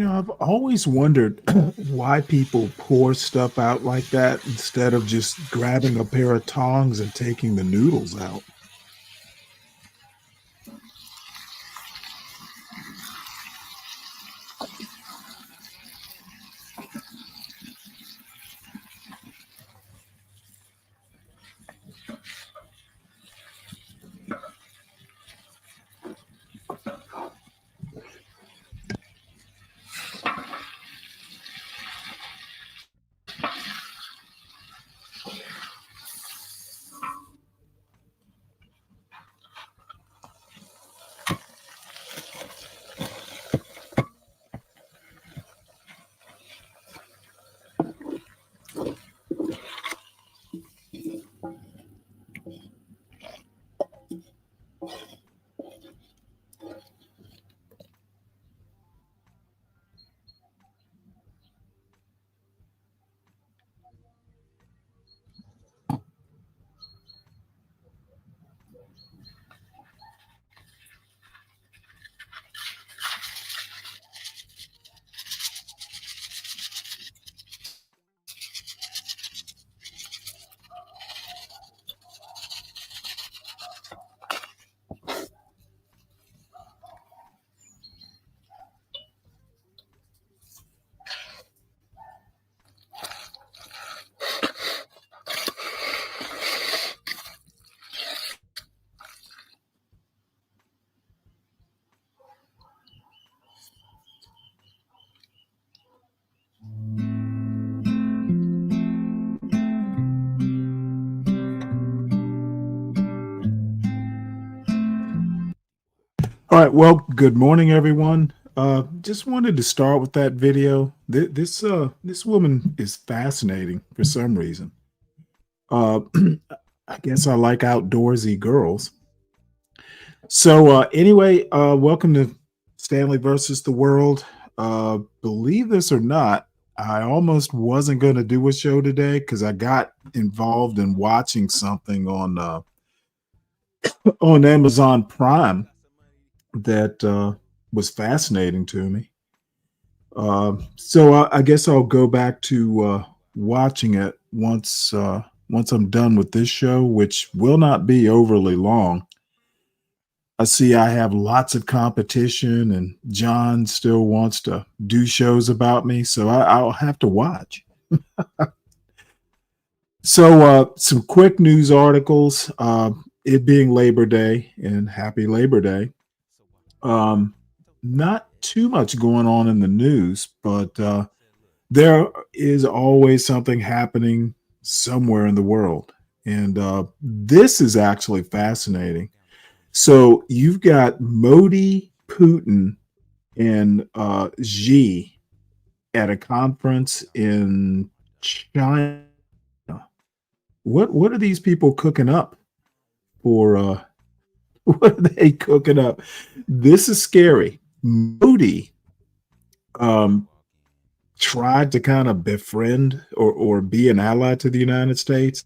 I've always wondered why people pour stuff out like that instead of just grabbing a pair of tongs and taking the noodles out. All right. Well, good morning, everyone. Just wanted to start with that video. This woman is fascinating for some reason. Uh, I guess I like outdoorsy girls. So anyway, welcome to Stanley versus the World. Believe this or not, I almost wasn't going to do a show today because I got involved in watching something on Amazon Prime that was fascinating to me. So I guess I'll go back to watching it once I'm done with this show, which will not be overly long. I see I have lots of competition, and John still wants to do shows about me, so I'll have to watch. So some quick news articles. It being Labor Day, and happy Labor Day. Not too much going on in the news, but there is always something happening somewhere in the world. And this is actually fascinating. So you've got Modi, Putin, and Xi at a conference in China. What are these people cooking up for? What are they cooking up? This is scary. Modi tried to kind of befriend or be an ally to the United States.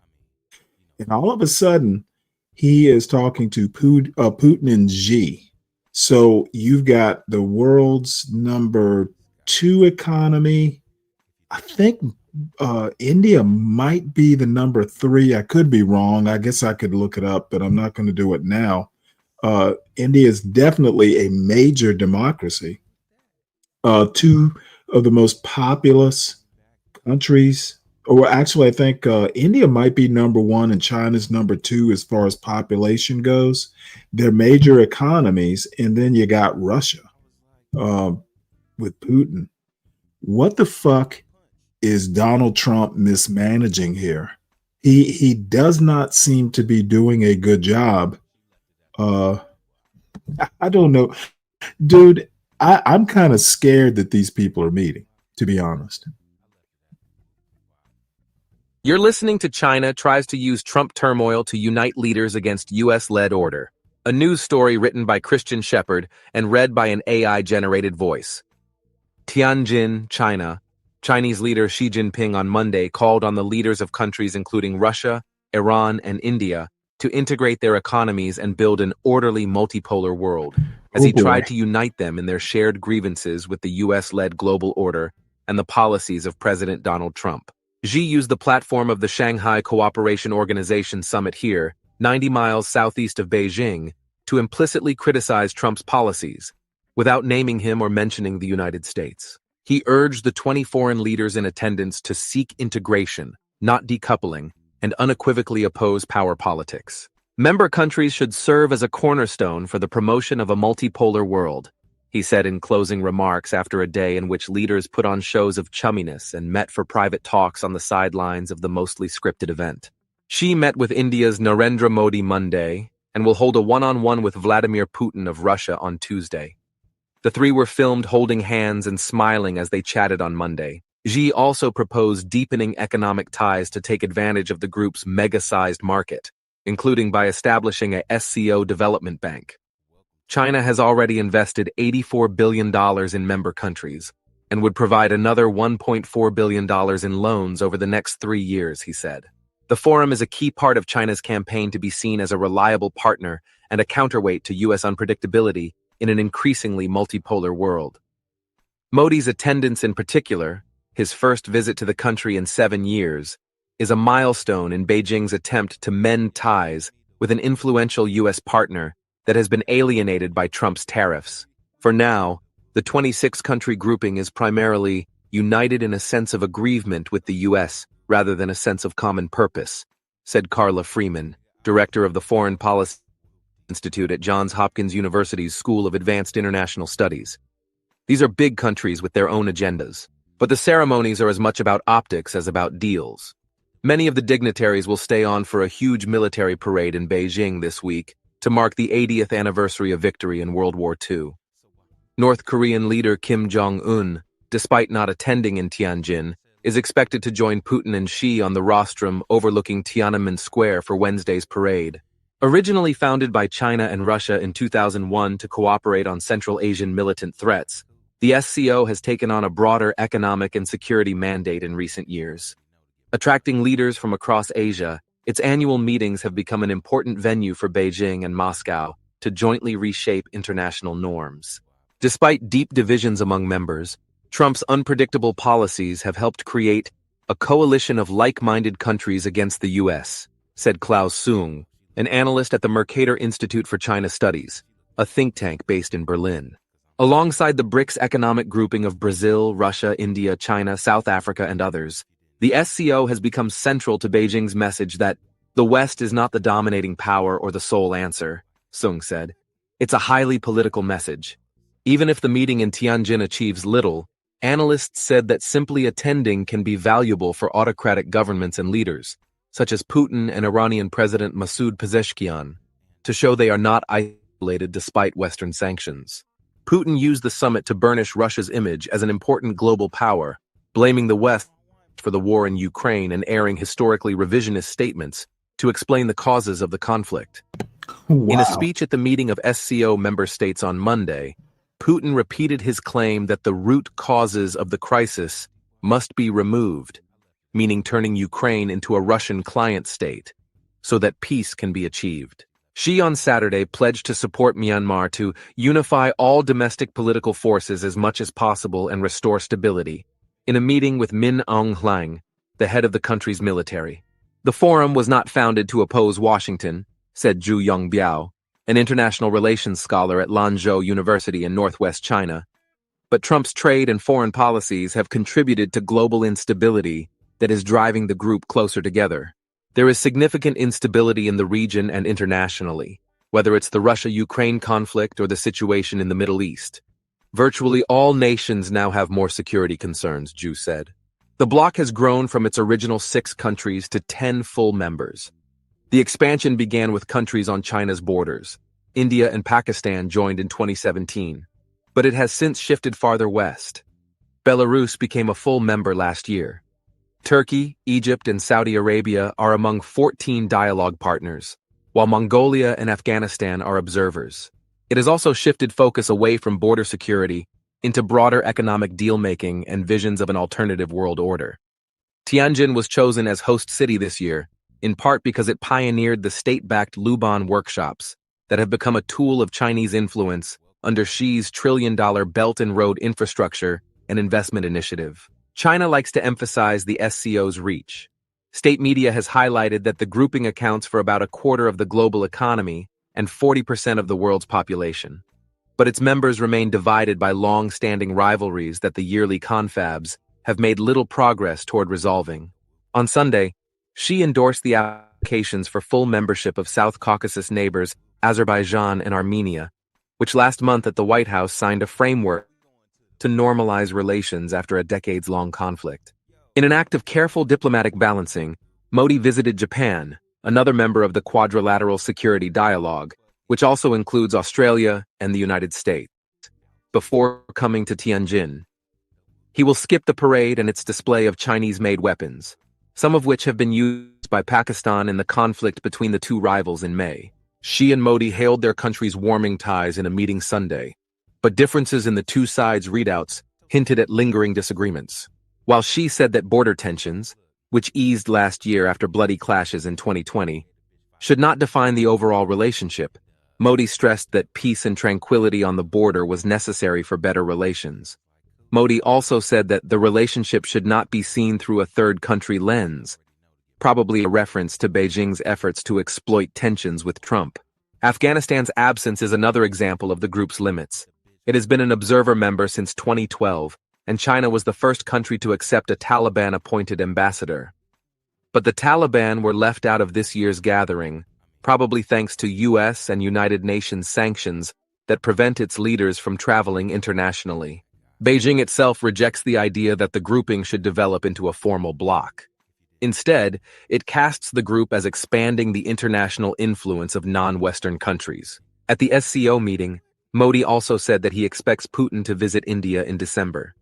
And all of a sudden, he is talking to Putin and Xi. So you've got the world's number 2 economy. I think India might be the number 3. I could be wrong. I guess I could look it up, but I'm not going to do it now. India is definitely a major democracy. 2 of the most populous countries, or actually, I think India might be number 1 and China's number 2 as far as population goes. They're major economies, and then you got Russia with Putin. What the fuck is Donald Trump mismanaging here? He does not seem to be doing a good job. I don't know, dude. I'm kind of scared that these people are meeting, to be honest. You're listening to China tries to use Trump turmoil to unite leaders against U.S.-led order. A news story written by Christian Shepard and read by an AI-generated voice. Tianjin, China. Chinese leader Xi Jinping on Monday called on the leaders of countries including Russia, Iran, and India to integrate their economies and build an orderly multipolar world. as Oh he boy. tried to unite them in their shared grievances with the US-led global order and the policies of President Donald Trump. Xi used the platform of the Shanghai Cooperation Organization summit here, 90 miles southeast of Beijing, to implicitly criticize Trump's policies, without naming him or mentioning the United States. He urged the 20 foreign leaders in attendance to seek integration, not decoupling, and unequivocally oppose power politics. Member countries should serve as a cornerstone for the promotion of a multipolar world, he said in closing remarks after a day in which leaders put on shows of chumminess and met for private talks on the sidelines of the mostly scripted event. Xi met with India's Narendra Modi Monday and will hold a one-on-one with Vladimir Putin of Russia on Tuesday. The three were filmed holding hands and smiling as they chatted on Monday. Xi also proposed deepening economic ties to take advantage of the group's mega-sized market, including by establishing a SCO development bank. China has already invested $84 billion in member countries and would provide another $1.4 billion in loans over the next 3 years, he said. The forum is a key part of China's campaign to be seen as a reliable partner and a counterweight to U.S. unpredictability in an increasingly multipolar world. Modi's attendance in particular, his first visit to the country in 7 years, is a milestone in Beijing's attempt to mend ties with an influential U.S. partner that has been alienated by Trump's tariffs. For now, the 26-country grouping is primarily united in a sense of aggrievement with the U.S. rather than a sense of common purpose, said Carla Freeman, director of the Foreign Policy Institute at Johns Hopkins University's School of Advanced International Studies. These are big countries with their own agendas, but the ceremonies are as much about optics as about deals. Many of the dignitaries will stay on for a huge military parade in Beijing this week to mark the 80th anniversary of victory in World War II. North Korean leader Kim Jong-un, despite not attending in Tianjin, is expected to join Putin and Xi on the rostrum overlooking Tiananmen Square for Wednesday's parade. Originally founded by China and Russia in 2001 to cooperate on Central Asian militant threats, the SCO has taken on a broader economic and security mandate in recent years. Attracting leaders from across Asia, its annual meetings have become an important venue for Beijing and Moscow to jointly reshape international norms. Despite deep divisions among members, Trump's unpredictable policies have helped create a coalition of like-minded countries against the U.S., said Klaus Sung, an analyst at the Mercator Institute for China Studies, a think tank based in Berlin. Alongside the BRICS economic grouping of Brazil, Russia, India, China, South Africa, and others, the SCO has become central to Beijing's message that the West is not the dominating power or the sole answer, Sung said. It's a highly political message. Even if the meeting in Tianjin achieves little, analysts said that simply attending can be valuable for autocratic governments and leaders, such as Putin and Iranian President Masoud Pezeshkian, to show they are not isolated despite Western sanctions. Putin used the summit to burnish Russia's image as an important global power, blaming the West for the war in Ukraine and airing historically revisionist statements to explain the causes of the conflict. Wow. In a speech at the meeting of SCO member states on Monday, Putin repeated his claim that the root causes of the crisis must be removed, meaning turning Ukraine into a Russian client state, so that peace can be achieved. Xi on Saturday pledged to support Myanmar to unify all domestic political forces as much as possible and restore stability, in a meeting with Min Aung Hlaing, the head of the country's military. The forum was not founded to oppose Washington, said Zhu Yongbiao, an international relations scholar at Lanzhou University in northwest China. But Trump's trade and foreign policies have contributed to global instability that is driving the group closer together. There is significant instability in the region and internationally, whether it's the Russia-Ukraine conflict or the situation in the Middle East. Virtually all nations now have more security concerns, Zhu said. The bloc has grown from its original 6 countries to 10 full members. The expansion began with countries on China's borders. India and Pakistan joined in 2017, but it has since shifted farther west. Belarus became a full member last year. Turkey, Egypt, and Saudi Arabia are among 14 dialogue partners, while Mongolia and Afghanistan are observers. It has also shifted focus away from border security into broader economic deal-making and visions of an alternative world order. Tianjin was chosen as host city this year, in part because it pioneered the state-backed Luban workshops that have become a tool of Chinese influence under Xi's trillion-dollar Belt and Road Infrastructure and Investment Initiative. China likes to emphasize the SCO's reach. State media has highlighted that the grouping accounts for about a quarter of the global economy and 40% of the world's population. But its members remain divided by long-standing rivalries that the yearly confabs have made little progress toward resolving. On Sunday, Xi endorsed the applications for full membership of South Caucasus neighbors Azerbaijan and Armenia, which last month at the White House signed a framework to normalize relations after a decades-long conflict. In an act of careful diplomatic balancing, Modi visited Japan, another member of the Quadrilateral Security Dialogue, which also includes Australia and the United States, before coming to Tianjin. He will skip the parade and its display of Chinese-made weapons, some of which have been used by Pakistan in the conflict between the two rivals in May. Xi and Modi hailed their countries' warming ties in a meeting Sunday, but differences in the two sides' readouts hinted at lingering disagreements. While Xi said that border tensions, which eased last year after bloody clashes in 2020, should not define the overall relationship, Modi stressed that peace and tranquility on the border was necessary for better relations. Modi also said that the relationship should not be seen through a third country lens, probably a reference to Beijing's efforts to exploit tensions with Trump. Afghanistan's absence is another example of the group's limits. It has been an observer member since 2012, and China was the first country to accept a Taliban-appointed ambassador. But the Taliban were left out of this year's gathering, probably thanks to US and United Nations sanctions that prevent its leaders from traveling internationally. Beijing itself rejects the idea that the grouping should develop into a formal bloc. Instead, it casts the group as expanding the international influence of non-Western countries. At the SCO meeting, Modi also said that he expects Putin to visit India in December.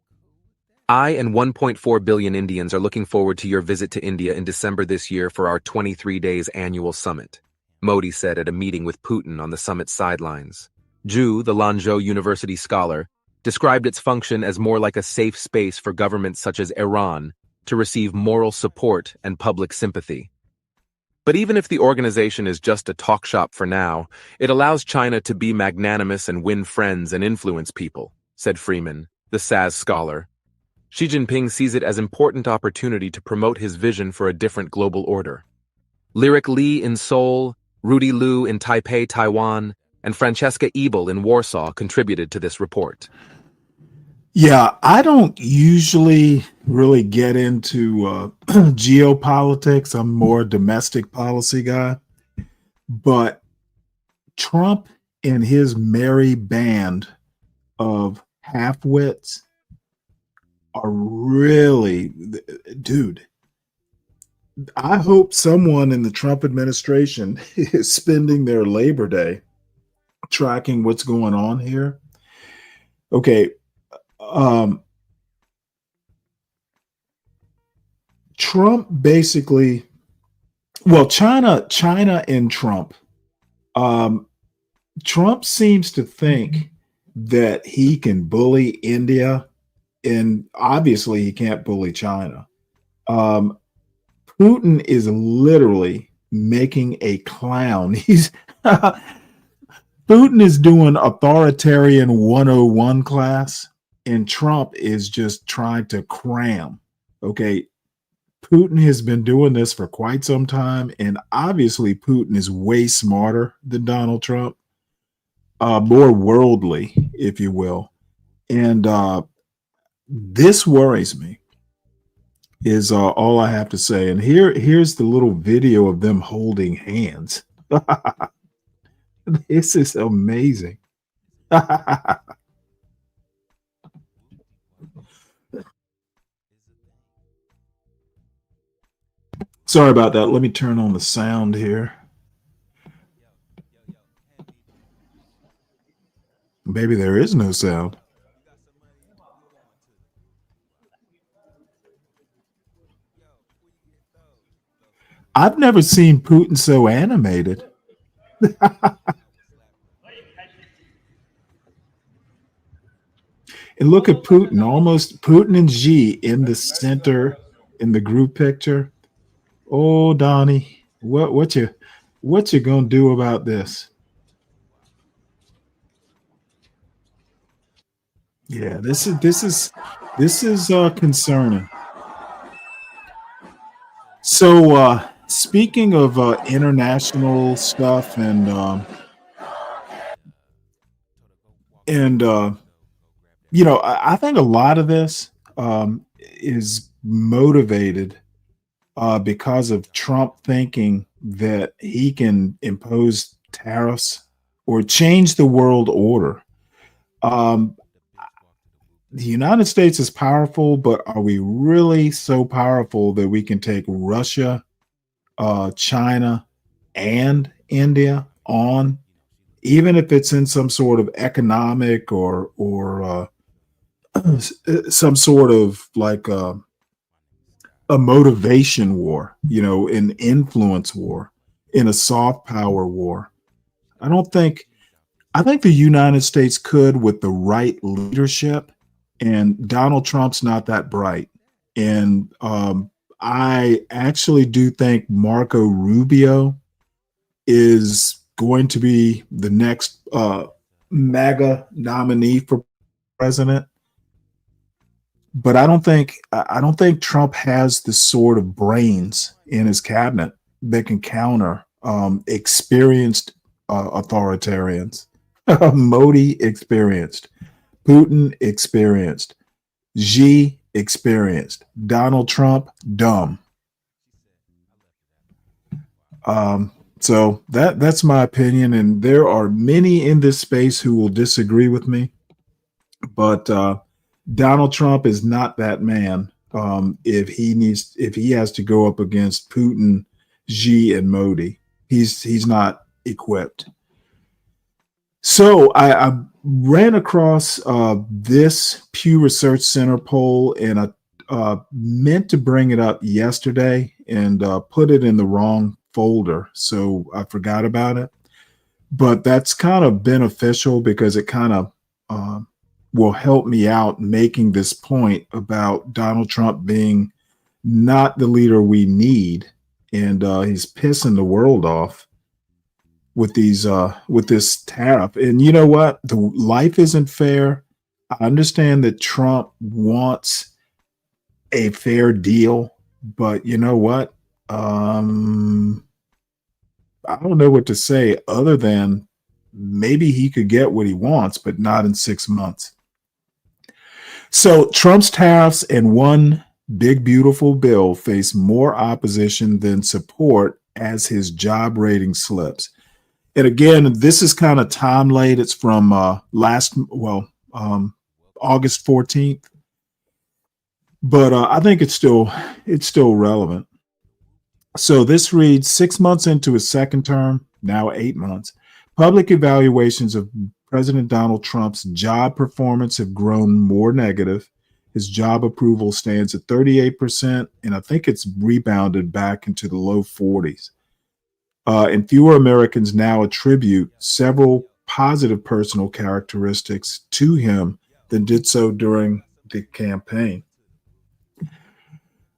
I and 1.4 billion Indians are looking forward to your visit to India in December this year for our 23 days annual summit, Modi said at a meeting with Putin on the summit's sidelines. Zhu, the Lanzhou University scholar, described its function as more like a safe space for governments such as Iran to receive moral support and public sympathy. But even if the organization is just a talk shop for now, it allows China to be magnanimous and win friends and influence people, said Freeman, the SAS scholar. Xi Jinping sees it as an important opportunity to promote his vision for a different global order. Lyric Li in Seoul, Rudy Liu in Taipei, Taiwan, and Francesca Ebel in Warsaw contributed to this report. Yeah, I don't usually really get into geopolitics. I'm more a domestic policy guy. But Trump and his merry band of half-wits are really, dude, I hope someone in the Trump administration is spending their Labor Day tracking what's going on here. Okay. Trump basically, well, China and Trump. Trump seems to think that he can bully India, and obviously he can't bully China. Putin is literally making a clown. Putin is doing authoritarian 101 class, and Trump is just trying to cram. Okay. Putin has been doing this for quite some time, and obviously Putin is way smarter than Donald Trump, more worldly, if you will. And this worries me, is all I have to say. And here's the little video of them holding hands. This is amazing. Sorry about that. Let me turn on the sound here. Maybe there is no sound. I've never seen Putin so animated. And look at Putin, almost Putin and Xi in the center in the group picture. Oh, Donnie, what you gonna do about this? Yeah, this is concerning. So, speaking of international stuff and I think a lot of this is motivated because of Trump thinking that he can impose tariffs or change the world order. Um, the United States is powerful, but are we really so powerful that we can take Russia, China, and India on, even if it's in some sort of economic or some sort of like a motivation war, an influence war, in a soft power war? I don't think I think the United States could with the right leadership, and Donald Trump's not that bright. And I actually do think Marco Rubio is going to be the next MAGA nominee for president. But I don't think Trump has the sort of brains in his cabinet that can counter experienced authoritarians. Modi experienced, Putin experienced, Xi experienced, Donald Trump dumb. So that's my opinion, and there are many in this space who will disagree with me. But Donald Trump is not that man. If he has to go up against Putin, Xi, and Modi, he's not equipped. So I ran across this Pew Research Center poll, and I meant to bring it up yesterday and put it in the wrong folder, so I forgot about it. But that's kind of beneficial because it kind of uh, will help me out making this point about Donald Trump being not the leader we need, and he's pissing the world off with this tariff. And you know what? The life isn't fair. I understand that Trump wants a fair deal, but you know what? Um, I don't know what to say other than maybe he could get what he wants, but not in 6 months. So Trump's tariffs and one big beautiful bill face more opposition than support as his job rating slips. And again, this is kind of time late. It's from August 14th, but I think it's still relevant. So this reads 6 months into his second term, now 8 months. Public evaluations of President Donald Trump's job performance have grown more negative. His job approval stands at 38%, and I think it's rebounded back into the low 40s. And fewer Americans now attribute several positive personal characteristics to him than did so during the campaign.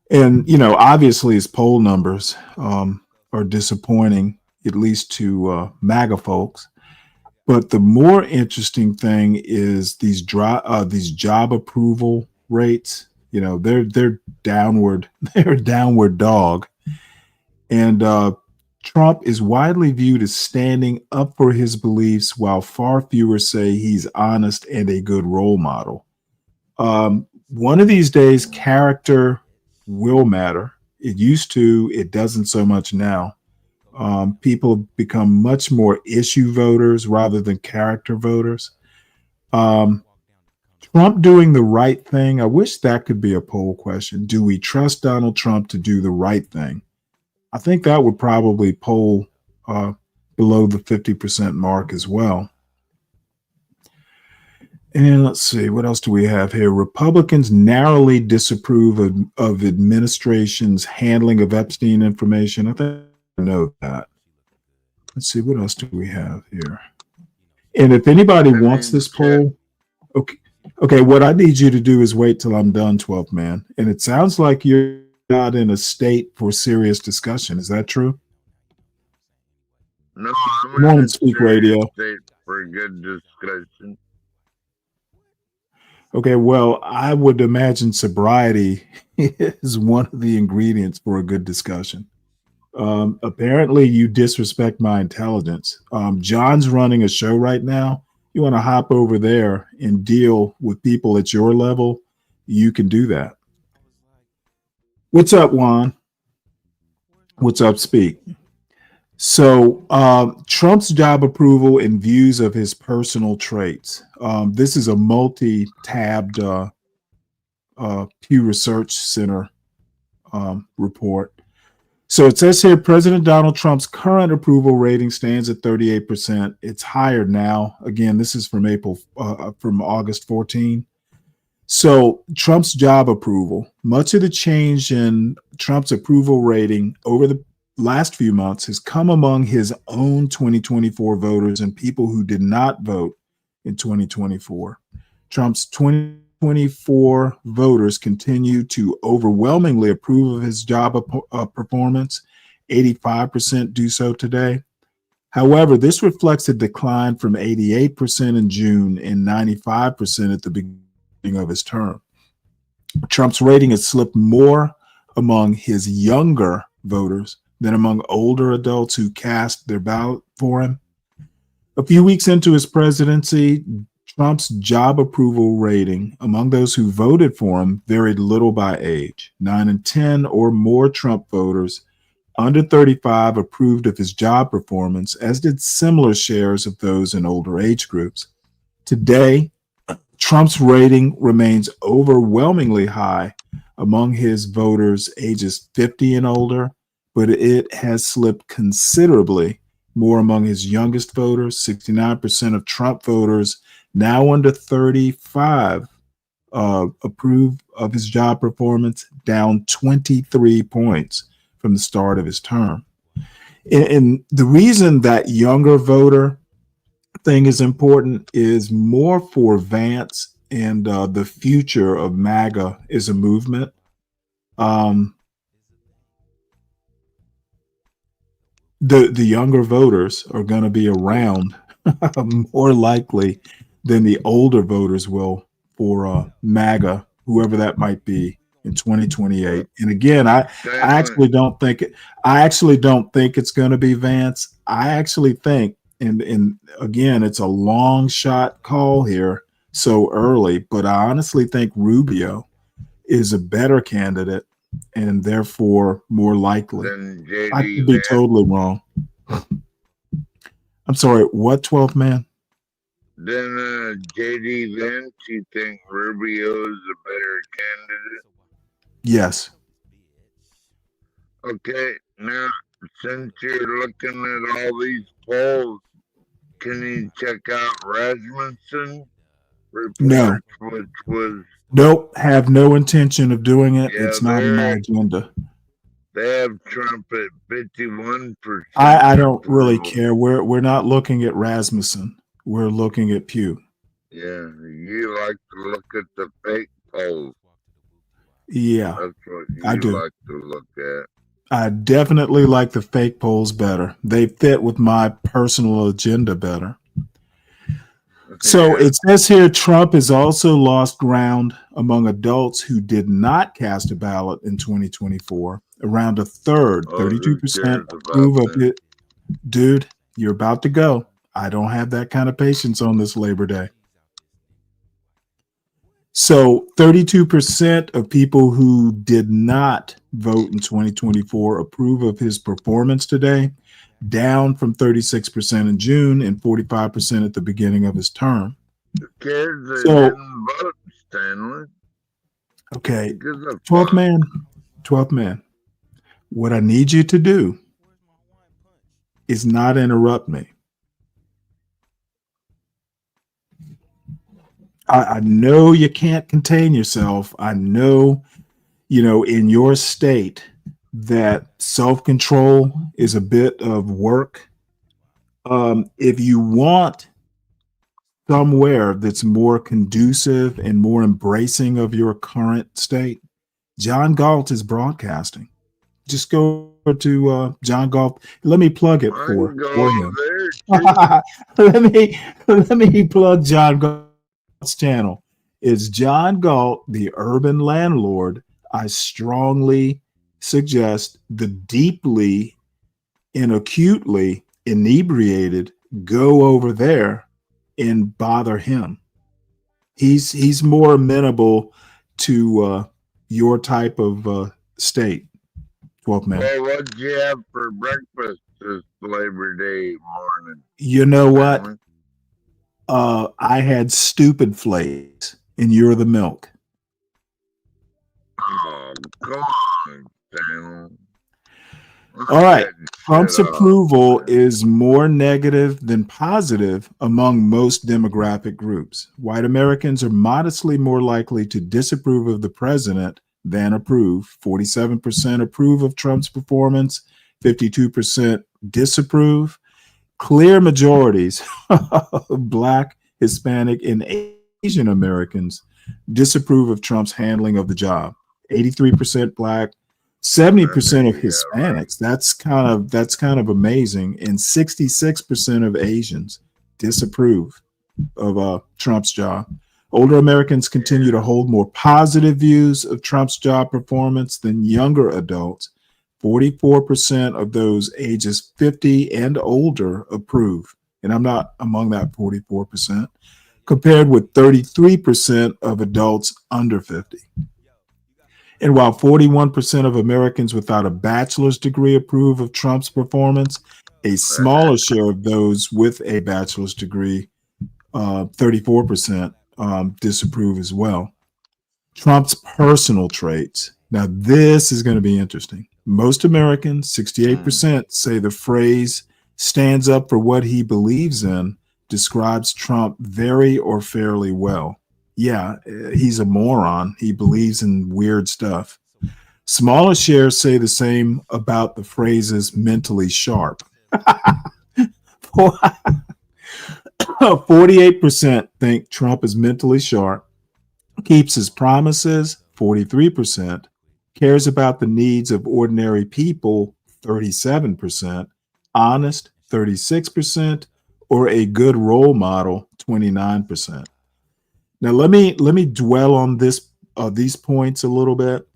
And, obviously his poll numbers are disappointing, at least to MAGA folks. But the more interesting thing is these job approval rates. They're downward. They're a downward dog, and Trump is widely viewed as standing up for his beliefs, while far fewer say he's honest and a good role model. One of these days, character will matter. It used to, it doesn't so much now. People become much more issue voters rather than character voters. Um, Trump doing the right thing. I wish that could be a poll question. Do we trust Donald Trump to do the right thing? I think that would probably poll uh, below the 50% mark as well. And let's see, what else do we have here? Republicans narrowly disapprove of administration's handling of Epstein information. I think I know that. Let's see, what else do we have here? And if anybody I wants mean, this shit. poll, okay, okay, what I need you to do is wait till I'm done, 12th man. And it sounds like you're not in a state for serious discussion. Is that true? No, Come I'm on in and a speak serious radio. state for good discussion. Okay, well, I would imagine sobriety is one of the ingredients for a good discussion. Apparently, you disrespect my intelligence. John's running a show right now. You want to hop over there and deal with people at your level? You can do that. What's up, Juan? What's up, Speak? So, Trump's job approval and views of his personal traits. This is a multi-tabbed Pew Research Center report. So it says here President Donald Trump's current approval rating stands at 38%. It's higher now. Again, this is from August 14. So Trump's job approval, much of the change in Trump's approval rating over the last few months has come among his own 2024 voters and people who did not vote in 2024. Trump's 2024 voters continue to overwhelmingly approve of his job performance. 85% do so today. However, this reflects a decline from 88% in June and 95% at the beginning of his term. Trump's rating has slipped more among his younger voters than among older adults who cast their ballot for him. A few weeks into his presidency, Trump's job approval rating among those who voted for him varied little by age. 9 and 10 or more Trump voters under 35 approved of his job performance, as did similar shares of those in older age groups. Today, Trump's rating remains overwhelmingly high among his voters ages 50 and older, but it has slipped considerably more among his youngest voters. 69% of Trump voters now under 35 approve of his job performance, down 23 points from the start of his term. And the reason that younger voter thing is important is more for Vance and the future of MAGA is a movement. The younger voters are going to be around more likely than the older voters will for MAGA, whoever that might be in 2028. And again, I actually don't think it's going to be Vance. I actually think, and again, it's a long shot call here so early, but I honestly think Rubio is a better candidate and therefore more likely. I could be totally wrong. I'm sorry, what 12th man? Then JD Vance, you think Rubio is a better candidate? Yes. Okay, now since you're looking at all these polls, can you check out Rasmussen report, No. which was Nope, have no intention of doing it. It's not in my agenda. They have Trump at 51%. I don't really care. We're not looking at Rasmussen. We're looking at Pew. Yeah, you like to look at the fake polls. Yeah, That's what I do. like to look at. I definitely like the fake polls better. They fit with my personal agenda better. So it says here Trump has also lost ground among adults who did not cast a ballot in 2024. Around a third, 32% approve of it. Dude, you're about to go. I don't have that kind of patience on this Labor Day. So 32% of people who did not vote in 2024 approve of his performance today, down from 36% in June and 45% at the beginning of his term. Kids didn't vote, Stanley. Okay, 12th man. What I need you to do is not interrupt me. I know you can't contain yourself. I know, in your state that self-control is a bit of work. If you want somewhere that's more conducive and more embracing of your current state, John Galt is broadcasting. Just go to John Galt. Let me plug it for him. let me plug John Galt's channel. Is John Galt, the urban landlord, I strongly suggest the deeply and acutely inebriated go over there and bother him. He's more amenable to your type of state. 12th man. Well, what'd you have for breakfast this Labor Day morning? You know what? Stanley? I had stupid flakes, and you're the milk. Oh, come on, Stanley. All right. Trump's Shut up, approval man. is more negative than positive among most demographic groups. White Americans are modestly more likely to disapprove of the president than approve. 47% approve of Trump's performance, 52% disapprove. Clear majorities of Black, Hispanic, and Asian Americans disapprove of Trump's handling of the job. 83% Black, 70% of Hispanics. That's kind of amazing, and 66% of Asians disapprove of Trump's job. Older Americans continue to hold more positive views of Trump's job performance than younger adults. 44% of those ages 50 and older approve, and I'm not among that 44%, compared with 33% of adults under 50. And while 41% of Americans without a bachelor's degree approve of Trump's performance, a smaller share of those with a bachelor's degree, 34%, disapprove as well. Trump's personal traits. Now, this is going to be interesting. Most Americans, 68%, say the phrase stands up for what he believes in describes Trump very or fairly well. Yeah, he's a moron. He believes in weird stuff. Smaller shares say the same about the phrases mentally sharp. 48% think Trump is mentally sharp, keeps his promises, 43%, cares about the needs of ordinary people, 37%, honest, 36%, or a good role model, 29%. Now let me dwell on these points a little bit.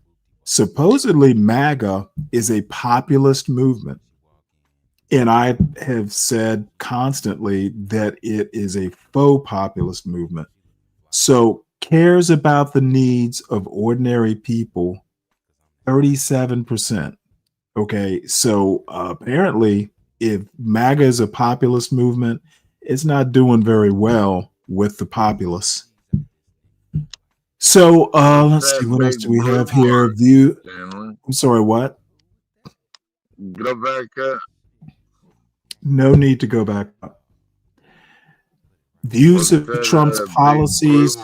Supposedly MAGA is a populist movement, and I have said constantly that it is a faux populist movement. So cares about the needs of ordinary people, 37%. Okay, so apparently if MAGA is a populist movement, it's not doing very well with the populace. So let's see, what else do we have here? View. Stanley. I'm sorry, what? Go back up. No need to go back up. Views of Trump's policies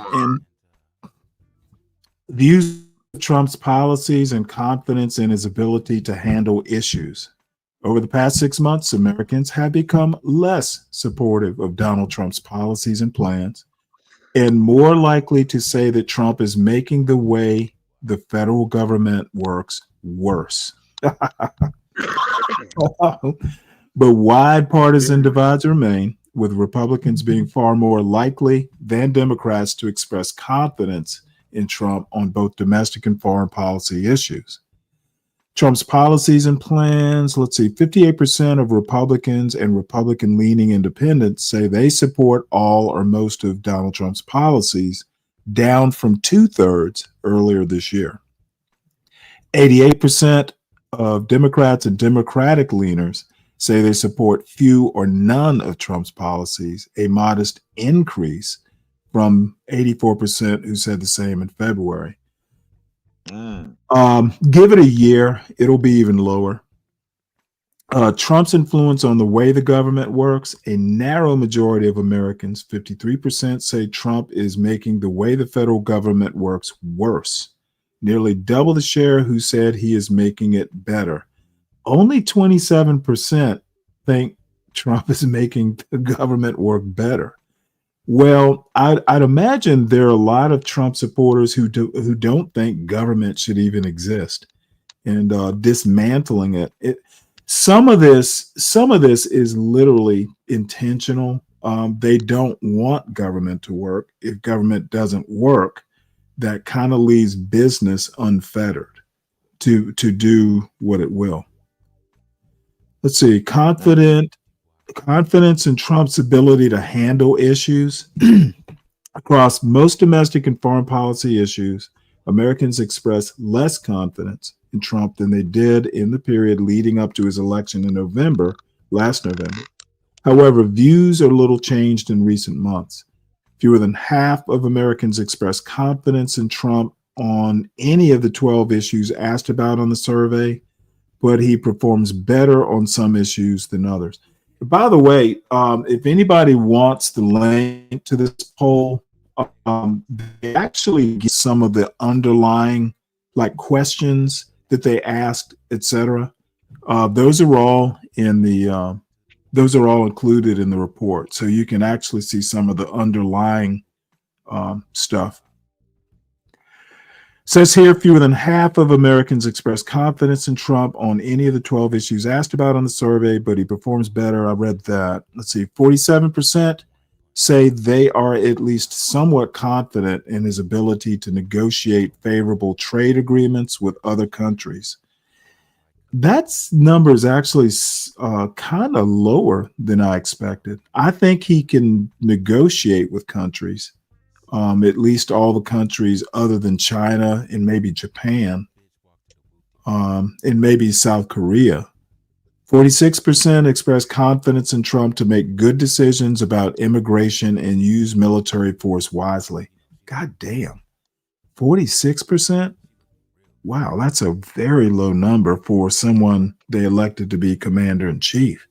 and confidence in his ability to handle issues. Over the past 6 months, Americans have become less supportive of Donald Trump's policies and plans, and more likely to say that Trump is making the way the federal government works worse. But wide partisan divides remain, with Republicans being far more likely than Democrats to express confidence in Trump on both domestic and foreign policy issues. Trump's policies and plans, 58% of Republicans and Republican-leaning independents say they support all or most of Donald Trump's policies, down from 2/3 earlier this year. 88% of Democrats and Democratic leaners say they support few or none of Trump's policies, a modest increase from 84% who said the same in February. Give it a year, it'll be even lower. Trump's influence on the way the government works, a narrow majority of Americans, 53%, say Trump is making the way the federal government works worse. Nearly double the share who said he is making it better. Only 27% think Trump is making the government work better. Well, I'd imagine there are a lot of Trump supporters who don't think government should even exist, and dismantling it. Some of this is literally intentional, They don't want government to work. If government doesn't work, that kind of leaves business unfettered to do what it will. Let's see. Confidence in Trump's ability to handle issues. Across most domestic and foreign policy issues, Americans express less confidence in Trump than they did in the period leading up to his election in last November. However, views are little changed in recent months. Fewer than half of Americans express confidence in Trump on any of the 12 issues asked about on the survey, but he performs better on some issues than others. By the way, if anybody wants the link to this poll, they actually get some of the underlying like questions that they asked, etc. Those are all included in the report, so you can actually see some of the underlying stuff. Says here, fewer than half of Americans express confidence in Trump on any of the 12 issues asked about on the survey, but he performs better. I read that. Let's see, 47% say they are at least somewhat confident in his ability to negotiate favorable trade agreements with other countries. That number is actually kind of lower than I expected. I think he can negotiate with countries. At least all the countries other than China and maybe Japan, and maybe South Korea. 46% express confidence in Trump to make good decisions about immigration and use military force wisely. God damn. 46%? Wow, that's a very low number for someone they elected to be commander in chief.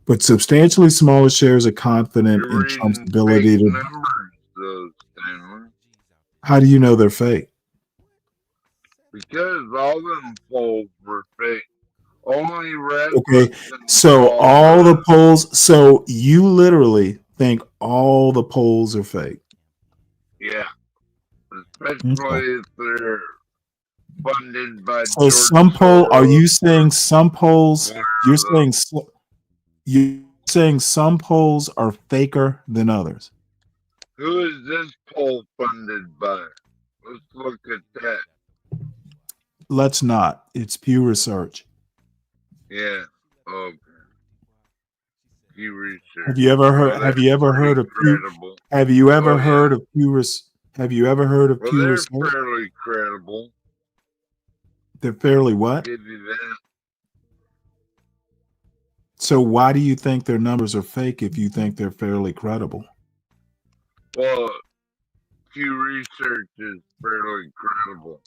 But substantially smaller shares are confident in Trump's ability to. Stanley. How do you know they're fake? Because all them polls were fake. Only red. Okay, so all the polls. So you literally think all the polls are fake? Yeah, especially if they're funded by. So some poll. Are you saying some polls? You're saying some polls are faker than others. Who is this poll funded by? Let's look at that. Let's not. It's Pew Research. Yeah. Okay. Pew Research. Have you ever heard? Have you ever heard of Pew? Have you ever heard of Pew? Have you ever heard of Pew Research? They're fairly credible. They're fairly what? Give you that. So why do you think their numbers are fake if you think they're fairly credible? Well, Pew Research is fairly credible.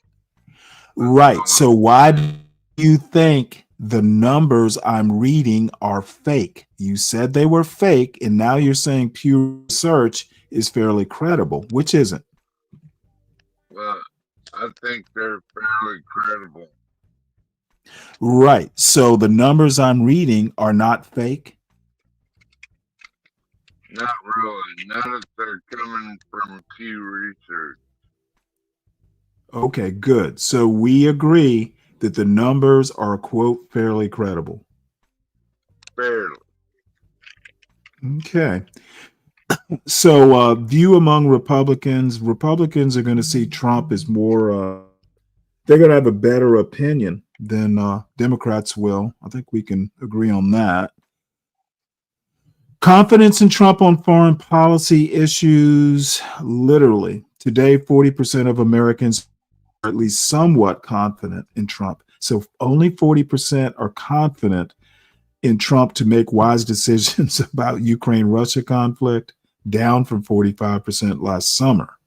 Right. So why do you think the numbers I'm reading are fake? You said they were fake, and now you're saying Pew Research is fairly credible. Which isn't? Well, I think they're fairly credible. Right. So the numbers I'm reading are not fake? Not really. Not if they're coming from Pew Research. Okay, good. So we agree that the numbers are, quote, fairly credible. Fairly. Okay. So view among Republicans are going to see Trump as more, they're going to have a better opinion than Democrats will. I think we can agree on that. Confidence in Trump on foreign policy issues. Literally, today, 40% of Americans are at least somewhat confident in Trump. So only 40% are confident in Trump to make wise decisions about Ukraine-Russia conflict, down from 45% last summer.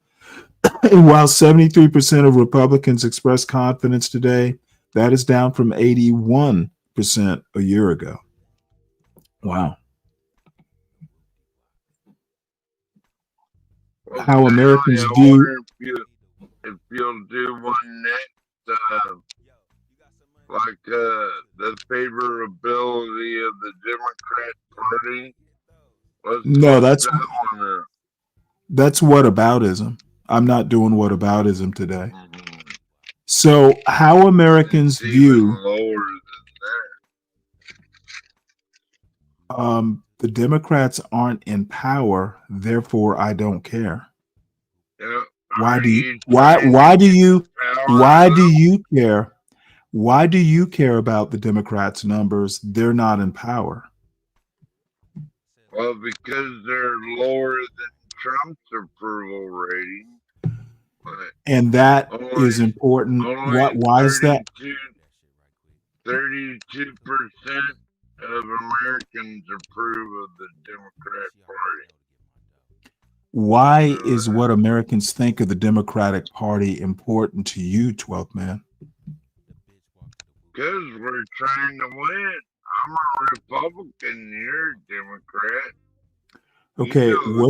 And while 73% of Republicans express confidence today, that is down from 81% a year ago. Wow. Well, How Americans view. If you'll do one next, like the favorability of the Democrat Party. No, that's whataboutism. I'm not doing whataboutism today. Mm-hmm. So how Americans view. Lower than that. the Democrats aren't in power, therefore I don't care. Why Are do you you why trying why to do get you power why do though? you care? Why do you care about the Democrats' numbers? They're not in power. Well, because they're lower than Trump's approval rating. But And that only is important. only Why is that? 32% of Americans approve of the Democrat Party. Why is So what Americans think of the Democratic Party important to you, 12th man? because we're trying to win. I'm a Republican, you're a Democrat. Okay, You know the goal.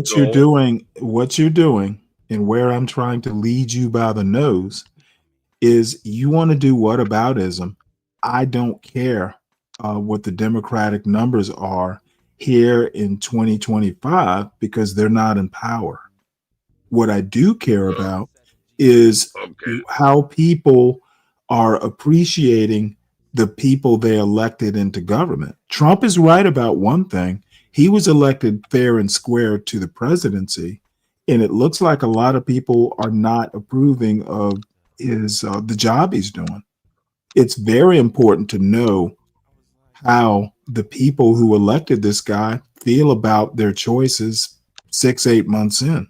what you're doing, and where I'm trying to lead you by the nose is you want to do whataboutism. I don't care what the Democratic numbers are here in 2025 because they're not in power. What I do care about is Okay. how people are appreciating the people they elected into government. Trump is right about one thing. He was elected fair and square to the presidency, and it looks like a lot of people are not approving of his the job he's doing. It's very important to know how the people who elected this guy feel about their choices 6, 8 months in.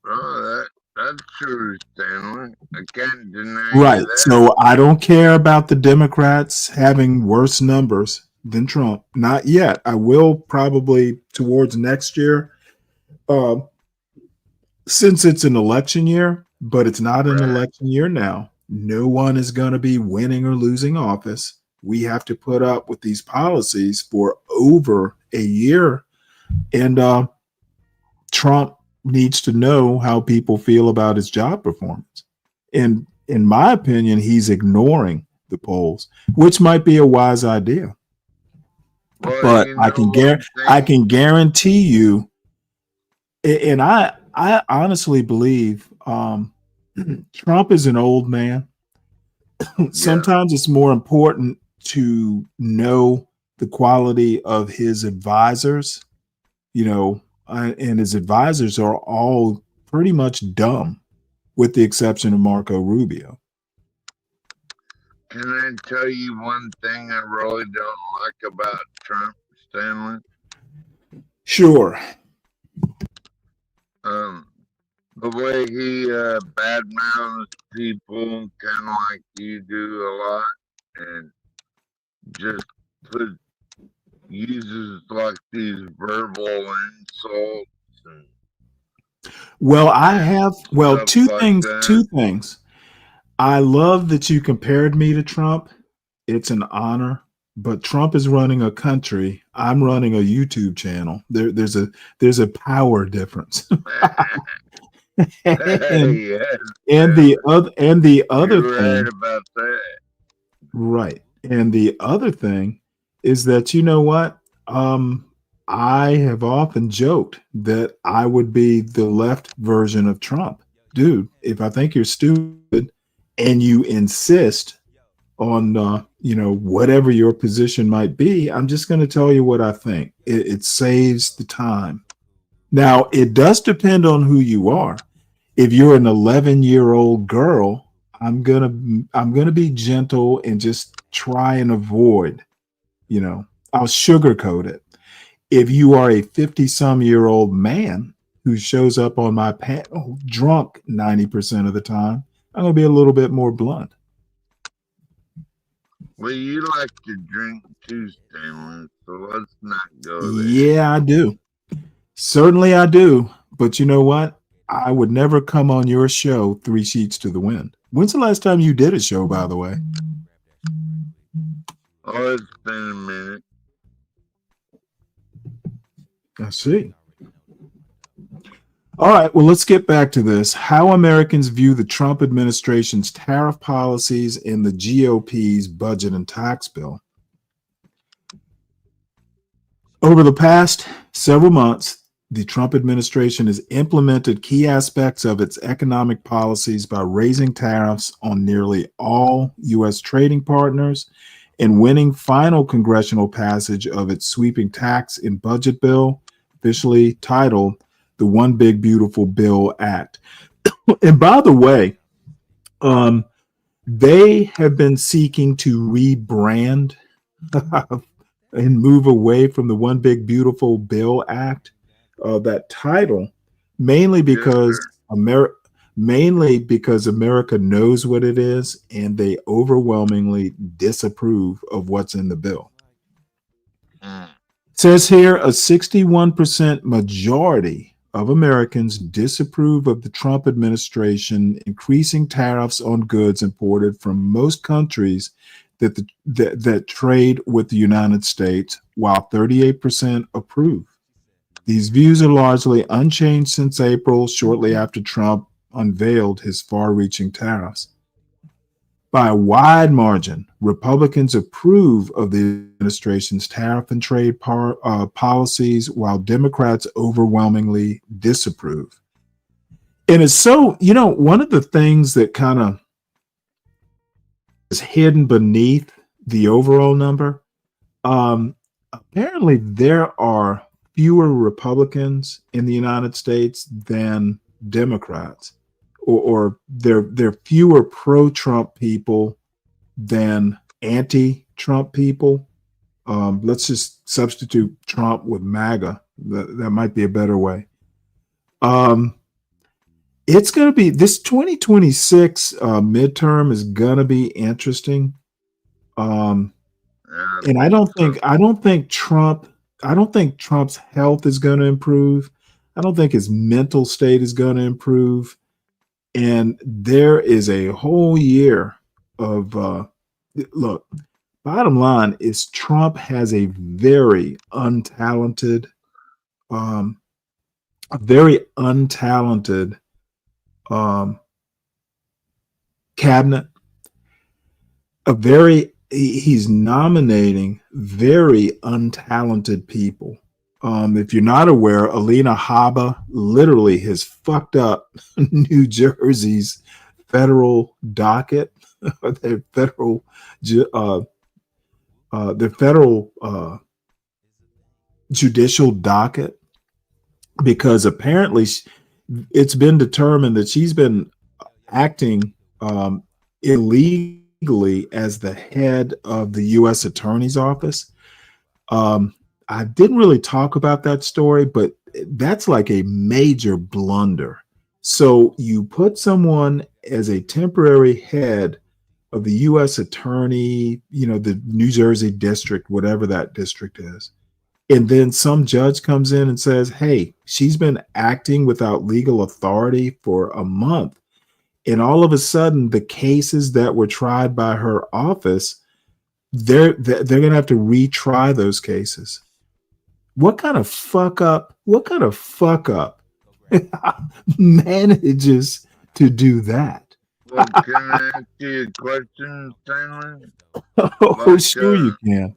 Oh, that's true, Stanley. I can't deny you Right. that. So I don't care about the Democrats having worse numbers than Trump. Not yet. I will probably towards next year, uh, since it's an election year, but it's not an Right. election year now. No one is going to be winning or losing office. We have to put up with these policies for over a year. And Trump needs to know how people feel about his job performance. And in my opinion, he's ignoring the polls, which might be a wise idea. Well, But you know one I thing. can guarantee you, and I honestly believe Trump is an old man. Yeah. Sometimes it's more important to know the quality of his advisors, and his advisors are all pretty much dumb, with the exception of Marco Rubio. Can I tell you one thing I really don't like about Trump, Stanley? Sure. Um, the way he badmouths people, kind of like you do a lot, and just put uses like these verbal insults and Well, stuff two like things, that. two things. I love that you compared me to Trump. It's an honor, but Trump is running a country. I'm running a YouTube channel. There's a power difference. and Yes, and the Stanley. other and the other You're right thing, about that. right. And the other thing is that you know what? I have often joked that I would be the left version of Trump. Dude, if I think you're stupid and you insist on whatever your position might be, I'm just going to tell you what I think. It saves the time. Now, it does depend on who you are. If you're an 11-year-old girl, I'm gonna be gentle and just try and avoid, I'll sugarcoat it. If you are a 50-some-year-old man who shows up on my panel drunk 90% of the time, I'm gonna be a little bit more blunt. Well, you like to drink too, Stanley, so let's not go there. Yeah, I do. Certainly I do. But you know what? I would never come on your show 3 sheets to the wind. When's the last time you did a show, by the way? Oh, it's been a minute. I see. All right, well, let's get back to this. How Americans view the Trump administration's tariff policies and the GOP's budget and tax bill. Over the past several months, the Trump administration has implemented key aspects of its economic policies by raising tariffs on nearly all U.S. trading partners and winning final congressional passage of its sweeping tax and budget bill, officially titled the One Big Beautiful Bill Act. And by the way, they have been seeking to rebrand and move away from the One Big Beautiful Bill Act, that title, mainly because America knows what it is and they overwhelmingly disapprove of what's in the bill. It says here a 61% majority of Americans disapprove of the Trump administration increasing tariffs on goods imported from most countries that trade with the United States, while 38% approve. These views are largely unchanged since April, shortly after Trump unveiled his far-reaching tariffs. By a wide margin, Republicans approve of the administration's tariff and trade policies, while Democrats overwhelmingly disapprove. And it's so, one of the things that kind of is hidden beneath the overall number, apparently there are fewer Republicans in the United States than Democrats, or there are fewer pro-Trump people than anti-Trump people. Let's just substitute Trump with MAGA. That might be a better way. It's going to be, this 2026 midterm is going to be interesting. And I don't think Trump's health is going to improve. I don't think his mental state is going to improve. And there is a whole year of, look, bottom line is Trump has a very untalented, cabinet, he's nominating very untalented people. If you're not aware, Alina Habba literally has fucked up New Jersey's federal docket, their federal judicial docket, because apparently it's been determined that she's been acting illegally as the head of the U.S. Attorney's Office. I didn't really talk about that story, but that's like a major blunder. So you put someone as a temporary head of the U.S. Attorney, the New Jersey district, whatever that district is. And then some judge comes in and says, hey, she's been acting without legal authority for a month. And all of a sudden, the cases that were tried by her office, they're going to have to retry those cases. What kind of fuck up manages to do that? Well, can I ask you a question, Stanley? Sure you can.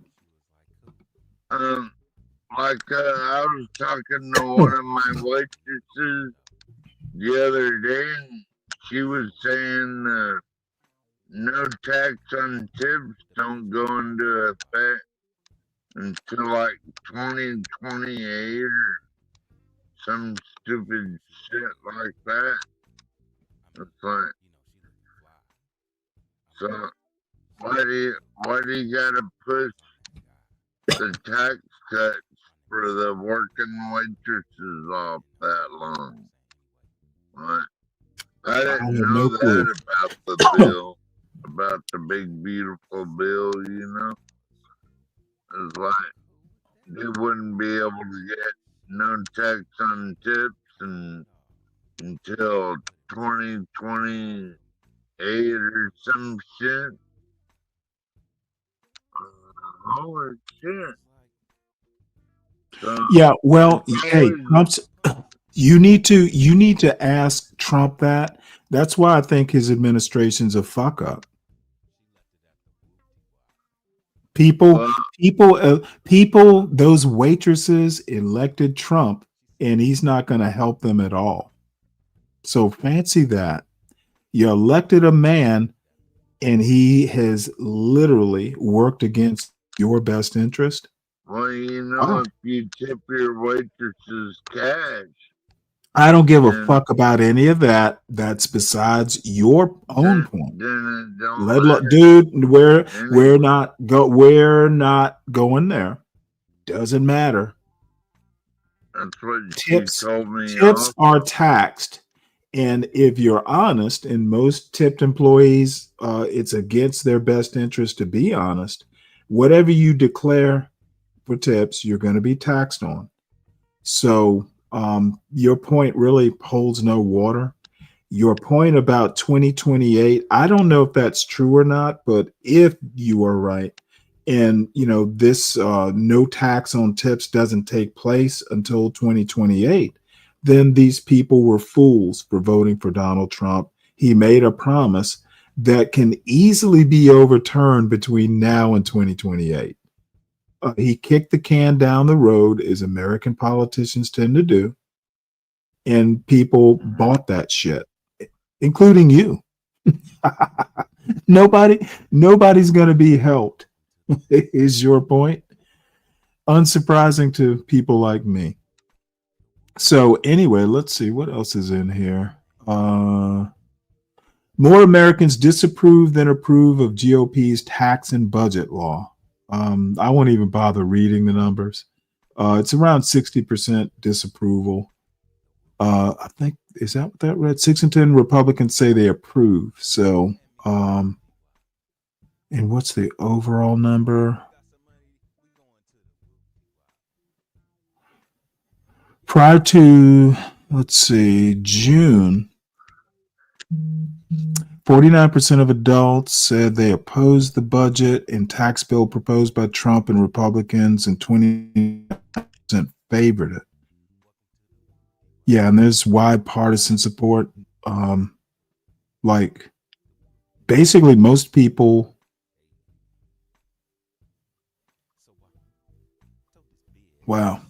I was talking to one of my waitresses the other day, and she was saying no tax on tips don't go into effect until like 2028 or some stupid shit like that. It's like, so why do you gotta push the tax cuts for the working waitresses off that long? What? I didn't know that about the bill, about the big beautiful bill, It's like they wouldn't be able to get no tax on tips until 2028 or some shit. Holy shit. So, yeah, well, hey, you need to ask Trump that. That's why I think his administration's a fuck up. People, those waitresses elected Trump, and he's not going to help them at all. So fancy that. You elected a man and he has literally worked against your best interest. Well, Oh, if you tip your waitresses cash, I don't give a then fuck about any of that. That's besides your own then point. then it don't Dude, matter. we're not going there. Doesn't matter. That's what she Tips told me tips are also. taxed, and if you're honest, and most tipped employees, it's against their best interest to be honest. Whatever you declare for tips, you're going to be taxed on. So your point really holds no water. Your point about 2028, I don't know if that's true or not, but if you are right, and this no tax on tips doesn't take place until 2028, then these people were fools for voting for Donald Trump. He made a promise that can easily be overturned between now and 2028. He kicked the can down the road, as American politicians tend to do, and people bought that shit, including you. Nobody's going to be helped. Is your point? Unsurprising to people like me. So anyway, let's see what else is in here. More Americans disapprove than approve of GOP's tax and budget law. I won't even bother reading the numbers. It's around 60% disapproval. I think, is that what that read? 6 and 10 Republicans say they approve. So, and what's the overall number? Prior to, let's see, June, 49% of adults said they opposed the budget and tax bill proposed by Trump and Republicans, and 20% favored it. Yeah, and there's wide partisan support. Like, basically, most people. Wow.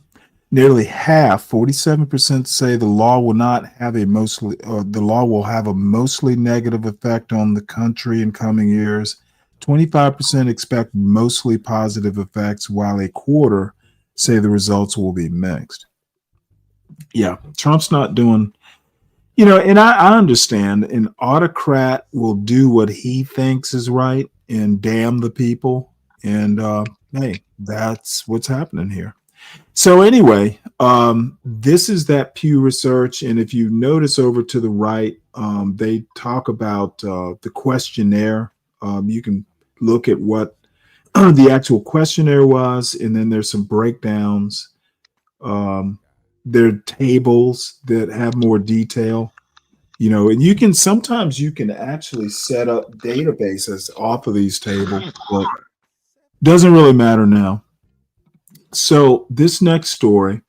Nearly half, 47%, say the law will not have the law will have a mostly negative effect on the country in coming years. 25% expect mostly positive effects, while a quarter say the results will be mixed. Yeah, Trump's not doing, and I understand an autocrat will do what he thinks is right and damn the people. And hey, that's what's happening here. So anyway, this is that Pew Research, and if you notice over to the right, they talk about the questionnaire. You can look at what the actual questionnaire was, and then there's some breakdowns. There are tables that have more detail, and sometimes you can actually set up databases off of these tables, but doesn't really matter now. So this next story,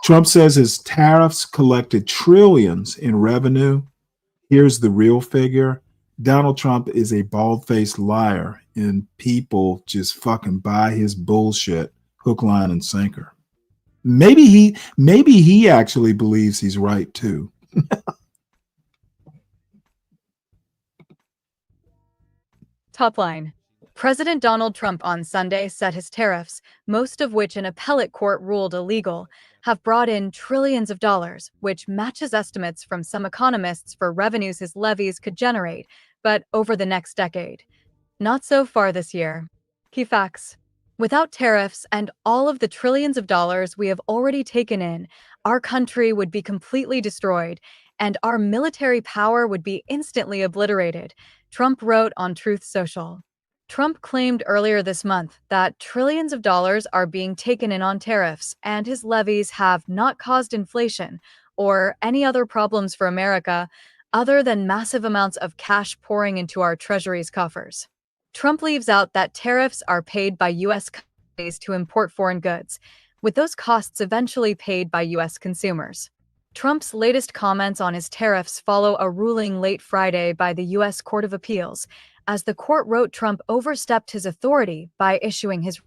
Trump says his tariffs collected trillions in revenue. Here's the real figure. Donald Trump is a bald-faced liar, and people just fucking buy his bullshit hook, line, and sinker. Maybe he actually believes he's right too. Top line. President Donald Trump on Sunday said his tariffs, most of which an appellate court ruled illegal, have brought in trillions of dollars, which matches estimates from some economists for revenues his levies could generate, but over the next decade. Not so far this year. Key facts. Without tariffs and all of the trillions of dollars we have already taken in, our country would be completely destroyed, and our military power would be instantly obliterated, Trump wrote on Truth Social. Trump claimed earlier this month that trillions of dollars are being taken in on tariffs, and his levies have not caused inflation or any other problems for America other than massive amounts of cash pouring into our Treasury's coffers. Trump leaves out that tariffs are paid by U.S. companies to import foreign goods, with those costs eventually paid by U.S. consumers. Trump's latest comments on his tariffs follow a ruling late Friday by the U.S. Court of Appeals, as the court wrote Trump overstepped his authority by issuing his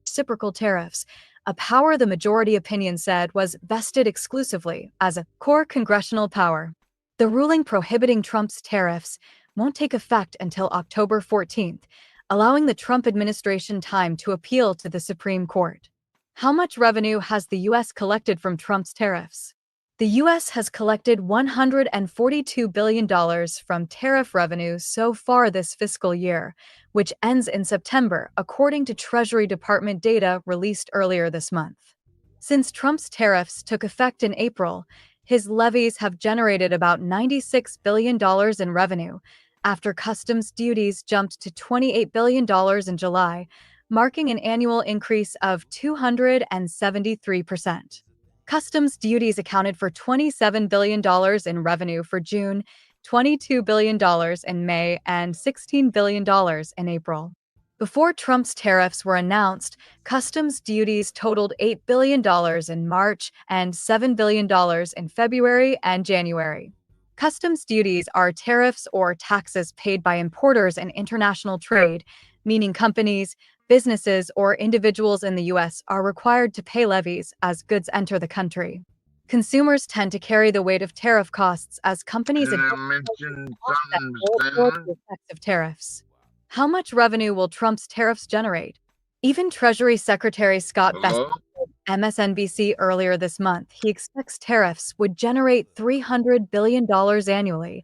reciprocal tariffs, a power the majority opinion said was vested exclusively as a core congressional power. The ruling prohibiting Trump's tariffs, won't take effect until October 14th, allowing the Trump administration time to appeal to the Supreme Court. How much revenue has the U.S. collected from Trump's tariffs? The U.S. has collected $142 billion from tariff revenue so far this fiscal year, which ends in September, according to Treasury Department data released earlier this month. Since Trump's tariffs took effect in April, his levies have generated about $96 billion in revenue, after customs duties jumped to $28 billion in July, marking an annual increase of 273%. Customs duties accounted for $27 billion in revenue for June, $22 billion in May, and $16 billion in April. Before Trump's tariffs were announced, customs duties totaled $8 billion in March and $7 billion in February and January. Customs duties are tariffs or taxes paid by importers in international trade, meaning companies, businesses, or individuals in the U.S. are required to pay levies as goods enter the country. Consumers tend to carry the weight of tariff costs as companies Can I offset mention something, the Stanley? effects of tariffs. How much revenue will Trump's tariffs generate? Even Treasury Secretary Scott Bessent Hello? told MSNBC earlier this month he expects tariffs would generate $300 billion annually,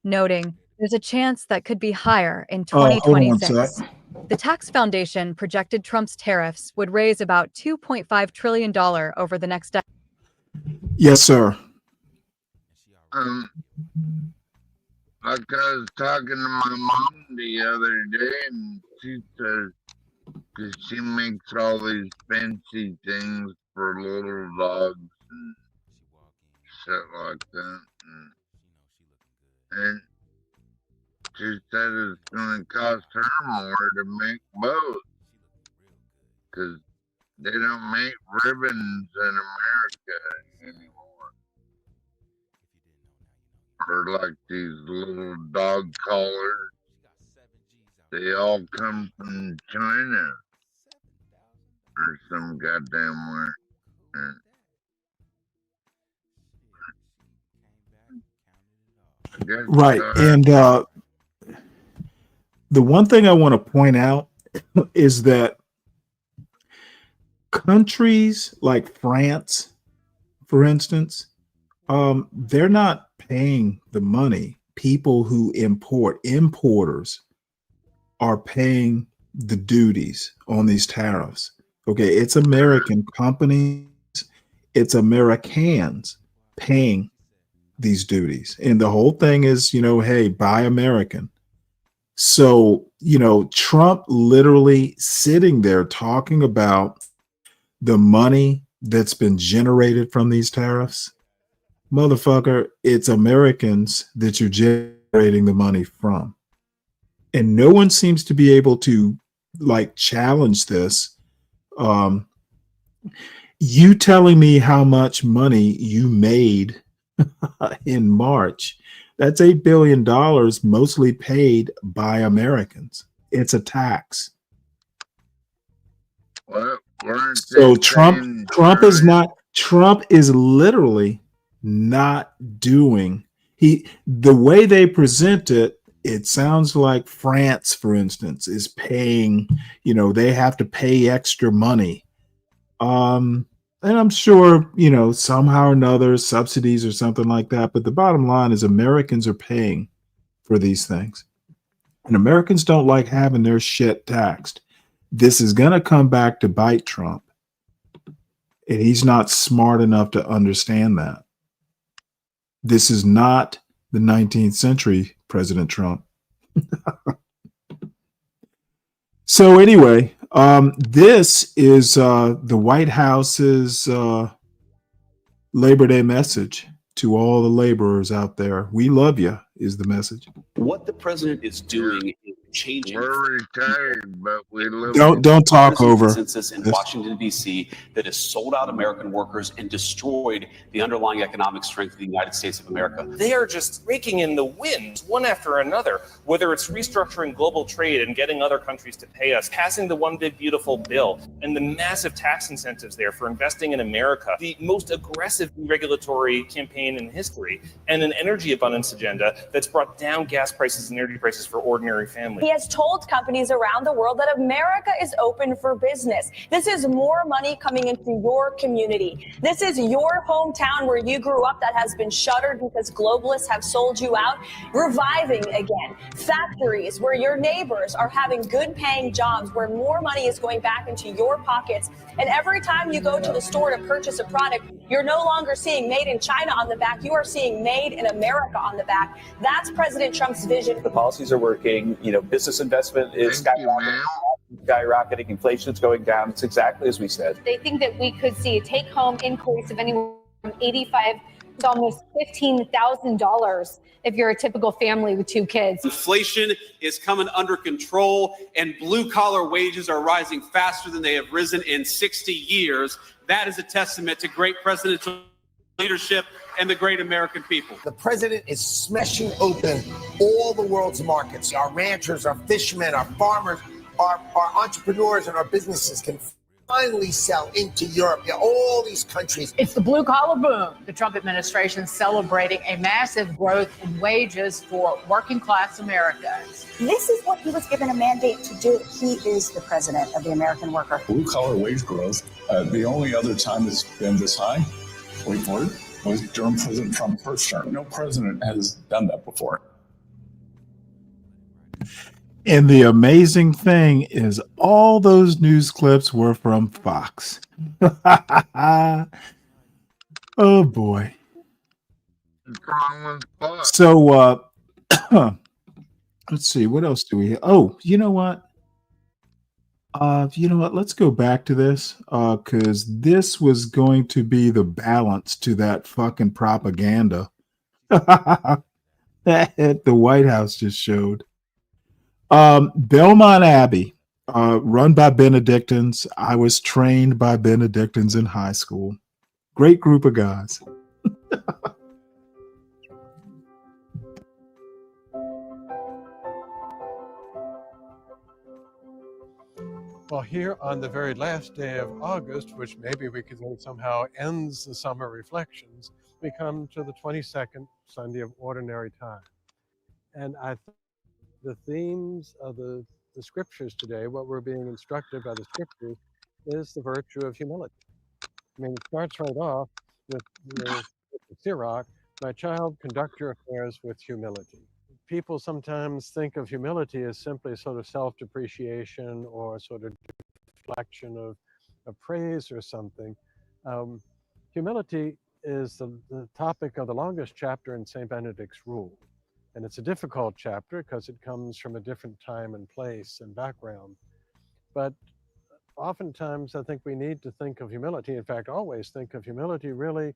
noting there's a chance that could be higher in Hold on one sec. 2026. The Tax Foundation projected Trump's tariffs would raise about $2.5 trillion over the next decade. Yes, sir. Like I was talking to my mom the other day, and she says, because she makes all these fancy things for little dogs and shit like that. And she said it's going to cost her more to make boats, because they don't make ribbons in America anymore. Or like these little dog collars. They all come from China or some goddamn where. Right. And the one thing I want to point out is that countries like France, for instance, they're not paying the money. People who importers are paying the duties on these tariffs. Okay, it's American companies, it's Americans paying these duties. And the whole thing is, hey, buy American. So, Trump literally sitting there talking about the money that's been generated from these tariffs. Motherfucker, it's Americans that you're generating the money from. And no one seems to be able to challenge this. You telling me how much money you made in March, that's $8 billion mostly paid by Americans. It's a tax. So Trump is literally not doing the way they present it. It sounds like France, for instance, is paying, they have to pay extra money. And I'm sure, somehow or another, subsidies or something like that. But the bottom line is Americans are paying for these things. And Americans don't like having their shit taxed. This is going to come back to bite Trump. And he's not smart enough to understand that. This is not the 19th century President Trump. So anyway, this is the White House's Labor Day message to all the laborers out there. We love you is the message. What the president is doing is changing. We're retired, but we live. Don't talk over consensus in this. Washington, D.C. that has sold out American workers and destroyed the underlying economic strength of the United States of America. They are just raking in the wind one after another, whether it's restructuring global trade and getting other countries to pay us, passing the one big beautiful bill, and the massive tax incentives there for investing in America, the most aggressive regulatory campaign in history, and an energy abundance agenda that's brought down gas prices and energy prices for ordinary families. He has told companies around the world that America is open for business. This is more money coming into your community. This is your hometown where you grew up that has been shuttered because globalists have sold you out, reviving again. Factories where your neighbors are having good paying jobs, where more money is going back into your pockets. And every time you go to the store to purchase a product, you're no longer seeing made in China on the back. You are seeing made in America on the back. That's President Trump's vision. The policies are working. Business investment is skyrocketing. Inflation is going down. It's exactly as we said. They think that we could see a take-home increase of anywhere from $85 to almost $15,000 if you're a typical family with 2 kids. Inflation is coming under control, and blue-collar wages are rising faster than they have risen in 60 years. That is a testament to great presidential leadership and the great American people. The president is smashing open all the world's markets. Our ranchers, our fishermen, our farmers, our entrepreneurs, and our businesses can finally sell into Europe. All these countries. It's the blue collar boom. The Trump administration celebrating a massive growth in wages for working class Americans. This is what he was given a mandate to do. He is the president of the American worker. Blue collar wage growth. The only other time it's been this high, wait for it, was during President Trump's first term. No president has done that before. And the amazing thing is all those news clips were from Fox. Oh boy. So let's see, what else do we have? Oh, you know what? Let's go back to this because this was going to be the balance to that fucking propaganda that the White House just showed. Belmont Abbey, run by Benedictines. I was trained by Benedictines in high school. Great group of guys. Well, here on the very last day of August, which maybe we could say somehow ends the summer reflections, we come to the 22nd Sunday of Ordinary Time. And the themes of the scriptures today, what we're being instructed by the scriptures, is the virtue of humility. I mean, it starts right off with the Sirach, my child, conduct your affairs with humility. People sometimes think of humility as simply sort of self-depreciation or sort of deflection of praise or something. Humility is the topic of the longest chapter in St. Benedict's Rule. And it's a difficult chapter because it comes from a different time and place and background. But oftentimes I think we need to think of humility, in fact, always think of humility really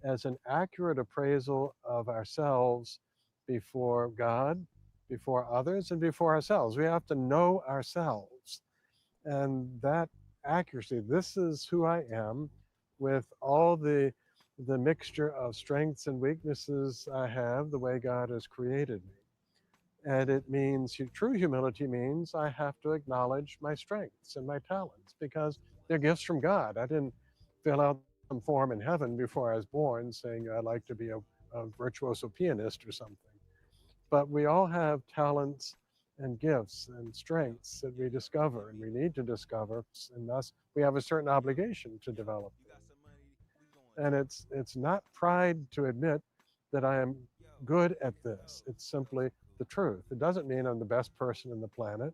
as an accurate appraisal of ourselves before God, before others, and before ourselves. We have to know ourselves. And that accuracy, this is who I am with all the mixture of strengths and weaknesses I have, the way God has created me. And it means, true humility means I have to acknowledge my strengths and my talents because they're gifts from God. I didn't fill out some form in heaven before I was born saying I'd like to be a virtuoso pianist or something. But we all have talents and gifts and strengths that we discover and we need to discover, and thus we have a certain obligation to develop them. And it's not pride to admit that I am good at this. It's simply the truth. It doesn't mean I'm the best person on the planet,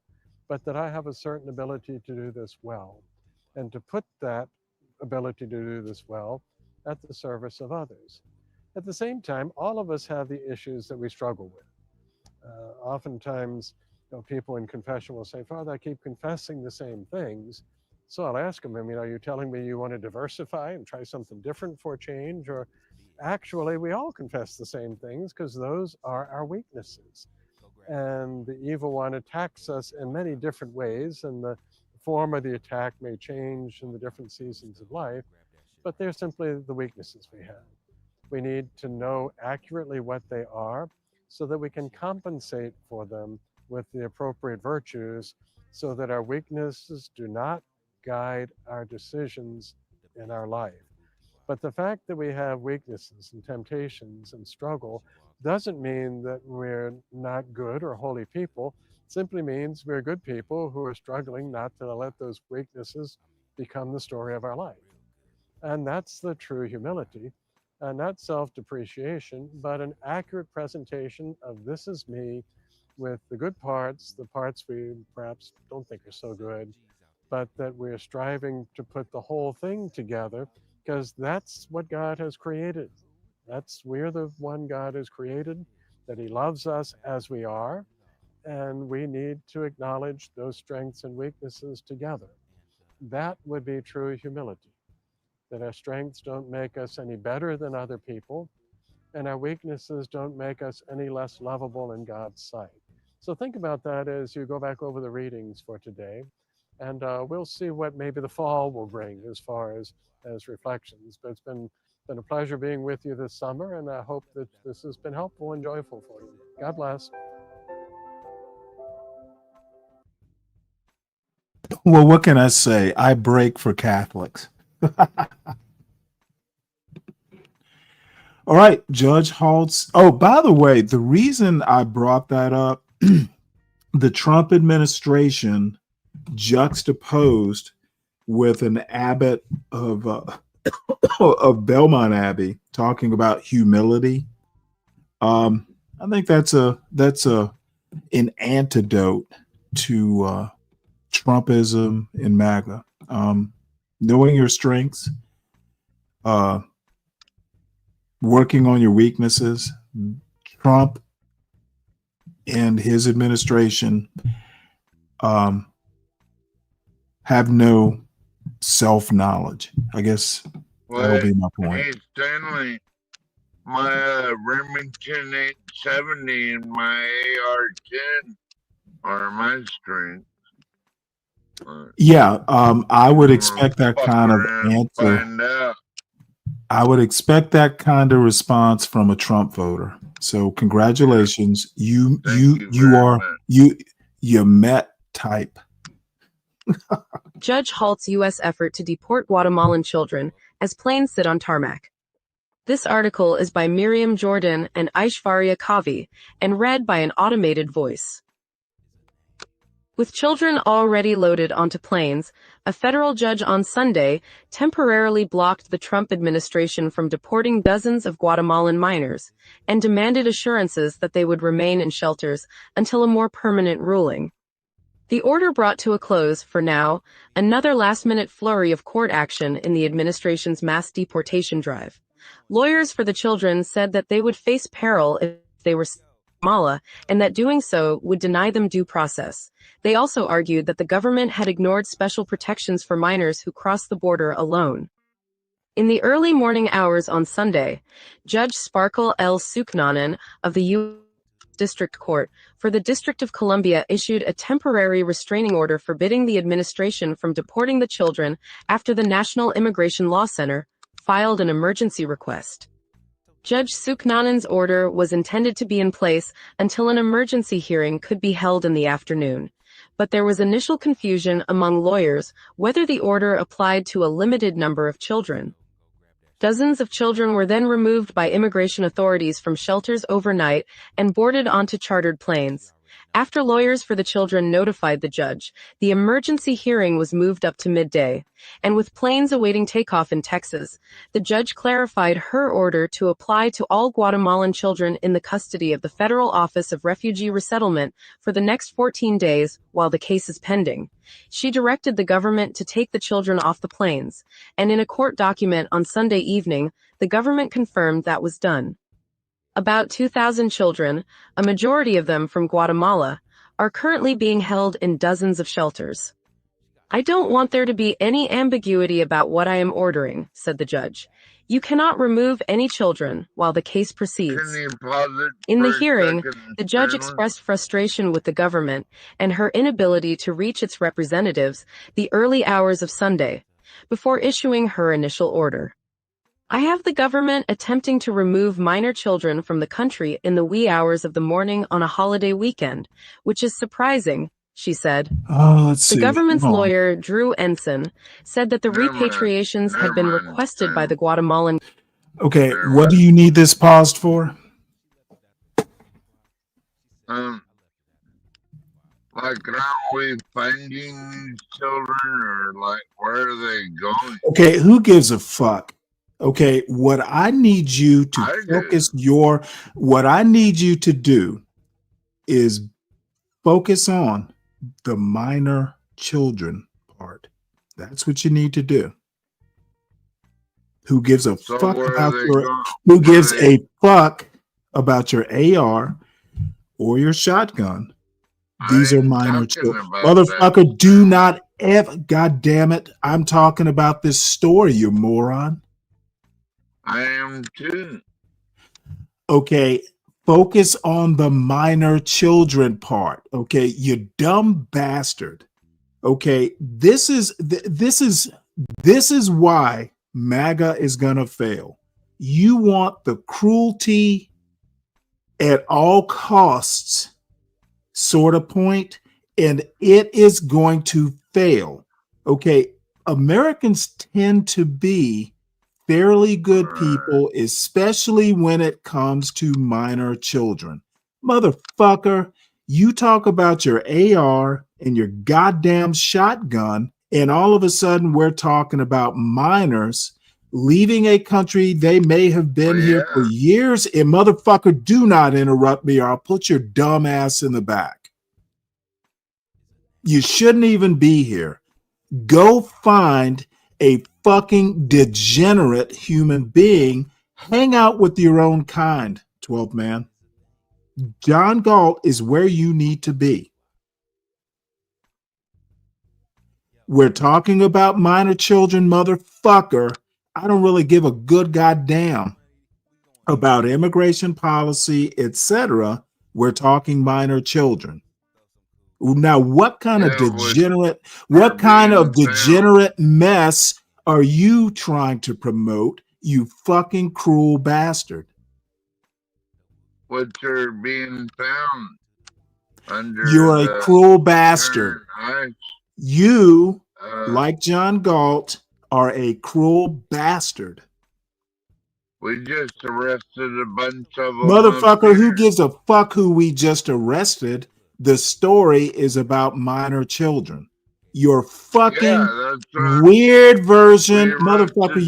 but that I have a certain ability to do this well, and to put that ability to do this well at the service of others. At the same time, all of us have the issues that we struggle with. Oftentimes, people in confession will say, Father, I keep confessing the same things. So I'll ask them, are you telling me you want to diversify and try something different for a change? Or actually, we all confess the same things because those are our weaknesses. and the evil one attacks us in many different ways, and the form of the attack may change in the different seasons of life, but they're simply the weaknesses we have. We need to know accurately what they are so that we can compensate for them with the appropriate virtues so that our weaknesses do not guide our decisions in our life. But the fact that we have weaknesses and temptations and struggle doesn't mean that we're not good or holy people. It simply means we're good people who are struggling not to let those weaknesses become the story of our life. And that's the true humility, not self-depreciation, but an accurate presentation of this is me with the good parts, the parts we perhaps don't think are so good, but that we're striving to put the whole thing together because that's what God has created. We're the one God has created, that he loves us as we are, and we need to acknowledge those strengths and weaknesses together. That would be true humility, that our strengths don't make us any better than other people, and our weaknesses don't make us any less lovable in God's sight. So think about that as you go back over the readings for today, and we'll see what maybe the fall will bring as far as reflections. But it's been a pleasure being with you this summer, and I hope that this has been helpful and joyful for you. God bless. Well, what can I say? I break for Catholics. All right, Judge Haltz. Oh, by the way, the reason I brought that up, the Trump administration juxtaposed with an abbot of of Belmont Abbey talking about humility. I think that's an antidote to Trumpism in MAGA. Knowing your strengths, working on your weaknesses. Trump and his administration have no self-knowledge. I guess that'll be my point. Hey, Stanley, my Remington 870 and my AR-10 are my strength. Yeah, I would expect that kind of answer. I would expect that kind of response from a Trump voter. So congratulations, you met type. Judge halts U.S. effort to deport Guatemalan children as planes sit on tarmac. This article is by Miriam Jordan and Aishvarya Kavi and read by an automated voice. With children already loaded onto planes, a federal judge on Sunday temporarily blocked the Trump administration from deporting dozens of Guatemalan minors and demanded assurances that they would remain in shelters until a more permanent ruling. The order brought to a close, for now, another last-minute flurry of court action in the administration's mass deportation drive. Lawyers for the children said that they would face peril if they were in Guatemala, and that doing so would deny them due process. They also argued that the government had ignored special protections for minors who crossed the border alone. In the early morning hours on Sunday, Judge Sparkle L. Suknanen of the U.S. District Court for the District of Columbia issued a temporary restraining order forbidding the administration from deporting the children after the National Immigration Law Center filed an emergency request. Judge Suknanen's order was intended to be in place until an emergency hearing could be held in the afternoon, but there was initial confusion among lawyers whether the order applied to a limited number of children. Dozens of children were then removed by immigration authorities from shelters overnight and boarded onto chartered planes. After lawyers for the children notified the judge, the emergency hearing was moved up to midday, and with planes awaiting takeoff in Texas, the judge clarified her order to apply to all Guatemalan children in the custody of the Federal Office of Refugee Resettlement for the next 14 days while the case is pending. She directed the government to take the children off the planes, and in a court document on Sunday evening, the government confirmed that was done. About 2,000 children, a majority of them from Guatemala, are currently being held in dozens of shelters. I don't want there to be any ambiguity about what I am ordering, said the judge. You cannot remove any children while the case proceeds. Can you pause it In the for a hearing, second, the judge Stanley? expressed frustration with the government and her inability to reach its representatives the early hours of Sunday, before issuing her initial order. I have the government attempting to remove minor children from the country in the wee hours of the morning on a holiday weekend, which is surprising, she said. Let's see. The government's Hold on. lawyer, Drew Ensign, said that the repatriations had been requested by the Guatemalan. Okay, what do you need this paused for? Like, are we finding these children, or like, where are they going? Okay, who gives a fuck? Okay, what I need you to focus what I need you to do is focus on the minor children part. That's what you need to do. Who gives a fuck about who gives a fuck about your AR or your shotgun? These are minor children. Motherfucker, do not ever, god damn it. I'm talking about this story, you moron. I am too. Okay, focus on the minor children part. Okay, you dumb bastard. Okay, this is why MAGA is gonna fail. You want the cruelty at all costs sort of point, and it is going to fail. Okay, Americans tend to be fairly good people, especially when it comes to minor children. Motherfucker, you talk about your AR and your goddamn shotgun, and all of a sudden we're talking about minors leaving a country they may have been here for years. And motherfucker, do not interrupt me or I'll put your dumb ass in the back. You shouldn't even be here. Go find a fucking degenerate human being. Hang out with your own kind, 12th man. John Galt is where you need to be. We're talking about minor children, motherfucker. I don't really give a good goddamn about immigration policy, etc. We're talking minor children. Now, what kind of degenerate mess are you trying to promote, you fucking cruel bastard? What you're being found under. You're a cruel bastard. You, like John Galt, are a cruel bastard. We just arrested a bunch of them. Motherfucker, who gives a fuck who we just arrested? The story is about minor children. Your fucking weird version, motherfucker.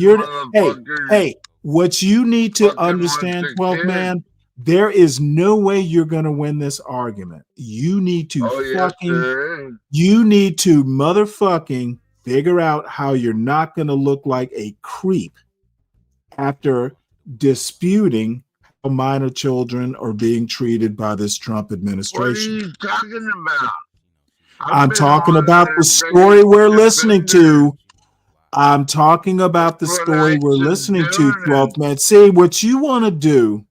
Hey, what you need to understand, 12 man, there is no way you're going to win this argument. You need to you need to motherfucking figure out how you're not going to look like a creep after disputing how minor children are being treated by this Trump administration. What are you talking about? I'm talking about the story we're listening to. I'm talking about the story we're listening to, 12th man. See, what you want to do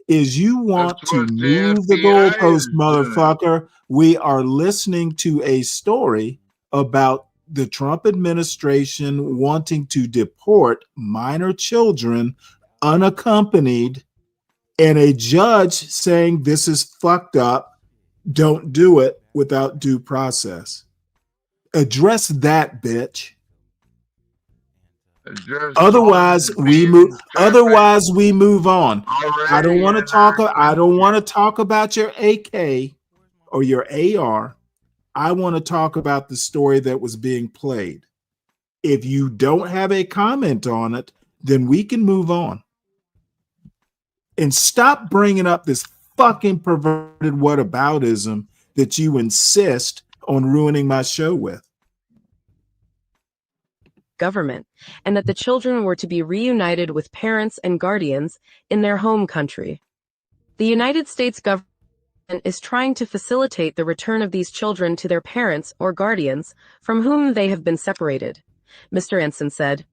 is you want to move the goalpost, motherfucker. We are listening to a story about the Trump administration wanting to deport minor children unaccompanied, and a judge saying this is fucked up. Don't do it without due process. Address that, bitch. Otherwise, we move on. I don't want to talk about your AK or your AR. I want to talk about the story that was being played. If you don't have a comment on it, then we can move on. And stop bringing up this fucking perverted whataboutism that you insist on ruining my show with. Government, and that the children were to be reunited with parents and guardians in their home country. The United States government is trying to facilitate the return of these children to their parents or guardians from whom they have been separated, Mr. Ensign said.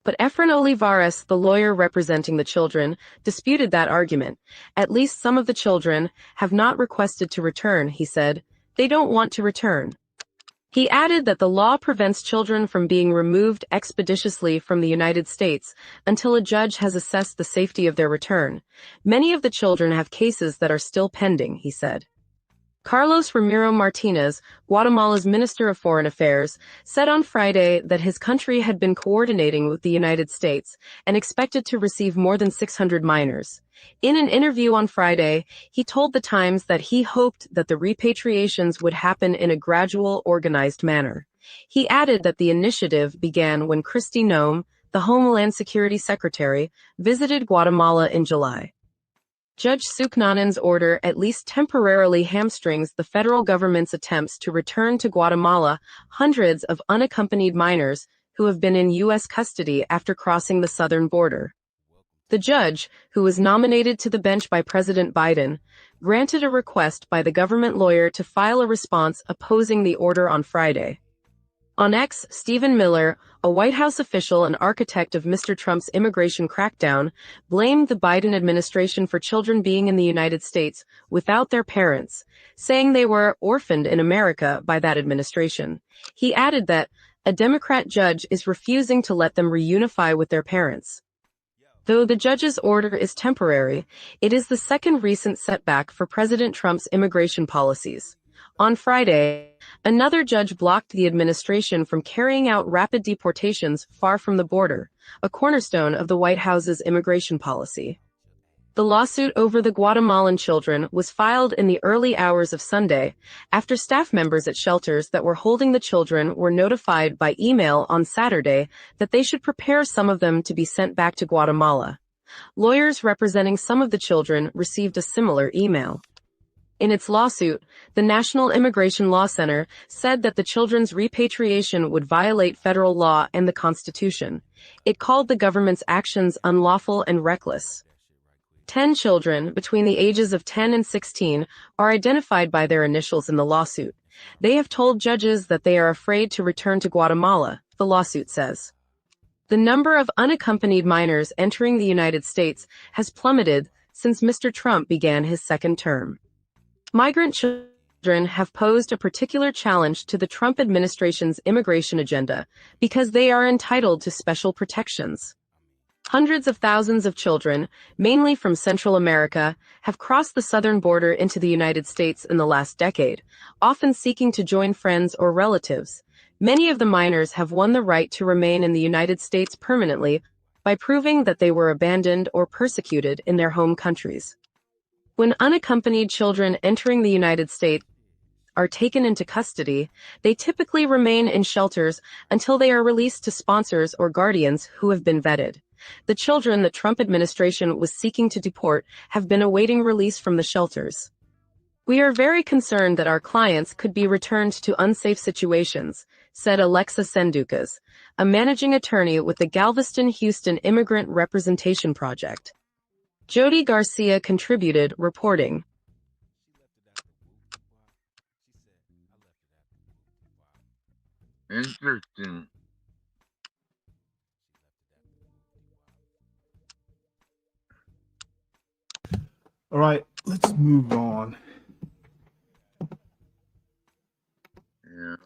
But Efren Olivares, the lawyer representing the children, disputed that argument. At least some of the children have not requested to return, he said. They don't want to return. He added that the law prevents children from being removed expeditiously from the United States until a judge has assessed the safety of their return. Many of the children have cases that are still pending, he said. Carlos Ramiro Martinez, Guatemala's Minister of Foreign Affairs, said on Friday that his country had been coordinating with the United States and expected to receive more than 600 minors. In an interview on Friday, he told The Times that he hoped that the repatriations would happen in a gradual, organized manner. He added that the initiative began when Kristi Noem, the Homeland Security Secretary, visited Guatemala in July. Judge Suknanen's order at least temporarily hamstrings the federal government's attempts to return to Guatemala hundreds of unaccompanied minors who have been in U.S. custody after crossing the southern border. The judge, who was nominated to the bench by President Biden, granted a request by the government lawyer to file a response opposing the order on Friday. On X, Stephen Miller, a White House official and architect of Mr. Trump's immigration crackdown, blamed the Biden administration for children being in the United States without their parents, saying they were orphaned in America by that administration. He added that a Democrat judge is refusing to let them reunify with their parents. Though the judge's order is temporary, it is the second recent setback for President Trump's immigration policies. On Friday, another judge blocked the administration from carrying out rapid deportations far from the border, a cornerstone of the White House's immigration policy. The lawsuit over the Guatemalan children was filed in the early hours of Sunday after staff members at shelters that were holding the children were notified by email on Saturday that they should prepare some of them to be sent back to Guatemala. Lawyers representing some of the children received a similar email. In its lawsuit, the National Immigration Law Center said that the children's repatriation would violate federal law and the Constitution. It called the government's actions unlawful and reckless. 10 children between the ages of 10 and 16 are identified by their initials in the lawsuit. They have told judges that they are afraid to return to Guatemala, the lawsuit says. The number of unaccompanied minors entering the United States has plummeted since Mr. Trump began his second term. Migrant children have posed a particular challenge to the Trump administration's immigration agenda because they are entitled to special protections. Hundreds of thousands of children, mainly from Central America, have crossed the southern border into the United States in the last decade, often seeking to join friends or relatives. Many of the minors have won the right to remain in the United States permanently by proving that they were abandoned or persecuted in their home countries. When unaccompanied children entering the United States are taken into custody, they typically remain in shelters until they are released to sponsors or guardians who have been vetted. The children the Trump administration was seeking to deport have been awaiting release from the shelters. We are very concerned that our clients could be returned to unsafe situations, said Alexa Sendukas, a managing attorney with the Galveston-Houston Immigrant Representation Project. Jody Garcia contributed, reporting. Interesting. All right, let's move on. Yeah.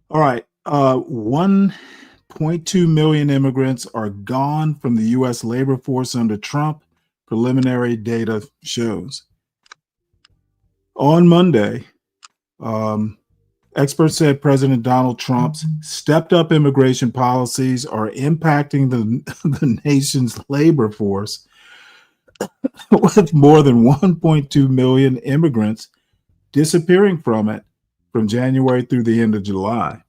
All right, 1.2 million immigrants are gone from the U.S. labor force under Trump, preliminary data shows. On Monday, experts said President Donald Trump's stepped-up immigration policies are impacting the nation's labor force, with more than 1.2 million immigrants disappearing from it from January through the end of July.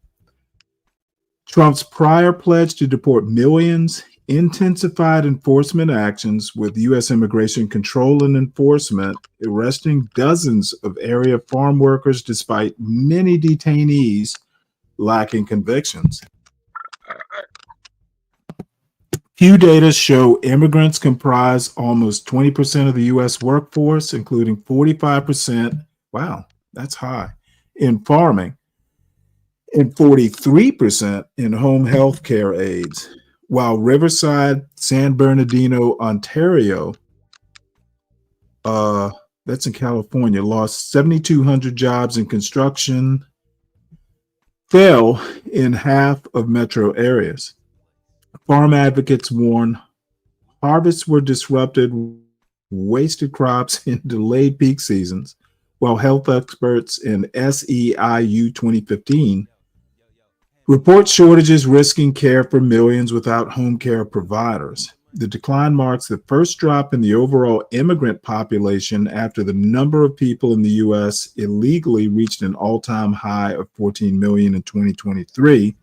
Trump's prior pledge to deport millions intensified enforcement actions with U.S. Immigration Control and Enforcement arresting dozens of area farm workers despite many detainees lacking convictions. Pew data show immigrants comprise almost 20% of the U.S. workforce, including 45%, wow, that's high, in farming. and 43% in home health care aids, while Riverside, San Bernardino, Ontario, that's in California, lost 7,200 jobs in construction, fell in half of metro areas. Farm advocates warn harvests were disrupted, wasted crops, and delayed peak seasons, while health experts in SEIU 2015 report shortages risking care for millions without home care providers. The decline marks the first drop in the overall immigrant population after the number of people in the U.S. illegally reached an all-time high of 14 million in 2023,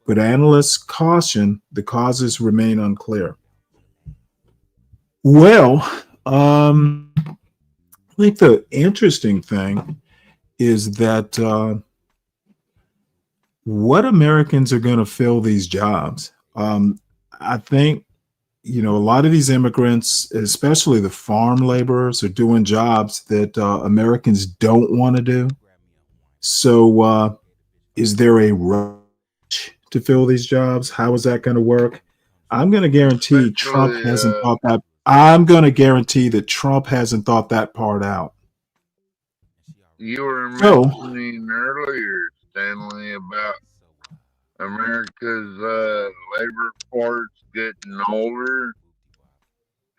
but analysts caution the causes remain unclear. Well, I think the interesting thing is that what Americans are going to fill these jobs. I think, a lot of these immigrants, especially the farm laborers, are doing jobs that Americans don't want to do. So is there a rush to fill these jobs? How is that going to work? I'm going to guarantee Trump hasn't thought that. I'm going to guarantee that Trump hasn't thought that part out. You were mentioning earlier, Stanley, about America's labor force getting older,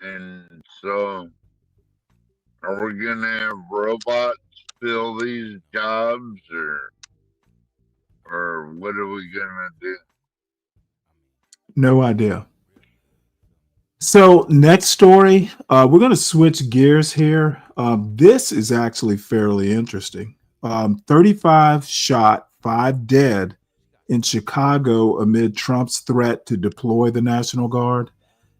and so are we going to have robots fill these jobs, or what are we going to do? No idea. So next story, we're going to switch gears here. This is actually fairly interesting. 35 shot, 5 dead in Chicago amid Trump's threat to deploy the National Guard.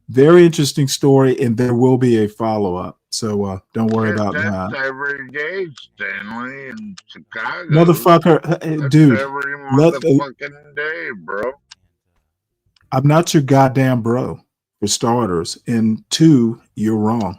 Very interesting story, and there will be a follow-up. So don't worry about that. That's every day, Stanley, in Chicago. Motherfucker, That's dude. every motherfucking day, bro. I'm not your goddamn bro, for starters. And 2, you're wrong.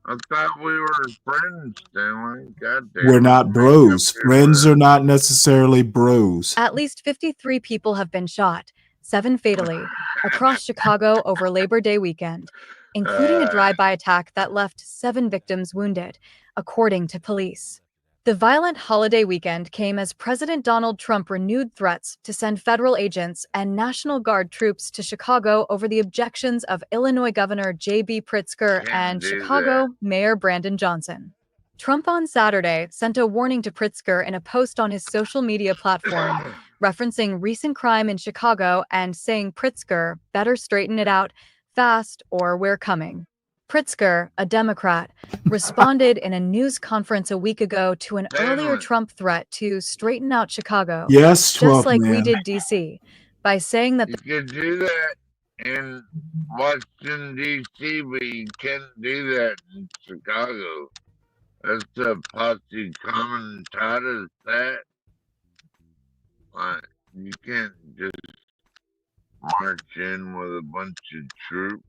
I thought we were friends, Stanley. Goddamn. We're not bros. Friends are not necessarily bros. At least 53 people have been shot, 7 fatally, across Chicago over Labor Day weekend, including a drive-by attack that left 7 victims wounded, according to police. The violent holiday weekend came as President Donald Trump renewed threats to send federal agents and National Guard troops to Chicago over the objections of Illinois Governor J.B. Pritzker and Chicago Mayor Brandon Johnson. Trump on Saturday sent a warning to Pritzker in a post on his social media platform, referencing recent crime in Chicago and saying Pritzker better straighten it out fast or we're coming. Pritzker, a Democrat, responded in a news conference a week ago to an earlier Trump threat to straighten out Chicago, yes, just like we did D.C., by saying that you could do that in Washington, D.C., but you can't do that in Chicago. That's a posse comitatus that. Like, you can't just march in with a bunch of troops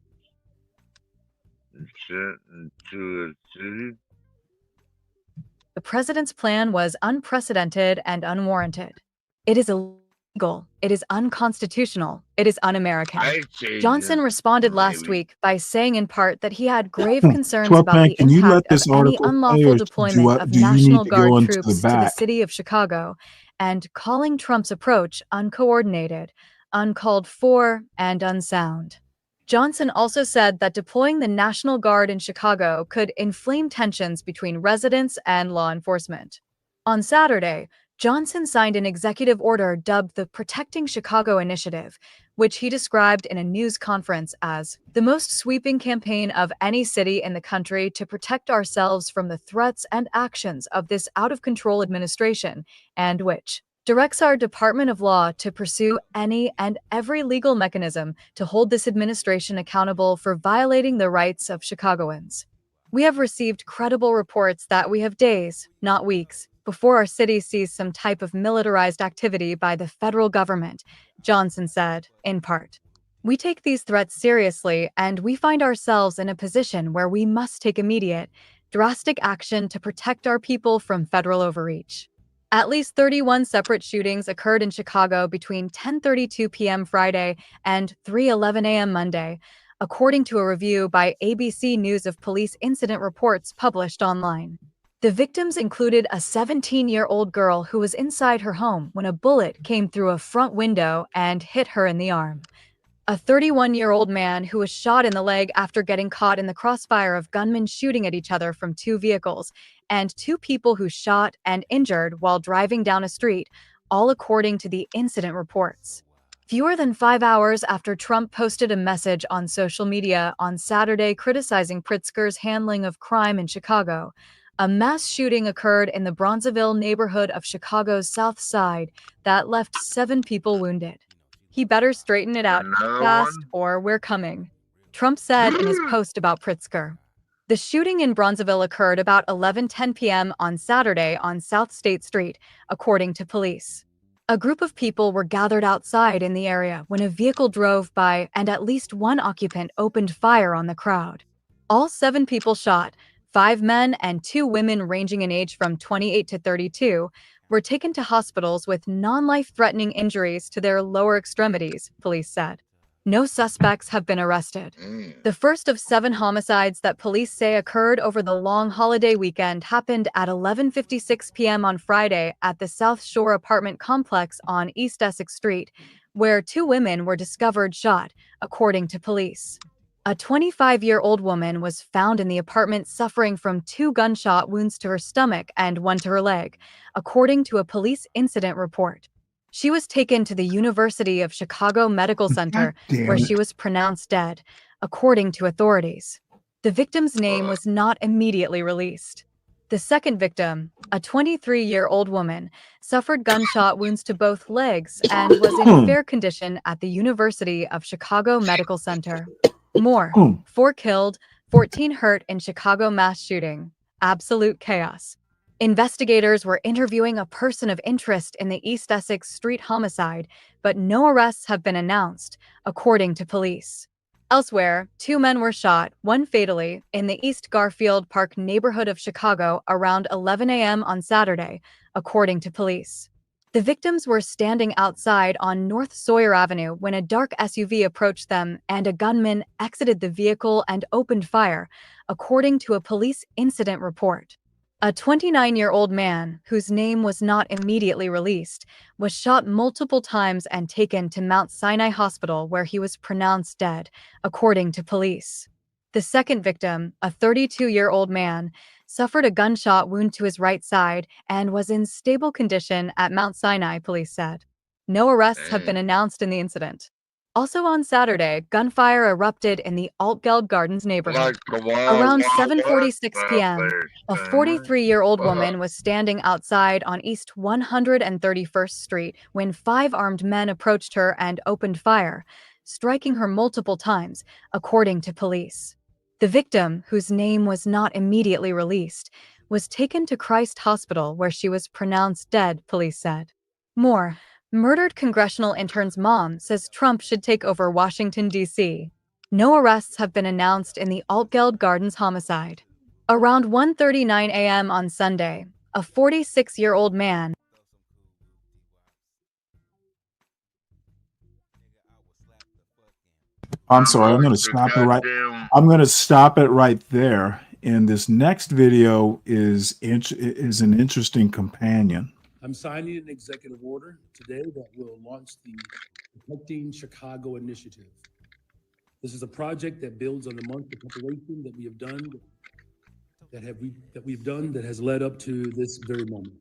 and shit into a city. the president's plan was unprecedented and unwarranted. It is illegal. It is unconstitutional. It is un-American. Johnson responded last week by saying in part that he had grave concerns about the impact of any unlawful deployment of National Guard troops to the city of Chicago and calling Trump's approach uncoordinated, uncalled for, and unsound. Johnson also said that deploying the National Guard in Chicago could inflame tensions between residents and law enforcement. On Saturday, Johnson signed an executive order dubbed the Protecting Chicago Initiative, which he described in a news conference as the most sweeping campaign of any city in the country to protect ourselves from the threats and actions of this out-of-control administration, and which directs our Department of Law to pursue any and every legal mechanism to hold this administration accountable for violating the rights of Chicagoans. We have received credible reports that we have days, not weeks, before our city sees some type of militarized activity by the federal government, Johnson said, in part. We take these threats seriously, and we find ourselves in a position where we must take immediate, drastic action to protect our people from federal overreach. At least 31 separate shootings occurred in Chicago between 10:32 p.m. Friday and 3:11 a.m. Monday, according to a review by ABC News of police incident reports published online. The victims included a 17-year-old girl who was inside her home when a bullet came through a front window and hit her in the arm. A 31-year-old man who was shot in the leg after getting caught in the crossfire of gunmen shooting at each other from two vehicles, and two people who shot and injured while driving down a street, all according to the incident reports. Fewer than 5 hours after Trump posted a message on social media on Saturday criticizing Pritzker's handling of crime in Chicago, a mass shooting occurred in the Bronzeville neighborhood of Chicago's South Side that left 7 people wounded. He better straighten it out fast or we're coming, Trump said in his post about Pritzker. The shooting in Bronzeville occurred about 11:10 p.m. on Saturday on South State Street, according to police. A group of people were gathered outside in the area when a vehicle drove by and at least one occupant opened fire on the crowd. All 7 people shot, 5 men and 2 women ranging in age from 28 to 32, were taken to hospitals with non-life-threatening injuries to their lower extremities, police said. No suspects have been arrested. The first of 7 homicides that police say occurred over the long holiday weekend happened at 11:56 p.m. on Friday at the South Shore apartment complex on East Essex Street, where 2 women were discovered shot, according to police. A 25-year-old woman was found in the apartment suffering from 2 gunshot wounds to her stomach and 1 to her leg, according to a police incident report. She was taken to the University of Chicago Medical Center, where she was pronounced dead, according to authorities. The victim's name was not immediately released. The second victim, a 23-year-old woman, suffered gunshot wounds to both legs and was in fair condition at the University of Chicago Medical Center. More, 4 killed, 14 hurt in Chicago mass shooting. Absolute chaos. Investigators were interviewing a person of interest in the East Essex Street homicide, but no arrests have been announced, according to police. Elsewhere, 2 men were shot, 1 fatally, in the East Garfield Park neighborhood of Chicago around 11 a.m. on Saturday, according to police. The victims were standing outside on North Sawyer Avenue when a dark SUV approached them and a gunman exited the vehicle and opened fire, according to a police incident report. A 29-year-old man, whose name was not immediately released, was shot multiple times and taken to Mount Sinai Hospital where he was pronounced dead, according to police. The second victim, a 32-year-old man, suffered a gunshot wound to his right side and was in stable condition at Mount Sinai, police said. No arrests have been announced in the incident. Also on Saturday, gunfire erupted in the Altgeld Gardens neighborhood. Around 7:46 p.m., a 43-year-old woman was standing outside on East 131st Street when 5 armed men approached her and opened fire, striking her multiple times, according to police. The victim, whose name was not immediately released, was taken to Christ Hospital where she was pronounced dead, police said. More, murdered congressional intern's mom says Trump should take over Washington, D.C. No arrests have been announced in the Altgeld Gardens homicide. Around 1:39 a.m. on Sunday, a 46-year-old man I'm sorry, I'm going to stop it right. I'm going to stop it right there. And this next video is an interesting companion. I'm signing an executive order today that will launch the Protecting Chicago initiative. This is a project that builds on the month of preparation that we have done, that has led up to this very moment.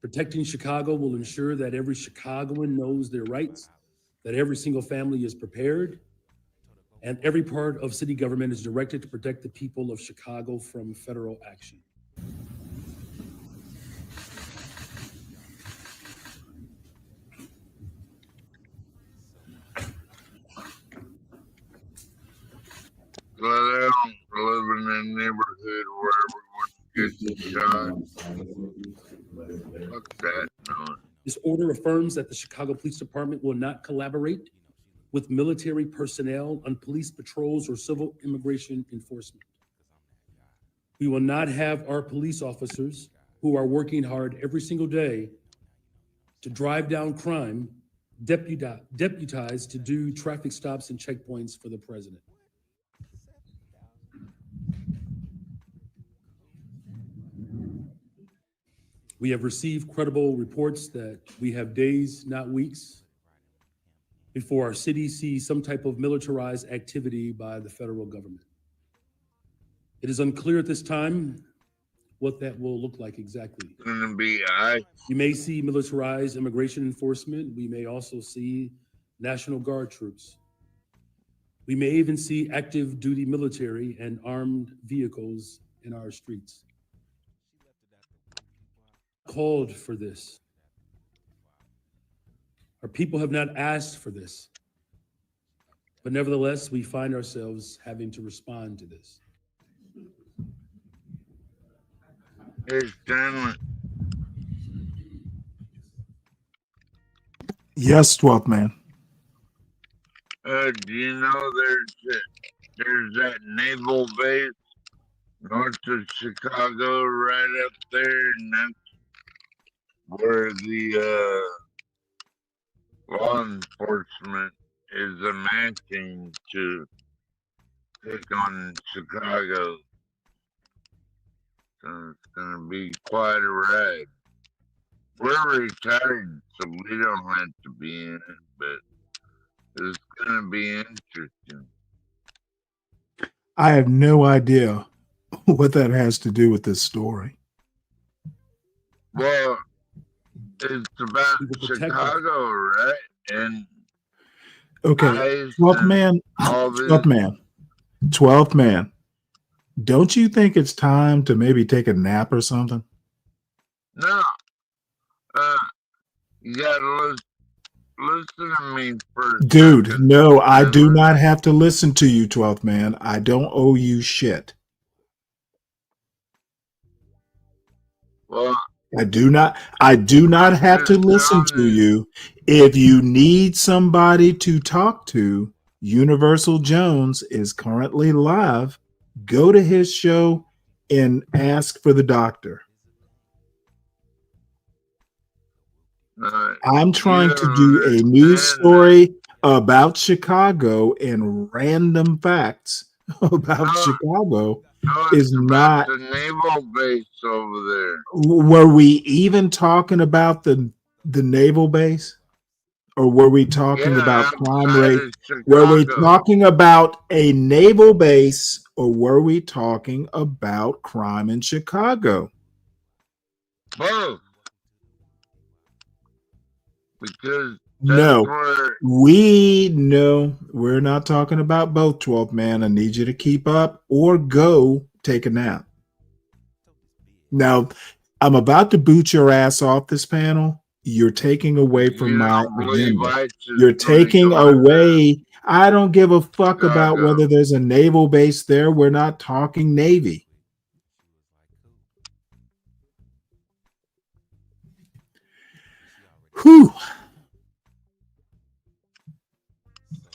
Protecting Chicago will ensure that every Chicagoan knows their rights, that every single family is prepared, and every part of city government is directed to protect the people of Chicago from federal action. Let them live in a neighborhood where everyone gets shot. Fuck that, no. This order affirms that the Chicago Police Department will not collaborate with military personnel on police patrols or civil immigration enforcement. We will not have our police officers who are working hard every single day to drive down crime, deputized to do traffic stops and checkpoints for the president. We have received credible reports that we have days, not weeks, before our city sees some type of militarized activity by the federal government. It is unclear at this time what that will look like exactly. Gonna be I. You may see militarized immigration enforcement. We may also see National Guard troops. We may even see active duty military and armed vehicles in our streets. Called for this. Our people have not asked for this. But nevertheless, we find ourselves having to respond to this. Hey, Stanley. Yes, 12th man. Do you know there's that naval base north of Chicago right up there, and that's where the law enforcement is amassing to take on Chicago. So it's gonna be quite a ride. We're retired, so we don't have to be in it, but it's gonna be interesting. I have no idea what that has to do with this story. Well, it's about Chicago, right? And okay, 12th man, 12th man. Don't you think it's time to maybe take a nap or something? No. You gotta listen to me first. Dude, no, I do not have to listen to you, 12th man. I don't owe you shit. Well, I do not have to listen to you. If you need somebody to talk to, Universal Jones is currently live. Go to his show and ask for the doctor. I'm trying to do a news story about Chicago, and random facts about Chicago is not the naval base over there. Were we even talking about the naval base? Or were we talking about crime rate? Were we talking about a naval base, or were we talking about crime in Chicago? Both. Because we're not talking about both, 12th man. I need you to keep up or go take a nap. Now, I'm about to boot your ass off this panel. You're taking away from my agenda. You're taking away. I don't give a fuck about whether there's a naval base there. We're not talking Navy. Whew.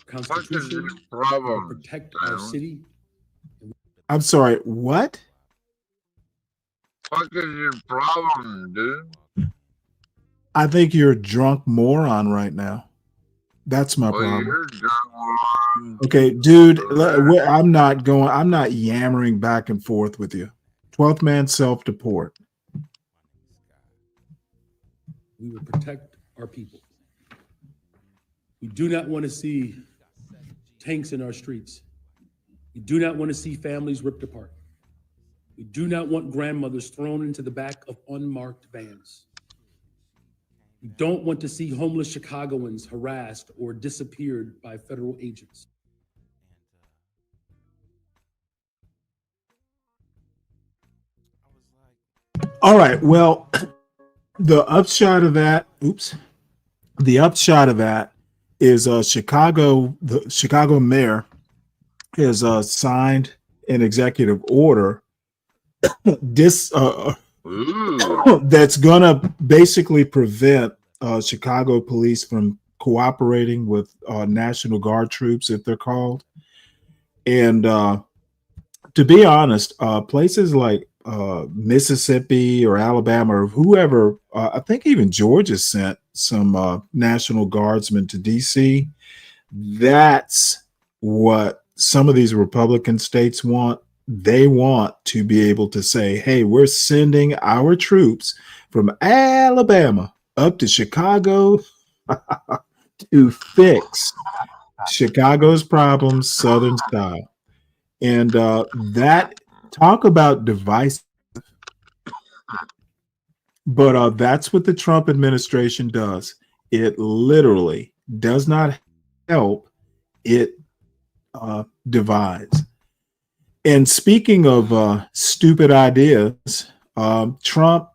Constitution to protect our city. I'm sorry, what? What is your problem, dude? I think you're a drunk moron right now. That's my problem. You're a drunk moron. Okay, dude, I'm not yammering back and forth with you. 12th man self-deport. We will protect our people. We do not want to see tanks in our streets. We do not want to see families ripped apart. We do not want grandmothers thrown into the back of unmarked vans. We don't want to see homeless Chicagoans harassed or disappeared by federal agents. All right, well, the upshot of that is the Chicago mayor has signed an executive order that's gonna basically prevent Chicago police from cooperating with National Guard troops, if they're called. And to be honest, places like Mississippi or Alabama or whoever, I think even Georgia sent some National Guardsmen to D.C. That's what some of these Republican states want. They want to be able to say, hey, we're sending our troops from Alabama up to Chicago to fix Chicago's problems, Southern style. And that, talk about divisive. But that's what the Trump administration does. It literally does not help. It divides. And speaking of stupid ideas, Trump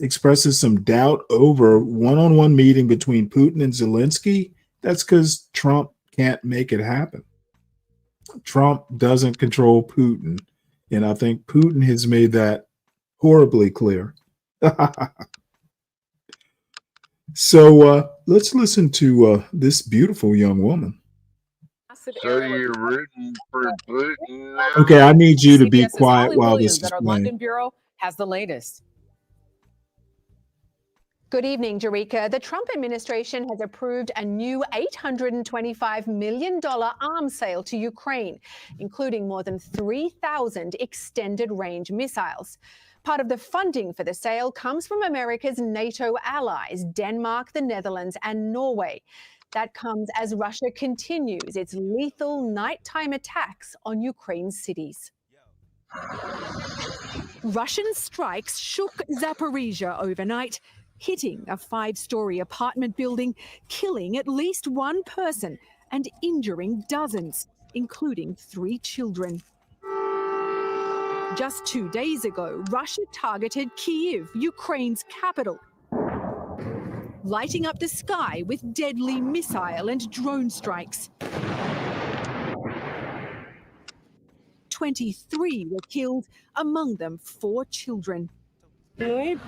expresses some doubt over one-on-one meeting between Putin and Zelensky. That's because Trump can't make it happen. Trump doesn't control Putin, and I think Putin has made that horribly clear. So let's listen to this beautiful young woman. So you're rooting for Putin now? Okay, I need you to be CBS's quiet Holly while Williams this is at our playing. London bureau has the latest. Good evening, Jerika. The Trump administration has approved a new $825 million arms sale to Ukraine, including more than 3,000 extended-range missiles. Part of the funding for the sale comes from America's NATO allies, Denmark, the Netherlands, and Norway. That comes as Russia continues its lethal nighttime attacks on Ukraine's cities. Russian strikes shook Zaporizhia overnight, hitting a 5-story apartment building, killing at least one person and injuring dozens, including 3 children. Just 2 days ago, Russia targeted Kyiv, Ukraine's capital, lighting up the sky with deadly missile and drone strikes. 23 were killed, among them 4 children. We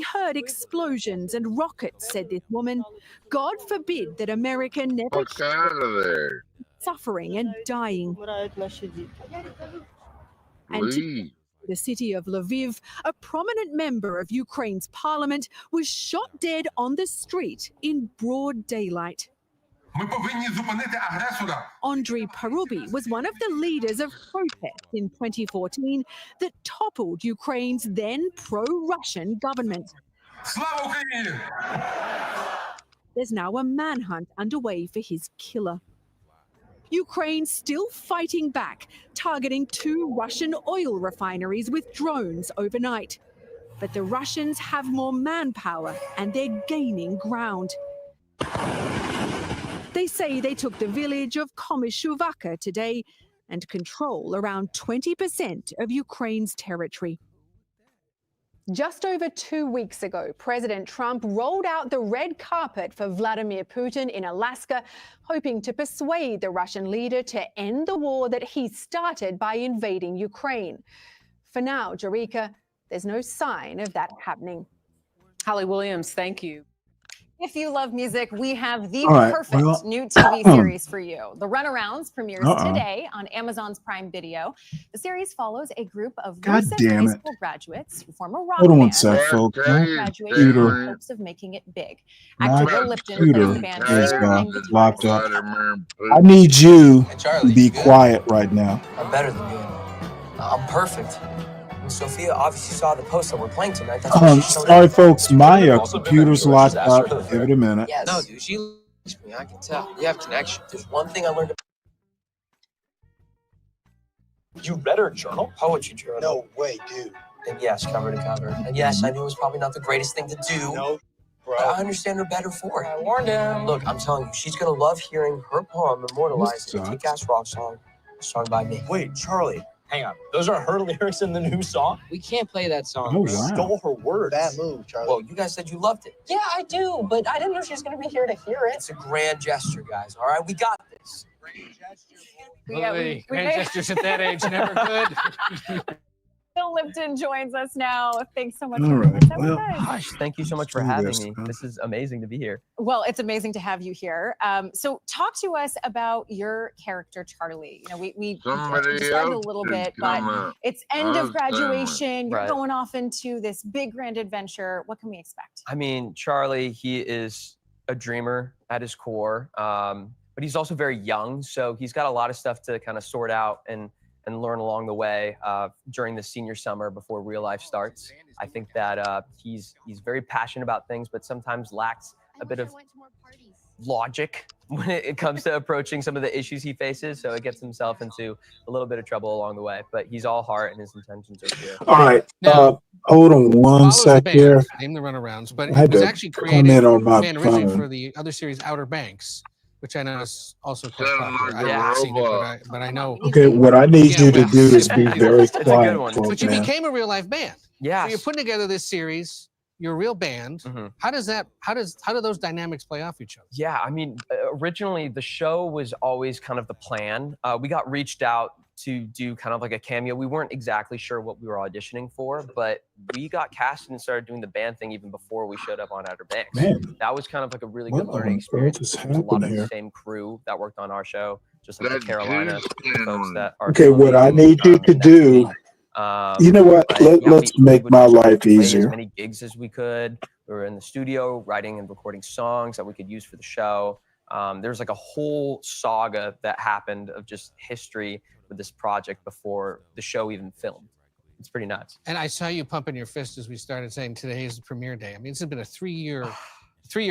heard explosions and rockets, said this woman. God forbid that America never Fuck out of there. suffering and dying. And to the city of Lviv, a prominent member of Ukraine's parliament was shot dead on the street in broad daylight. Andriy Parubi was one of the leaders of protests in 2014 that toppled Ukraine's then pro-Russian government. There's now a manhunt underway for his killer. Ukraine still fighting back, targeting 2 Russian oil refineries with drones overnight. But the Russians have more manpower and they're gaining ground. They say they took the village of Komishuvaka today and control around 20% of Ukraine's territory. Just over 2 weeks ago, President Trump rolled out the red carpet for Vladimir Putin in Alaska, hoping to persuade the Russian leader to end the war that he started by invading Ukraine. For now, Jerika, there's no sign of that happening. Holly Williams, thank you. If you love music, we have the All right, perfect well, new TV series for you. The Runarounds premieres today on Amazon's Prime Video. The series follows a group of God recent damn high it. school graduates who form a rock Hold on one band sec, and folks. My graduate computer, in hopes of making it big. my Actor Will Lipton plays computer the band's is singer and guitarist. locked up. I need you to be quiet right now. I'm better than you. I'm perfect. And Sophia obviously saw the post that we're playing tonight. That's why she showed Sorry, up. folks. My computer's locked up. Give it a minute. Yes. No, dude, she likes me. I can tell. You have connection. There's one thing I learned. You read her journal? Poetry journal. No way, dude. And yes, cover to cover. And yes, I knew it was probably not the greatest thing to do. No, bro. But I understand her better for it. I warned him. Look, I'm telling you, she's gonna love hearing her poem immortalized in a kick-ass rock song, sung by me. Wait, Charlie. Hang on. Those are her lyrics in the new song? We can't play that song. Oh, We wow. stole her words. Bad move, Charlie. Well, you guys said you loved it. Yeah, I do, but I didn't know she was going to be here to hear it. It's a grand gesture, guys. All right, we got this. Yeah, Grand we may- gestures at that age, never good. Bill Lipton joins us now. Thanks so much All for being right. with Well, us. Gosh, thank you so much for do having this, me. huh? This is amazing to be here. Well, it's amazing to have you here. So talk to us about your character, Charlie. You know, we Somebody described it a else little should bit, come but up. it's end of I'm Stanley. graduation. You're Right. going off into this big grand adventure. What can we expect? I mean, Charlie, he is a dreamer at his core, but he's also very young, so he's got a lot of stuff to kind of sort out and learn along the way during the senior summer before real life starts. I think that he's very passionate about things, but sometimes lacks a bit of logic when it comes to approaching some of the issues he faces. So it gets himself into a little bit of trouble along the way, but he's all heart and his intentions are pure. All right. Now, Hold on one follows the sec band, here. name the runarounds, but I had it was to actually come created in on my band originally phone. for the other series Outer Banks, which I know is also quite Sound popular. like I a haven't seen it, robot. but I know. Okay, what I need Yeah, you to well, do is be very It's a good quiet, one. folks, But you man. became a real life band. Yeah. So you're putting together this series. You're a real band. Mhm. How do those dynamics play off each other? Yeah, I mean, originally the show was always kind of the plan. We got reached out to do kind of like a cameo. We weren't exactly sure what we were auditioning for, but we got casted and started doing the band thing even before we showed up on Outer Banks. Man, That was kind of like a really what good learning on experience. earth is There was a lot happening of the here? same crew that worked on our show, just like the That's Carolina Tuesday folks on that are Okay, still what I leading need you to next do, week. you know what? But yeah, Let's we make would my just life play as easier. many gigs as we could. We were in the studio writing and recording songs that we could use for the show. There's like a whole saga that happened of just history with this project before the show even filmed. It's pretty nuts. And I saw you pumping your fist as we started saying today is the premiere day. I mean, this has been a three-year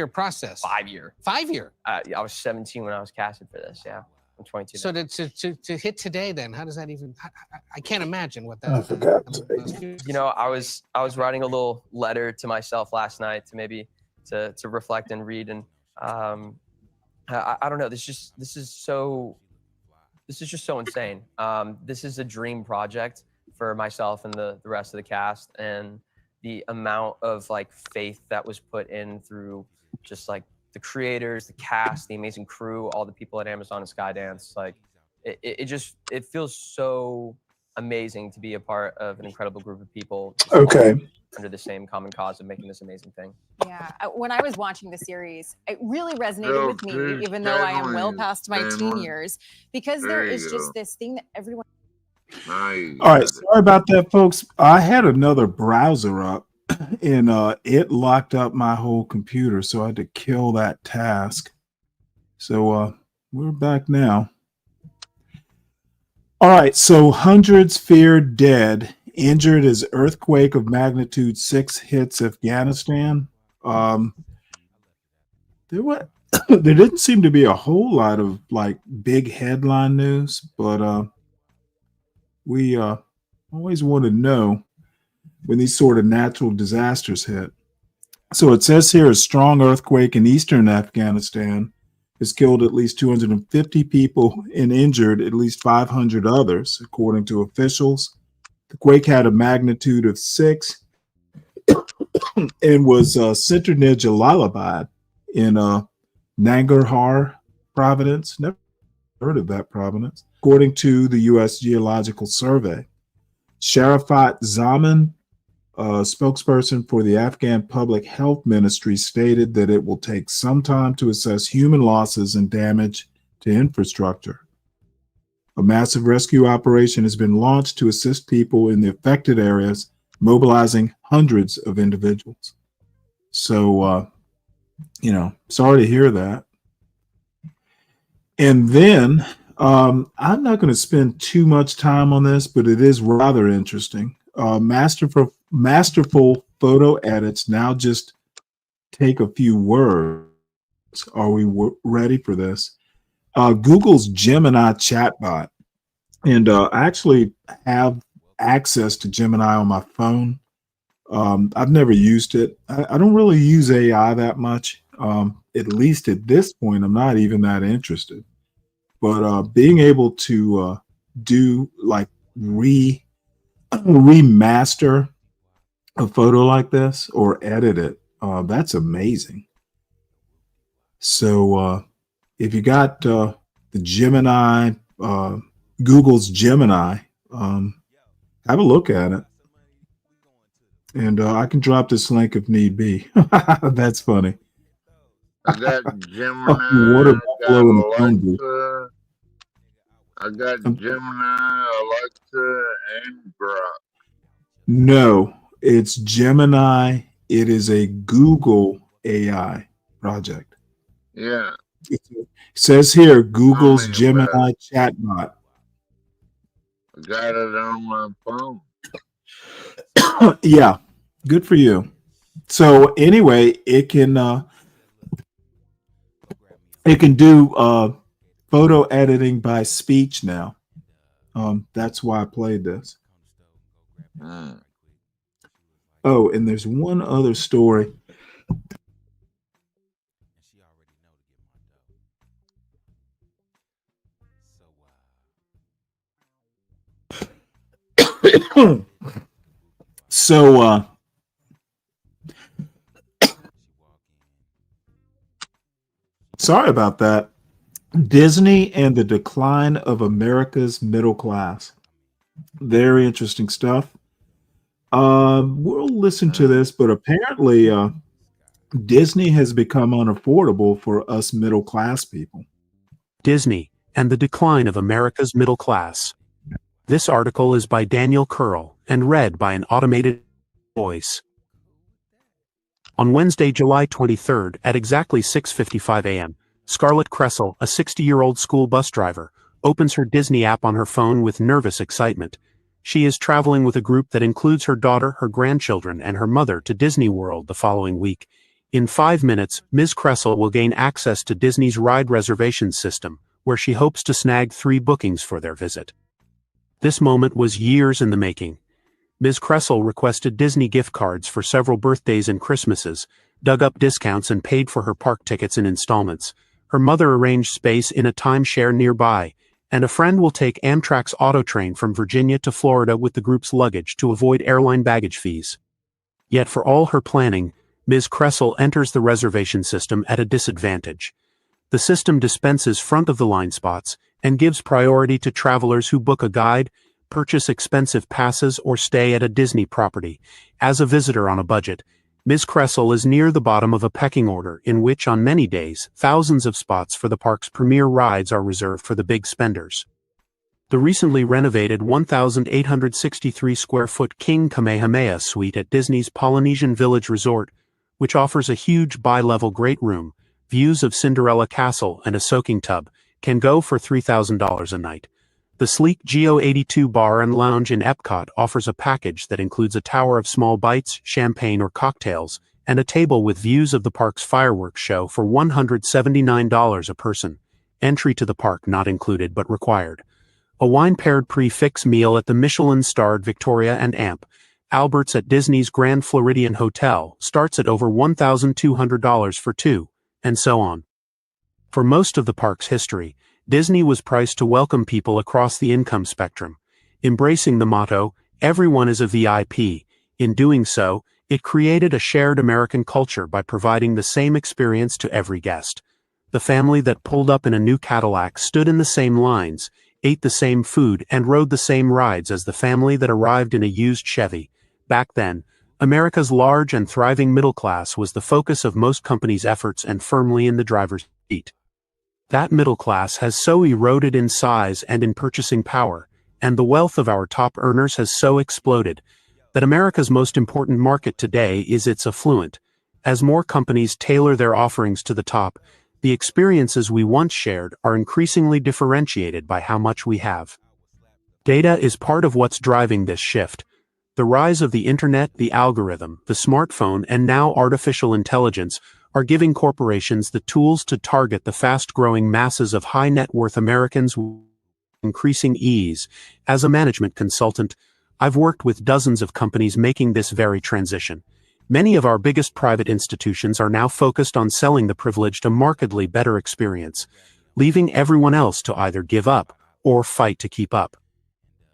process. 5 year. 5 year. I was 17 when I was casted for this. Yeah, I'm 22. So now. to hit today, then how does that even? I can't imagine what I that. forgot. You know, I was writing a little letter to myself last night to maybe to reflect and read, and I don't know. This is just so insane. This is a dream project for myself and the rest of the cast, and the amount of like faith that was put in through just like the creators, the cast, the amazing crew, all the people at Amazon and Skydance. Like it feels so amazing to be a part of an incredible group of people just Okay. under the same common cause of making this amazing thing. Yeah, when I was watching the series, it really resonated with me, even though I am well past my teen years, because there is just this thing that everyone. Nice. All right, sorry about that, folks. I had another browser up and it locked up my whole computer, so I had to kill that task. So we're back now. All right, so hundreds feared dead, injured as earthquake of magnitude 6 hits Afghanistan. There didn't seem to be a whole lot of like big headline news, but we always want to know when these sort of natural disasters hit. So it says here a strong earthquake in eastern Afghanistan has killed at least 250 people and injured at least 500 others, according to officials. The quake had a magnitude of 6 and was centered near Jalalabad in Nangarhar province. Never heard of that province. According to the U.S. Geological Survey, Sharafat Zaman, a spokesperson for the Afghan Public Health Ministry, stated that it will take some time to assess human losses and damage to infrastructure. A massive rescue operation has been launched to assist people in the affected areas, mobilizing hundreds of individuals. So, sorry to hear that. And then, I'm not going to spend too much time on this, but it is rather interesting. Masterful photo edits now just take a few words. Are we ready for this? Google's Gemini chatbot, and I actually have access to Gemini on my phone. I've never used it. I don't really use AI that much. At least at this point, I'm not even that interested. But being able to do like remaster a photo like this or edit it, that's amazing. So if you got the Gemini, Google's Gemini, have a look at it. And I can drop this link if need be. That's funny. I got Gemini, Water I got buffalo and a phone booth. Alexa, I got Gemini, Alexa, and Grok. No, it's Gemini. It is a Google AI project. Yeah. It says here Google's Gemini chatbot. I got it on my phone. Yeah, good for you. So anyway, it can do photo editing by speech now. That's why I played this. Oh, and there's one other story. So sorry about that. Disney and the decline of America's middle class. Very interesting stuff. We'll listen to this, but apparently Disney has become unaffordable for us middle class people. Disney and the Decline of America's Middle Class. This article is by Daniel Curl and read by an automated voice. On Wednesday, July 23rd at exactly 6:55 a.m., Scarlett Kressel, a 60-year-old school bus driver, opens her Disney app on her phone with nervous excitement. She is traveling with a group that includes her daughter, her grandchildren, and her mother to Disney World the following week. In 5 minutes, Ms. Kressel will gain access to Disney's ride reservation system, where she hopes to snag 3 bookings for their visit. This moment was years in the making. Ms. Kressel requested Disney gift cards for several birthdays and Christmases, dug up discounts and paid for her park tickets in installments. Her mother arranged space in a timeshare nearby, and a friend will take Amtrak's auto train from Virginia to Florida with the group's luggage to avoid airline baggage fees. Yet for all her planning, Ms. Kressel enters the reservation system at a disadvantage. The system dispenses front-of-the-line spots and gives priority to travelers who book a guide, purchase expensive passes, or stay at a Disney property. As a visitor on a budget, Ms. Kressel is near the bottom of a pecking order in which on many days, thousands of spots for the park's premier rides are reserved for the big spenders. The recently renovated 1,863-square-foot King Kamehameha suite at Disney's Polynesian Village Resort, which offers a huge bi-level great room, views of Cinderella Castle, and a soaking tub, can go for $3,000 a night. The sleek Geo 82 bar and lounge in Epcot offers a package that includes a tower of small bites, champagne or cocktails, and a table with views of the park's fireworks show for $179 a person. Entry to the park not included but required. A wine-paired prix-fixe meal at the Michelin-starred Victoria and Amp Albert's at Disney's Grand Floridian Hotel starts at over $1,200 for 2, and so on. For most of the park's history, Disney was priced to welcome people across the income spectrum, embracing the motto, "Everyone is a VIP." In doing so, it created a shared American culture by providing the same experience to every guest. The family that pulled up in a new Cadillac stood in the same lines, ate the same food, and rode the same rides as the family that arrived in a used Chevy. Back then, America's large and thriving middle class was the focus of most companies' efforts and firmly in the driver's seat. That middle class has so eroded in size and in purchasing power, and the wealth of our top earners has so exploded, that America's most important market today is its affluent. As more companies tailor their offerings to the top, the experiences we once shared are increasingly differentiated by how much we have. Data is part of what's driving this shift. The rise of the internet, the algorithm, the smartphone, and now artificial intelligence are giving corporations the tools to target the fast-growing masses of high-net-worth Americans with increasing ease. As a management consultant, I've worked with dozens of companies making this very transition. Many of our biggest private institutions are now focused on selling the privileged a markedly better experience, leaving everyone else to either give up or fight to keep up.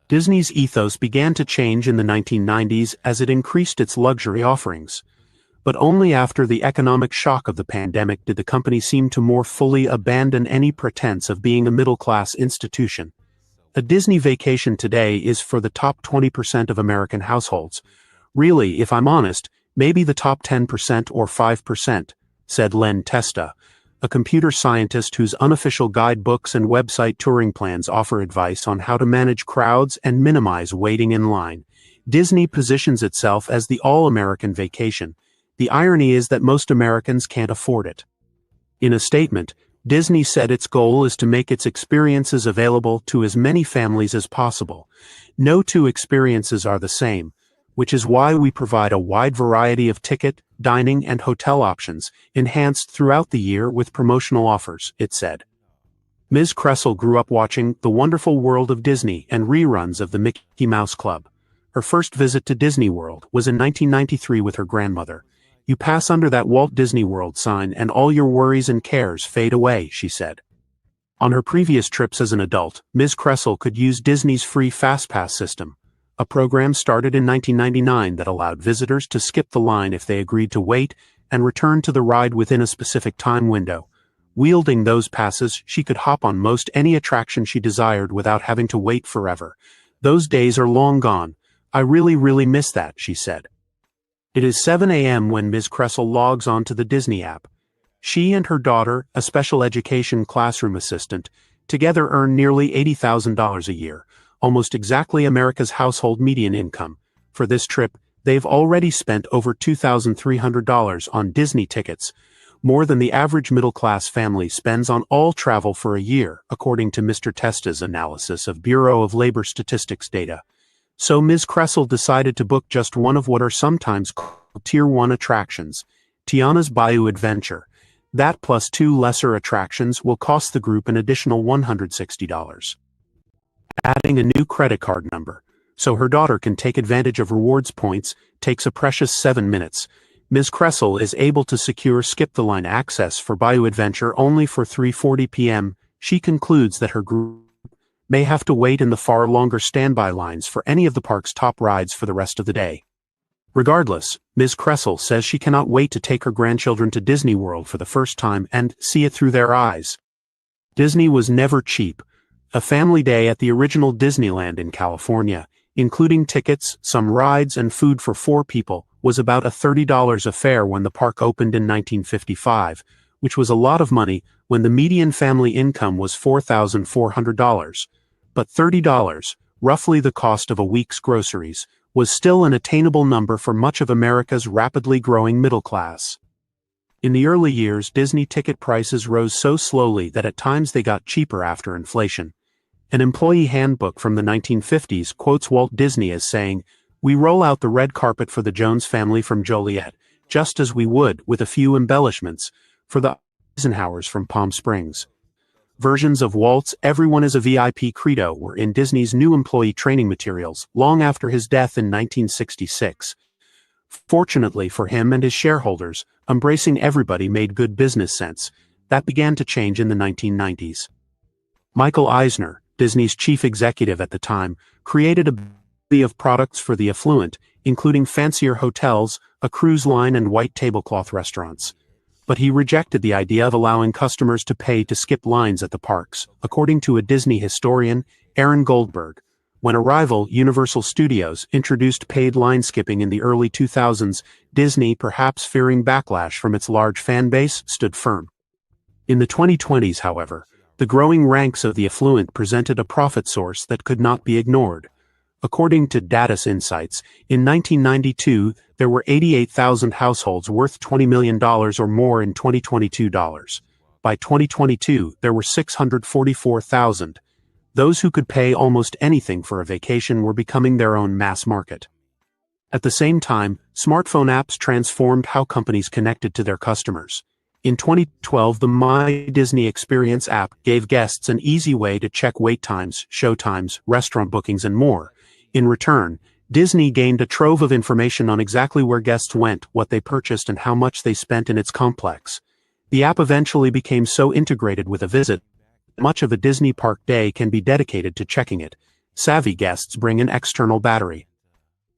Disney's ethos began to change in the 1990s as it increased its luxury offerings. But only after the economic shock of the pandemic did the company seem to more fully abandon any pretense of being a middle-class institution. A Disney vacation today is for the top 20% of American households. Really, if I'm honest, maybe the top 10% or 5%, said Len Testa, a computer scientist whose unofficial guidebooks and website touring plans offer advice on how to manage crowds and minimize waiting in line. Disney positions itself as the all-American vacation. The irony is that most Americans can't afford it. In a statement, Disney said its goal is to make its experiences available to as many families as possible. No two experiences are the same, which is why we provide a wide variety of ticket, dining, and hotel options, enhanced throughout the year with promotional offers, it said. Ms. Kressel grew up watching The Wonderful World of Disney and reruns of the Mickey Mouse Club. Her first visit to Disney World was in 1993 with her grandmother. You pass under that Walt Disney World sign and all your worries and cares fade away, she said. On her previous trips as an adult, Ms. Kressel could use Disney's free FastPass system, a program started in 1999 that allowed visitors to skip the line if they agreed to wait and return to the ride within a specific time window. Wielding those passes, she could hop on most any attraction she desired without having to wait forever. Those days are long gone. I really miss that, she said. It is 7 a.m. when Ms. Kressel logs on to the Disney app. She and her daughter, a special education classroom assistant, together earn nearly $80,000 a year, almost exactly America's household median income. For this trip, they've already spent over $2,300 on Disney tickets, more than the average middle-class family spends on all travel for a year, according to Mr. Testa's analysis of Bureau of Labor Statistics data. So Ms. Kressel decided to book just one of what are sometimes called Tier 1 attractions, Tiana's Bayou Adventure. That plus 2 lesser attractions will cost the group an additional $160. Adding a new credit card number, so her daughter can take advantage of rewards points, takes a precious 7 minutes. Ms. Kressel is able to secure skip-the-line access for Bayou Adventure only for 3:40 p.m. She concludes that her group may have to wait in the far longer standby lines for any of the park's top rides for the rest of the day. Regardless, Ms. Kressel says she cannot wait to take her grandchildren to Disney World for the first time and see it through their eyes. Disney was never cheap. A family day at the original Disneyland in California, including tickets, some rides, and food for 4 people, was about a $30 affair when the park opened in 1955, which was a lot of money when the median family income was $4,400. But $30, roughly the cost of a week's groceries, was still an attainable number for much of America's rapidly growing middle class. In the early years, Disney ticket prices rose so slowly that at times they got cheaper after inflation. An employee handbook from the 1950s quotes Walt Disney as saying, "We roll out the red carpet for the Jones family from Joliet, just as we would, with a few embellishments, for the Eisenhowers from Palm Springs." Versions of Walt's "Everyone is a VIP" credo were in Disney's new employee training materials long after his death in 1966. Fortunately for him and his shareholders, embracing everybody made good business sense. That began to change in the 1990s. Michael Eisner, Disney's chief executive at the time, created a bevy of products for the affluent, including fancier hotels, a cruise line, and white tablecloth restaurants. But he rejected the idea of allowing customers to pay to skip lines at the parks, according to a Disney historian, Aaron Goldberg. When a rival, Universal Studios, introduced paid line skipping in the early 2000s, Disney, perhaps fearing backlash from its large fan base, stood firm. In the 2020s, however, the growing ranks of the affluent presented a profit source that could not be ignored. According to Datus Insights, in 1992, there were 88,000 households worth $20 million or more in 2022 dollars. By 2022, there were 644,000. Those who could pay almost anything for a vacation were becoming their own mass market. At the same time, smartphone apps transformed how companies connected to their customers. In 2012, the My Disney Experience app gave guests an easy way to check wait times, show times, restaurant bookings, and more. In return, Disney gained a trove of information on exactly where guests went, what they purchased, and how much they spent in its complex. The app eventually became so integrated with a visit, much of a Disney park day can be dedicated to checking it. Savvy guests bring an external battery.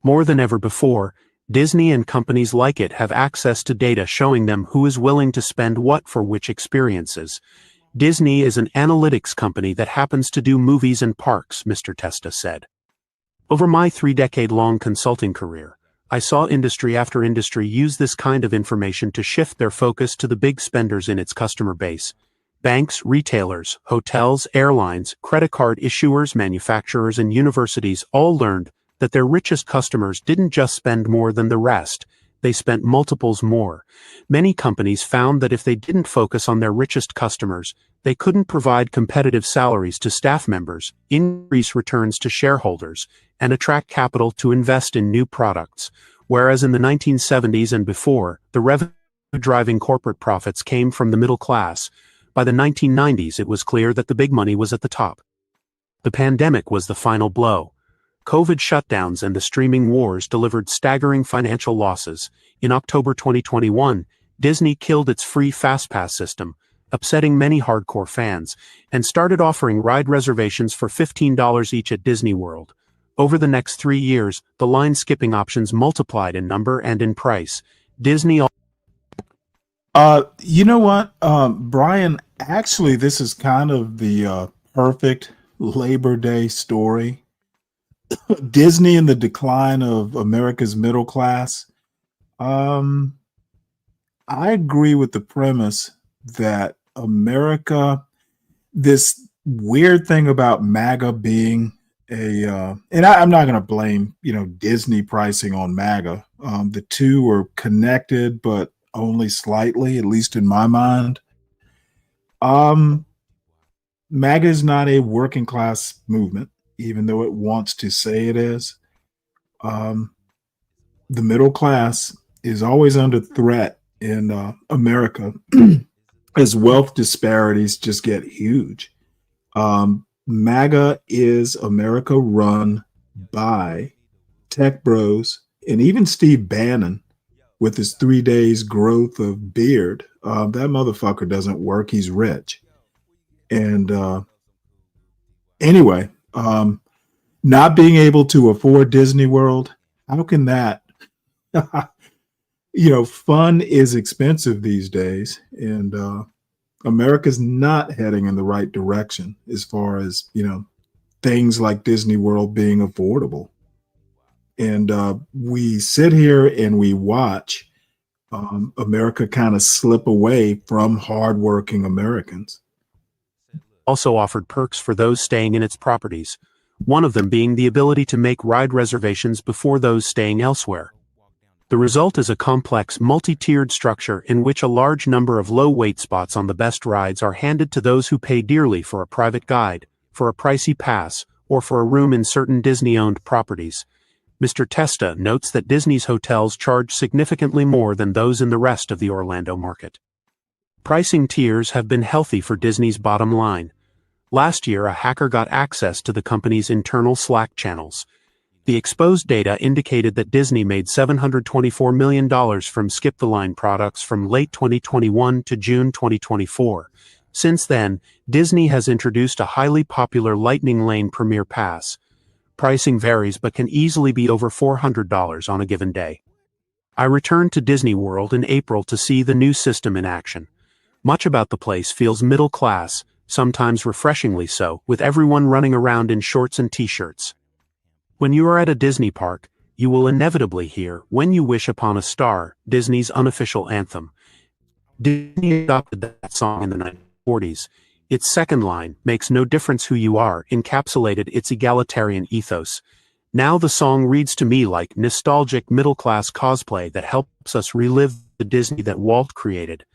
More than ever before, Disney and companies like it have access to data showing them who is willing to spend what for which experiences. Disney is an analytics company that happens to do movies and parks, Mr. Testa said. Over my 3-decade-long consulting career, I saw industry after industry use this kind of information to shift their focus to the big spenders in its customer base. Banks, retailers, hotels, airlines, credit card issuers, manufacturers, and universities all learned that their richest customers didn't just spend more than the rest, they spent multiples more. Many companies found that if they didn't focus on their richest customers, they couldn't provide competitive salaries to staff members, increase returns to shareholders, and attract capital to invest in new products. Whereas in the 1970s and before, the revenue-driving corporate profits came from the middle class, by the 1990s it was clear that the big money was at the top. The pandemic was the final blow. COVID shutdowns and the streaming wars delivered staggering financial losses. In October 2021, Disney killed its free FastPass system, upsetting many hardcore fans, and started offering ride reservations for $15 each at Disney World. Over the next 3 years, the line-skipping options multiplied in number and in price. Disney... You know what, Brian, actually, this is kind of the perfect Labor Day story. Disney and the decline of America's middle class. I agree with the premise that America, this weird thing about MAGA being and I'm not going to blame, Disney pricing on MAGA. The two are connected, but only slightly, at least in my mind. MAGA is not a working class movement, even though it wants to say it is. The middle class is always under threat in America as wealth disparities just get huge. MAGA is America run by tech bros and even Steve Bannon with his 3 days growth of beard. That motherfucker doesn't work. He's rich. And anyway, not being able to afford Disney World, how can that, fun is expensive these days. And America's not heading in the right direction as far as, things like Disney World being affordable. And we sit here and we watch America kind of slip away from hardworking Americans. Also offered perks for those staying in its properties, one of them being the ability to make ride reservations before those staying elsewhere. The result is a complex, multi-tiered structure in which a large number of low-wait spots on the best rides are handed to those who pay dearly for a private guide, for a pricey pass, or for a room in certain Disney-owned properties. Mr. Testa notes that Disney's hotels charge significantly more than those in the rest of the Orlando market. Pricing tiers have been healthy for Disney's bottom line. Last year, a hacker got access to the company's internal Slack channels. The exposed data indicated that Disney made $724 million from Skip the Line products from late 2021 to June 2024. Since then, Disney has introduced a highly popular Lightning Lane Premier Pass. Pricing varies but can easily be over $400 on a given day. I returned to Disney World in April to see the new system in action. Much about the place feels middle class, sometimes refreshingly so, with everyone running around in shorts and t-shirts. When you are at a Disney park, you will inevitably hear "When You Wish Upon a Star," Disney's unofficial anthem. Disney adopted that song in the 1940s. Its second line, "Makes no difference who you are," encapsulated its egalitarian ethos. Now the song reads to me like nostalgic middle-class cosplay that helps us relive the Disney that Walt created.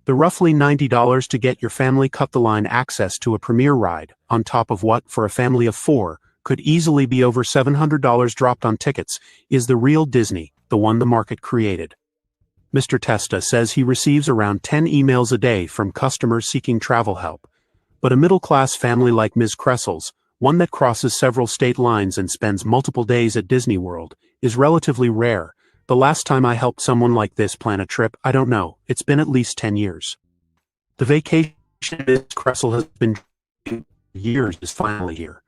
The roughly $90 to get your family cut-the-line access to a premier ride, on top of what, for a family of 4, could easily be over $700 dropped on tickets, is the real Disney, the one the market created. Mr. Testa says he receives around 10 emails a day from customers seeking travel help. But a middle-class family like Ms. Cressel's, one that crosses several state lines and spends multiple days at Disney World, is relatively rare. The last time I helped someone like this plan a trip, I don't know, it's been at least 10 years. The vacation Ms. Cressel has been dreaming for years is finally here.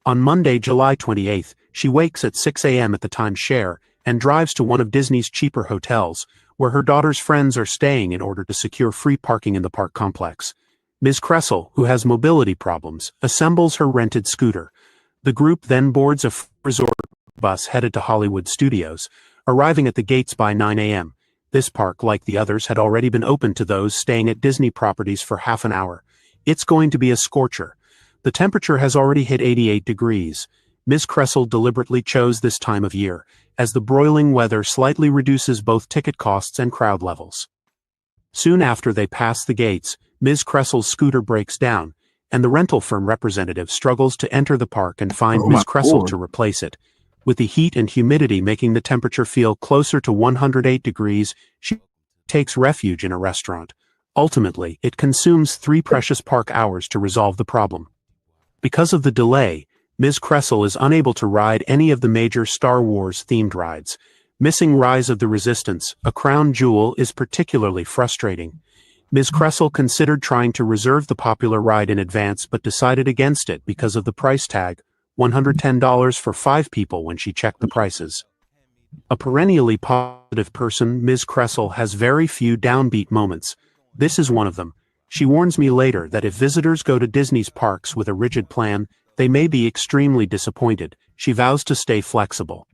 On Monday, July 28th, she wakes at 6 a.m. at the timeshare and drives to one of Disney's cheaper hotels, where her daughter's friends are staying in order to secure free parking in the park complex. Ms. Cressel, who has mobility problems, assembles her rented scooter. The group then boards a resort bus headed to Hollywood Studios, arriving at the gates by 9 a.m. This park, like the others, had already been open to those staying at Disney properties for half an hour. It's going to be a scorcher. The temperature has already hit 88 degrees. Ms. Kressel deliberately chose this time of year, as the broiling weather slightly reduces both ticket costs and crowd levels. Soon after they pass the gates, Ms. Kressel's scooter breaks down, and the rental firm representative struggles to enter the park and find Oh my Ms. Kressel Lord. to replace it. With the heat and humidity making the temperature feel closer to 108 degrees, she takes refuge in a restaurant. Ultimately, it consumes 3 precious park hours to resolve the problem. Because of the delay, Ms. Kressel is unable to ride any of the major Star Wars-themed rides. Missing Rise of the Resistance, a crown jewel, is particularly frustrating. Ms. Kressel considered trying to reserve the popular ride in advance but decided against it because of the price tag, $110 for 5 people when she checked the prices. A perennially positive person, Ms. Kressel has very few downbeat moments. This is one of them. She warns me later that if visitors go to Disney's parks with a rigid plan, they may be extremely disappointed. She vows to stay flexible.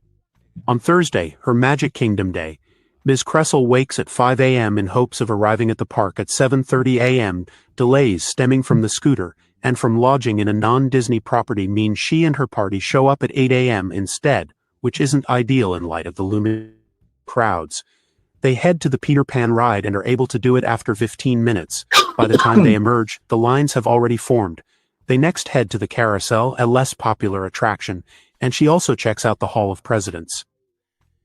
On Thursday, her Magic Kingdom day, Ms. Kressel wakes at 5 a.m. in hopes of arriving at the park at 7:30 a.m. Delays stemming from the scooter and from lodging in a non-Disney property mean she and her party show up at 8 a.m. instead, which isn't ideal in light of the looming crowds. They head to the Peter Pan ride and are able to do it after 15 minutes. By the time they emerge, the lines have already formed. They next head to the Carousel, a less popular attraction, and she also checks out the Hall of Presidents.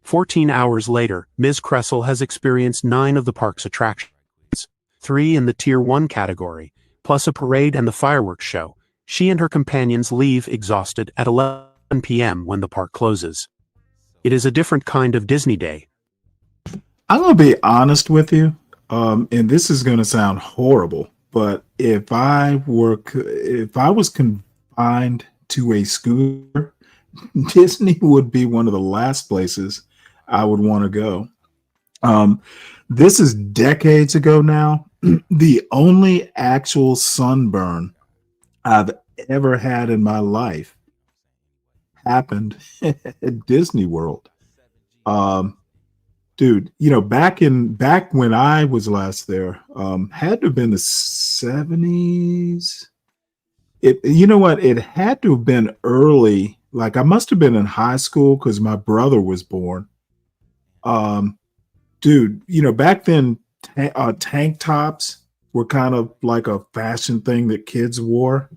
14 hours later, Ms. Kressel has experienced 9 of the park's attractions, 3 in the Tier 1 category, plus a parade and the fireworks show. She and her companions leave exhausted at 11 p.m. when the park closes. It is a different kind of Disney day. I'm going to be honest with you, and this is going to sound horrible, but if I was confined to a scooter, Disney would be one of the last places I would want to go. This is decades ago now. The only actual sunburn I've ever had in my life happened at Disney World. Dude, back when I was last there, had to have been the 70s. You know what? It had to have been early. Like I must have been in high school because my brother was born. Dude, back then tank tops were kind of like a fashion thing that kids wore.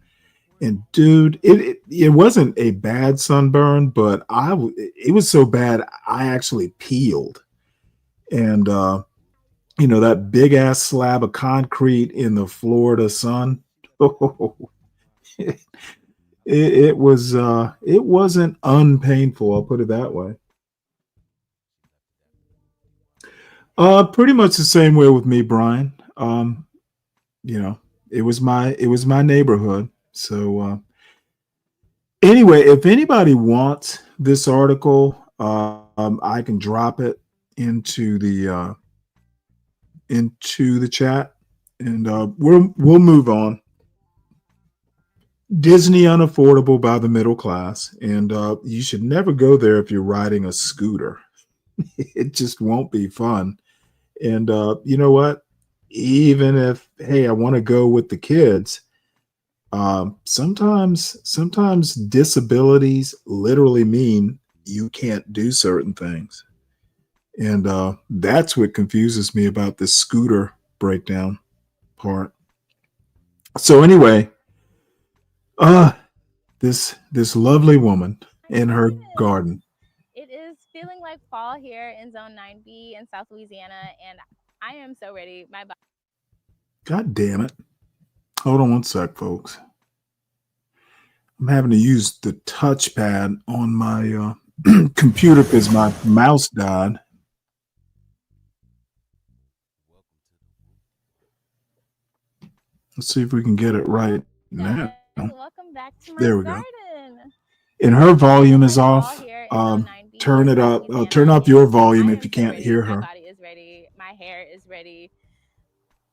And dude, it wasn't a bad sunburn, but it was so bad I actually peeled. And that big ass slab of concrete in the Florida sun. It wasn't unpainful, I'll put it that way. Pretty much the same way with me, Brian. It was my neighborhood. So anyway, if anybody wants this article, I can drop it into the chat, and we'll move on. Disney unaffordable by the middle class, and you should never go there if you're riding a scooter. It just won't be fun. And you know what? Even if, hey, I want to go with the kids, sometimes disabilities literally mean you can't do certain things. And that's what confuses me about this scooter breakdown part. So anyway, this lovely woman in her garden. It is feeling like fall here in Zone 9B in South Louisiana, and I am so ready. My body. God damn it. Hold on one sec, folks. I'm having to use the touchpad on my computer because my mouse died. Let's see if we can get it right now. Welcome back to my There we garden. go. And her volume is off. Turn it up. Turn up your volume if you can't hear her. My body is ready. My hair is ready.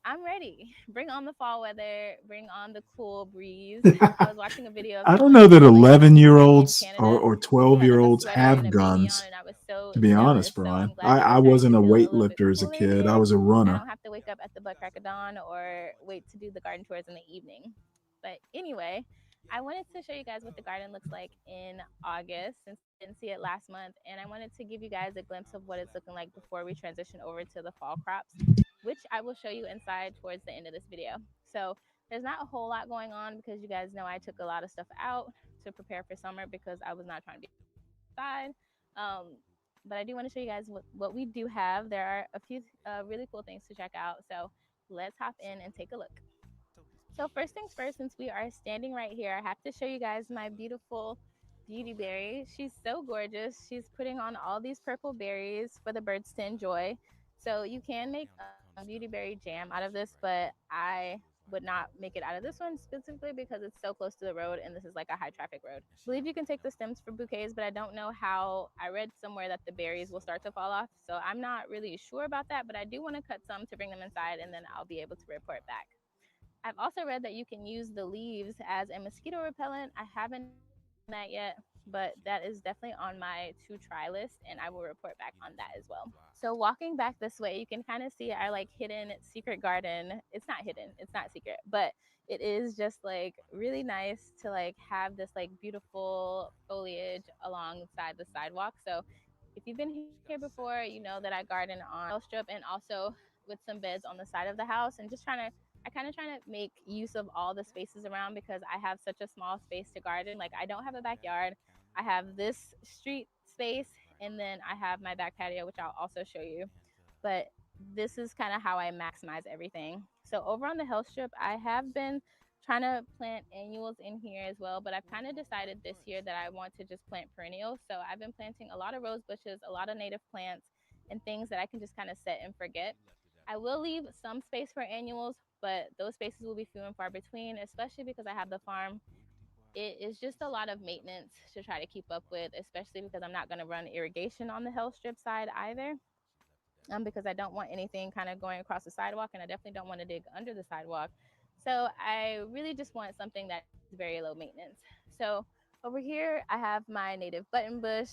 I'm ready. Bring on the fall weather. Bring on the cool breeze. I was watching a video of I don't someone know that who like in 11-year-olds Canada or who had like a 12-year-olds sweater and have a beanie on, guns, and I was so to be honest, jealous. So Brian. I'm glad that I we're starting wasn't to a feel a little bit weightlifter as a cooler kid. I here. was a I runner. don't have to wake up at the butt crack of dawn or wait to do the garden tours in the evening. But anyway, I wanted to show you guys what the garden looks like in August since I didn't see it last month. And I wanted to give you guys a glimpse of what it's looking like before we transition over to the fall crops, which I will show you inside towards the end of this video. So there's not a whole lot going on because you guys know I took a lot of stuff out to prepare for summer because I was not trying to be outside. But I do want to show you guys what we do have. There are a few really cool things to check out. So let's hop in and take a look. So first things first, since we are standing right here, I have to show you guys my beautiful beauty berry. She's so gorgeous. She's putting on all these purple berries for the birds to enjoy. So you can make beauty berry jam out of this, but I would not make it out of this one specifically because it's so close to the road and this is like a high traffic road. I believe you can take the stems for bouquets, but I don't know how. I read somewhere that the berries will start to fall off, so I'm not really sure about that, but I do want to cut some to bring them inside and then I'll be able to report back. I've also read that you can use the leaves as a mosquito repellent. I haven't done that yet, but that is definitely on my to try list and I will report back on that as well. So walking back this way, you can kind of see our like hidden secret garden. It's not hidden, it's not secret, but it is just like really nice to like have this like beautiful foliage alongside the sidewalk. So if you've been here before, you know that I garden on a strip and also with some beds on the side of the house and just I kind of trying to make use of all the spaces around because I have such a small space to garden. Like I don't have a backyard. I have this street space and then I have my back patio, which I'll also show you. But this is kind of how I maximize everything. So over on the health strip, I have been trying to plant annuals in here as well, but I've kind of decided this year that I want to just plant perennials. So I've been planting a lot of rose bushes, a lot of native plants, and things that I can just kind of set and forget. I will leave some space for annuals, but those spaces will be few and far between, especially because I have the farm. It is just a lot of maintenance to try to keep up with, especially because I'm not going to run irrigation on the health strip side either. Because I don't want anything kind of going across the sidewalk and I definitely don't want to dig under the sidewalk. So I really just want something that's very low maintenance. So over here, I have my native button bush.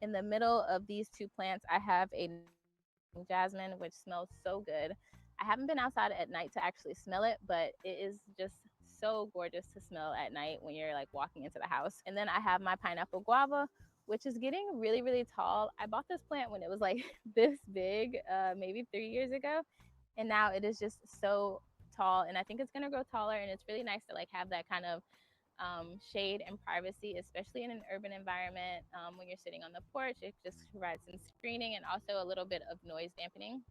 In the middle of these two plants, I have a jasmine, which smells so good. I haven't been outside at night to actually smell it, but it is just so gorgeous to smell at night when you're like walking into the house. And then I have my pineapple guava, which is getting really, really tall. I bought this plant when it was like this big, maybe 3 years ago. And now it is just so tall. And I think it's going to grow taller. And it's really nice to like have that kind of shade and privacy, especially in an urban environment. When you're sitting on the porch, it just provides some screening and also a little bit of noise dampening.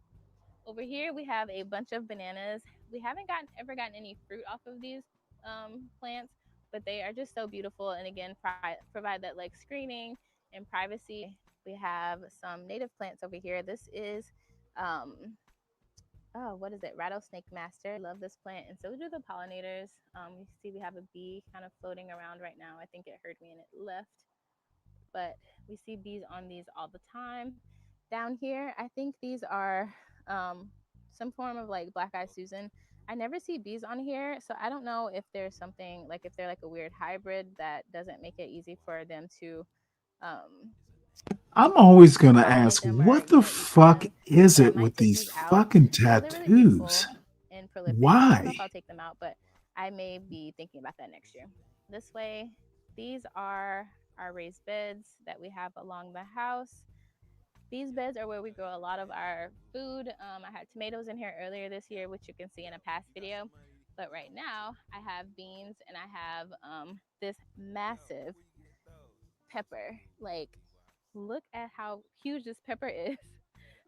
Over here, we have a bunch of bananas. We haven't ever gotten any fruit off of these plants, but they are just so beautiful. And again, provide that like screening and privacy. We have some native plants over here. This is oh, what is it? Rattlesnake Master. I love this plant, and so do the pollinators. You see we have a bee kind of floating around right now. I think it heard me and it left, but we see bees on these all the time. Down here, I think these are some form of like black-eyed Susan. I never see bees on here, so I don't know if there's something like if they're like a weird hybrid that doesn't make it easy for them to um, I'm always going to pollinate ask, them or what the eat fuck them. is So I it might with take these these out. fucking I know they're really beautiful tattoos? and prolific. I don't know Why? if I'll take them out, but I may be thinking about that next year. This way, these are our raised beds that we have along the house. These beds are where we grow a lot of our food. I had tomatoes in here earlier this year, which you can see in a past video. But right now, I have beans and I have this massive pepper. Like, look at how huge this pepper is.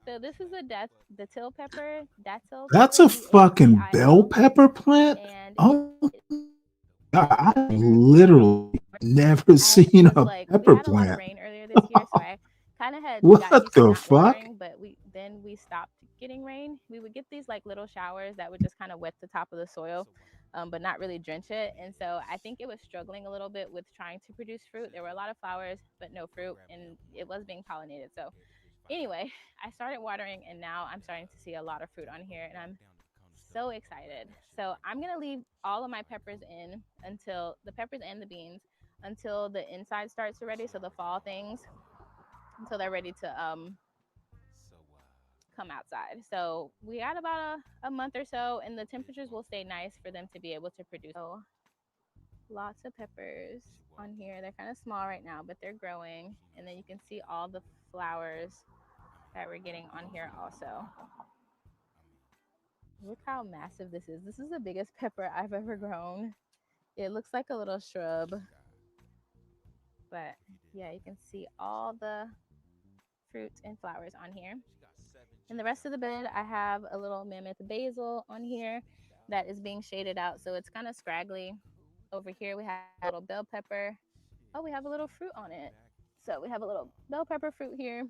So this is the till pepper, datil That's pepper, a fucking bell DATIL, pepper plant? and Oh, God, I've um, literally never I seen was a like, we pepper had a lot of plant. rain earlier this year, so I kind of had gotten What used to the not fuck? watering, but we stopped getting rain. We would get these like little showers that would just kind of wet the top of the soil, but not really drench it. And so I think it was struggling a little bit with trying to produce fruit. There were a lot of flowers, but no fruit, and it was being pollinated. So anyway, I started watering, and now I'm starting to see a lot of fruit on here, and I'm so excited. So I'm gonna leave all of my peppers in until the peppers and the beans until the inside starts to ready. So the fall things until they're ready to come outside. So we got about a month or so, and the temperatures will stay nice for them to be able to produce. So lots of peppers on here. They're kind of small right now, but they're growing. And then you can see all the flowers that we're getting on here also. Look how massive this is. This is the biggest pepper I've ever grown. It looks like a little shrub. But yeah, you can see all the fruit and flowers on here. In the rest of the bed, I have a little mammoth basil on here that is being shaded out. So it's kind of scraggly. Over here, we have a little bell pepper. Oh, we have a little fruit on it. So we have a little bell pepper fruit here.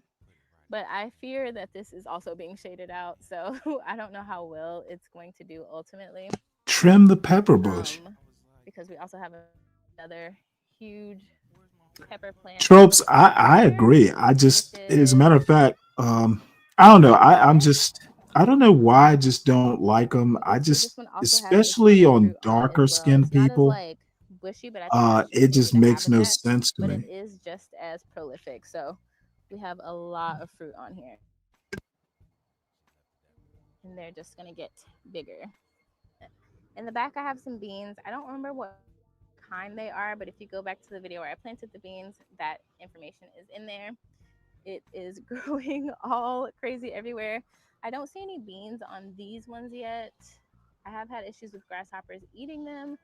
But I fear that this is also being shaded out. So I don't know how well it's going to do ultimately. Trim the pepper bush. Because we also have another huge pepper plant. Tropes, I agree. I just, as a matter of fact, I don't know. I don't know why I just don't like them. I just, especially on darker skinned people, bushy, but I think it just the makes no habitat, sense to but me. it is just as prolific. So we have a lot of fruit on here, and they're just gonna get bigger. In the back, I have some beans. I don't remember what kind they are, but if you go back to the video where I planted the beans, that information is in there. It is growing all crazy everywhere. I don't see any beans on these ones yet. I have had issues with grasshoppers eating them,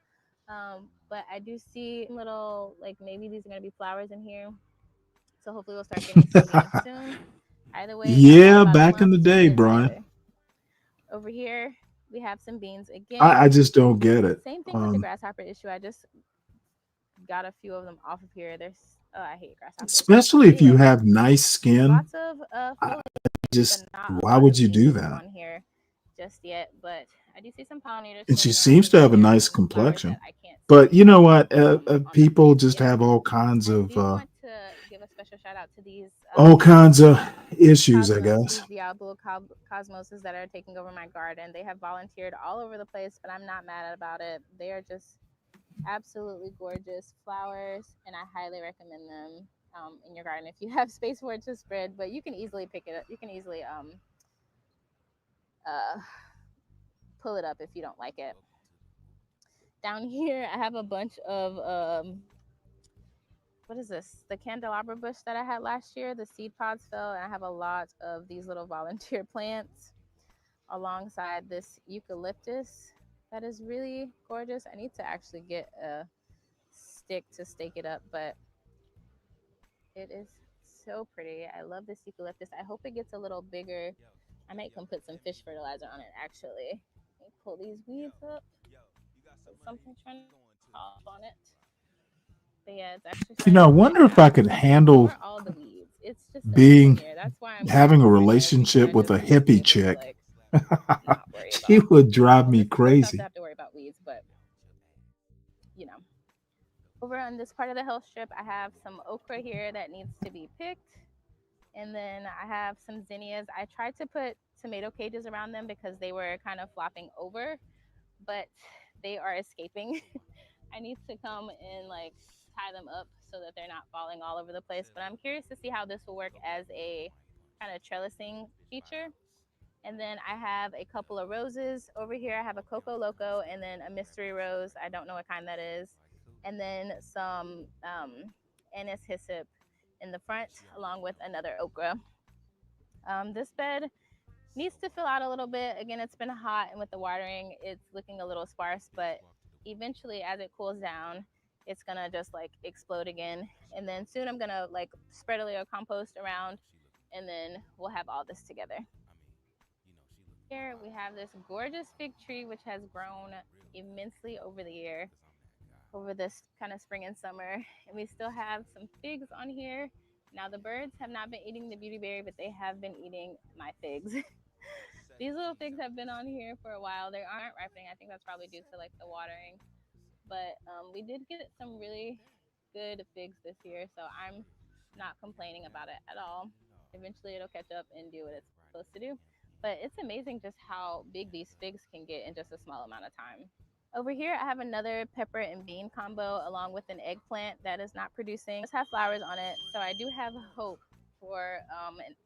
but I do see little, like maybe these are going to be flowers in here. So hopefully we'll start getting some beans soon. Either way, I've got Yeah, about a back in month the to day, put it Brian. together. Over here, we have some beans again. I just don't get it. Same thing with the grasshopper issue. I just got a few of them off of here. I hate grasshoppers. Especially if you Anyway, have nice skin. lots of foliage, Just, but not a why lot would of you do beans that? on here just yet. But I do see some pollinators. And she swimming around seems to over have a here, nice some flowers complexion. that I can't But see you know what? on the People feed just yet. have all kinds I of do want to give a special shout out to these issues, I cosmos, guess. these Diablo cosmoses that are taking over my garden. They have volunteered all over the place, but I'm not mad about it. They are just absolutely gorgeous flowers, and I highly recommend them in your garden if you have space for it to spread. But you can easily pick it up. You can easily pull it up if you don't like it. Down here, I have a bunch of what is this? The candelabra bush that I had last year. The seed pods fell, and I have a lot of these little volunteer plants alongside this eucalyptus that is really gorgeous. I need to actually get a stick to stake it up, but it is so pretty. I love this eucalyptus. I hope it gets a little bigger. I might come put some fish fertilizer on it, actually. Let me pull these weeds up. There's something trying to pop on it. But yeah, it's actually You know, I starting to wonder grow if I now. could handle Where are all the weeds? It's just a mess in being here. That's why I'm having a kind of relationship with a hippie chick. not worry She about. would drive me It's worse not to crazy. have to worry about weeds, but you know. Over on this part of the hill strip, I have some okra here that needs to be picked. And then I have some zinnias. I tried to put tomato cages around them because they were kind of flopping over, but they are escaping. I need to come and like tie them up so that they're not falling all over the place. But I'm curious to see how this will work as a kind of trellising feature. And then I have a couple of roses over here. I have a Coco Loco and then a mystery rose. I don't know what kind that is. And then some anise hyssop in the front, along with another okra. This bed needs to fill out a little bit. Again, it's been hot, and with the watering, it's looking a little sparse, but eventually as it cools down, it's gonna just like explode again. And then soon I'm gonna like spread a layer of compost around, and then we'll have all this together. Here we have this gorgeous fig tree, which has grown immensely over the year, over this kind of spring and summer. And we still have some figs on here. Now the birds have not been eating the beautyberry, but they have been eating my figs. These little figs have been on here for a while. They aren't ripening. I think that's probably due to like the watering. But we did get some really good figs this year, so I'm not complaining about it at all. Eventually it'll catch up and do what it's supposed to do. But it's amazing just how big these figs can get in just a small amount of time. Over here, I have another pepper and bean combo along with an eggplant that is not producing. It does have flowers on it, so I do have hope for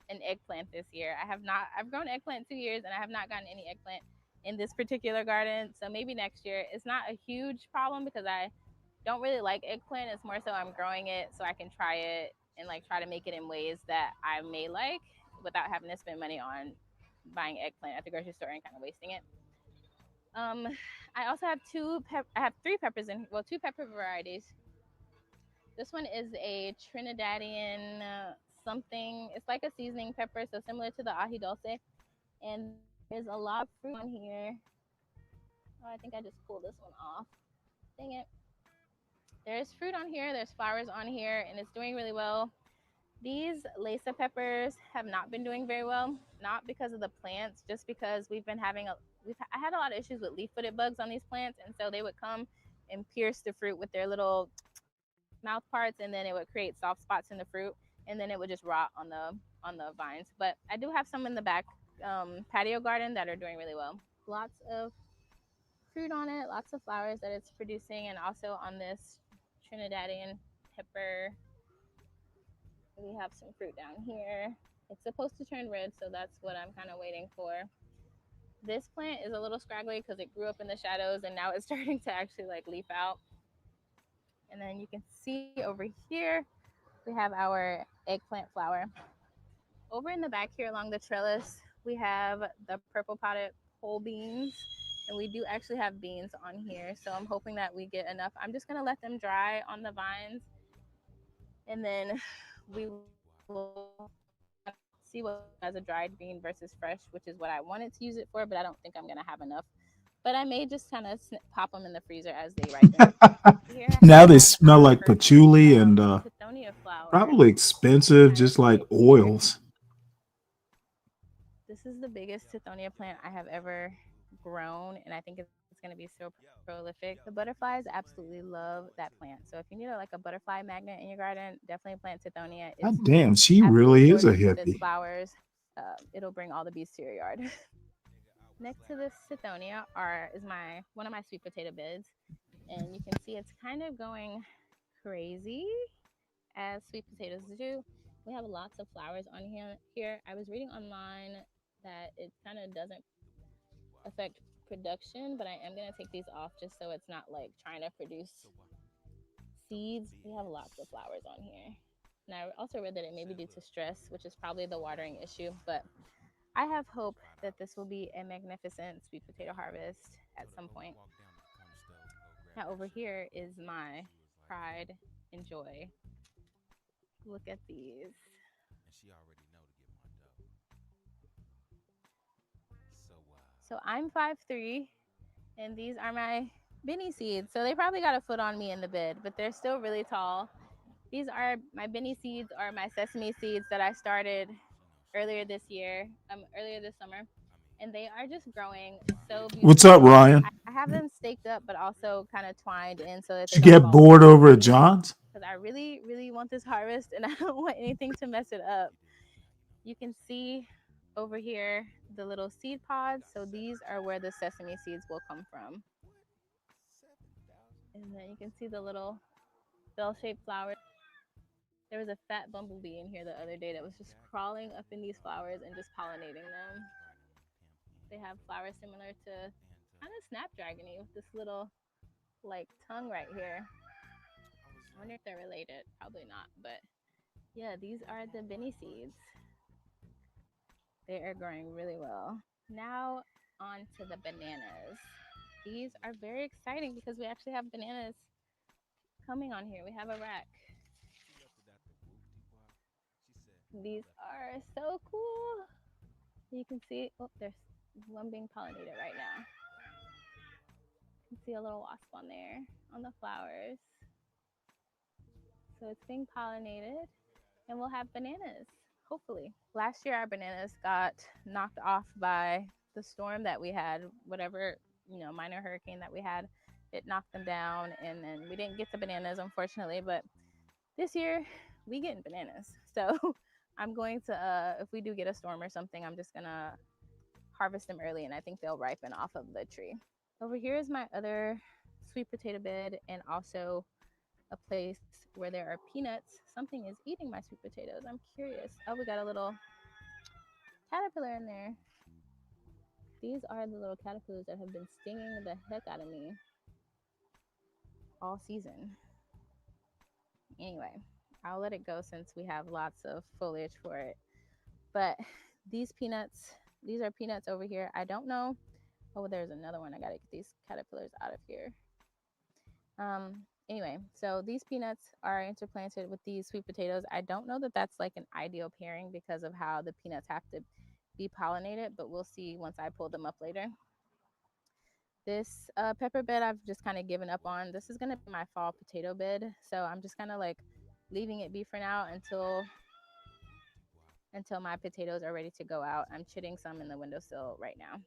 an eggplant this year. I've grown eggplant 2 years and I have not gotten any eggplant in this particular garden. So maybe next year. It's not a huge problem because I don't really like eggplant. It's more so I'm growing it so I can try it and like try to make it in ways that I may like without having to spend money on buying eggplant at the grocery store and kind of wasting it. I also have I have three peppers two pepper varieties. This one is a Trinidadian something. It's like a seasoning pepper, so similar to the ají dulce. And there's a lot of fruit on here. Oh, I think I just pulled this one off. Dang it. There's fruit on here, there's flowers on here, and it's doing really well. These Lesa peppers have not been doing very well, not because of the plants, just because I had a lot of issues with leaf-footed bugs on these plants, and so they would come and pierce the fruit with their little mouth parts, and then it would create soft spots in the fruit, and then it would just rot on the vines. But I do have some in the back patio garden that are doing really well. Lots of fruit on it, lots of flowers that it's producing, and also on this Trinidadian pepper. We have some fruit down here. It's supposed to turn red, so that's what I'm kind of waiting for. This plant is a little scraggly because it grew up in the shadows and now it's starting to actually like leaf out. And then you can see over here, we have our eggplant flower. Over in the back here along the trellis, we have the purple potted pole beans. And we do actually have beans on here. So I'm hoping that we get enough. I'm just gonna let them dry on the vines. And then we will see what as a dried bean versus fresh, which is what I wanted to use it for, but I don't think I'm gonna have enough. But I may just kind of pop them in the freezer as they ripen. Now they smell like patchouli and Tithonia flower. probably expensive, just like oils. This is the biggest Tithonia plant I have ever grown, and I think it's going to be so prolific. The butterflies absolutely love that plant. So if you need a butterfly magnet in your garden, definitely plant Tithonia. It's God damn, she really is a gorgeous with its hippie. flowers. It'll bring all the bees to your yard. Next to this Tithonia is one of my sweet potato beds, and you can see it's kind of going crazy as sweet potatoes do. We have lots of flowers on here. I was reading online that it kind of doesn't affect production, but I am going to take these off just so it's not like trying to produce seeds. We have lots of flowers on here. And I also read that it may be due to stress, which is probably the watering issue, but I have hope that this will be a magnificent sweet potato harvest at some point. Now over here is my pride and joy. Look at these. So I'm 5'3", and these are my Benny seeds. So they probably got a foot on me in the bed, but they're still really tall. These are my Benny seeds, or my sesame seeds that I started earlier this summer, and they are just growing so beautifully. What's up, Ryan? I have them staked up, but also kind of twined in so that Did you get bored over at John's? because I really, really want this harvest, and I don't want anything to mess it up. You can see over here the little seed pods. So these are where the sesame seeds will come from. And then you can see the little bell-shaped flowers. There was a fat bumblebee in here the other day that was just crawling up in these flowers and just pollinating them. They have flowers similar to kind of snapdragon-y with this little like tongue right here. I wonder if they're related. Probably not, but yeah, these are the Benny seeds. They are growing really well. Now on to the bananas. These are very exciting because we actually have bananas coming on here. We have a rack. These are so cool. You can see, there's one being pollinated right now. You can see a little wasp on there, on the flowers. So it's being pollinated, and we'll have bananas, hopefully. Last year, our bananas got knocked off by the storm that we had, whatever, minor hurricane that we had. It knocked them down, and then we didn't get the bananas, unfortunately, but this year, we getting bananas. So I'm going to, if we do get a storm or something, I'm just gonna harvest them early, and I think they'll ripen off of the tree. Over here is my other sweet potato bed, and also a place where there are peanuts. Something is eating my sweet potatoes. I'm curious. Oh, we got a little caterpillar in there. These are the little caterpillars that have been stinging the heck out of me all season. Anyway, I'll let it go since we have lots of foliage for it. But these peanuts, these are peanuts over here. I don't know. Oh, there's another one. I gotta get these caterpillars out of here. Anyway, so these peanuts are interplanted with these sweet potatoes. I don't know that that's like an ideal pairing because of how the peanuts have to be pollinated, but we'll see once I pull them up later. This pepper bed I've just kind of given up on. This is gonna be my fall potato bed, so I'm just kind of like leaving it be for now until my potatoes are ready to go out. I'm chitting some in the windowsill right now.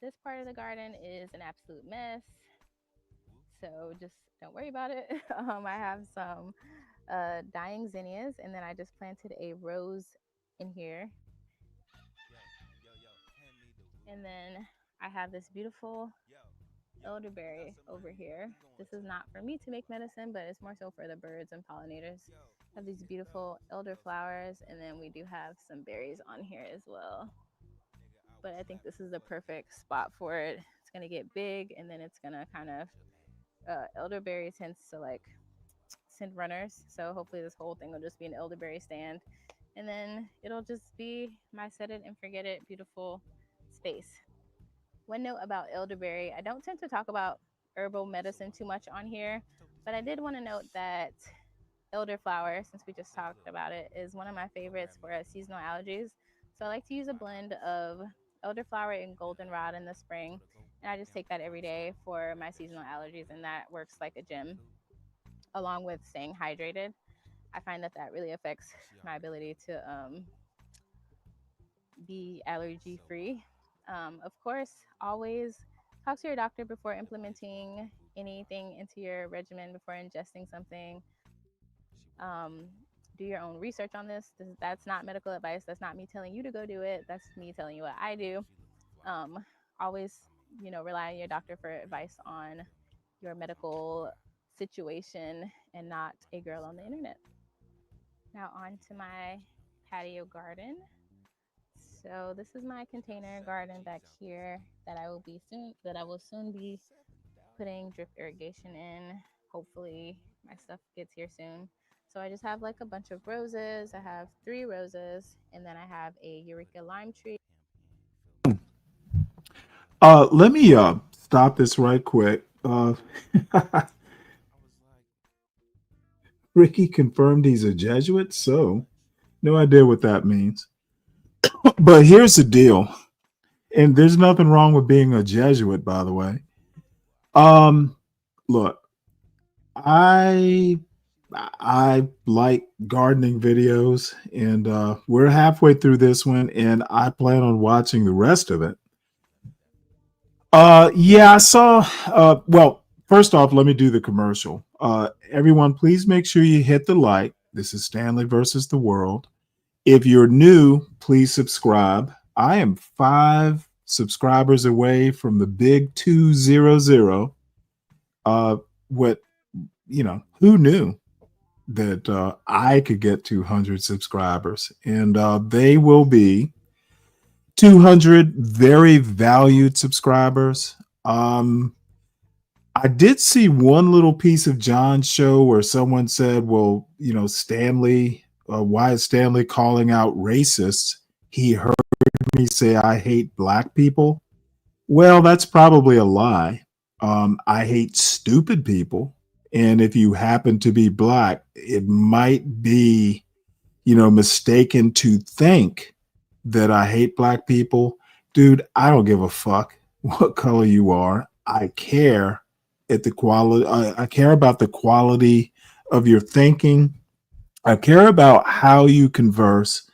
This part of the garden is an absolute mess, so just don't worry about it. I have some dying zinnias, and then I just planted a rose in here. And then I have this beautiful elderberry over here. This is not for me to make medicine, but it's more so for the birds and pollinators. I have these beautiful elder flowers, and then we do have some berries on here as well. But I think this is the perfect spot for it. It's gonna get big, and then it's gonna kind of elderberry tends to like send runners, so hopefully this whole thing will just be an elderberry stand, and then it'll just be my set it and forget it beautiful space. One note about elderberry, I don't tend to talk about herbal medicine too much on here, but I did want to note that elderflower, since we just talked about it, is one of my favorites for seasonal allergies. So I like to use a blend of elderflower and goldenrod in the spring, and I just take that every day for my seasonal allergies, and that works like a gym, along with staying hydrated. I find that really affects my ability to be allergy free. Of course, always talk to your doctor before implementing anything into your regimen, before ingesting something. Do your own research on this. That's not medical advice. That's not me telling you to go do it. That's me telling you what I do. Always, rely on your doctor for advice on your medical situation and not a girl on the internet. Now on to my patio garden. So this is my container garden back here that I will soon be putting drip irrigation in. Hopefully my stuff gets here soon. So I just have like a bunch of roses. I have 3 roses, and then I have a Eureka lime tree. Let me stop this right quick. Ricky confirmed he's a Jesuit, so no idea what that means. But here's the deal, and there's nothing wrong with being a Jesuit, by the way. Look, I like gardening videos, and we're halfway through this one, and I plan on watching the rest of it. Yeah, I saw. Well, first off, let me do the commercial. Everyone, please make sure you hit the like. This is Stanley versus the world. If you're new, please subscribe. I am 5 subscribers away from the big 200. Who knew that I could get 200 subscribers? And they will be 200 very valued subscribers. I did see one little piece of John's show where someone said, well, Stanley, why is Stanley calling out racists? He heard me say I hate black people. Well, that's probably a lie. I hate stupid people. And if you happen to be black, it might be, mistaken to think that I hate black people. Dude, I don't give a fuck what color you are. I care at the quality. I care about the quality of your thinking. I care about how you converse.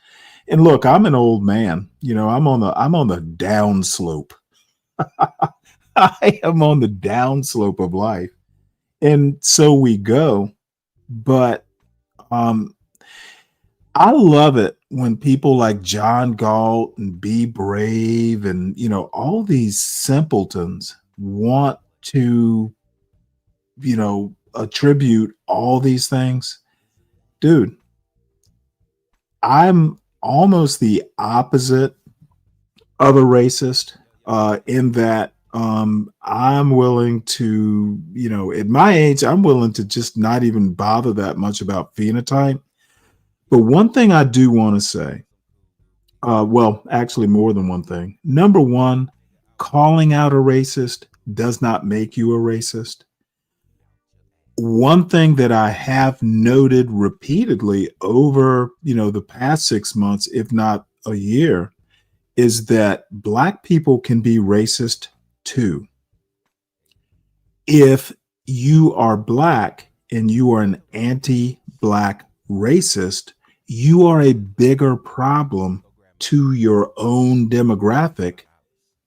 And look, I'm an old man. I'm on the downslope. I am on the downslope of life. And so we go. But I love it when people like John Galt and Be Brave and, all these simpletons want to, attribute all these things, dude, I'm almost the opposite of a racist in that I'm willing to, at my age, I'm willing to just not even bother that much about phenotype. But one thing I do want to say, well, actually more than one thing. Number one, calling out a racist does not make you a racist. One thing that I have noted repeatedly over, the past 6 months, if not a year, is that Black people can be racist too. If you are Black and you are an anti-Black racist, you are a bigger problem to your own demographic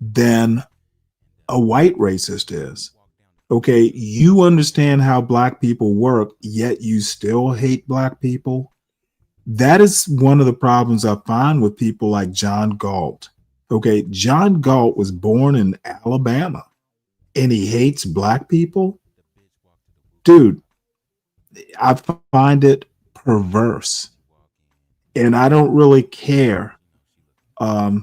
than a white racist is. Okay, you understand how Black people work, yet you still hate Black people. That is one of the problems I find with people like John Galt. Okay, John Galt was born in Alabama and he hates Black people. Dude, I find it perverse. And I don't really care I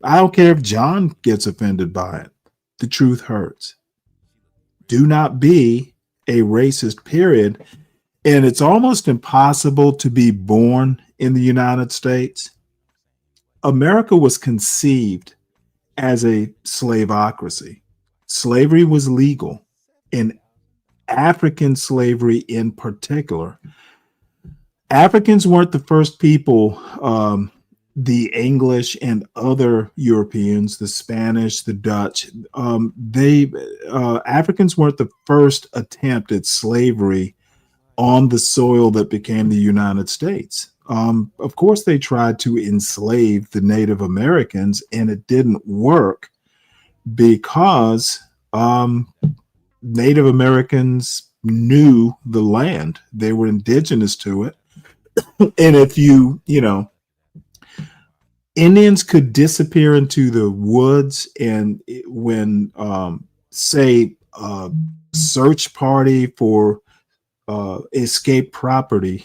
don't care if John gets offended by it. The truth hurts. Do not be a racist, period. And it's almost impossible to be born in the United States. America was conceived as a slaveocracy. Slavery was legal, and African slavery in particular. Africans weren't the first people, the English and other Europeans, the Spanish, the Dutch, Africans weren't the first attempt at slavery on the soil that became the United States. Of course, they tried to enslave the Native Americans, and it didn't work because Native Americans knew the land. They were indigenous to it. And if Indians could disappear into the woods, and when, say, search party for escaped property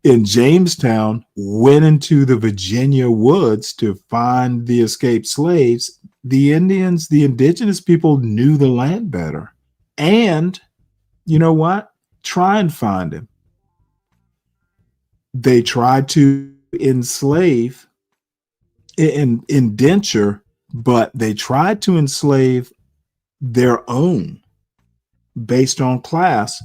in Jamestown went into the Virginia woods to find the escaped slaves, the Indians, the indigenous people knew the land better. And you know what? Try and find him. They tried to enslave and indenture, but they tried to enslave their own based on class.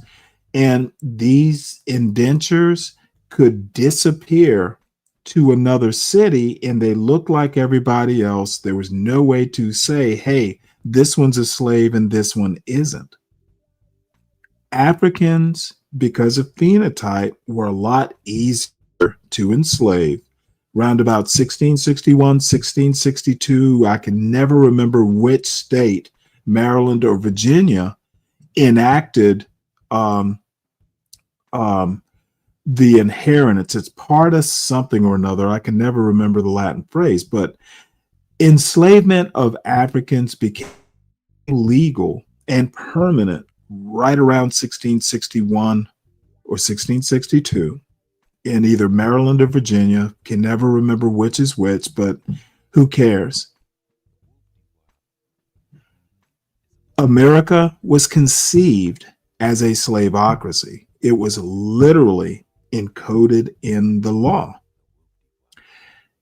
And these indentures could disappear to another city and they looked like everybody else. There was no way to say, hey, this one's a slave and this one isn't. Africans, because of phenotype, were a lot easier to enslave. Round about 1661, 1662, I can never remember which state, Maryland or Virginia, enacted the inheritance. It's part of something or another. I can never remember the Latin phrase, but enslavement of Africans became legal and permanent right around 1661 or 1662 in either Maryland or Virginia. Can never remember which is which, but who cares? America was conceived as a slaveocracy. It was literally encoded in the law.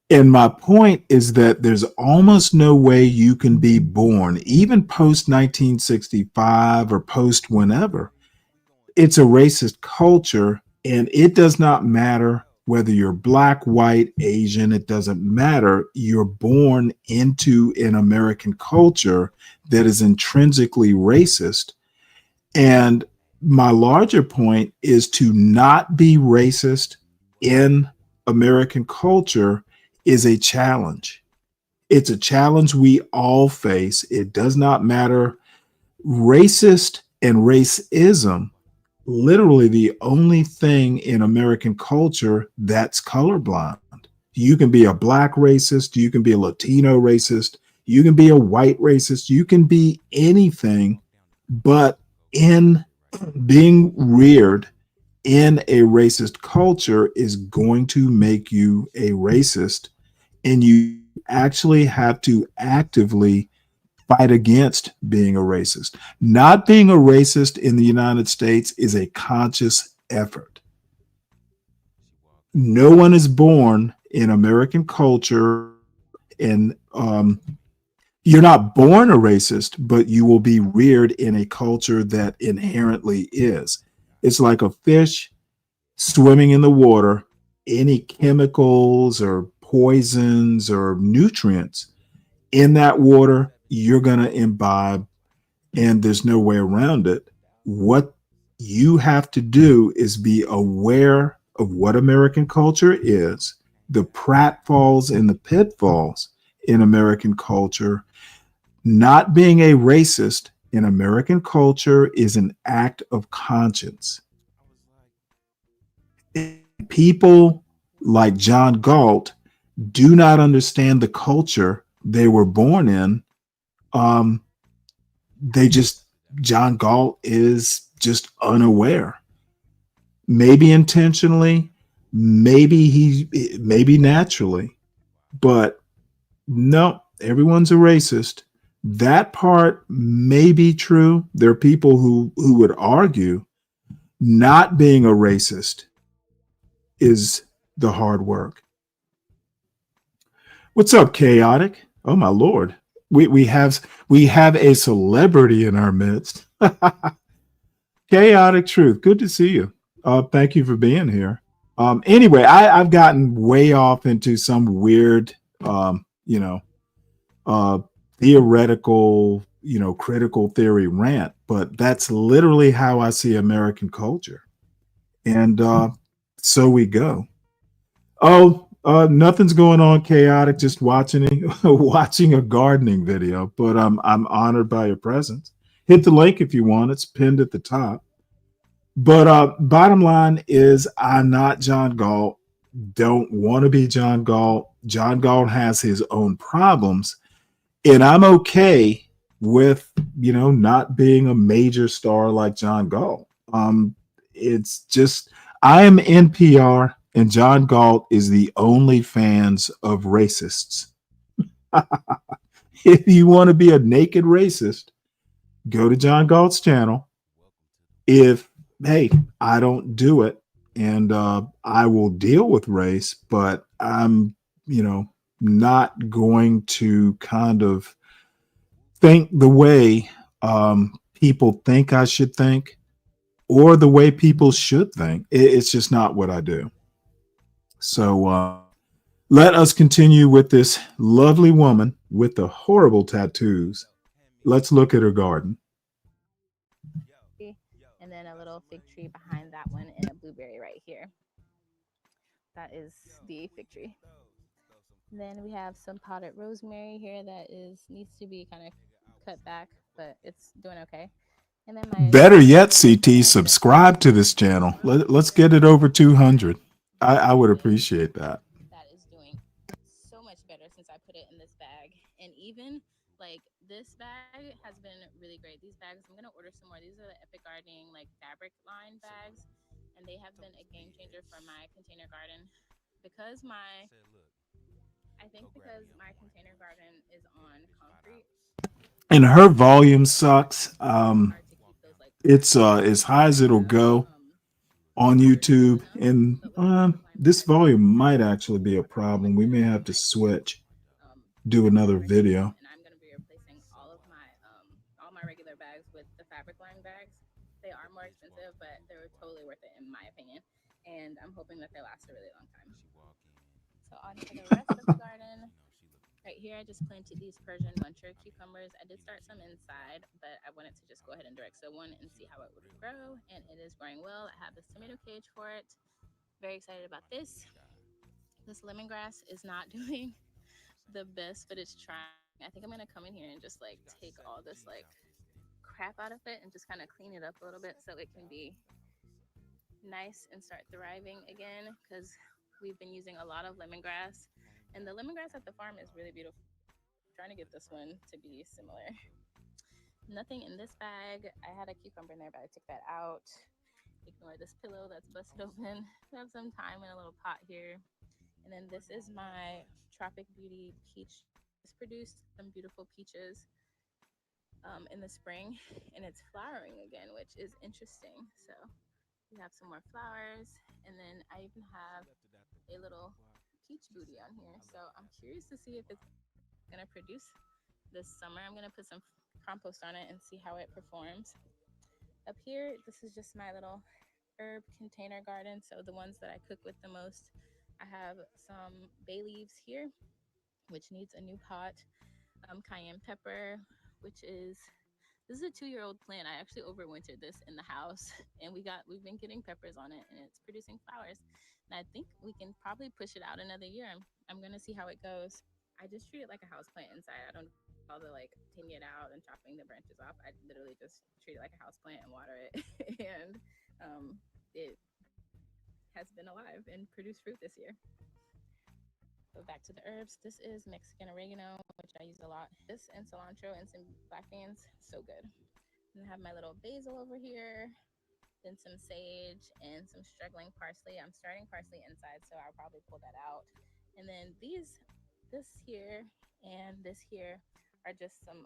And my point is that there's almost no way you can be born, even post 1965 or post whenever. It's a racist culture, and it does not matter whether you're Black, white, Asian, it doesn't matter. You're born into an American culture that is intrinsically racist. And my larger point is to not be racist in American culture is a challenge. It's a challenge we all face. It does not matter. Racist and racism literally the only thing in American culture that's colorblind. You can be a black racist, you can be a Latino racist, you can be a white racist, you can be anything, but in being reared in a racist culture is going to make you a racist, and you actually have to actively fight against being a racist. Not being a racist in the United States is a conscious effort. No one is born in American culture, and you're not born a racist, but you will be reared in a culture that inherently is. It's like a fish swimming in the water. Any chemicals or poisons or nutrients in that water, you're going to imbibe, and there's no way around it. What you have to do is be aware of what American culture is, the pratfalls and the pitfalls in American culture. Not being a racist in American culture is an act of conscience. People like John Galt do not understand the culture they were born in. John Galt is just unaware. Maybe intentionally, maybe naturally, but no, everyone's a racist. That part may be true. There are people who would argue not being a racist is the hard work. What's up, Chaotic? Oh my Lord. We have a celebrity in our midst. Chaotic Truth. Good to see you. Thank you for being here. Anyway, I've gotten way off into some weird theoretical, critical theory rant, but that's literally how I see American culture. And so we go. Oh, nothing's going on, Chaotic. Just watching a gardening video. But I'm honored by your presence. Hit the link if you want. It's pinned at the top. But bottom line is, I'm not John Galt. Don't want to be John Galt. John Galt has his own problems, and I'm okay with not being a major star like John Galt. It's just I am NPR. And John Galt is the only fans of racists. If you want to be a naked racist, go to John Galt's channel. I don't do it, and I will deal with race, but I'm, not going to kind of think the way people think I should think, or the way people should think. It's just not what I do. So let us continue with this lovely woman with the horrible tattoos. Let's look at her garden. And then a little fig tree behind that one and a blueberry right here. That is the fig tree. And then we have some potted rosemary here that needs to be kind of cut back, but it's doing okay. And then better yet, CT, subscribe to this channel. Let's get it over 200. I would appreciate that. That is doing so much better since I put it in this bag. And even like this bag has been really great. These bags, I'm going to order some more. These are the Epic Gardening like fabric line bags. And they have been a game changer for my container garden because my container garden is on concrete. And her volume sucks. It's as high as it'll go on YouTube, and this volume might actually be a problem. We may have to switch, do another video. And I'm going to be replacing all my regular bags with the fabric line bags. They are more expensive, but they're totally worth it in my opinion. And I'm hoping that they last a really long time. So on to the rest of the garden. Right here, I just planted these Persian muncher cucumbers. I did start some inside, but I wanted to just go ahead and direct sow one and see how it would grow, and it is growing well. I have this tomato cage for it. Very excited about this. This lemongrass is not doing the best, but it's trying. I think I'm gonna come in here and just like take all this like crap out of it and just kind of clean it up a little bit so it can be nice and start thriving again, because we've been using a lot of lemongrass, and the lemongrass at the farm is really beautiful. I'm trying to get this one to be similar. Nothing in this bag. I had a cucumber in there, but I took that out. Ignore this pillow that's busted open. We have some thyme in a little pot here. And then this is my Tropic Beauty peach. It's produced some beautiful peaches in the spring, and it's flowering again, which is interesting. So we have some more flowers, and then I even have a little peach booty on here. So I'm curious to see if it's gonna produce this summer. I'm gonna put some compost on it and see how it performs. Up here, this is just my little herb container garden. So the ones that I cook with the most, I have some bay leaves here, which needs a new pot. Cayenne pepper, which is, this is a 2-year-old plant. I actually overwintered this in the house, and we've been getting peppers on it, and it's producing flowers. And I think we can probably push it out another year. I'm gonna see how it goes. I just treat it like a house plant inside. I don't do all the like taking it out and chopping the branches off. I literally just treat it like a house plant and water it, and it has been alive and produced fruit this year. Go back to the herbs. This is Mexican oregano, which I use a lot. This and cilantro and some black beans, so good. And I have my little basil over here, then some sage and some struggling parsley. I'm starting parsley inside, so I'll probably pull that out. And then this here and this here are just some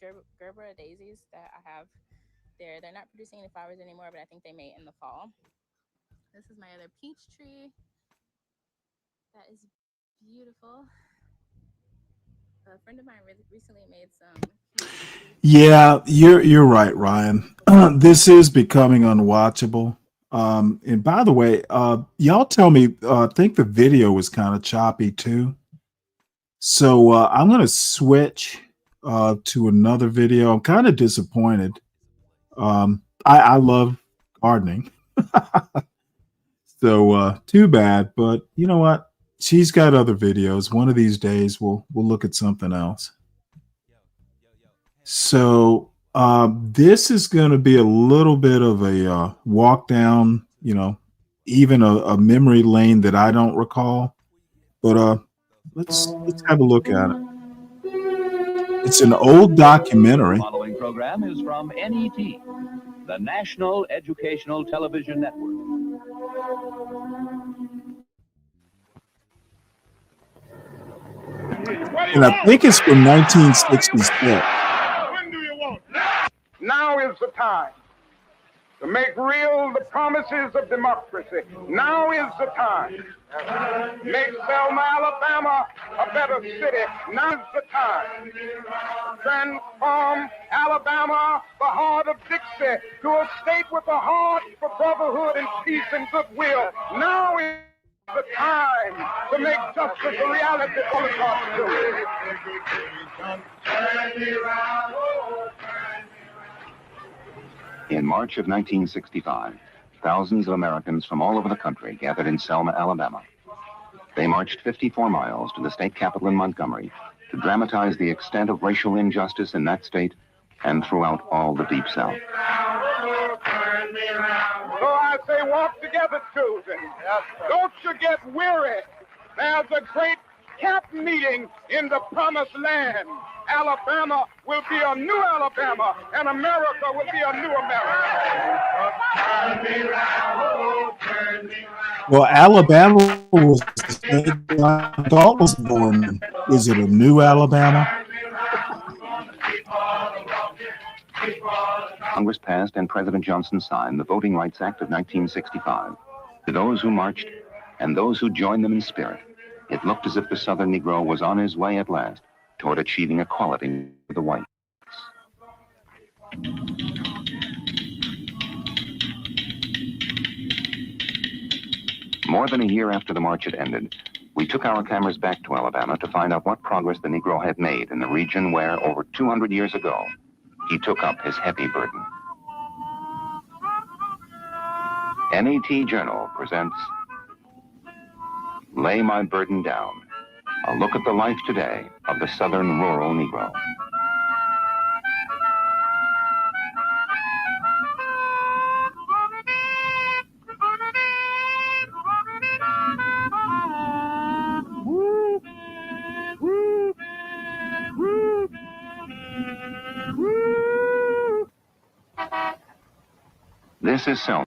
Gerbera daisies that I have there. They're not producing any flowers anymore, but I think they may in the fall. This is my other peach tree. That is beautiful. A friend of mine recently made some. Yeah, you're right, Ryan. This is becoming unwatchable. And by the way, y'all tell me, I think the video was kind of choppy too. So I'm going to switch to another video. I'm kind of disappointed. I love gardening. So too bad, but you know what? She's got other videos. One of these days we'll look at something else. So this is going to be a little bit of a walk down, even a memory lane that I don't recall. But let's have a look at it. It's an old documentary. The following program is from NET, the National Educational Television Network. And I think it's from 1966. When do you want? Now is the time to make real the promises of democracy. Now is the time. Make Selma, Alabama a better city. Now is the time. Transform Alabama, the heart of Dixie, to a state with a heart for brotherhood and peace and goodwill. Now is the time to make justice a reality all across the country. In March of 1965, thousands of Americans from all over the country gathered in Selma, Alabama. They marched 54 miles to the state capitol in Montgomery to dramatize the extent of racial injustice in that state and throughout all the Deep South. So I say, walk together, children. Don't you get weary. There's a great camp meeting in the promised land. Alabama will be a new Alabama, and America will be a new America. Well, Alabama was the state my dog was born in. Is it a new Alabama? Congress passed and President Johnson signed the Voting Rights Act of 1965. To those who marched and those who joined them in spirit, it looked as if the Southern Negro was on his way at last toward achieving equality with the whites. More than a year after the march had ended, we took our cameras back to Alabama to find out what progress the Negro had made in the region where, over 200 years ago, he took up his heavy burden. NET Journal presents Lay My Burden Down, a look at the life today of the Southern rural Negro. This is Selma.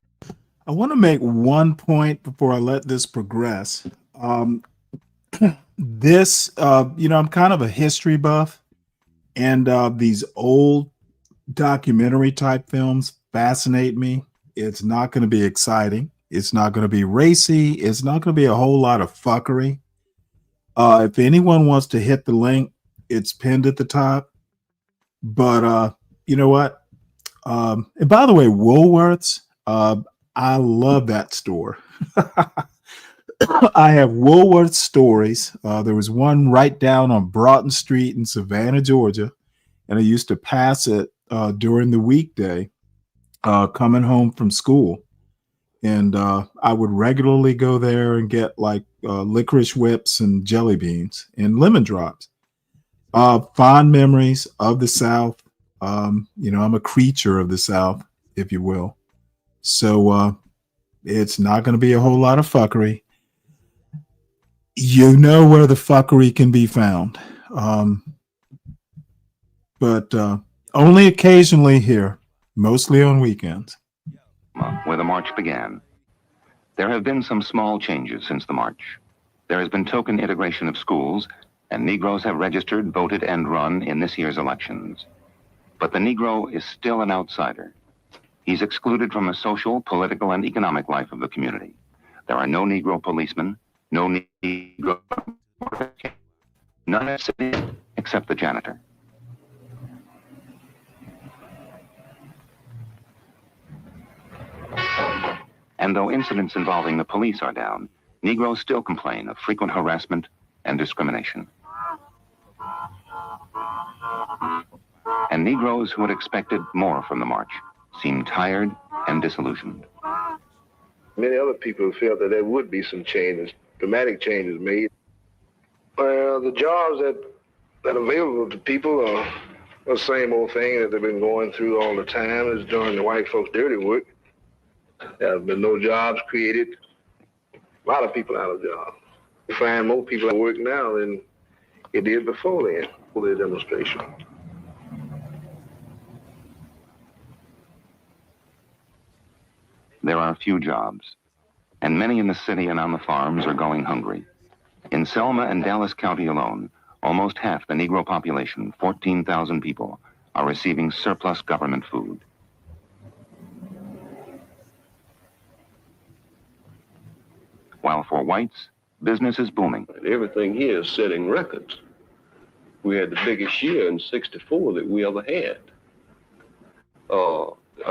I want to make one point before I let this progress. This, I'm kind of a history buff, and these old documentary type films fascinate me. It's not going to be exciting. It's not going to be racy. It's not going to be a whole lot of fuckery. If anyone wants to hit the link, it's pinned at the top. But you know what? And by the way, Woolworths, I love that store. I have Woolworth stories. There was one right down on Broughton Street in Savannah, Georgia, and I used to pass it during the weekday coming home from school. And I would regularly go there and get like licorice whips and jelly beans and lemon drops. Fond memories of the South. I'm a creature of the South, if you will. So it's not going to be a whole lot of fuckery. You know where the fuckery can be found. But only occasionally here, mostly on weekends. Where the march began. There have been some small changes since the march. There has been token integration of schools, and Negroes have registered, voted, and run in this year's elections. But the Negro is still an outsider. He's excluded from the social, political, and economic life of the community. There are no Negro policemen, no Negro, none except the janitor. And though incidents involving the police are down, Negroes still complain of frequent harassment and discrimination. And Negroes who had expected more from the march seem tired and disillusioned. Many other people felt that there would be some changes, dramatic changes made. Well, the jobs that are available to people are the same old thing that they've been going through all the time, is doing the white folks' dirty work. There have been no jobs created. A lot of people out of jobs. You find more people at work now than it did before then, for the demonstration. There are few jobs, and many in the city and on the farms are going hungry. In Selma and Dallas County alone, almost half the Negro population, 14,000 people, are receiving surplus government food. While for whites, business is booming. Everything here is setting records. We had the biggest year in '64 that we ever had.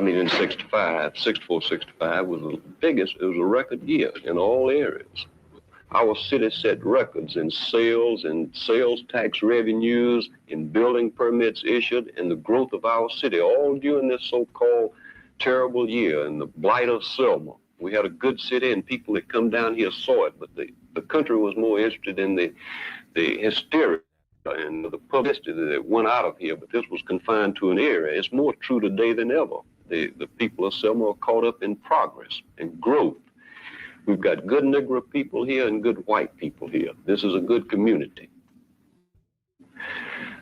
In 65, 64, 65 was the biggest. It was a record year in all areas. Our city set records in sales and sales tax revenues, in building permits issued, and the growth of our city, all during this so-called terrible year and the blight of Selma. We had a good city, and people that come down here saw it, but the country was more interested in the hysteria and the publicity that went out of here, but this was confined to an area. It's more true today than ever. The people of Selma are caught up in progress and growth. We've got good Negro people here and good white people here. This is a good community.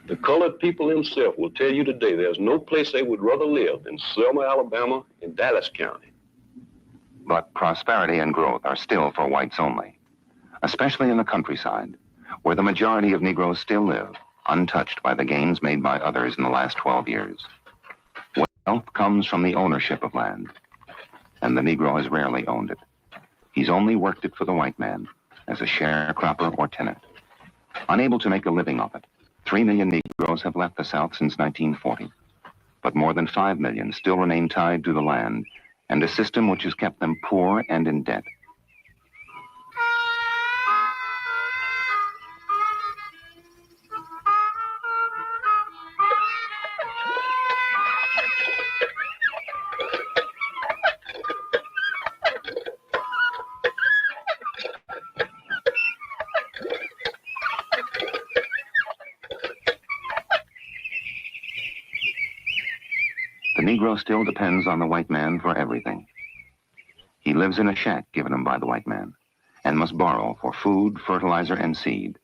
The colored people themselves will tell you today there's no place they would rather live than Selma, Alabama, and Dallas County. But prosperity and growth are still for whites only, especially in the countryside, where the majority of Negroes still live, untouched by the gains made by others in the last 12 years. Wealth comes from the ownership of land, and the Negro has rarely owned it. He's only worked it for the white man as a sharecropper or tenant. Unable to make a living off it, 3 million Negroes have left the South since 1940, but more than 5 million still remain tied to the land and a system which has kept them poor and in debt. The Negro still depends on the white man for everything. He lives in a shack given him by the white man and must borrow for food, fertilizer, and seed.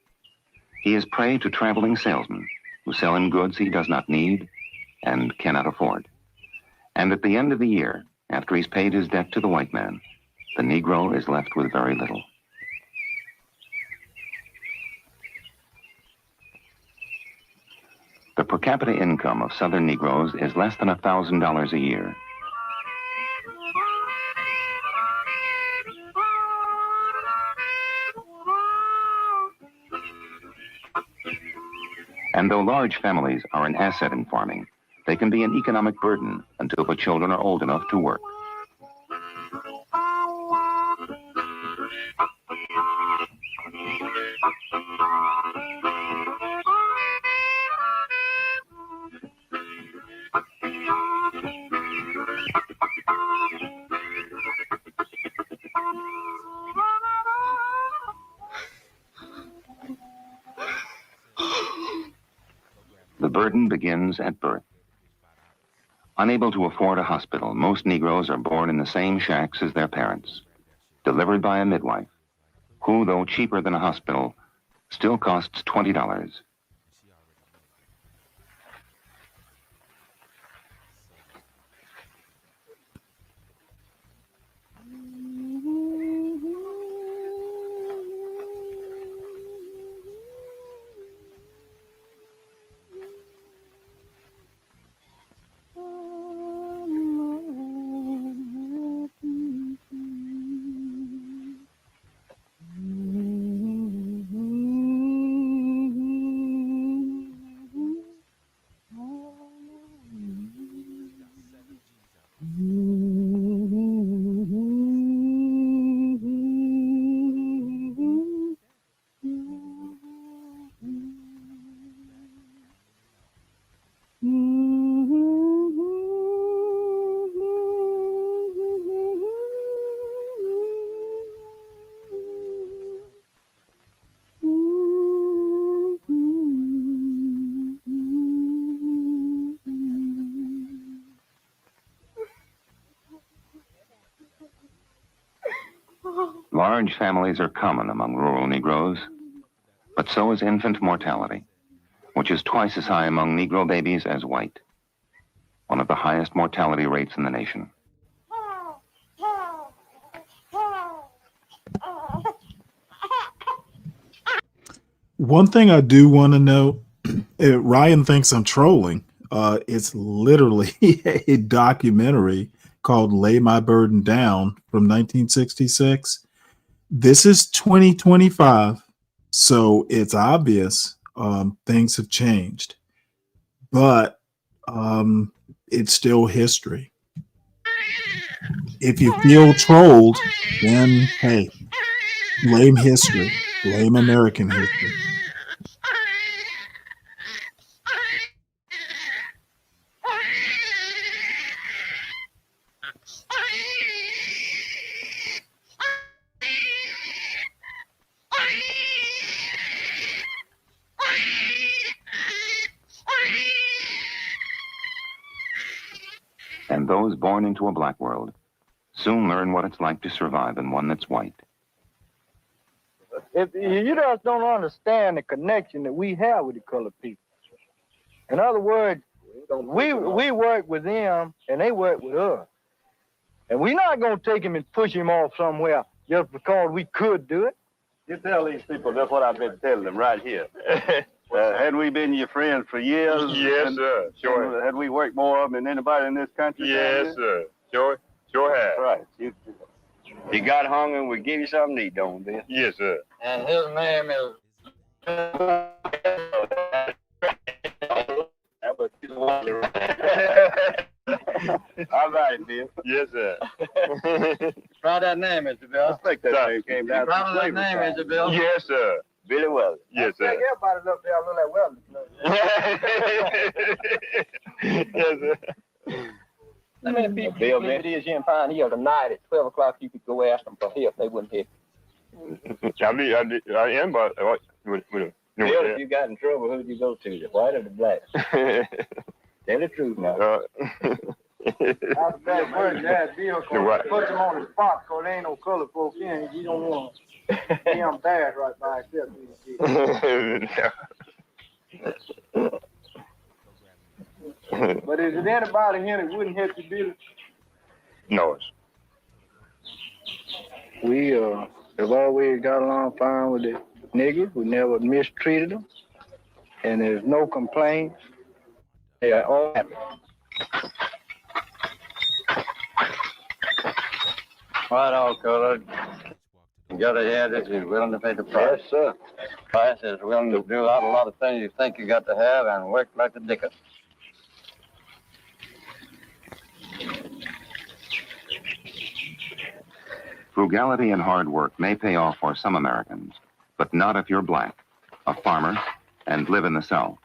He is prey to traveling salesmen who sell him goods he does not need and cannot afford. And at the end of the year, After he's paid his debt to the white man, the Negro is left with very little. The per capita income of Southern Negroes is less than $1,000 a year. And though large families are an asset in farming, they can be an economic burden until the children are old enough to work. The burden begins at birth. Unable to afford a hospital, most Negroes are born in the same shacks as their parents, delivered by a midwife, who, though cheaper than a hospital, still costs $20. Large families are common among rural Negroes, but so is infant mortality, which is twice as high among Negro babies as white, one of the highest mortality rates in the nation. One thing I do want to know, Ryan thinks I'm trolling. It's literally a documentary called Lay My Burden Down from 1966. This is 2025, so it's obvious things have changed, but it's still history. If you feel trolled, then hey, blame history, blame American history. And those born into a black world soon learn what it's like to survive in one that's white. If you just don't understand the connection that we have with the colored people. In other words, we work with them and they work with us. And we're not going to take him and push him off somewhere just because we could do it. You tell these people that's what I've been telling them right here. Had we been your friends for years? Yes, sir. Sure. Had we worked more of them than anybody in this country? Yes, sir. Sure have. Right. You got hungry, we give you something to eat, don't we? Yes, sir. And his name is... All right, Bill. Yes, sir. Try that name, Mr. Bill. I think that name came down to Try that name, Mr. Bill. Yes, sir. Billy Weller. Yes, sir. Everybody look there look like Weller. Yes, sir. How many people it is here in Pine Hill tonight at 12 o'clock you could go ask them for help, they wouldn't help. I am, but what? Bill, if you got in trouble, who'd you go to, the white or the black? Tell the truth now. That's a bad word, Dad. Bill, put them on the spot, because there ain't no color folk in. You don't want to be embarrassed right by yourself. But is it anybody here that wouldn't help you, Bill? No. We have always got along fine with the niggas. We never mistreated them. And there's no complaints. They are all happy. Right on, colored. You gotta have that you're willing to pay the price. Yes, sir. Price is willing to do out a lot of things you think you got to have and work like the dickens. Frugality and hard work may pay off for some Americans, but not if you're black, a farmer, and live in the South.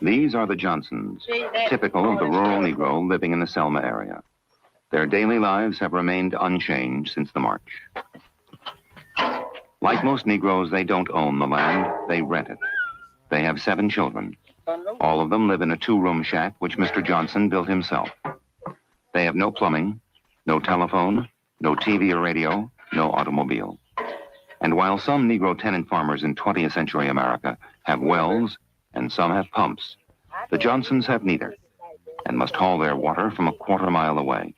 These are the Johnsons, typical of the rural Negro living in the Selma area. Their daily lives have remained unchanged since the march. Like most Negroes, they don't own the land, they rent it. They have 7 children. All of them live in a 2-room shack which Mr. Johnson built himself. They have no plumbing, no telephone, no TV or radio, no automobile. And while some Negro tenant farmers in 20th century America have wells and some have pumps, the Johnsons have neither and must haul their water from a quarter-mile away.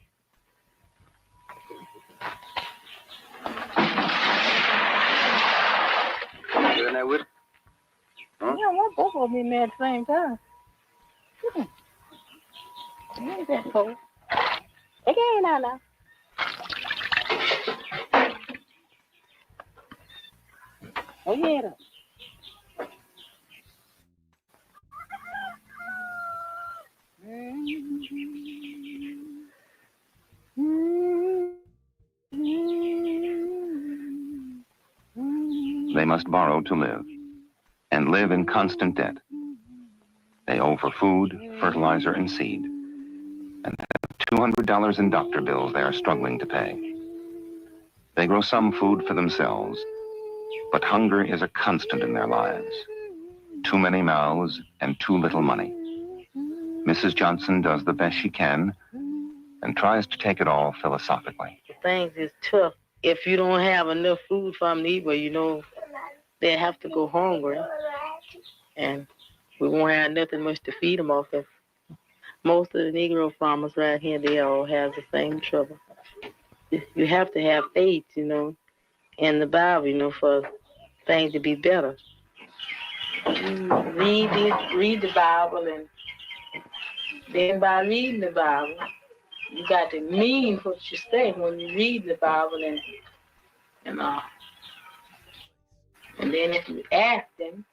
Doing that with it? Huh? Yeah, I want both of them in there at the same time. What is that for? Again, now. Oh, yeah. They must borrow to live, and live in constant debt. They owe for food, fertilizer, and seed, and have $200 in doctor bills they are struggling to pay. They grow some food for themselves, but hunger is a constant in their lives. Too many mouths and too little money. Mrs. Johnson does the best she can and tries to take it all philosophically. Things is tough. If you don't have enough food for them to eat, well, you know, they have to go hungry. And we won't have nothing much to feed them off of. Most of the Negro farmers right here, they all have the same trouble. You have to have faith, you know, in the Bible, you know, for things to be better. Read the Bible, and then by reading the Bible, you got to mean what you say when you read the Bible, and then if you ask him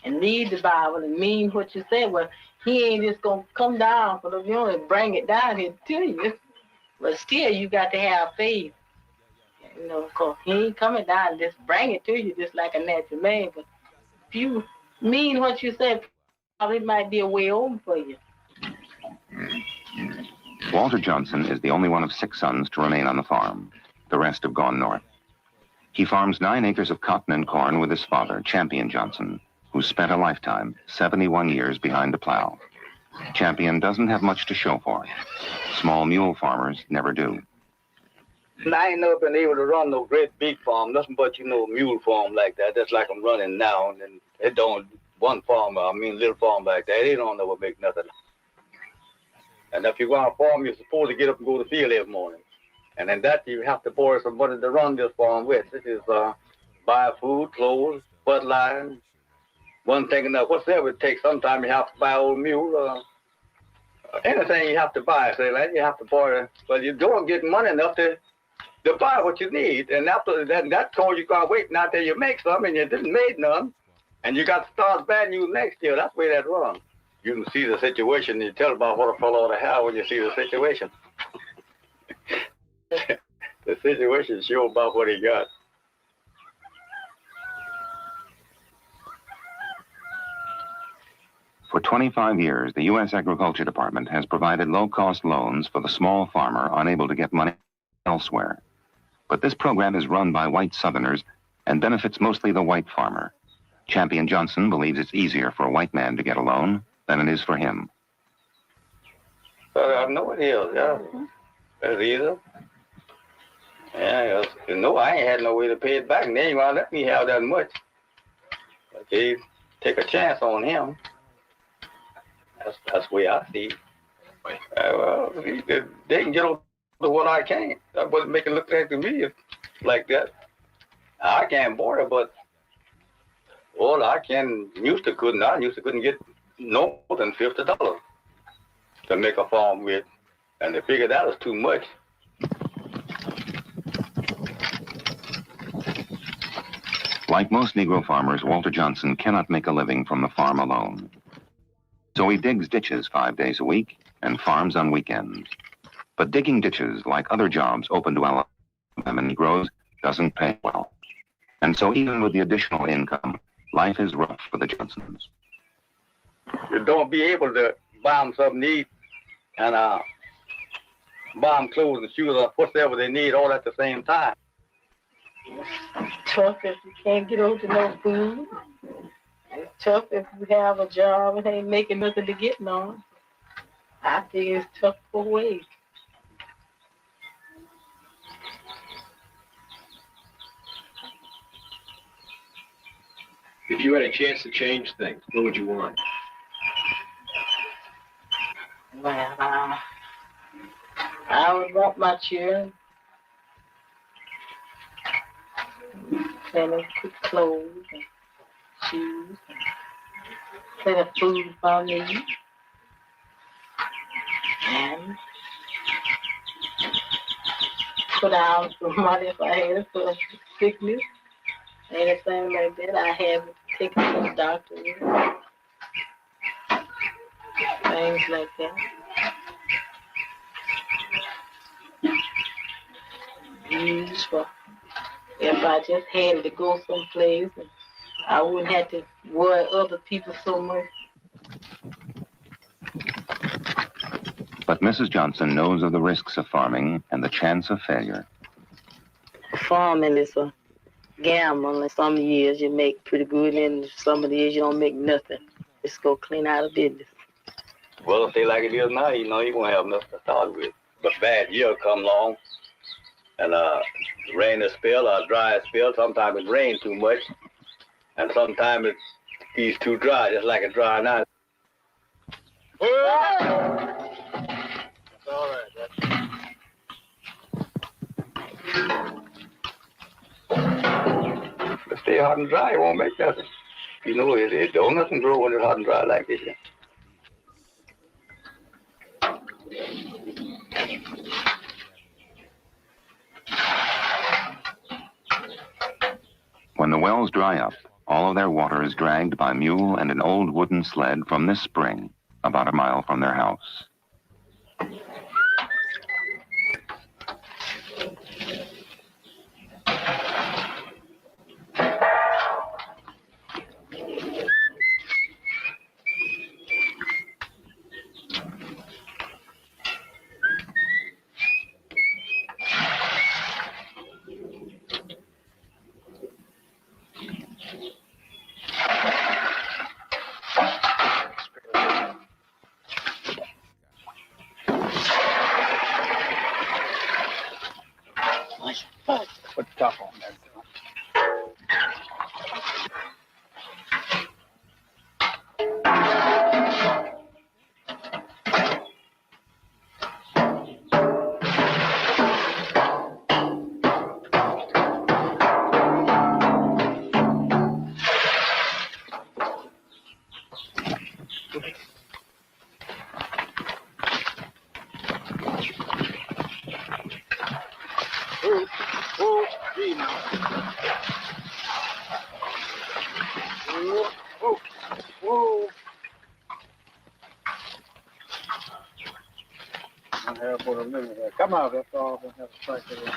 and read the Bible and mean what you say, well, he ain't just gonna come down for the you and bring it down here to you. But still, you got to have faith, you know, because he ain't coming down and just bring it to you just like a natural man. But if you mean what you say, it might be a way over for you. Walter Johnson is the only one of 6 sons to remain on the farm. The rest have gone north. He farms 9 acres of cotton and corn with his father, Champion Johnson, who spent a lifetime, 71 years behind the plow. Champion doesn't have much to show for it. Small mule farmers never do. I ain't never been able to run no great big farm, nothing but, you know, mule farm like that. That's like I'm running now, and it don't, one farm, little farm like that, they don't never make nothing. And if you go on a farm, you're supposed to get up and go to the field every morning. And then that you have to borrow some money to run this farm with. This is buy food, clothes, fertilizer, one thing and whatever it takes. Sometimes you have to buy old mule, anything you have to buy. So like you have to borrow, but you don't get money enough to buy what you need. And after that call you got waiting out there, you make some and you didn't make none. And you got to start bad news next year. That's the way that runs. You can see the situation and you tell about what a fellow ought to have when you see the situation. The situation show about what he got. For 25 years, the U.S. Agriculture Department has provided low-cost loans for the small farmer unable to get money elsewhere. But this program is run by white Southerners and benefits mostly the white farmer. Champion Johnson believes it's easier for a white man to get a loan than it is for him. I know it is, yeah. It's easy. Yeah, you know, I ain't had no way to pay it back, and they ain't gonna let me have that much. But they take a chance on him. That's the way I see it. Well, they can get over to what I can't. That wasn't making it look like to me like that. I can't border, but all I used to couldn't get no more than $50 to make a farm with, and they figured that was too much. Like most Negro farmers, Walter Johnson cannot make a living from the farm alone. So he digs ditches 5 days a week and farms on weekends. But digging ditches, like other jobs open to Alabama Negroes, doesn't pay well. And so even with the additional income, life is rough for the Johnsons. You don't be able to buy them something to eat and buy them clothes and shoes or whatever they need all at the same time. It's tough if you can't get over to no food. It's tough if you have a job and ain't making nothing to get on. I think it's tough for ways. If you had a chance to change things, what would you want? Well, I would want my children plenty of good clothes and shoes, and plenty of food for me, and put out some money if I had it for sickness, anything like that. I have taken to the doctor, things like that. Use for if I just had to go someplace, and I wouldn't have to worry other people so much. But Mrs. Johnson knows of the risks of farming and the chance of failure. Farming is a gamble, and some years you make pretty good, and some of the years you don't make nothing. Just go clean out of business. Well, if they like it is now, you know, you won't have nothing to start with. But bad year come along, and rain a spell or dry a spell. Sometimes it rains too much, and sometimes it's too dry, just like a dry night. That's all right. If it stay hot and dry, it won't make nothing. You know, it don't nothing grow when it's hot and dry like this. When the wells dry up, all of their water is dragged by mule and an old wooden sled from this spring, about a mile from their house. Put the top on there. Come out, that's all. We'll have to strike it in.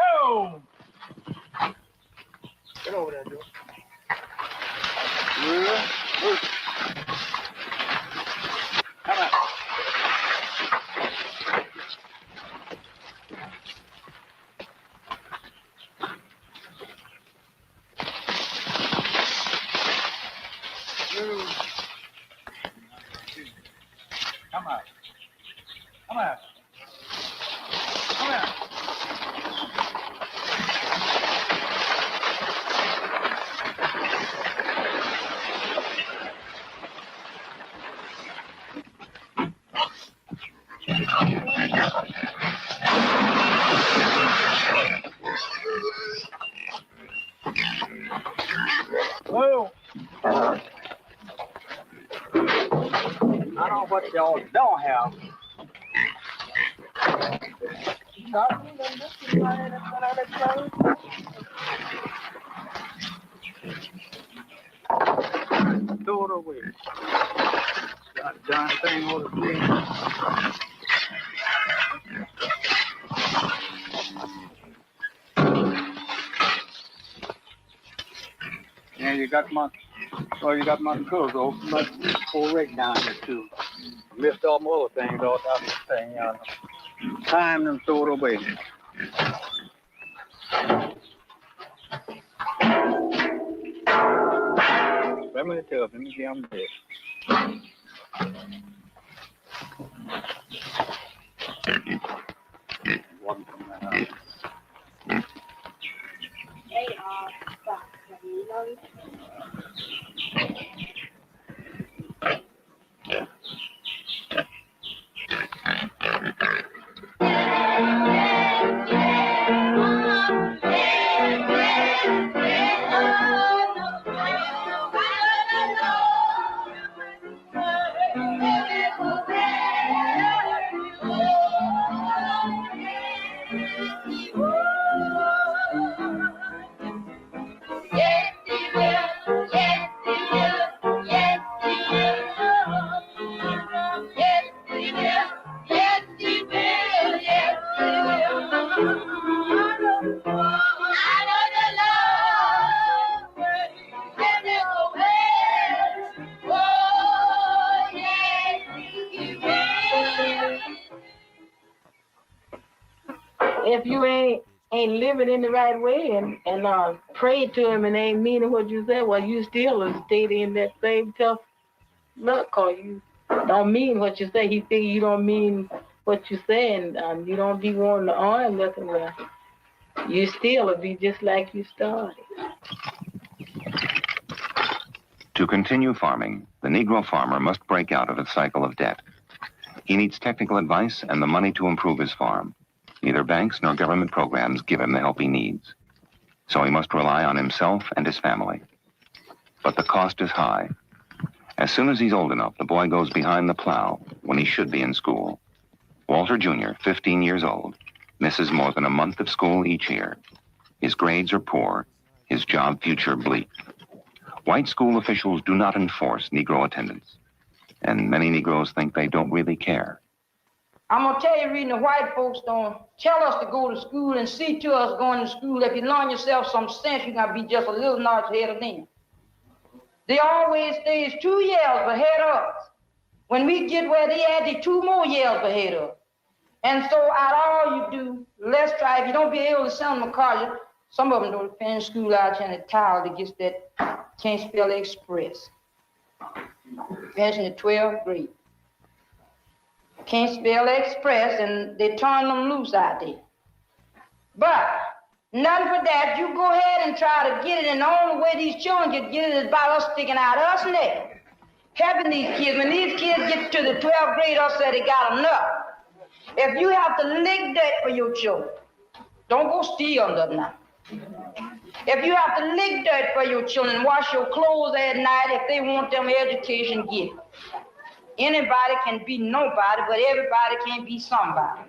Oh! Get over there, Joe. Come out. Well, I don't know what y'all don't have. Throw it away. Got a darn thing over there. Yeah, you got my clothes open, but full rig down here too. Missed all my other things all out of this thing, time and throw it away. Let me get them this. One from that house. If you ain't living in the right way and pray to him and ain't meaning what you say, well, you still will stay in that same tough luck, cause you don't mean what you say. He think you don't mean what you say, and you don't be wanting to arm nothing. Well, you still will be just like you started. To continue farming, the Negro farmer must break out of a cycle of debt. He needs technical advice and the money to improve his farm. Neither banks nor government programs give him the help he needs. So he must rely on himself and his family. But the cost is high. As soon as he's old enough, the boy goes behind the plow when he should be in school. Walter Jr., 15 years old, misses more than a month of school each year. His grades are poor, his job future bleak. White school officials do not enforce Negro attendance, and many Negroes think they don't really care. I'm going to tell you, reading the white folks don't tell us to go to school and see to us going to school. If you learn yourself some sense, you're going to be just a little notch ahead of them. They always stays 2 years ahead of us. When we get where they at, they 2 more years ahead of us. And so out of all you do, let's try. If you don't be able to send them a car, some of them don't finish school out here in the tower that gets that can't spell express. Finishing the 12th grade. Can't spell express, and they turn them loose out there. But nothing for that. You go ahead and try to get it, and the only way these children can get it is by us sticking out us neck. Helping these kids. When these kids get to the 12th grade, us say they got enough. If you have to lick dirt for your children, don't go steal them now. If you have to lick dirt for your children, wash your clothes at night, if they want them education, get it. Anybody can be nobody, but everybody can be somebody.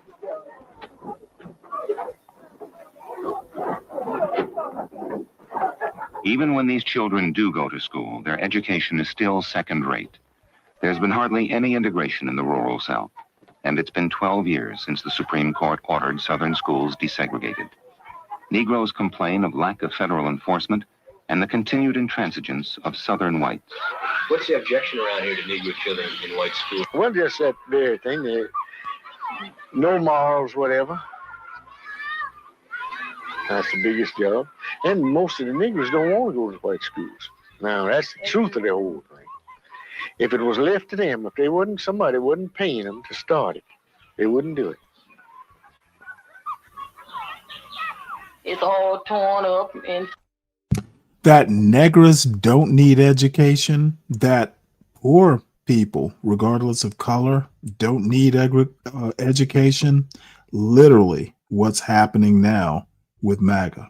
Even when these children do go to school, their education is still second-rate. There's been hardly any integration in the rural South, and it's been 12 years since the Supreme Court ordered Southern schools desegregated. Negroes complain of lack of federal enforcement and the continued intransigence of Southern whites. What's the objection around here to Negro children in white schools? Well, just that very thing, no morals, whatever. That's the biggest job. And most of the Negroes don't want to go to white schools. Now, that's the truth of the whole thing. If it was left to them, if they wasn't, somebody wasn't paying them to start it, they wouldn't do it. It's all torn up and that Negras don't need education, that poor people, regardless of color, don't need education. Literally what's happening now with MAGA.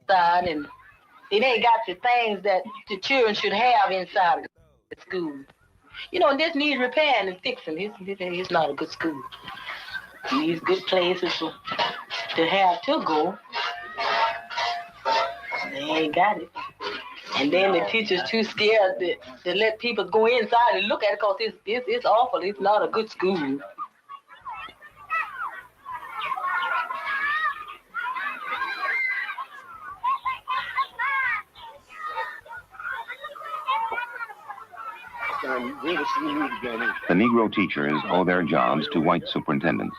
and It ain't got the things that the children should have inside of the school. You know, this needs repairing and fixing. It's not a good school. These good places to have to go. They ain't got it. And then the teachers too scared to let people go inside and look at it because it's awful. It's not a good school. The Negro teachers owe their jobs to white superintendents,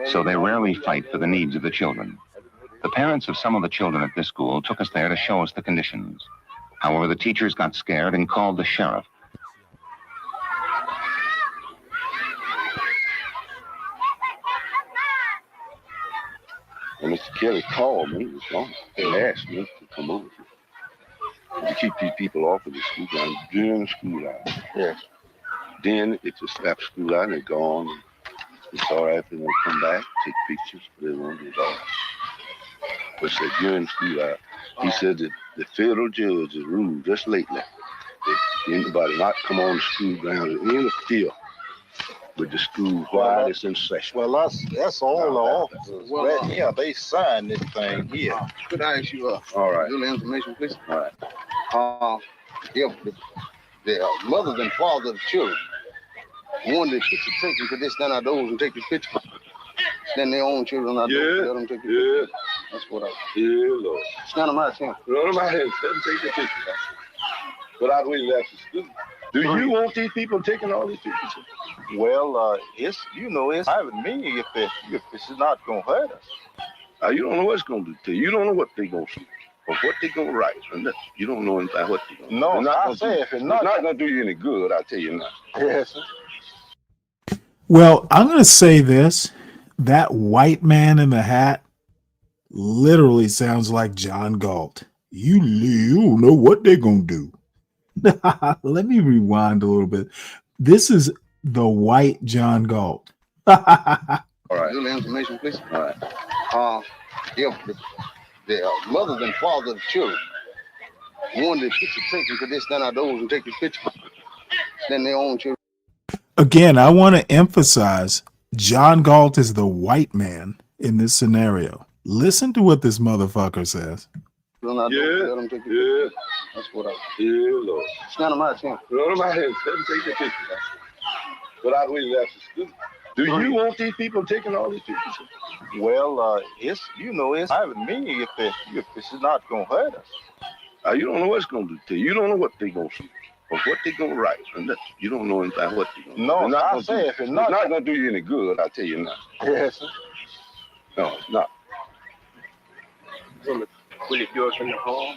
so they rarely fight for the needs of the children. The parents of some of the children at this school took us there to show us the conditions. However, the teachers got scared and called the sheriff. And Mr. Kelly called me and asked me to come over to keep these people off of the school ground during school hours. Yes. Then it just stopped school out and they're gone. It's all right for them to come back, take pictures, but they won't do that. But said during school hours, he said that the federal judge has ruled just lately that anybody not come on the school ground and interfere with the school while it's in session. Well, that's all the officers. Well, yeah, they signed this thing here. Could I ask you all right. Little information, please? All right. If the mothers and fathers of the children wanted the picture taken, could they stand outdoors and take the picture? Then their own children outdoors, let them take the picture. That's what I. Yeah, Lord. Stand them out here. Run them out here and let them take the picture. But I'd wait after school. Do you want these people taking all these pictures? Well, it's private me if this is not gonna hurt us. You don't know what's gonna do to you. You don't know what they're gonna see or what they're gonna write. You don't know anything what they're gonna do. No, I say if it's not gonna do you any good, I tell you now. Yes. Well, I'm going to say this. That white man in the hat literally sounds like John Galt. You don't know what they're going to do. Let me rewind a little bit. This is the white John Galt. All right. Little information, please. All right. If the mothers and fathers of the children wanted the picture taken, could they stand outdoors and take the picture? Then their own children. Again, I want to emphasize John Galt is the white man in this scenario. Listen to what this motherfucker says. Yeah. That's what I. Yeah, Lord. Stand them out here. Run them out here and let them take the picture. But I'd wait after school. Do you want these people taking all these pictures? Well, it's private me if this is not gonna hurt us. You don't know what's gonna do to you. You don't know what they're gonna see or what they're gonna write. You don't know anything what they're gonna do. No, I say if it's not gonna do you any good, I tell you now. Yes, sir. No, it's not. Will it do us in the home?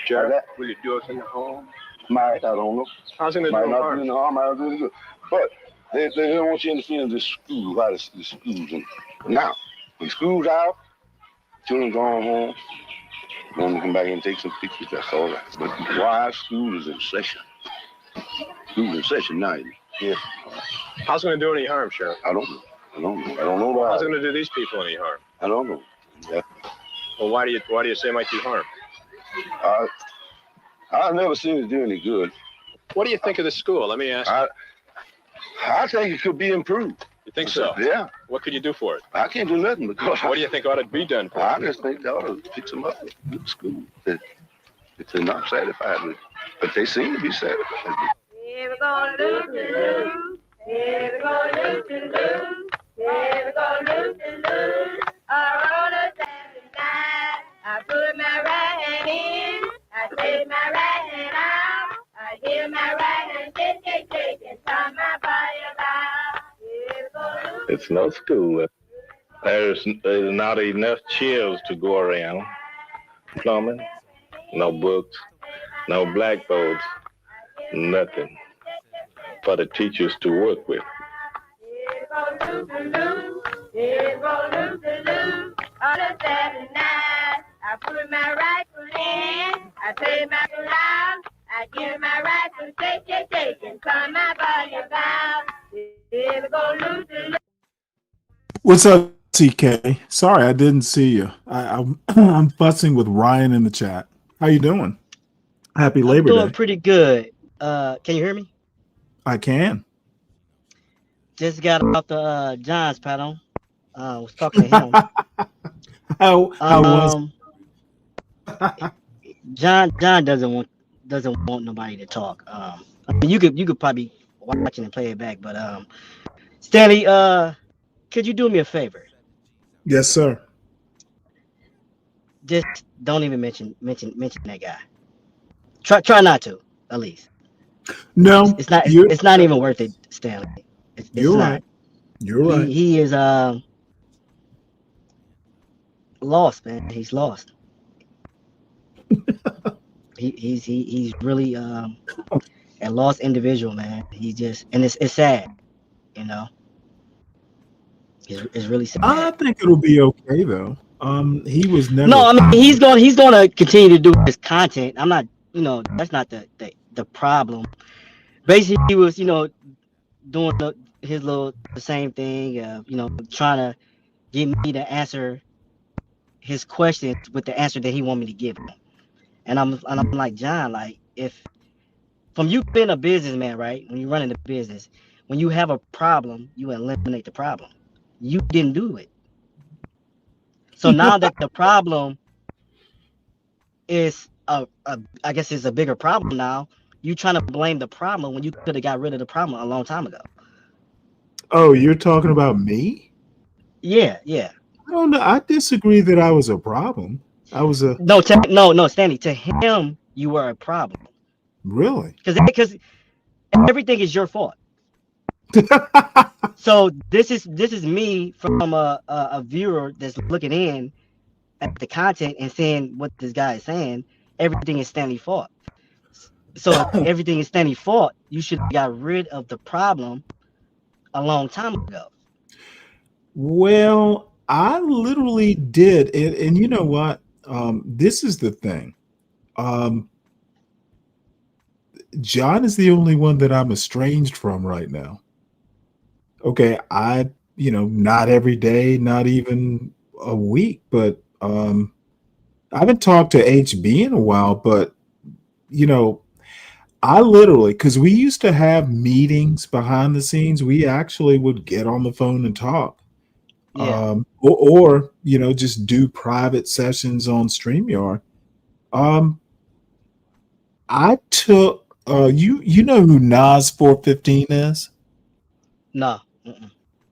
Sheriff, will it do us in the home? Might, I don't know. How's it might doing not harm? do any harm, might not do any good. But they don't want you interfering in the school while the school's in. Now, when school's out, children going home, want to come back and take some pictures, that's all right. But while school is in session, school's in session now. Yeah. How's it going to do any harm, Sheriff? I don't know. I don't know why. How's it going to do these people any harm? I don't know. Yeah. Well, why do you say it might do harm? I've never seen it do any good. What do you think of the school? Let me ask you. I think it could be improved. You think so? Yeah. What could you do for it? I can't do nothing because. What do you think ought to be done for it? I just think they ought to fix them up with the school. If they're not satisfied with it, but they seem to be satisfied with it. Here we go, lose. Here we go, lose. Here we go, lose. On a Saturday night, I put my right hand in, I take my right hand out, I hear my right hand shake, and turn my body about. Here we go, lose. It's no school. There's not enough chairs to go around. Plumbing, no books, no blackboards, nothing for the teachers to work with. On a Saturday night, I put my right foot in, I play my foot out, I give my right foot shake, and turn my body about. Here we go, lose. What's up, TK? Sorry, I didn't see you. I'm fussing with Ryan in the chat. How you doing? Happy I'm Labor doing Day. pretty good. Can you hear me? I can. Just got out the John's panel. Was talking to him. How was John doesn't want nobody to talk. I mean, you could probably watch it and play it back, but Stanley, could you do me a favor? Yes, sir. Just don't even mention that guy. Try not to, at least. No, it's not even worth it, Stanley. It's you're not. right. You're right. He is lost, man. He's lost. he's really a lost individual, man. He just, and it's sad, you know. It's really sad. I think it'll be okay though. He was never. No, I mean he's gonna continue to do his content. I'm not, that's not the problem. Basically, he was, doing the same thing, trying to get me to answer his questions with the answer that he want me to give him. And I'm like, John, like, if from you being a businessman, right? When you're running a business, when you have a problem, you eliminate the problem. You didn't do it. So now that the problem is I guess it's a bigger problem now, you trying to blame the problem when you could have got rid of the problem a long time ago. Oh, you're talking about me? Yeah. I don't know. I disagree that I was a problem. I was a no, Stanley. To him, you were a problem. Really? Because everything is your fault. So this is me from a viewer that's looking in at the content and saying what this guy is saying. Everything is Stanley's fault. So if everything is Stanley's fault, you should have got rid of the problem a long time ago. Well, I literally did, and you know what? This is the thing. John is the only one that I'm estranged from right now. Okay, not every day, not even a week, but I haven't talked to HB in a while, but I literally, because we used to have meetings behind the scenes, we actually would get on the phone and talk. Yeah. Or just do private sessions on StreamYard. I took you know who Nas 415 is? No.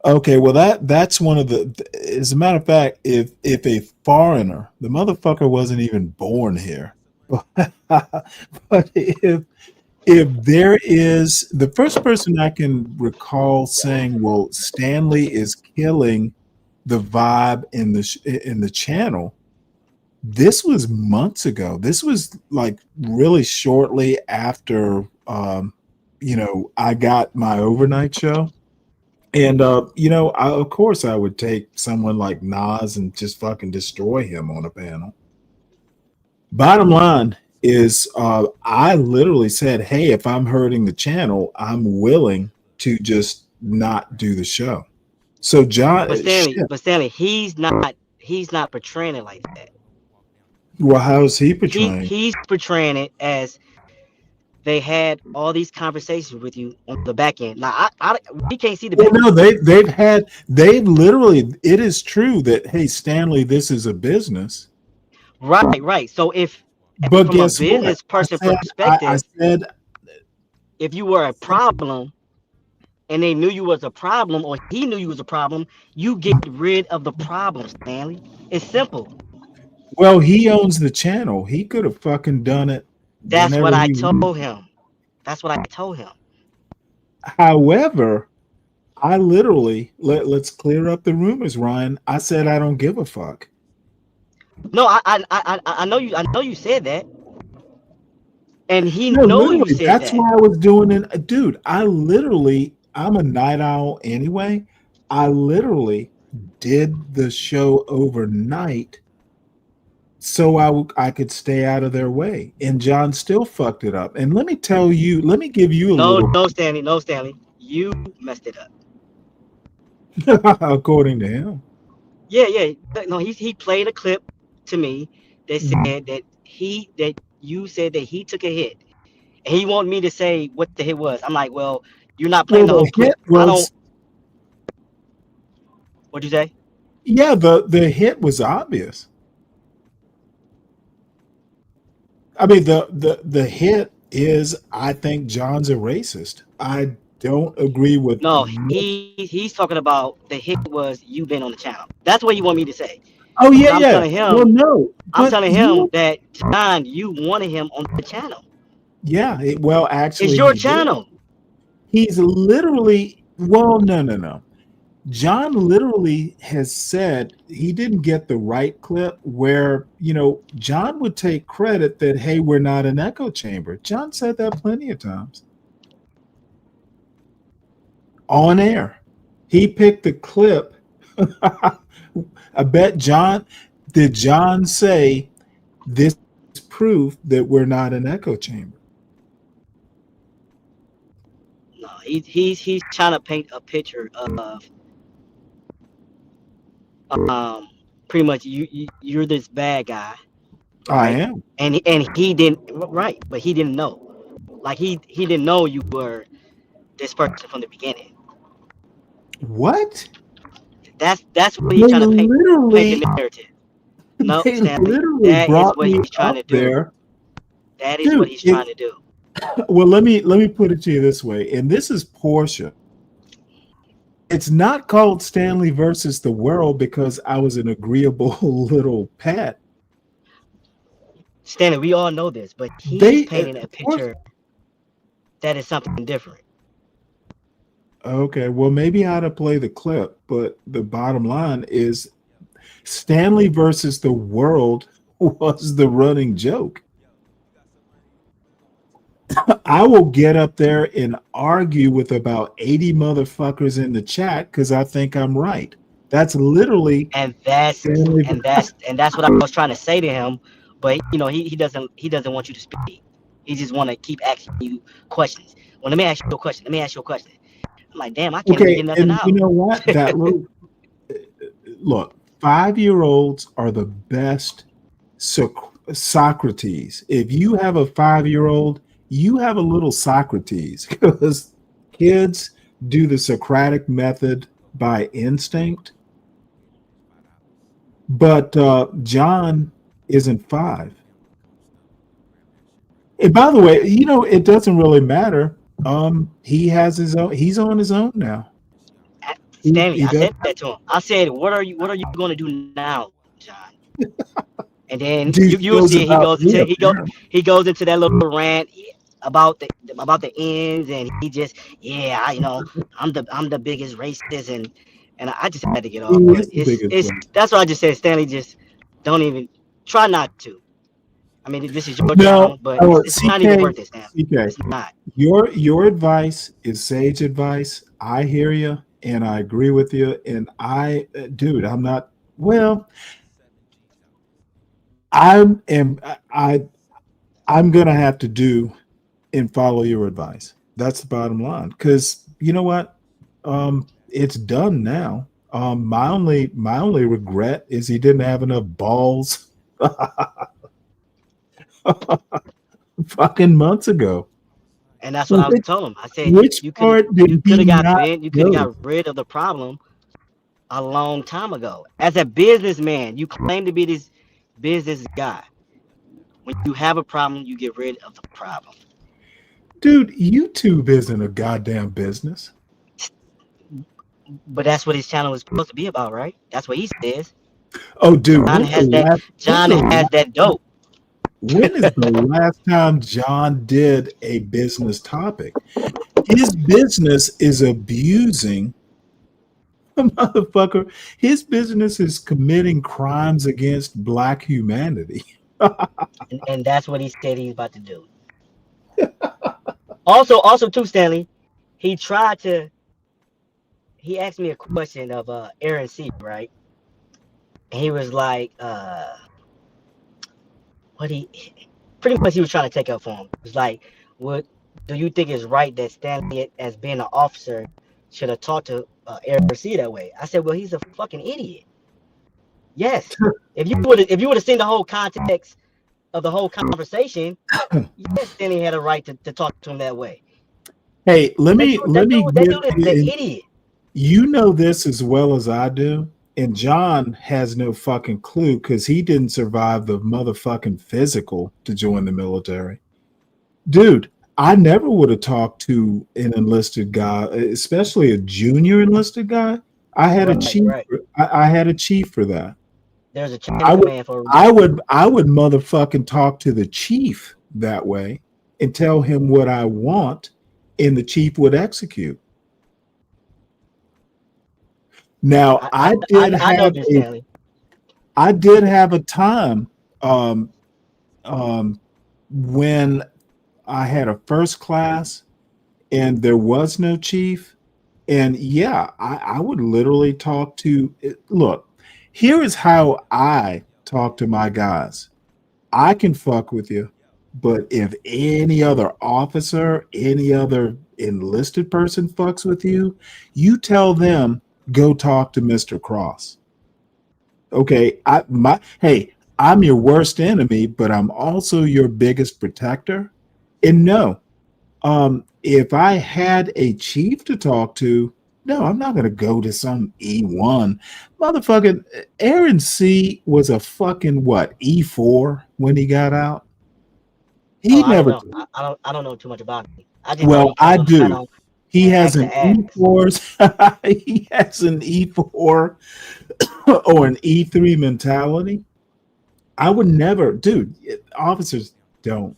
Okay, well that's one of the, as a matter of fact, if a foreigner, the motherfucker wasn't even born here. But if there is, the first person I can recall saying, well, Stanley is killing the vibe in the channel, this was months ago. This was like really shortly after I got my overnight show. And of course I would take someone like Nas and just fucking destroy him on a panel. Bottom line is I literally said, hey, if I'm hurting the channel, I'm willing to just not do the show. So John, but Stanley, he's not portraying it like that. Well, how's he portraying? He's portraying it as they had all these conversations with you on the back end. Now, we can't see the back end. No, they've literally, it is true that, hey, Stanley, this is a business. Right. So but from guess a business person perspective, I said, if you were a problem and they knew you was a problem, or he knew you was a problem, you get rid of the problem, Stanley. It's simple. Well, he owns the channel. He could have fucking done it. That's what I told him. That's what I told him. However, I literally, let's clear up the rumors, Ryan. I said I don't give a fuck. No, I know you. I know you said that, and he knows you said that's that. why I was doing it, dude. I'm a night owl anyway. I literally did the show overnight so I could stay out of their way, and John still fucked it up. And let me give you a little. No, Stanley, you messed it up. According to him. Yeah. No, he played a clip to me that said that you said that he took a hit, and he wanted me to say what the hit was. I'm like, well, you're not playing the whole clip. I don't. What'd you say? Yeah, the hit was obvious. I mean, the hit is, I think John's a racist. I don't agree with. No, he's talking about the hit was you been on the channel. That's what you want me to say. Oh yeah, I'm yeah. telling him. Well, no, I'm telling him that John, you wanted him on the channel. Yeah. Well, actually, it's your channel. He's literally. Well, no. John literally has said he didn't get the right clip where, John would take credit that, hey, we're not an echo chamber. John said that plenty of times. On air. He picked the clip. I bet did John say this is proof that we're not an echo chamber? No, he's trying to paint a picture of pretty much you're this bad guy. Right? I am. And he didn't, right, but he didn't know. Like he didn't know you were this person from the beginning. What? That's what he's trying to paint the narrative. No, Stanley, that is what he's trying to do. There. That is what he's trying to do. Well, let me put it to you this way, and this is Portia. It's not called Stanley versus the world because I was an agreeable little pet. Stanley, we all know this, but he's painting a picture that is something different. Okay, well, maybe I ought to play the clip, but the bottom line is Stanley versus the world was the running joke. I will get up there and argue with about 80 motherfuckers in the chat because I think I'm right. That's literally that's what I was trying to say to him, but he doesn't want you to speak. He just want to keep asking you questions. Well, let me ask you a question. I'm like, damn, I can't even get nothing out. You know what? That look, 5-year-olds are the best Socrates. If you have a 5-year-old, you have a little Socrates because kids do the Socratic method by instinct. But John isn't 5. And by the way, it doesn't really matter. He has his own. He's on his own now. Stanley, I said that to him. I said, "What are you going to do now, John?" And then you see he goes into that little rant about the ends, and he just I'm the biggest racist, and I just had to get off. But that's what I just said. Stanley, just don't even try not to. I mean, this is your channel, but it's not even worth it, Stanley. It's not. Your advice is sage advice. I hear you, and I agree with you. And I'm not. Well, I'm gonna have to do and follow your advice. That's the bottom line. Because you know what, it's done now. My only regret is he didn't have enough balls. Fucking months ago. And that's what I was telling him. I said, you could have got rid of the problem a long time ago. As a businessman, you claim to be this business guy. When you have a problem, you get rid of the problem. Dude, YouTube isn't a goddamn business. But that's what his channel is supposed to be about, right? That's what he says. Oh, dude. John has that dope. When is the last time John did a business topic? His business is abusing a motherfucker. His business is committing crimes against Black humanity. and that's what he said he's about to do. Also too, Stanley, he asked me a question of Aaron C, right? And he was like, pretty much he was trying to take up for him. It was like, what do you think is right that Stanley, as being an officer, should have talked to Aaron C that way? I said, well, he's a fucking idiot. Yes. If you would have seen the whole context of the whole conversation, yes, Stanley had a right to talk to him that way. Hey, let me That give dude is an you, idiot. you know this as well as I do, and John has no fucking clue because he didn't survive the motherfucking physical to join the military. Dude, I never would have talked to an enlisted guy, especially a junior enlisted guy. I had a chief. Right. I had a chief for that. There's a chain of command for a reason. I would motherfucking talk to the chief that way and tell him what I want, and the chief would execute. Now I did have a time when I had a first class and there was no chief. And yeah, I would literally talk to, look, here is how I talk to my guys. I can fuck with you, but if any other officer, any other enlisted person fucks with you, you tell them, go talk to Mr. Cross. Okay, I'm your worst enemy, but I'm also your biggest protector. And no, if I had a chief to talk to, no, I'm not going to go to some E1. Motherfucking Aaron C was a fucking what, E4 when he got out? He never. I don't know too much about it. I do. He has an E4. He has an E4 or an E3 mentality. I would never, dude. Officers don't.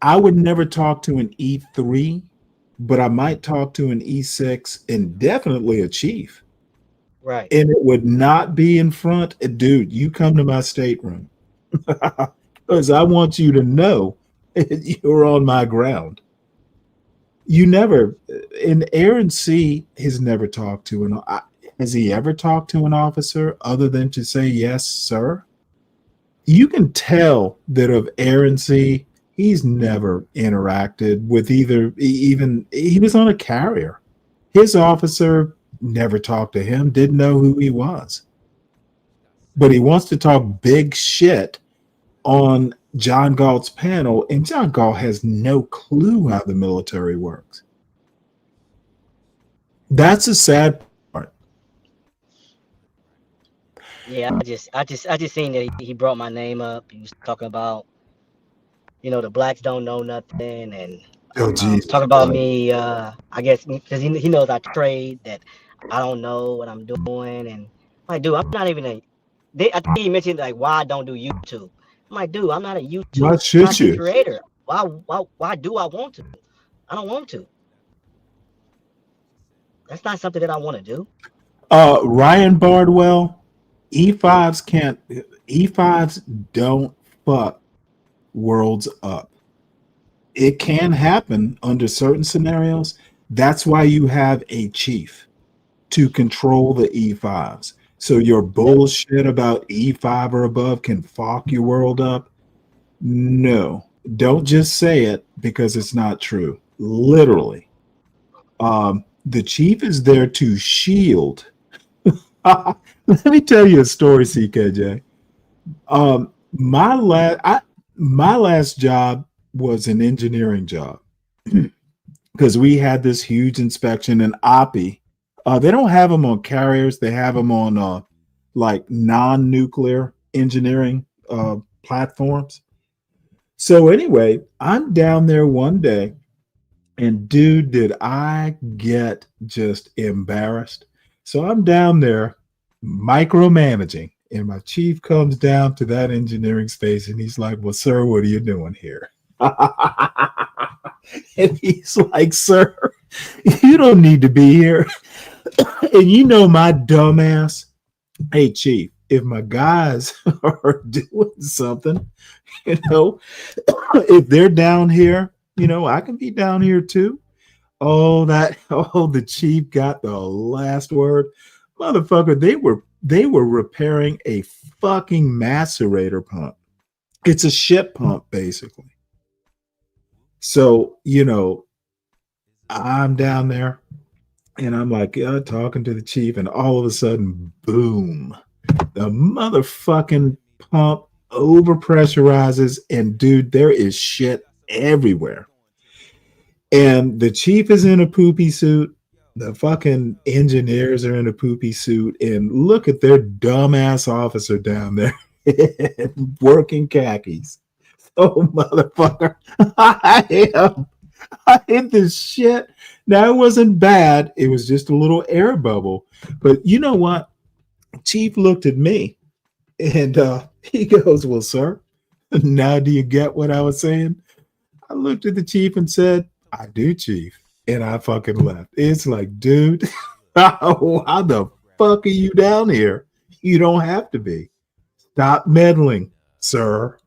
I would never talk to an E3, but I might talk to an E6 and definitely a chief. Right. And it would not be in front. Dude, you come to my stateroom because I want you to know you're on my ground. You never, and Aaron C has never talked to has he ever talked to an officer other than to say, yes, sir? You can tell that of Aaron C, he's never interacted with even he was on a carrier. His officer never talked to him, didn't know who he was. But he wants to talk big shit on John Galt's panel, and John Galt has no clue how the military works. That's a sad part. Yeah, I just seen that he brought my name up. He was talking about, the blacks don't know nothing, and talking about me. I guess because he knows I trade, that I don't know what I'm doing, and I'm like, dude, I'm not even I think he mentioned like why I don't do YouTube. I'm like, dude, I'm not a YouTube content creator. Why do I want to? I don't want to. That's not something that I want to do. Ryan Bardwell, E5s don't fuck worlds up. It can happen under certain scenarios. That's why you have a chief to control the E5s. So your bullshit about E5 or above can fuck your world up. No, don't just say it because it's not true. Literally. The chief is there to shield. Let me tell you a story, CKJ. My last job was an engineering job because we had this huge inspection in OPI. They don't have them on carriers. They have them on like non-nuclear engineering platforms. So anyway, I'm down there one day, and dude, did I get just embarrassed. So I'm down there micromanaging, and my chief comes down to that engineering space, and he's like, well, sir, what are you doing here? And he's like, sir, you don't need to be here. And my dumb ass, hey, chief, if my guys are doing something, if they're down here, I can be down here too. The chief got the last word. Motherfucker, they were repairing a fucking macerator pump. It's a ship pump, basically. So, I'm down there and I'm like talking to the chief, and all of a sudden, boom, the motherfucking pump over pressurizes, and dude, there is shit everywhere. And the chief is in a poopy suit. The fucking engineers are in a poopy suit, and look at their dumbass officer down there working khakis. Oh, motherfucker. I hit this shit. Now, it wasn't bad. It was just a little air bubble. But you know what? Chief looked at me and he goes, well, sir, now do you get what I was saying? I looked at the chief and said, I do, chief. And I fucking left. It's like, dude, how the fuck are you down here? You don't have to be. Stop meddling, sir.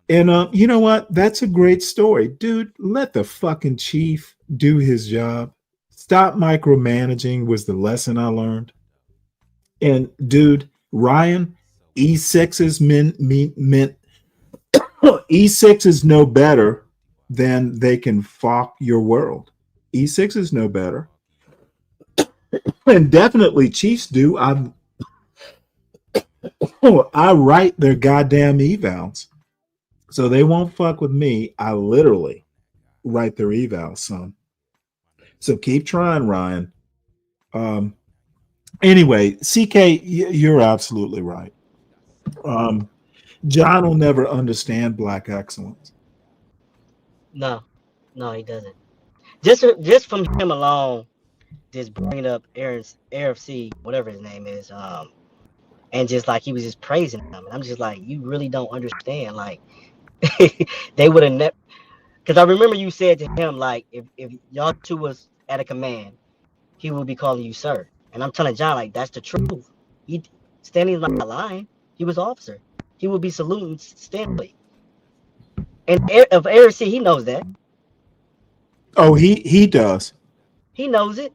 And you know what? That's a great story. Dude, let the fucking chief do his job. Stop micromanaging was the lesson I learned. And dude, Ryan, E6s meant E6s know better than they can fuck your world. E6s know better. And definitely Chiefs do. I write their goddamn evals. So they won't fuck with me. I literally write their evals, son. So keep trying, Ryan. Anyway, CK, you're absolutely right. John will never understand black excellence. No, he doesn't. Just from him alone, just bringing up AFC, whatever his name is, and just like he was just praising him, and I'm just like, you really don't understand. Like they would have never, because I remember you said to him like, if y'all two was at a command, he would be calling you sir. And I'm telling John like that's the truth. Stanley's not lying. He was officer. He would be saluting Stanley. And of AFC, he knows that. Oh, he does. He knows it.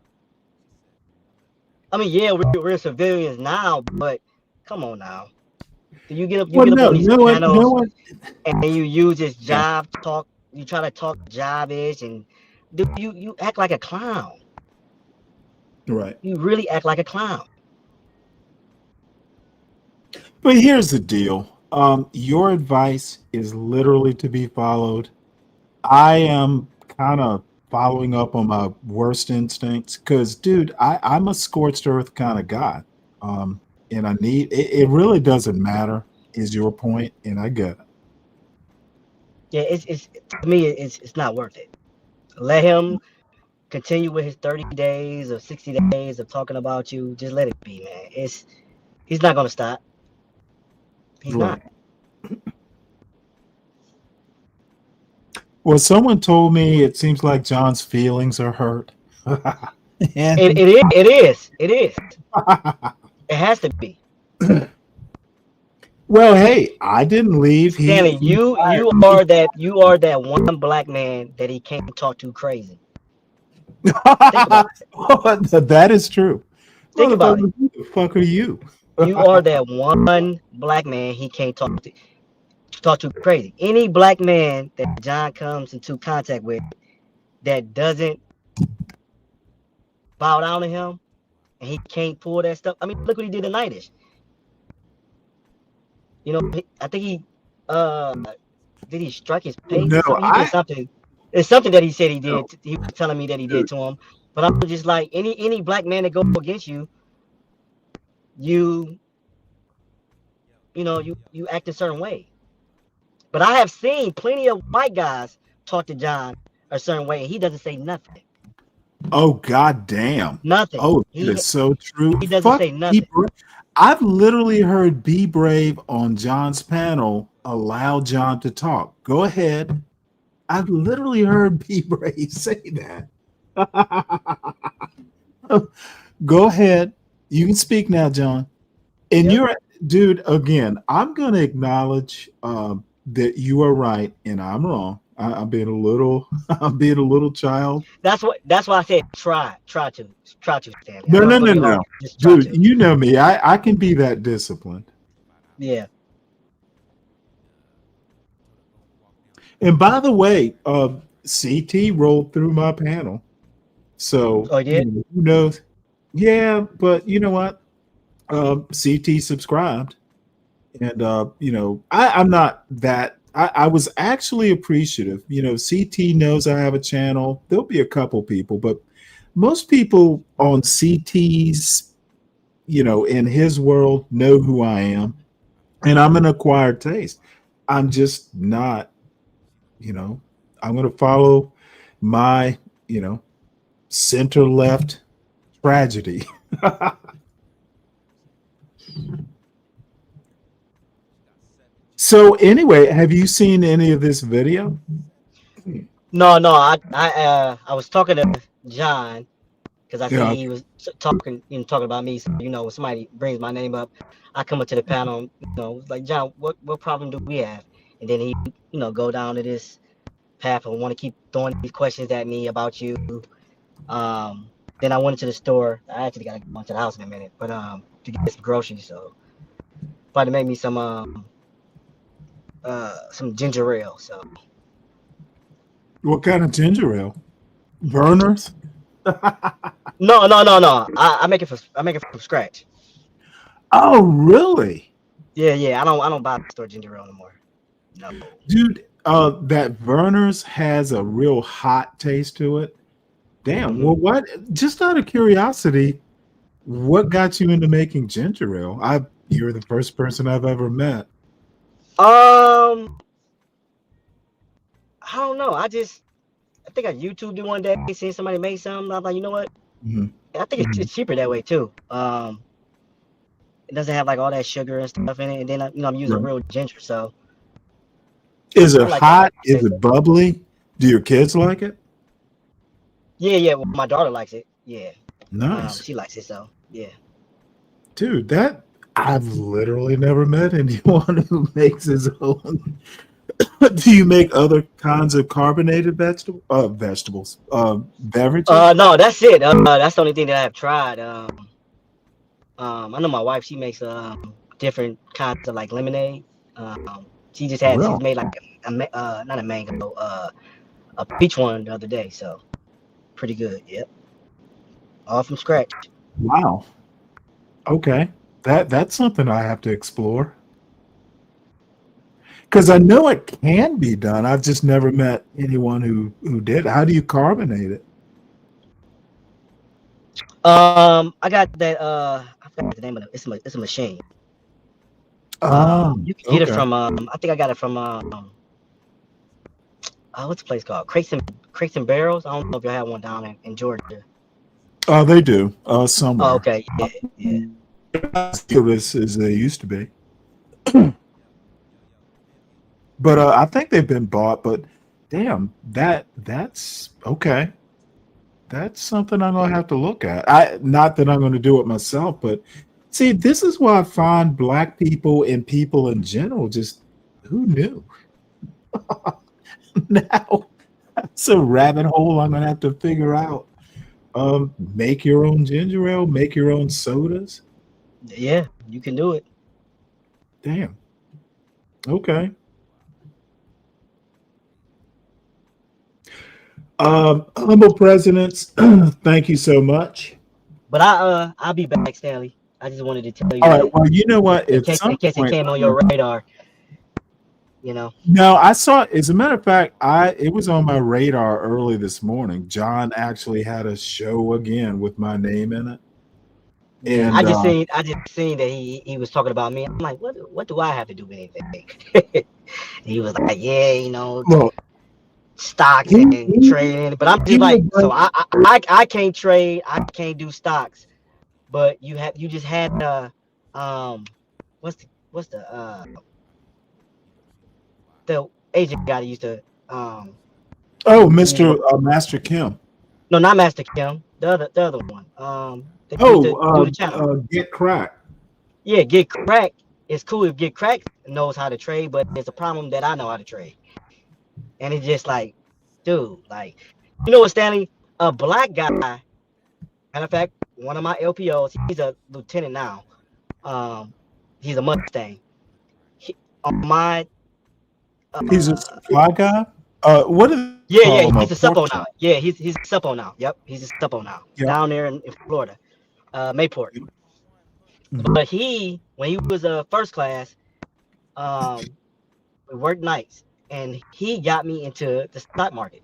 I mean, yeah, we're civilians now, but come on now. Do you get up on these panels and you use this job talk? You try to talk job-ish, and you act like a clown. Right. You really act like a clown. But here's the deal. Your advice is literally to be followed. I am kind of following up on my worst instincts because, dude, I'm a scorched earth kind of guy. And I need it really doesn't matter, is your point, and I get it. Yeah, it's to me, it's not worth it. Let him continue with his 30 days or 60 days of talking about you. Just let it be, man. He's not gonna stop. He's not. Well, someone told me it seems like John's feelings are hurt. And it is. It has to be. Well, hey, I didn't leave. Stanley, you are that one black man that he can't talk to crazy. Think about it. That is true. Think about it. Who the fuck are you? You are that one black man he can't talk to crazy. Any black man that John comes into contact with that doesn't bow down to him and he can't pull that stuff. I mean, look what he did tonight. You know, I think he did he strike his face? No, he did something. It's something that he said he did. No. He was telling me that he did to him. But I'm just like any black man that go against you, you act a certain way. But I have seen plenty of white guys talk to John a certain way, and he doesn't say nothing. Oh, god damn. Nothing. Oh, that's so true. He doesn't say nothing. I've literally heard Be Brave on John's panel allow John to talk. Go ahead. I've literally heard Be Brave say that. Go ahead. You can speak now, John. And you're, dude, again, I'm going to acknowledge that you are right and I'm wrong. I'm being a little child. That's why I said try to Stanley. No. Dude, you know me. I can be that disciplined. Yeah. And by the way, CT rolled through my panel. So who knows? Yeah, but you know what? CT subscribed. And I'm not that. I was actually appreciative. CT knows I have a channel. There'll be a couple people, but most people on CT's, in his world know who I am, and I'm an acquired taste. I'm just not, I'm going to follow my, center left tragedy. So anyway, have you seen any of this video? No. I was talking to John because I see he was talking about me. So, when somebody brings my name up, I come up to the panel. Like, John, what problem do we have? And then he, go down to this path and want to keep throwing these questions at me about you. Then I went into the store. I actually got to go into the house in a minute, but to get some groceries. So probably make me some ginger ale. So What kind of ginger ale? Burners? No. I make it from scratch. Oh, really? Yeah. I don't buy the store ginger ale anymore. No. Dude, that Verner's has a real hot taste to it. Damn. Well, what? Just out of curiosity, what got you into making ginger ale? You're the first person I've ever met. I don't know. I think I YouTubed it one day, seen somebody make something. I was like, you know what? I think it's cheaper that way too. It doesn't have like all that sugar and stuff in it, and then I'm using real ginger. So, is it hot? Is it bubbly? Do your kids like it? Yeah. Well, my daughter likes it. Yeah. Nice. She likes it, so yeah. Dude, I've literally never met anyone who makes his own. Do you make other kinds of carbonated vegetables, beverages? No, that's it. That's the only thing that I have tried. I know my wife. She makes different kinds of like lemonade. She's made like not a mango, a peach one the other day. So pretty good. Yep. All from scratch. Wow. Okay, that's something I have to explore. Because I know it can be done. I've just never met anyone who did. How do you carbonate it? I got that. I forgot the name of it. It's a machine. You can get it from. I think I got it from. What's the place called? Crates and Barrels. I don't know if you have one down in Georgia. Oh, they do. Somewhere. Oh, okay. Yeah. This as they used to be. But I think they've been bought. But damn, that's okay. That's something I'm gonna have to look at. Not that I'm gonna do it myself, but see, this is why I find Black people and people in general just who knew. Now it's a rabbit hole I'm gonna have to figure out. Make your own ginger ale, make your own sodas. Yeah, you can do it. Damn. Okay. Humble presidents, thank you so much. But I'll be back, Stanley. I just wanted to tell you. All right. Well, you know what? In case it came on your radar. No, I saw. As a matter of fact, it was on my radar early this morning. John actually had a show again with my name in it. And I just seen that he was talking about me. I'm like, what do I have to do with anything? He was like, yeah, stocks and trading, but I'm just like, so I can't trade, I can't do stocks, but you just had what's the agent guy that used to Master Kim. No, not Master Kim, the other one. Get Crack. Yeah, Get Crack. It's cool if Get Crack knows how to trade, but there's a problem that I know how to trade. And it's just like, dude, like, you know what, Stanley? A black guy, matter of fact, one of my LPOs, he's a lieutenant now. He's a Mustang. He's a supply guy? What is Yeah, he's a suppo now. Yeah, he's a suppo now. Yep, he's a suppo now. Yep. Down there in Florida, Mayport. Mm-hmm. But when he was first class, We worked nights, and he got me into the stock market.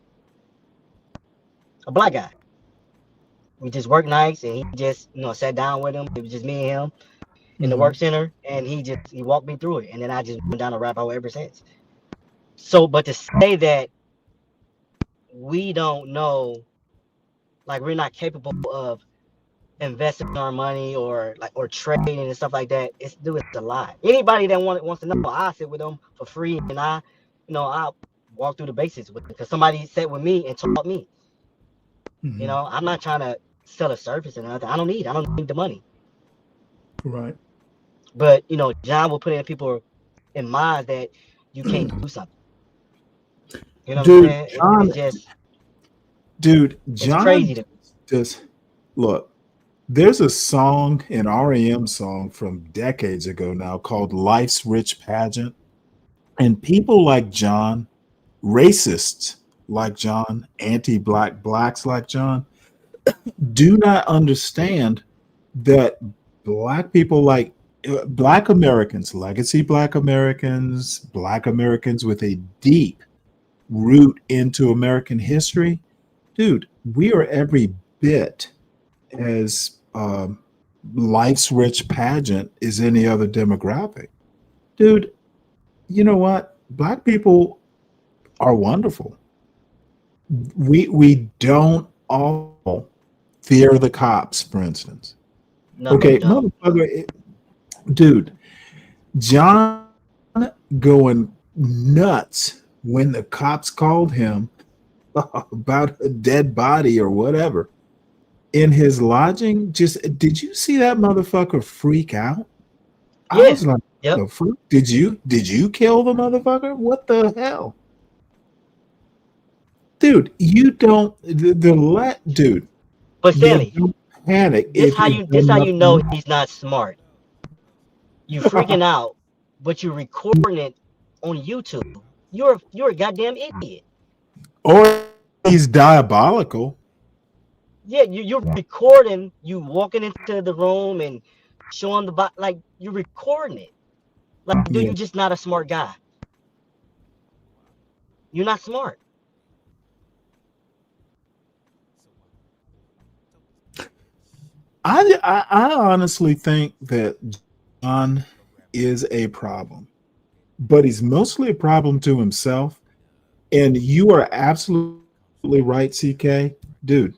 A black guy. We just worked nights, and he just sat down with him. It was just me and him in the work center, and he walked me through it, and then I just went down a rabbit hole ever since. So, but to say that we don't know, like we're not capable of investing our money or trading and stuff like that, it's a lie. Anybody that wants to know, I sit with them for free, and I walk through the basics with, because somebody sat with me and taught me. I'm not trying to sell a service or nothing. I don't need the money. Right. But John will put in people in mind that you can't do something. You know Dude, what I'm saying? John, It's just, John, it's crazy to me. just look. There's a song, an REM song from decades ago now called "Life's Rich Pageant," and people like John, racists like John, anti-black blacks like John, do not understand that black people like black Americans, legacy black Americans with a deep root into American history, dude, we are every bit as life's rich pageant as any other demographic. Dude, you know what? Black people are wonderful. We don't all fear the cops, for instance. No, Okay, we don't. motherfucker, dude, John going nuts when the cops called him about a dead body or whatever in his lodging. Did you see that motherfucker freak out? I was like, Yep. the freak? Did you kill the motherfucker? What the hell? Dude, you don't dude. But Stanley, don't panic this if how you've you done nothing know wrong. he's not smart. You freaking out, but you're recording it on YouTube. You're a goddamn idiot. Or he's diabolical. Yeah, you're recording you walking into the room and showing the body, like you're recording it. Like, dude, Yeah. you're just not a smart guy. You're not smart. I honestly think that John is a problem, but he's mostly a problem to himself. And you are absolutely right, CK. Dude,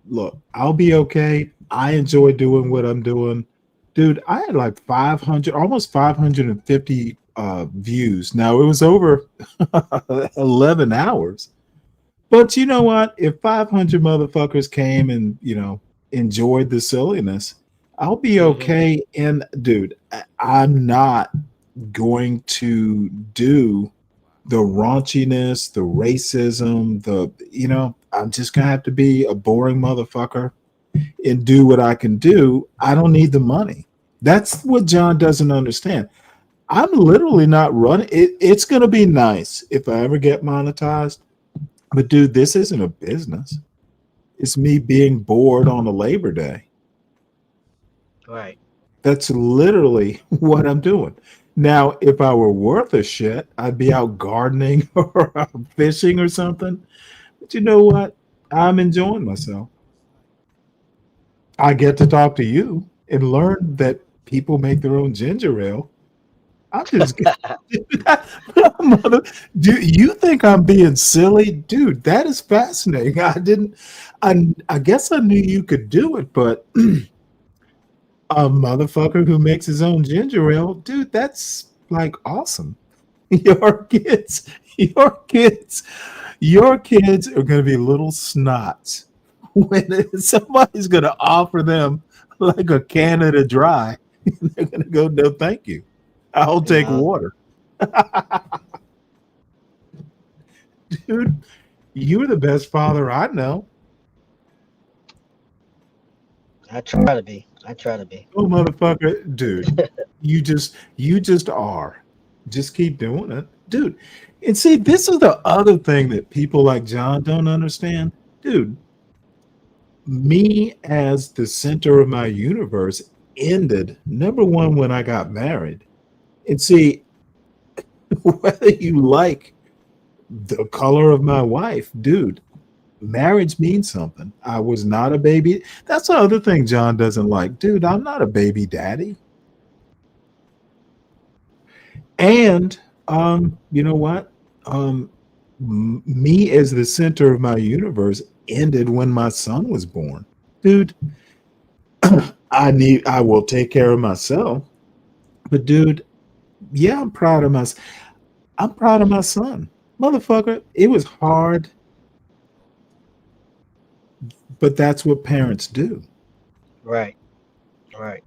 look, I'll be okay. I enjoy doing what I'm doing. Dude, I had like 500, almost 550 views. Now, it was over 11 hours. But you know what? If 500 motherfuckers came and, enjoyed the silliness, I'll be okay. And dude, I'm not going to do the raunchiness, the racism, I'm just gonna have to be a boring motherfucker and do what I can do. I don't need the money. That's what John doesn't understand. I'm literally not running. It's gonna be nice if I ever get monetized. But dude, this isn't a business. It's me being bored on a Labor Day. Right. That's literally what I'm doing. Now, if I were worth a shit, I'd be out gardening or fishing or something. But you know what? I'm enjoying myself. I get to talk to you and learn that people make their own ginger ale. I'm just mother. Do you think I'm being silly, dude? That is fascinating. I guess I knew you could do it, but a motherfucker who makes his own ginger ale, dude, that's like awesome. Your kids are going to be little snots when somebody's going to offer them like a Canada Dry. They're going to go, no, thank you. I'll take water. Dude, you're the best father I know. I try to be. Oh, motherfucker, dude, you just are. Just keep doing it, dude. And see, this is the other thing that people like John don't understand, dude. Me as the center of my universe ended, number one, when I got married, And see, whether you like the color of my wife, dude, marriage means something. I was not a baby. That's the other thing John doesn't like. Dude, I'm not a baby daddy. And you know what? Me as the center of my universe ended when my son was born. Dude, I will take care of myself. But dude, yeah, I'm proud of my son. Motherfucker, it was hard, but that's what parents do. Right. Right.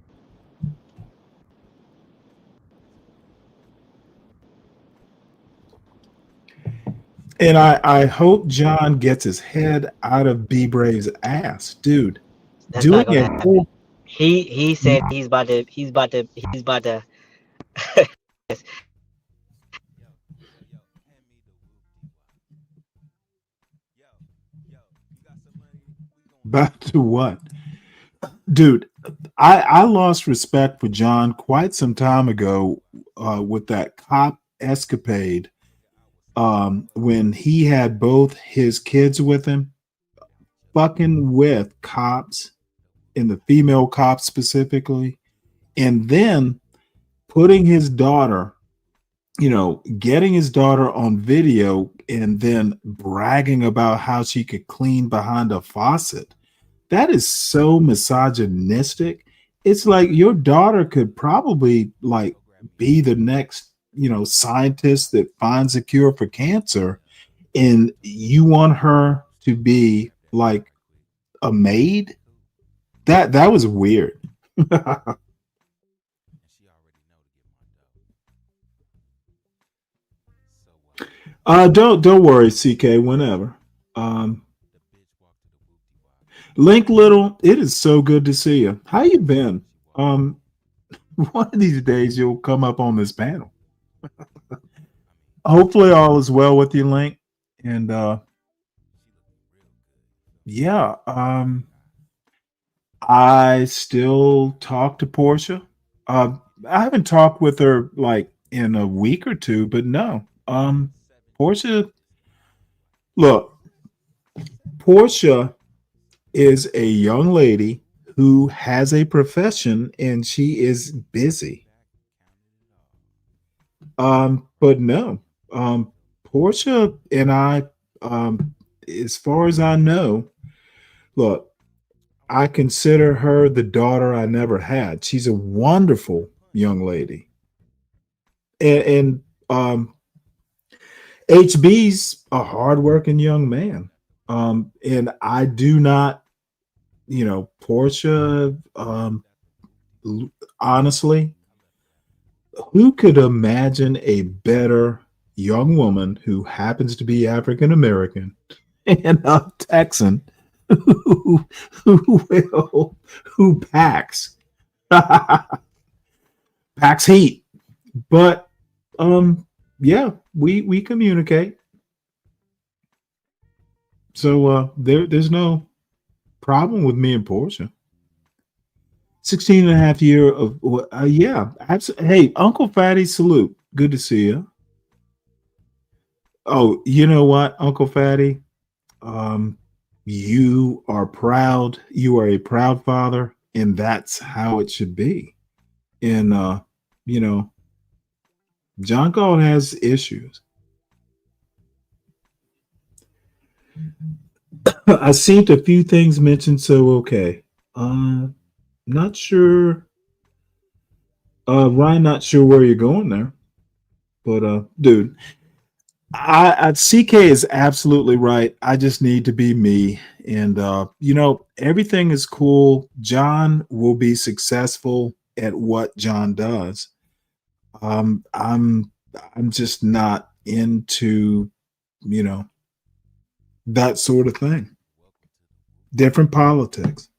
And I hope John gets his head out of B Brave's ass, dude. That's Doing not gonna a happen. whole He said he's about to back to what? Dude, I lost respect for John quite some time ago with that cop escapade when he had both his kids with him, fucking with cops and the female cops specifically, and then putting his daughter, getting his daughter on video and then bragging about how she could clean behind a faucet. That is so misogynistic. It's like your daughter could probably like be the next, scientist that finds a cure for cancer, and you want her to be like a maid? That was weird. Don't worry, CK, whenever. Link Little, it is so good to see you. How you been? Um, one of these days you'll come up on this panel. Hopefully all is well with you, Link. And yeah, I still talk to Portia. I haven't talked with her like in a week or two, but no. Portia, look, Portia is a young lady who has a profession and she is busy. But no, Portia and I, as far as I know, look, I consider her the daughter I never had. She's a wonderful young lady. And HB's a hardworking young man. And I do not, Portia, honestly, who could imagine a better young woman who happens to be African American and a Texan who packs packs heat? But yeah, we communicate. So there's no problem with me and Portia. 16 and a half year of yeah, absolutely. Hey, Uncle Fatty, salute. Good to see you. Oh, you know what, Uncle Fatty? Um, you are proud. You are a proud father, and that's how it should be. And you know, John Galt has issues. I seen a few things mentioned, so okay. Not sure. Ryan, not sure where you're going there, but dude, I CK is absolutely right. I just need to be me, and everything is cool. John will be successful at what John does. I'm just not into that sort of thing. Different politics.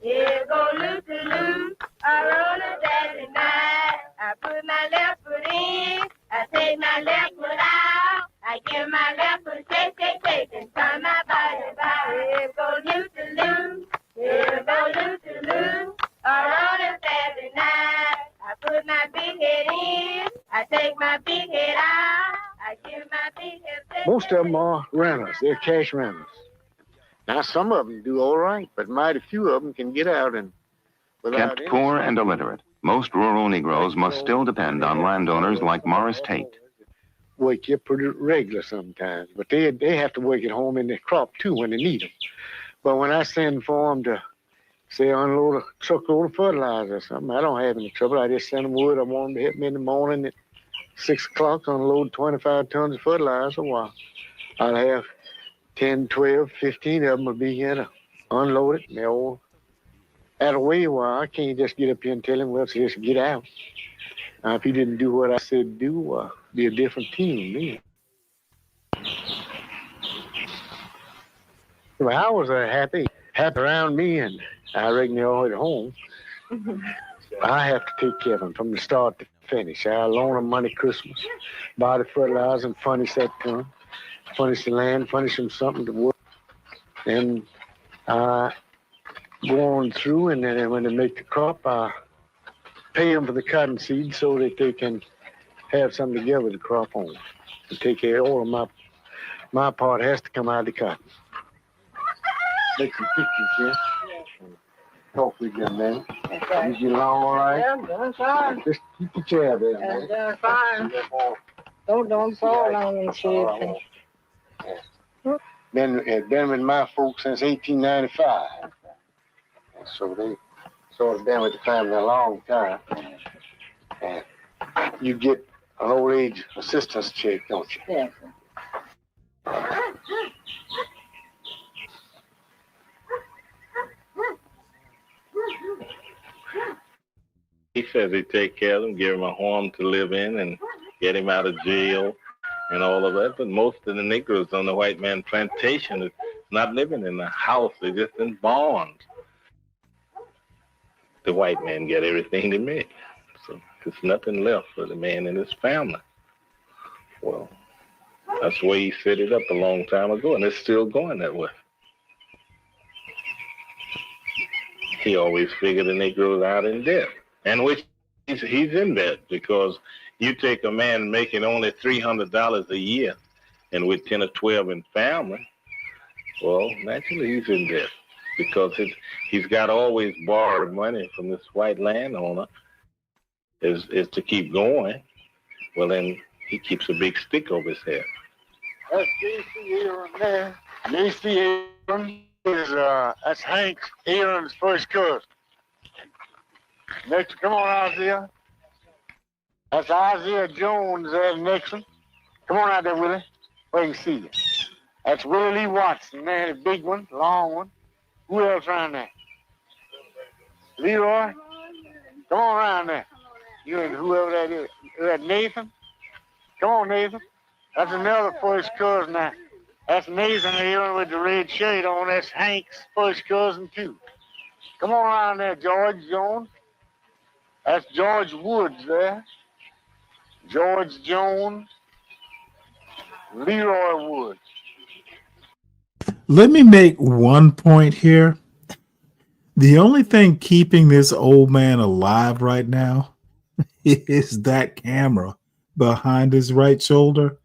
Here go Luke, I roll a daddy night. I put my left foot in, I take my left foot out. I give my left foot shake, and turn my body back. Here go Luke, here go Luke, I roll a daddy night. I put my big head my big head out. I give my big head. Most of them are renters. They're cash renters. Now, some of them do all right, but mighty few of them can get out and without Kept poor and illiterate, most rural Negroes must still depend on landowners like Morris Tate. Wake you pretty regular sometimes, but they have to work at home in their crop too when they need them. But when I send for them to, say, unload a truckload of fertilizer or something, I don't have any trouble. I just send them wood. I want them to hit me in the morning at 6 o'clock to unload 25 tons of fertilizer. Well, I'll have 10, 12, 15 of them will be here to unload it. And they're all out of the way. Well, I can't just get up here and tell him, well, so just get out. Now, if he didn't do what I said do, be a different team then. Well, I was happy around me, and I reckon they're all at home. I have to take care of them from the start to finish. I loan them money Christmas, buy the fertilizer and furnish that to them, furnish the land, furnish them something to work. And I go on through, and then when they make the crop, I pay them for the cotton seed so that they can have something together with the crop on. To take care of all of my part has to come out of the cotton. Make some pictures here. Hopefully get man. You get along all right? Yeah, I'm doing fine. Just keep your chair there, man. I'm doing fine. Don't fall on me, shit. Been with my folks since 1895. So they sort of been with the family a long time. And you get an old age assistance check, don't you? Yes. He says he take care of him, give him a home to live in, and get him out of jail and all of that. But most of the Negroes on the white man plantation is not living in a house. They're just in barns. The white man get everything they make. So there's nothing left for the man and his family. Well, that's the way he set it up a long time ago, and it's still going that way. He always figured the Negroes out in debt. And which he's in debt, because you take a man making only $300 a year and with 10 or 12 in family, well, naturally he's in debt, because he's got always borrowed money from this white landowner is to keep going. Well, then he keeps a big stick over his head. That's J.C. Aaron there. J.C. Aaron is, that's Hank Aaron's first cousin. Next, come on, Isaiah. That's Isaiah Jones there, Nixon. Come on out there, Willie, where you can see you. That's Willie Lee Watson there, the big one, long one. Who else around there? Leroy? Come on around there. You and whoever that is. Is that Nathan? Come on, Nathan. That's another first cousin now. That's Nathan Aaron with the red shirt on. That's Hank's first cousin, too. Come on around there, George Jones. That's George Woods there. George Jones. Leroy Woods. Let me make one point here. The only thing keeping this old man alive right now is that camera behind his right shoulder.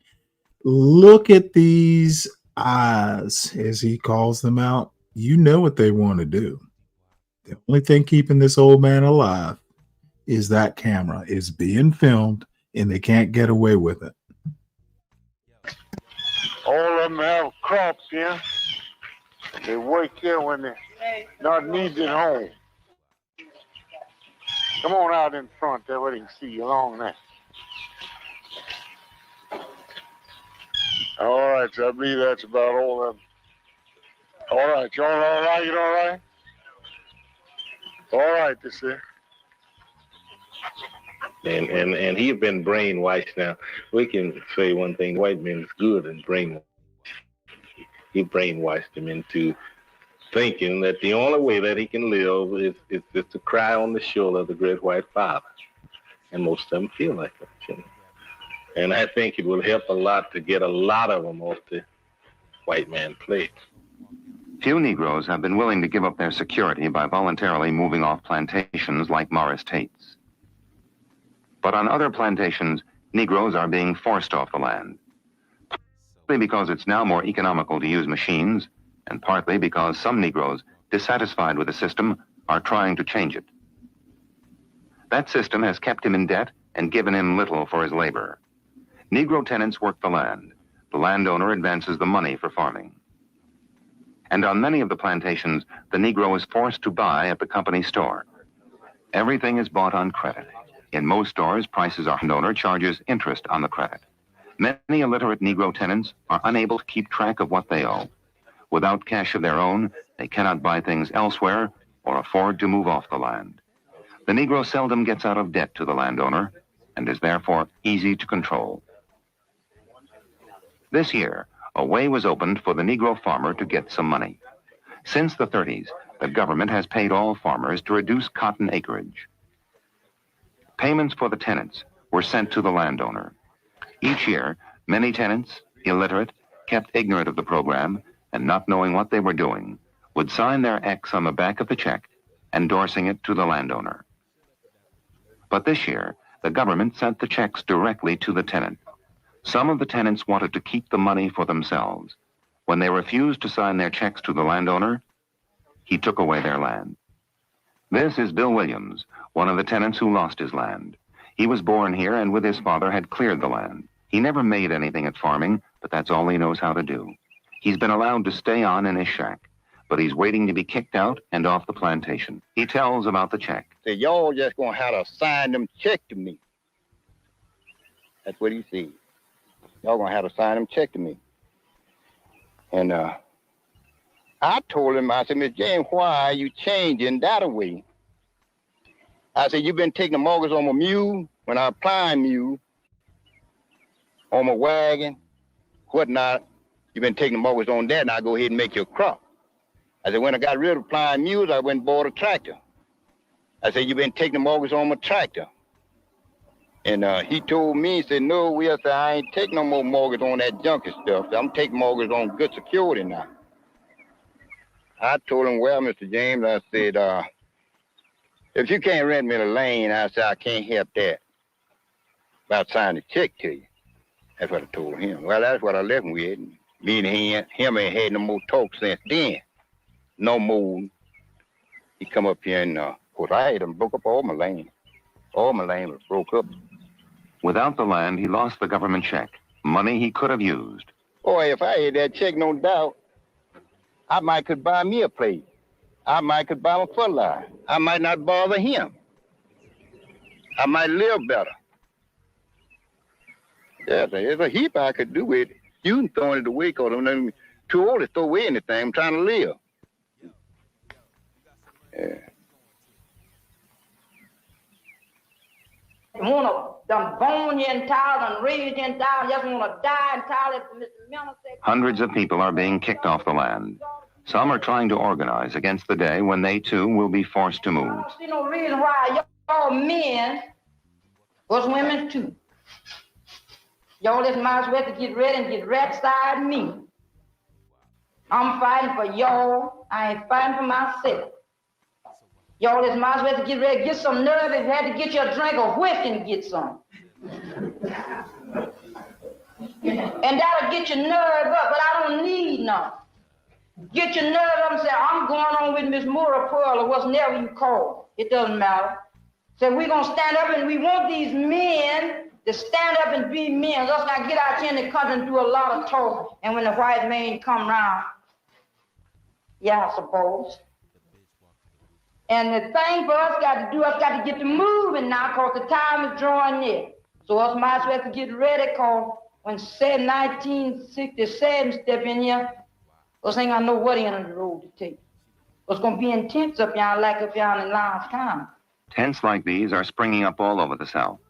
Look at these eyes, as he calls them out. You know what they want to do. The only thing keeping this old man alive is that camera. It's being filmed, and they can't get away with it. All of them have crops here. They work here when they're not needed at home. Come on out in front there where they can see you along there. All right, so I believe that's about all of them. All right, y'all all right? You all right? All right, this here. And he's been brainwashed now. We can say one thing: white man is good and brainwashed. He brainwashed him into thinking that the only way that he can live is to cry on the shoulder of the great white father. And most of them feel like that, you know. And I think it will help a lot to get a lot of them off the white man plate. Few Negroes have been willing to give up their security by voluntarily moving off plantations like Morris Tate's. But on other plantations, Negroes are being forced off the land, partly because it's now more economical to use machines, and partly because some Negroes, dissatisfied with the system, are trying to change it. That system has kept him in debt and given him little for his labor. Negro tenants work the land. The landowner advances the money for farming. And on many of the plantations, the Negro is forced to buy at the company store. Everything is bought on credit. In most stores, prices are landowner charges interest on the credit. Many illiterate Negro tenants are unable to keep track of what they owe. Without cash of their own, they cannot buy things elsewhere or afford to move off the land. The Negro seldom gets out of debt to the landowner and is therefore easy to control. This year, a way was opened for the Negro farmer to get some money. Since the 30s, the government has paid all farmers to reduce cotton acreage. Payments for the tenants were sent to the landowner. Each year, many tenants, illiterate, kept ignorant of the program, and not knowing what they were doing, would sign their X on the back of the check, endorsing it to the landowner. But this year, the government sent the checks directly to the tenant. Some of the tenants wanted to keep the money for themselves. When they refused to sign their checks to the landowner, he took away their land. This is Bill Williams, one of the tenants who lost his land. He was born here and with his father had cleared the land. He never made anything at farming, but that's all he knows how to do. He's been allowed to stay on in his shack, but he's waiting to be kicked out and off the plantation. He tells about the check. Say, y'all just gonna have to sign them check to me. That's what he said. Y'all gonna have to sign them check to me. And I told him, I said, Miss James, why are you changing that way? I said, you've been taking the mortgage on my mule, when I apply mule, on my wagon, whatnot. You've been taking the mortgage on that, and I go ahead and make your crop. I said, when I got rid of applying mules, I went and bought a tractor. I said, you've been taking the mortgage on my tractor. And he told me, he said, no, Will, I ain't taking no more mortgage on that junky stuff. I'm taking mortgage on good security now. I told him, well, Mr. James, I said, if you can't rent me the lane, I said, I can't help that. About signing a check to you. That's what I told him. Well, that's what I left him with. Me and him ain't had no more talk since then. No more. He come up here and, of course, I had him broke up all my land. All my land was broke up. Without the land, he lost the government check, money he could have used. Boy, if I had that check, no doubt, I might could buy me a plate. I might could buy my fertilizer. I might not bother him. I might live better. Yeah, there's a heap I could do with it. You can throw it away because I'm too old to throw away anything. I'm trying to live. Yeah. You want to bone you entirely and raise you entirely, just want to die entirely. Mr. Miller said, Hundreds of people are being kicked off the land. Some are trying to organize against the day when they too will be forced to move. I don't see no reason why y'all men was women too. Y'all just might as well to get ready and get right side me. I'm fighting for y'all. I ain't fighting for myself. Y'all just might as well to get ready, get some nerve. If you had to get you a drink of whiskey and get some. And that'll get your nerve up, but I don't need none. Get your nerve up and say, I'm going on with Miss Moore Pearl or whatever you call. It doesn't matter. So we're going to stand up and we want these men to stand up and be men. Let's not get out here in the country and do a lot of talk. And when the white man come around, yeah, I suppose. And the thing for us got to do, us got to get to moving now because the time is drawing near. So us might as well to get ready because when 1967 step in here, us ain't got know what end of the road to take. It's going to be intense up here like up here in Lawrence County. Tents like these are springing up all over the South,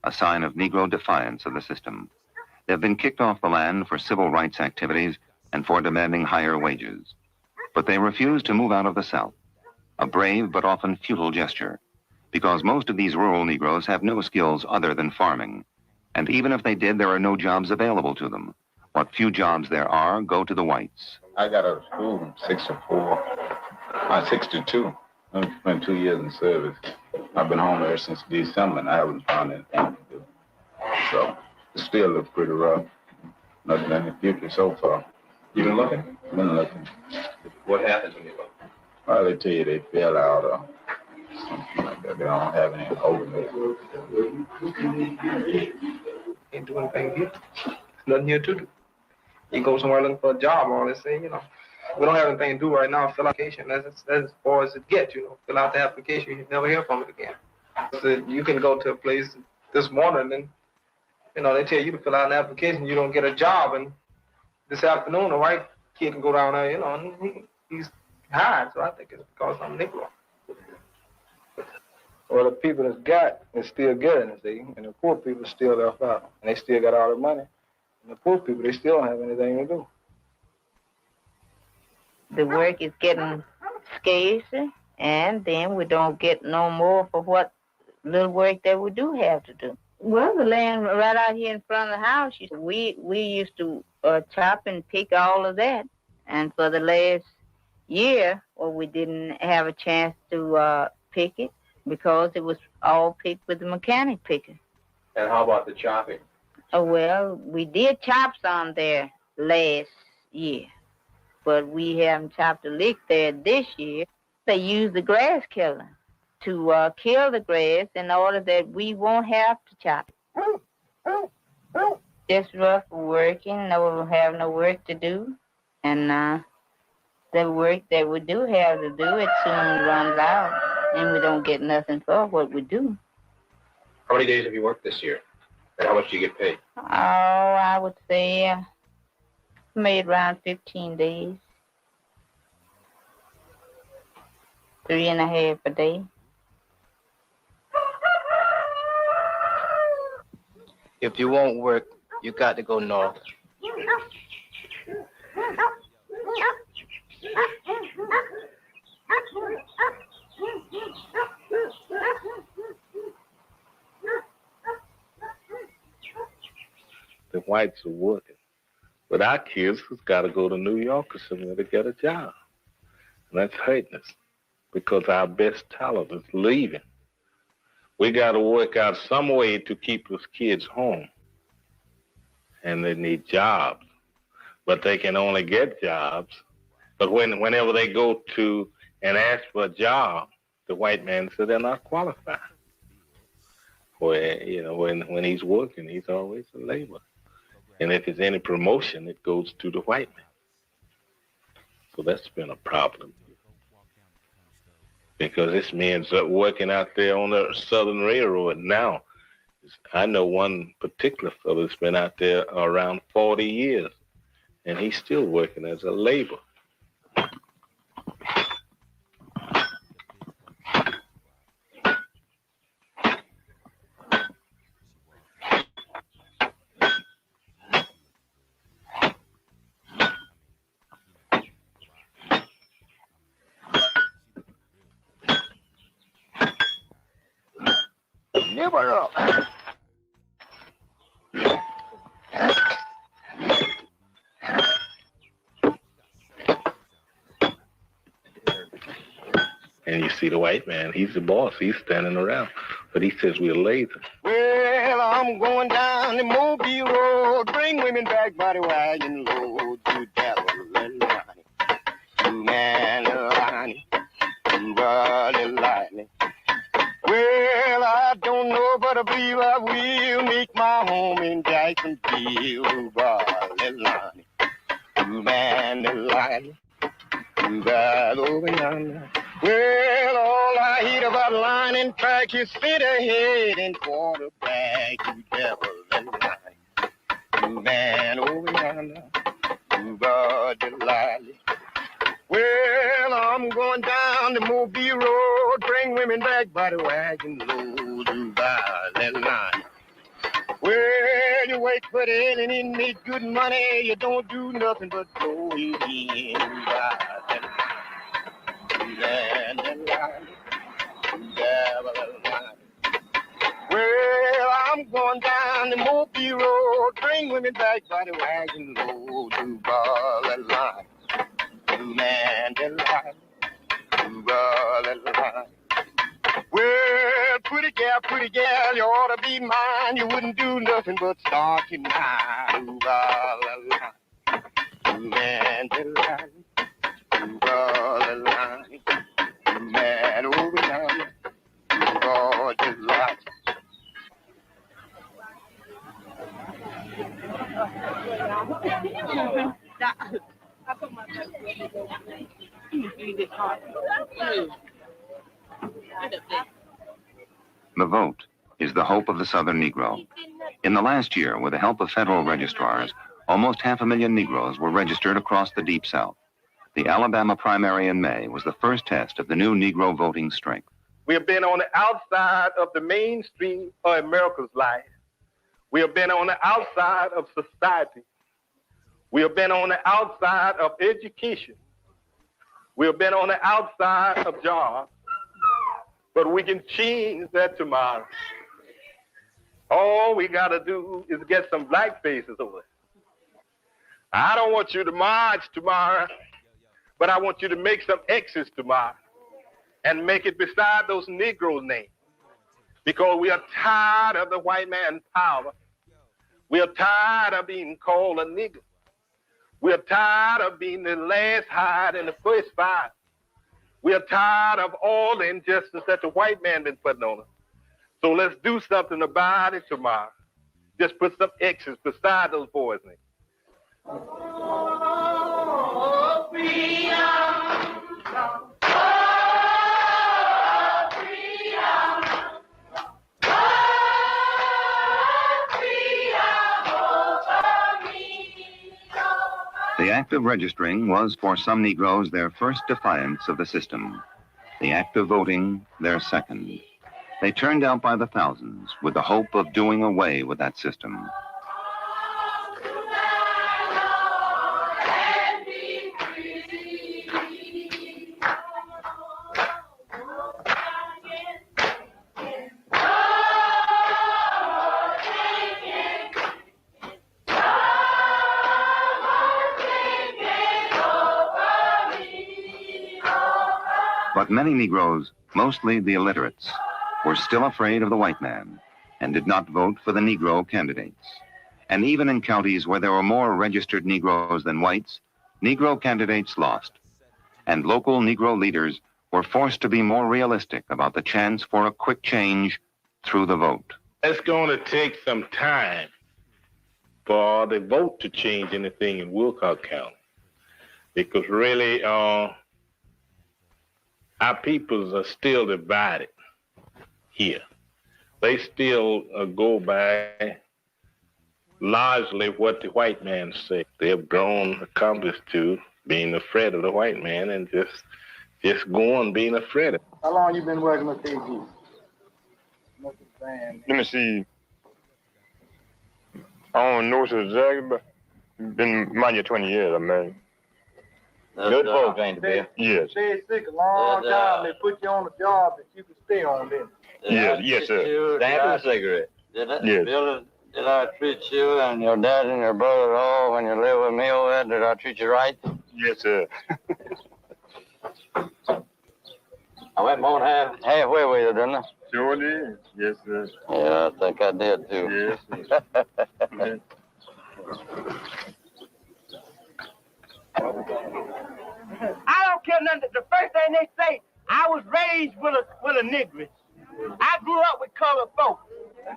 a sign of Negro defiance of the system. They've been kicked off the land for civil rights activities and for demanding higher wages. But they refuse to move out of the South, a brave but often futile gesture, because most of these rural Negroes have no skills other than farming. And even if they did, there are no jobs available to them. What few jobs there are go to the whites. I got out of school from 64. I'm 62. I spent 2 years in service. I've been home ever since December, and I haven't found anything to do. So it still looks pretty rough. Nothing in the future so far. You been looking? Been looking. What happens when you look? Well, they tell you they fell out or something like that. They don't have any overlay. Can't do anything here. Nothing here to do. You go somewhere looking for a job, or let's say, we don't have anything to do right now. Fill out application. That's as far as it gets, Fill out the application. You never hear from it again. So you can go to a place this morning and, they tell you to fill out an application. You don't get a job. And this afternoon, a white kid can go down there, and he's hired. So I think it's because I'm Negro. Well, the people that's got is still getting it, and the poor people still left out. And they still got all the money. And the poor people, they still don't have anything to do. The work is getting scarcer, and then we don't get no more for what little work that we do have to do. Well, the land right out here in front of the house, we used to chop and pick all of that. And for the last year, we didn't have a chance to pick it because it was all picked with the mechanic picker. And how about the chopping? Oh, well, we did chop some there last year, but we haven't chopped a lick there this year. They use the grass killer to kill the grass in order that we won't have to chop it. Just rough working, have no work to do, and the work that we do have to do, it soon runs out, and we don't get nothing for what we do. How many days have you worked this year? And how much do you get paid? Oh, I would say made around 15 days. 3.5 a day. If you won't work, you got to go north. The whites are working. But our kids has got to go to New York or somewhere to get a job. And that's hurting us because our best talent is leaving. We got to work out some way to keep those kids home. And they need jobs. But they can only get jobs. But whenever they go to and ask for a job, the white man said they're not qualified. When he's working, he's always a laborer. And if there's any promotion, it goes to the white man. So that's been a problem. Because this man's working out there on the Southern Railroad now. I know one particular fellow that's been out there around 40 years, and he's still working as a laborer. Never up. And you see the white man, he's the boss, he's standing around. But he says we're lazy. Well, I'm going down the Mobile Road, bring women back by the wagon load to Devil and Lonnie, to Man and Lonnie, to God and Lightning. Well, I don't know, but I believe I will make my home in Jacksonville, to God and Lonnie, to Man and Lightning, to God over yonder. Well, all I hear about line and track is center head and quarterback, you devil and line. You man over yonder, you got the line. Well, I'm going down the Mobile Road, bring women back by the wagon load, you got the line. Well, you wait for the alien and make good money, you don't do nothing but go in, you got the line. Well, I'm going down the Mobile Road, bring women back by the wagon load, to ball and line, to man and line, to ball and line. Well, pretty girl, you ought to be mine. You wouldn't do nothing but start your mind. Ooh, la, la, la. Man, the line. Ooh, la, la, la. Man, over time. Ooh, the line. The vote is the hope of the Southern Negro. In the last year, with the help of federal registrars, almost 500,000 Negroes were registered across the Deep South. The Alabama primary in May was the first test of the new Negro voting strength. We have been on the outside of the mainstream of America's life. We have been on the outside of society. We have been on the outside of education. We have been on the outside of jobs. But we can change that tomorrow. All we got to do is get some black faces over it. I don't want you to march tomorrow, but I want you to make some X's tomorrow and make it beside those Negroes' names. Because we are tired of the white man's power. We are tired of being called a nigger. We are tired of being the last hired in the first five. We are tired of all the injustice that the white man been putting on us. So let's do something about it tomorrow. Just put some X's beside those boys' names. Oh, freedom. The act of registering was for some Negroes their first defiance of the system. The act of voting, their second. They turned out by the thousands with the hope of doing away with that system. But many Negroes, mostly the illiterates, were still afraid of the white man and did not vote for the Negro candidates. And even in counties where there were more registered Negroes than whites, Negro candidates lost. And local Negro leaders were forced to be more realistic about the chance for a quick change through the vote. It's going to take some time for the vote to change anything in Wilcox County. Because really, our peoples are still divided here. They still go by largely what the white man say. They have grown accustomed to being afraid of the white man and just go on being afraid of him. How long you been working with KG? Let me see. I don't know so exactly, but been mind you 20 years, I'm married. Good folks, ain't they? Yes. Stay sick a long time. They put you on a job that you can stay on then. Yes, sir. Stand for a cigarette. Yes. Did I treat you and your dad and your brother at all when you lived with me over there? Did I treat you right? Yes, sir. I went more than halfway with you, didn't I? Sure did. Yes, sir. Yeah, I think I did too. Yes, sir. I don't care nothing. The first thing they say, I was raised with a negress. I grew up with colored folks.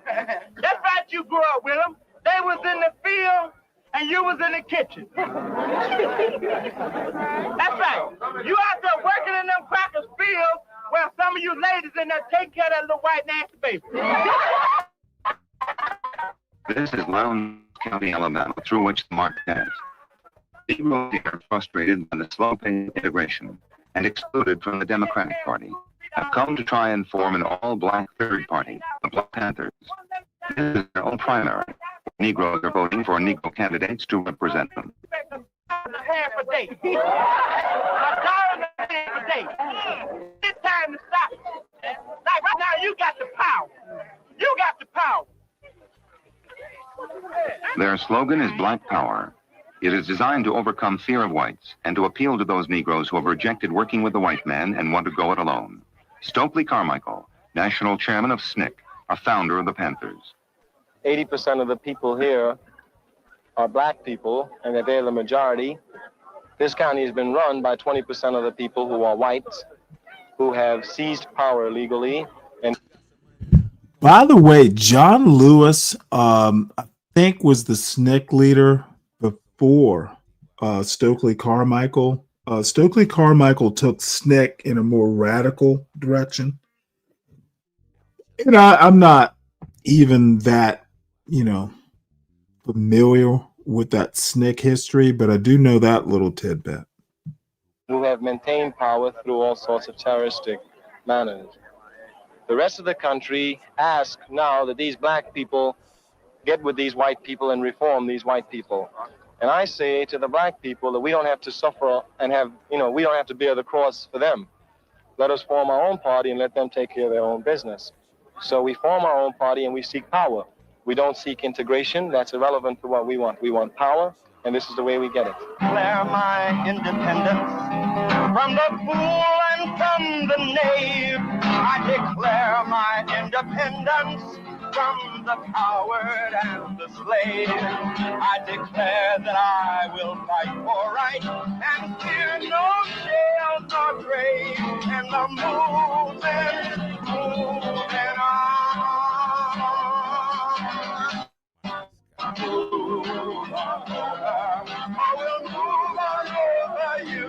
That's right, you grew up with them. They was in the field and you was in the kitchen. That's right. You out there working in them crackers fields while some of you ladies in there taking care of that little white nasty baby. This is Lowndes County, Alabama, through which the march passed. Negroes here, frustrated by the slow pace of integration and excluded from the Democratic Party, have come to try and form an all-black third party, the Black Panthers. This is their own primary. Negroes are voting for Negro candidates to represent them. Half a day. $1.50 a day. It's time to stop it. Like right now, you got the power. You got the power. Their slogan is Black Power. It is designed to overcome fear of whites and to appeal to those Negroes who have rejected working with the white man and want to go it alone. Stokely Carmichael, national chairman of SNCC, a founder of the Panthers. 80% of the people here are black people, and that they're the majority. This county has been run by 20% of the people who are whites, who have seized power illegally. And by the way, John Lewis, I think, was the SNCC leader before Stokely Carmichael. Stokely Carmichael took SNCC in a more radical direction. And I'm not even that, familiar with that SNCC history, but I do know that little tidbit. Who have maintained power through all sorts of terroristic manners. The rest of the country ask now that these black people get with these white people and reform these white people. And I say to the black people that we don't have to suffer and we don't have to bear the cross for them. Let us form our own party and let them take care of their own business. So we form our own party and we seek power. We don't seek integration. That's irrelevant to what we want. We want power, and this is the way we get it. Declare my independence from the fool and from the knave. I declare my independence from the coward and the slave. I declare that I will fight for right and fear no jail nor grave. And the movement on. Move on over. I will move on over you.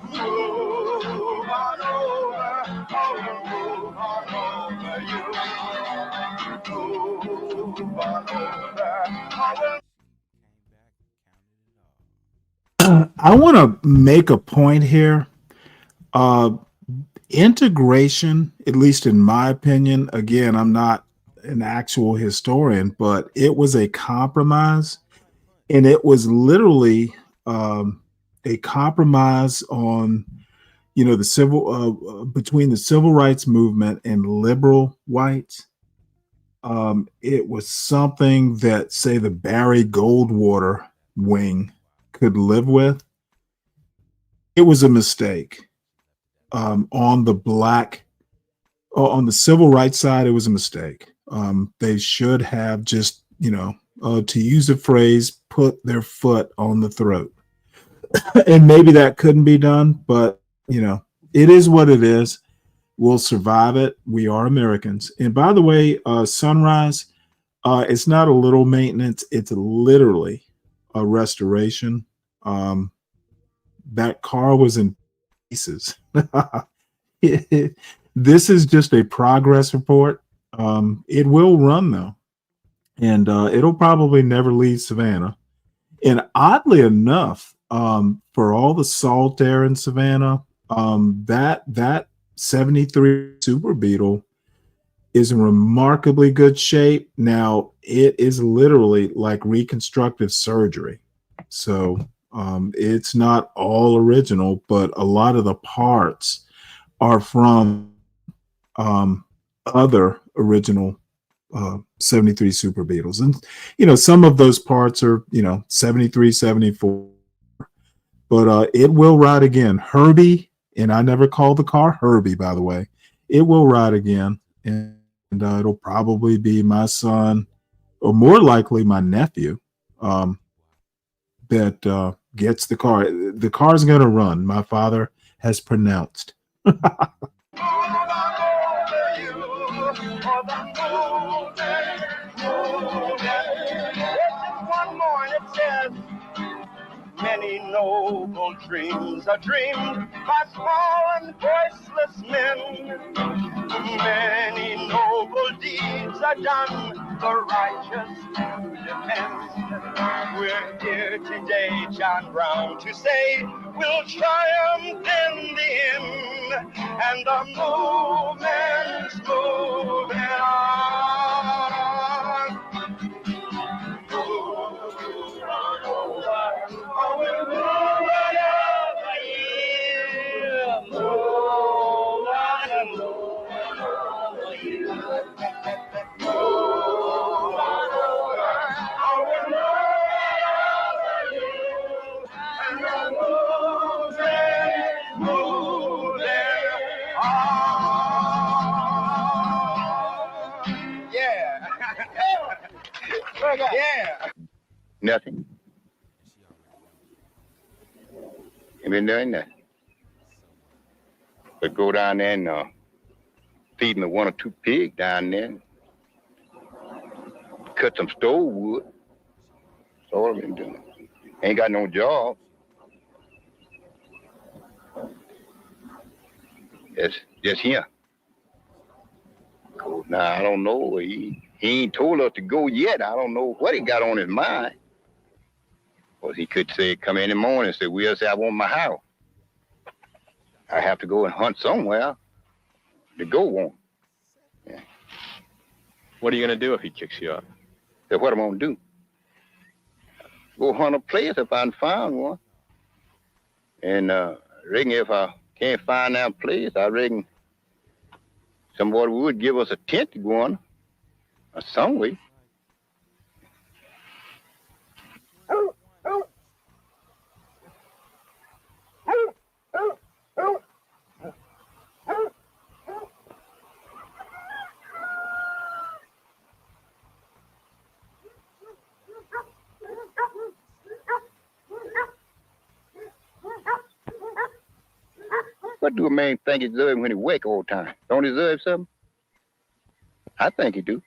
Move on over. I will move on over you. Move on over. I will. I want to make a point here. Integration, at least in my opinion, again, I'm not an actual historian, but it was a compromise, and it was literally a compromise on, the civil between the civil rights movement and liberal whites. It was something that, say, the Barry Goldwater wing could live with. It was a mistake. On the civil rights side, it was a mistake. They should have just, to use a phrase, put their foot on the throat. And maybe that couldn't be done, but, it is what it is. We'll survive it. We are Americans. And by the way, Sunrise, it's not a little maintenance. It's literally a restoration. That car was in pieces. This is just a progress report. It will run though, and it'll probably never leave Savannah. And oddly enough, for all the salt air in Savannah, that 73 Super Beetle is in remarkably good shape. Now it is literally like reconstructive surgery. So it's not all original, but a lot of the parts are from other original 73 Super Beetles. And, some of those parts are, 73, 74. But it will ride again. Herbie, and I never called the car Herbie, by the way. It will ride again. And it'll probably be my son, or more likely my nephew, that gets the car. The car's going to run. My father has pronounced. Many noble dreams are dreamed by small and voiceless men. Many noble deeds are done, the righteous to defend. We're here today, John Brown, to say we'll triumph in the end, and the movement's moving on. Move on over. I will move on over you. Move on and move over you. Move on over. I will move on over you. And I'm moving on. Yeah. Nothing. Ain't been doing nothing. But go down there and feed me 1 or 2 pigs down there. Cut some stove wood. That's all I've been doing. Ain't got no job. Just here. Now, I don't know. He ain't told us to go yet. I don't know what he got on his mind. Well, he could say, come in the morning and say, Will, say, I want my house. I have to go and hunt somewhere to go on. Yeah. What are you going to do if he kicks you out? That's what I'm going to do. Go hunt a place if I can find one. And reckon if I can't find that place, I reckon somebody would give us a tent to go on, or some way. What do a man think he deserves when he wake all the time? Don't he deserve something? I think he do.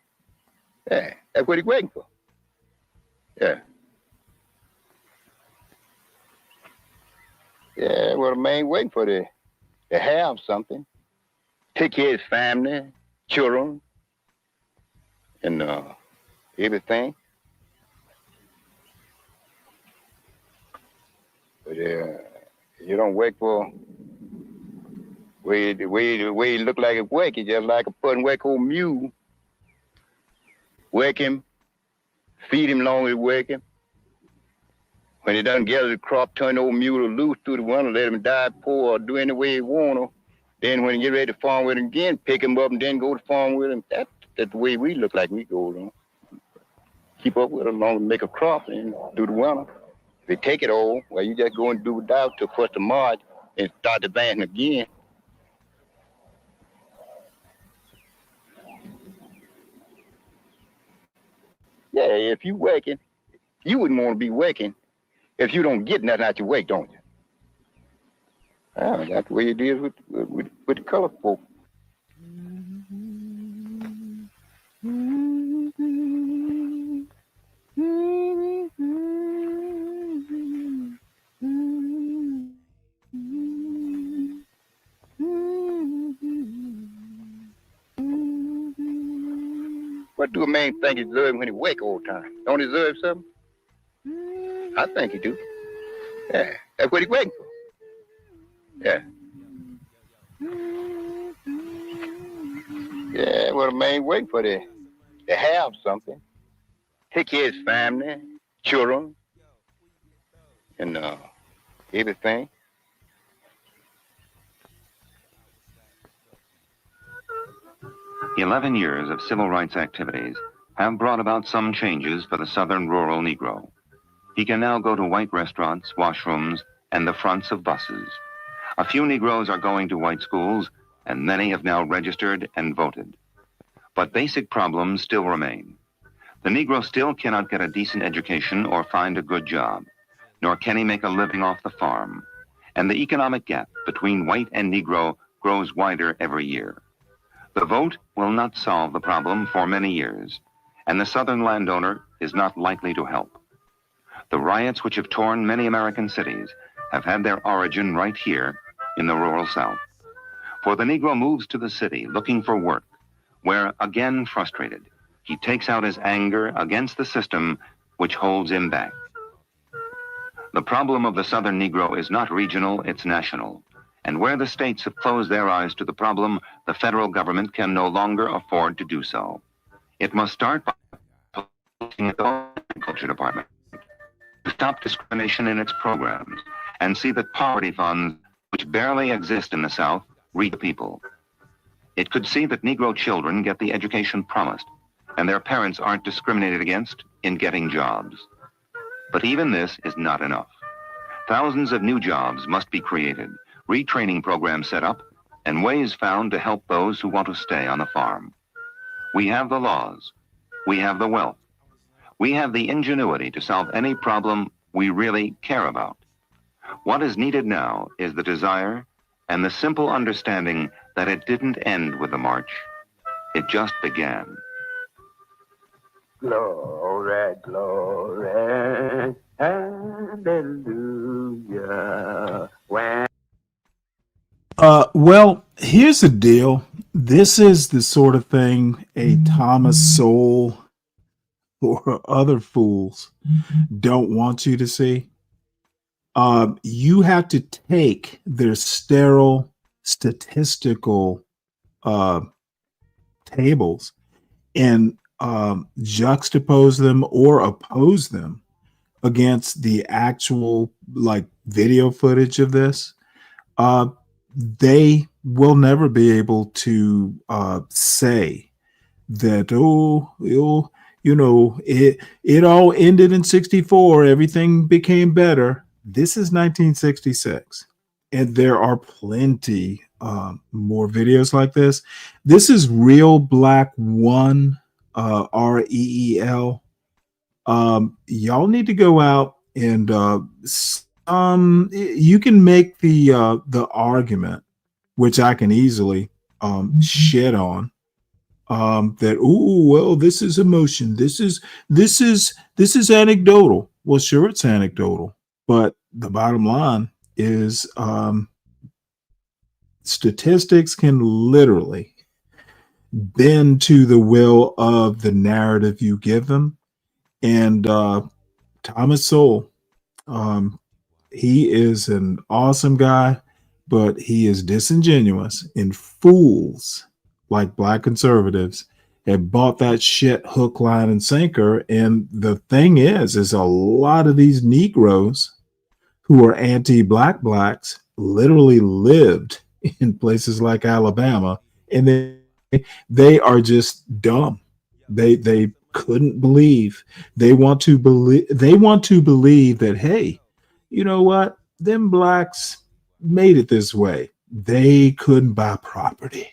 Yeah, that's what he waiting for. Yeah. Yeah, well, a man waiting for to have something. Take care of his family, children, and everything. But you don't wait for the way he look like a wake. He just like a putting wake old mule. Wake him, feed him long as he wake him. When he done gather the crop, turn the old mule loose through the winter, let him die poor or do any way he want to. Then when he get ready to farm with him again, pick him up and then go to farm with him. That's the way we look like we go on. Keep up with him long and make a crop and do the winter. If you take it all, well, you just go and do without till 1st of March and start advancing again. Yeah, if you working, you wouldn't want to be working if you don't get nothing out your work, don't you? Well, that's the way it is with the colored folk. What do a man think he deserves when he wake all the time? Don't he deserve something? I think he do. Yeah, that's what he waiting for. Yeah. Yeah, well, a man waiting for to have something. Take care of his family, children, and everything. "11 years of civil rights activities have brought about some changes for the southern rural Negro. He can now go to white restaurants, washrooms, and the fronts of buses. A few Negroes are going to white schools, and many have now registered and voted. But basic problems still remain. The Negro still cannot get a decent education or find a good job, nor can he make a living off the farm. And the economic gap between white and Negro grows wider every year. The vote will not solve the problem for many years, and the Southern landowner is not likely to help. The riots which have torn many American cities have had their origin right here in the rural South. For the Negro moves to the city looking for work, where, again frustrated, he takes out his anger against the system which holds him back. The problem of the Southern Negro is not regional, it's national. And where the states have closed their eyes to the problem, the federal government can no longer afford to do so. It must start by looking at the Agriculture Department to stop discrimination in its programs and see that poverty funds, which barely exist in the South, reach the people. It could see that Negro children get the education promised and their parents aren't discriminated against in getting jobs. But even this is not enough. Thousands of new jobs must be created, retraining programs set up, and ways found to help those who want to stay on the farm. We have the laws. We have the wealth. We have the ingenuity to solve any problem we really care about. What is needed now is the desire and the simple understanding that it didn't end with the march. It just began. Glory, glory, hallelujah. When Well, here's the deal. This is the sort of thing a Thomas Sowell or other fools don't want you to see. You have to take their sterile statistical tables and juxtapose them or oppose them against the actual like video footage of this. They will never be able to say that it all ended in 64, everything became better. This is 1966, and there are plenty more videos like this. This is Real Black One, REEL. Y'all need to go out and you can make the argument, which I can easily shit on, that this is emotion, this is anecdotal. Well, sure, it's anecdotal, but the bottom line is statistics can literally bend to the will of the narrative you give them. And Thomas Sowell, he is an awesome guy, but he is disingenuous, and fools like Black conservatives have bought that shit hook, line, and sinker. And the thing is a lot of these Negroes who are anti-Black blacks literally lived in places like Alabama, and they are just dumb. They couldn't believe. They want to believe that, hey, you know what? Them blacks made it this way. They couldn't buy property.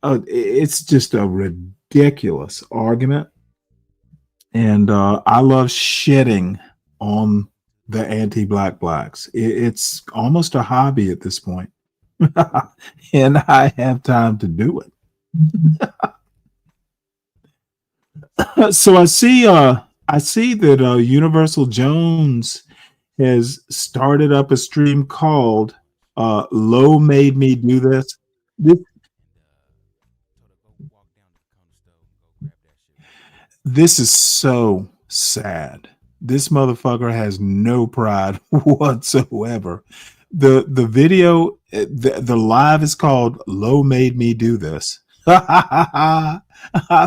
It's just a ridiculous argument. And I love shitting on the anti-Black blacks. It's almost a hobby at this point. And I have time to do it. So I see that Universal Jones has started up a stream called Low Made Me Do This. This is so sad. This motherfucker has no pride whatsoever. The video, the live is called Low Made Me Do This. I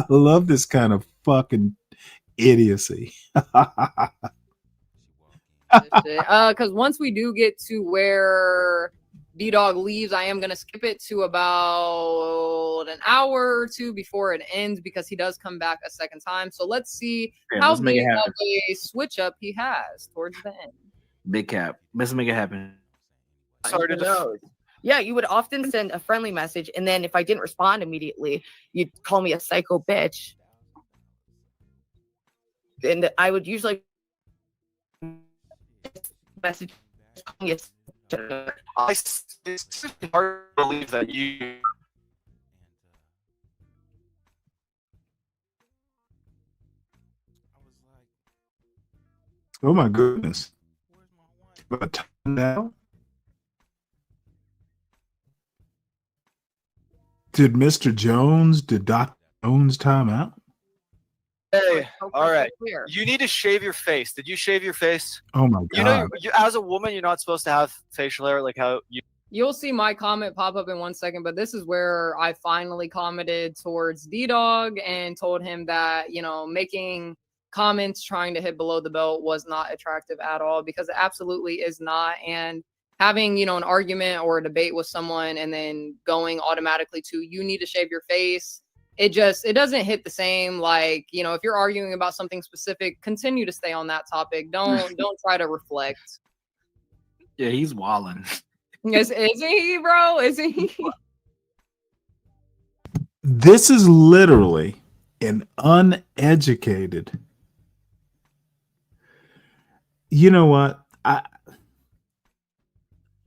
love this kind of fucking idiocy. Because once we do get to where D-Dog leaves, I am going to skip it to about an hour or two before it ends, because he does come back a second time. So let's see how big of a switch up he has towards the end. Big cap. Let's make it happen. Sorry to know. Yeah, you would often send a friendly message, and then if I didn't respond immediately, you'd call me a psycho bitch. And I would usually message me a it's hard to believe that you. Oh my goodness. But now, did Dr. Jones time out? Hey, all right. You need to shave your face. Did you shave your face? Oh my god! You know, as a woman, you're not supposed to have facial hair like how you. You'll see my comment pop up in 1 second, but this is where I finally commented towards D-Dog and told him that, you know, making comments trying to hit below the belt was not attractive at all, because it absolutely is not. And having, you know, an argument or a debate with someone and then going automatically to, you need to shave your face, it doesn't hit the same. Like, you know, if you're arguing about something specific, continue to stay on that topic. Don't try to reflect. Yeah, he's wilding. Is he, bro? Is he? This is literally an uneducated You know what?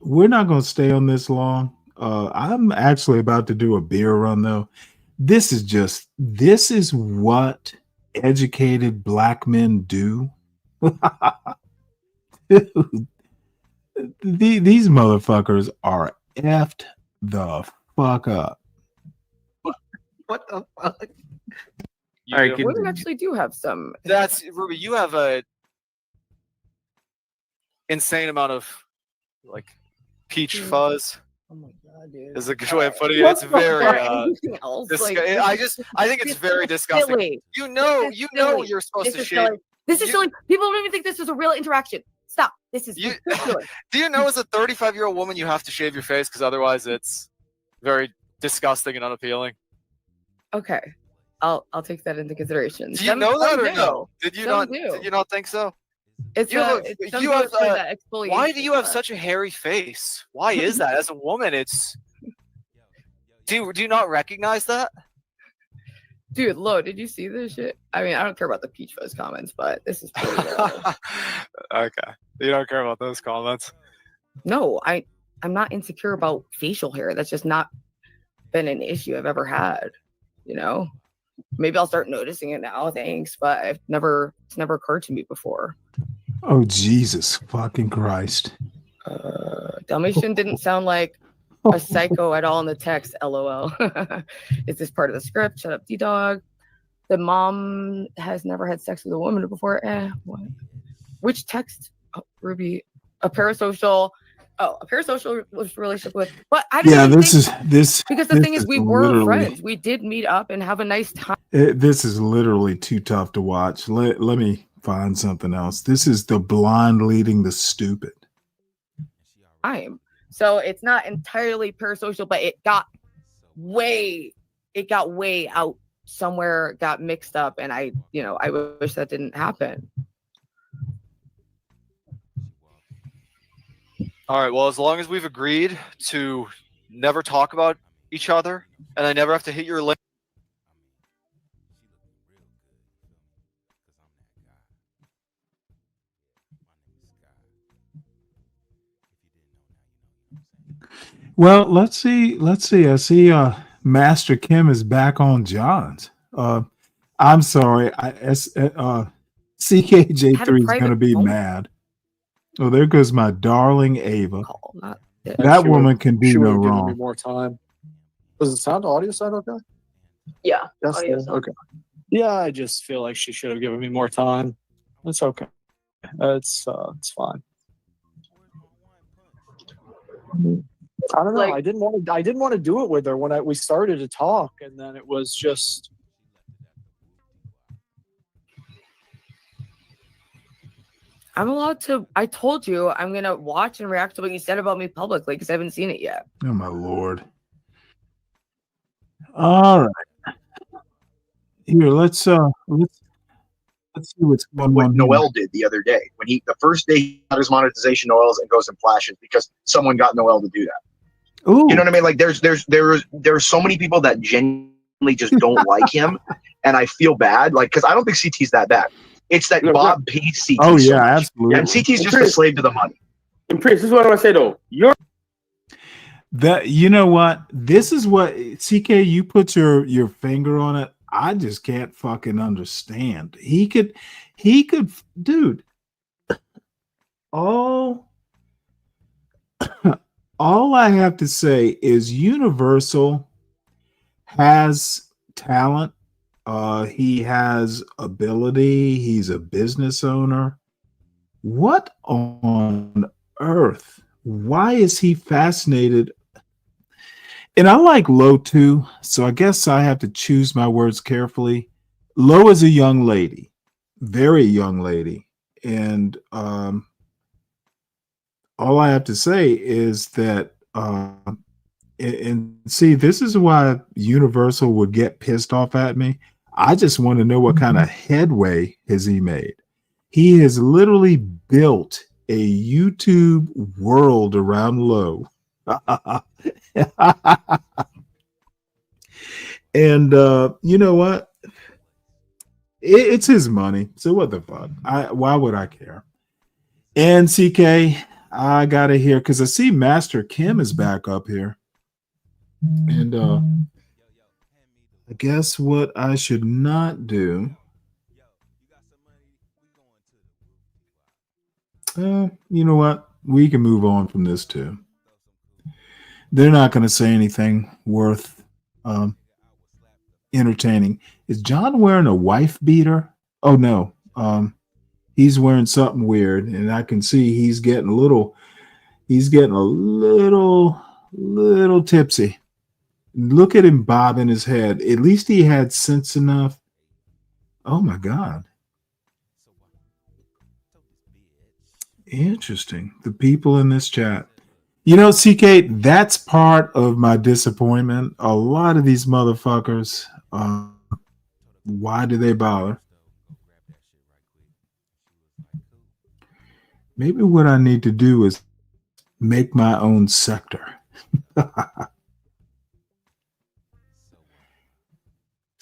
We're not going to stay on this long. I'm actually about to do a beer run though. This is what educated black men do. Dude, these motherfuckers are effed the fuck up. What the fuck? You All right, do. women actually do have some. That's Ruby. You have a insane amount of like peach fuzz. Oh my god, dude. Is a good way of putting it. It's very. Anything else, like, I think it's very disgusting. silly. You know silly. you're supposed This to is shave. silly. This is silly. People don't even think this is a real interaction. Stop. This is ridiculous. Do you know as a 35-year-old woman you have to shave your face because otherwise it's very disgusting and unappealing? Okay, I'll take that into consideration. Do you know that or no? Did you Some not? do. Did you not think so? It's You have, some you do have, it for the exfoliation, why do you have but- such a hairy face? Why is that? As a woman, it's. Do you not recognize that? Dude, Lo, did you see this shit? I mean, I don't care about the peach fuzz comments, but this is pretty good. Okay, you don't care about those comments. No, I'm not insecure about facial hair. That's just not been an issue I've ever had. You know, maybe I'll start noticing it now. Thanks, but it's never occurred to me before. Oh, Jesus fucking Christ. Dalmatian didn't sound like a psycho at all in the text. LOL. Is this part of the script? Shut up, D-Dog. The mom has never had sex with a woman before. What? Which text? Oh, Ruby. A parasocial relationship with. But I don't even think, because the thing is, we were friends. We did meet up and have a nice time. This is literally too tough to watch. Let me find something else. This is the blind leading the stupid. So it's not entirely parasocial, but it got way out somewhere, got mixed up, and I wish that didn't happen. All right. Well, as long as we've agreed to never talk about each other, and I never have to hit your link. Well, let's see. I see Master Kim is back on John's. I'm sorry. CKJ3 is going to be mad. Oh, there goes my darling Ava. That woman can do no wrong. More time. Does the sound audio side okay? Yeah. That's audio good. Okay. Yeah, I just feel like she should have given me more time. It's okay. It's fine. I don't know. I didn't want to do it with her when we started to talk, and then it was just. I'm allowed to. I told you I'm gonna watch and react to what you said about me publicly because I haven't seen it yet. Oh my Lord. All right. Here, let's see what's going what on. Noel did the other day when the first day he got his monetization Noel's and goes and flashes because someone got Noel to do that. Ooh. You know what I mean? Like there's so many people that genuinely just don't like him, and I feel bad, like, because I don't think CT's that bad. It's that Bob pays CT. Oh so yeah, much. absolutely. And CT's just a slave to the money. And Prince, this is what I want to say though. You know what? This is what CK. You put your finger on it. I just can't fucking understand. He could, dude. All I have to say is Universal has talent. He has ability. He's a business owner. What on earth? Why is he fascinated? And I like Lo too, so I guess I have to choose my words carefully. Lo is a young lady, very young lady, and all I have to say is that, and see, this is why Universal would get pissed off at me. I just want to know what kind of headway has he made. He has literally built a YouTube world around Lo. And you know what? It's his money. So what the fuck? Why would I care? And CK, I gotta hear because I see Master Kim is back up here. And I guess what I should not do. You know what? We can move on from this too. They're not going to say anything worth entertaining. Is John wearing a wife beater? Oh no. He's wearing something weird, and I can see he's getting a little tipsy. Look at him bobbing his head. At least he had sense enough. Oh my God. Interesting. The people in this chat. You know, CK, that's part of my disappointment. A lot of these motherfuckers, why do they bother? Maybe what I need to do is make my own sector.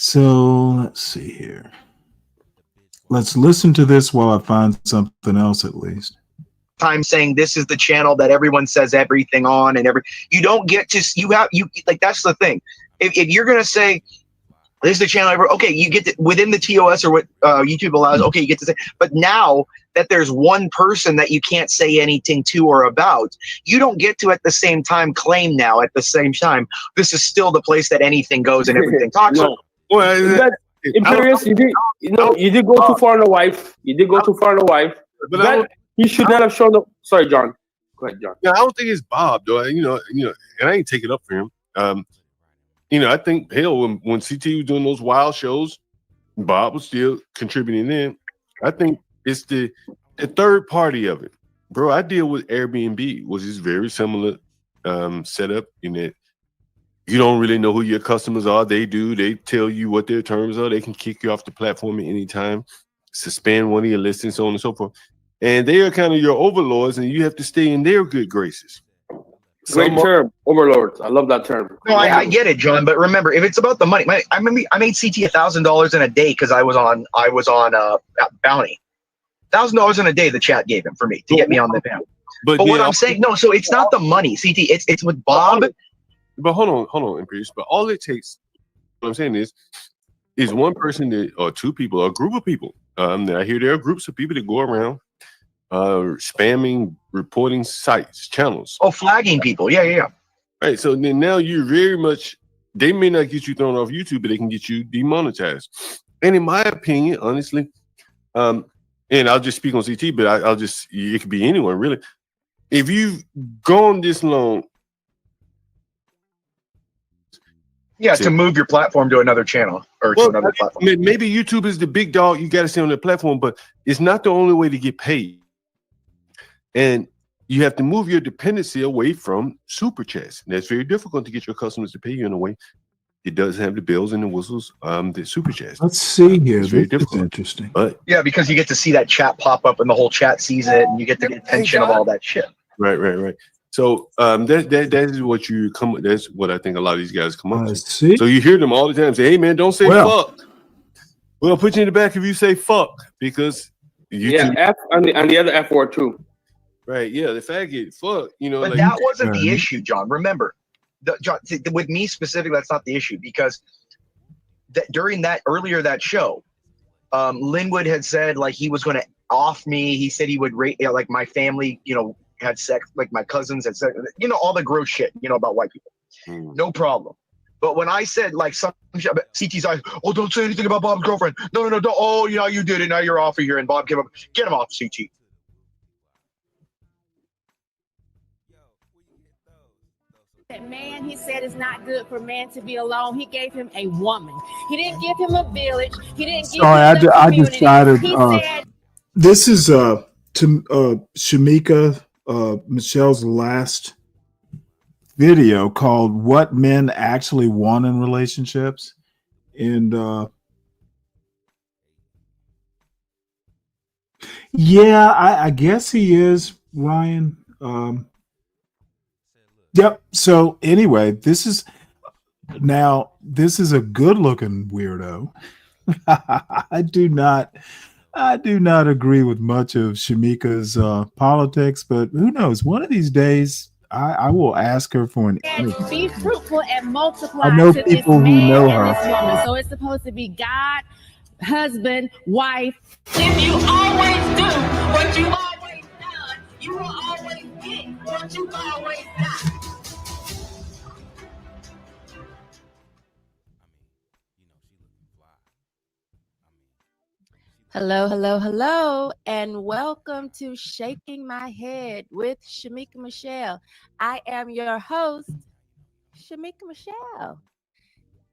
So let's see here. Let's listen to this while I find something else at least. Time saying this is the channel that everyone says everything on, and you don't get to, that's the thing. If you're going to say, this is the channel, okay, you get to, within the TOS or what YouTube allows, okay, you get to say, but now that there's one person that you can't say anything to or about, you don't get to at the same time claim now at the same time, this is still the place that anything goes and everything talks about. Well, Imperious, you did go too far on the wife. You did go too far on the wife. But he should not have shown up. Sorry, John. Go ahead, John. Yeah, I don't think it's Bob though. You know, and I ain't take it up for him. I think hell when CT was doing those wild shows, Bob was still contributing in. I think it's the third party of it, bro. I deal with Airbnb, which is very similar setup in that you don't really know who your customers are. They do. They tell you what their terms are. They can kick you off the platform at any time, suspend one of your listings, so on and so forth. And they are kind of your overlords, and you have to stay in their good graces. Great term, overlords. I love that term. No, I get it, John. But remember, if it's about the money, I made CT $1,000 in a day because I was on Bounty. $1,000 in a day the chat gave him for me to get me on the panel. But what I'm saying, no. So it's not the money, CT. It's with Bob. But hold on, Imperious. But all it takes, what I'm saying is one person or two people, or a group of people. I hear there are groups of people that go around spamming, reporting sites, channels. Oh, flagging people. Yeah. Right. So then now you're very much, they may not get you thrown off YouTube, but they can get you demonetized. And in my opinion, honestly, and I'll just speak on CT, but it could be anyone really. If you've gone this long, to move your platform to another channel or to another platform. Maybe YouTube is the big dog. You got to stay on the platform, but it's not the only way to get paid. And you have to move your dependency away from super chats. And that's very difficult to get your customers to pay you in a way. It does have the bells and the whistles, the super chats. Let's see here. It's very this difficult. is interesting. But yeah, because you get to see that chat pop up and the whole chat sees it, and you get the attention of all that shit. Right. So that is what you come. That's what I think a lot of these guys come up to. See? So you hear them all the time say, "Hey man, don't say fuck." We'll put you in the back if you say fuck because YouTube. F and the other F word too. Right. Yeah. The faggot. Fuck. But that wasn't the issue, John. Remember, John, with me specifically, that's not the issue because during that show, Linwood had said like he was going to off me. He said he would rate like my family, had sex, like my cousins had sex, all the gross shit, about white people. No problem. But when I said like some CT's eyes, oh, don't say anything about Bob's girlfriend. No, don't. Oh, you did it. Now you're off of here. And Bob came up. Get him off, CT. That man, he said, it's not good for man to be alone. He gave him a woman. He didn't give him a village. He didn't give him a community. I decided He said, this is to Shamika, Michelle's last video called "What Men Actually Want in Relationships," and yeah, I guess he is, Ryan. Yep. So anyway, this is a good-looking weirdo. I do not I do not agree with much of Shamika's politics, but who knows? One of these days, I will ask her for an And interview. be fruitful and multiply I know to this people who man know and her. this woman. So it's supposed to be God, husband, wife. If you always do what you always done, you will always get what you always done. Hello, hello, hello, and welcome to Shaking My Head with Shamika Michelle. I am your host, Shamika Michelle,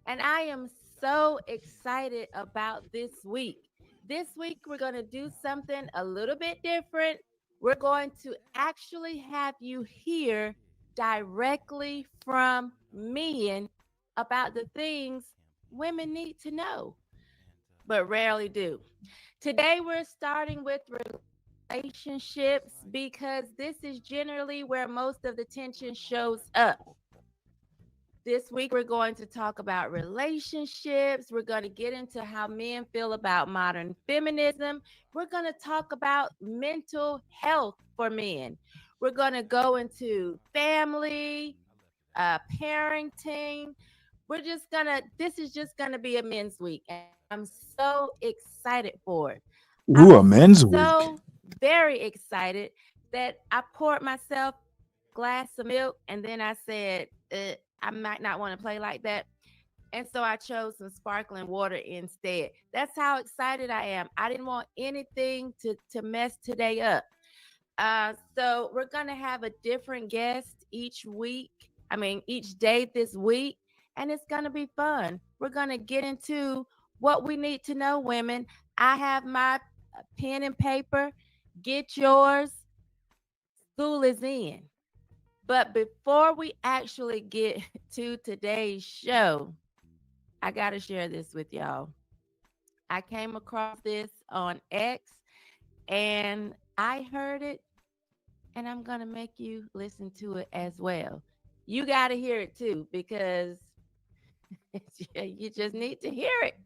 and I am so excited about this week. This week, we're going to do something a little bit different. We're going to actually have you hear directly from men about the things women need to know, but rarely do. Today, we're starting with relationships because this is generally where most of the tension shows up. This week, we're going to talk about relationships. We're going to get into how men feel about modern feminism. We're going to talk about mental health for men. We're going to go into family, parenting. This is just going to be a men's week. And I'm so excited for it. Ooh, a men's week. So very excited that I poured myself a glass of milk and then I said, I might not want to play like that. And so I chose some sparkling water instead. That's how excited I am. I didn't want anything to mess today up. So we're going to have a different guest each day this week, and it's going to be fun. We're going to get into what we need to know, women. I have my pen and paper. Get yours. School is in. But before we actually get to today's show, I got to share this with y'all. I came across this on X and I heard it, and I'm going to make you listen to it as well. You got to hear it too, because you just need to hear it.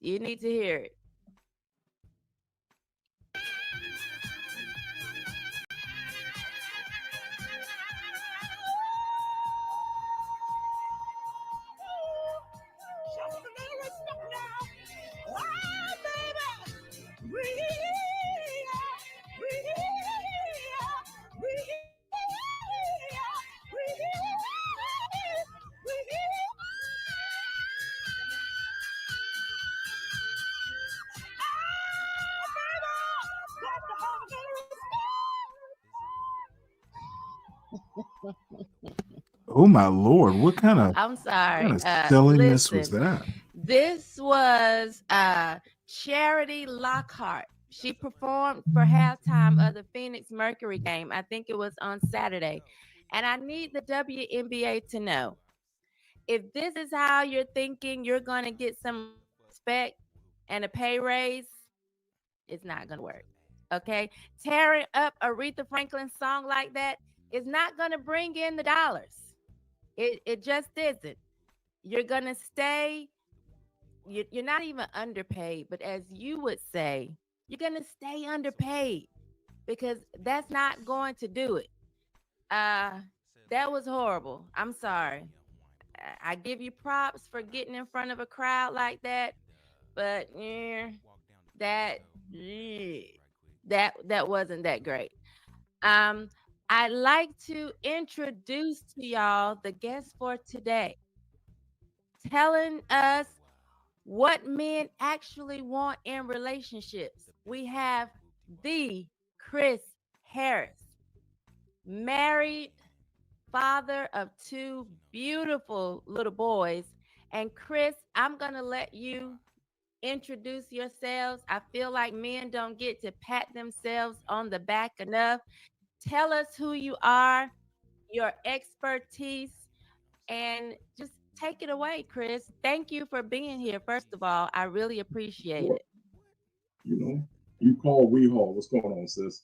You need to hear it. Oh my Lord, what kind of I'm sorry. silliness was Listen, that? this was Charity Lockhart. She performed for halftime of the Phoenix Mercury game. I think it was on Saturday. And I need the WNBA to know, if this is how you're thinking you're going to get some respect and a pay raise, it's not going to work. Okay? Tearing up Aretha Franklin's song like that is not going to bring in the dollars. It just isn't. You're going to stay, you're not even underpaid, but as you would say, you're going to stay underpaid because that's not going to do it. That was horrible. I'm sorry. I give you props for getting in front of a crowd like that, but that wasn't that great. I'd like to introduce to y'all the guest for today, telling us what men actually want in relationships. We have the Chris Harris, married, father of two beautiful little boys. And Chris, I'm going to let you introduce yourselves. I feel like men don't get to pat themselves on the back enough. Tell us who you are, your expertise, and just take it away, Chris. Thank you for being here. First of all, I really appreciate it. You call, we haul. What's going on, sis?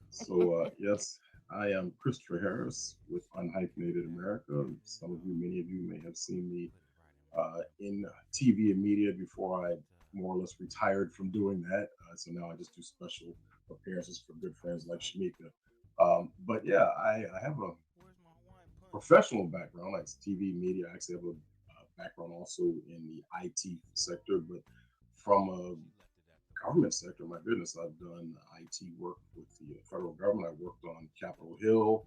So, yes, I am Christopher Harris with Unhyphenated America. Many of you may have seen me in TV and media before I more or less retired from doing that. So now I just do special appearances for good friends like Shamika. But yeah, I have a professional background, like TV, media. I actually have a background also in the IT sector, but from a government sector, my goodness, I've done IT work with the federal government. I worked on Capitol Hill,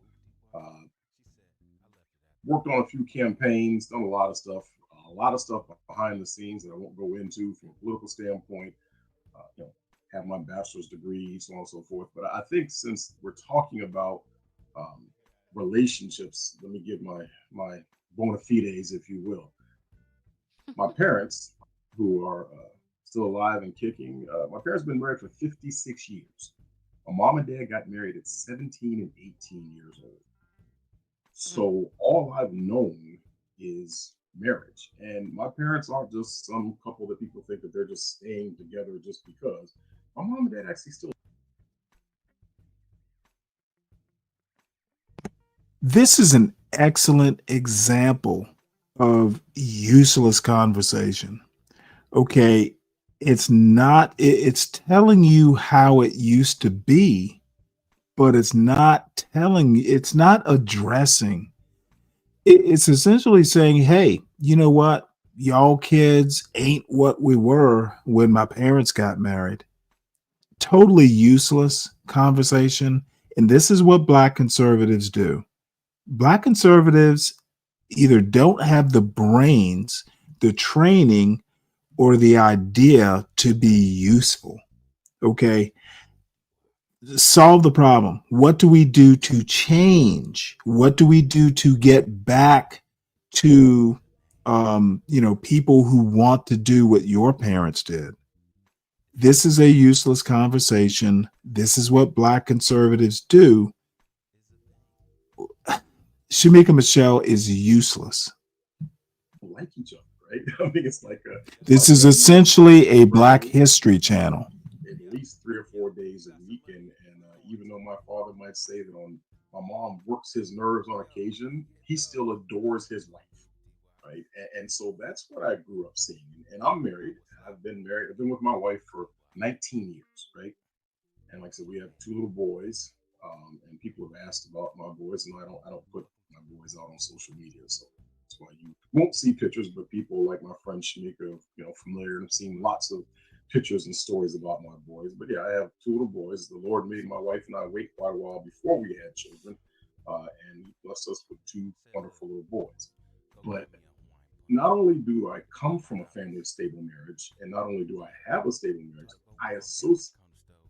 worked on a few campaigns, done a lot of stuff behind the scenes that I won't go into from a political standpoint. Have my bachelor's degree, so on and so forth. But I think since we're talking about relationships, let me give my bona fides, if you will. My parents, who are still alive and kicking, my parents have been married for 56 years. My mom and dad got married at 17 and 18 years old. So all I've known is marriage. And my parents aren't just some couple that people think that they're just staying together just because. My mom and dad actually still. This is an excellent example of useless conversation. Okay, it's telling you how it used to be, but it's not addressing. It's essentially saying, hey, you know what? Y'all kids ain't what we were when my parents got married. Totally useless conversation. And this is what Black conservatives do. Black conservatives either don't have the brains, the training, or the idea to be useful. Okay. Solve the problem. What do we do to change? What do we do to get back to people who want to do what your parents did? This is a useless conversation. This is what Black conservatives do. Shamika Michelle is useless. Like each other, right? I mean, it's like this is essentially a Black History channel. At least 3 or 4 days a week, and even though my father might say that my mom works his nerves on occasion, he still adores his wife, right? And so that's what I grew up seeing. And I'm married. I've been with my wife for 19 years, right? And like I said, we have 2 little boys. And people have asked about my boys, and I don't put my boys out on social media, so that's why you won't see pictures. But people like my friend Shamika, familiar, and have seen lots of pictures and stories about my boys. But yeah, I have 2 little boys. The Lord made my wife and I wait quite a while before we had children, and He blessed us with 2 wonderful little boys. But not only do I come from a family of stable marriage, and not only do I have a stable marriage, I associate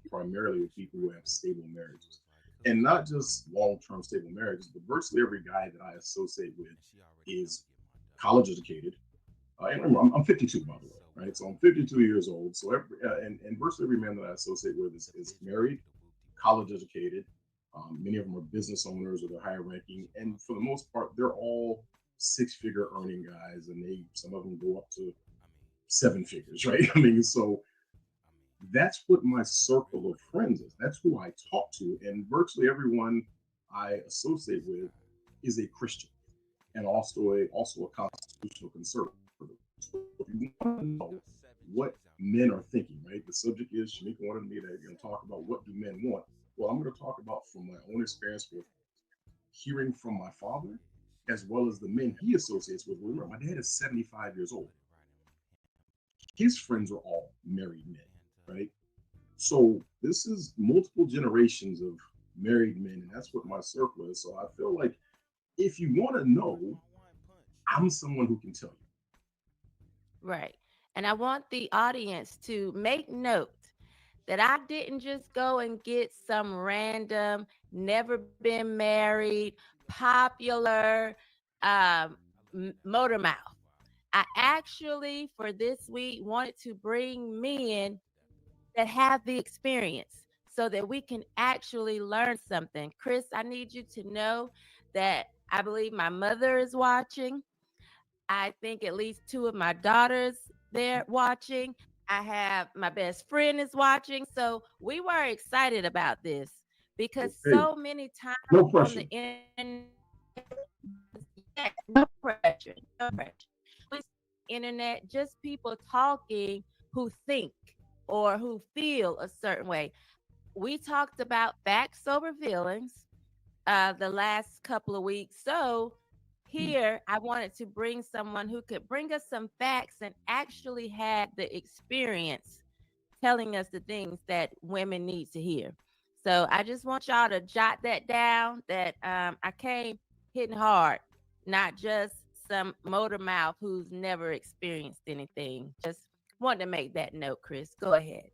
primarily with people who have stable marriages. And not just long-term stable marriages, but virtually every guy that I associate with is college educated. And remember, I'm 52, by the way, right? So I'm 52 years old. So and virtually every man that I associate with is married, college educated. Many of them are business owners or they're higher ranking. And for the most part, they're all 6-figure earning guys, and some of them go up to 7 figures, right? I mean, so that's what my circle of friends is. That's who I talk to. And virtually everyone I associate with is a Christian and also a constitutional conservative. So if you want to know what men are thinking, right? The subject is Shamika wanted me to talk about what do men want. Well, I'm going to talk about from my own experience with hearing from my father, as well as the men he associates with. Remember, my dad is 75 years old. His friends are all married men. Right. So this is multiple generations of married men, and that's what my circle is. So I feel like if you want to know, I'm someone who can tell you. Right. And I want the audience to make note that I didn't just go and get some random, never been married, popular motor mouth. I actually, for this week, wanted to bring men that have the experience so that we can actually learn something. Chris, I need you to know that I believe my mother is watching. I think at least 2 of my daughters there watching. I have my best friend is watching. So we were excited about this because so many times on the internet, no pressure. Internet, just people talking who think or who feel a certain way. We talked about back sober feelings the last couple of weeks. So here I wanted to bring someone who could bring us some facts and actually had the experience telling us the things that women need to hear. So I just want y'all to jot that down that I came hitting hard, not just some motor mouth who's never experienced anything. Just wanted to make that note, Chris. Go ahead.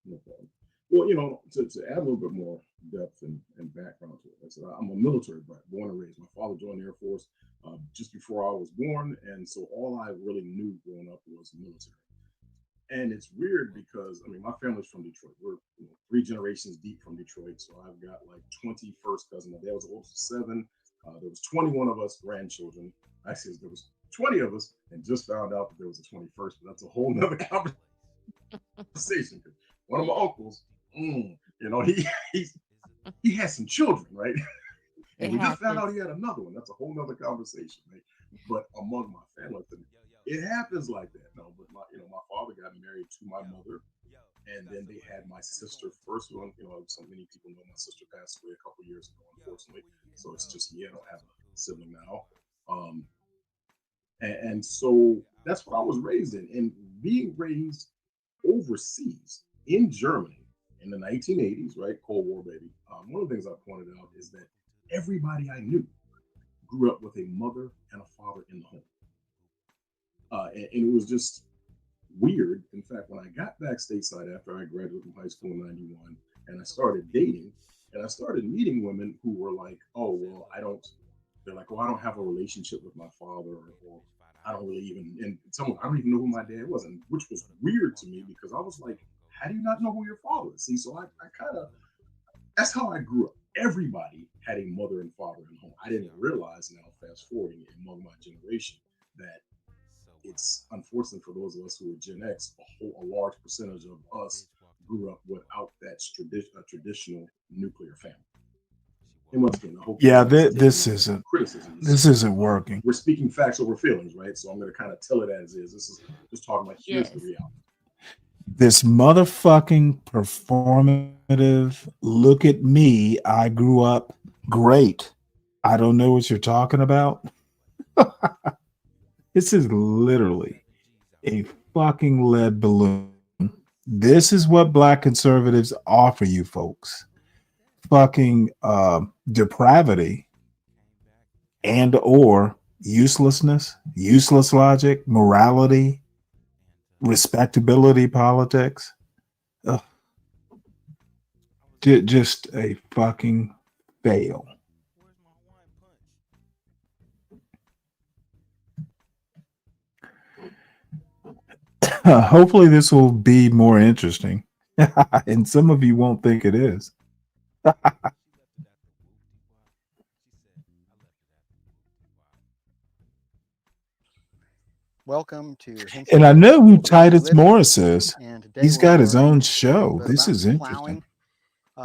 No problem. Well, to add a little bit more depth and background to it, like I said, I'm a military brat, born and raised. My father joined the Air Force just before I was born, and so all I really knew growing up was military. And it's weird because my family's from Detroit. We're 3 generations deep from Detroit, so I've got like 20 first cousins. My dad was the oldest of 7. There was 21 of us grandchildren. Actually, there was 20 of us, and just found out that there was a 21st. But that's a whole nother conversation. One of my uncles, he has some children, right? And we just found out he had another one. That's a whole nother conversation, right? But among my family, it happens like that. No, but my father got married to my mother, and then they had my sister first one. So many people know my sister passed away a couple years ago, unfortunately. So it's just me. I don't have a sibling now. And so that's what I was raised in. And being raised overseas in Germany in the 1980s, right? Cold War, baby. One of the things I pointed out is that everybody I knew grew up with a mother and a father in the home. And it was just weird. In fact, when I got back stateside after I graduated from high school in 91 and I started dating and I started meeting women who were like, they're like, I don't have a relationship with my father, or I don't really even, and I don't even know who my dad was, and which was weird to me because I was like, how do you not know who your father is? See, so I kind of, that's how I grew up. Everybody had a mother and father in the home. I didn't realize now, fast forwarding among my generation, that it's unfortunate for those of us who are Gen X, a large percentage of us grew up without that traditional nuclear family. And once again, I hope this isn't working. We're speaking facts over feelings, right? So I'm going to kind of tell it as is. This is just talking about here's the reality. This motherfucking performative, look at me, I grew up great. I don't know what you're talking about. This is literally a fucking lead balloon. This is what Black conservatives offer you folks. Fucking depravity and or uselessness, useless logic, morality, respectability politics. Ugh. Just a fucking fail. Hopefully this will be more interesting. And some of you won't think it is. Welcome to And I know who Titus Morris is. He's got his own show. This is interesting.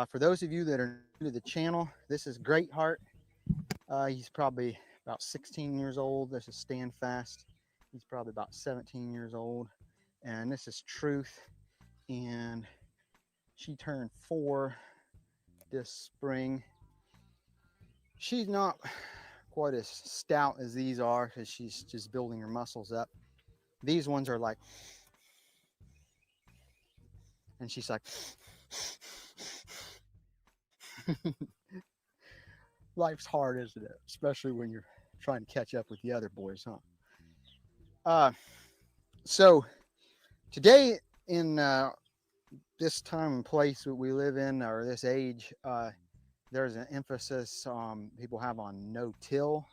For those of you that are new to the channel, this is Greatheart. He's probably about 16 years old. This is Stand Fast. He's probably about 17 years old. And this is Truth. And she turned 4 this spring. She's not quite as stout as these are because she's just building her muscles up. These ones are like, and she's like, life's hard, isn't it? Especially when you're trying to catch up with the other boys, huh? So today in this time and place that we live in, or this age, there's an emphasis people have on no-till.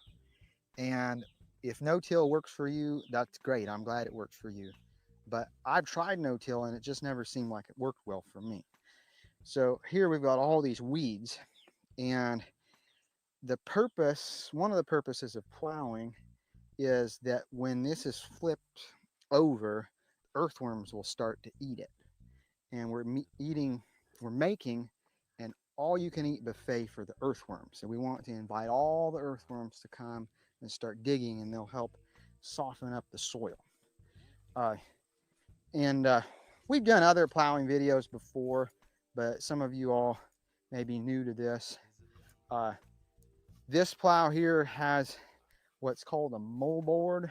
And if no-till works for you, that's great. I'm glad it works for you. But I've tried no-till and it just never seemed like it worked well for me. So here we've got all these weeds, and the purpose, one of the purposes of plowing is that when this is flipped over, earthworms will start to eat it. And we're making an all-you-can-eat buffet for the earthworms. And we want to invite all the earthworms to come and start digging, and they'll help soften up the soil. And we've done other plowing videos before, but some of you all may be new to this. This plow here has what's called a moldboard,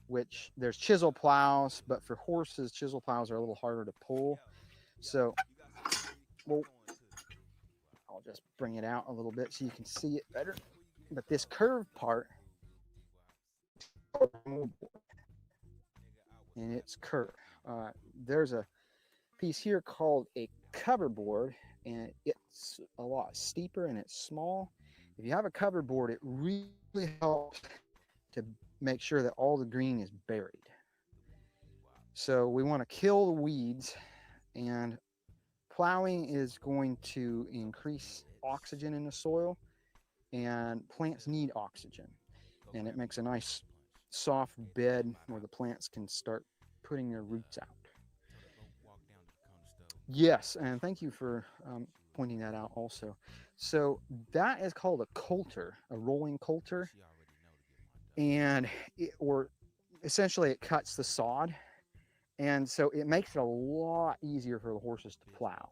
which there's chisel plows, but for horses, chisel plows are a little harder to pull. So I'll just bring it out a little bit so you can see it better. But this curved part, and it's curved. There's a piece here called a cover board, and it's a lot steeper and it's small. If you have a cover board, it really helps to make sure that all the green is buried. So we want to kill the weeds, and plowing is going to increase oxygen in the soil, and plants need oxygen, and it makes a nice soft bed where the plants can start putting their roots out. Yes, and thank you for pointing that out also. So that is called a coulter, a rolling coulter, and essentially it cuts the sod, and so it makes it a lot easier for the horses to plow,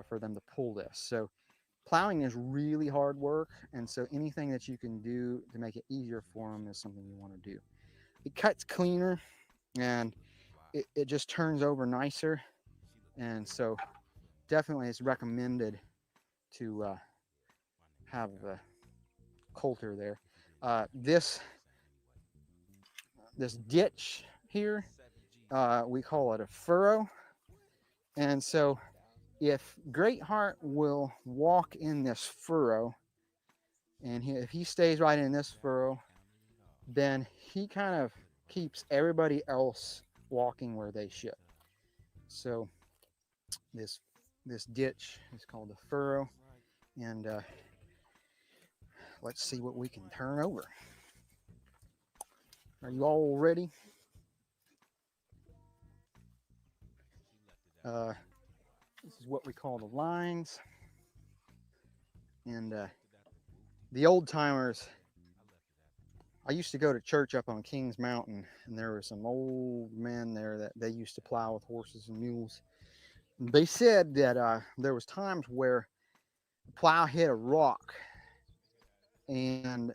for them to pull this. So plowing is really hard work, and so anything that you can do to make it easier for them is something you want to do. It cuts cleaner, and it just turns over nicer, and so definitely it's recommended to have the coulter there. This ditch here, we call it a furrow, and so if Greatheart will walk in this furrow, and if he stays right in this furrow, then he kind of keeps everybody else walking where they should. So this ditch is called the furrow, and let's see what we can turn over. Are you all ready? This is what we call the lines, and the old timers. I used to go to church up on Kings Mountain, and there were some old men there that they used to plow with horses and mules. And they said that there was times where the plow hit a rock, and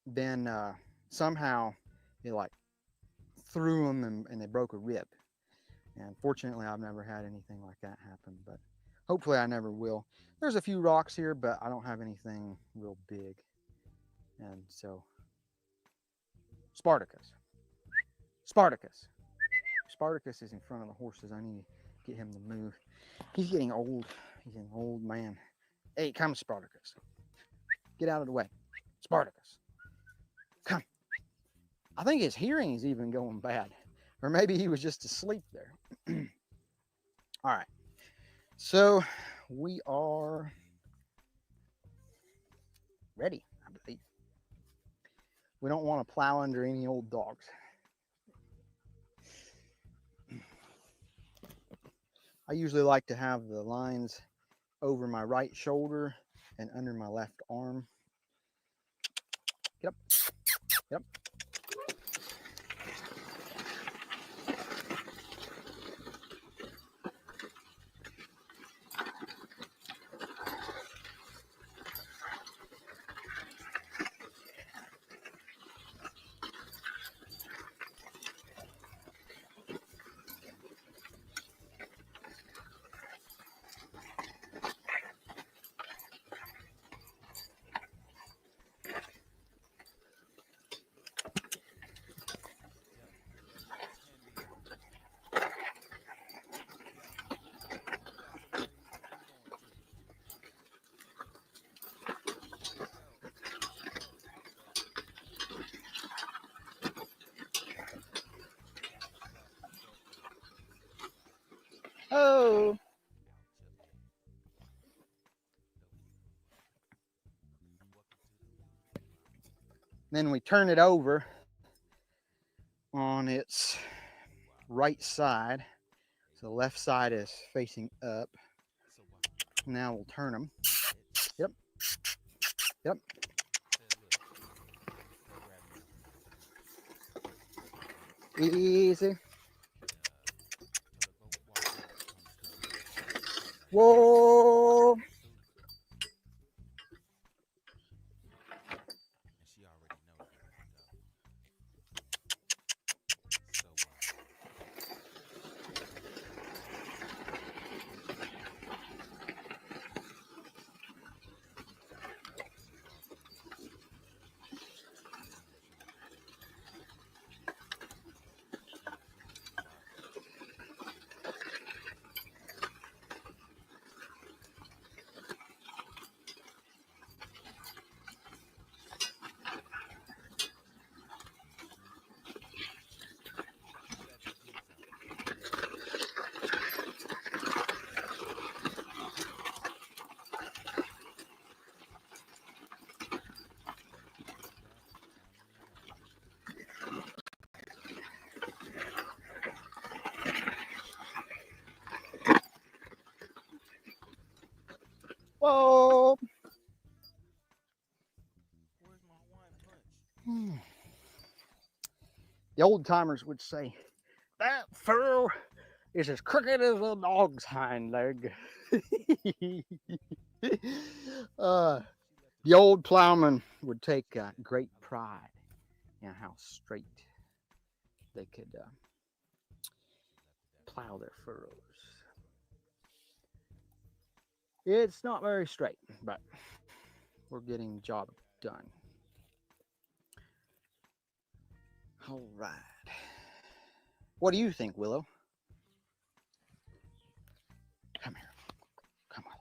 then somehow it like threw them, and they broke a rib. And fortunately, I've never had anything like that happen, but hopefully I never will. There's a few rocks here, but I don't have anything real big. And so, Spartacus is in front of the horses. I need to get him to move. He's getting old. He's an old man. Hey, come, Spartacus. Get out of the way. Spartacus, come. I think his hearing is even going bad. Or maybe he was just asleep there. All right. So we are ready, I believe. We don't want to plow under any old dogs. I usually like to have the lines over my right shoulder and under my left arm. Get up. Get up. Oh. Then we turn it over on its right side. So the left side is facing up. Now we'll turn them. Yep. Yep. Easy. Whoa. Whoa. The old timers would say, that furrow is as crooked as a dog's hind leg. The old plowman would take great pride in how straight they could plow their furrows. It's not very straight, but we're getting the job done. All right. What do you think, Willow? Come here. Come on.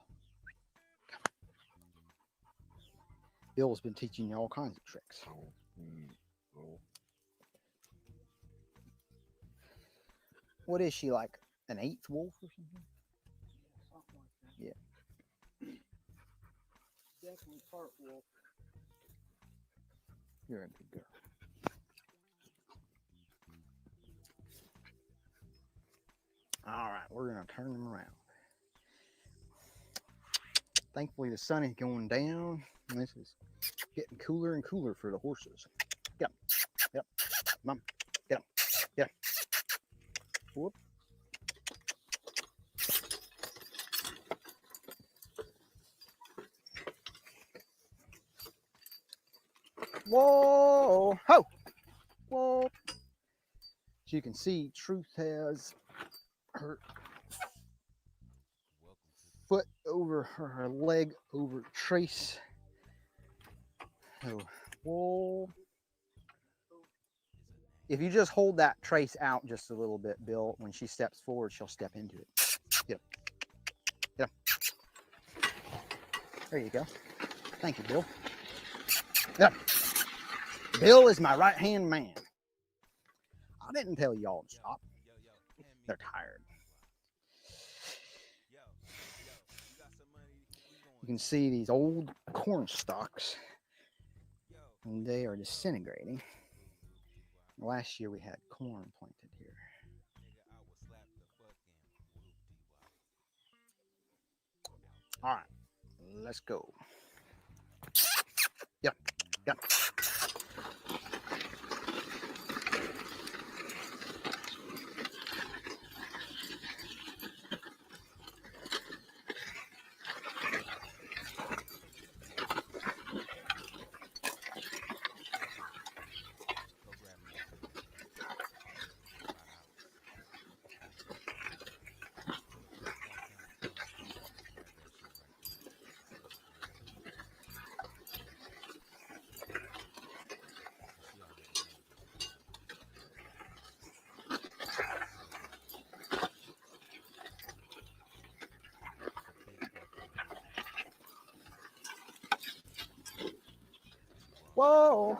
Bill's been teaching you all kinds of tricks. What is she, like an eighth wolf or something? Yeah. Definitely part wolf. You're a good girl. All right, we're going to turn them around. Thankfully, the sun is going down. And this is getting cooler and cooler for the horses. Get them. Get them. Come on. Get them. Get them. Whoop. Whoa. Ho. Whoa. As you can see, Truth has her foot over her leg over Trace. So, whoa. If you just hold that Trace out just a little bit, Bill, when she steps forward, she'll step into it. Get him. Get him. There you go. Thank you, Bill. Get him. Bill is my right-hand man. I didn't tell y'all to stop. They're tired. You can see these old corn stalks, and they are disintegrating. Last year we had corn planted here. All right, let's go. Yep, yep. Whoa!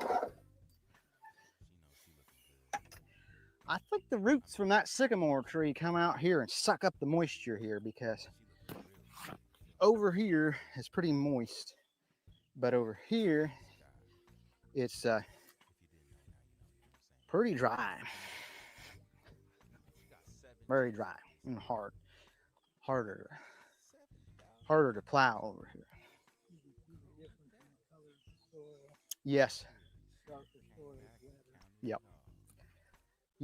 I think the roots from that sycamore tree come out here and suck up the moisture here, because over here is pretty moist, but over here it's pretty dry. Very dry and harder to plow over here. Yes. Yep.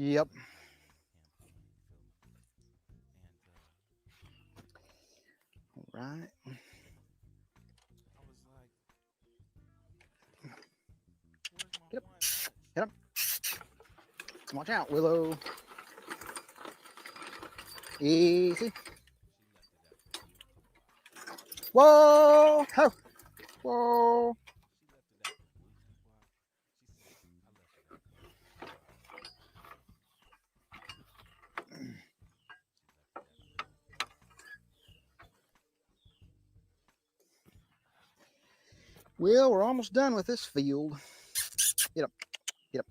Yep. All right. Get up. Get up. Watch out, Willow. Easy. Whoa! Ho! Whoa! Well, we're almost done with this field. Get up. Get up.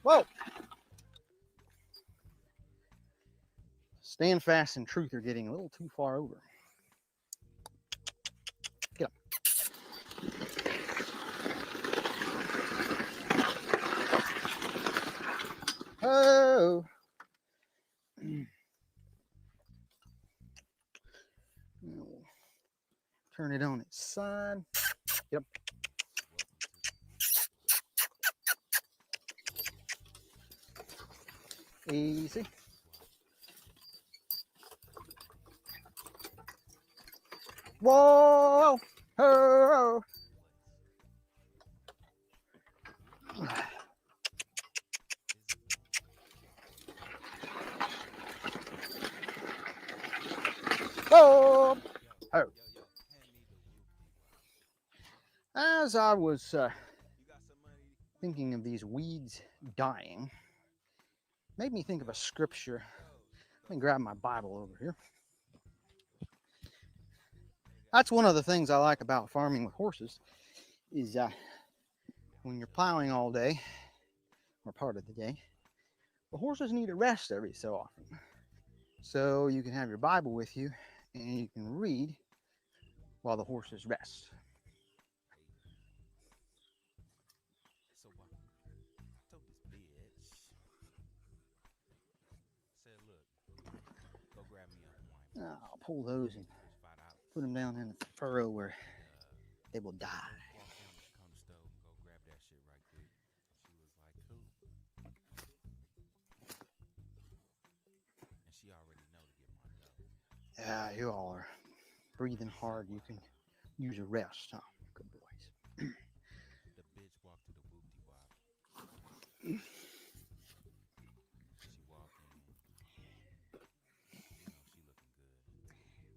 Whoa! Stand fast and truth are getting a little too far over. Get up. Oh! Turn it on its side. Get up. Easy. Whoa! Oh! Oh! Oh! As I was thinking of these weeds dying, made me think of a scripture. Let me grab my Bible over here. That's one of the things I like about farming with horses is when you're plowing all day, or part of the day, the horses need a rest every so often. So you can have your Bible with you and you can read while the horses rest. I'll pull those and put them down in the furrow where they will die. Yeah, you all are breathing hard. You can use a rest, huh? Good boys.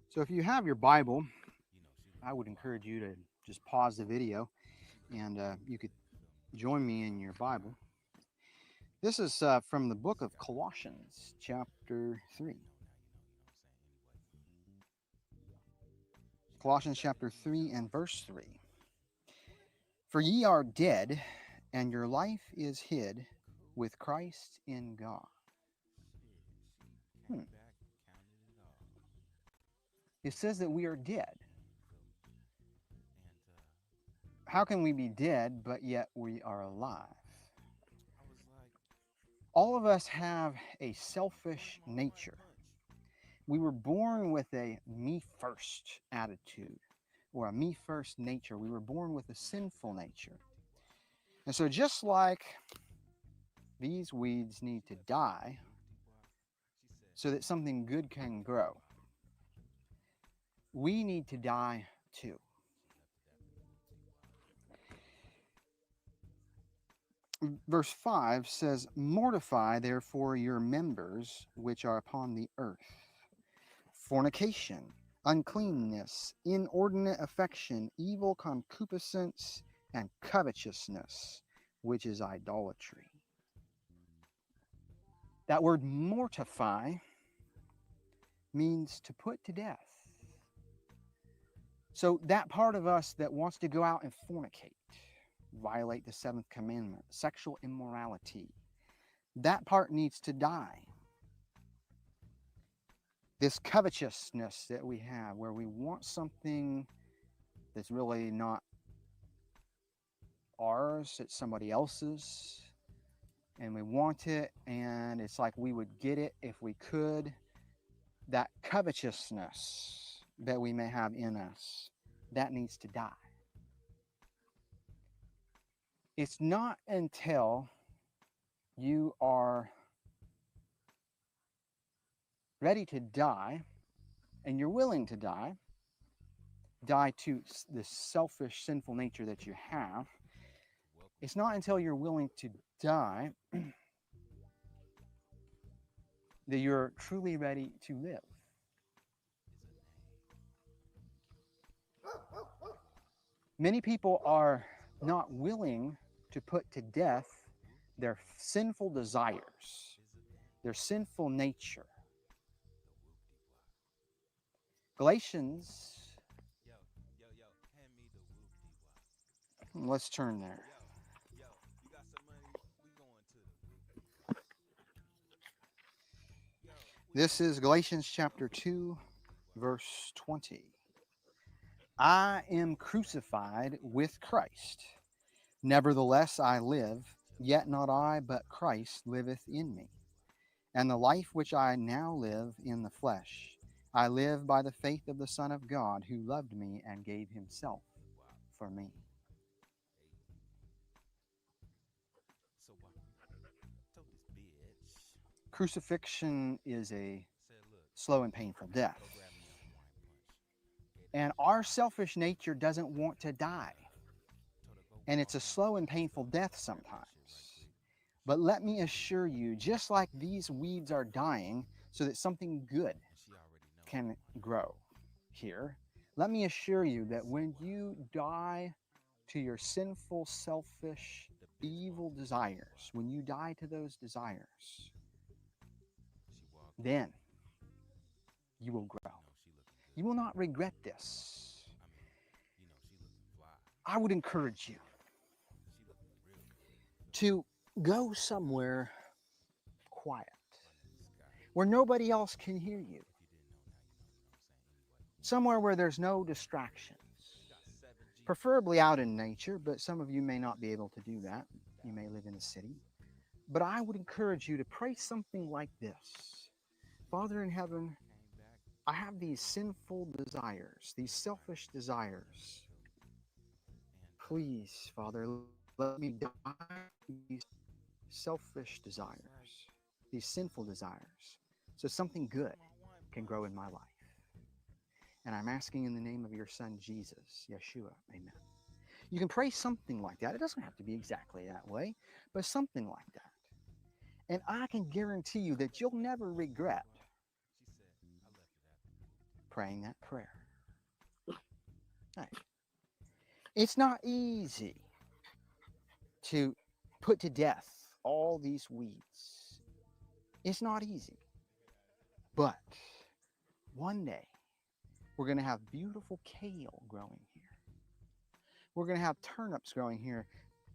So if you have your Bible, I would encourage you to just pause the video and you could join me in your Bible. This is from the book of Colossians, chapter 3. Colossians chapter 3 and verse 3. For ye are dead, and your life is hid with Christ in God. It says that we are dead. How can we be dead, but yet we are alive? All of us have a selfish nature. We were born with a me first attitude or a me first nature. We were born with a sinful nature. And so just like these weeds need to die so that something good can grow, we need to die too. Verse 5 says, mortify therefore your members which are upon the earth: fornication, uncleanness, inordinate affection, evil concupiscence, and covetousness, which is idolatry. That word mortify means to put to death. So that part of us that wants to go out and fornicate, violate the seventh commandment, sexual immorality, that part needs to die. This covetousness that we have, where we want something that's really not ours, it's somebody else's, and we want it, and it's like we would get it if we could. That covetousness that we may have in us, that needs to die. It's not until you are ready to die and you're willing to die to the selfish, sinful nature that you have. It's not until you're willing to die that you're truly ready to live. Many people are not willing to put to death their sinful desires, their sinful nature. Galatians, let's turn there. This is Galatians chapter 2, verse 20. I am crucified with Christ. Nevertheless, I live, yet not I, but Christ liveth in me. And the life which I now live in the flesh, I live by the faith of the Son of God, who loved me and gave himself for me. Crucifixion is a slow and painful death. And our selfish nature doesn't want to die. And it's a slow and painful death sometimes. But let me assure you, just like these weeds are dying so that something good can grow here, let me assure you that when you die to your sinful, selfish, evil desires, when you die to those desires, then you will grow. You will not regret this. I would encourage you to go somewhere quiet, where nobody else can hear you. Somewhere where there's no distractions. Preferably out in nature, but some of you may not be able to do that. You may live in a city. But I would encourage you to pray something like this. Father in heaven, I have these sinful desires, these selfish desires. Please, Father, let me die to these selfish desires, these sinful desires, so something good can grow in my life. And I'm asking in the name of your Son, Jesus, Yeshua, amen. You can pray something like that. It doesn't have to be exactly that way, but something like that. And I can guarantee you that you'll never regret praying that prayer. Right. It's not easy to put to death all these weeds. It's not easy. But one day, we're going to have beautiful kale growing here. We're going to have turnips growing here,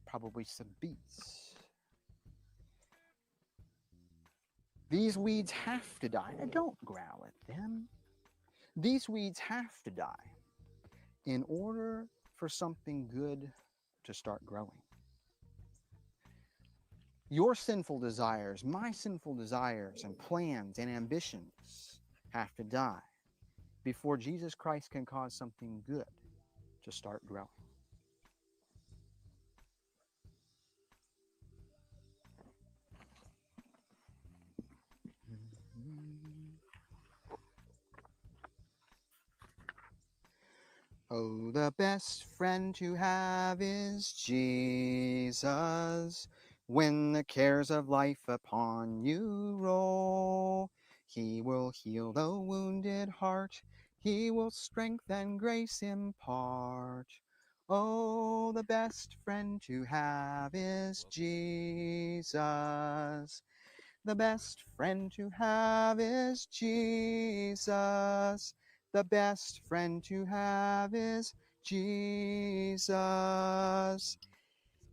probably some beets. These weeds have to die. And don't growl at them. These weeds have to die in order for something good to start growing. Your sinful desires, my sinful desires and plans and ambitions have to die before Jesus Christ can cause something good to start growing. Oh, the best friend to have is Jesus. When the cares of life upon you roll, he will heal the wounded heart. He will strength and grace impart. Oh, the best friend to have is Jesus. The best friend to have is Jesus. The best friend to have is Jesus.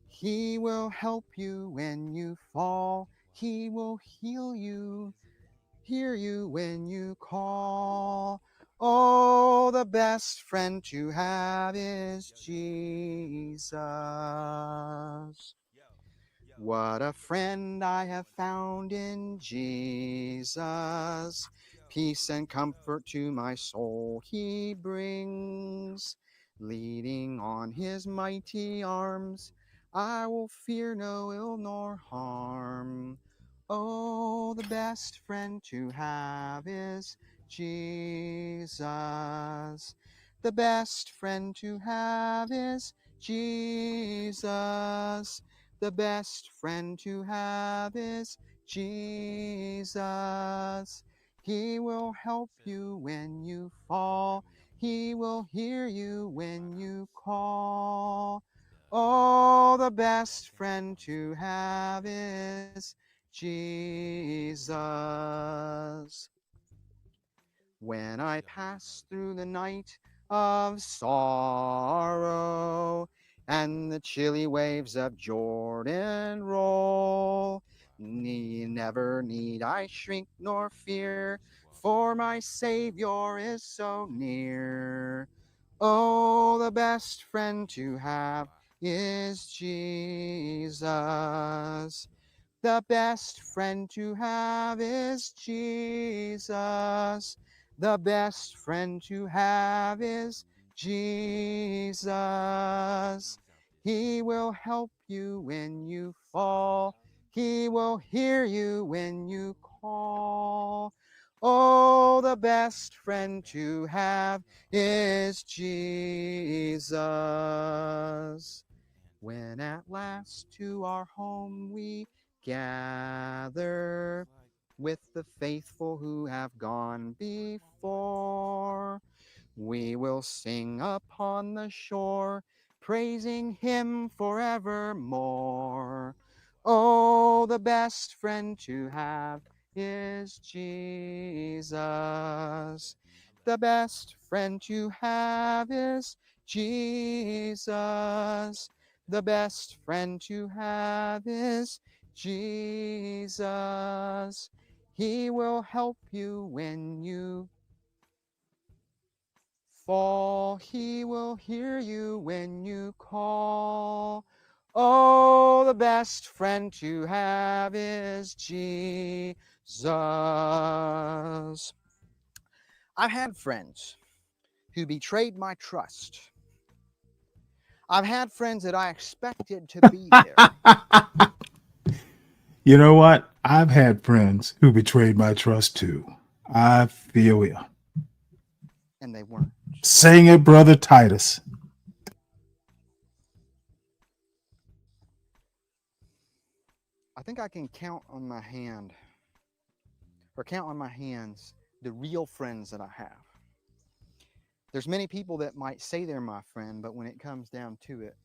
He will help you when you fall. He will heal you, hear you when you call. Oh, the best friend to have is Jesus. What a friend I have found in Jesus. Peace and comfort to my soul he brings. Leaning on his mighty arms, I will fear no ill nor harm. Oh, the best friend to have is Jesus. The best friend to have is Jesus. The best friend to have is Jesus. He will help you when you fall. He will hear you when you call. Oh, the best friend to have is Jesus. When I pass through the night of sorrow and the chilly waves of Jordan roll, never need I shrink nor fear, for my Savior is so near. Oh, the best friend to have is Jesus. The best friend to have is Jesus. The best friend to have is Jesus. He will help you when you fall. He will hear you when you call. Oh, the best friend to have is Jesus. When at last to our home we gather with the faithful who have gone before, we will sing upon the shore, praising him forevermore. Oh, the best friend to have is Jesus. The best friend to have is Jesus. The best friend to have is Jesus. He will help you when you fall. He will hear you when you call. Oh, the best friend to have is Jesus. I've had friends who betrayed my trust. I've had friends that I expected to be there. You know what? I've had friends who betrayed my trust too. I feel you. And they weren't. Sing it, Brother Titus. I think I can count on my hand, or count on my hands, the real friends that I have. There's many people that might say they're my friend, but when it comes down to it,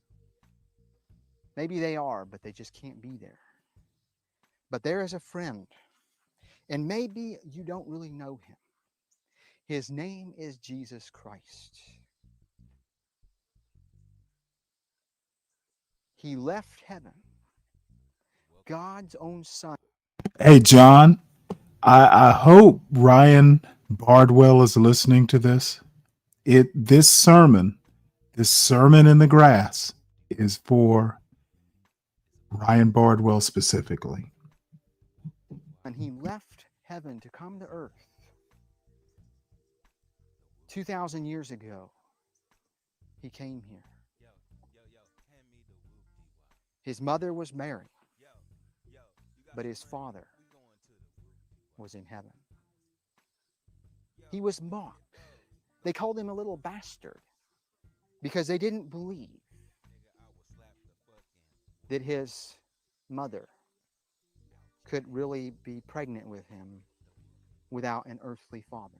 maybe they are, but they just can't be there. But there is a friend, and maybe you don't really know him. His name is Jesus Christ. He left heaven, God's own son. Hey, John, I hope Ryan Bardwell is listening to this. This sermon in the grass is for Ryan Bardwell specifically. And he left heaven to come to earth 2,000 years ago. He came here. His mother was Mary, but his father was in heaven. He was mocked. They called him a little bastard because they didn't believe that his mother could really be pregnant with him without an earthly father.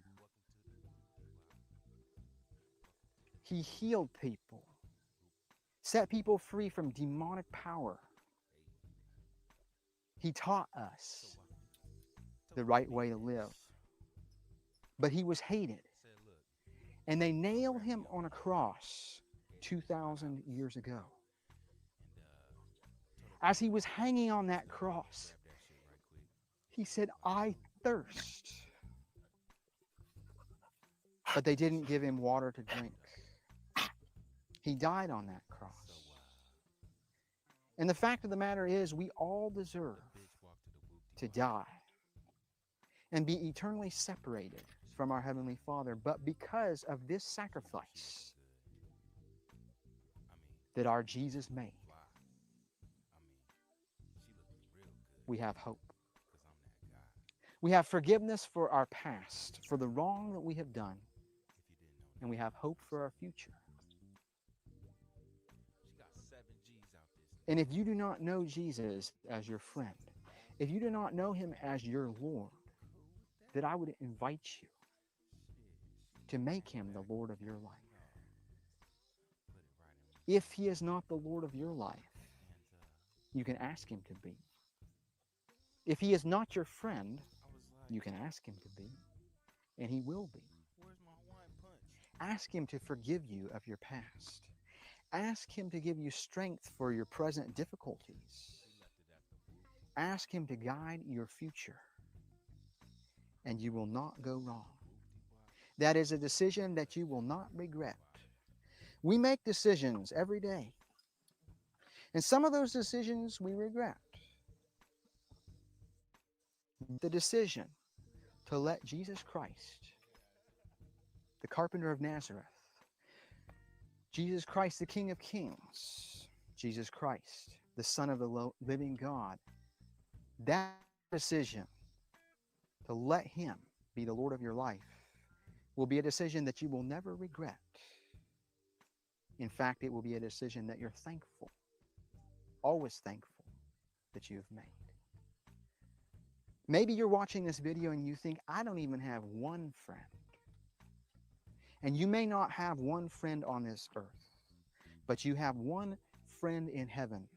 He healed people, set people free from demonic power. He taught us the right way to live. But he was hated. And they nailed him on a cross 2,000 years ago. As he was hanging on that cross, he said, "I thirst." But they didn't give him water to drink. He died on that cross. And the fact of the matter is, we all deserve to die and be eternally separated from our Heavenly Father. But because of this sacrifice that our Jesus made, we have hope. We have forgiveness for our past, for the wrong that we have done, and we have hope for our future. And if you do not know Jesus as your friend, if you do not know him as your Lord, then I would invite you to make him the Lord of your life. If he is not the Lord of your life, you can ask him to be. If he is not your friend, you can ask him to be, and he will be. Ask him to forgive you of your past. Ask him to give you strength for your present difficulties. Ask him to guide your future, and you will not go wrong. That is a decision that you will not regret. We make decisions every day, and some of those decisions we regret. The decision to let Jesus Christ, the carpenter of Nazareth, Jesus Christ, the King of Kings, Jesus Christ, the Son of the living God, that decision to let him be the Lord of your life will be a decision that you will never regret. In fact, it will be a decision that you're thankful, always thankful that you've made. Maybe you're watching this video and you think, I don't even have one friend. And you may not have one friend on this earth, but you have one friend in heaven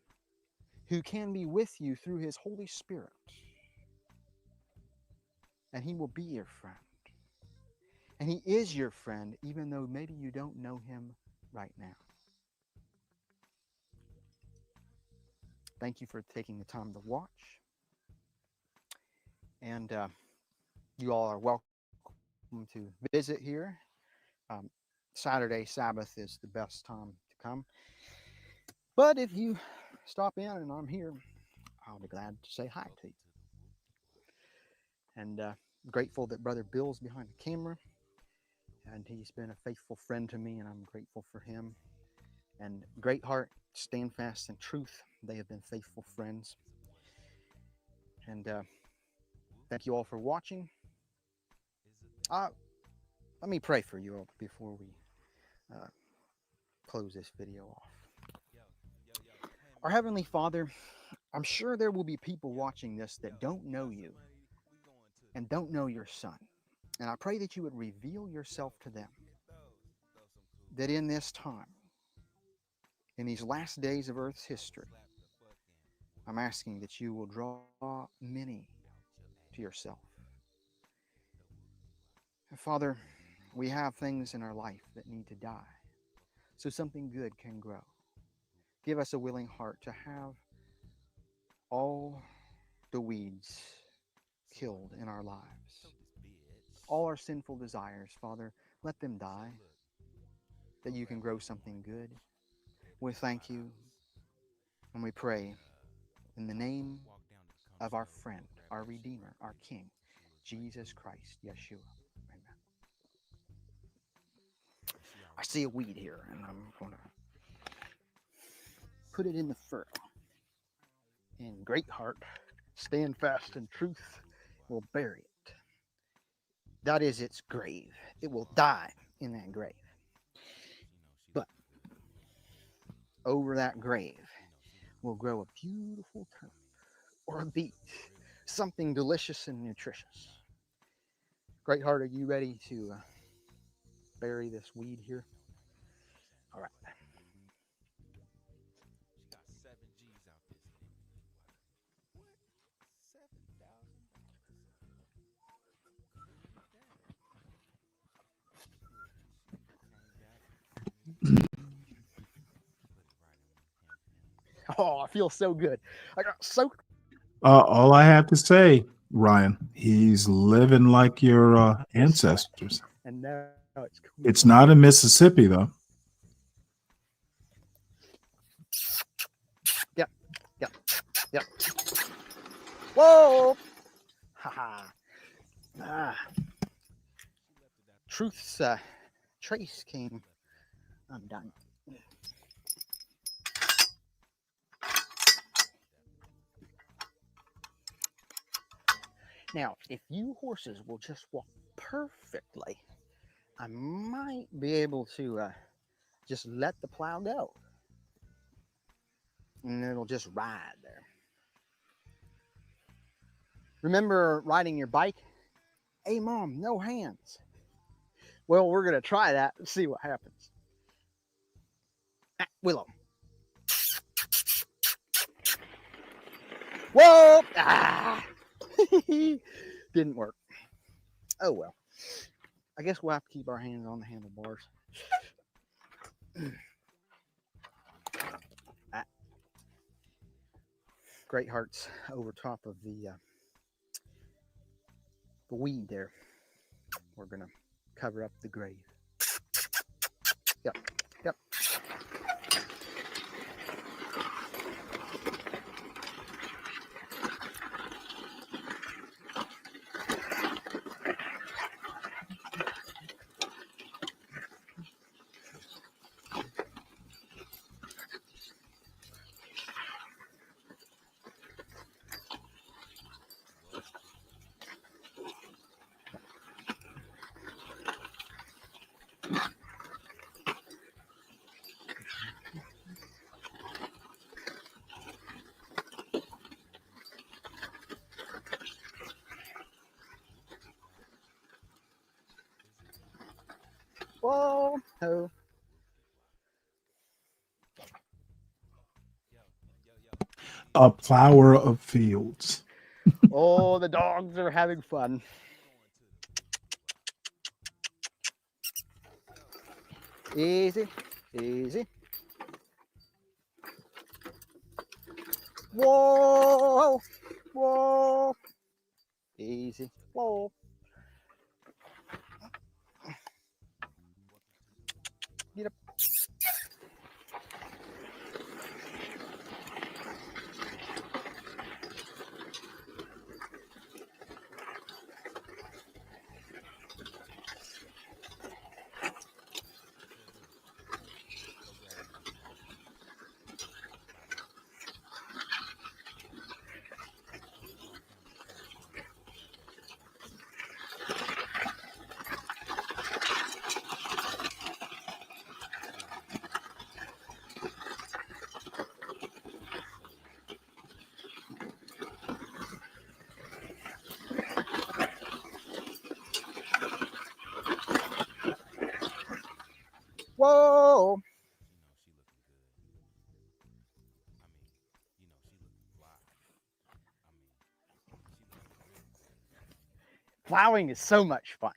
who can be with you through his Holy Spirit. And he will be your friend. And he is your friend, even though maybe you don't know him right now. Thank you for taking the time to watch. And you all are welcome to visit here. Saturday, Sabbath is the best time to come. But if you stop in and I'm here, I'll be glad to say hi to you. And grateful that Brother Bill's behind the camera. And he's been a faithful friend to me, and I'm grateful for him. And Great Heart, Stand Fast in Truth, they have been faithful friends. And thank you all for watching. Let me pray for you all before we close this video off. Our Heavenly Father, I'm sure there will be people watching this that don't know you and don't know your Son. And I pray that you would reveal yourself to them. That in this time, in these last days of Earth's history, I'm asking that you will draw many to yourself. And Father, we have things in our life that need to die so something good can grow. Give us a willing heart to have all the weeds killed in our lives. All our sinful desires, Father, let them die, that you can grow something good. We thank you and we pray in the name of our friend, our Redeemer, our King, Jesus Christ, Yeshua. Amen. I see a weed here, and I'm going to put it in the furrow. In Great Heart, Stand Fast in Truth, will bury it. That is its grave. It will die in that grave. But over that grave will grow a beautiful turf or a beet, something delicious and nutritious. Great Heart, are you ready to bury this weed here? All right. Oh, I feel so good. I got so. All I have to say, Ryan, he's living like your ancestors. And now it's cool. It's not in Mississippi, though. Yep. Yep. Yep. Whoa. Haha. Truth's trace came undone. Now, if you horses will just walk perfectly, I might be able to just let the plow go. And it'll just ride there. Remember riding your bike? Hey, Mom, no hands. Well, we're going to try that and see what happens. Willow. Whoa! Ah! Didn't work. Oh, well. I guess we'll have to keep our hands on the handlebars. Great hearts over top of the weed there. We're going to cover up the grave. Yep. Yep. Whoa, ho. A plower of fields. Oh, the dogs are having fun. Easy, easy. Whoa, whoa. Easy, whoa. Get up. Whoa. Plowing is so much fun.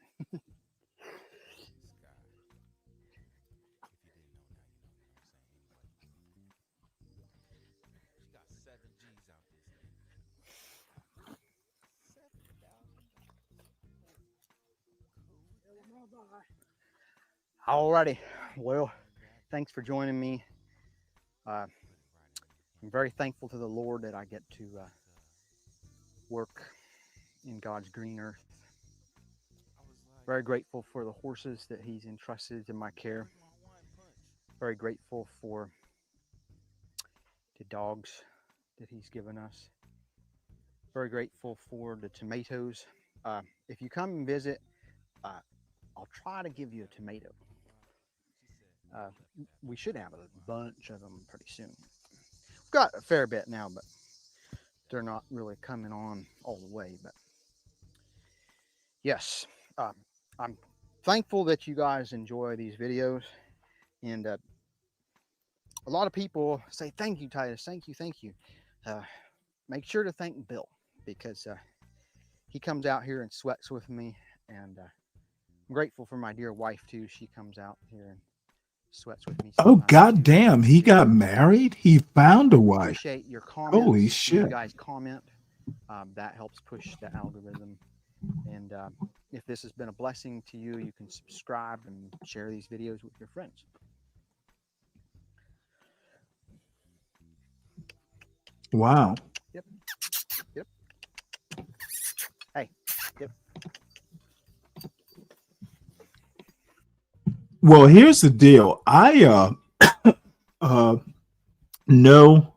Alrighty, well, thanks for joining me. I'm very thankful to the Lord that I get to work in God's green earth. Very grateful for the horses that He's entrusted in my care. Very grateful for the dogs that He's given us. Very grateful for the tomatoes. If you come and visit, I'll try to give you a tomato. We should have a bunch of them pretty soon. We've got a fair bit now, but they're not really coming on all the way. But yes, I'm thankful that you guys enjoy these videos. And a lot of people say, thank you, Titus. Thank you. Thank you. Make sure to thank Bill, because he comes out here and sweats with me. And I'm grateful for my dear wife, too. She comes out here and sweats with me. Oh, goddamn. He got married? He found a wife. Appreciate your comments. Holy When shit. you guys comment. That helps push the algorithm. And if this has been a blessing to you, you can subscribe and share these videos with your friends. Wow. Yep. Yep. Hey. Yep. Well, here's the deal. I know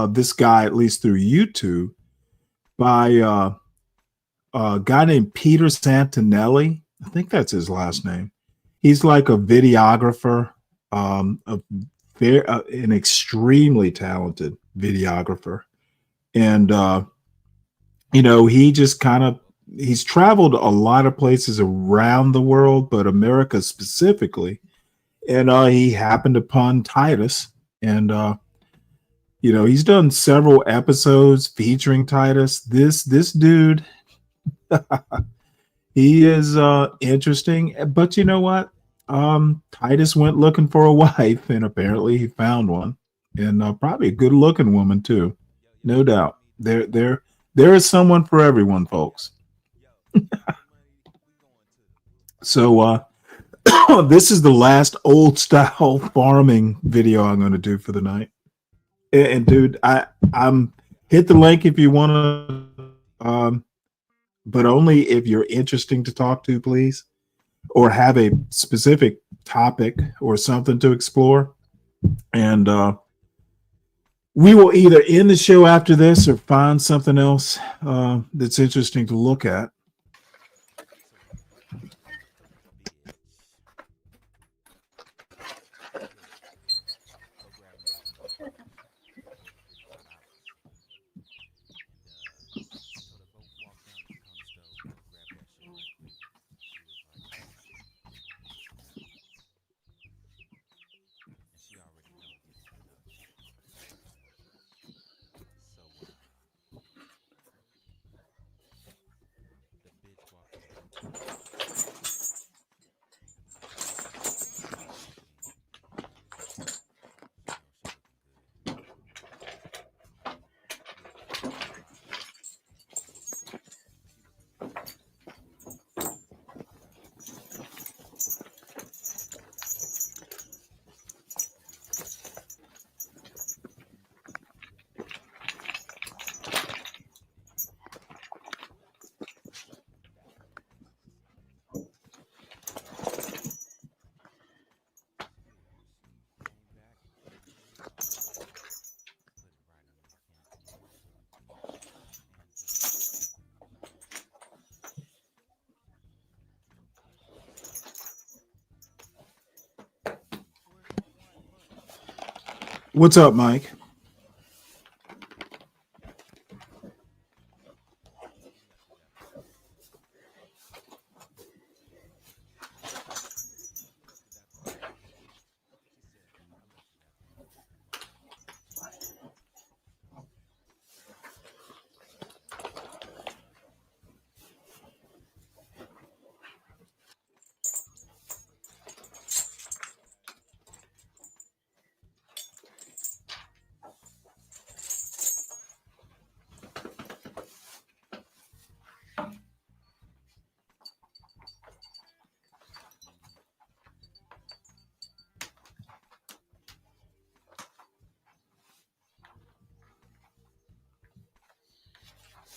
this guy, at least through YouTube, by a guy named Peter Santinelli. I think that's his last name. He's like a videographer, an extremely talented videographer. And, you know, he just he's traveled a lot of places around the world, but America specifically. And he happened upon Titus. And, you know, he's done several episodes featuring Titus. This dude, he is interesting. But you know what? Titus went looking for a wife, and apparently he found one, and probably a good-looking woman too, no doubt. There is someone for everyone, folks. So this is the last old-style farming video I'm going to do for the night. And dude, I'm hit the link if you want to, but only if you're interesting to talk to, please, or have a specific topic or something to explore. And we will either end the show after this or find something else that's interesting to look at. What's up, Mike?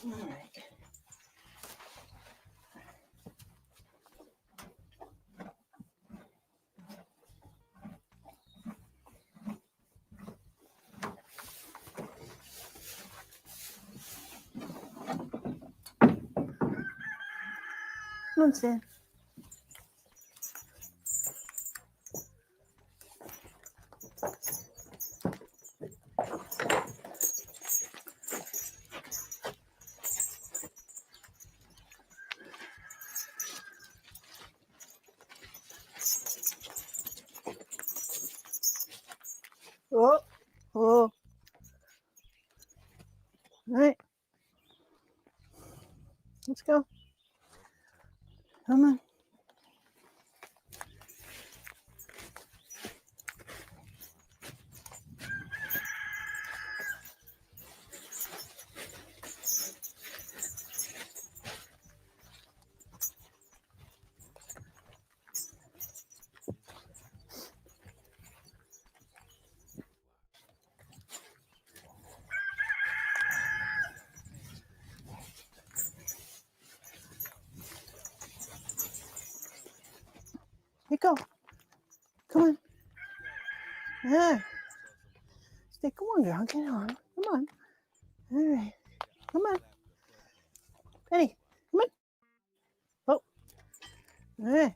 All right. What's that? Oh, oh. All right. Let's go. Come on. go. Come on. Yeah. Stay. Come on, girl. Get on. Come on. All right. Come on. Penny. Come on. Oh. All right.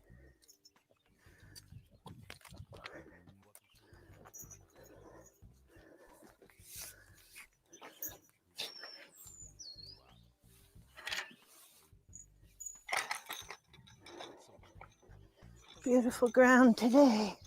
Beautiful ground today.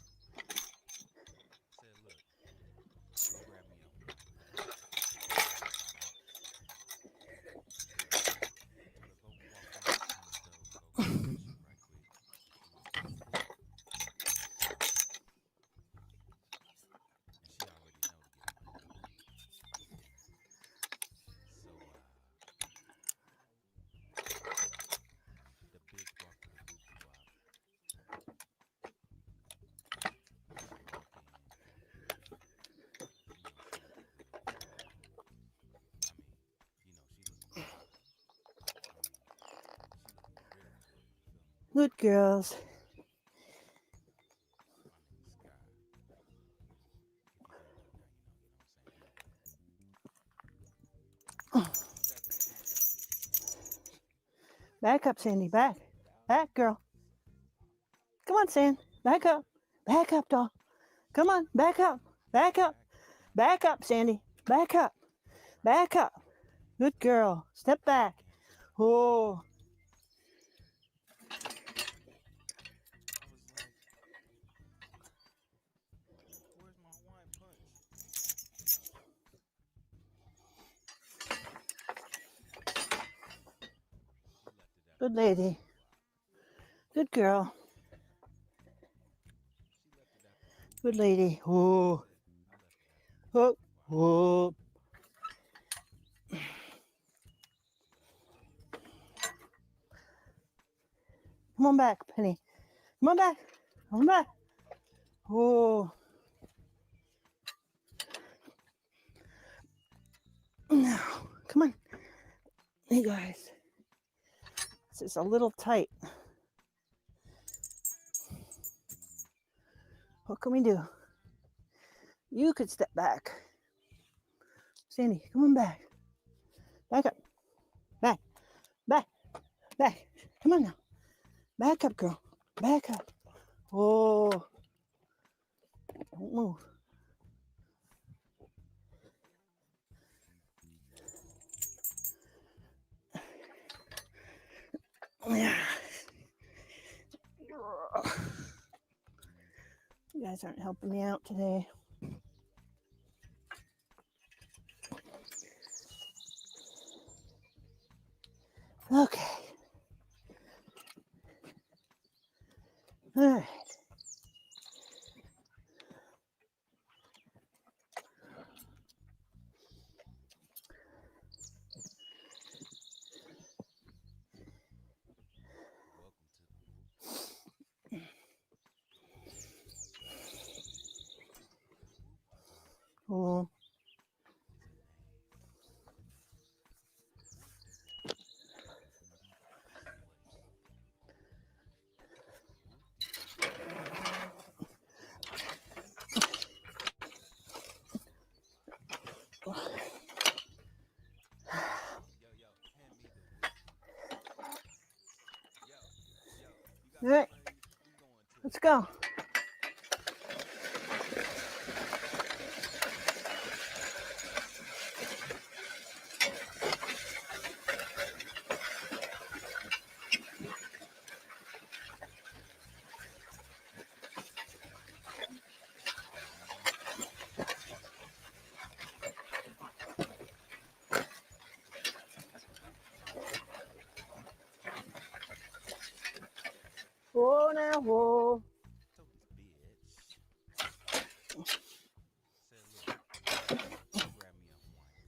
Good girls. Back up, Sandy. Back. Back, girl. Come on, Sand. Back up. Back up, doll. Come on. Back up. Back up. Back up, Sandy. Back up. Back up. Good girl. Step back. Oh. Good lady. Good girl. Good lady. Oh. Oh. Oh. Come on back, Penny. Come on back. Come on back. Oh. No. Come on. Hey, guys. This is a little tight. What can we do? You could step back. Sandy, come on back. Back up. Back. Back. Back. Come on now. Back up, girl. Back up. Oh. Don't move. Yeah. You guys aren't helping me out today. Okay. All right. Oh. All right, let's go. Whoa now, whoa.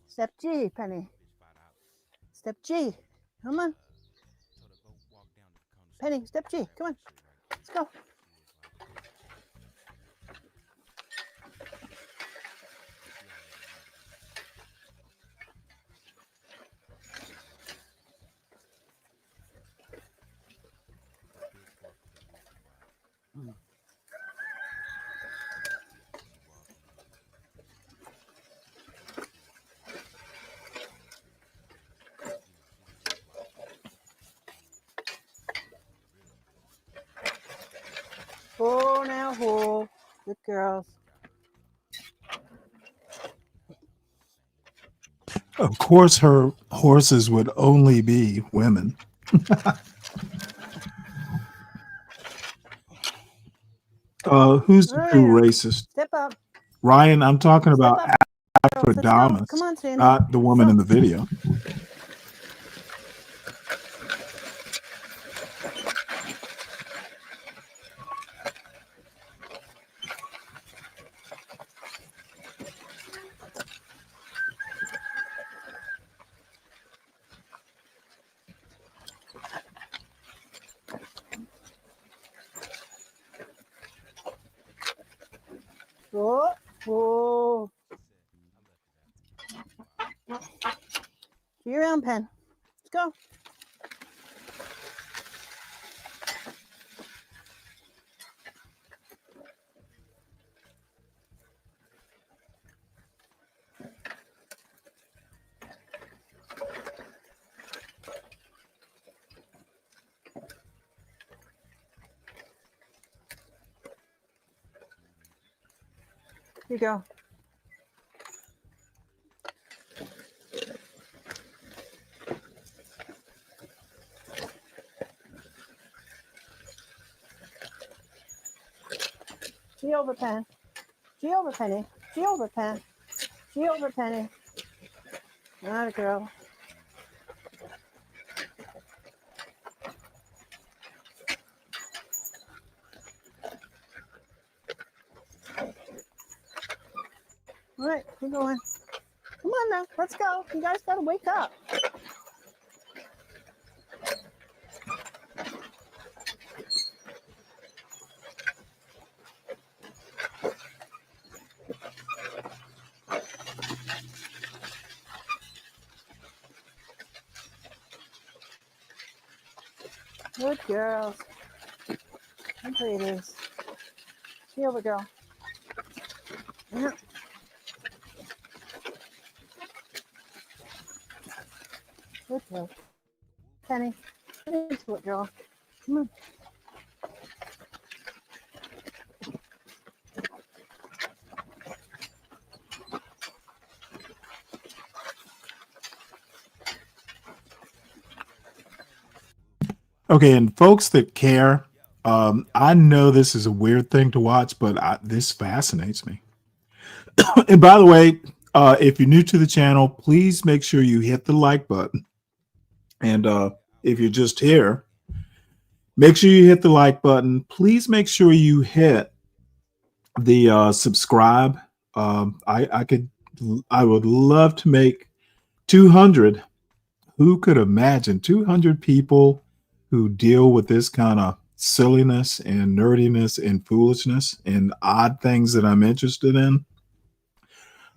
Step G, Penny. Step G. Come on. Penny, step G. Come on. Let's go. Yahoo. Good girls. Of course, her horses would only be women. Who's the true racist? Step up. Ryan, I'm talking Step about up. Let's go. Afrodamus, Come on, Sandy. not the woman in the video. Oh, oh. You're around, Pen. Let's go. Here you go. G over, Pen. G over, Penny. G over, Pen. G over, Penny. Not a girl. All right, we're going. Come on now, let's go. You guys gotta wake up. Good girls. Good ladies. See over, girl. Yeah. Good girl. Penny, get into it, girl. Come on. Okay, and folks that care, I know this is a weird thing to watch, but this fascinates me. And by the way, if you're new to the channel, please make sure you hit the like button. And if you're just here, make sure you hit the like button. Please make sure you hit the subscribe. I would love to make 200. Who could imagine 200 people who deal with this kind of silliness and nerdiness and foolishness and odd things that I'm interested in?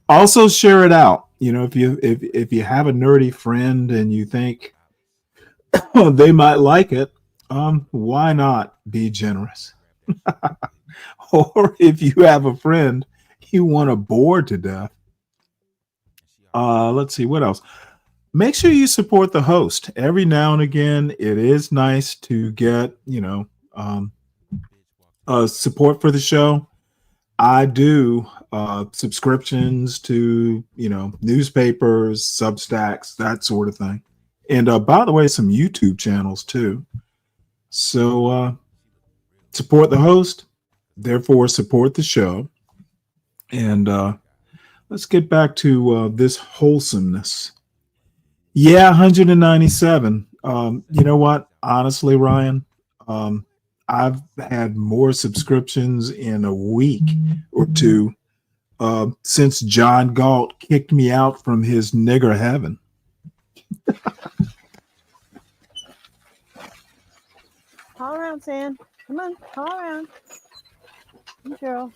Also share it out. You know, if you have a nerdy friend and you think they might like it, why not be generous? Or if you have a friend you want to bore to death, let's see what else. Make sure you support the host. Every now and again, it is nice to get, support for the show. I do subscriptions to, newspapers, Substacks, that sort of thing. And by the way, some YouTube channels too. So support the host, therefore support the show. And let's get back to this wholesomeness. Yeah, 197. You know what? Honestly, Ryan, I've had more subscriptions in a week or two since John Galt kicked me out from his nigger heaven. All around, Sam. Come on, all around. Good girl.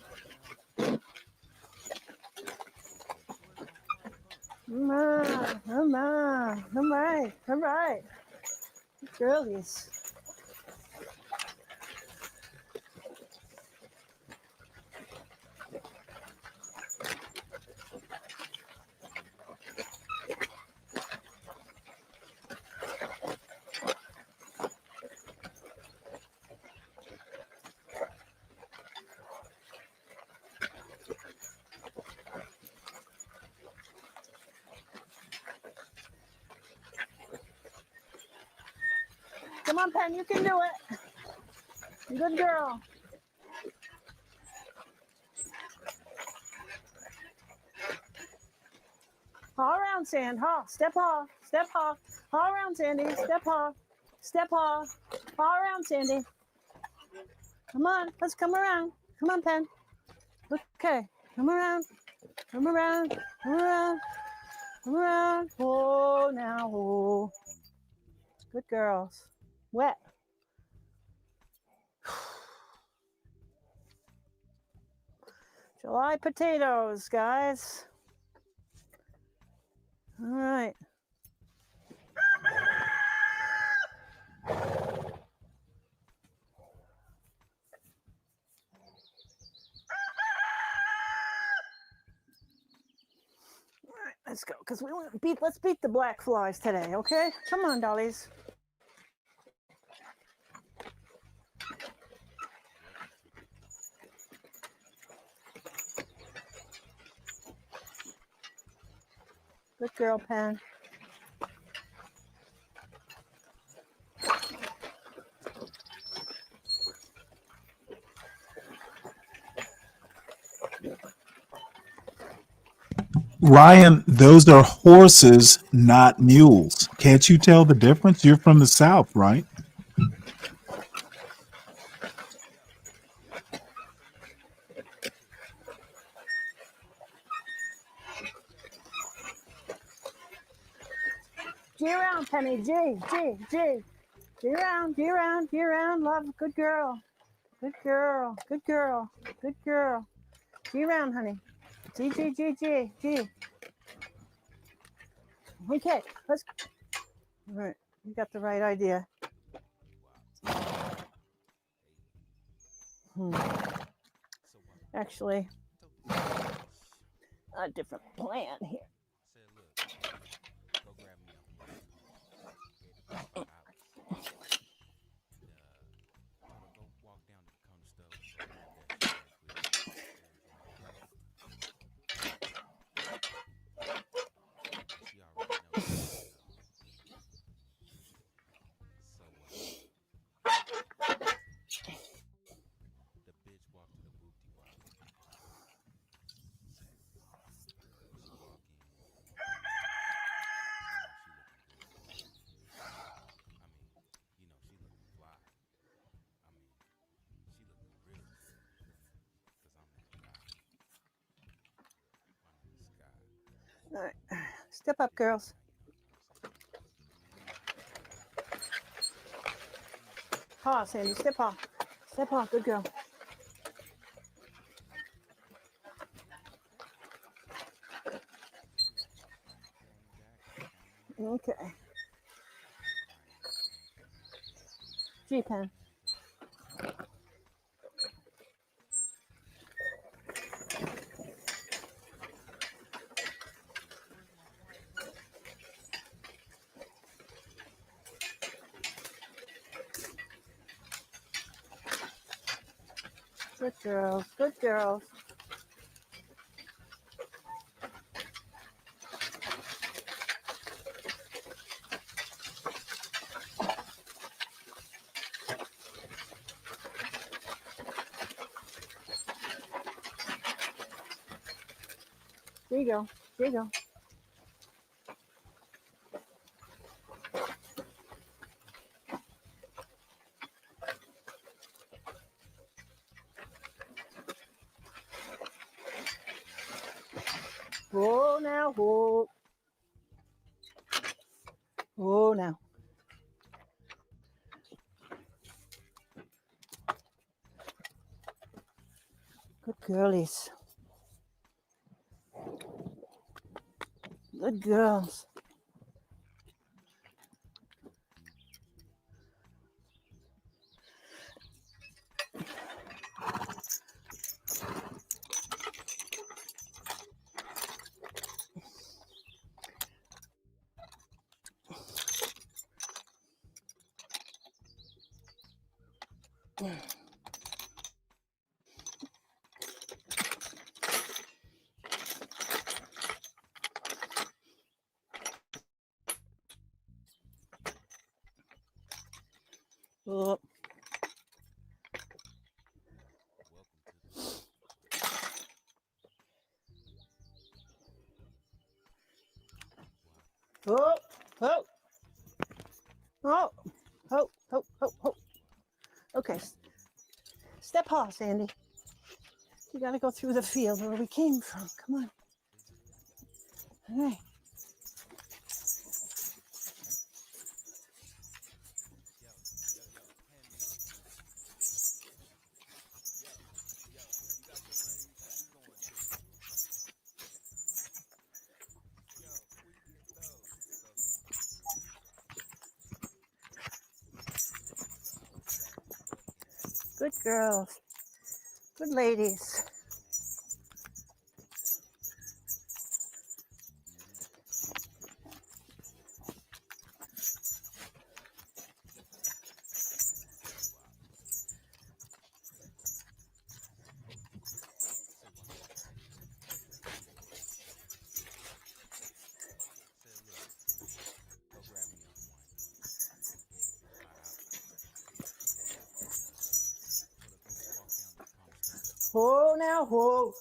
Come on. All right. Good girlies. Come on, Pen, you can do it. Good girl. Haul around, Sand. Haul. Step off. Step off. Haul around, Sandy. Step off. Step off. Haul around, Sandy. Come on. Let's come around. Come on, Pen. Okay. Come around. Come around. Come around. Come around. Oh, now. Oh. Good girls. Wet. July potatoes, guys. All right. Let's go, because we want to beat. Let's beat the black flies today, okay? Come on, dollies. Good girl, Pen. Ryan, those are horses, not mules. Can't you tell the difference? You're from the South, right? G around, Penny. G. G around, G around, G around. Love, good girl. Good girl, good girl, good girl. G around, honey. G. Okay, let's. All right, you got the right idea. Actually, a different plan here. All right, step up, girls. Paw, Sandy, step off. Step off, good girl. Okay. G-Pen. Good girls, good girls. There you go, there you go. Whoa now, whoa. Whoa now. Good girlies. Good girls. Oh. Oh, oh, oh, oh, oh, oh, oh. Okay, step off, Sandy. You got to go through the field where we came from. Come on. All right. Good girls. Good ladies. Whoa now, whoa.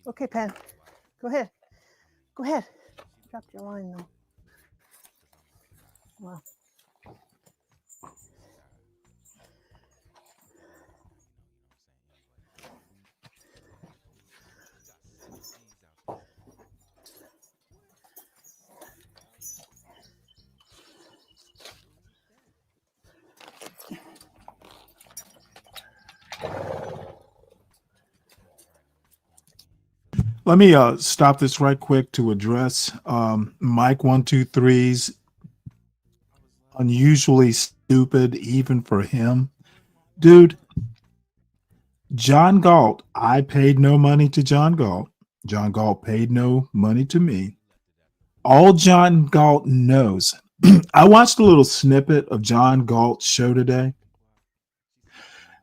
Okay, Pen. Go ahead. Go ahead. Dropped your line though. Wow. Let me stop this right quick to address Mike 123's unusually stupid, even for him. Dude, John Galt, I paid no money to John Galt. John Galt paid no money to me. All John Galt knows, I watched a little snippet of John Galt's show today.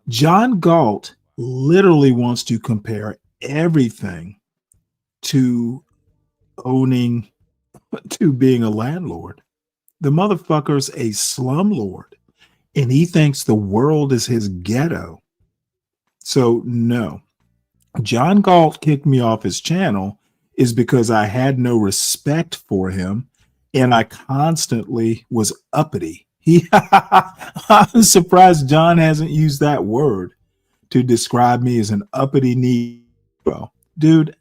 John Galt literally wants to compare everything to owning, to being a landlord. The motherfucker's a slumlord, and he thinks the world is his ghetto. So no, John Galt kicked me off his channel is because I had no respect for him, and I constantly was uppity. I'm surprised John hasn't used that word to describe me as an uppity Negro. Dude,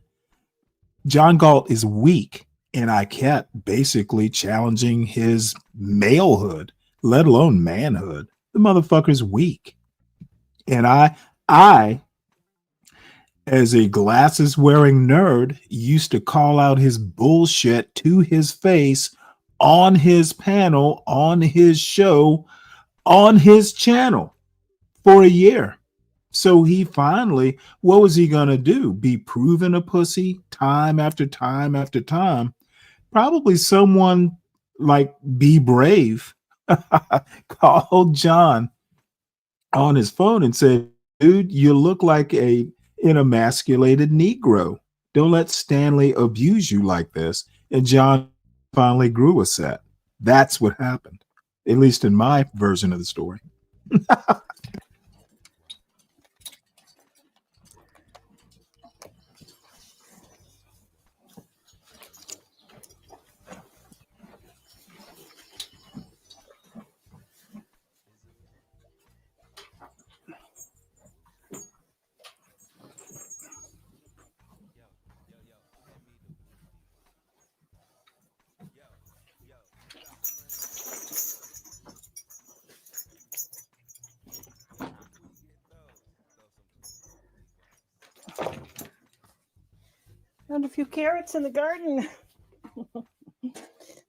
John Galt is weak, and I kept basically challenging his malehood, let alone manhood. The motherfucker's weak. And I, as a glasses wearing nerd, used to call out his bullshit to his face on his panel, on his show, on his channel for a year. So he finally, what was he going to do? Be proven a pussy time after time after time? Probably someone like Be Brave called John on his phone and said, dude, you look like an emasculated Negro. Don't let Stanley abuse you like this. And John finally grew a set. That's what happened, at least in my version of the story. Found a few carrots in the garden.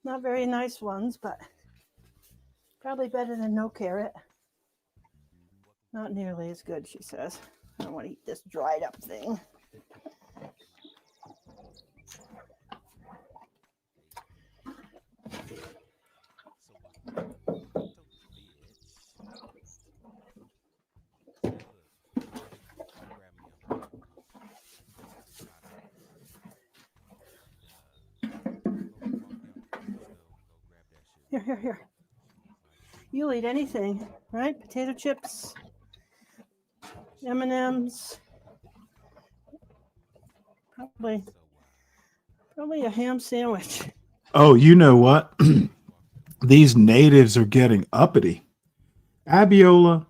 Not very nice ones, but probably better than no carrot. Not nearly as good, she says. I don't want to eat this dried up thing. Here. You'll eat anything, right? Potato chips, M&Ms, probably a ham sandwich. Oh, you know what? These natives are getting uppity. Abiola,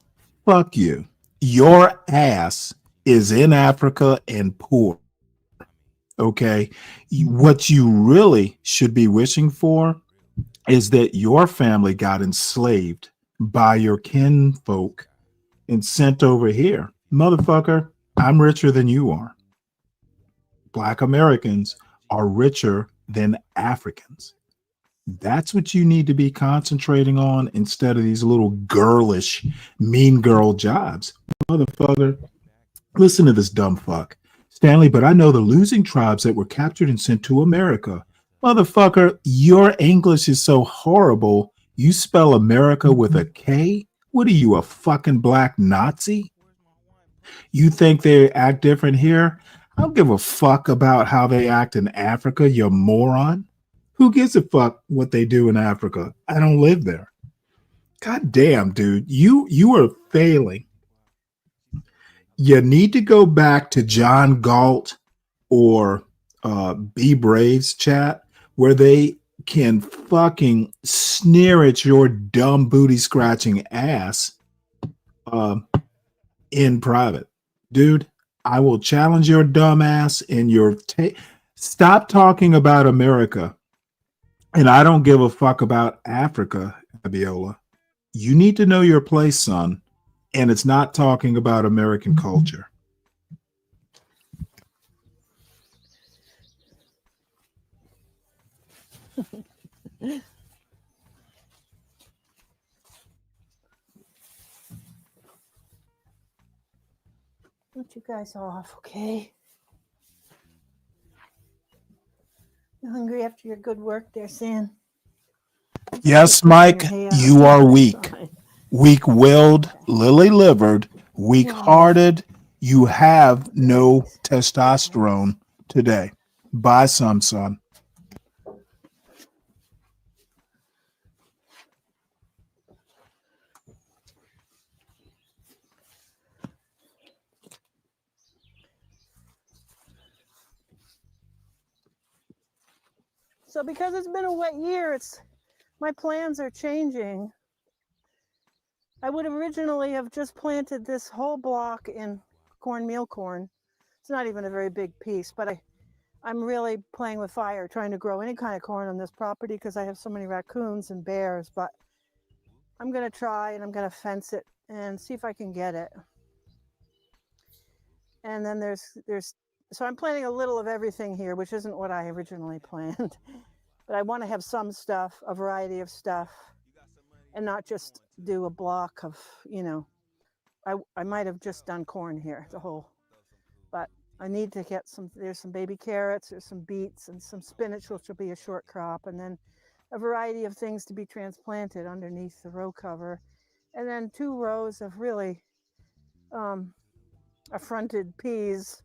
fuck you. Your ass is in Africa and poor. Okay. What you really should be wishing for is that your family got enslaved by your kinfolk and sent over here. Motherfucker, I'm richer than you are. Black Americans are richer than Africans. That's what you need to be concentrating on instead of these little girlish, mean girl jobs. Motherfucker, listen to this dumb fuck. Stanley, but I know the losing tribes that were captured and sent to America. Motherfucker, your English is so horrible. You spell America with a K? What are you, a fucking black Nazi? You think they act different here? I don't give a fuck about how they act in Africa, you moron. Who gives a fuck what they do in Africa? I don't live there. God damn, dude. You are failing. You need to go back to John Galt or Be Brave's chat where they can fucking sneer at your dumb booty scratching ass in private. Dude, I will challenge your dumb ass in your stop talking about America. And I don't give a fuck about Africa, Abiola. You need to know your place, son. And it's not talking about American culture. Want you guys off, okay? You hungry after your good work there, Sam? Yes, Mike, you are weak. Weak-willed, lily-livered, weak-hearted. You have no testosterone today. Buy some, son. So because it's been a wet year, my plans are changing. I would originally have just planted this whole block in cornmeal corn. It's not even a very big piece, but I'm really playing with fire, trying to grow any kind of corn on this property because I have so many raccoons and bears, but I'm going to try and I'm going to fence it and see if I can get it. And then so I'm planting a little of everything here, which isn't what I originally planned. But I want to have some stuff, a variety of stuff, and not just do a block of, I might have just done corn here, but I need to get there's some baby carrots, there's some beets and some spinach, which will be a short crop, and then a variety of things to be transplanted underneath the row cover. And then 2 rows of really affronted peas.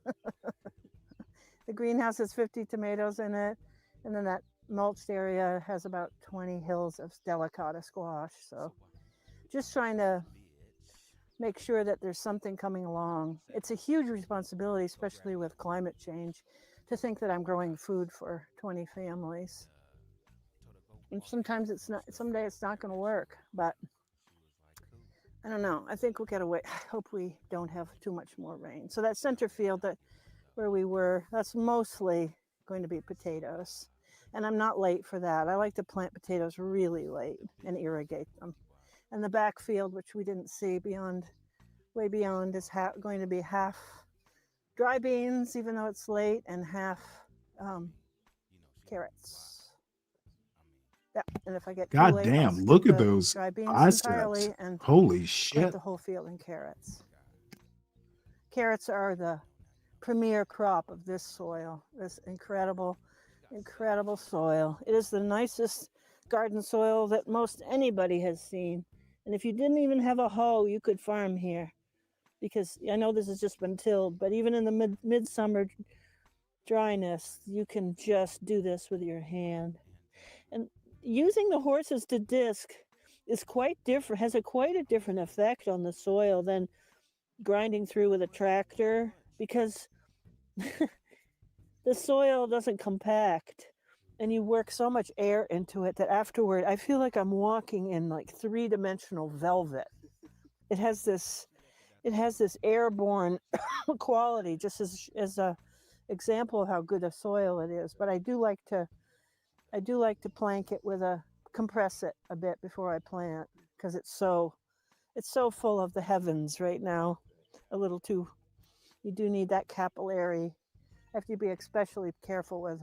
The greenhouse has 50 tomatoes in it, and then that mulched area has about 20 hills of delicata squash. So just trying to make sure that there's something coming along. It's a huge responsibility, especially with climate change, to think that I'm growing food for 20 families. And sometimes someday it's not going to work, but I don't know. I think we'll get away. I hope we don't have too much more rain. So that center field where we were, that's mostly going to be potatoes. And I'm not late for that. I like to plant potatoes really late and irrigate them. And the back field, which we didn't see way beyond, is going to be half dry beans, even though it's late, and half carrots. Yeah, and if I get too God late, damn, I'll skip look at the those dry beans biceps. entirely and Holy plant shit. the whole field in carrots. Carrots are the premier crop of this soil, this incredible soil. It is the nicest garden soil that most anybody has seen. And if you didn't even have a hoe, you could farm here, because I know this has just been tilled, but even in the midsummer dryness, you can just do this with your hand. And using the horses to disc is quite different, has quite a different effect on the soil than grinding through with a tractor, because the soil doesn't compact and you work so much air into it that afterward I feel like I'm walking in like three-dimensional velvet. It has this airborne quality, just as a example of how good a soil it is. But I do like to plank it compress it a bit before I plant, because it's so full of the heavens right now. You do need that capillary. Have to be especially careful with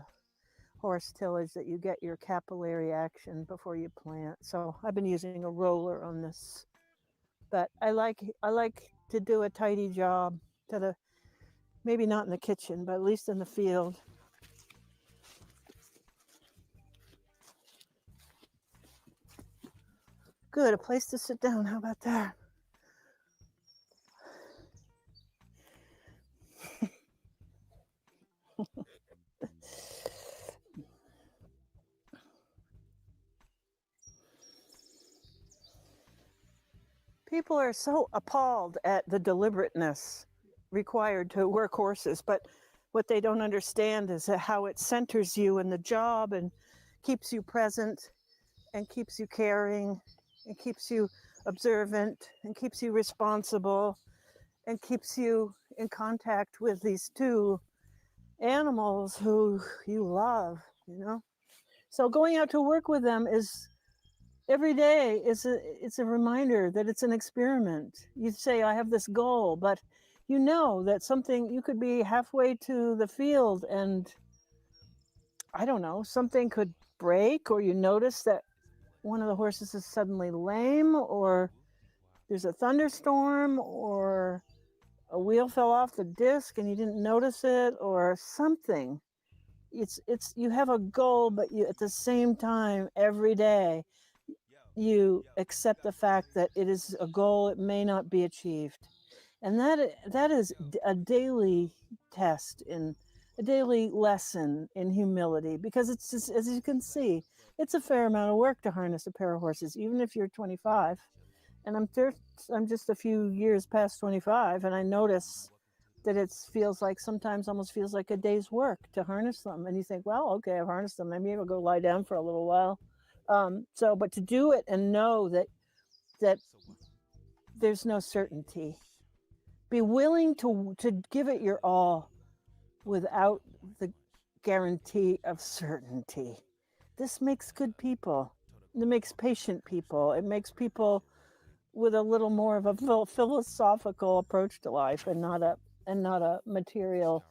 horse tillage that you get your capillary action before you plant. So I've been using a roller on this, but I like to do a tidy job, maybe not in the kitchen, but at least in the field. Good, a place to sit down. How about that? People are so appalled at the deliberateness required to work horses, but what they don't understand is how it centers you in the job and keeps you present and keeps you caring and keeps you observant and keeps you responsible and keeps you in contact with these two animals who you love, So going out to work with them is every day it's a reminder that it's an experiment. You say, I have this goal, but you know that you could be halfway to the field and I don't know, something could break, or you notice that one of the horses is suddenly lame, or there's a thunderstorm, or a wheel fell off the disc and you didn't notice it, or something. You have a goal, but you at the same time every day you accept the fact that it is a goal, it may not be achieved. And that is a daily test, in a daily lesson in humility, because it's just, as you can see, it's a fair amount of work to harness a pair of horses, even if you're 25. And I'm just a few years past 25, and I notice that almost feels like a day's work to harness them. And you think, well, okay, I've harnessed them, maybe I'll go lie down for a little while. But to do it and know that there's no certainty, be willing to give it your all without the guarantee of certainty. This makes good people. It makes patient people. It makes people with a little more of a philosophical approach to life, and not a material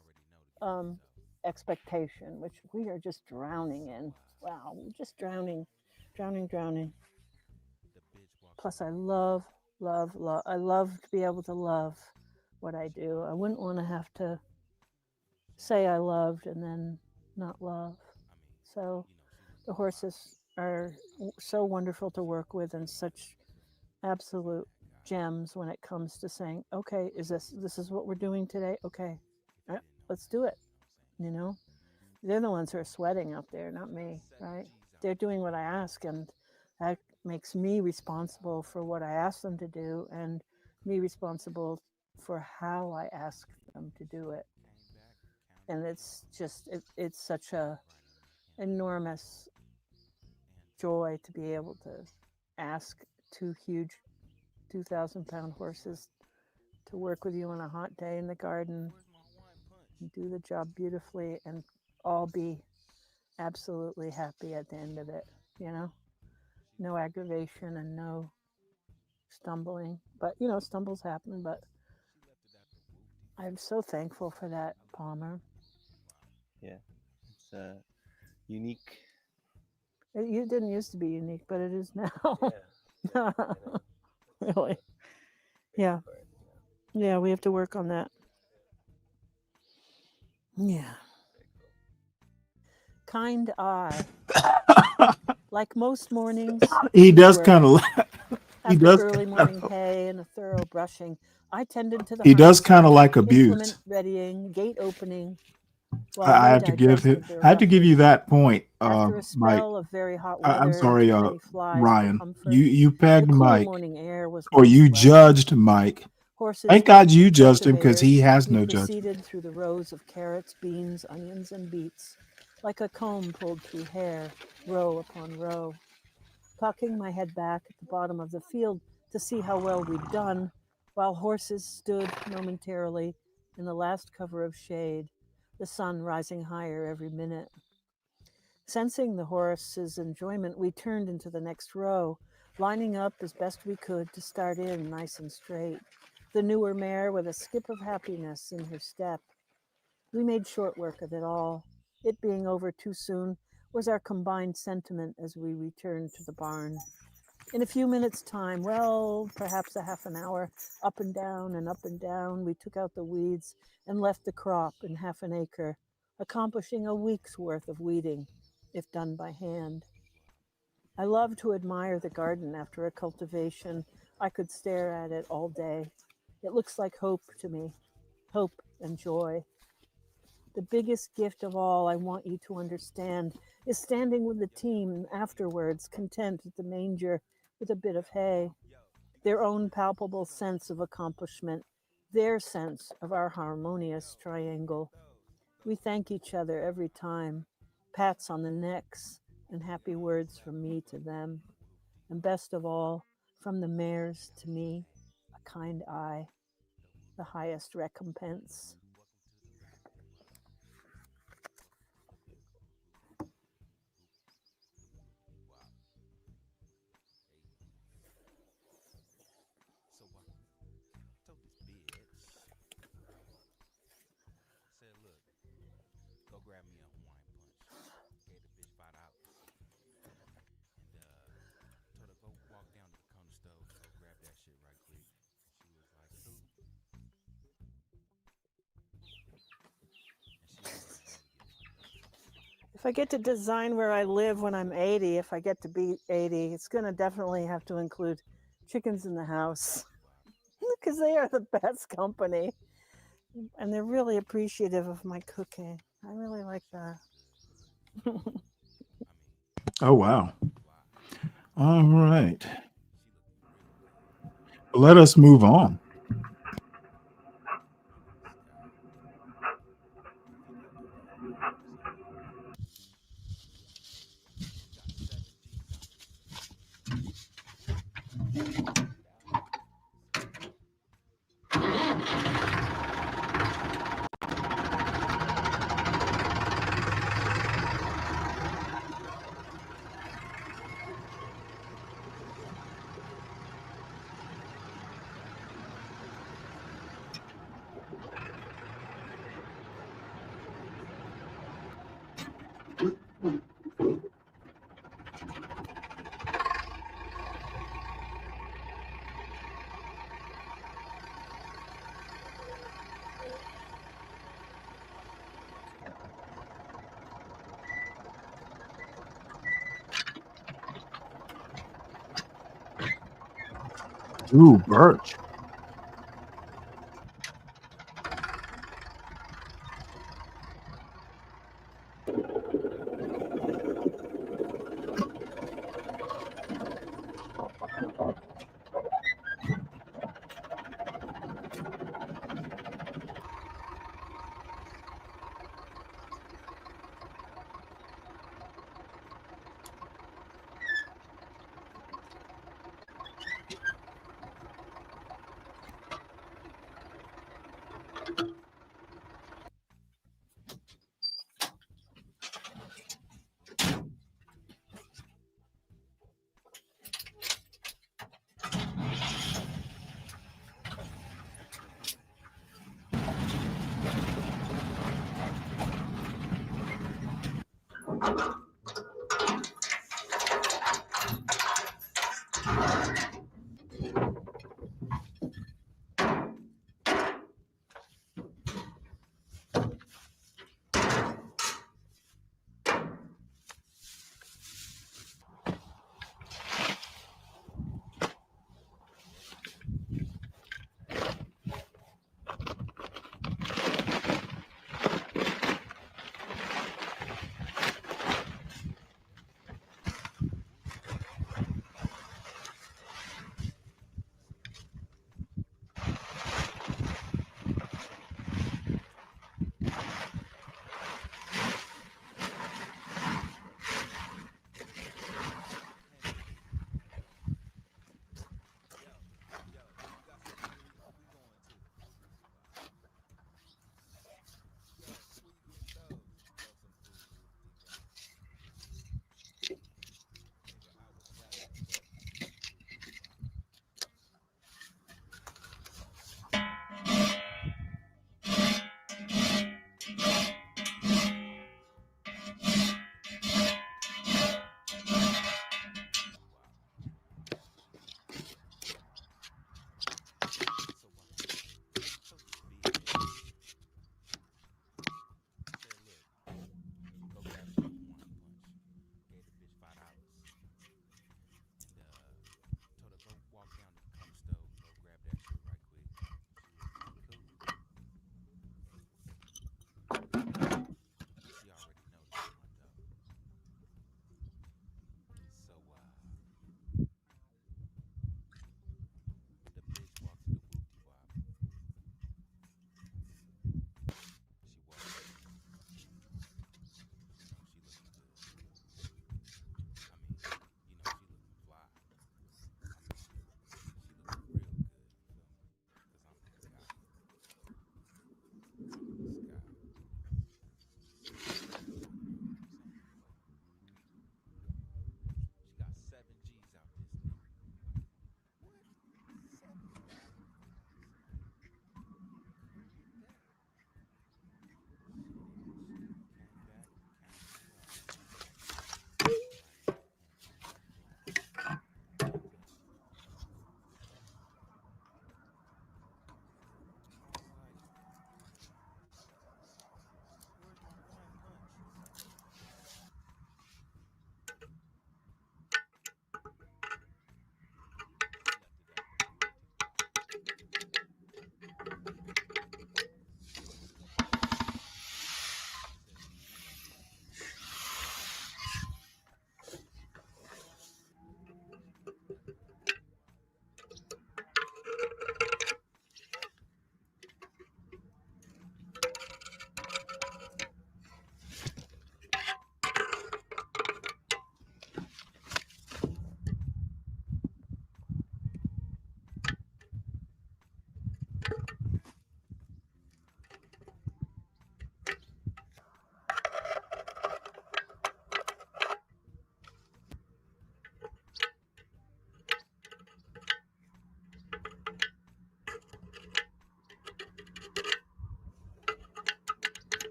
expectation, which we are just drowning in. Wow, we're just drowning. Plus, I love. I love to be able to love what I do. I wouldn't want to have to say I loved and then not love. So the horses are so wonderful to work with, and such absolute gems when it comes to saying, okay, this is what we're doing today? Okay, let's do it. They're the ones who are sweating out there, not me, right? They're doing what I ask, and that makes me responsible for what I ask them to do, and me responsible for how I ask them to do it. And it's just, it's such a enormous joy to be able to ask two huge 2,000-pound horses to work with you on a hot day in the garden, and do the job beautifully, and all be absolutely happy at the end of it, no aggravation and no stumbling. But stumbles happen, but I'm so thankful for that, Palmer. Yeah, it's unique. It didn't used to be unique, but it is now. Yeah. Really. Yeah, we have to work on that. Yeah. Kind eye. Like most mornings, He does kind of. He after does. early morning hay and a thorough brushing, I tended to the He does harness, kind of like implement abuse. readying, gate opening, While I they have to give digested their I have to give you roughage. that point, After a Mike. spell of very hot I'm weather and sorry, too many flies for Ryan. comfort, You the pegged cool Mike, morning air was or most you welcome. judged Mike. Horses Thank God you and judged him because he cultivators, has we no judgment. proceeded through the rows of carrots, beans, onions, and beets, like a comb pulled through hair, row upon row. Cocking my head back at the bottom of the field to see how well we'd done, while horses stood momentarily in the last cover of shade, the sun rising higher every minute. Sensing the horses' enjoyment, we turned into the next row, lining up as best we could to start in nice and straight, the newer mare with a skip of happiness in her step. We made short work of it all. It being over too soon was our combined sentiment as we returned to the barn. In a few minutes' time, well, perhaps a half an hour, up and down, we took out the weeds and left the crop in half an acre, accomplishing a week's worth of weeding, if done by hand. I love to admire the garden after a cultivation. I could stare at it all day. It looks like hope to me, hope and joy. The biggest gift of all, I want you to understand, is standing with the team afterwards, content at the manger with a bit of hay. Their own palpable sense of accomplishment, their sense of our harmonious triangle. We thank each other every time, pats on the necks and happy words from me to them. And best of all, from the mares to me, a kind eye, the highest recompense. If I get to design where I live when I'm 80, if I get to be 80, it's going to definitely have to include chickens in the house because they are the best company. And they're really appreciative of my cooking. I really like that. Oh, wow. All right. Let us move on. Ooh, birch.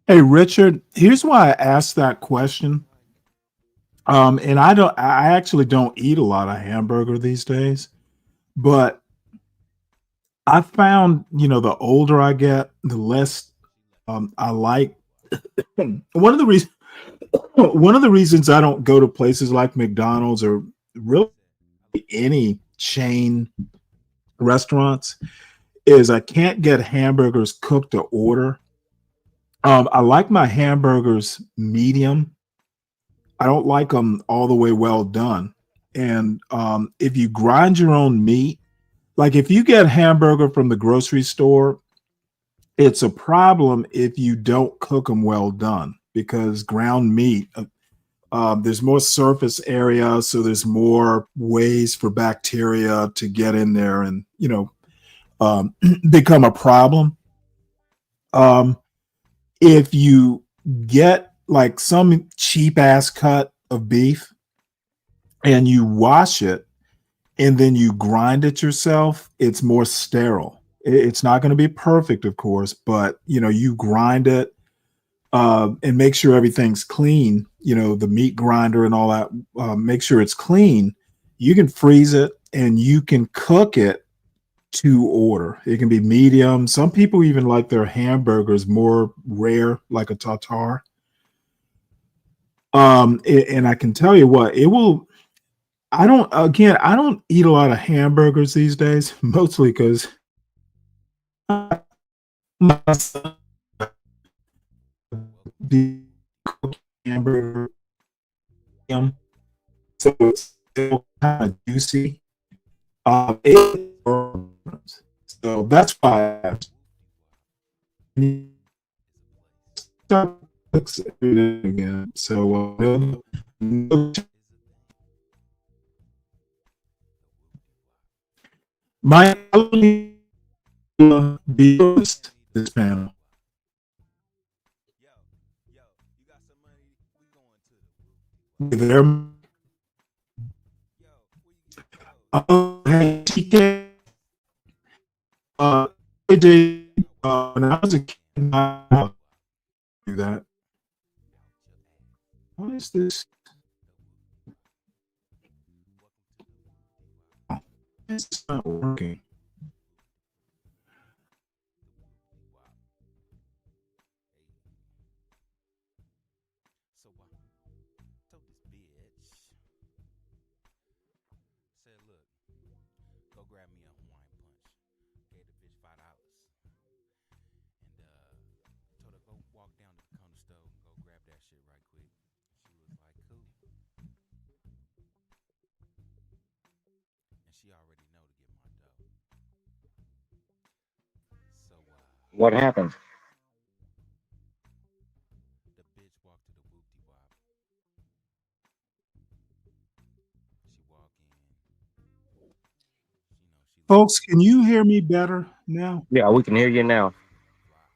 Hey, Richard, here's why I asked that question. And I actually don't eat a lot of hamburger these days, but I found, the older I get, the less I like. one of the reasons, one of the reasons I don't go to places like McDonald's or really any chain restaurants is I can't get hamburgers cooked to order. I like my hamburgers medium. I don't like them all the way well done. And if you grind your own meat, like if you get hamburger from the grocery store, it's a problem if you don't cook them well done because ground meat, there's more surface area, so there's more ways for bacteria to get in there and become a problem. If you get like some cheap ass cut of beef and you wash it and then you grind it yourself, it's more sterile. It's not going to be perfect, of course, but you grind it and make sure everything's clean. The meat grinder and all that. Make sure it's clean. You can freeze it and you can cook it to order. It can be medium. Some people even like their hamburgers more rare, like a tartare. And I can tell you what, it will. I don't eat a lot of hamburgers these days, mostly because my son the hamburger, so it's still kind of juicy. So that's why I start again. So my this panel. There. Hey, TK. AJ, when I was a kid, I do that. What is this? It's not working. What happened? Folks, can you hear me better now? Yeah, we can hear you now.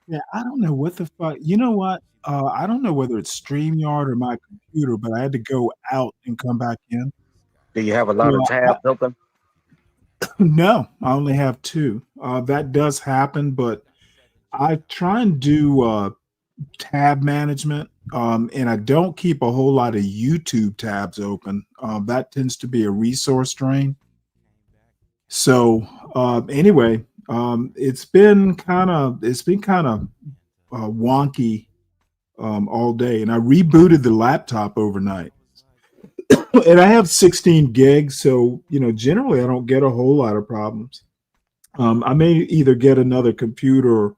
Yeah, I don't know what the fuck. You know what? I don't know whether it's StreamYard or my computer, but I had to go out and come back in. Do you have a lot of tabs open? No, I only have two. That does happen, but I try and do tab management, and I don't keep a whole lot of YouTube tabs open. That tends to be a resource drain. So anyway, it's been kind of wonky all day, and I rebooted the laptop overnight. And I have 16 gigs, so generally I don't get a whole lot of problems. I may either get another computer or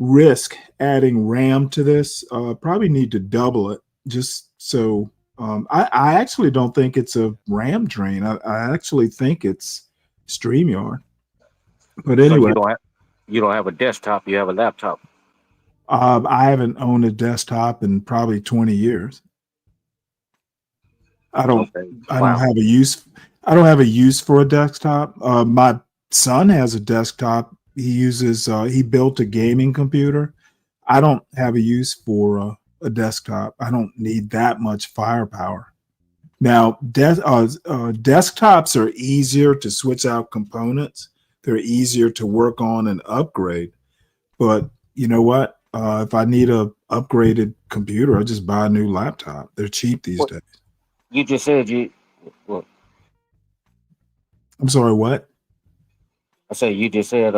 risk adding RAM to this. Probably need to double it just so. I actually don't think it's a RAM drain. I actually think it's StreamYard. But anyway, So you don't have a desktop. You have a laptop. I haven't owned a desktop in probably 20 years. I don't have a use. I don't have a use for a desktop. My son has a desktop. He built a gaming computer. I don't have a use for a desktop. I don't need that much firepower. Now, desktops are easier to switch out components. They're easier to work on and upgrade. But you know what? If I need a upgraded computer, I just buy a new laptop. They're cheap these days. You just said what? I'm sorry, what? I say you just said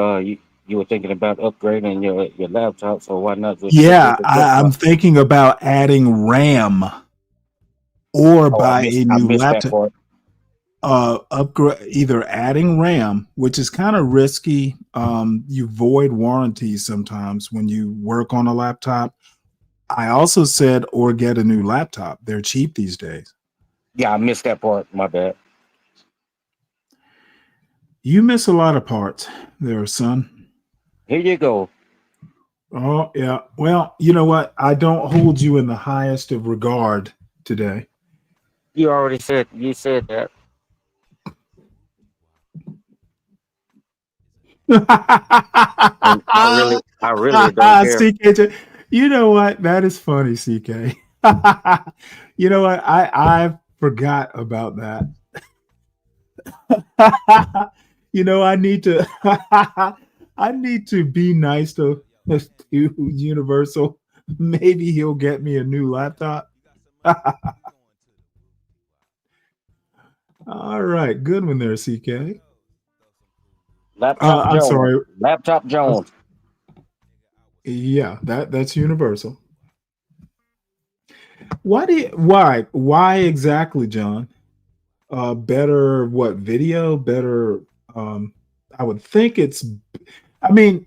you were thinking about upgrading your laptop, so why not just I'm thinking about adding RAM or buy a new laptop. Upgrade, either adding RAM, which is kind of risky. You void warranties sometimes when you work on a laptop. I also said or get a new laptop. They're cheap these days. Yeah, I missed that part. My bad. You miss a lot of parts there, son. Here you go. Oh, yeah. Well, you know what? I don't hold you in the highest of regard today. You already said that. I really don't care. CK, you know what? That is funny, CK. You know what? I forgot about that. I need to I need to be nice to Universal. Maybe he'll get me a new laptop. All right, good one there, CK. Laptop I'm Jones. sorry. Laptop Jones. Yeah, that's Universal. Why exactly, John? Better what video? Better I would think it's I mean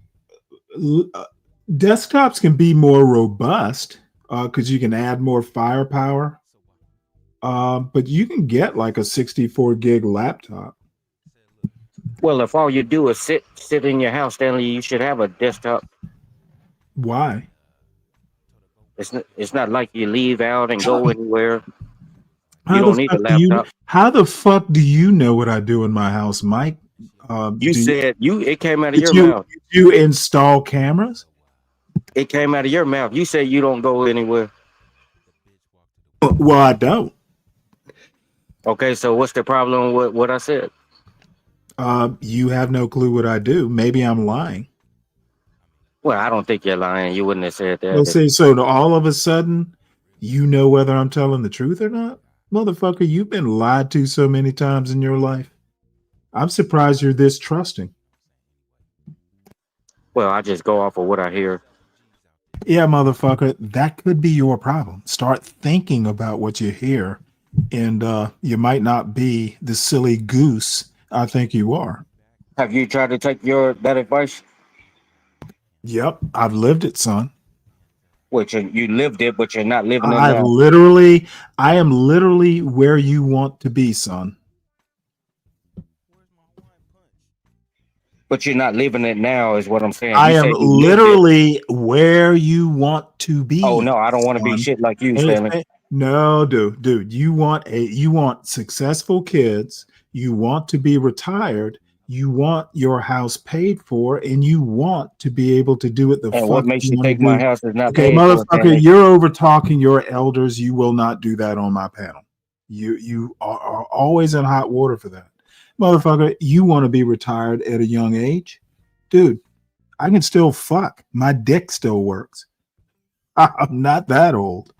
desktops can be more robust because you can add more firepower. But you can get like a 64 gig laptop. Well, if all you do is sit in your house, Stanley, you should have a desktop. Why? It's not like you leave out and go anywhere. How You the don't need a fuck do you? laptop. How the fuck do you know what I do in my house, Mike? You said it came out of Did your you mouth. did you install cameras? It came out of your mouth. You said you don't go anywhere. Well, I don't. Okay, so what's the problem with what I said? You have no clue what I do. Maybe I'm lying. Well, I don't think you're lying. You wouldn't have said that. Let's say so. To all of a sudden, you know whether I'm telling the truth or not, motherfucker. You've been lied to so many times in your life. I'm surprised you're this trusting. Well, I just go off of what I hear. Yeah, motherfucker, that could be your problem. Start thinking about what you hear, and you might not be the silly goose I think you are. Have you tried to take that advice? Yep, I've lived it, son. Which you lived it, but you're not living it I am literally where you want to be, son. But you're not living it now, is what I'm saying. I You am say you lived it. literally where you want to be. Oh no, I don't want to be son. shit like you, Stanley. No, dude, you want successful kids, you want to be retired, you want your house paid for, and you want to be able to do it the And fuck what makes you wanna think my do. house is not Okay, paid for, motherfucker, Stanley? you're over talking your elders. You will not do that on my panel. You are always in hot water for that. Motherfucker, you want to be retired at a young age? Dude, I can still fuck. My dick still works. I'm not that old.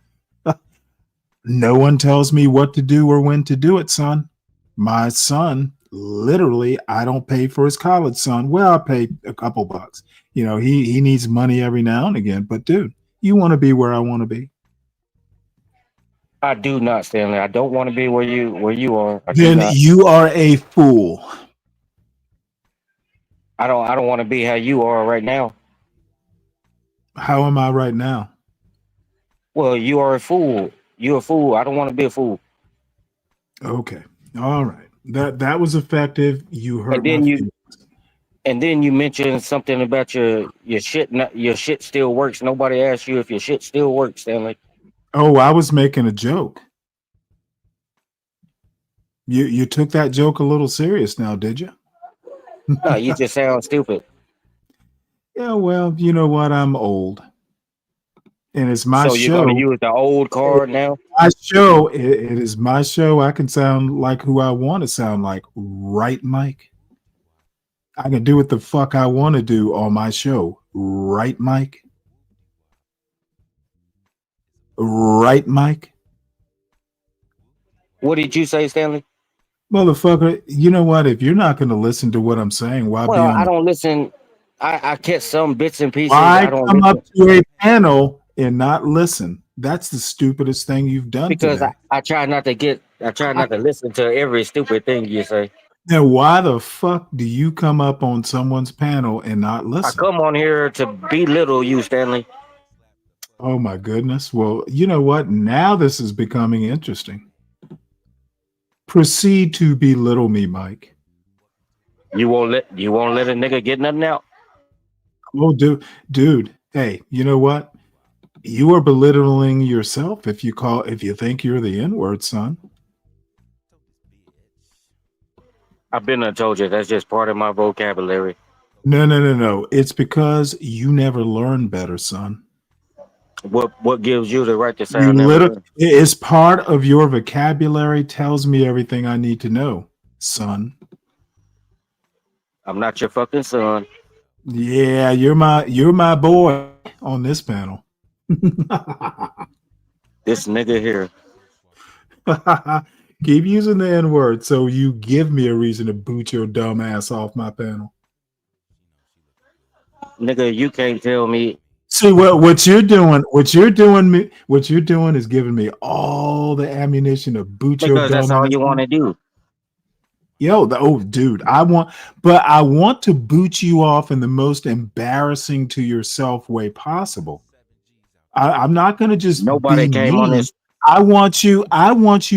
No one tells me what to do or when to do it, son. My son, literally, I don't pay for his college, son. Well, I pay a couple bucks. You know, he needs money every now and again. But dude, you want to be where I want to be. I do not, Stanley. I don't want to be where you are. I do Then not. you are a fool. I don't want to be how you are right now. How am I right now? Well, you are a fool. You're a fool. I don't want to be a fool. Okay. All right. That was effective. You hurt And then my you feelings. and then you mentioned something about your shit. Your shit still works. Nobody asked you if your shit still works, Stanley. Oh, I was making a joke. You took that joke a little serious now, did you? No, you just sound stupid. Yeah, well, you know what? I'm old. And it's my So you're going to show. use the old card now? My show. It is my show. I can sound like who I want to sound like. Right, Mike? I can do what the fuck I want to do on my show. Right, Mike? Right, Mike? What did you say, Stanley? Motherfucker, you know what? If you're not going to listen to what I'm saying, why be Well, on I the don't listen. I catch some bits and pieces. Why I don't come listen up to a panel and not listen? That's the stupidest thing you've done because today. I try not to listen to every stupid thing you say. Now, why the fuck do you come up on someone's panel and not I listen? come on here to belittle you, Stanley. Oh my goodness. Well, you know what? Now this is becoming interesting. Proceed to belittle me, Mike. You won't let a nigga get nothing out. Oh, dude. Hey, you know what? You are belittling yourself if you think you're the N-word, son. I've been and told you that's just part of my vocabulary. No. It's because you never learn better, son. What gives you the right to say You I never literally, learned? it's part of your vocabulary, tells me everything I need to know, son. I'm not your fucking son. Yeah, you're my boy on this panel. This nigga here. Keep using the N-word so you give me a reason to boot your dumb ass off my panel. Nigga, you can't tell me. See what you're doing is giving me all the ammunition to boot your Because dumb that's all ass you want to off. do. Dude, I want to boot you off in the most embarrassing to yourself way possible. I'm not going to just Nobody be came on mean. this. I want you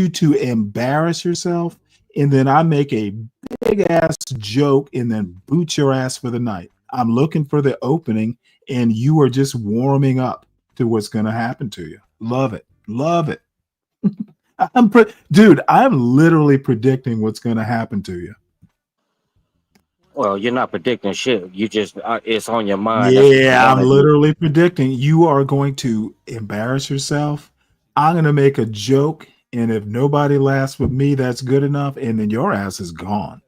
to embarrass yourself, and then I make a big ass joke and then boot your ass for the night. I'm looking for the opening, and you are just warming up to what's going to happen to you. Love it. Dude, I'm literally predicting what's going to happen to you. Well, you're not predicting shit. You just it's on your mind. That's what you Yeah, want I'm to do. literally predicting you are going to embarrass yourself. I'm going to make a joke, and if nobody laughs with me, that's good enough, and then your ass is gone.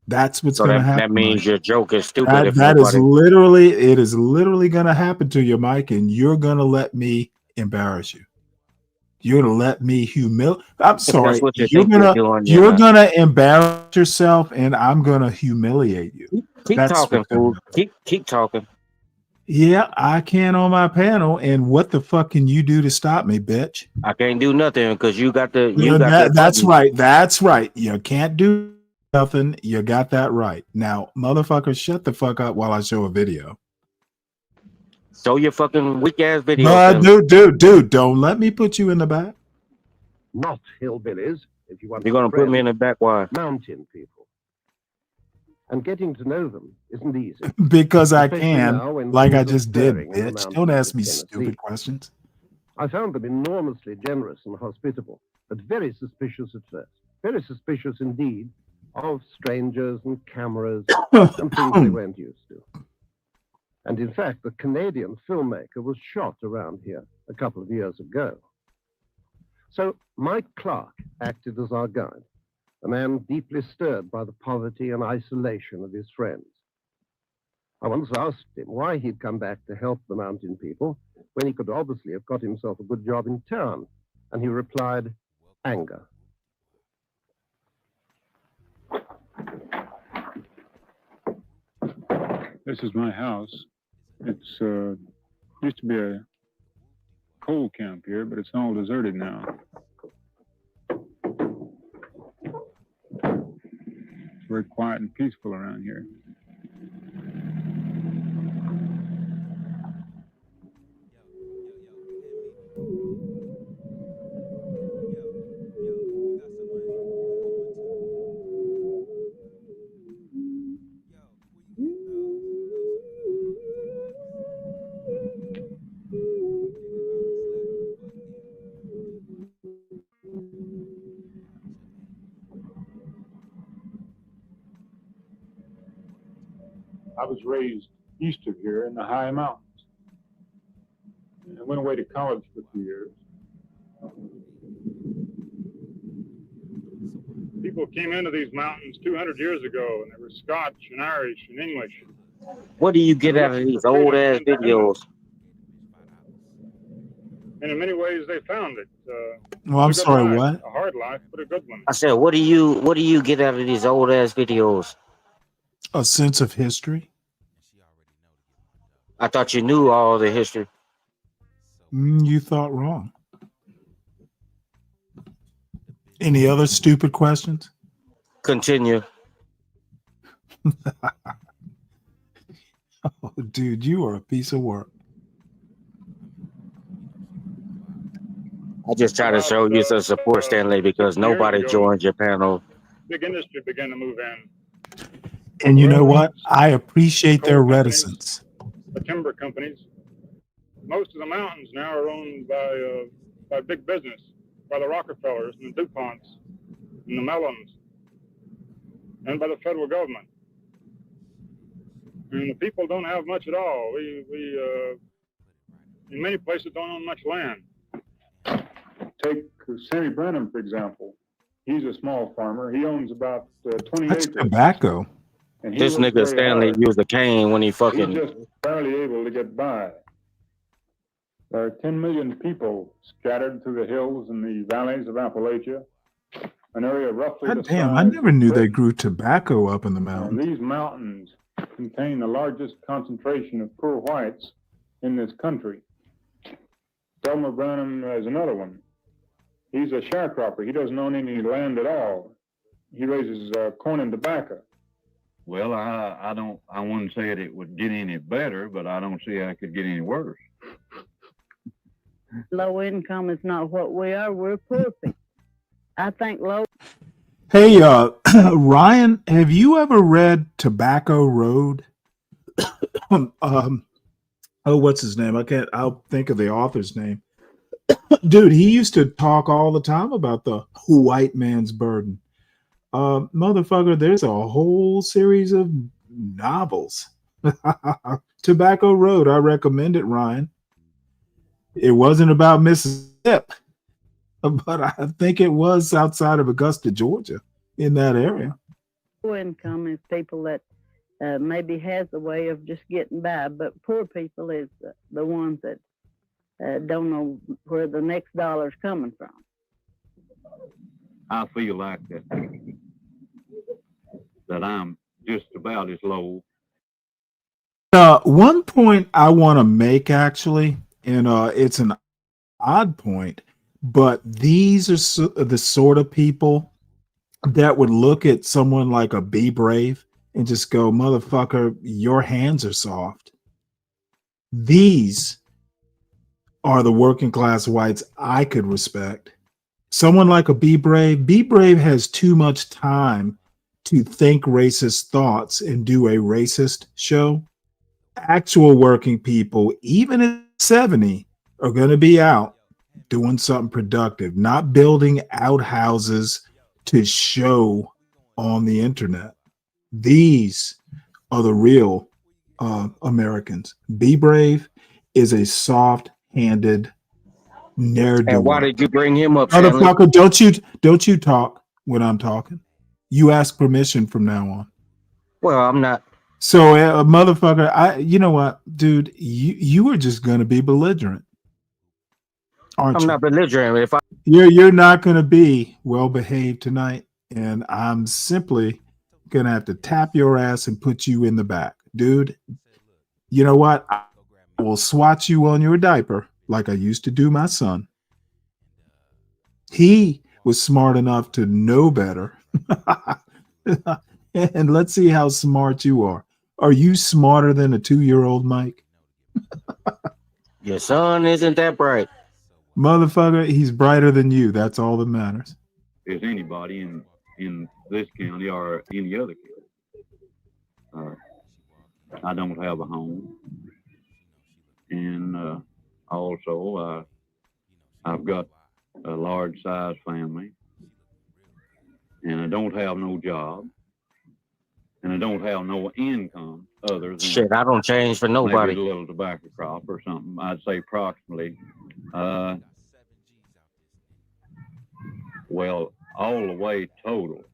That's what's So going to happen. that means Mike. your joke is stupid. If That is nobody. literally going to happen to you, Mike, and you're going to let me embarrass you. You're going to let me humiliate. I'm If sorry. that's what you think you're doing, You're gonna embarrass yourself, and I'm going to humiliate you. Keep That's talking, what's gonna fool. happen. Keep talking. Yeah, I can on my panel, and what the fuck can you do to stop me, bitch? I can't do nothing because you got the That's button. right. That's right. You can't do nothing. You got that right. Now, motherfucker, shut the fuck up while I show a video. Show your fucking weak ass video. But dude, don't let me put you in the back. Not hillbillies, if you want You're gonna put me in the back. Why? Mountain people. And getting to know them isn't easy. Because I Especially can, now when like I things are just did, stirring in the bitch. Don't mountains ask of me Tennessee. stupid questions. I found them enormously generous and hospitable, but very suspicious at first. Very suspicious indeed of strangers and cameras and things they weren't used to. And in fact, the Canadian filmmaker was shot around here a couple of years ago. So Mike Clark acted as our guide, a man deeply stirred by the poverty and isolation of his friends. I once asked him why he'd come back to help the mountain people when he could obviously have got himself a good job in town. And he replied, anger. This is my house. It's used to be a coal camp here, but it's all deserted now. It's very quiet and peaceful around here. I was raised east of here in the high mountains. I went away to college for 2 years. People came into these mountains 200 years ago, and they were Scotch and Irish and English. What do you get out of these old ass videos? And in many ways, they found it. Well, I'm It's a good sorry, life, what? A hard life, but a good one. I said, what do you get out of these old ass videos? A sense of history. I thought you knew all the history. You thought wrong. Any other stupid questions? Continue. Oh, dude, you are a piece of work. I just try to show you some support, Stanley, because nobody joined your panel. Big industry began to move in. And you know what? I appreciate their reticence. The timber companies. Most of the mountains now are owned by big business, by the Rockefellers and the DuPonts and the Mellons, and by the federal government. And the people don't have much at all. We in many places don't own much land. Take Sammy Brennan, for example. He's a small farmer. He owns about 20 That's acres. tobacco. And he This works nigga very Stanley hard. used a cane when he He's fucking. just barely able to get by. There are 10 million people scattered through the hills and the valleys of Appalachia, an area roughly the God damn, I size never of knew they Britain. grew tobacco up in the mountains. These mountains contain the largest concentration of poor whites in this country. Delmer Branham is another one. He's a sharecropper. He doesn't own any land at all. He raises corn and tobacco. Well, I wouldn't say it would get any better, but I don't see how it could get any worse. Low income is not what we are. We're poor people. I think low. Hey, Ryan, have you ever read Tobacco Road? What's his name? I'll think of the author's name. Dude, he used to talk all the time about the white man's burden. Motherfucker, there's a whole series of novels. Tobacco Road, I recommend it, Ryan. It wasn't about Mississippi, but I think it was outside of Augusta, Georgia, in that area. Low income is people that maybe has a way of just getting by, but poor people is the ones that don't know where the next dollar's coming from. I feel like that I'm just about as low. One point I want to make, actually, and it's an odd point, but these are the sort of people that would look at someone like a Be Brave and just go, motherfucker, your hands are soft. These are the working class whites I could respect. Someone like a Be Brave has too much time to think racist thoughts and do a racist show. Actual working people, even at 70, are going to be out doing something productive, not building outhouses to show on the internet. These are the real Americans. Be Brave is a soft-handed ne'er-do-well. And why did you bring him up, Stanley? Motherfucker, don't you talk when I'm talking. You ask permission from now on. Well, I'm not. So, motherfucker, you know what, dude? You are just going to be belligerent, aren't you? I'm not belligerent. If I You're not going to be well behaved tonight, and I'm simply going to have to tap your ass and put you in the back, dude. You know what? I will swat you on your diaper like I used to do my son. He was smart enough to know better. And let's see how smart you are. Are you smarter than a 2-year-old, Mike? Your son isn't that bright. Motherfucker, he's brighter than you. That's all that matters. As anybody in this county or any other county. I don't have a home. And also, I've got a large size family. And I don't have no job. And I don't have no income other than Shit, I don't change for nobody. maybe a little tobacco crop or something. I'd say approximately, well, all the way total,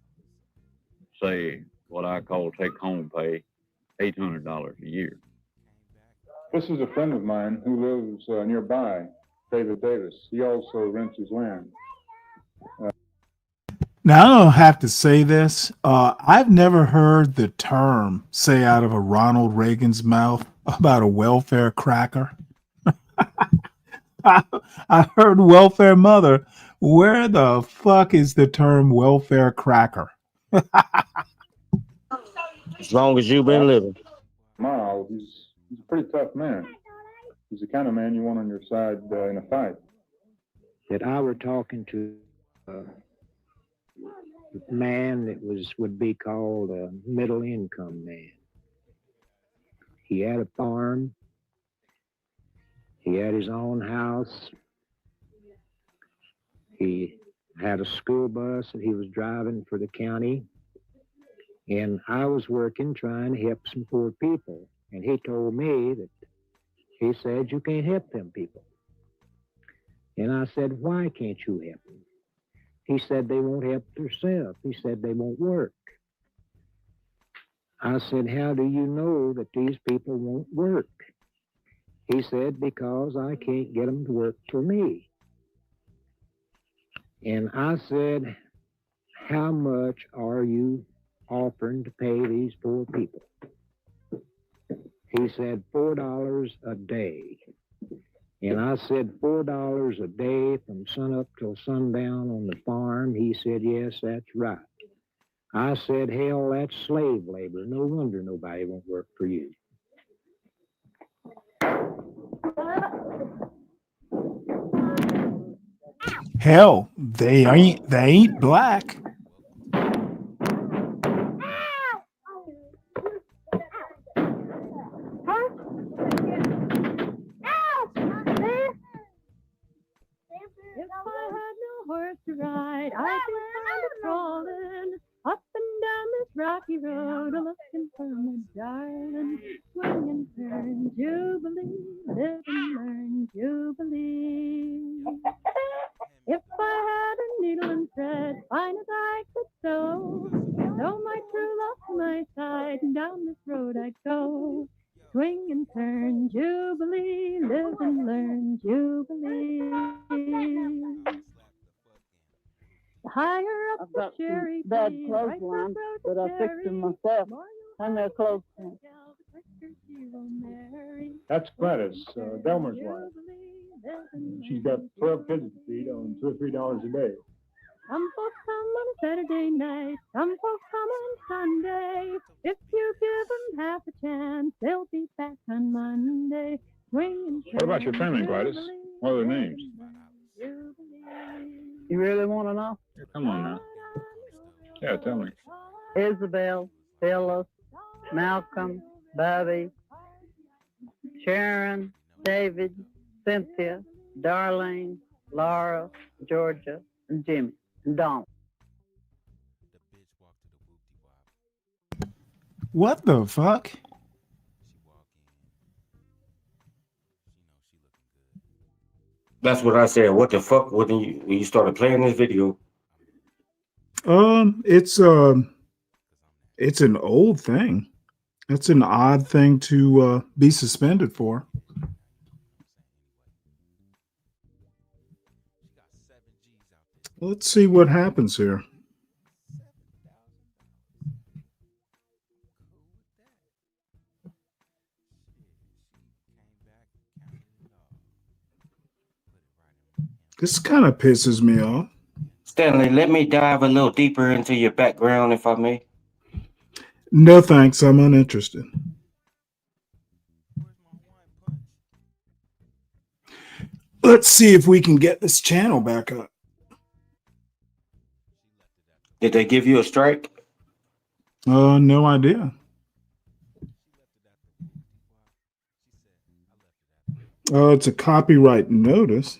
say what I call take home pay, $800 a year. This is a friend of mine who lives nearby, David Davis. He also rents his land. Now, I don't have to say this. I've never heard the term say out of a Ronald Reagan's mouth about a welfare cracker. I heard welfare mother. Where the fuck is the term welfare cracker? As long as you've been living. Miles, he's a pretty tough man. He's the kind of man you want on your side in a fight. That I were talking to man that would be called a middle income man. He had a farm. He had his own house. He had a school bus that he was driving for the county. And I was working trying to help some poor people. And he told me that he said, you can't help them people. And I said, why can't you help them? He said they won't help themselves. He said they won't work. I said, how do you know that these people won't work? He said, because I can't get them to work for me. And I said, how much are you offering to pay these poor people? He said, $4 a day. And I said, $4 a day from sunup till sundown on the farm. He said, yes, that's right. I said, hell, that's slave labor. No wonder nobody won't work for you. Hell, they ain't black. If I had no horse to ride, I'd be kind of crawling up and down this rocky road, looking for my darling. Swing and turn, jubilee, live and learn, jubilee. If I had a needle and thread, fine as I could sew, my true love to my side, and down this road I'd go. Swing and turn, jubilee, live and learn, jubilee. The higher up I've the got cherry some bad tree, clothesline, but I fixed them myself. And they're clothesline. That's Gladys, Delmer's wife. She's got 12 kids to feed on $2 or $3 a day. Some folks come on a Saturday night, some folks come on Sunday. If you give them half a chance, they'll be back on Monday. Swing and What about your family, Gladys? What are their names? You really want to know? Yeah, come on now. Yeah, tell me. Isabel, Phyllis, Malcolm, Bobby, Sharon, David, Cynthia, Darlene, Laura, Georgia, and Jimmy, and Don. What the fuck? That's what I said. What the fuck when you started playing this video? It's an old thing. It's an odd thing to be suspended for. Let's see what happens here. This kind of pisses me off. Stanley, let me dive a little deeper into your background, if I may. No thanks, I'm uninterested. Let's see if we can get this channel back up. Did they give you a strike? No idea. It's a copyright notice.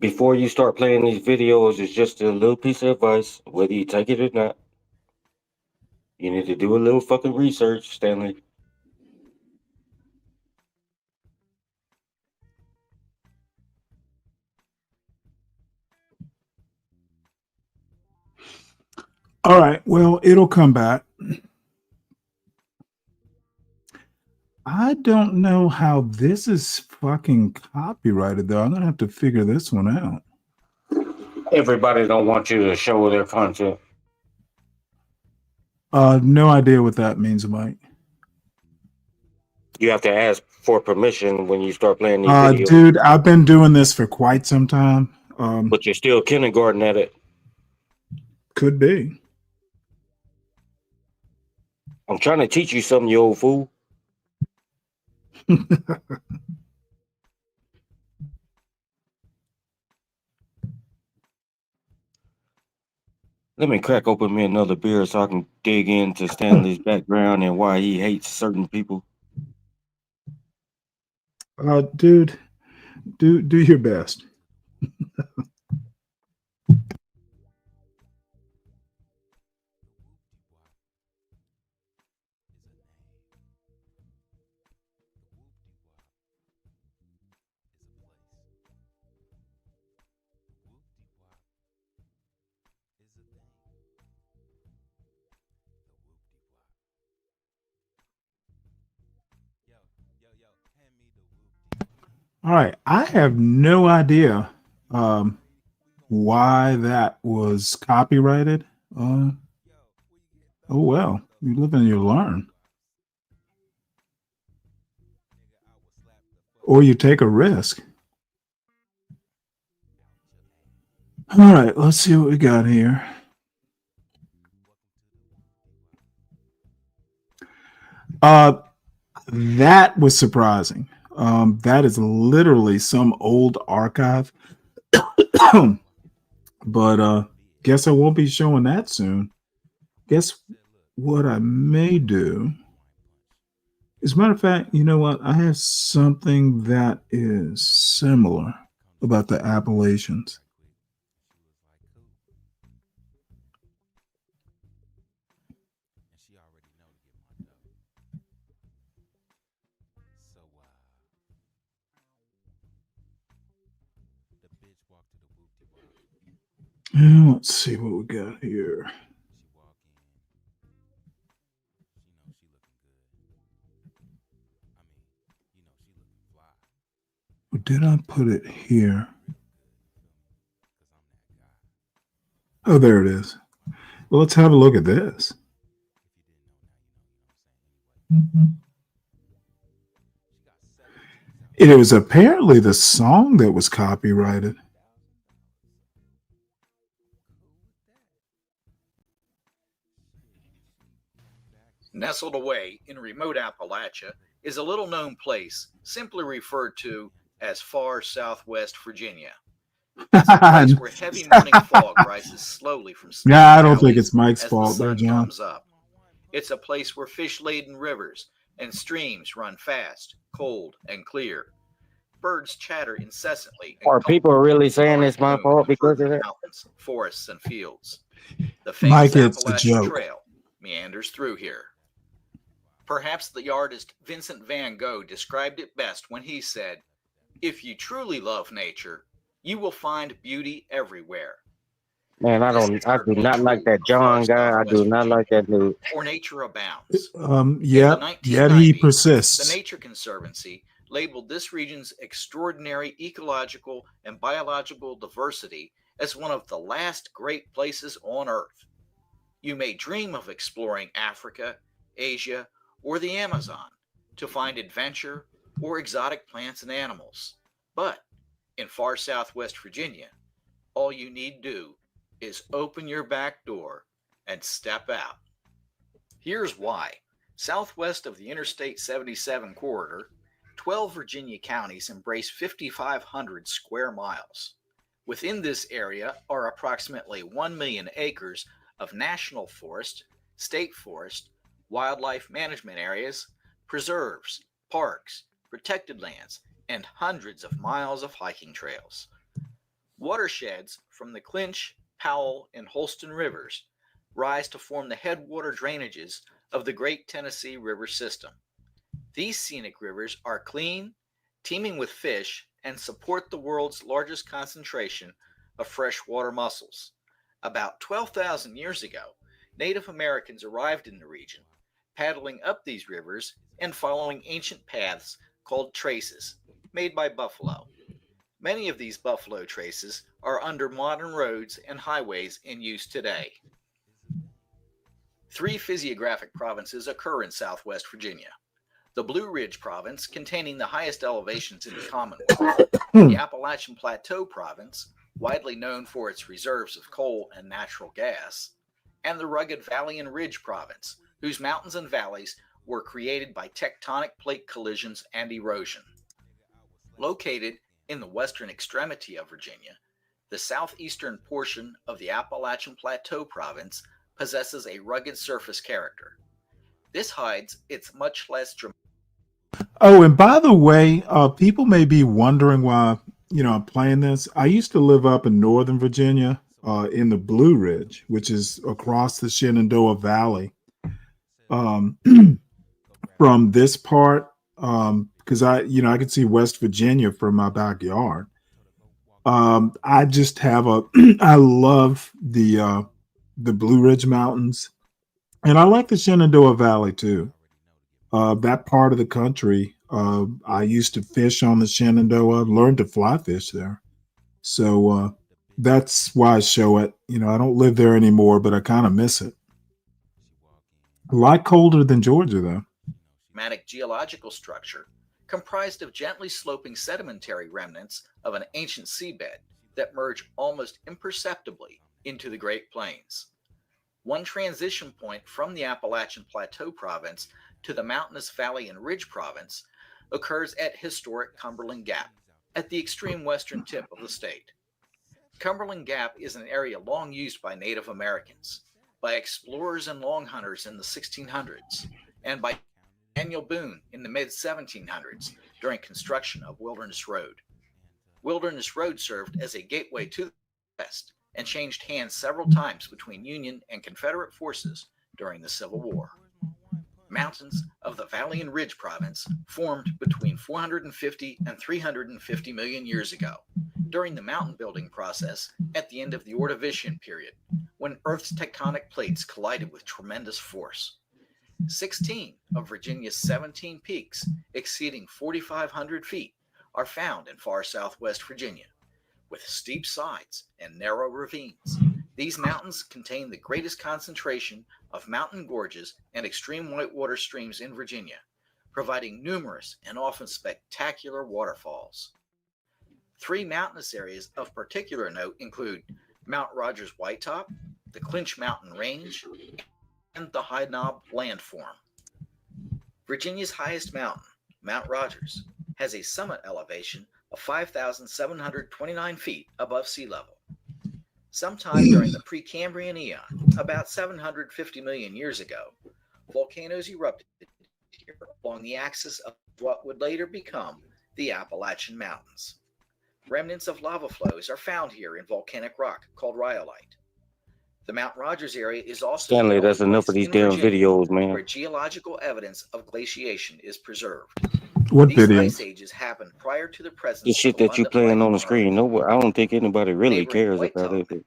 Before you start playing these videos, it's just a little piece of advice, whether you take it or not. You need to do a little fucking research, Stanley. All right, well, it'll come back. I don't know how this is fucking copyrighted, though. I'm going to have to figure this one out. Everybody don't want you to show their content. No idea what that means, Mike. You have to ask for permission when you start playing these videos. Dude, I've been doing this for quite some time. But you're still kindergarten at it. Could be. I'm trying to teach you something, you old fool. Let me crack open me another beer so I can dig into Stanley's background and why he hates certain people. Dude, do your best. All right. I have no idea why that was copyrighted. Oh well, you live and you learn. Or you take a risk. All right, let's see what we got here. That was surprising. That is literally some old archive. But guess I won't be showing that soon. Guess what I may do? As a matter of fact, you know what? I have something that is similar about the Appalachians. And let's see what we got here. Or did I put it here? Oh, there it is. Well, let's have a look at this. It was apparently the song that was copyrighted. Nestled away in remote Appalachia is a little-known place simply referred to as far southwest Virginia. It's a place where heavy morning fog rises slowly from sleepy Yeah, I don't think valleys it's Mike's as fault the there, sun John. comes up. It's a place where fish-laden rivers and streams run fast, cold, and clear. Birds chatter incessantly. And Are people really saying it's my fault because of that? mountains, forests, and fields. The famous Mike, it's the Appalachian joke. Trail meanders through here. Perhaps the artist Vincent van Gogh described it best when he said, "If you truly love nature, you will find beauty everywhere." Man, I do not like that John guy. I do not like that dude. For nature abounds. Yet he persists. The Nature Conservancy labeled this region's extraordinary ecological and biological diversity as one of the last great places on Earth. You may dream of exploring Africa, Asia, or the Amazon to find adventure or exotic plants and animals. But in far southwest Virginia, all you need do is open your back door and step out. Here's why. Southwest of the Interstate 77 corridor, 12 Virginia counties embrace 5,500 square miles. Within this area are approximately 1 million acres of national forest, state forest, wildlife management areas, preserves, parks, protected lands, and hundreds of miles of hiking trails. Watersheds from the Clinch, Powell, and Holston rivers rise to form the headwater drainages of the Great Tennessee River system. These scenic rivers are clean, teeming with fish, and support the world's largest concentration of freshwater mussels. About 12,000 years ago, Native Americans arrived in the region, paddling up these rivers and following ancient paths called traces, made by buffalo. Many of these buffalo traces are under modern roads and highways in use today. 3 physiographic provinces occur in southwest Virginia. The Blue Ridge Province, containing the highest elevations in the Commonwealth, the Appalachian Plateau Province, widely known for its reserves of coal and natural gas, and the rugged Valley and Ridge Province, whose mountains and valleys were created by tectonic plate collisions and erosion. Located in the western extremity of Virginia, the southeastern portion of the Appalachian Plateau Province possesses a rugged surface character. This hides its much less dramatic. Oh, and by the way, people may be wondering why, I'm playing this. I used to live up in Northern Virginia, in the Blue Ridge, which is across the Shenandoah Valley. From this part, because I could see West Virginia from my backyard. I just have I love the Blue Ridge Mountains, and I like the Shenandoah Valley too. That part of the country I used to fish on the Shenandoah. Learned to fly fish there. So that's why I show it. You know, I don't live there anymore, but I kind of miss it. A lot colder than Georgia, though. Magmatic geological structure comprised of gently sloping sedimentary remnants of an ancient seabed that merge almost imperceptibly into the Great Plains. One transition point from the Appalachian Plateau Province to the mountainous Valley and Ridge Province occurs at historic Cumberland Gap, at the extreme western tip of the state. Cumberland Gap is an area long used by Native Americans, by explorers and long hunters in the 1600s, and by Daniel Boone in the mid-1700s during construction of Wilderness Road. Wilderness Road served as a gateway to the West and changed hands several times between Union and Confederate forces during the Civil War. Mountains of the Valley and Ridge Province formed between 450 and 350 million years ago, during the mountain building process at the end of the Ordovician period, when Earth's tectonic plates collided with tremendous force. 16 of Virginia's 17 peaks exceeding 4,500 feet are found in far southwest Virginia, with steep sides and narrow ravines. These mountains contain the greatest concentration of mountain gorges and extreme whitewater streams in Virginia, providing numerous and often spectacular waterfalls. Three mountainous areas of particular note include Mount Rogers Whitetop, the Clinch Mountain Range, and the High Knob Landform. Virginia's highest mountain, Mount Rogers, has a summit elevation of 5,729 feet above sea level. Sometime during the Precambrian eon, about 750 million years ago, volcanoes erupted here along the axis of what would later become the Appalachian Mountains. Remnants of lava flows are found here in volcanic rock called rhyolite. The Mount Rogers area is also Stanley, the that's only enough place of these in damn Virginia videos, man. where geological evidence of glaciation is preserved. What These video? ice ages happened prior to the The presence shit of that you abundant playing life on the on screen, Earth. no, I don't think anybody really Neighboring cares about Whitetop, it.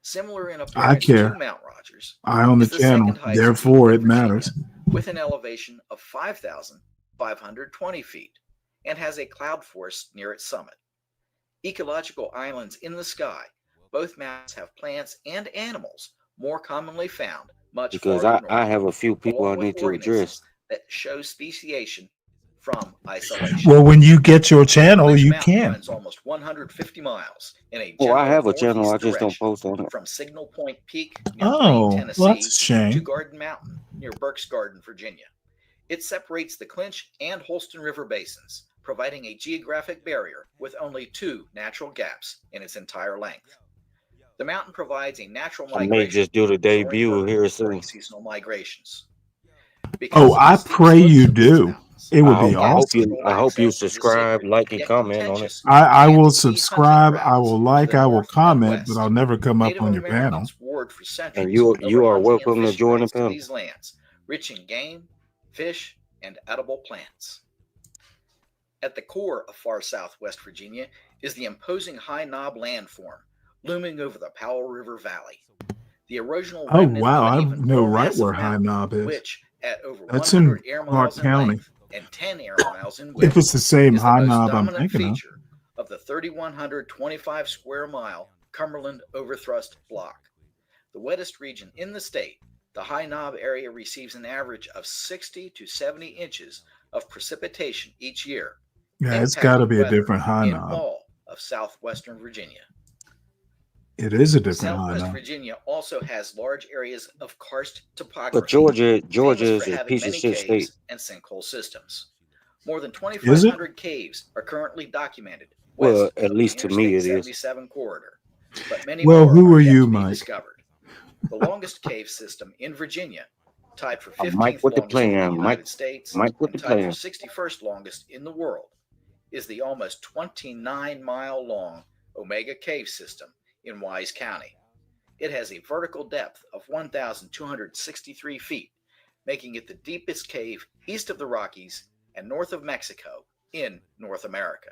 similar in I appearance to care. Mount Rogers, I own the is the second channel, highest peak therefore in it matters. Virginia, with an elevation of 5,520 feet, and has a cloud forest near its summit. Ecological islands in the sky, both mountains have plants and animals more commonly found much Because farther I north, have a few people I along with need to address. organisms that show speciation from isolation. Well, when you get your The channel, Clinch you Mountain can. runs almost 150 miles in a Oh, I general have a channel, I northeast just don't direction post on it. from Signal Point Peak near Blaine, Oh, well, Tennessee, that's a to shame. Garden Mountain near Berks Garden, Virginia. It separates the Clinch and Holston River basins, providing a geographic barrier with only two natural gaps in its entire length. The mountain provides a natural I may migration just do the route during debut birth here during soon. seasonal migrations. Oh, Because of the I steep pray slopes you of these do. mountains, It would be and awesome. controlled I hope you access to the subscribe, sacred like, and yet comment on it. contentious I will Manatee hunting subscribe. I grounds will to like. the I will north and comment, but west. I'll never come up Native on your panel. Americans warred for And centuries you over are hunting and welcome to fishing join the rights to panel. these lands, rich in game, fish, and edible plants. At the core of far southwest Virginia is the imposing High Knob landform, looming over the Powell River Valley. The erosional Oh remnant wow, of I an even know more right massive where High mountain, Knob is. which, at over That's in 100 air Clark miles in County. length and 10 air miles in If width, it's the same is the High most Knob I'm dominant thinking of. feature of the 3,125 square mile Cumberland Overthrust Block. The wettest region in the state, the High Knob area receives an average of 60 to 70 inches of precipitation each year, Yeah, it's got to impacting be a weather different High in Knob. all of southwestern Virginia. It is a different High Southwest Knob. Virginia also has large areas of karst But topography, Georgia famous is for a having piece of many shit state. caves and sinkhole systems. More than Is it? 2,500 caves are currently documented Well, west at of the least to me Interstate it is. 77 corridor, but many Well, more who are are yet you, to be Mike? discovered. The longest cave system in Virginia, tied for Mike 15th with the longest in the plan. United States Mike with and the tied for plan. 61st longest in the world, is the almost 29-mile long Omega Cave System in Wise County. It has a vertical depth of 1,263 feet, making it the deepest cave east of the Rockies and north of Mexico in North America.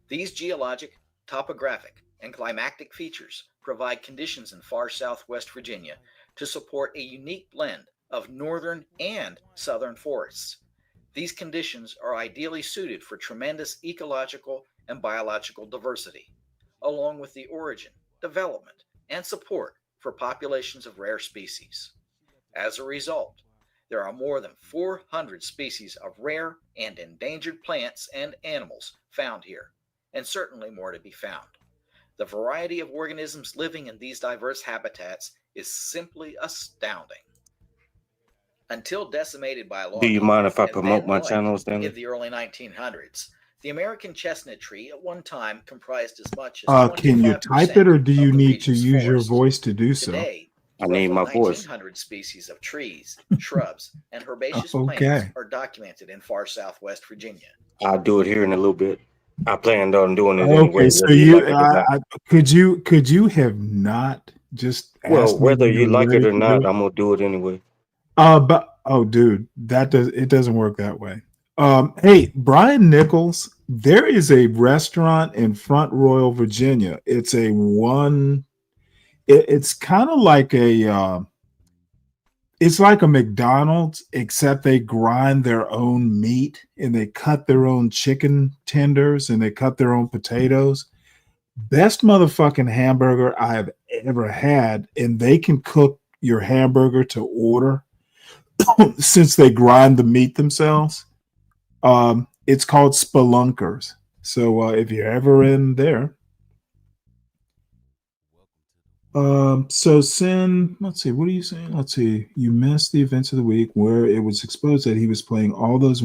These geologic, topographic, and climatic features provide conditions in far southwest Virginia to support a unique blend of northern and southern forests. These conditions are ideally suited for tremendous ecological and biological diversity, along with the origin, development, and support for populations of rare species. As a result, there are more than 400 species of rare and endangered plants and animals found here, and certainly more to be found. The variety of organisms living in these diverse habitats is simply astounding. Until decimated by Do you logging, mind if I and promote then my life channel, in Stanley? the early 1900s, the American chestnut tree at one time comprised as much as Can you type it, 25% or do you of the need to region's use your forest. voice to do so? Today, I need roughly my voice. 1,900 species of trees, shrubs, and herbaceous plants Okay. are documented in far southwest Virginia. I'll do it here in a little bit. I planned on doing it Okay, anyway, so whether you like it or not. could you have not just Well, asked me whether when you you were like it ready or to not, do it? I'm gonna do it anyway. But oh, dude, it doesn't work that way. Hey, Brian Nichols, there is a restaurant in Front Royal, Virginia. It's it's kind of like it's like a McDonald's, except they grind their own meat and they cut their own chicken tenders and they cut their own potatoes. Best motherfucking hamburger I have ever had, and they can cook your hamburger to order since they grind the meat themselves. It's called Spelunkers. So if you're ever in there, so Sin, let's see, what are you saying? Let's see, you missed the events of the week where it was exposed that he was playing all those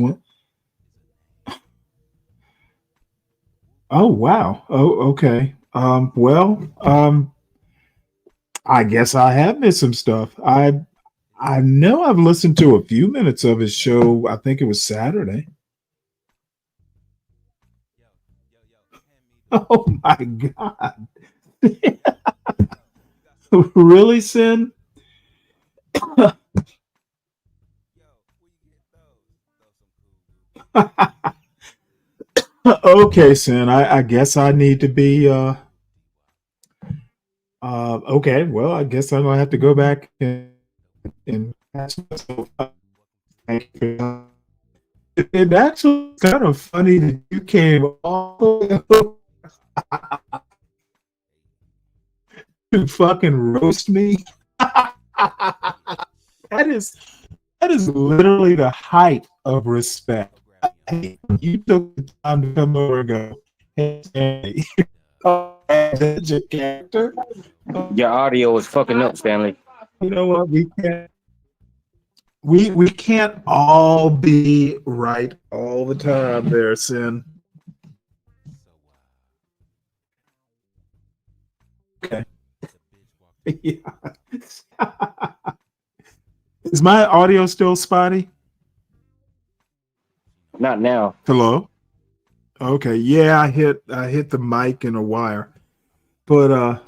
Oh wow. Oh, okay. I guess I have missed some stuff. I know I've listened to a few minutes of his show. I think it was Saturday. Oh my God. Really, Sin? Okay, Sin. I guess I need to be okay. Well, I guess I'm gonna have to go back and catch myself up. Thank you for that. It actually is kind of funny that you came all the way up to fucking roast me. That is literally the height of respect. Hey, you took the time to come over and go, hey, Stanley, that's your character. Your audio is fucking up, Stanley. You know what? We can't all be right all the time there, Sin. Okay. Yeah. Is my audio still spotty? Not now. Hello? Okay. Yeah, I hit the mic and a wire. But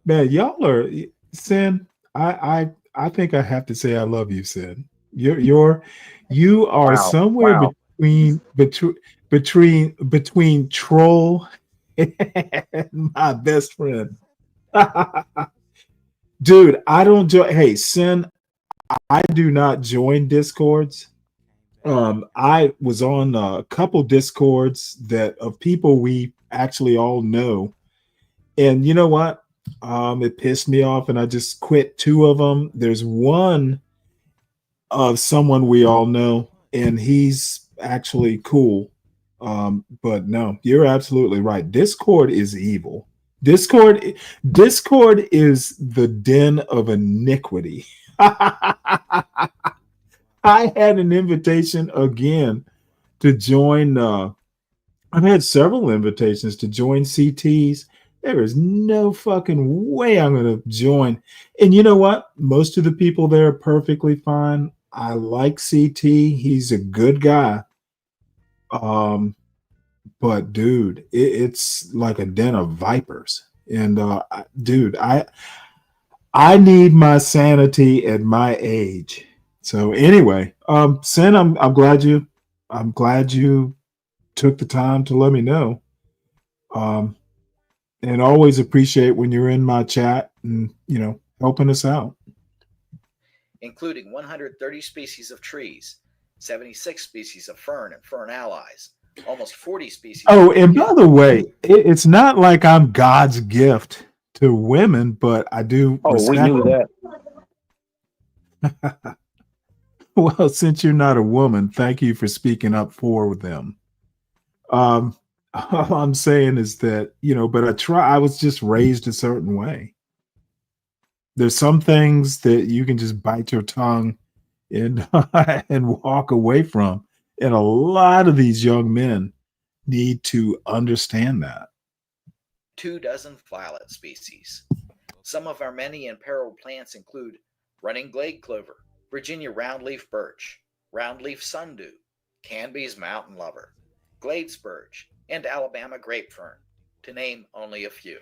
man, y'all are Sin, I think I have to say I love you, Sin. You are somewhere between troll and my best friend. Dude, I don't join. Hey, Sin, I do not join Discords. I was on a couple Discords that of people we actually all know, and you know what? It pissed me off, and I just quit two of them. There's one of someone we all know, and he's actually cool. But no, you're absolutely right. Discord is evil. Discord is the den of iniquity. I had an invitation again to join. I've had several invitations to join CTs. There is no fucking way I'm going to join. And you know what? Most of the people there are perfectly fine. I like CT. He's a good guy. But dude, it's like a den of vipers. And dude, I need my sanity at my age. So anyway, Sin, I'm glad you took the time to let me know. And always appreciate when you're in my chat and helping us out. Including 130 species of trees, 76 species of fern and fern allies, almost 40 species. Oh, and by the way, it's not like I'm God's gift to women, but I do Oh, we respect knew them. that. Well, since you're not a woman, thank you for speaking up for them. All I'm saying is that, but I was just raised a certain way. There's some things that you can just bite your tongue and and walk away from. And a lot of these young men need to understand that. 24 violet species. Some of our many imperiled plants include running glade clover, Virginia roundleaf birch, roundleaf sundew, Canby's mountain lover, glade spurge, and Alabama grape fern, to name only a few.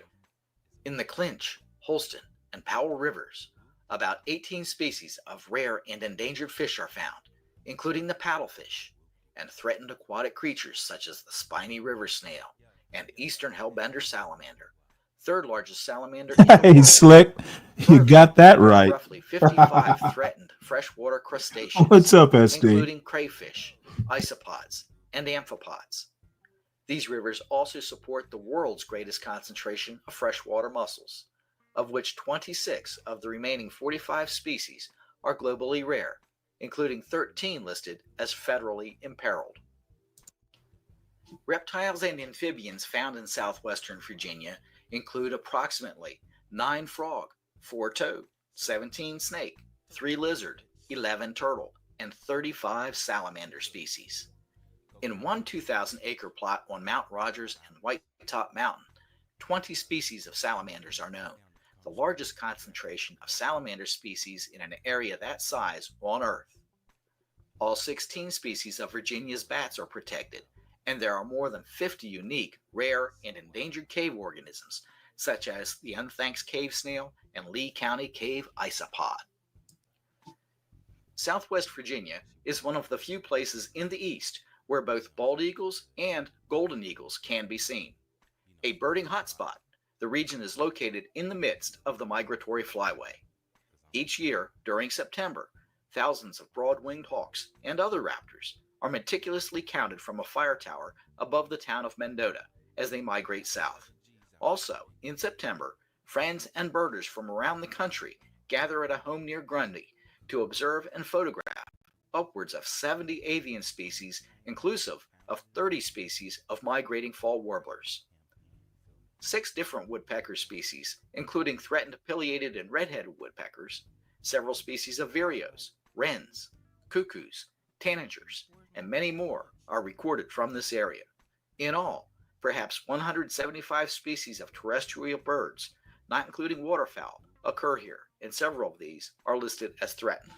In the Clinch, Holston, and Powell rivers, about 18 species of rare and endangered fish are found, including the paddlefish, and threatened aquatic creatures such as the spiny river snail and eastern hellbender salamander, third largest salamander in the Hey, world. Slick, you got that There are right. roughly 55 threatened freshwater crustaceans, What's up, SD? including crayfish, isopods, and amphipods. These rivers also support the world's greatest concentration of freshwater mussels, of which 26 of the remaining 45 species are globally rare, including 13 listed as federally imperiled. Reptiles and amphibians found in southwestern Virginia include approximately 9 frog, 4 toad, 17 snake, 3 lizard, 11 turtle, and 35 salamander species. In one 2,000-acre plot on Mount Rogers and White Top Mountain, 20 species of salamanders are known, the largest concentration of salamander species in an area that size on Earth. All 16 species of Virginia's bats are protected, and there are more than 50 unique, rare, and endangered cave organisms, such as the unthanked cave snail and Lee County cave isopod. Southwest Virginia is one of the few places in the East where both bald eagles and golden eagles can be seen. A birding hotspot, the region is located in the midst of the migratory flyway. Each year, during September, thousands of broad-winged hawks and other raptors are meticulously counted from a fire tower above the town of Mendota as they migrate south. Also, in September, friends and birders from around the country gather at a home near Grundy to observe and photograph upwards of 70 avian species, inclusive of 30 species of migrating fall warblers. 6 different woodpecker species, including threatened pileated and red-headed woodpeckers, several species of vireos, wrens, cuckoos, tanagers, and many more are recorded from this area. In all, perhaps 175 species of terrestrial birds, not including waterfowl, occur here, and several of these are listed as threatened.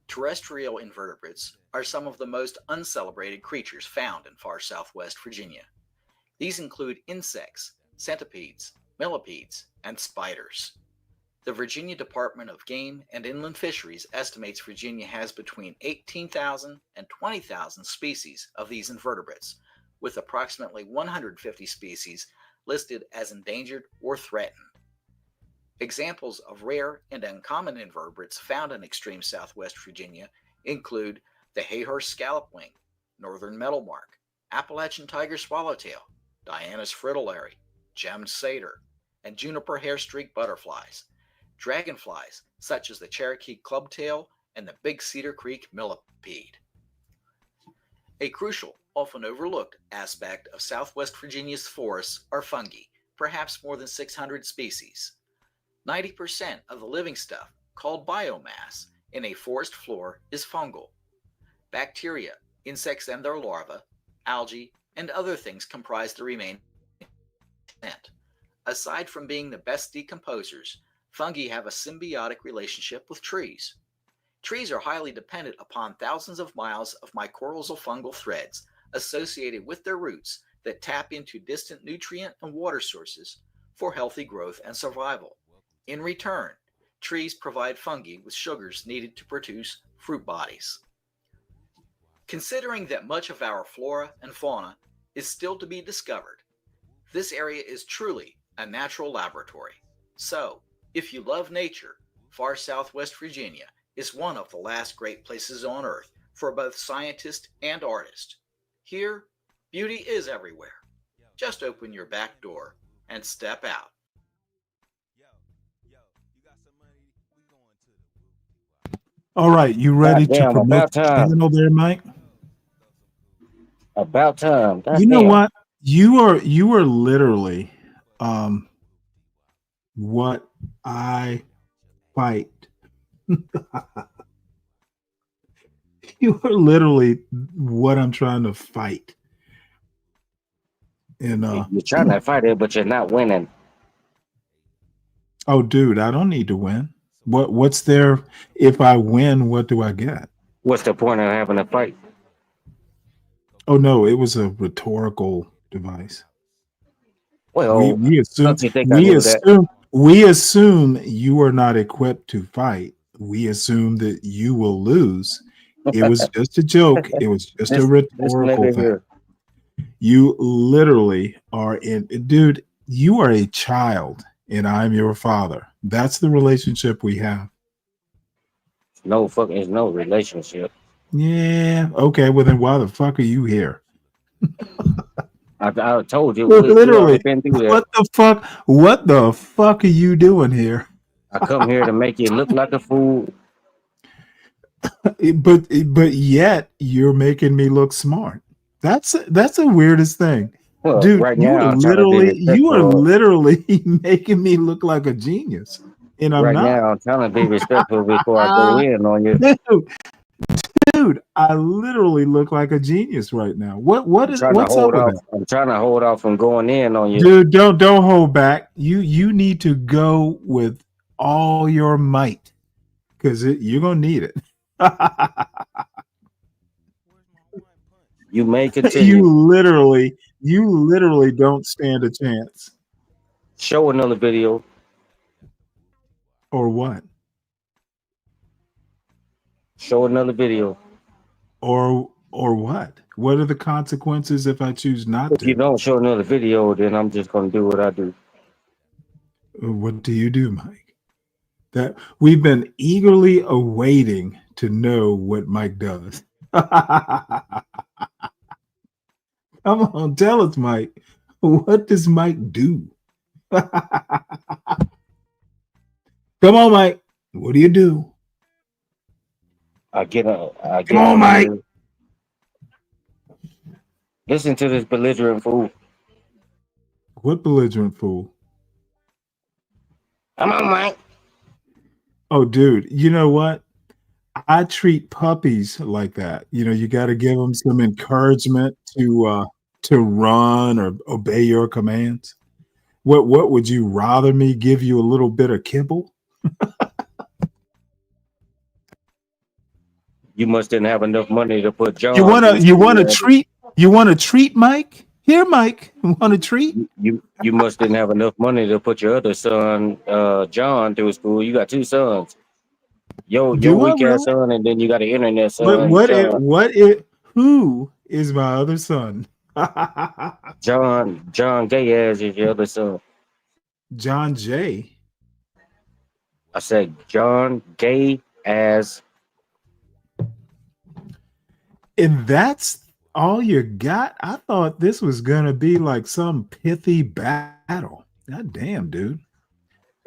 Terrestrial invertebrates are some of the most uncelebrated creatures found in far southwest Virginia. These include insects, centipedes, millipedes, and spiders. The Virginia Department of Game and Inland Fisheries estimates Virginia has between 18,000 and 20,000 species of these invertebrates, with approximately 150 species listed as endangered or threatened. Examples of rare and uncommon invertebrates found in extreme southwest Virginia include the Hayhurst scallopwing, northern meadowlark, Appalachian tiger swallowtail, Diana's fritillary, gemmed satyr, and juniper hair-streaked butterflies, dragonflies such as the Cherokee clubtail and the Big Cedar Creek millipede. A crucial, often overlooked aspect of southwest Virginia's forests are fungi, perhaps more than 600 species. 90% of the living stuff, called biomass, in a forest floor is fungal. Bacteria, insects and their larvae, algae, and other things comprise the remaining percent. Aside from being the best decomposers, fungi have a symbiotic relationship with trees. Trees are highly dependent upon thousands of miles of mycorrhizal fungal threads associated with their roots that tap into distant nutrient and water sources for healthy growth and survival. In return, trees provide fungi with sugars needed to produce fruit bodies. Considering that much of our flora and fauna is still to be discovered, this area is truly a natural laboratory. So, if you love nature, far southwest Virginia is one of the last great places on earth for both scientist and artist. Here, beauty is everywhere. Just open your back door and step out. All right, you ready to Goddamn, promote about the time. channel there, Mike? About time. You know Goddamn. what? You are literally what I fight. You are literally what I'm trying to fight. And You're trying to fight it, but you're not winning. oh, dude, I don't need to win. What's there? If I win, what do I get? What's the point of having a fight? Oh no, it was a rhetorical device. Well, we assume don't you think I knew that? we assume you are not equipped to fight. We assume that you will lose. It was just a joke. It was just a rhetorical thing. Here. You literally are dude, you are a child and I'm your father. That's the relationship we have. There's no relationship. Yeah. Okay. Well, then why the fuck are you here? I told you. Literally. Been through that. What the fuck? What the fuck are you doing here? I come here to make you look like a fool. But yet you're making me look smart. That's the weirdest thing. Well, dude, right you now, are literally making me look like a genius. And I'm right not. now, I'm trying to be respectful before I go in on you. Dude, I literally look like a genius right now. What's up with that? I'm trying to hold off from going in on you. Dude, don't hold back. You need to go with all your might because you're gonna need it. You may continue. You literally don't stand a chance. Show another video. Or what? Show another video. Or what? What are the consequences if I choose not If to? you don't show another video, then I'm just gonna do what I do. What do you do, Mike? That we've been eagerly awaiting to know what Mike does. Come on, tell us, Mike. What does Mike do? Come on, Mike. What do you do? Come on, Mike. Listen to this belligerent fool. What belligerent fool? Come on, Mike. Oh, dude, you know what? I treat puppies like that. You know, you got to give them some encouragement to run or obey your commands. What would you rather me give you a little bit of kibble? You must didn't have enough money to put John. You want to treat Mike? Here, Mike. You want a treat? You must didn't have enough money to put your other son, John, through school. You got two sons. Your weak ass son, and then you got an internet son. Who is my other son? John Gay ass is your other son. John J. I said John Gay ass. And that's all you got? I thought this was gonna be like some pithy battle. God damn, dude.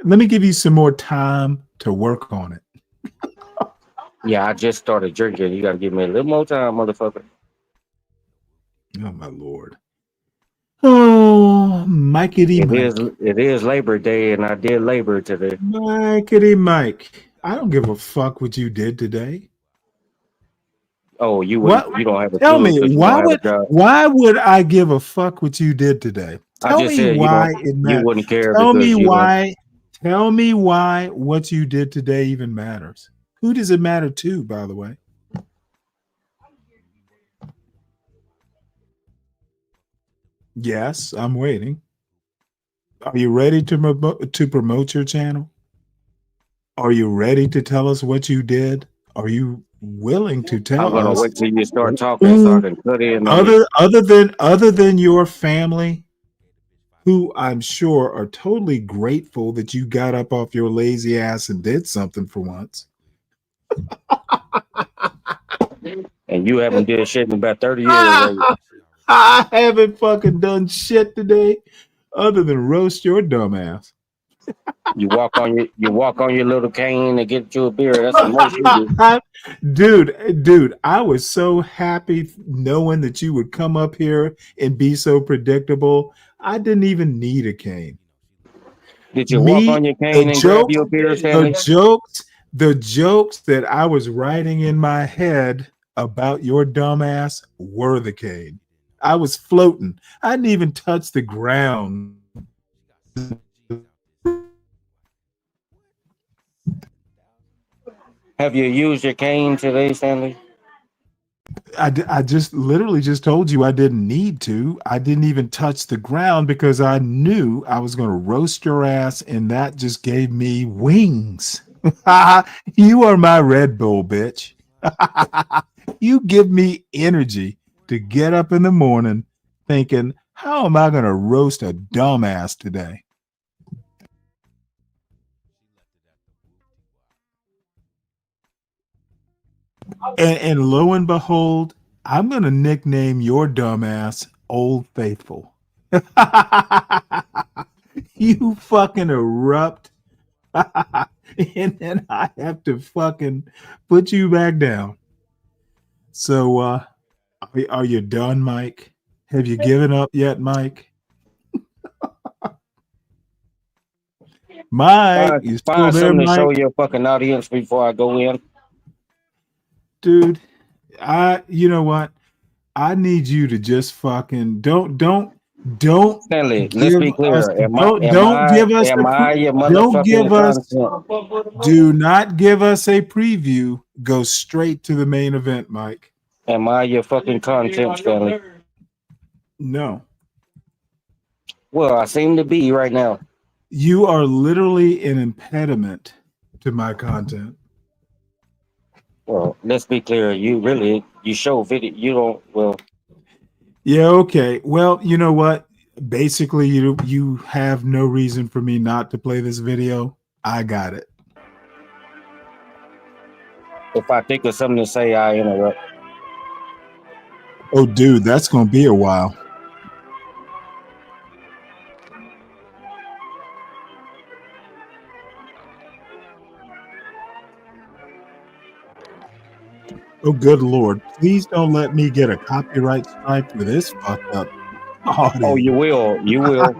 Let me give you some more time to work on it. Yeah, I just started drinking. You gotta give me a little more time, motherfucker. Oh my lord. Oh, Mikey Mike. It is Labor Day, and I did labor today. Mikey Mike. I don't give a fuck what you did today. Oh, you don't have a Tell clue me 'cause you don't have a job. why would I give a fuck what you did today? I Tell just me said why you it matters. wouldn't care Tell because me you why. Tell me why what you did today even matters. Who does it matter to, by the way? Yes, I'm waiting. Are you ready to promote your channel? Are you ready to tell us what you did? Are you willing to tell I'm gonna us? wait till you start talking so I can cut in on you. Other than your family, who I'm sure are totally grateful that you got up off your lazy ass and did something for once. And you haven't did shit in about 30 years. Right? I haven't fucking done shit today other than roast your dumb ass. You walk on your little cane and get you a beer. That's the most you do. Dude, I was so happy knowing that you would come up here and be so predictable. I didn't even need a cane. Did you walk on your cane and grab you a beer, Stanley? The jokes that I was writing in my head about your dumb ass were the cane. I was floating. I didn't even touch the ground. Have you used your cane today, Stanley? I just literally just told you I didn't need to. I didn't even touch the ground because I knew I was going to roast your ass, and that just gave me wings. You are my Red Bull, bitch. You give me energy to get up in the morning thinking, how am I going to roast a dumbass today? And lo and behold, I'm going to nickname your dumbass Old Faithful. You fucking erupt. And then I have to fucking put you back down. So, are you done, Mike? Have you given up yet, Mike? Mike, you still Find there, something to Mike? show your fucking audience before I go in. Dude, you know what? I need you to just fucking don't Stanley, let's be clear. Don't give us do not give us a preview. Go straight to the main event, Mike. Am I your fucking content, Stanley? No. Well, I seem to be right now. You are literally an impediment to my content. Well, let's be clear. You show video. You don't. Well. Yeah. Okay. Well, you know what? Basically, you have no reason for me not to play this video. I got it. If I think of something to say, I interrupt. Oh, dude, that's gonna be a while. Oh, good Lord. Please don't let me get a copyright strike for this fucked up audio. Oh, you will. You will.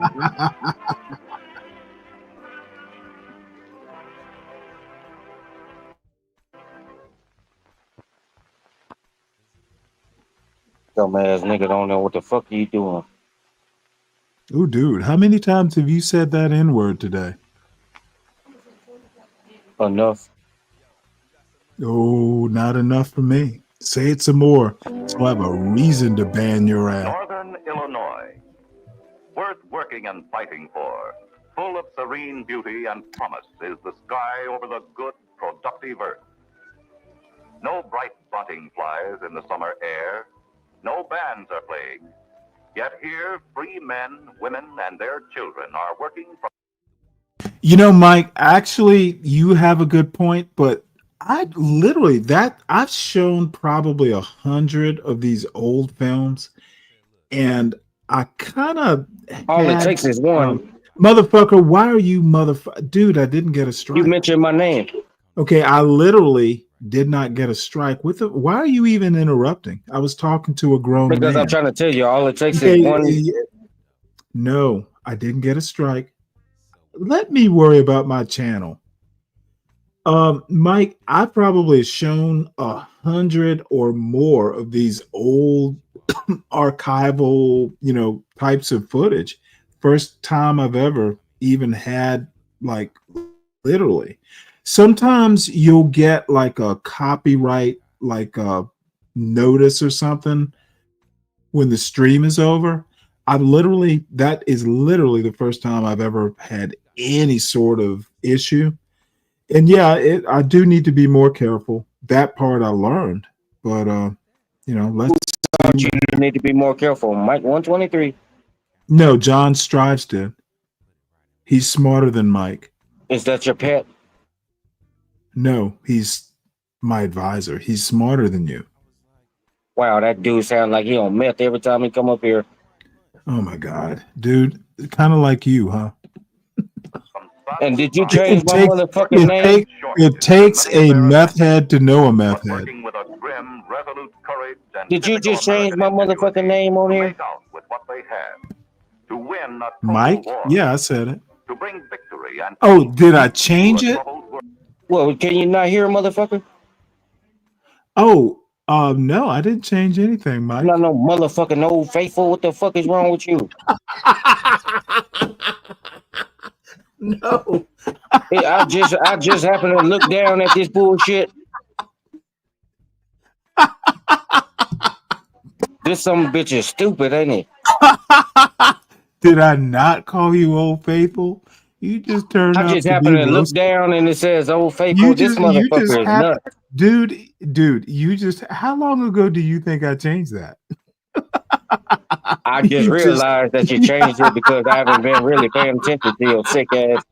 Dumbass nigga don't know what the fuck you doing. Oh, dude, how many times have you said that N-word today? Enough. Oh, not enough for me. Say it some more, so I have a reason to ban your ass. Northern Illinois, worth working and fighting for, full of serene beauty and promise is the sky over the good, productive earth. No bright bunting flies in the summer air, no bands are playing, yet here free men, women, and their children are working for. You know, Mike, actually, you have a good point, but I've shown probably 100 of these old films, and I kind of all it takes is one. Motherfucker, why are you dude? I didn't get a strike. You mentioned my name. Okay, I literally did not get a strike. Why are you even interrupting? I was talking to a grown man. Because I'm trying to tell you, all it takes is one. No, I didn't get a strike. Let me worry about my channel. Mike, I probably shown 100 or more of these old archival, types of footage. First time I've ever even had, like, literally. Sometimes you'll get like a copyright, like a notice or something when the stream is over. That is literally the first time I've ever had any sort of issue. And yeah, I do need to be more careful. That part I learned, but let's. You need to be more careful. Mike 123. No, John Strives did. He's smarter than Mike. Is that your pet? No, he's my advisor. He's smarter than you. Wow, that dude sounds like he on meth every time he come up here. Oh my God, dude, kind of like you, huh? And did you change my motherfucking name? It takes a meth head to know a meth head. With a grim, resolute courage and Did you just change my motherfucking name on here? out with what they have, to win a total Mike? war, Yeah, I said it. to bring victory and Oh, did I change it? Well, can you not hear, motherfucker? Oh, no, I didn't change anything, Mike. Not no motherfucking old faithful. What the fuck is wrong with you? No. Hey, I just happened to look down at this bullshit. This some bitch is stupid, ain't it? Did I not call you Old Faithful? You just turned out I just to happened be to look roasted. down and it says Old Faithful. This motherfucker is nuts. Dude, you just, how long ago do you think I changed that? I just realized that you changed it because I haven't been really paying attention to your sick ass.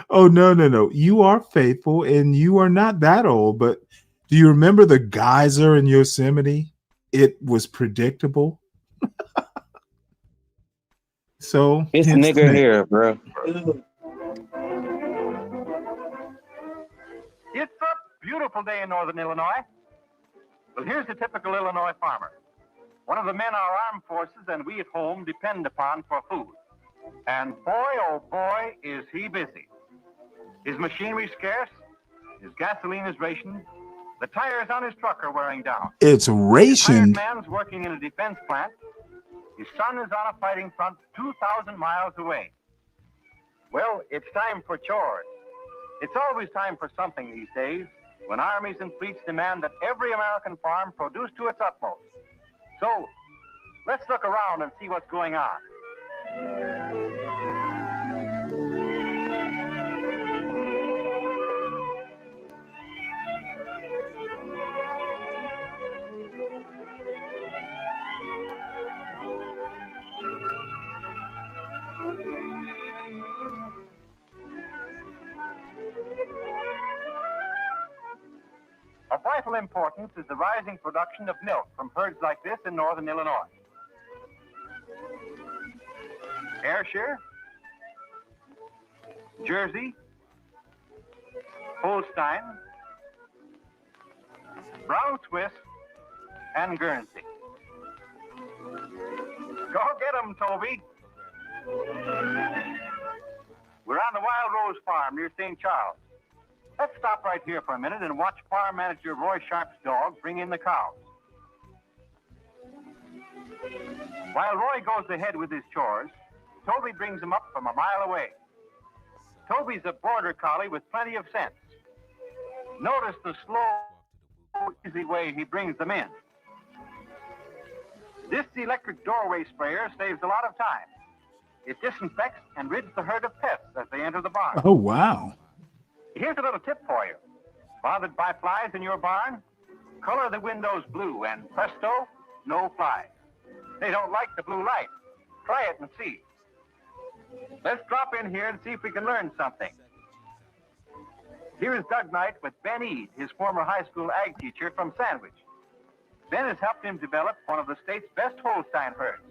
Oh, no. You are faithful and you are not that old, but do you remember the geyser in Yosemite? It was predictable. So This hence the nigga name. here, bro. It's a beautiful day in northern Illinois. Well, here's a typical Illinois farmer. One of the men our armed forces and we at home depend upon for food. And boy, oh boy, is he busy. His machinery scarce, his gasoline is rationed, the tires on his truck are wearing down. It's rationed. Hired man's working in a defense plant. His son is on a fighting front 2,000 miles away. Well, it's time for chores. It's always time for something these days when armies and fleets demand that every American farm produce to its utmost. So, let's look around and see what's going on. Of vital importance is the rising production of milk from herds like this in northern Illinois. Ayrshire, Jersey, Holstein, Brown Swiss, and Guernsey. Go get 'em, Toby. We're on the Wild Rose Farm near St. Charles. Let's stop right here for a minute and watch farm manager Roy Sharp's dog bring in the cows. While Roy goes ahead with his chores, Toby brings them up from a mile away. Toby's a border collie with plenty of sense. Notice the slow, easy way he brings them in. This electric doorway sprayer saves a lot of time. It disinfects and rids the herd of pests as they enter the barn. Oh, wow. Here's a little tip for you. Bothered by flies in your barn? Color the windows blue and presto, no flies. They don't like the blue light. Try it and see. Let's drop in here and see if we can learn something. Here is Doug Knight with Ben Eade, his former high school ag teacher from Sandwich. Ben has helped him develop one of the state's best Holstein herds.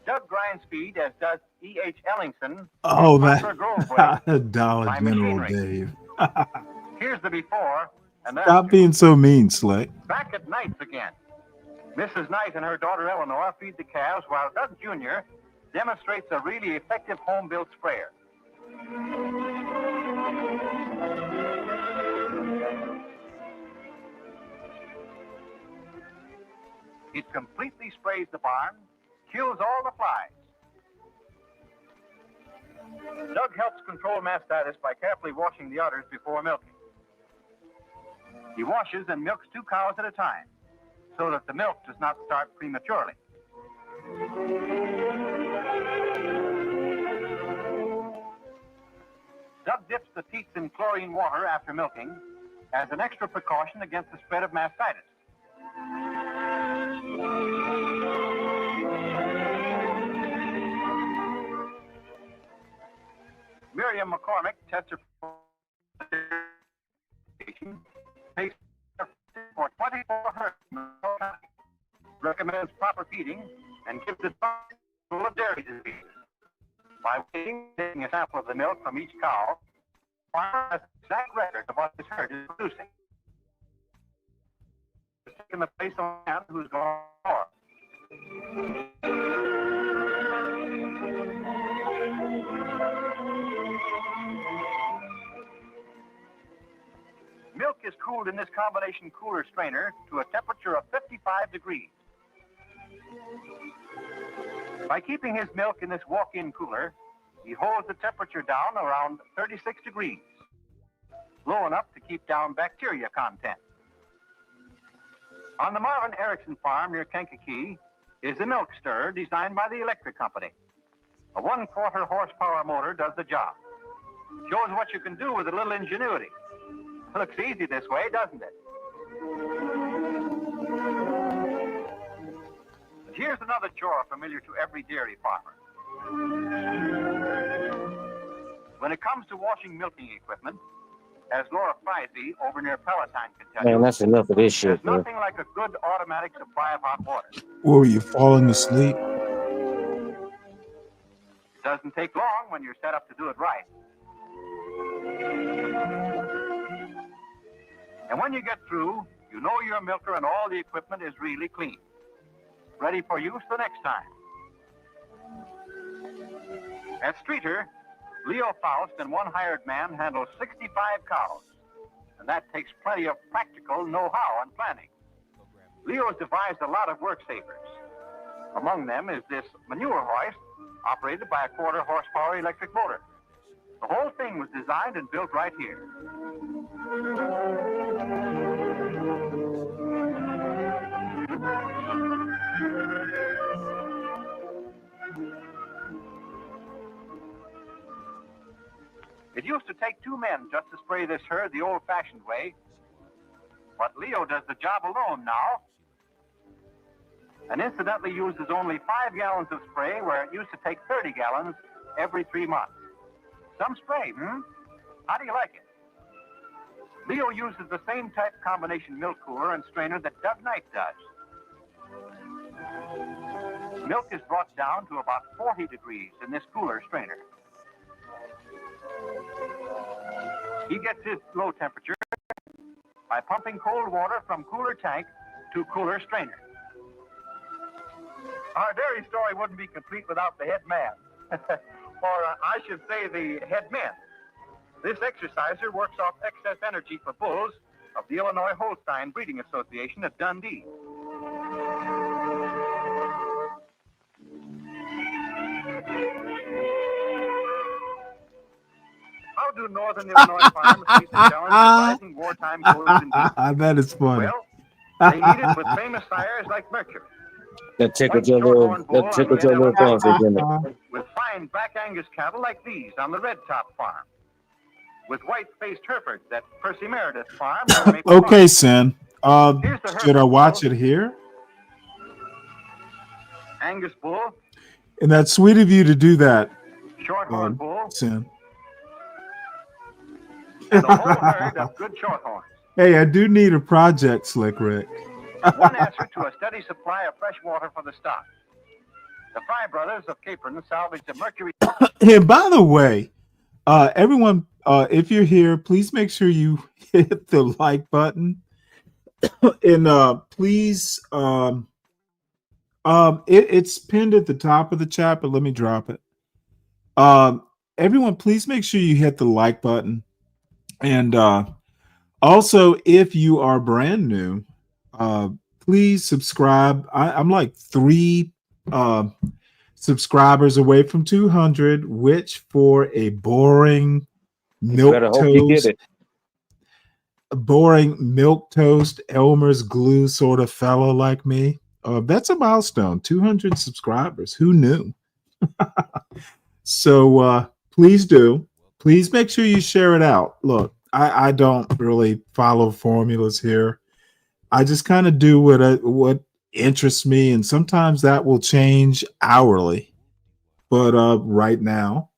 Doug grinds feed, as does E.H. Ellingson. Oh, Poplar Grove way, that Dollar by General machinery. Dave. Here's the before and then Stop being so mean, Slick. back at nights again. Mrs. Knight and her daughter Eleanor feed the calves while Doug Jr. demonstrates a really effective home-built sprayer. It completely sprays the barn, kills all the flies. Doug helps control mastitis by carefully washing the udders before milking. He washes and milks 2 cows at a time, so that the milk does not start prematurely. Doug dips the teats in chlorine water after milking as an extra precaution against the spread of mastitis. Miriam McCormick, tester for takes for 24 herds, recommends proper feeding, and gives it full of dairy disease. By taking a sample of the milk from each cow, farmer has exact record of what his herd is producing. It's taken the place of a man who's gone more. Milk is cooled in this combination cooler strainer to a temperature of 55 degrees. By keeping his milk in this walk-in cooler, he holds the temperature down around 36 degrees, low enough to keep down bacteria content. On the Marvin Erickson farm near Kankakee is a milk stirrer designed by the electric company. A 1/4 horsepower motor does the job. Shows what you can do with a little ingenuity. Looks easy this way, doesn't it? But here's another chore familiar to every dairy farmer. When it comes to washing milking equipment, as Laura Friesy over near Palatine can tell Man, you, that's enough of this there's shit, bro. nothing like a good automatic supply of hot water. Or were you falling asleep? It doesn't take long when you're set up to do it right. And when you get through, you know your milker and all the equipment is really clean, ready for use the next time. At Streeter, Leo Faust and one hired man handle 65 cows, and that takes plenty of practical know-how and planning. Leo's devised a lot of work savers. Among them is this manure hoist operated by a 1/4 horsepower electric motor. The whole thing was designed and built right here. It used to take 2 men just to spray this herd the old-fashioned way, but Leo does the job alone now, and incidentally uses only 5 gallons of spray where it used to take 30 gallons every 3 months. Some spray, How do you like it? Leo uses the same type combination milk cooler and strainer that Doug Knight does. Milk is brought down to about 40 degrees in this cooler strainer. He gets his low temperature by pumping cold water from cooler tank to cooler strainer. Our dairy story wouldn't be complete without the head man, or I should say the head men. This exerciser works off excess energy for bulls of the Illinois Holstein Breeding Association at Dundee. How do Northern Illinois farmers face the challenge of rising wartime goals and beef? That is funny. Well, they need it with famous sires like Mercury. That tickled your little fancy, didn't it? With fine Black Angus cattle like these on the Red Top farm. With white-faced Herefords at Percy Meredith farm. Okay, Sin. Should I watch it here? Angus bull, And that's sweet of you to do that, shorthorn bull, Sin. and the whole herd of good shorthorns. Hey, I do need a project, Slick Rick. One answer to a steady supply of fresh water for the stock. The Fry brothers of Capron salvaged a Mercury. And by the way, everyone, if you're here, please make sure you hit the like button. And please, it's pinned at the top of the chat, but let me drop it. Everyone, please make sure you hit the like button. And also, if you are brand new, please subscribe. I'm like 3 subscribers away from 200, which for a boring milk toast, Elmer's glue sort of fellow like me, that's a milestone. 200 subscribers. Who knew? So please do. Please make sure you share it out. Look, I don't really follow formulas here. I just kind of do what interests me, and sometimes that will change hourly. But right now,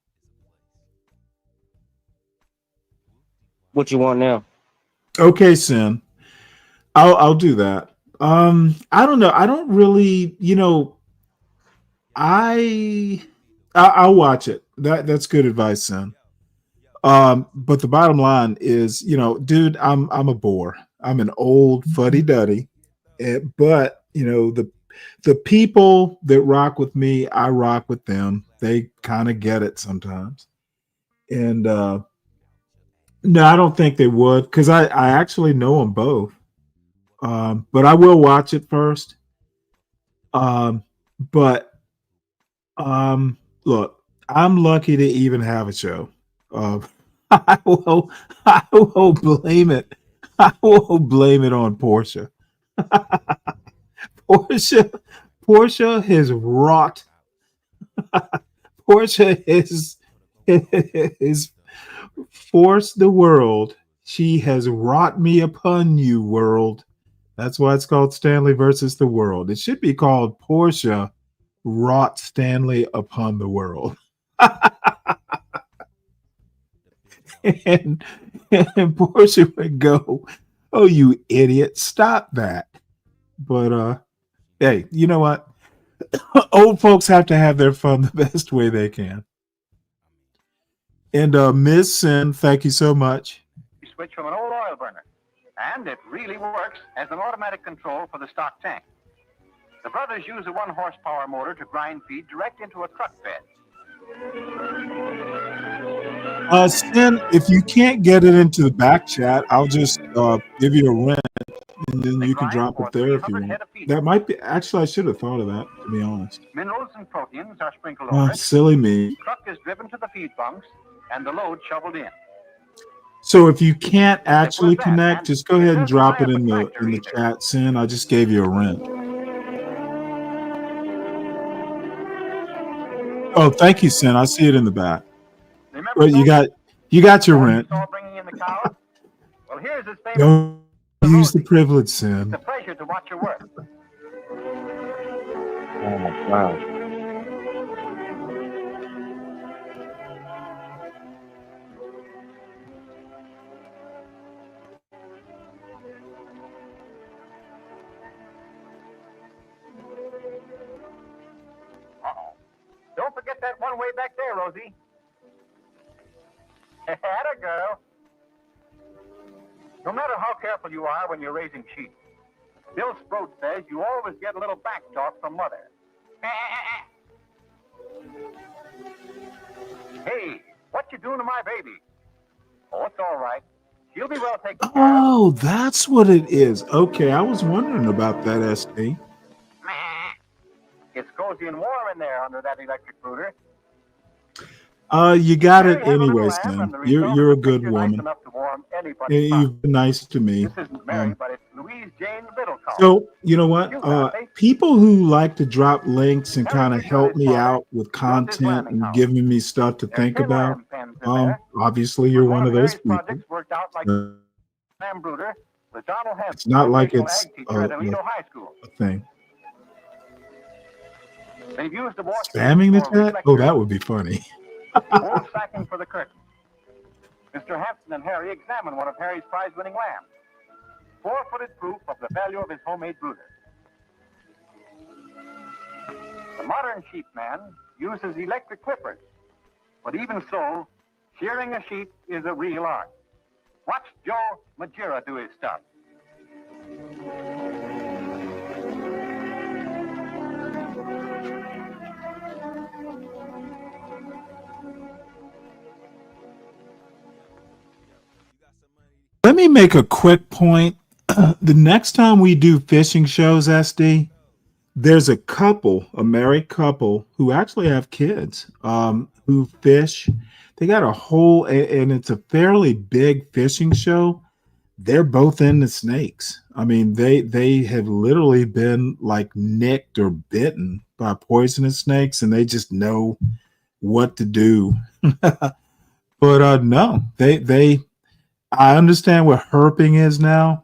What you want now? Okay, Sin. I'll do that. I don't know. I don't really, I'll watch it. That's good advice, Sin. But the bottom line is, dude, I'm a bore. I'm an old fuddy duddy. But the people that rock with me, I rock with them. They kind of get it sometimes. And no, I don't think they would, because I actually know them both. But I will watch it first. But look, I'm lucky to even have a show. I will blame it. I will blame it on Portia. Portia has wrought. Portia is forced the world. She has wrought me upon you, world. That's why it's called Stanley versus the world. It should be called Portia wrought Stanley upon the world. and Portia would go, "Oh, you idiot, stop that." But hey, you know what? Old folks have to have their fun the best way they can. And Ms. Sin, thank you so much. Switch from an old oil burner, and it really works as an automatic control for the stock tank. The brothers use a 1-horsepower motor to grind feed direct into a truck bed. Sin, if you can't get it into the back chat, I'll just give you a rent, and then you can drop it there if you want. That might be. Actually, I should have thought of that, to be honest. Minerals and proteins are sprinkled over it. Silly me. The truck is driven to the feed bunks, and the load shoveled in. So if you can't actually connect, just go ahead and drop it in the chat, Sin. I just gave you a rent. Oh, thank you, Sin. I see it in the back. Well, you got your rent. Well, here's his famous. Don't use the privilege, Sin. It's a pleasure to watch your work. Oh my gosh. Don't forget that one way back there, Rosie. Atta girl. No matter how careful you are when you're raising sheep, Bill Sproat says you always get a little back talk from mother. Hey, what you doing to my baby? Oh, it's all right. She'll be well taken care of. Oh, that's what it is. Okay, I was wondering about that, SD. It's cozy and warm in there under that electric brooder. You got it anyway, Sin. You're a good woman. You've been nice to me. This isn't Mary, but it's Louise Jane Littlecall. So you know what? People who like to drop links and kind of help me out with content and giving me stuff to think about. Obviously, you're one of those people. It's not like it's a thing. They've used the wash Spamming the chat? Oh, that would be funny. More sacking for the curtain. Mr. Hampton and Harry examine one of Harry's prize-winning lambs. 4-footed proof of the value of his homemade brooder. The modern sheep man uses electric clippers. But even so, shearing a sheep is a real art. Watch Joe Majira do his stuff. Let me make a quick point. The next time we do fishing shows, SD, there's a couple, a married couple, who actually have kids, who fish. They got a whole, and it's a fairly big fishing show. They're both into snakes. I mean, they have literally been like nicked or bitten by poisonous snakes, and they just know what to do. But no, they I understand what herping is now.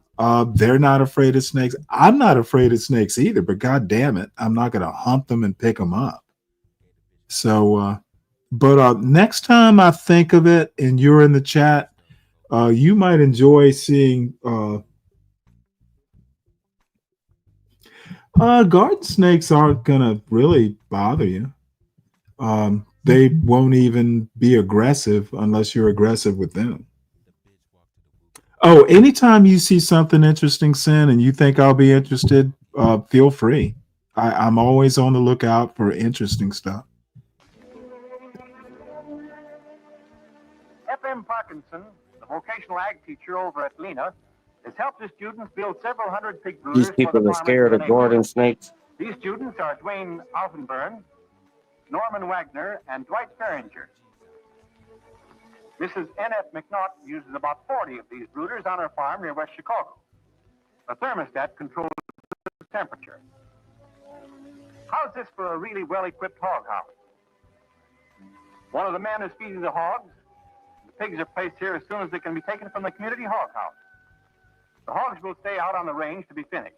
They're not afraid of snakes. I'm not afraid of snakes either, but God damn it, I'm not going to hunt them and pick them up. So, but next time I think of it and you're in the chat, You might enjoy seeing garden snakes aren't gonna really bother you. They won't even be aggressive unless you're aggressive with them. Oh, anytime you see something interesting, Sin, and you think I'll be interested, feel free. I'm always on the lookout for interesting stuff. F.M. Parkinson, the vocational ag teacher over at Lena, has helped his students build several hundred pig brooders These people for the are farmers scared in of the garden neighborhood. snakes. These students are Dwayne Altenburn, Norman Wagner, and Dwight Ferringer. Mrs. N.F. McNaught uses about 40 of these brooders on her farm near West Chicago. A thermostat controls the temperature. How's this for a really well-equipped hog house? One of the men is feeding the hogs. The pigs are placed here as soon as they can be taken from the community hog house. The hogs will stay out on the range to be finished.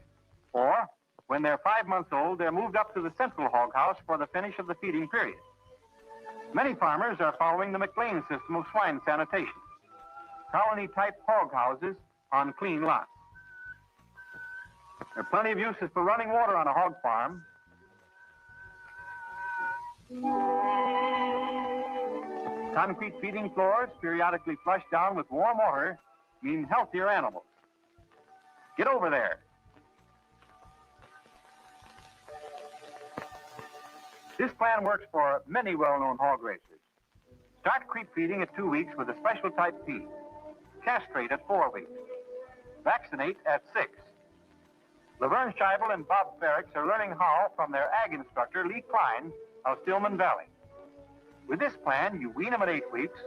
Or, when they're 5 months old, they're moved up to the central hog house for the finish of the feeding period. Many farmers are following the McLean system of swine sanitation. Colony-type hog houses on clean lots. There are plenty of uses for running water on a hog farm. Concrete feeding floors, periodically flushed down with warm water, mean healthier animals. Get over there. This plan works for many well-known hog races. Start creep feeding at 2 weeks with a special type feed. Castrate at 4 weeks. Vaccinate at 6. Laverne Scheibel and Bob Ferricks are learning how from their ag instructor, Lee Klein, of Stillman Valley. With this plan, you wean them at 8 weeks,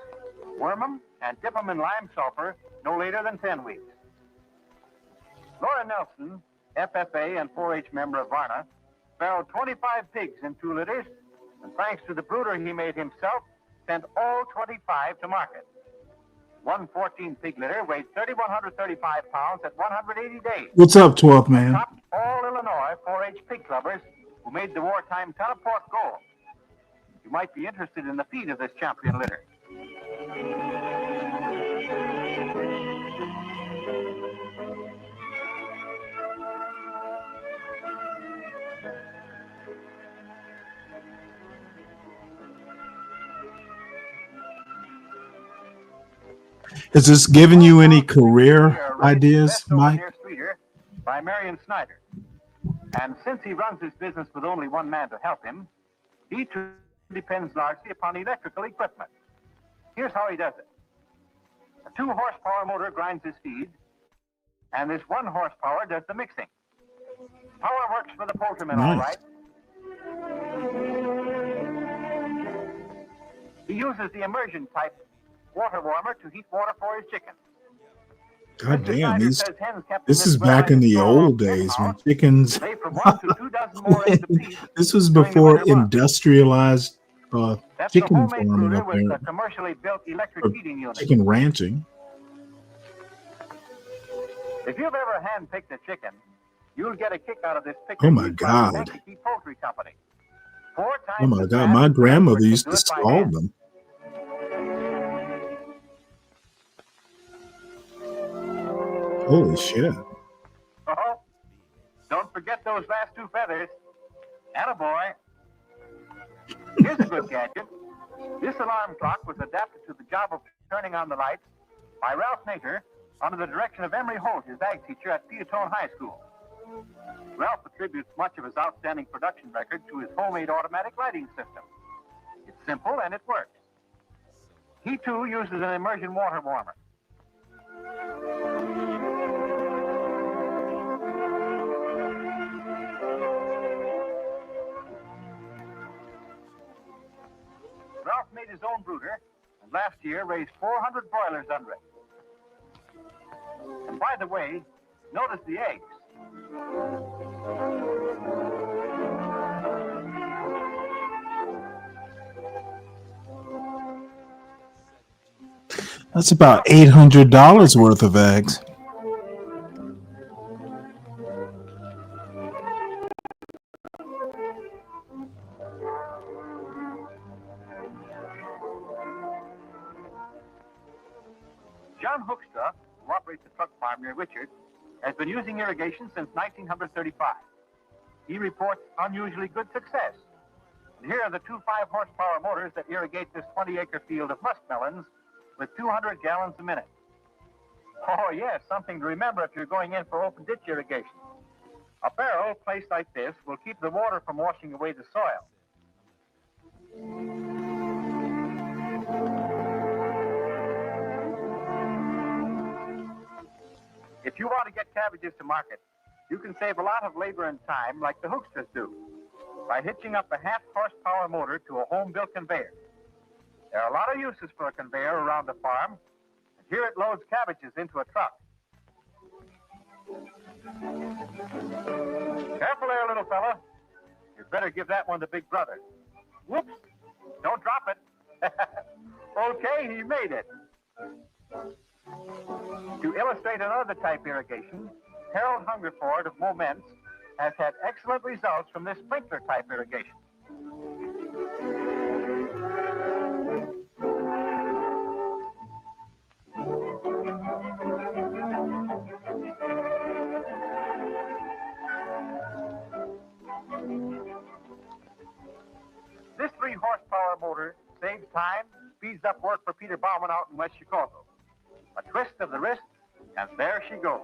worm them, and dip them in lime sulfur no later than 10 weeks. Laura Nelson, FFA and 4-H member of Varna, farrowed 25 pigs in 2 litters, and thanks to the brooder he made himself, sent all 25 to market. One 14-pig litter weighed 3,135 pounds at 180 days. What's up, 12th man? Topped all Illinois 4-H pig clubbers who made the wartime ton of pork gold. You might be interested in the feed of this champion litter. Has this given you any career ideas, Mike? Streeter by Marion Snyder. And since he runs his business with only one man to help him, he too depends largely upon electrical equipment. Here's how he does it. A 2-horsepower motor grinds his feed, and this 1 horsepower does the mixing. Power works for the poultryman, all right. He uses the immersion type water warmer to heat water for his chickens. God damn, this is back in the old days when chickens. This was before industrialized chicken farming up there, commercially built electric or heating unit. chicken ranching. If you've ever hand-picked a chicken, you'll get a kick out of this picture. Oh my God! Poultry Company. 4 times Oh my God! My grandmother used to scald them. Holy shit! Oh, don't forget those last 2 feathers. Attaboy. Here's a good gadget. This alarm clock was adapted to the job of turning on the lights by Ralph Nader under the direction of Emery Holt, his ag teacher at Peatone High School. Ralph attributes much of his outstanding production record to his homemade automatic lighting system. It's simple and it works. He too uses an immersion water warmer. Ralph made his own brooder, and last year raised 400 broilers under it. And by the way, notice the eggs. That's about $800 worth of eggs. John Hoekstra, who operates a truck farm near Richard, has been using irrigation since 1935. He reports unusually good success. And here are the two 5-horsepower motors that irrigate this 20-acre field of muskmelons with 200 gallons a minute. Oh, yes, something to remember if you're going in for open ditch irrigation. A barrel placed like this will keep the water from washing away the soil. If you want to get cabbages to market, you can save a lot of labor and time like the Hoekstras do by hitching up a 0.5-horsepower motor to a home-built conveyor. There are a lot of uses for a conveyor around the farm, and here it loads cabbages into a truck. Careful there, little fella. You'd better give that one to Big Brother. Whoops! Don't drop it. Okay, he made it. To illustrate another type irrigation, Harold Hungerford of Moments has had excellent results from this sprinkler type irrigation. This 3-horsepower motor saves time, speeds up work for Peter Bauman out in West Chicago. A twist of the wrist, and there she goes.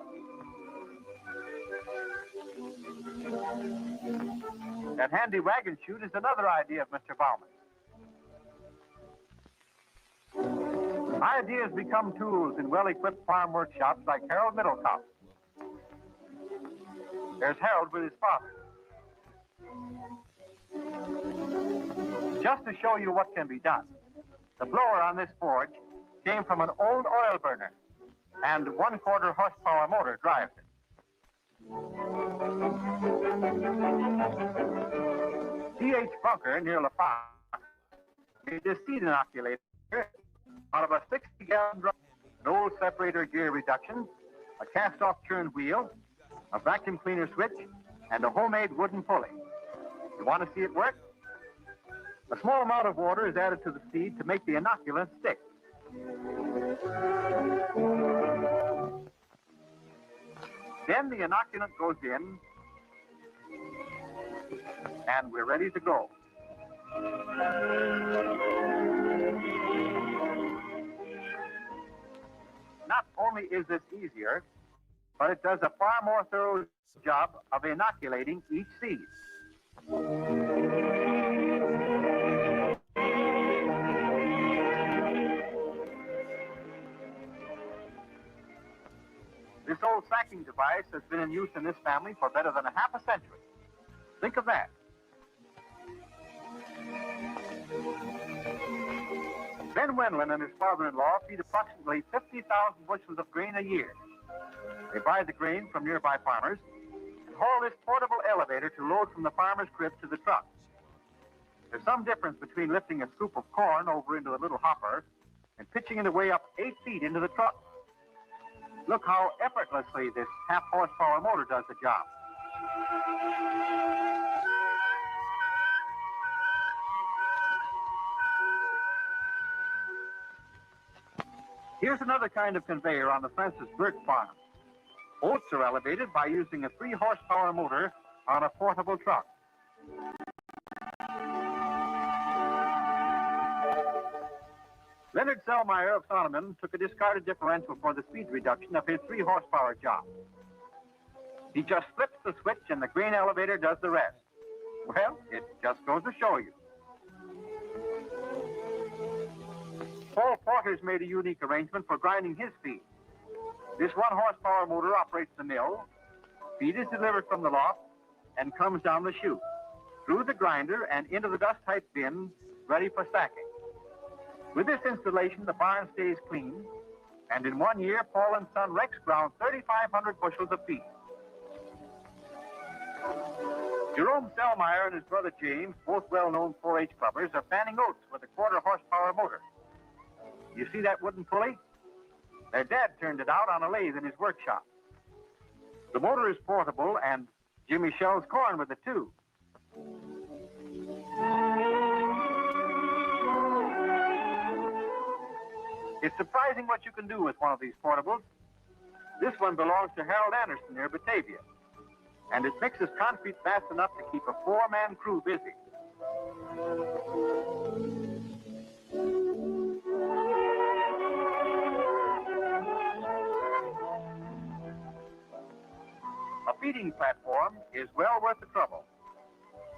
That handy wagon chute is another idea of Mr. Bauman's. Ideas become tools in well-equipped farm workshops like Harold Middletop. There's Harold with his father. Just to show you what can be done, the blower on this forge came from an old oil burner, and 1/4-horsepower motor drives it. C.H. Bunker near La Paz made this seed inoculator out of a 60-gallon drum, an old separator gear reduction, a cast-off churn wheel, a vacuum cleaner switch, and a homemade wooden pulley. You want to see it work? A small amount of water is added to the seed to make the inoculant stick. Then the inoculant goes in, and we're ready to go. Not only is this easier, but it does a far more thorough job of inoculating each seed. This old sacking device has been in use in this family for better than half a century. Think of that. Ben Wendland and his father-in-law feed approximately 50,000 bushels of grain a year. They buy the grain from nearby farmers and haul this portable elevator to load from the farmer's crib to the truck. There's some difference between lifting a scoop of corn over into the little hopper and pitching it away up 8 feet into the truck. Look how effortlessly this 0.5-horsepower motor does the job. Here's another kind of conveyor on the Francis Burke farm. Oats are elevated by using a 3-horsepower motor on a portable truck. Leonard Selmeyer of Sonneman took a discarded differential for the speed reduction of his 3-horsepower job. He just flips the switch and the grain elevator does the rest. Well, it just goes to show you. Paul Porter's made a unique arrangement for grinding his feed. This 1-horsepower motor operates the mill, feed is delivered from the loft, and comes down the chute, through the grinder and into the dust-tight bin, ready for stacking. With this installation, the barn stays clean, and in 1 year, Paul and son Rex ground 3,500 bushels of feed. Jerome Selmeyer and his brother James, both well-known 4-H clubbers, are fanning oats with a 1/4-horsepower motor. You see that wooden pulley? Their dad turned it out on a lathe in his workshop. The motor is portable, and Jimmy shells corn with it, too. It's surprising what you can do with one of these portables. This one belongs to Harold Anderson near Batavia, and it mixes concrete fast enough to keep a four-man crew busy. A feeding platform is well worth the trouble.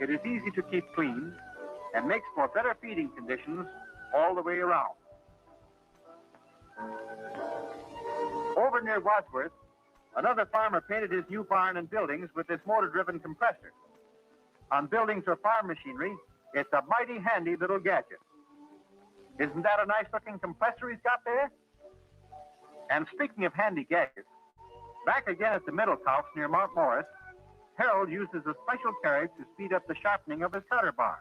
It is easy to keep clean and makes for better feeding conditions all the way around. Over near Wadsworth, another farmer painted his new barn and buildings with this motor-driven compressor. On buildings or farm machinery, it's a mighty handy little gadget. Isn't that a nice-looking compressor he's got there? And speaking of handy gadgets, back again at the Middle House near Mount Morris, Harold uses a special carriage to speed up the sharpening of his cutter barn.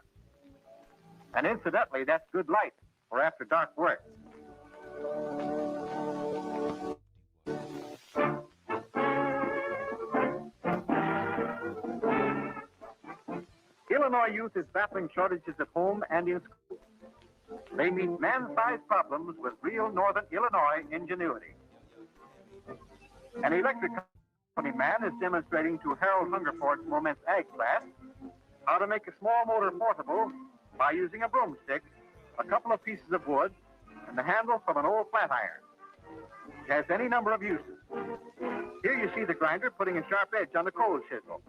And incidentally, that's good light for after dark work. Illinois youth is battling shortages at home and in school. They meet man-sized problems with real Northern Illinois ingenuity. An electric company man is demonstrating to Harold Hungerford's Moments Ag class how to make a small motor portable by using a broomstick, a couple of pieces of wood, and the handle from an old flat iron. It has any number of uses. Here you see the grinder putting a sharp edge on the coal chisel.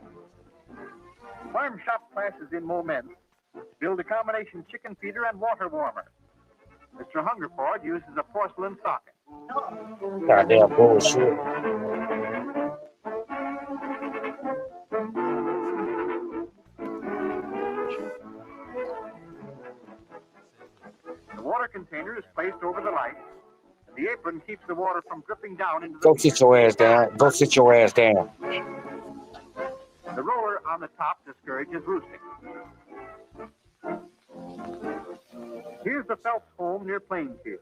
Farm shop classes in Moments build a combination chicken feeder and water warmer. Mr. Hungerford uses a porcelain socket. Goddamn bullshit. The water container is placed over the light. The apron keeps the water from dripping down into the Go sit your ass down. Go sit your ass down. The roller on the top discourages roosting. Here's the Phelps home near Plainfield.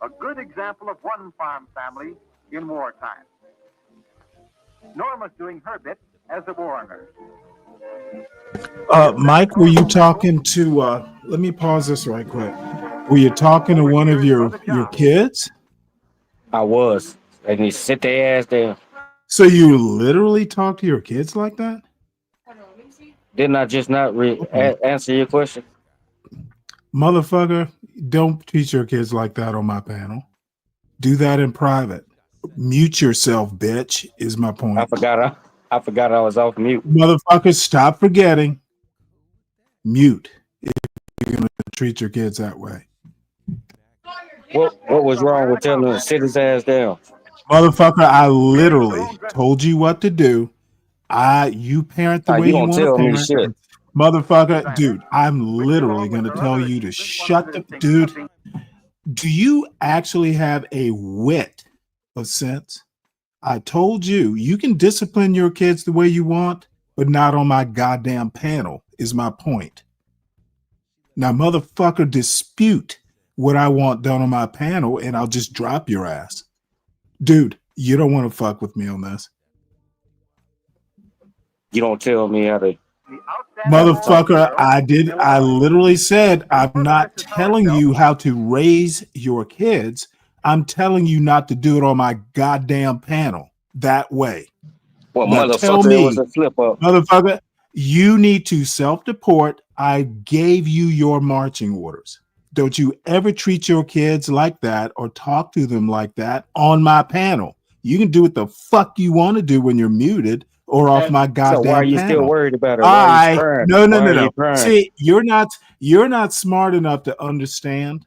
A good example of one farm family in wartime. Norma's doing her bit as a war nurse. Mike, were you talking to, let me pause this right quick. Were you talking to one of your kids? I was. And you sit their ass down. So you literally talk to your kids like that? Didn't I just not answer your question? Motherfucker, don't treat your kids like that on my panel. Do that in private. Mute yourself, bitch, is my point. I forgot I was off mute. Motherfucker, stop forgetting. Mute if you're going to treat your kids that way. What was wrong with telling him to sit his ass down? Motherfucker, I literally told you what to do. You parent the way you want to parent. Shit. Motherfucker, dude, I'm literally going to tell you to shut the... Dude, do you actually have a whit of sense? I told you, you can discipline your kids the way you want, but not on my goddamn panel, is my point. Now, motherfucker, dispute what I want done on my panel, and I'll just drop your ass. Dude, you don't want to fuck with me on this. You don't tell me how to... Motherfucker, I literally said, I'm not telling you how to raise your kids. I'm telling you not to do it on my goddamn panel that way. Well, now motherfucker, tell me, it was a slip up. Motherfucker, you need to self-deport. I gave you your marching orders. Don't you ever treat your kids like that or talk to them like that on my panel. You can do what the fuck you want to do when you're muted or off my goddamn So why are you panel. still worried about it? Why are you crying? No. See, you're not smart enough to understand.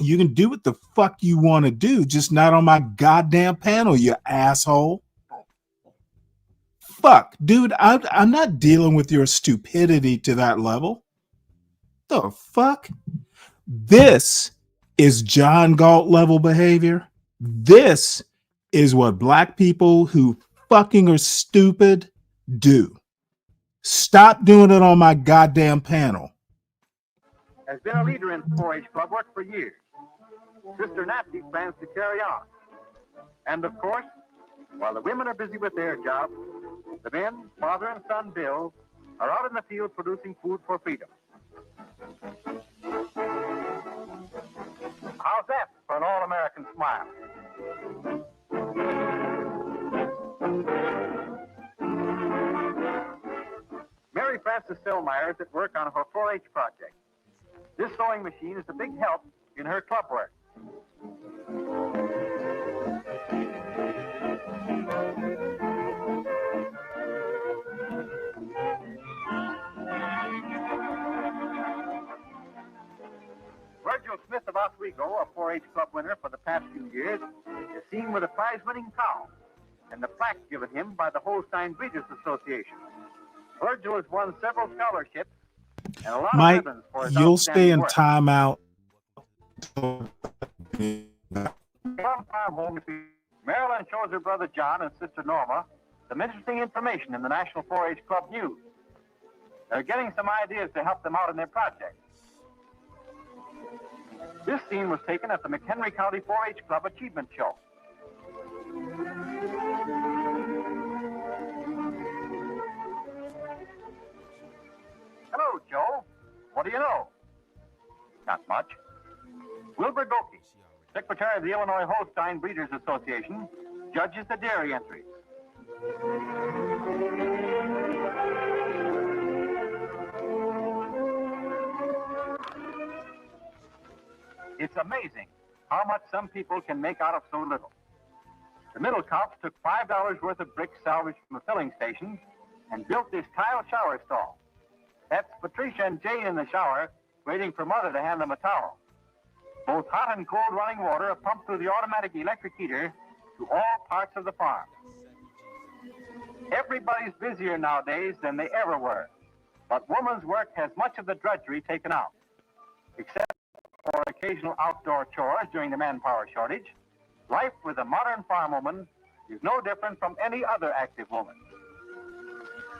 You can do what the fuck you want to do, just not on my goddamn panel, you asshole. Fuck, dude, I'm not dealing with your stupidity to that level. The fuck? This is John Galt level behavior. This is what black people who fucking are stupid do. Stop doing it on my goddamn panel. Has been a leader in 4-H club work for years. Sister Nancy plans to carry on. And of course, while the women are busy with their jobs, the men, father and son Bill, are out in the field producing food for freedom. How How's that for an all-American smile? Mary Frances Stillmeyer is at work on her 4-H project. This sewing machine is a big help in her club work. Virgil Smith of Oswego, a 4-H club winner for the past few years, is seen with a prize-winning cow and the plaque given him by the Holstein Breeders Association. Virgil has won several scholarships and a lot Mike, of ribbons for his you'll stay outstanding in work. timeout. Marilyn shows her brother John and sister Norma some interesting information in the National 4-H Club News. They're getting some ideas to help them out in their project. This scene was taken at the McHenry County 4-H Club Achievement Show. Hello, Joe. What do you know? Not much. Wilbur Gokey, Secretary of the Illinois Holstein Breeders Association, judges the dairy entries. It's amazing how much some people can make out of so little. The Middlecops took $5 worth of bricks salvaged from a filling station and built this tile shower stall. That's Patricia and Jane in the shower, waiting for Mother to hand them a towel. Both hot and cold running water are pumped through the automatic electric heater to all parts of the farm. Everybody's busier nowadays than they ever were, but woman's work has much of the drudgery taken out. Except for occasional outdoor chores during the manpower shortage, life with a modern farm woman is no different from any other active woman.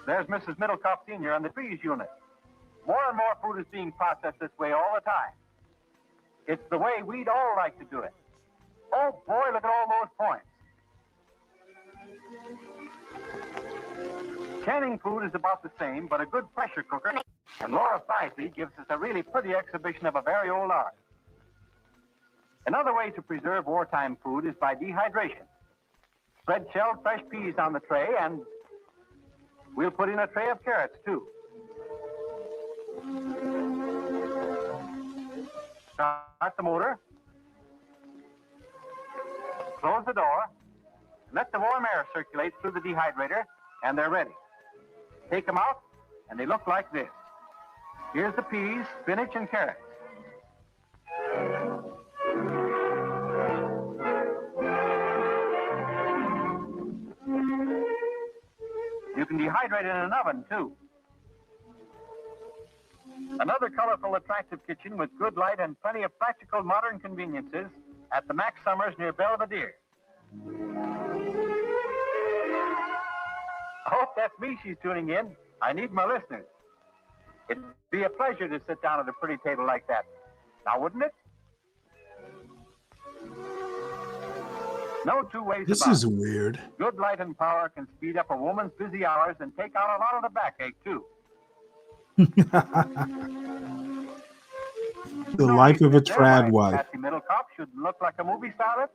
There's Mrs. Middlecop Sr. on the trees unit. More and more food is being processed this way all the time. It's the way we'd all like to do it. Oh boy, look at all those points. Canning food is about the same, but a good pressure cooker, and Laura Fisley gives us a really pretty exhibition of a very old art. Another way to preserve wartime food is by dehydration. Spread shelled fresh peas on the tray, and we'll put in a tray of carrots, too. Start the motor. Close the door. Let the warm air circulate through the dehydrator, and they're ready. Take them out, and they look like this. Here's the peas, spinach, and carrots. You can dehydrate it in an oven, too. Another colorful, attractive kitchen with good light and plenty of practical modern conveniences at the Max Summers near Belvedere. I hope that's me she's tuning in. I need my listeners. It'd be a pleasure to sit down at a pretty table like that. Now, wouldn't it? No two ways This about is it. weird. Good light and power can speed up a woman's busy hours and take out a lot of the backache, too. The life of a Their trad wife. Patsy Middlecop should look like a movie starlet.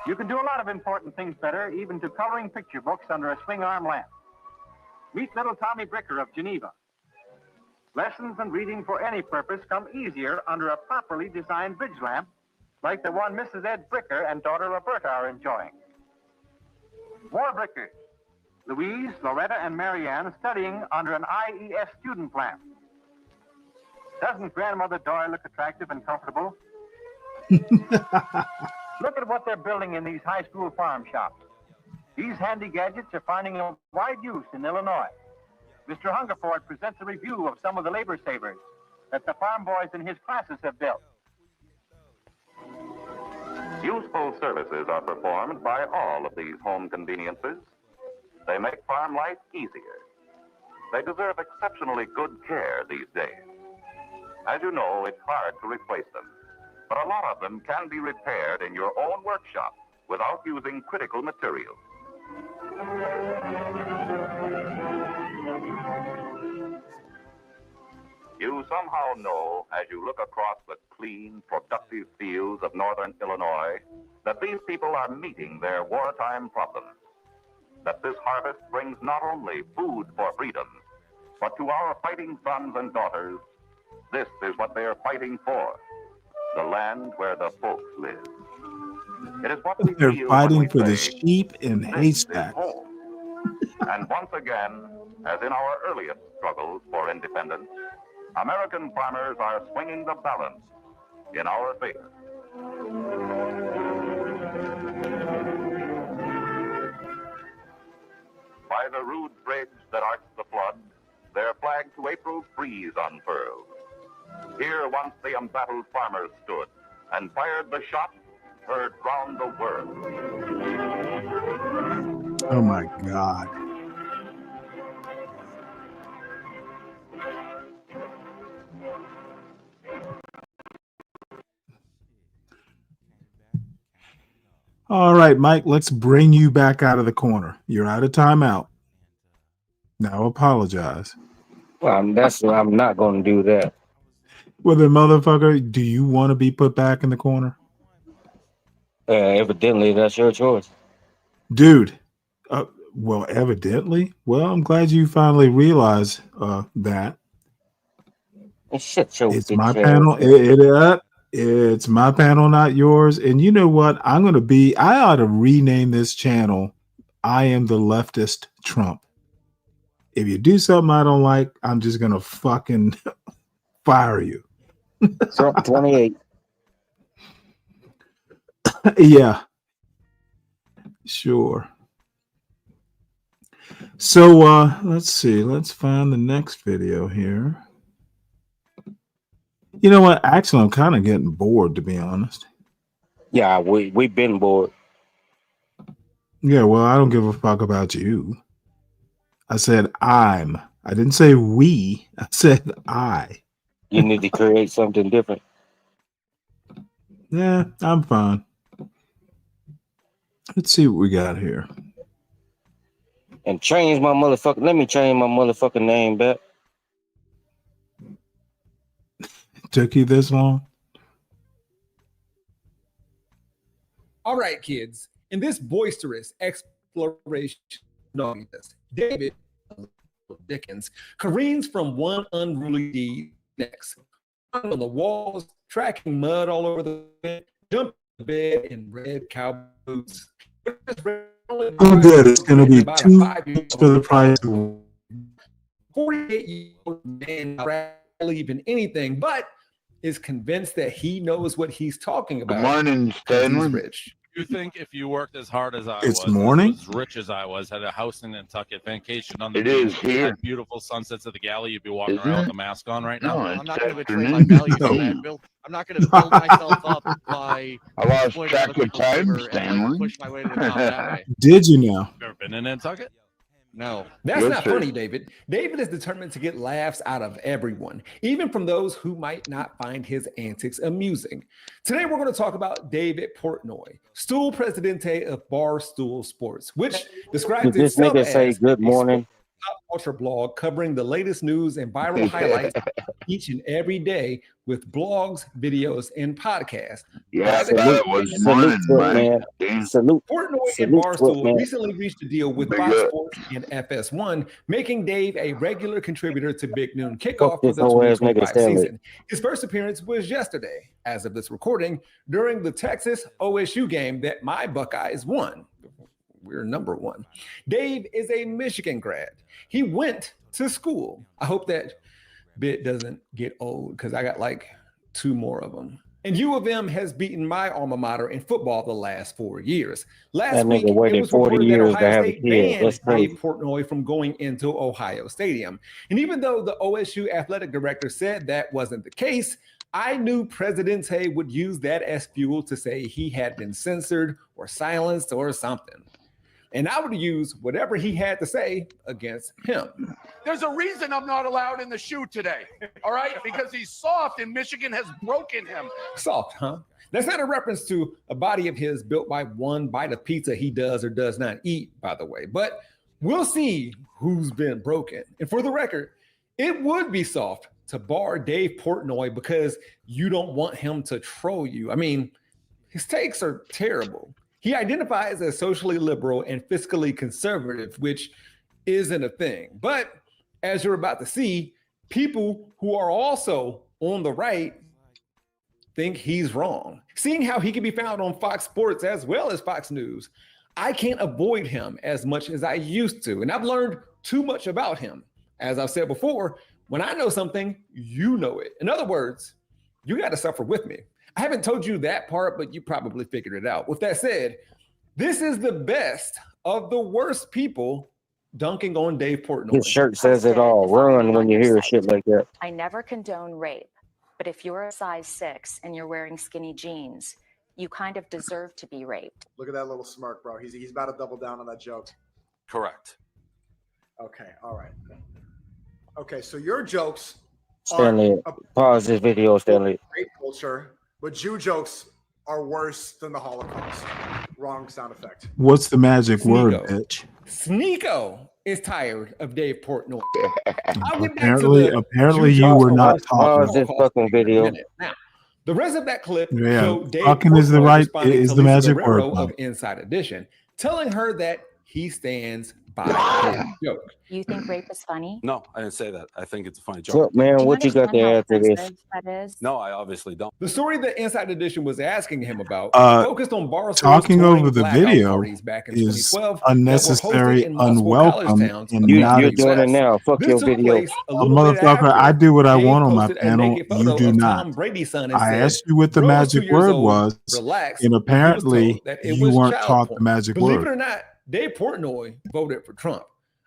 You can do a lot of important things better, even to coloring picture books under a swing arm lamp. Meet little Tommy Bricker of Geneva. Lessons and reading for any purpose come easier under a properly designed bridge lamp, like the one Mrs. Ed Bricker and daughter Roberta are enjoying. More Brickers. Louise, Loretta, and Marianne studying under an IES student lamp. Doesn't Grandmother Dory look attractive and comfortable? Look at what they're building in these high school farm shops. These handy gadgets are finding a wide use in Illinois. Mr. Hungerford presents a review of some of the labor savers that the farm boys in his classes have built. Useful services are performed by all of these home conveniences. They make farm life easier. They deserve exceptionally good care these days. As you know, it's hard to replace them, but a lot of them can be repaired in your own workshop without using critical materials. You somehow know, as you look across the clean, productive fields of northern Illinois, that these people are meeting their wartime problems. That this harvest brings not only food for freedom, but to our fighting sons and daughters, this is what they are fighting for, the land where the folks live. It is what we They're feel when fighting we for the say, sheep in this is haystacks. home. And once again, as in our earliest struggles for independence, American farmers are swinging the balance in our favor. By the rude bridge that arched the flood, their flag to April's breeze unfurled. Here once the embattled farmers stood and fired the shot heard round the world. Oh my God. All right, Mike, let's bring you back out of the corner. You're out of timeout. Now apologize. Well, I'm not going to do that. Well, then, motherfucker, do you want to be put back in the corner? Evidently, that's your choice. Dude, well, evidently. Well, I'm glad you finally realized that. Shut your It's bitch my ass panel. up. It's my panel, not yours. And you know what? I ought to rename this channel I Am the Leftist Trump. If you do something I don't like, I'm just going to fucking fire you. Trump 28. Yeah. Sure. So let's see. Let's find the next video here. You know what? Actually, I'm kind of getting bored, to be honest. Yeah, we've been bored. Yeah, well, I don't give a fuck about you. I said I'm. I didn't say we. I said I. You need to create something different. Yeah, I'm fine. Let's see what we got here. And change my motherfucking. Let me change my motherfucking name back. Took you this long? All right, kids. In this boisterous exploration of David Dickens careens from one unruly deed to the next. On the walls, tracking mud all over the bed, jumping to bed in red cowboy boots. I'm good. It's going to be $2 for the price of 48-year-old man, not believe in anything, but is convinced that he knows what he's talking about. Good morning, Stanley. He's rich. You think if you worked as hard as I It's was, morning? as rich as I was, had a house in Nantucket, vacation on the It beach, is here. had beautiful sunsets at the galley, you'd be walking Isn't around it? with a mask on right No, now? it's I'm not going to betray my values afternoon. on that, Bill. I'm not going to build myself up by I lost exploiting other track of people's time, labor and Stanley. push my way to the top that way. Did you now? You ever been in Nantucket? No. That's Yes, not sir. funny, David. David is determined to get laughs out of everyone, even from those who might not find his antics amusing. Today, we're going to talk about David Portnoy, stool presidente of Barstool Sports, which describes Did this itself nigga as say good a morning? pop culture blog covering the latest news and viral highlights each and every day with blogs, videos, and podcasts. Yeah, By the that way, was morning, Mike. Salute. Portnoy and Salute, Barstool man. recently reached a deal with Big Fox up. Sports and FS1, making Dave a regular contributor to Big Noon Fuck Kickoff for this the whole ass nigga 2025 Stanley. season. His first appearance was yesterday, as of this recording, during the Texas OSU game that my Buckeyes won. We're number one. Dave is a Michigan grad. He went to school. I hope that bit doesn't get old because I got like 2 more of them. And U of M has beaten my alma mater in football the last 4 years. Last That week, nigga it waited was 40 reported that years to Ohio have a State kid. banned That's crazy. Dave Portnoy from going into Ohio Stadium. And even though the OSU athletic director said that wasn't the case, I knew Presidente would use that as fuel to say he had been censored or silenced or something. And I would use whatever he had to say against him. There's a reason I'm not allowed in the shoe today. All right? Because he's soft and Michigan has broken him. Soft, huh? That's not a reference to a body of his built by one bite of pizza he does or does not eat, by the way. But we'll see who's been broken. And for the record, it would be soft to bar Dave Portnoy because you don't want him to troll you. I mean, his takes are terrible. He identifies as socially liberal and fiscally conservative, which isn't a thing. But as you're about to see, people who are also on the right think he's wrong. Seeing how he can be found on Fox Sports as well as Fox News, I can't avoid him as much as I used to. And I've learned too much about him. As I've said before, when I know something, you know it. In other words, you got to suffer with me. I haven't told you that part, but you probably figured it out. With that said, this is the best of the worst people dunking on Dave Portnoy. His shirt says it all. Run when you hear shit like that. I never condone rape, but if you're a size 6 and you're wearing skinny jeans, you kind of deserve to be raped. Look at that little smirk, bro. He's about to double down on that joke. Correct. Okay, all right. Okay, so your jokes Stanley, pause this video, Stanley. rape culture, but Jew jokes are worse than the Holocaust. Wrong sound effect. What's the magic word, bitch? Sneeko is tired of Dave Portnoy. Apparently you were not Pause talking. this fucking video. Now, the rest of that clip Yeah, showed Dave fucking is the Portnoy right responding is to the Lisa magic Guerrero word. of Inside Edition, telling her that he stands by his joke. You think rape is funny? No, I didn't say that. I think it's a funny joke. Look, man, what you got to add to this? That is. No, I obviously don't. The story that Inside Edition was asking him about focused on Barstool's Talking touring over the blackout video parties back in is 2012 unnecessary, that were hosted in multiple college unwelcome, towns and across not You're the doing it US. now. Fuck This your took video. place a little bit motherfucker, I after do what I Dave want on my posted a panel. naked You photo do of not. Tom Brady's son and I said, asked you what the "Bro was magic 2 years word old, was, relax," and when he was apparently told that it you was weren't child taught porn. the magic Believe it word. or not, Dave Portnoy voted for Trump.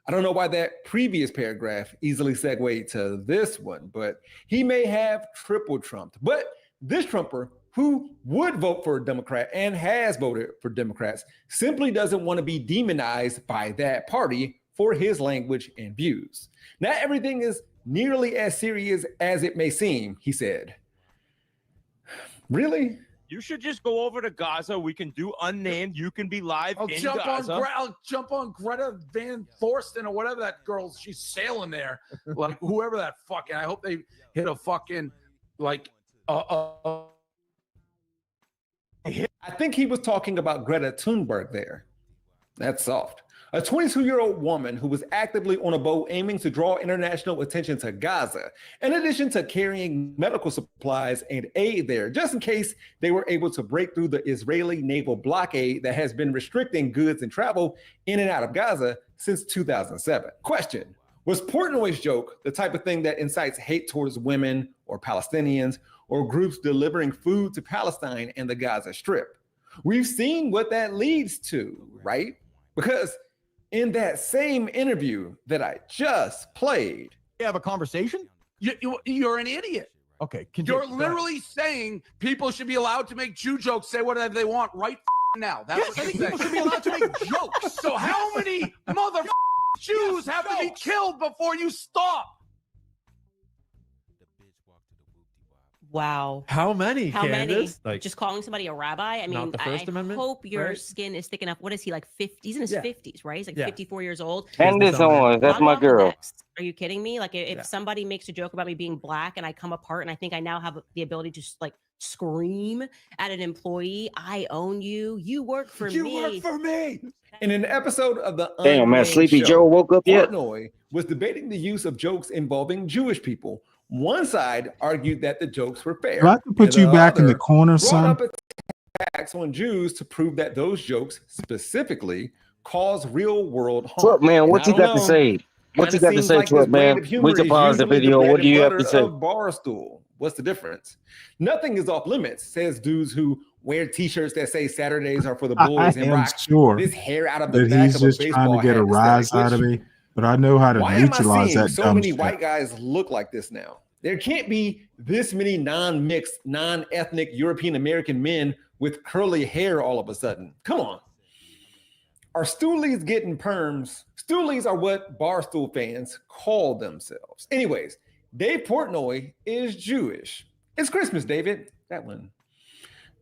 I don't know why that previous paragraph easily segued to this one, but he may have triple trumped. But this Trumper, who would vote for a Democrat and has voted for Democrats, simply doesn't want to be demonized by that party for his language and views. Not everything is nearly as serious as it may seem, he said. Really? You should just go over to Gaza. We can do unnamed. You can be live I'll in jump Gaza. I'll jump on Greta Van Thorsten or whatever that girl. She's sailing there, like whoever that fucking. I hope they hit a fucking like. I think he was talking about Greta Thunberg there. That's soft. A 22-year-old woman who was actively on a boat aiming to draw international attention to Gaza, in addition to carrying medical supplies and aid there, just in case they were able to break through the Israeli naval blockade that has been restricting goods and travel in and out of Gaza since 2007. Question: was Portnoy's joke the type of thing that incites hate towards women or Palestinians or groups delivering food to Palestine and the Gaza Strip? We've seen what that leads to, right? Because in that same interview that I just played, You have a conversation? You're an idiot. Okay. You're literally saying people should be allowed to make Jew jokes, say whatever they want right now. That's Yes, what I you're think people saying. should be allowed to make jokes. So how many mother Jews have to be killed before you stop? Wow. How many? How many? Candace? Like, Just calling somebody a rabbi? I not mean, the First I Amendment, hope your right? skin is thick enough. What is he, like 50? He's in his Yeah. 50s, right? He's like Yeah. 54 years old. Candace Owens, that's I'm my off the girl. next. Are you kidding me? Like if somebody makes a joke about me being black and I come apart and I think I now have the ability to like scream at an employee, I own you. You work for You me. work for me. in an episode of the Damn, man, Unnamed Sleepy Show, Joe woke up yet? Portnoy was debating the use of jokes involving Jewish people. One side argued that the jokes were fair. Do I have to put and you the back in the other corner, brought son? up attacks on Jews to prove that those jokes specifically cause real world harm. Fuck, man, And what I you don't got to know, say? What kinda you got to seems say like to this it, man? brand of humor We can is pause the usually video. bread What do and you have to butter say? of Barstool. What's the difference? Nothing is off limits, says dudes who wear t-shirts that say Saturdays are for the boys I and am rock sure this hair out of the that back he's of a just trying baseball to get a hat rise aesthetic, out of which me, but I know how to why am I neutralize seeing that so dumb many shit. white guys look like this now? There can't be this many non-mixed, non-ethnic European American men with curly hair all of a sudden. Come on. Are stoolies getting perms? Stoolies are what Barstool fans call themselves. Anyways, Dave Portnoy is Jewish. It's Christmas, David. That one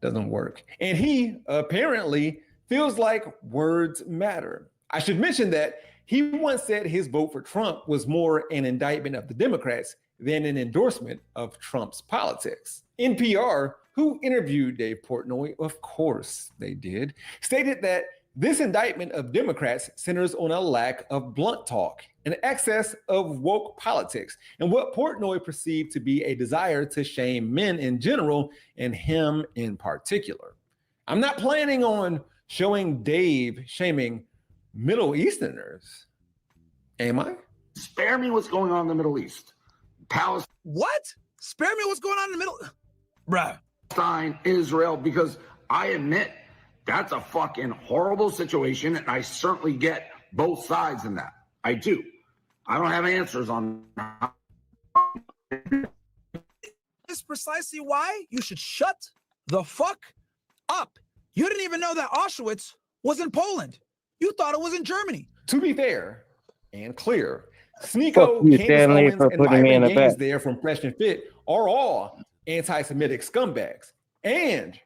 doesn't work. And he apparently feels like words matter. I should mention that he once said his vote for Trump was more an indictment of the Democrats than an endorsement of Trump's politics. NPR, who interviewed Dave Portnoy, of course they did, stated that this indictment of Democrats centers on a lack of blunt talk, an excess of woke politics, and what Portnoy perceived to be a desire to shame men in general and him in particular. I'm not planning on showing Dave shaming Middle Easterners, am I? Spare me what's going on in the Middle East. Palestine. What? Spare me what's going on in the middle. Bruh. Palestine, Israel, because I admit that's a fucking horrible situation, and I certainly get both sides in that. I do. I don't have answers on that. This is precisely why you should shut the fuck up. You didn't even know that Auschwitz was in Poland. You thought it was in Germany. To be fair and clear, Sneeko, you, Candace Stanley, Owens, for and putting me in Myron the Gaines back. there from Fresh and Fit are all anti-Semitic scumbags. And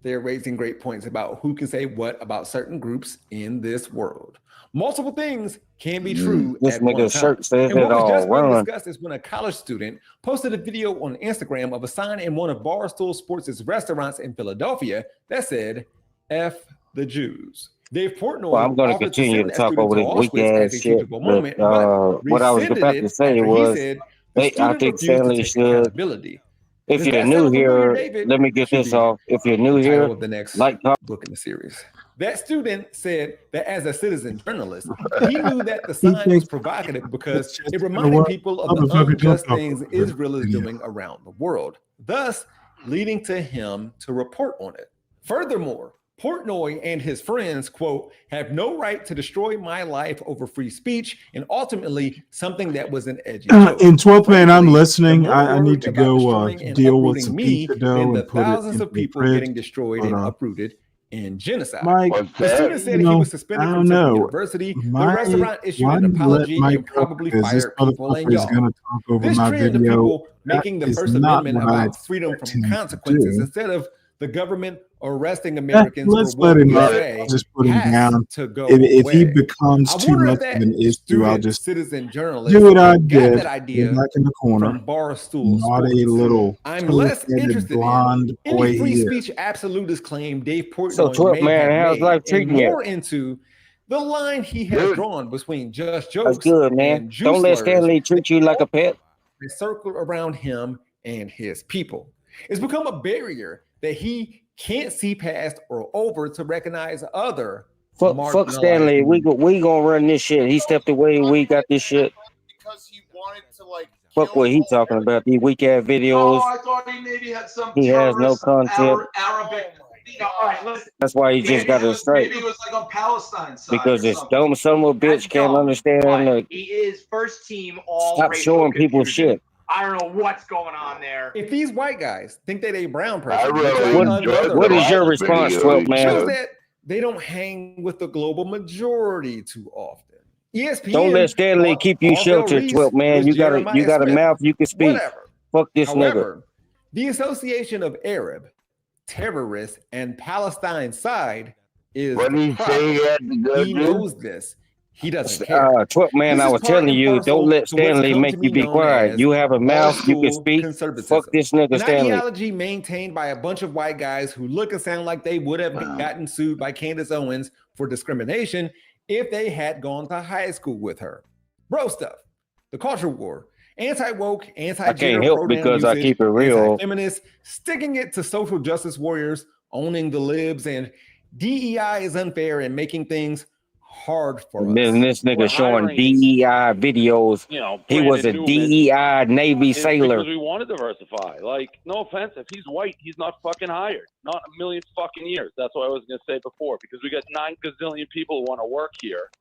they're raising great points about who can say what about certain groups in this world. Multiple things can be true This at one nigga's time. shirt says And it what was all. just being Run. discussed is when a college student posted a video on Instagram of a sign in one of Barstool Sports' restaurants in Philadelphia that said, F the Jews. Dave Portnoy Well, I'm going to offered continue send to that talk student over to this weak Auschwitz as ass a shit. teachable But moment, but what I was rescinded about it to say after was, he said the I student think refused to Stanley take should. accountability. If Does you're that new sound familiar, here, David? let me get Should this be off. If you're new the here, title of the next like, book in the series. That student said that as a citizen journalist, he knew that the He sign was thinks provocative because just it gonna reminded work. people of the Motherfucker, unjust don't talk things over the Israel is video. doing around the world, thus leading to him to report on it. Furthermore, Portnoy and his friends, quote, have no right to destroy my life over free speech and ultimately something that was an edgy joke. In 12th Man, I'm Frankly, listening. they're more I need worried to about go destroying and deal with uprooting some me pizza than dough the and put it thousands into of the people fridge. getting destroyed But and uprooted in genocide. Mike, The student said he was suspended I from don't Temple know. University. The Mike, restaurant issued why an do you let apology Mike and probably go? Because this fired people and motherfucker is y'all. going to talk over This my trend of video. people That making the is First not Amendment what I about freedom expect from him to consequences do. instead of the government arresting Americans Let's for what let him we up. say Just put him has down. to go If he away. becomes I too wonder much if of that an issue, I'll student just citizen do journalist what I got did. that Go idea back in the corner. from Barstool Not a Sports. little I'm less toast-headed interested blonde in boy any free here. speech absolutist claim Dave so Portnoy 12 may man, have how's made, life and treating you? more into the line he has drawn between just That's jokes good, man. and Jew Don't let slurs Stanley treat you like a pet. that circle around him and his people. It's become a barrier that he can't see past or over to recognize other Fuck Stanley. We gonna run this shit. He stepped away. We got this shit. Because he wanted to like. Fuck what he talking about. These weak ass videos. Oh, I thought he maybe had some. He has no content. Arabic. You know, all right, listen. That's why he just got it straight. Maybe it was like on Palestine side. Because or this something. dumb son of a bitch can't understand. He is first team all. Stop showing people shit. I don't know what's going on there. If these white guys think that a brown person, What is your response, 12 man? shows that they don't hang with the global majority too often. ESPN Don't let Stanley keep you Marvell sheltered, Reese 12 man. was You got Jeremiah a Smith. mouth you can speak. Whatever. Fuck this nigga. However, the association of Arab, terrorists, and Palestine side is What the did he say he had to go He do? knows this. He doesn't care. 12 man, This I is was part telling and you, parcel don't let to what's Stanley come make to you be known quiet. as You have a mouth, you can old-school speak. conservatism. Fuck this nigga An Stanley. ideology maintained by a bunch of white guys who look and sound like they would have gotten sued by Candace Owens for discrimination if they had gone to high school with her. Bro stuff, the culture war, anti-woke, anti-gender help pronoun because I usage, keep it real. anti-feminist, sticking it to social justice warriors, owning the libs, and DEI is unfair and making things hard for us. Then this nigga showing DEI videos. He was a DEI Navy sailor. Because we want to diversify. Like, no offense, if he's white, he's not fucking hired. Not a million fucking years. That's what I was going to say before. Because we got 9 gazillion people who want to work here.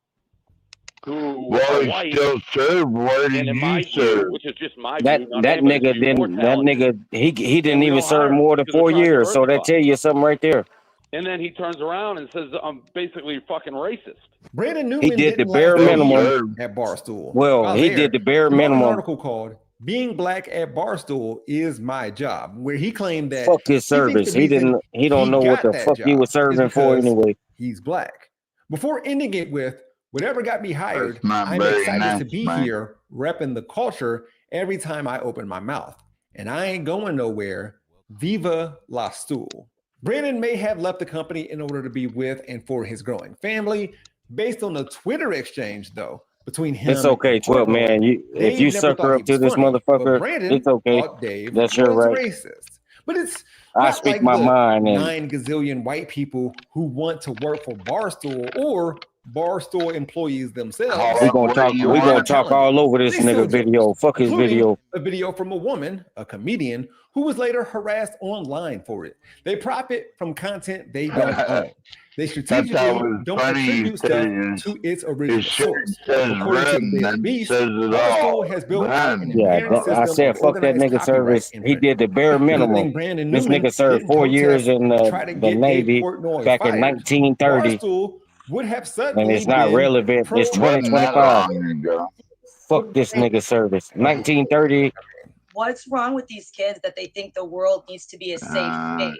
Who are white. Still serve. Why And did in my you view, serve? which is just my That view, not that anybody's nigga view, didn't. more That talented. nigga he didn't we even don't serve hire him more than because 4 we're trying to years. So that diversify. tell you something right there. And then he turns around and says, I'm basically fucking racist. Brandon Newman He did the didn't bare last minimum. at Barstool. Well, While he there, did the bare he wrote minimum. An article called "Being Black at Barstool is My Job," where he claimed that Fuck his he thinks service. the He reason didn't. He don't know what got the that fuck he job was is serving for because anyway. he's black. Before ending it with "Whatever got me hired, not I'm very excited nice, to be man. here, repping the culture every time I open my mouth. And I ain't going nowhere. Viva la stool. Brandon may have left the company in order to be with and for his growing family. Based on the Twitter exchange, though, between him It's okay, and 12 man. If you sucker up to this motherfucker, it's okay. That's your right. Racist. But it's I speak my mind. 9 gazillion white people who want to work for Barstool or Barstool employees themselves. We gonna talk all over this nigga video. Fuck his video. A video from a woman, a comedian, who was later harassed online for it. They profit from content they don't own. They strategically don't attribute stuff to its original source. According to the Beast, Barstool has built an inherent system I said of fuck that organized nigga service. copyright He did the bare minimum. This nigga served 4 years in the Navy back in 1930. Barstool would have And suddenly it's not been relevant. It's 2025. Fuck this nigga service. 1930. What's wrong with these kids that they think the world needs to be a safe space?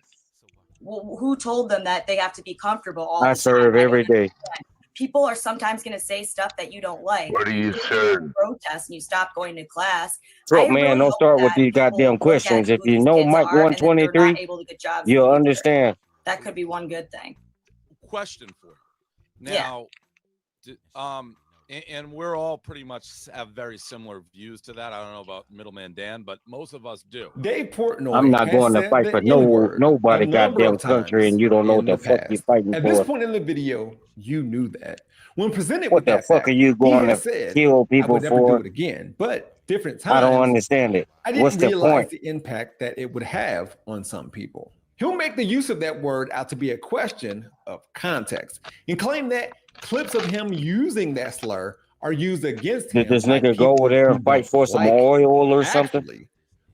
Well, who told them that they have to be comfortable all the I time? serve every day. People are sometimes going to say stuff that you don't like. What do you serve? Protest and you stop going to class. Bro, man, don't start with these goddamn questions. If you know Mike 123, you'll understand. That could be one good thing. Question for you. Now, and we're all pretty much have very similar views to that. I don't know about Middleman Dan, but most of us do. Dave Portnoy. I'm not going to fight for nobody goddamn country, and you don't know what the fuck you're fighting for. At this point in the video, you knew that. When presented what with the that fuck fact, are you going to kill people I would never for? do it again, but different times. I don't understand it. I didn't What's the realize point? the impact that it would have on some people. He'll make the use of that word out to be a question of context and claim that clips of him using that slur are used against him. Did this nigga go over there and fight for some oil or something?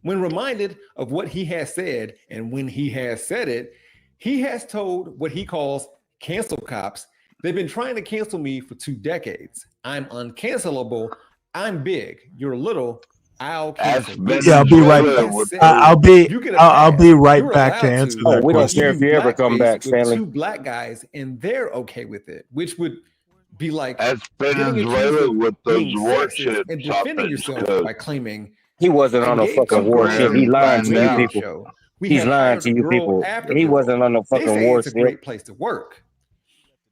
When reminded of what he has said and when he has said it, he has told what he calls cancel cops, they've been trying to cancel me for 2 decades. I'm uncancelable. I'm big. You're little. I'll cancel. Yeah, I'll be right back. I'll be right back to answer that we don't question. care if you ever come back, Stanley. 2 black guys, and they're okay with it, which would be like That's getting accused Venezuela of with those being warships sexist and defending yourself by claiming He wasn't on no gay fucking warship. He lied to you show. people. We He's have lying hired to a you girl people. after He girl. wasn't on no They fucking say it's a warship. great place to work.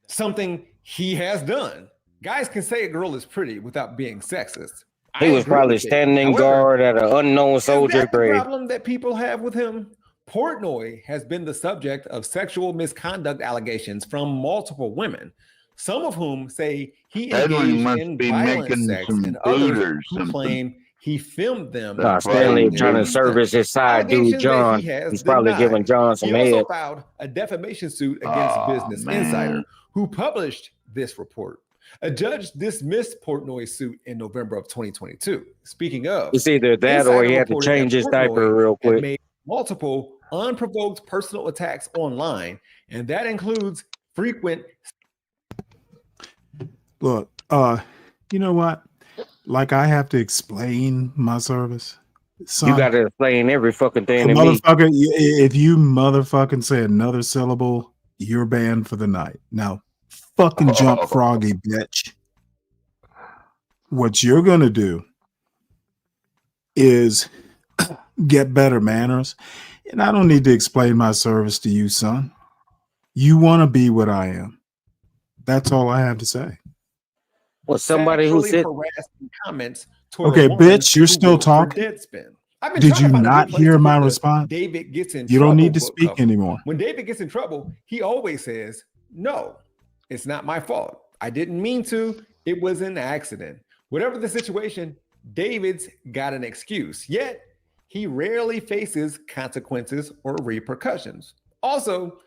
Something he has done. Guys can say a girl is pretty without being sexist. He I was agree probably with it. standing However, guard at an unknown soldier is that the grave. problem that people have with him? Portnoy has been the subject of sexual misconduct allegations from multiple women, some of whom say he Henry engaged must in be violent making sex, some and food others or who something. claim he filmed them. Stanley doing trying to these service his side dude, allegations that John. he has He's probably denied. giving John some He also head. filed a defamation suit against Business man. Insider, who published this report. A judge dismissed Portnoy's suit in November of 2022. Speaking of, It's either that or he had to reported change that his Portnoy diaper real had quick. made multiple unprovoked personal attacks online, and that includes frequent. Look, you know what? Like I have to explain my service. Son, You got to explain every fucking thing to me. motherfucker, if you motherfucking say another syllable, you're banned for the night. Now, fucking jump froggy, bitch. What you're gonna do is get better manners. And I don't need to explain my service to you, son. You want to be what I am. That's all I have to say. Well, somebody who sexually said, harassing comments toward Okay, a woman bitch, you're who still worked for talking? Deadspin. I've been Did trying you to find a good not place hear to my put the response? David gets in You trouble don't need to book speak cover. anymore. When David gets in trouble, he always says, "No, it's not my fault. I didn't mean to. It was an accident." Whatever the situation, David's got an excuse. Yet he rarely faces consequences or repercussions. Also,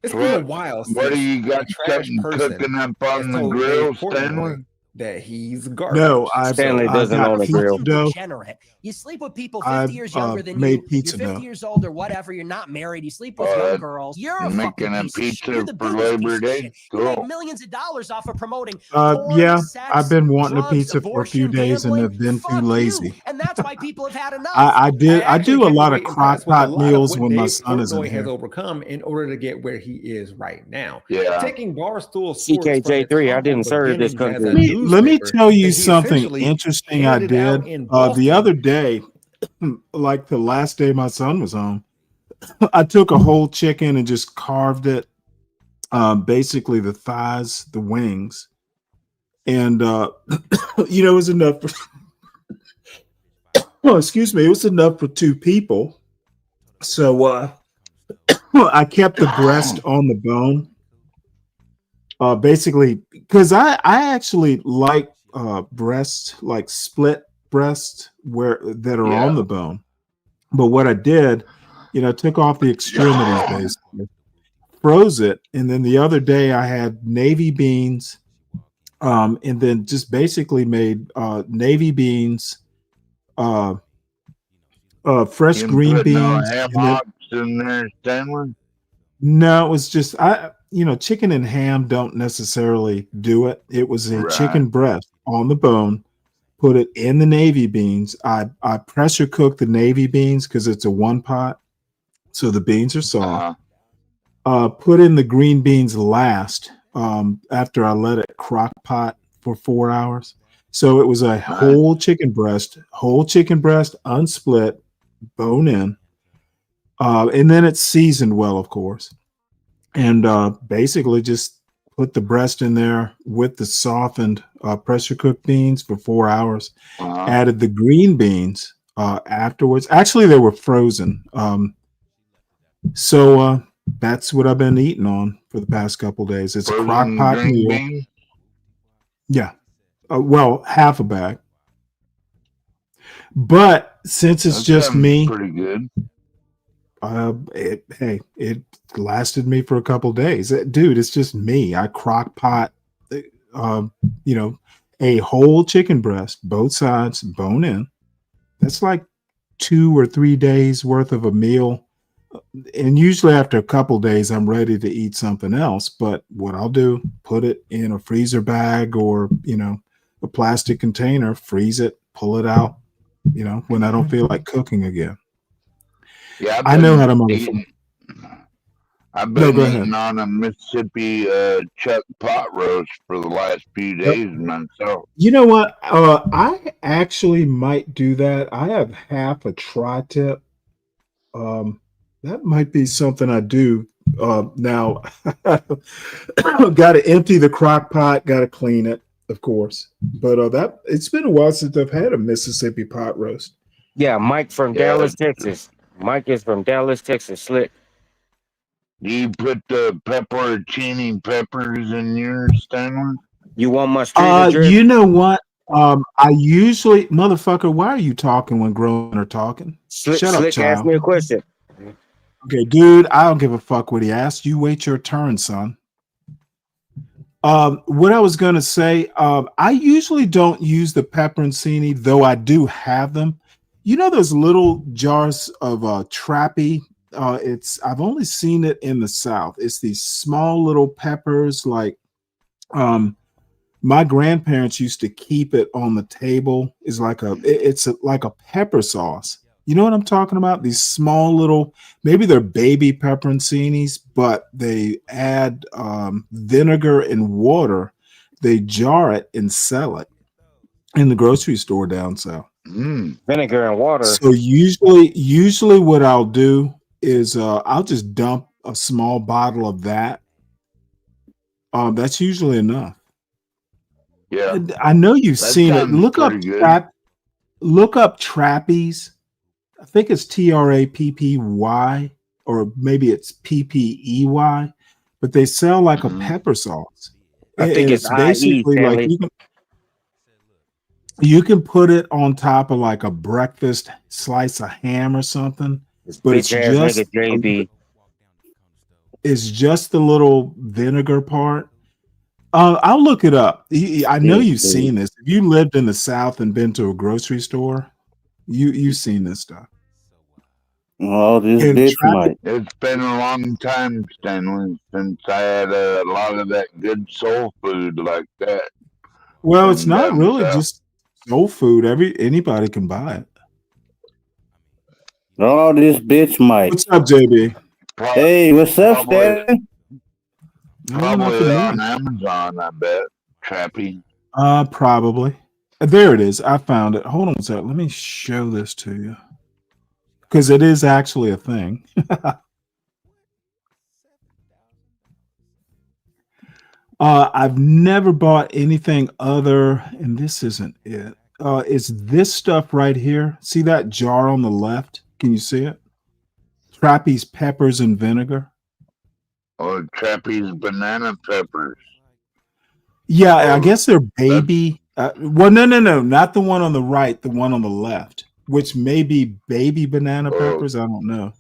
it's been a while since What do you got a trash something person cooking up has on the told grill, Dave Portnoy Stanley? that he's garbage. No, Stanley doesn't own a grill. Degenerate. You sleep with people 50 I've, years younger than made you. pizza You're 50 dough. years old or whatever. You're not married. You sleep with young girls. You're a fucking Making a piece of shit. pizza You're the for biggest piece Labor of Day? shit. You make Cool. millions of dollars off of promoting Yeah, sex, I've been wanting a drugs, pizza for a few abortion, days and gambling. have been Fuck too you. lazy. And that's why people have had enough. I do actually a came lot away of crock impressed with a pot lot of meals what when my Dave son is in Portnoy has here. overcome in order to get where he is right now. Yeah. Taking Barstool Sports from its CKJ3, I humble didn't serve this beginnings as country. a let me newspaper tell you that he something essentially interesting I handed out did in the Boston. other day, like the last day my son was home. I took a whole chicken and just carved it, basically the thighs, the wings, and you know, it was enough for, oh, excuse me, it was enough for 2 people. So I kept the breast on the bone. Basically, because I actually like breast, like split breast where that are on the bone. But what I did, you know, took off the extremities basically, froze it, and then the other day I had navy beans, and then just basically made navy beans, fresh You green put no beans, ham and then hocks in there, Stanley? no, it was just you know, chicken and ham don't necessarily do it. It was a Right. chicken breast on the bone, put it in the navy beans. I pressure cooked the navy beans because it's a 1 pot, so the beans are soft. Put in the green beans last, after I let it crock pot for 4 hours. So it was a whole chicken breast, unsplit, bone in. And then it's seasoned well, of course. And basically just put the breast in there with the softened pressure cooked beans for 4 hours. Added the green beans afterwards. Actually, they were frozen. So that's what I've been eating on for the past couple days. It's a crock Frozen pot green meal. beans? Yeah. Well, half a bag. But since it's That just sounds me, pretty good. it lasted me for a couple days. Dude, it's just me. I crock pot, you know, a whole chicken breast, both sides, bone in. That's like 2 or 3 days worth of a meal. And usually after a couple days, I'm ready to eat something else. But what I'll do, put it in a freezer bag or, you know, a plastic container, freeze it, pull it out, you know, when I don't feel like cooking again. Yeah, I know how to motherfucker. I've No, been go ahead. eating on a Mississippi chuck pot roast for the last few days myself. You know what? I actually might do that. I have half a tri-tip. That might be something I do. Now, got to empty the crock pot, got to clean it, of course. But that it's been a while since I've had a Mississippi pot roast. Yeah, Mike from Dallas, Texas. Mike is from Dallas, Texas. Slick. Do you put the pepperoncini peppers in yours, Stanley? You want my street address? You know what? I usually, motherfucker, why are you talking when grown are talking? Slick, Shut up, Slick asked child. me a question. Okay, dude, I don't give a fuck what he asked. You wait your turn, son. What I was gonna say, I usually don't use the pepperoncini, though I do have them. You know those little jars of trappy? I've only seen it in the South. It's these small little peppers, like my grandparents used to keep it on the table. It's like like a pepper sauce. You know what I'm talking about? These small little, maybe they're baby pepperoncinis, but they add vinegar and water. They jar it and sell it in the grocery store down south. Vinegar and water. So usually what I'll do is I'll just dump a small bottle of that. That's usually enough. Yeah, I know you've that seen it. sounds Look up pretty good. look up Trappies. I think it's Trappy, or maybe it's PPEY, but they sell like a pepper sauce. I think it's basically like Stanley. you can put it on top of like a breakfast slice of ham or something, but it's Bitch ass just nigga JB. it's just the little vinegar part. I'll look it up. I know you've seen this. If you lived in the South and been to a grocery store, you've seen this stuff. Oh, this bitch might. It's been a long time, Stanley, since I had a lot of that good soul food like that. Well, it's from not down really south. just soul food. Anybody can buy it. Oh, this bitch might. What's up, JB? Hey, what's up, Stanley? Probably on Amazon, I bet. Trappy. Probably. There it is. I found it. Hold on a second. Let me show this to you because it is actually a thing. I've never bought anything other, and this isn't it. It's this stuff right here. See that jar on the left? Can you see it? Trapeze peppers and vinegar. Or trapeze banana peppers. Yeah, I guess they're baby. Well, no, not the one on the right, the one on the left, which may be baby banana peppers. I don't know.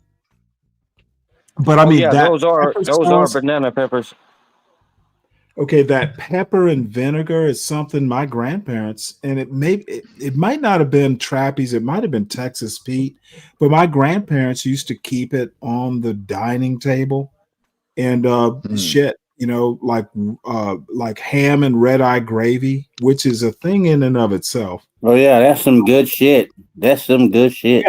But I mean, yeah, that those are sauce, banana peppers. okay, that pepper and vinegar is something my grandparents, and it might not have been trapeze, it might have been Texas Pete, but my grandparents used to keep it on the dining table, and shit, like ham and red eye gravy, which is a thing in and of itself. Oh yeah, that's some good shit. That's some good shit.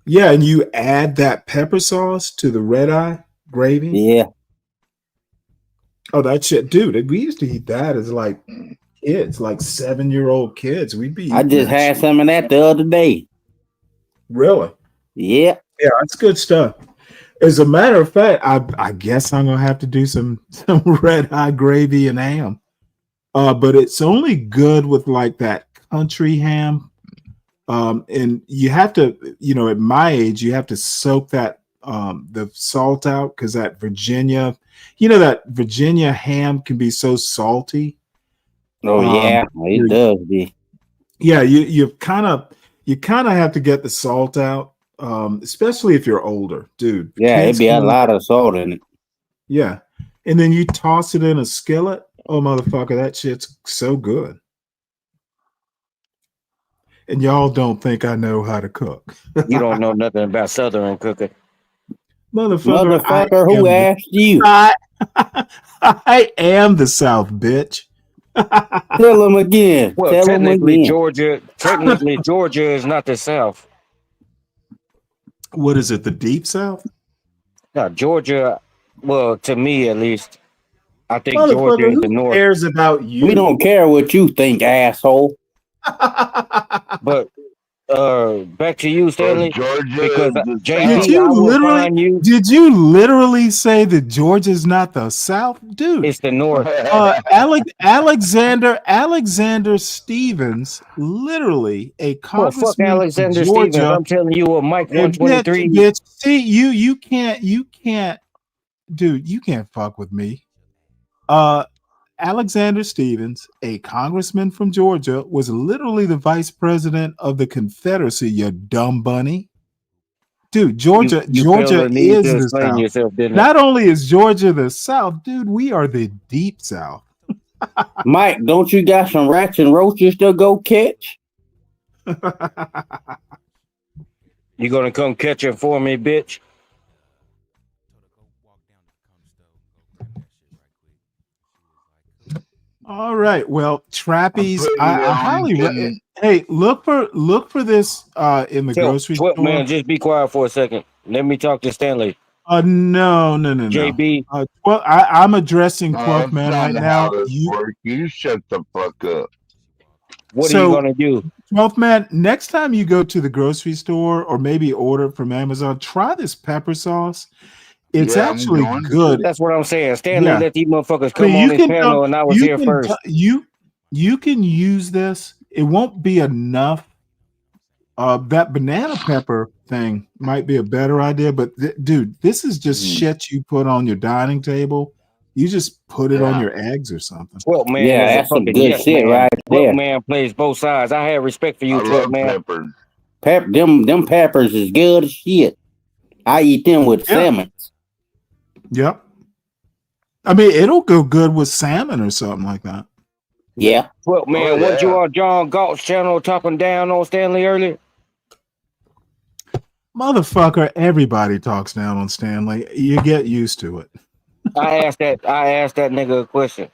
Yeah, and you add that pepper sauce to the red eye gravy. Yeah. Oh, that shit, dude. We used to eat that as like kids, like 7-year-old kids. We'd be. I just had some of that the other day. Really? Yeah. Yeah, that's good stuff. As a matter of fact, I guess I'm gonna have to do some red eye gravy and ham. But it's only good with like that country ham. And you have to, at my age, you have to soak that the salt out because that Virginia, that Virginia ham can be so salty. Oh yeah, it does be. Yeah, you kind of have to get the salt out, especially if you're older, dude. Yeah, it'd be a lot of salt in it. Yeah, and then you toss it in a skillet. Oh motherfucker, that shit's so good. And y'all don't think I know how to cook. You don't know nothing about Southern cooking. Motherfucker, who asked you? I am the South, bitch. Tell them again. Well, Tell them technically, again. Georgia is not the South. What is it? The Deep South? No, Georgia. Well, to me at least, I think Georgia is the North. Who cares about you? We don't care what you think, asshole. But back to you, Stanley. Because did you literally say that Georgia's not the South, dude? It's the North. Alexander Stevens, literally a congressman. Fuck Alexander from Georgia. Stevens. I'm telling you, what Mike 123. Bitch, see, you can't, dude. You can't fuck with me. Alexander Stevens, a congressman from Georgia, was literally the vice president of the Confederacy, you dumb bunny. Dude, Georgia is the South. Yourself, Not only is Georgia the South, dude, we are the Deep South. Mike, don't you got some rats and roaches to go catch? You gonna come catch it for me, bitch? All right. Well, trapeze. I highly hey, look for this in the grocery store. Man, just be quiet for a second. Let me talk to Stanley. No. JB. Well, I'm addressing 12th man right now. You shut the fuck up. What are you gonna do? 12th man, next time you go to the grocery store or maybe order from Amazon, try this pepper sauce. It's actually good. That's what I'm saying. Stanley, let these motherfuckers come on his panel, and I was here first. You can use this. It won't be enough. That banana pepper thing might be a better idea, but dude, this is just shit you put on your dining table. You just put it on your eggs or something. Well, man, that's some good shit right there. Man plays both sides. I have respect for you, 12 man. Them peppers is good as shit. I eat them with salmon. Yep. I mean, it'll go good with salmon or something like that. Yeah. Well, man, what you on John Galt's channel talking down on Stanley earlier? Motherfucker, everybody talks down on Stanley. You get used to it. I asked that nigga a question.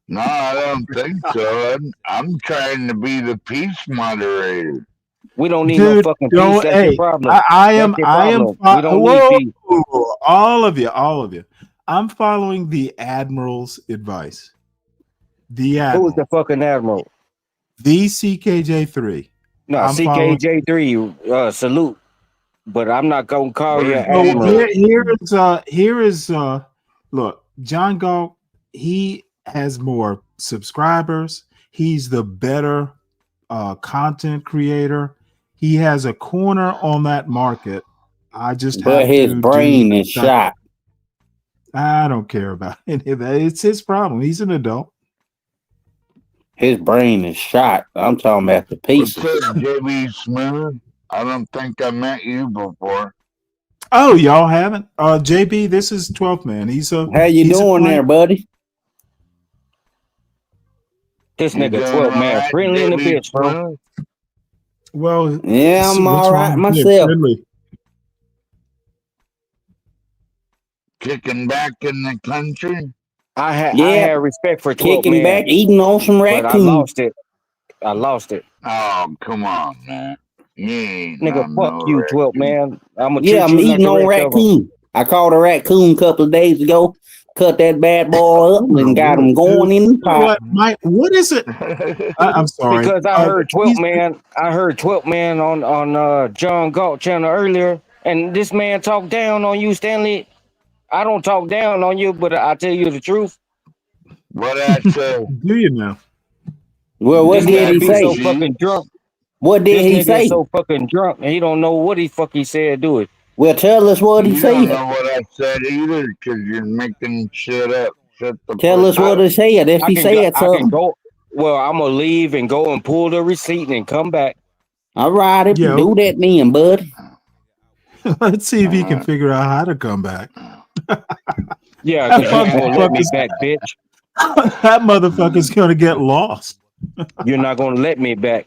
No, I don't think so. I'm trying to be the peace moderator. We don't need no fucking peace. That's your problem. I am. We don't need peace. All of you. I'm following the admiral's advice. The Who admiral. was the fucking admiral? The CKJ3. No, I'm following. CKJ3. Salute. But I'm not gonna call you an So admiral. here is look, John Galt, he has more subscribers. He's the better content creator. He has a corner on that market. I just But have his to brain do is shot. I don't care about any of that. It's his problem. He's an adult. His brain is shot. I'm talking about the pieces. What's up, JB Smooth? I don't think I met you before. Oh, y'all haven't? JB, this is 12th man. How you doing there, buddy? This You nigga doing 12 man alright, friendly in the JB bitch, bro. Well, yeah, I'm all right myself. Kicking back in the country? I had respect for 12 kicking man, back, eating on some but I raccoon. lost it. I lost it. Oh, come on, man. You ain't Nigga, on fuck no you, raccoon. 12 man. I'm Yeah, I'm eating on raccoon. I caught a raccoon a couple of days ago. Cut that bad boy up and got him going in the pot. What, Mike? What is it? I'm sorry. Because I heard 12 man. I heard 12 man on John Galt channel earlier, and this man talked down on you, Stanley. I don't talk down on you, but I tell you the truth. What I say? Do you know? Well, what This did nigga he be say? so fucking drunk. What did he This nigga say? is so fucking drunk, and he don't know what he fuck he said. Do it. Well, tell us what he You don't know said. what I said either, because you're making shit up. Shut the Tell fuck us what up. he said. If he said I can something. go. Well, I'm gonna leave and go and pull the receipt and come back. All right, if you Yeah. do that then, bud. Let's see if he can figure out how to come back. Yeah, because you ain't gonna let me back, bitch. That motherfucker's gonna get lost. You're not gonna let me back.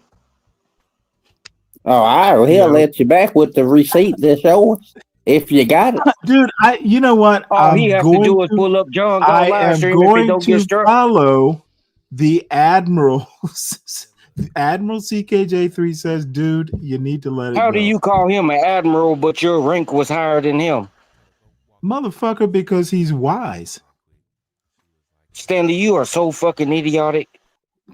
Oh, he'll let you back with the receipt that shows if you got it. Dude, you know what? All he has to do is pull up John Galt I live am stream if he going don't get to struck. follow the Admiral. Admiral CKJ3 says, dude, you need to let it How go. do you call him an admiral, but your rank was higher than him? Motherfucker, because he's wise. Stanley, you are so fucking idiotic.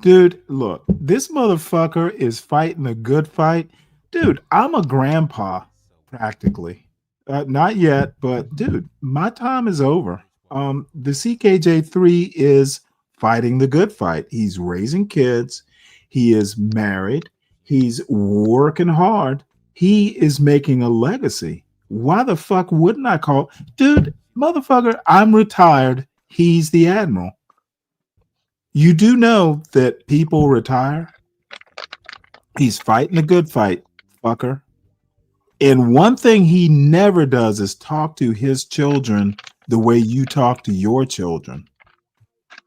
Dude, look, this motherfucker is fighting a good fight. Dude, I'm a grandpa, practically. Not yet, but dude, my time is over. The CKJ3 is fighting the good fight. He's raising kids. He is married. He's working hard. He is making a legacy. Why the fuck wouldn't I call? Dude, motherfucker, I'm retired. He's the admiral. You do know that people retire? He's fighting a good fight, fucker. And one thing he never does is talk to his children the way you talk to your children.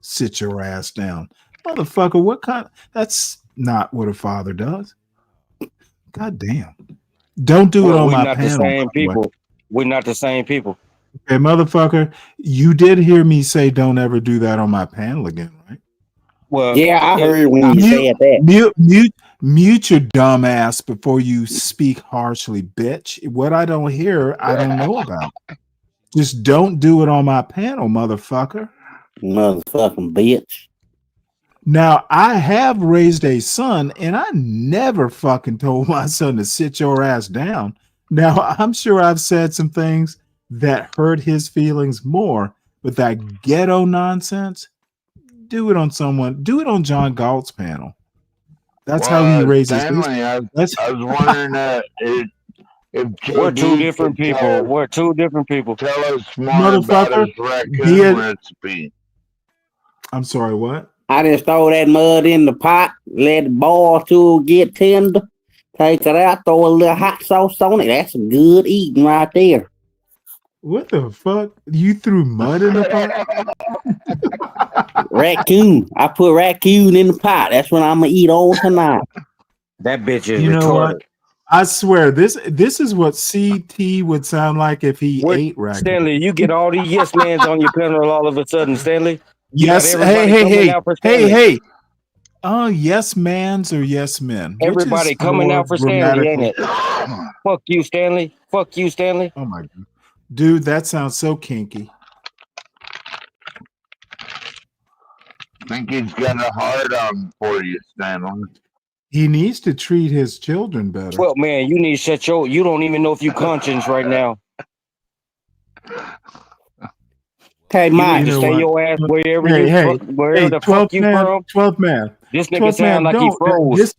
Sit your ass down. Motherfucker, what kind? That's not what a father does. God damn. Don't do it on my panel. We're not the same people. We're not the same people. Okay, motherfucker, you did hear me say don't ever do that on my panel again, right? Well, yeah, I heard when you said that. Mute your dumb ass before you speak harshly, bitch. What I don't hear, I don't know about. Just don't do it on my panel, motherfucker. Motherfucking bitch. Now, I have raised a son, and I never fucking told my son to sit your ass down. Now, I'm sure I've said some things that hurt his feelings more, but that ghetto nonsense, do it on someone. Do it on John Galt's panel. That's how he raises Stanley, I was wondering if we're two JB different could people. tell- We're two different people. Tell us more about his raccoon recipe. I'm sorry, what? I just throw that mud in the pot, let it boil till it get tender, take it out, throw a little hot sauce on it. That's some good eating right there. What the fuck? You threw mud in the pot? Raccoon. I put raccoon in the pot. That's what I'm gonna eat on tonight. That bitch is You know retarded. what? I swear, this is what CT would sound like if he ate raccoon. Stanley, you get all these yes mans on your panel all of a sudden, Stanley. You Yes, got everybody coming out for Stanley. hey. Oh, yes, mans or yes men. Which Everybody is coming more out for Stanley, ain't it? grammatically- Fuck you, Stanley. Fuck you, Stanley. Oh my god, dude, that sounds so kinky. think he's got a hard on for you, Stanley. He needs to treat his children better. 12 man, you need to shut your. You don't even know if you conscience right now. Hey, You Mike. need to stay your ass wherever Hey, the 12th fuck you man, from. 12th man. This nigga 12th sound man, like he don't. froze.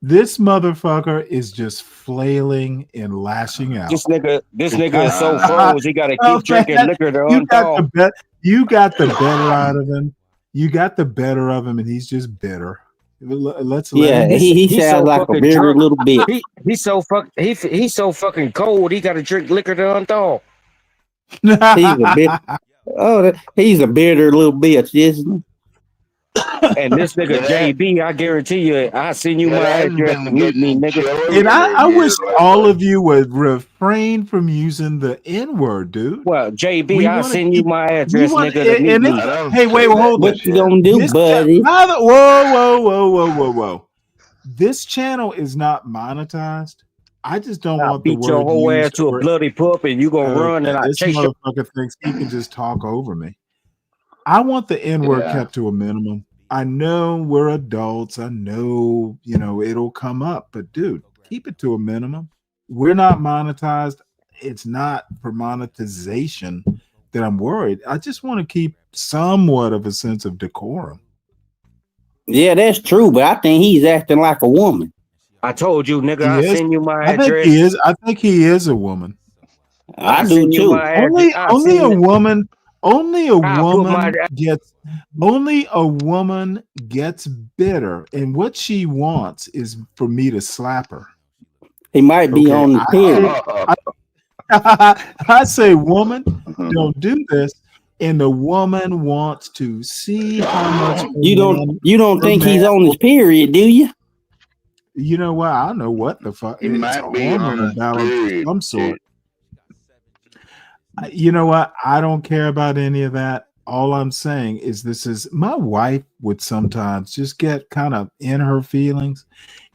This motherfucker is just flailing and lashing out. This nigga is so froze. He got to keep drinking liquor to You got unthaw. you got the better out of him. You got the better of him, and he's just bitter. Let's let Yeah, him. he He's sounds so like a fucking bitter drunk. little bitch. He's so fucking cold. He got to drink liquor to unthaw. He's a bit. Oh, he's a bitter little bitch, isn't he? And this nigga JB, I guarantee you, I send you my address to meet me, nigga. And I wish all of you would refrain from using the N-word, dude. Well, JB, We I wanna send you keep- my we address, wanna- nigga, to meet and me. it's- Hey, wait, well, hold What on. you gonna do, This buddy? Whoa. This channel is not monetized. I just don't I'll want the beat your word whole ass used to a for- bloody pup, and you gonna run, and I This chase you. motherfucker thinks he can just talk over me. I want the N-word Yeah. kept to a minimum. I know we're adults. I know, it'll come up, but dude, keep it to a minimum. We're not monetized. It's not for monetization that I'm worried. I just want to keep somewhat of a sense of decorum. Yeah, that's true, but I think he's acting like a woman. I told you, nigga, He I is. send you my I think address. he is. I think he is a woman. I do send you too. my address. Only I only send a it- woman. Only a I put my- woman gets. Only a woman gets bitter, and what she wants is for me to slap her. He might be Okay, on the period. I say, woman, don't do this, and the woman wants to see how much You don't think he's on his period, do you? You know what? I don't know what the fuck. He It's might a be on hormone his imbalance of period, some sort. You know what? I don't care about any of that. All I'm saying is this is my wife would sometimes just get kind of in her feelings,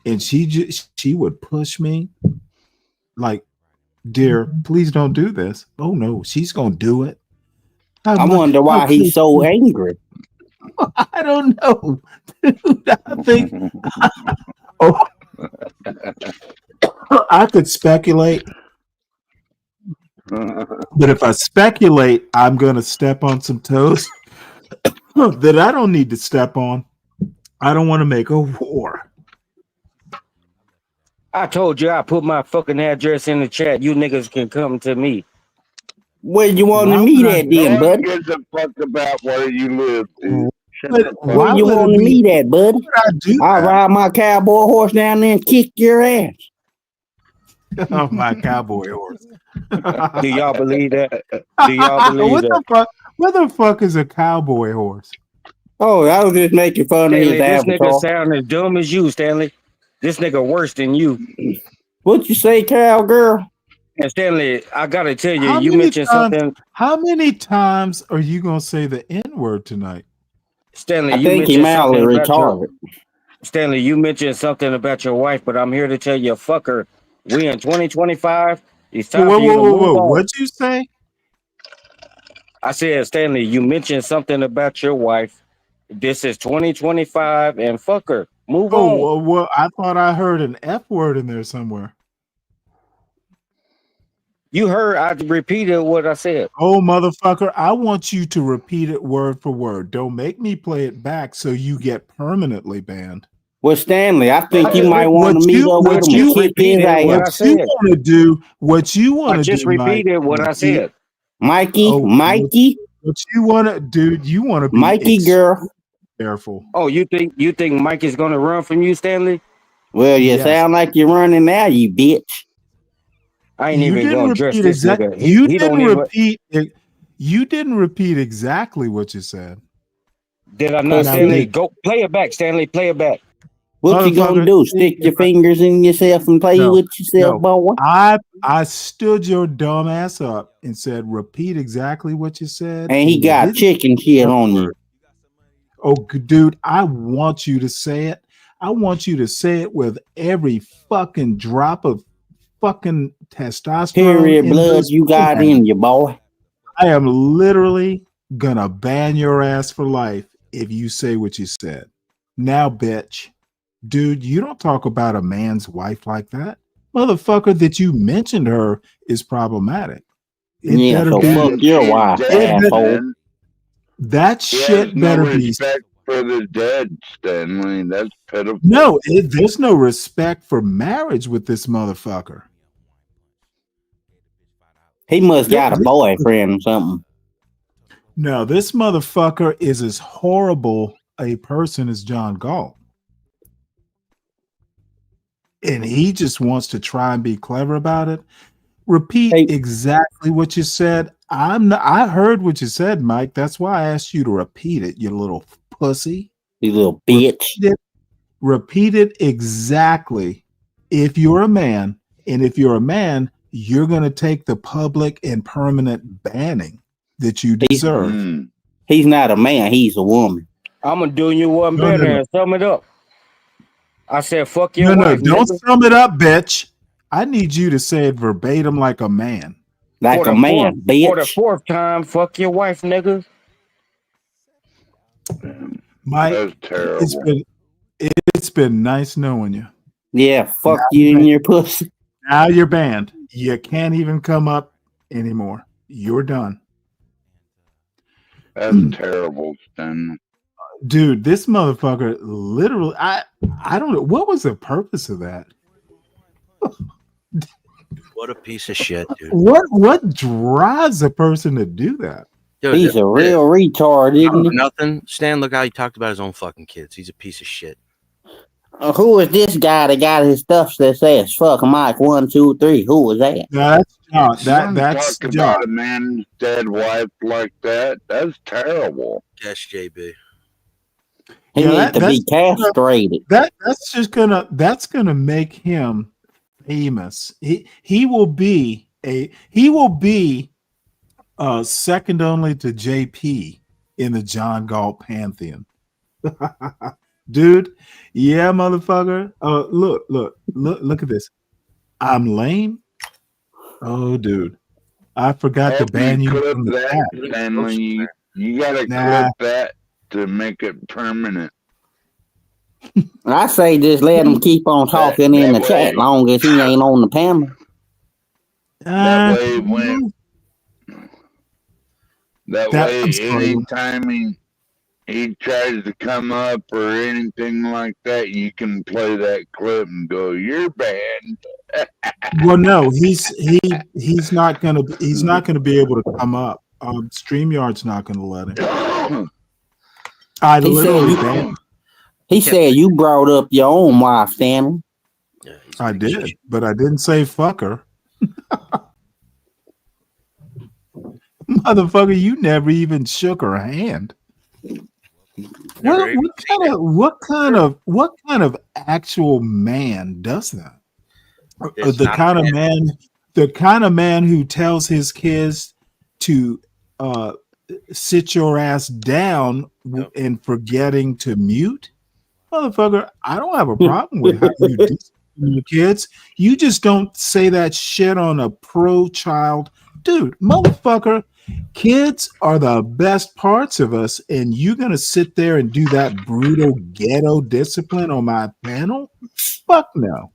and she would push me like, dear, please don't do this. Oh no, she's gonna do it. I wonder why he's so angry. I don't know. Dude, I think I could speculate. But if I speculate, I'm going to step on some toes that I don't need to step on. I don't want to make a war. I told you I put my fucking address in the chat. You niggas can come to me. Where you want to meet at then, No one bud? gives a fuck about where you live, dude. Shut But the fuck Where up. you want to meet at, bud? I do I'll that? ride my cowboy horse down there and kick your ass. Oh, my cowboy horse. Do y'all believe that? Do y'all believe What that? the fuck? What the fuck is a cowboy horse? Oh, I was just making fun of Stanley, his this nigga avatar. sound as dumb as you, Stanley. This nigga worse than you. What you say, cowgirl? And Stanley, I gotta tell you, How you many mentioned times- something. How many times are you going to say the N-word tonight? Stanley, I you think he mentioned mildly something about your, retarded. Stanley, you mentioned something about your wife, but I'm here to tell you, fuck her. We in 2025. It's time for you to move on. What'd you say? I said, Stanley, you mentioned something about your wife. This is 2025, and fuck her. Move on. Well, I thought I heard an F word in there somewhere. You heard I repeated what I said. Oh, motherfucker, I want you to repeat it word for word. Don't make me play it back so you get permanently banned. Well, Stanley, I think you might What want to meet you- up what with him you and kick his repeated what I ass. What you said. want to do, what you want I to just do, Mike, repeated what I is be- said. Mikey, Oh, Mikey, What you want to, dude, you want to be Mikey girl. careful. Oh, you think Mike is gonna run from you, Stanley? Well, you Yes. sound like you're running now, you bitch. I ain't You even didn't gonna address repeat this exactly. nigga. You He didn't don't even. repeat it. You didn't repeat exactly what you said. Did I not, Now, Stanley? did- Go play it back, Stanley. Play it back. What you gonna Motherfucker, do? Stick your fingers in yourself and play No, with yourself, boy? I stood your dumb ass up and said, repeat exactly what you said. And he you got didn't- chicken shit on you. Oh, dude, I want you to say it. I want you to say it with every fucking drop of fucking testosterone. Period in blood this you got program. in you, boy. I am literally gonna ban your ass for life if you say what you said. Now, bitch, dude, you don't talk about a man's wife like that. Motherfucker, that you mentioned her is problematic. It Yeah, better so be. fuck your wife, asshole. That He has shit no better be. respect for the dead, Stanley. That's pitiful. No, there's no respect for marriage with this motherfucker. He must got a boyfriend or something. No, this motherfucker is as horrible a person as John Galt. And he just wants to try and be clever about it. Repeat exactly what you said. I heard what you said, Mike. That's why I asked you to repeat it, you little pussy. You little bitch. Repeat it exactly. If you're a man, and if you're a man, you're going to take the public and permanent banning that you deserve. He's not a man. He's a woman. I'm gonna do you one better and sum it up. I said, "Fuck your wife." Don't sum it up, bitch. I need you to say it verbatim like a man. Like a man, bitch. For the fourth time, fuck your wife, nigga. Mike, That's terrible. It's been nice knowing you. Yeah, fuck you and your pussy. Now you're banned. You can't even come up anymore. You're done. That's terrible, Stanley. Dude, this motherfucker literally, I don't know. What was the purpose of that? What a piece of shit, dude. What drives a person to do that? Dude, he's a real retard, isn't he? Nothing. Stan, look how he talked about his own fucking kids. He's a piece of shit. Who is this guy that got his stuff that says "fuck Mike 1, 2, 3"? Who was that? That's John. That's talk John. about a man's dead wife like that. That's terrible. Yes, JB. He needs to be castrated. That's gonna make him famous. He will be second only to JP in the John Galt pantheon. Dude, yeah, motherfucker. Look at this. I'm lame. Oh, dude, I forgot to ban you from the chat. Stanley, you gotta clip that to make it permanent. I say just let him keep on talking in the chat long as he ain't on the panel. That way, anytime he tries to come up or anything like that, you can play that clip and go, "You're banned." Well, no, he's not gonna be able to come up. StreamYard's not gonna let him. I literally banned. He said you brought up your own wife, Stanley. I did, but I didn't say fuck her. Motherfucker, you never even shook her hand. What kind of actual man does that? The kind of man who tells his kids to sit your ass down and forgetting to mute. Motherfucker, I don't have a problem with how you discipline your kids. You just don't say that shit on a pro-child dude. Motherfucker, kids are the best parts of us, and you're gonna sit there and do that brutal ghetto discipline on my panel? Fuck no.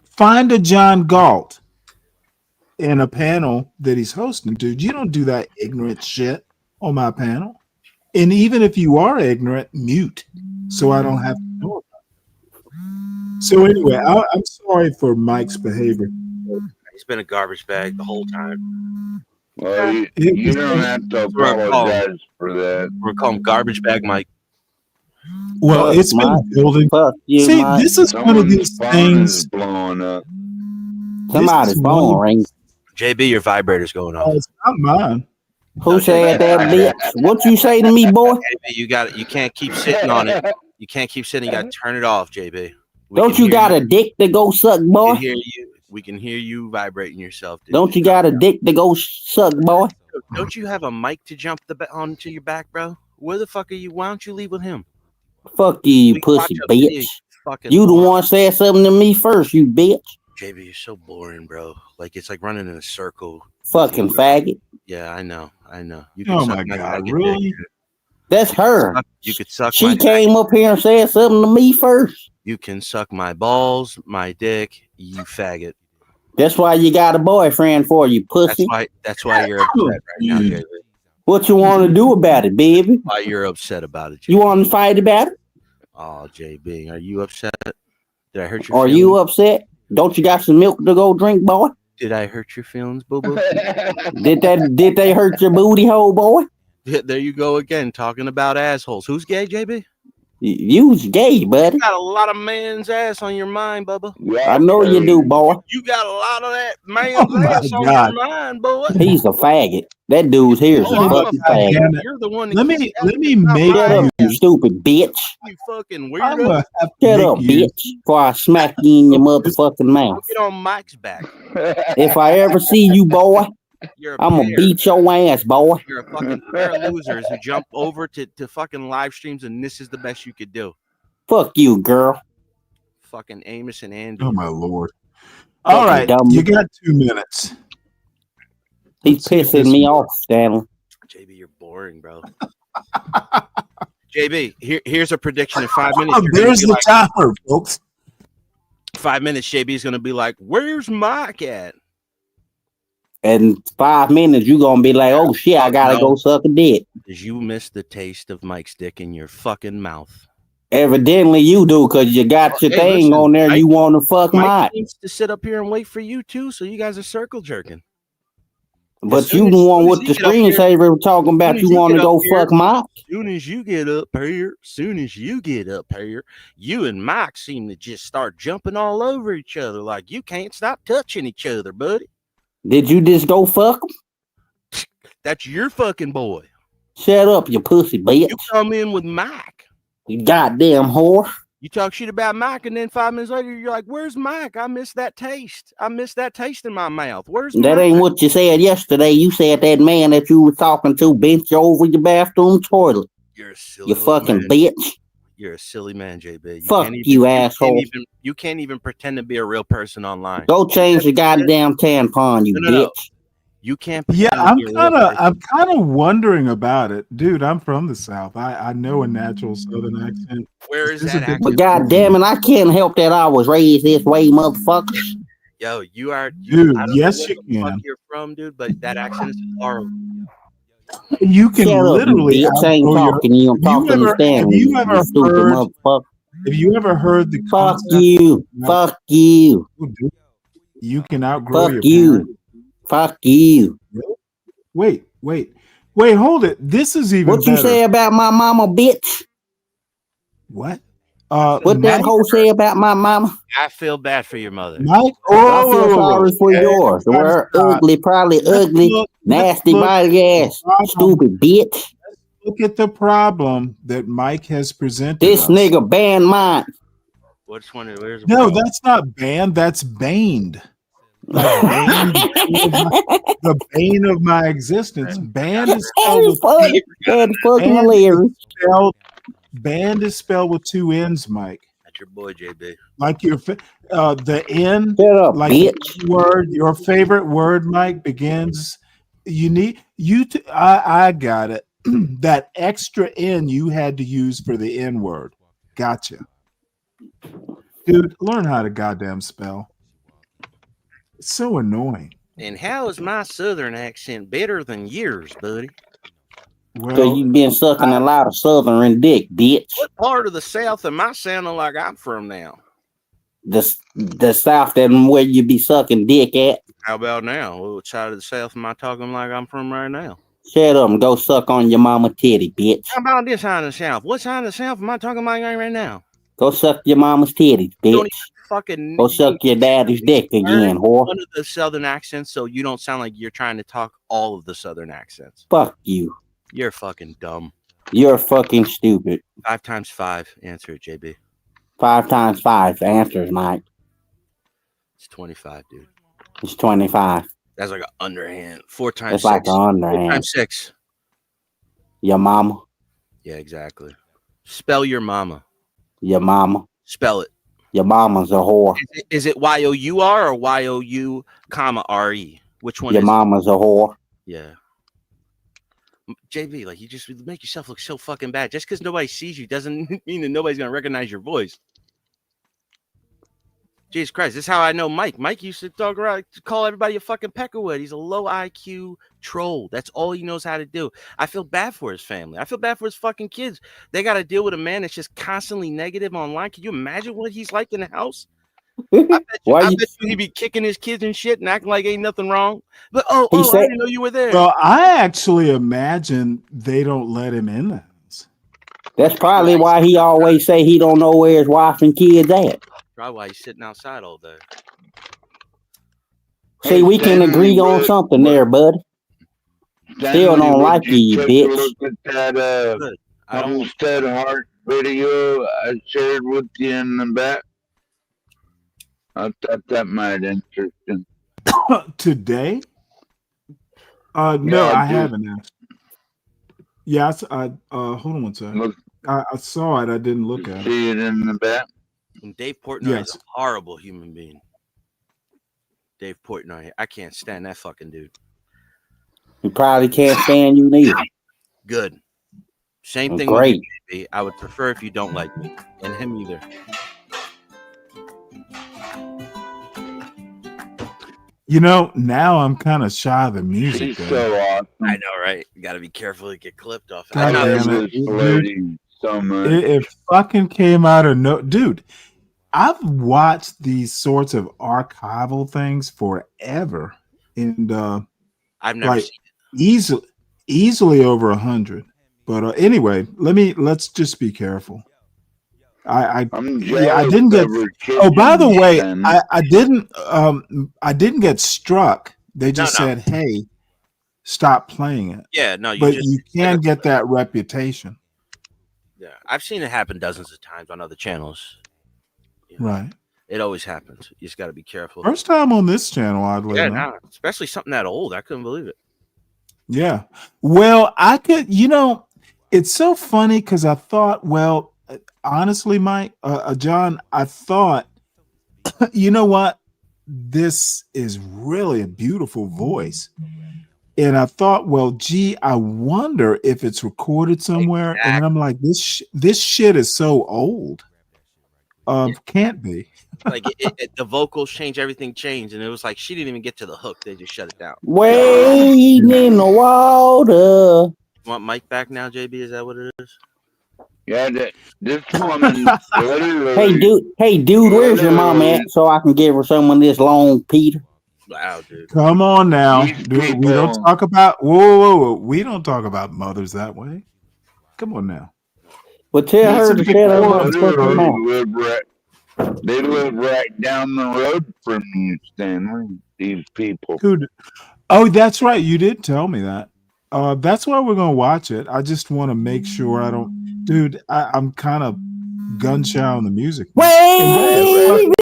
Find a John Galt in a panel that he's hosting, dude. You don't do that ignorant shit on my panel. And even if you are ignorant, mute so I don't have to know about it. So anyway, I'm sorry for Mike's behavior. He's been a garbage bag the whole time. Well, you don't have to apologize for that. We're calling him garbage bag Mike. Well, it's been building. See, this is one of these things blowing up. Somebody's phone rings. JB, your vibrator's going off. It's not mine. Who said that, bitch? What you say to me, boy? JB, you can't keep sitting on it. You can't keep sitting. You got to turn it off, JB. Don't you got a dick to go suck, boy? We can hear you vibrating yourself. Dude. Don't you got a dick to go suck, boy? Don't you have a mic to jump onto your back, bro? Where the fuck are you? Why don't you leave with him? Fuck you pussy bitch. You the one said something to me first, you bitch. JB, you're so boring, bro. Like it's like running in a circle. Fucking faggot. Yeah, I know. You Oh my god, really? That's her. You could suck. She my came up here and said something to me first. You can suck my balls, my dick, you faggot. That's why you got a boyfriend for, you pussy. That's why you're upset right now, JB. What you want to do about it, baby? Why you're upset about it, JB. You want to fight about it? Oh, JB, are you upset? Did I hurt your Are feelings? you upset? Don't you got some milk to go drink, boy? Did I hurt your feelings, boo-boo? Did they hurt your booty hole, boy? Yeah, there you go again, talking about assholes. Who's gay, JB? You's gay, buddy. You got a lot of man's ass on your mind, Bubba. I know you do, boy. You got a lot of that man's ass on your mind, boy. He's a faggot. That dude's here is a fucking faggot. You're the one. Let me make Shut up, you stupid bitch. You fucking I'm weirdo. gonna have to Shut make up, you- bitch, before I smack you in your motherfucking mouth. Get on Mike's back. If I ever see you, boy, You're a I'm gonna pair. beat your ass, boy. You're a fucking pair of losers who jump over to fucking live streams, and this is the best you could do. Fuck you, girl. Fucking Amos and Andy. Oh my lord! All Fucking right, dumb. you got 2 minutes. He's pissing me off, Stanley. JB, you're boring, bro. JB, here's a prediction in 5 minutes. Oh, you're gonna there's be the like, timer, folks. 5 minutes, JB's gonna be like, "Where's Mike at?" In 5 minutes, you gonna be like, oh shit, I gotta go suck a dick. Because you missed the taste of Mike's dick in your fucking mouth. Evidently you do, because you got your Hey, thing listen, on there. Mike- You want to fuck Mike Mike. needs to sit up here and wait for you too, so you guys are circle jerking. But soon you as- the one soon with as the you get up here- screensaver talking about soon as you you want to get go up here- fuck Mike. Soon as you get up here, you and Mike seem to just start jumping all over each other like you can't stop touching each other, buddy. Did you just go fuck him? That's your fucking boy. Shut up, you pussy bitch. You come in with Mike. You goddamn whore. You talk shit about Mike, and then 5 minutes later, you're like, "Where's Mike? I miss that taste. I miss that taste in my mouth. Where's That Mike?" ain't what you said yesterday. You said that man that you was talking to bent you over your bathroom toilet. You're a silly You little fucking man. bitch. You're a silly man, JB. Fuck can't you, asshole. You can't even pretend to be a real person online. Go change the goddamn tampon, you No. bitch. You can't. Yeah, pretend to I'm be a real kind of person. I'm kind of wondering about it, dude. I'm from the South. I know a natural Southern accent. Where is This is that a big accent? But goddamn it, I can't help that I was raised this way, motherfuckers. Yo, you are. Dude, I don't yes, know you where the fuck can. you're from, dude, but that accent is horrible. You can Shut up, literally you bitch. I ain't outgrow your- talking to you. I'm talking to have Stanley. you ever stupid heard? motherfucker. Have you ever heard the Fuck concept? you. Fuck you. You can outgrow Fuck your parent. you. Fuck you. Wait, hold it. This is even What you better. say about my mama, bitch? What? What that Mike, hoe say about my mama? I feel bad for your mother. Mike, I feel sorry for Hey, yours. We're stop. ugly, probably Let's ugly, look- nasty let's look body at ass, the problem. stupid bitch. Look at the problem that Mike has presented. This us. nigga banned mine. Which one? Where's the No, problem? that's not banned. That's baned. Like banned, the bane of my existence. Banned is spelled with Funny. That's fucking banned is hilarious. spelled- banned is spelled with 2 N's, Mike. That's your boy, JB. Like the N, Shut up, like bitch. the word, your favorite word, Mike, begins. You need you to. I got it. That extra N you had to use for the N word. Gotcha, dude. Learn how to goddamn spell. It's so annoying. And how is my southern accent better than yours, buddy? Because you been sucking a lot of southern dick, bitch. What part of the South am I sounding like I'm from now? The South, then where you be sucking dick at. How about now? What side of the South am I talking like I'm from right now? Shut up and go suck on your mama titty, bitch. How about this side of the South? What side of the South am I talking like right now? Go suck your mama's titties, You don't bitch. even fucking Go suck your daddy's dick again, whore. one of the Southern accents, so you don't sound like you're trying to talk all of the Southern accents. Fuck you. You're fucking dumb. You're fucking stupid. 5 times 5. Answer it, JB. 5 times 5 answers, Mike. It's 25, dude. It's 25. That's like an underhand. 4 times It's 6. like an 4 underhand. times 6. Your mama. Yeah, exactly. Spell your mama. Your mama. Spell it. Your mama's a whore. Is it Y-O-U-R or Y-O-U, comma R-E? Which one Your is mama's a whore. it? Yeah. JB, like you just make yourself look so fucking bad. Just because nobody sees you doesn't mean that nobody's gonna recognize your voice. Jesus Christ, this is how I know Mike. Mike used to call everybody a fucking peckerwood. He's a low IQ troll. That's all he knows how to do. I feel bad for his family. I feel bad for his fucking kids. They got to deal with a man that's just constantly negative online. Can you imagine what he's like in the house? I bet you he'd be kicking his kids and shit and acting like ain't nothing wrong. But I didn't know you were there. Well, I actually imagine they don't let him in the house. That's probably why he always say he don't know where his wife and kids at. Probably why he's sitting outside all day. See, we can agree on something there, bud. Still don't like you, bitch. Look at that Homestead Heart video I shared with you in the back. I thought that might interest him. Today? No, I haven't actually. Yes, hold on one second. I saw it. I didn't look at it. See it in the back? And Dave Portnoy is a horrible human being. Dave Portnoy, I can't stand that fucking dude. He probably can't stand you neither. Good. Same thing Great. with you, I would prefer if you don't like me. And him either. You know, now I'm kind of shy of the music. He's so awesome. I know, right? You got to be careful to get clipped off. God damn it. Dude, so much. It fucking came out of no, dude. I've watched these sorts of archival things forever, and I've never seen it. Easily over 100. But anyway, let's just be careful. I didn't get. Oh, by the way, I didn't get struck. They just said, "Hey, stop playing it." Yeah, no, you can get that reputation. Yeah, I've seen it happen dozens of times on other channels. You know, Right. It always happens. You just got to be careful. First time on this channel, oddly enough. Yeah, especially something that old. I couldn't believe it. Yeah. Well, I could, it's so funny because I thought, well, honestly, Mike, John, I thought, you know what? This is really a beautiful voice. And I thought, well, gee, I wonder if it's recorded somewhere. Exactly. And I'm like, this shit is so old. Can't be. Like the vocals change, everything changed, and it was like she didn't even get to the hook. They just shut it down. Wading in the water. You want Mike back now, JB? Is that what it is? Yeah, this woman literally. Hey, dude, where's your mom at so I can give her some of this long Peter? Wow, dude. Come on now. We don't talk about whoa. We don't talk about mothers that way. Come on now. Well, tell her to shut up. They live right down the road from you, Stanley. These people. Oh, that's right. You did tell me that. That's why we're gonna watch it. I just want to make sure I don't, dude. I'm kind of gun shy on the music. Wait,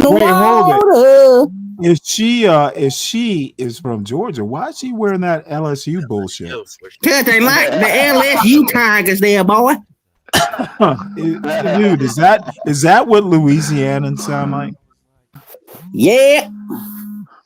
hold it. If she is from Georgia, why is she wearing that LSU bullshit? Cause they like the LSU Tigers, there, boy. Dude, is that what Louisianans sound like? Yeah.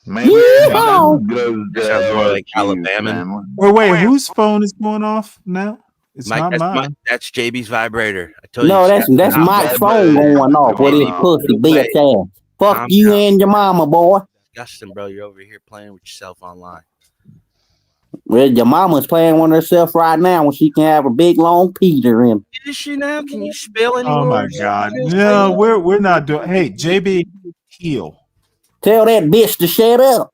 Maybe sounds more like Alabama. Or wait, whose phone is going off now? It's Mike, not mine. That's JB's vibrator. I told no, you. that's Mike's phone going off with his pussy bitch ass. Fuck you and your mama, boy. Disgusting, bro. You're over here playing with yourself online. Well, your mama's playing with herself right now when she can have a big long Peter in. Is she now? Can you spell any Oh my God! No, we're not doing. Hey, JB, heal. Tell that bitch to shut up.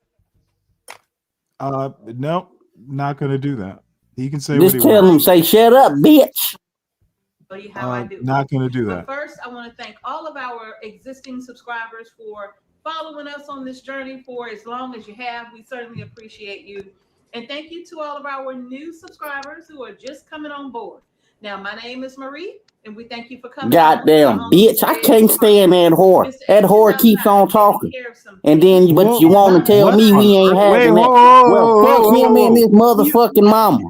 No, not gonna do that. He can say just what he tell wants. him, say shut up, bitch. Tell you how I do. Not gonna do that. But first, I want to thank all of our existing subscribers for following us on this journey for as long as you have. We certainly appreciate you. And thank you to all of our new subscribers who are just coming on board. Now, my name is Marie, and we thank you for coming. Goddamn bitch, I can't stand that whore. That whore keeps on talking. And then, but you want to tell me we ain't having that. Well, fuck him and his motherfucking mama.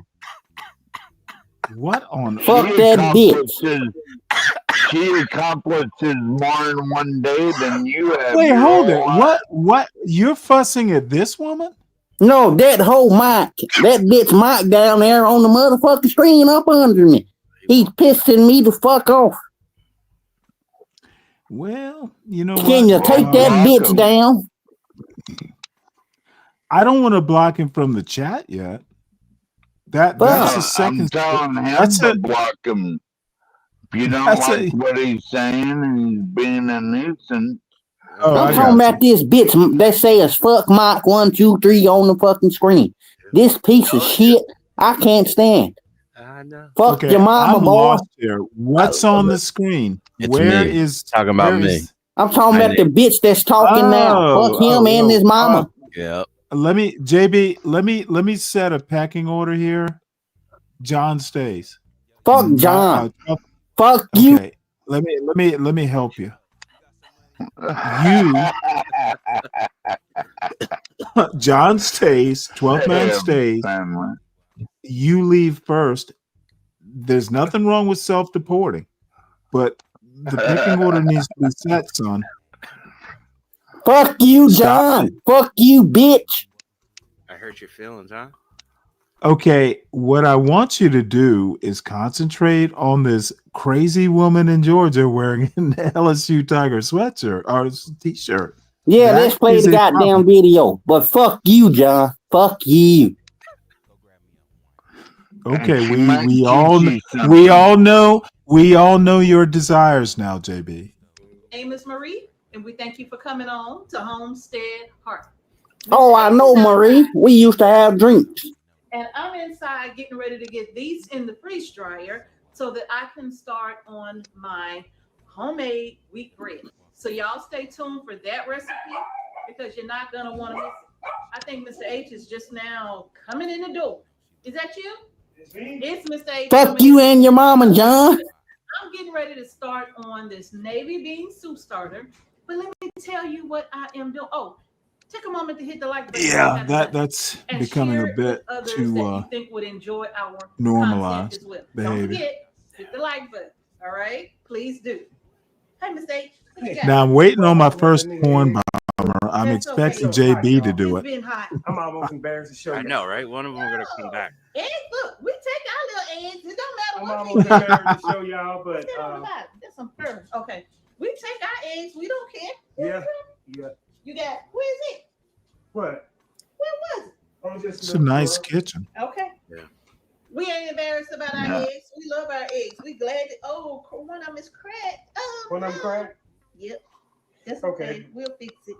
What on fuck that bitch? She accomplishes more in one day than you have. Wait, hold it. What? You're fussing at this woman? No, that whole mic, that bitch mic down there on the motherfucking screen up under me. He's pissing me the fuck off. Well, you know Can you take that bitch down? I don't want to block him from the chat yet. That's a second. I'm telling him That's to a block him. If you don't that's like a. what he's saying and he's being a nuisance. Oh, I'm I talking got about this bitch that says fuck Mike 1, 2, 3 on the fucking screen. This piece of shit I can't stand. I know. Fuck Okay, your mama, I'm boy. lost here. What's on the screen? It's Where me. is Talking about where me. is- I'm talking My about the name. bitch that's talking now. Fuck him and his mama. Yep. Let me, JB. Let me set a pecking order here. John stays. Fuck John. Fuck you. Okay. Let me help you. You, John stays. 12th man stays. You leave first. There's nothing wrong with self-deporting, but the pecking order needs to be set, son. Fuck you, Stop John. Fuck you, bitch. I hurt your feelings, huh? Okay, what I want you to do is concentrate on this crazy woman in Georgia wearing an LSU Tiger sweatshirt or t-shirt. Yeah, That let's play is the a goddamn problem. video. But fuck you, John. Fuck you. Okay, She might we teach all you we all know your desires now, JB. Name is Marie, and we thank you for coming on to Homestead Heart. Oh, I know, Marie. We used to have drinks. And I'm inside getting ready to get these in the freeze dryer so that I can start on my homemade wheat bread. So y'all stay tuned for that recipe because you're not gonna want to miss it. I think Mr. H is just now coming in the door. Is that you? It's Mr. H. Fuck you and your mama, John. I'm getting ready to start on this navy bean soup starter, but let me tell you what I am doing. Oh, take a moment to hit the like button. Yeah, that's and becoming share a it bit with others that too you think would enjoy our content normalized as well. Don't behavior. forget, hit the like button. All right, please do. Hey, Mr. H, what you got? Now I'm waiting on my first porn bomber. I'm That's expecting okay. JB to do It's it. been hot. I'm almost embarrassed to show you. I know, right? One of them are gonna come back. Eggs, look, we take our little eggs. It don't I'm matter what almost we embarrassed to show y'all, but What's that on the bottom? That's some fur. Okay, we take our eggs. We don't care. yeah. You got where is it? What? Where was it? I'm just It's a nice kitchen. Okay. Yeah. We ain't embarrassed about our eggs. We love our eggs. We glad that one of them is cracked. Oh, One of them cracked? Yep. That's Okay. okay. We'll fix it.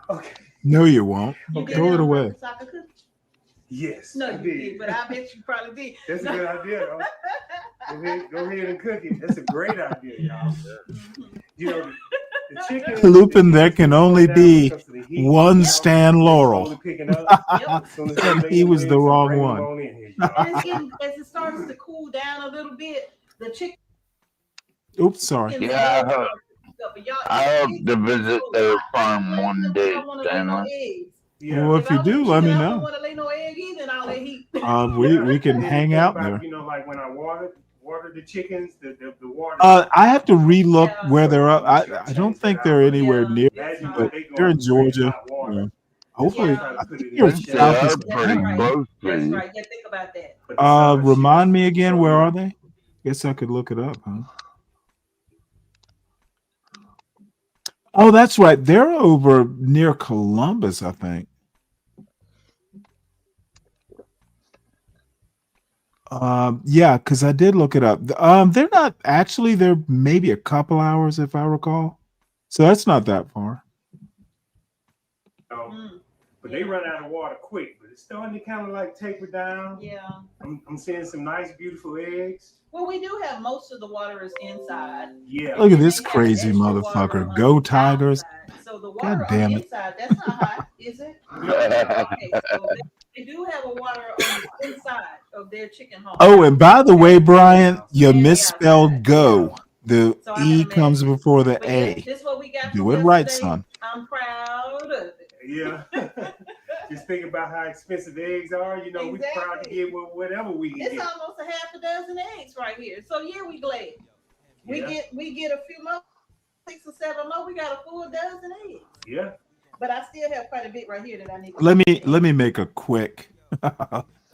Okay. No, you won't. You did Throw that it on away. purpose so I could cook? Yes. No, I you did. did, but I bet you probably did. That's a good idea, though. Go ahead and cook it. That's a great idea, y'all. You know, the chicken. Lupin, there can only be one Stan Laurel. And he was the wrong one. And it's getting, as it starts to cool down a little bit, the chicken. Oops, sorry. Yeah, I hope to visit their farm one day, Stanley. Well, if you do, let me I don't know. want to lay no egg either, and all that heat. We can hang out there. You know, like when I water the chickens, the water. I have to relook where they're up. I don't think they're anywhere near, but they're in Georgia. Yeah. Hopefully, I think you're south of pretty close to That's you. right. Yeah, think about that. Remind me again, where are they? Guess I could look it up, huh? Oh, that's right. They're over near Columbus, I think. Yeah, because I did look it up. They're not actually, they're maybe a couple hours if I recall. So that's not that far. But they run out of water quick. But it's starting to kind of like taper down. Yeah. I'm seeing some nice, beautiful eggs. Well, we do have most of the water is inside. Yeah. Look at this crazy motherfucker. Go Tigers. So the God water damn on the it. inside, that's not hot, is it? Okay, so they do have a water on the inside of their chicken home. Oh, and by the way, Brian, you misspelled go. The E comes before the A. This is what we got. Do it right, son. I'm proud of it. Yeah. Just think about how expensive the eggs are. You know, we're proud to get whatever we can It's get. almost a half a dozen eggs right here. So yeah, we glad. We Yeah. get a few more, 6 or 7 more. We got a full dozen eggs. Yeah. But I still have quite a bit right here that I need. Let me make a quick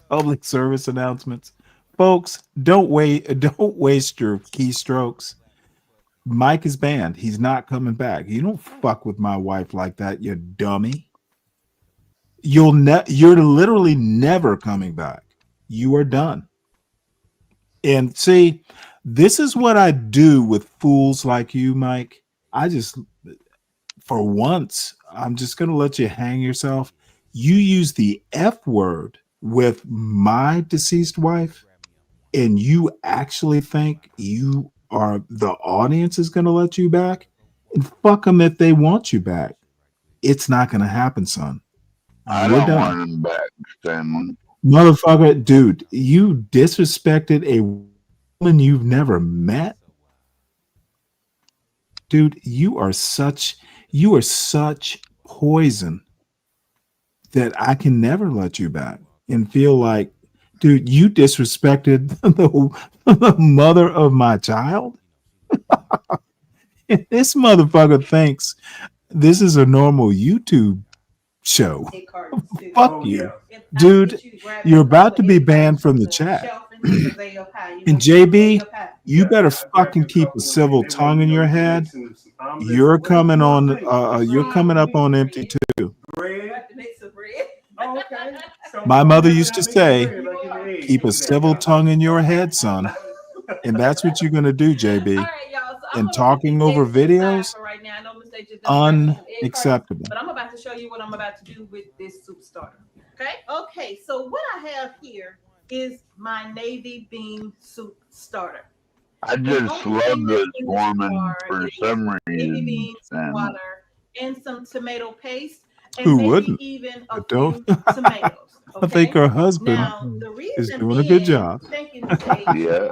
public service announcements. Folks, don't waste your keystrokes. Mike is banned. He's not coming back. You don't fuck with my wife like that, you dummy. You're literally never coming back. You are done. And see, this is what I do with fools like you, Mike. For once, I'm just going to let you hang yourself. You use the F word with my deceased wife, and you actually think the audience is going to let you back? And fuck them if they want you back. It's not going to happen, son. I don't want him back, Stanley. Motherfucker, dude, you disrespected a woman you've never met? Dude, you are such poison that I can never let you back and feel like, dude, you disrespected the mother of my child? This motherfucker thinks this is a normal YouTube show. Fuck you. Dude, you're about to be banned from the chat. And JB, you better fucking keep a civil tongue in your head. You're coming up on empty too. My mother used to say, keep a civil tongue in your head, son. And that's what you're gonna do, JB. And talking over videos, unacceptable. But I'm about to show you what I'm about to do with this soup starter. Okay, so what I have here is my navy bean soup starter. I just love this woman for some reason. Beans, water, and some tomato paste. And who maybe wouldn't? even I don't. tomatoes. I think her husband is doing a good job. Thank you, Mr. Yeah.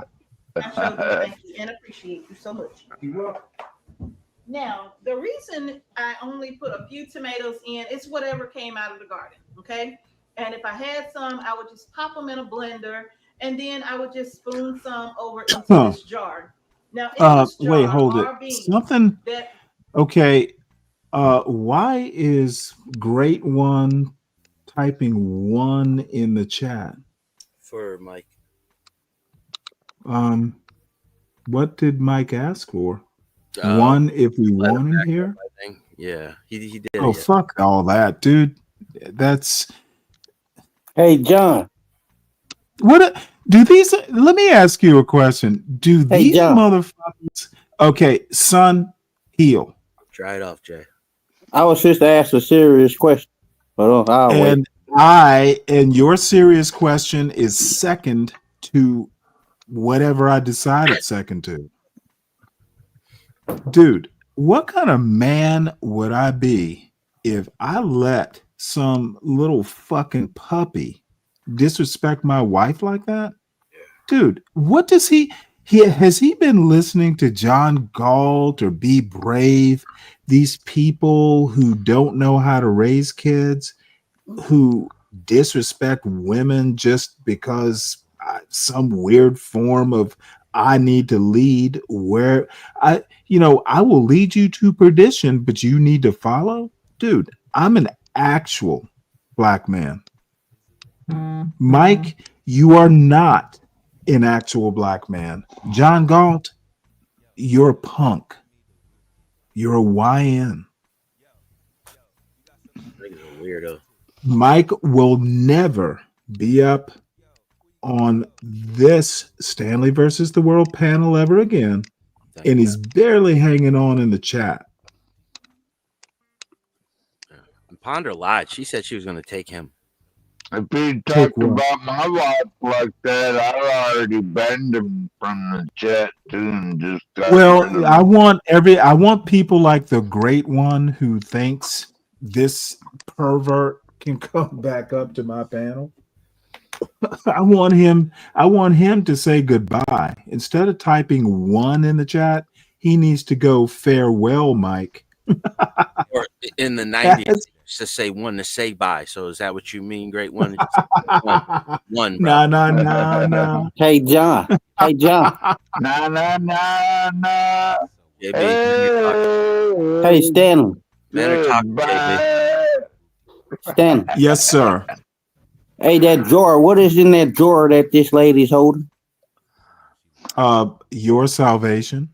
Thank you and appreciate you so much. You're welcome. Now, the reason I only put a few tomatoes in is whatever came out of the garden, okay? And if I had some, I would just pop them in a blender, and then I would just spoon some over into this jar. Now, in this jar Wait, hold it. Something. Okay. Why is Great One typing 1 in the chat? For Mike. What did Mike ask for? 1 if we want him here? Yeah, he did. Oh, fuck all that, dude. That's. Hey, John. What do these? Let me ask you a question. Do these motherfuckers? Okay, son, heal. Try it off, Jay. I was just asked a serious question. But and your serious question is second to whatever I decided second to. Dude, what kind of man would I be if I let some little fucking puppy disrespect my wife like that? Dude, what does has he been listening to John Galt or Be Brave? These people who don't know how to raise kids, who disrespect women just because some weird form of I need to lead where I will lead you to perdition, but you need to follow. Dude, I'm an actual black man. Mike, you are not an actual black man. John Galt, you're a punk. You're a YN. Weirdo. Mike will never be up on this Stanley versus the World panel ever again. And he's barely hanging on in the chat. Ponder lied. She said she was going to take him. If he talked about my wife like that, I'd already banned him from the chat too and just Well, I want people like the Great One who thinks this pervert can come back up to my panel. I want him to say goodbye. Instead of typing 1 in the chat, he needs to go farewell, Mike. Or in the 90s, to say 1 to say bye. So is that what you mean, Great One? One, bro. No. Hey, John. No. Hey, Stanley. Better talk, baby. Stanley. Yes, sir. Hey, that drawer. What is in that drawer that this lady's holding? Your salvation.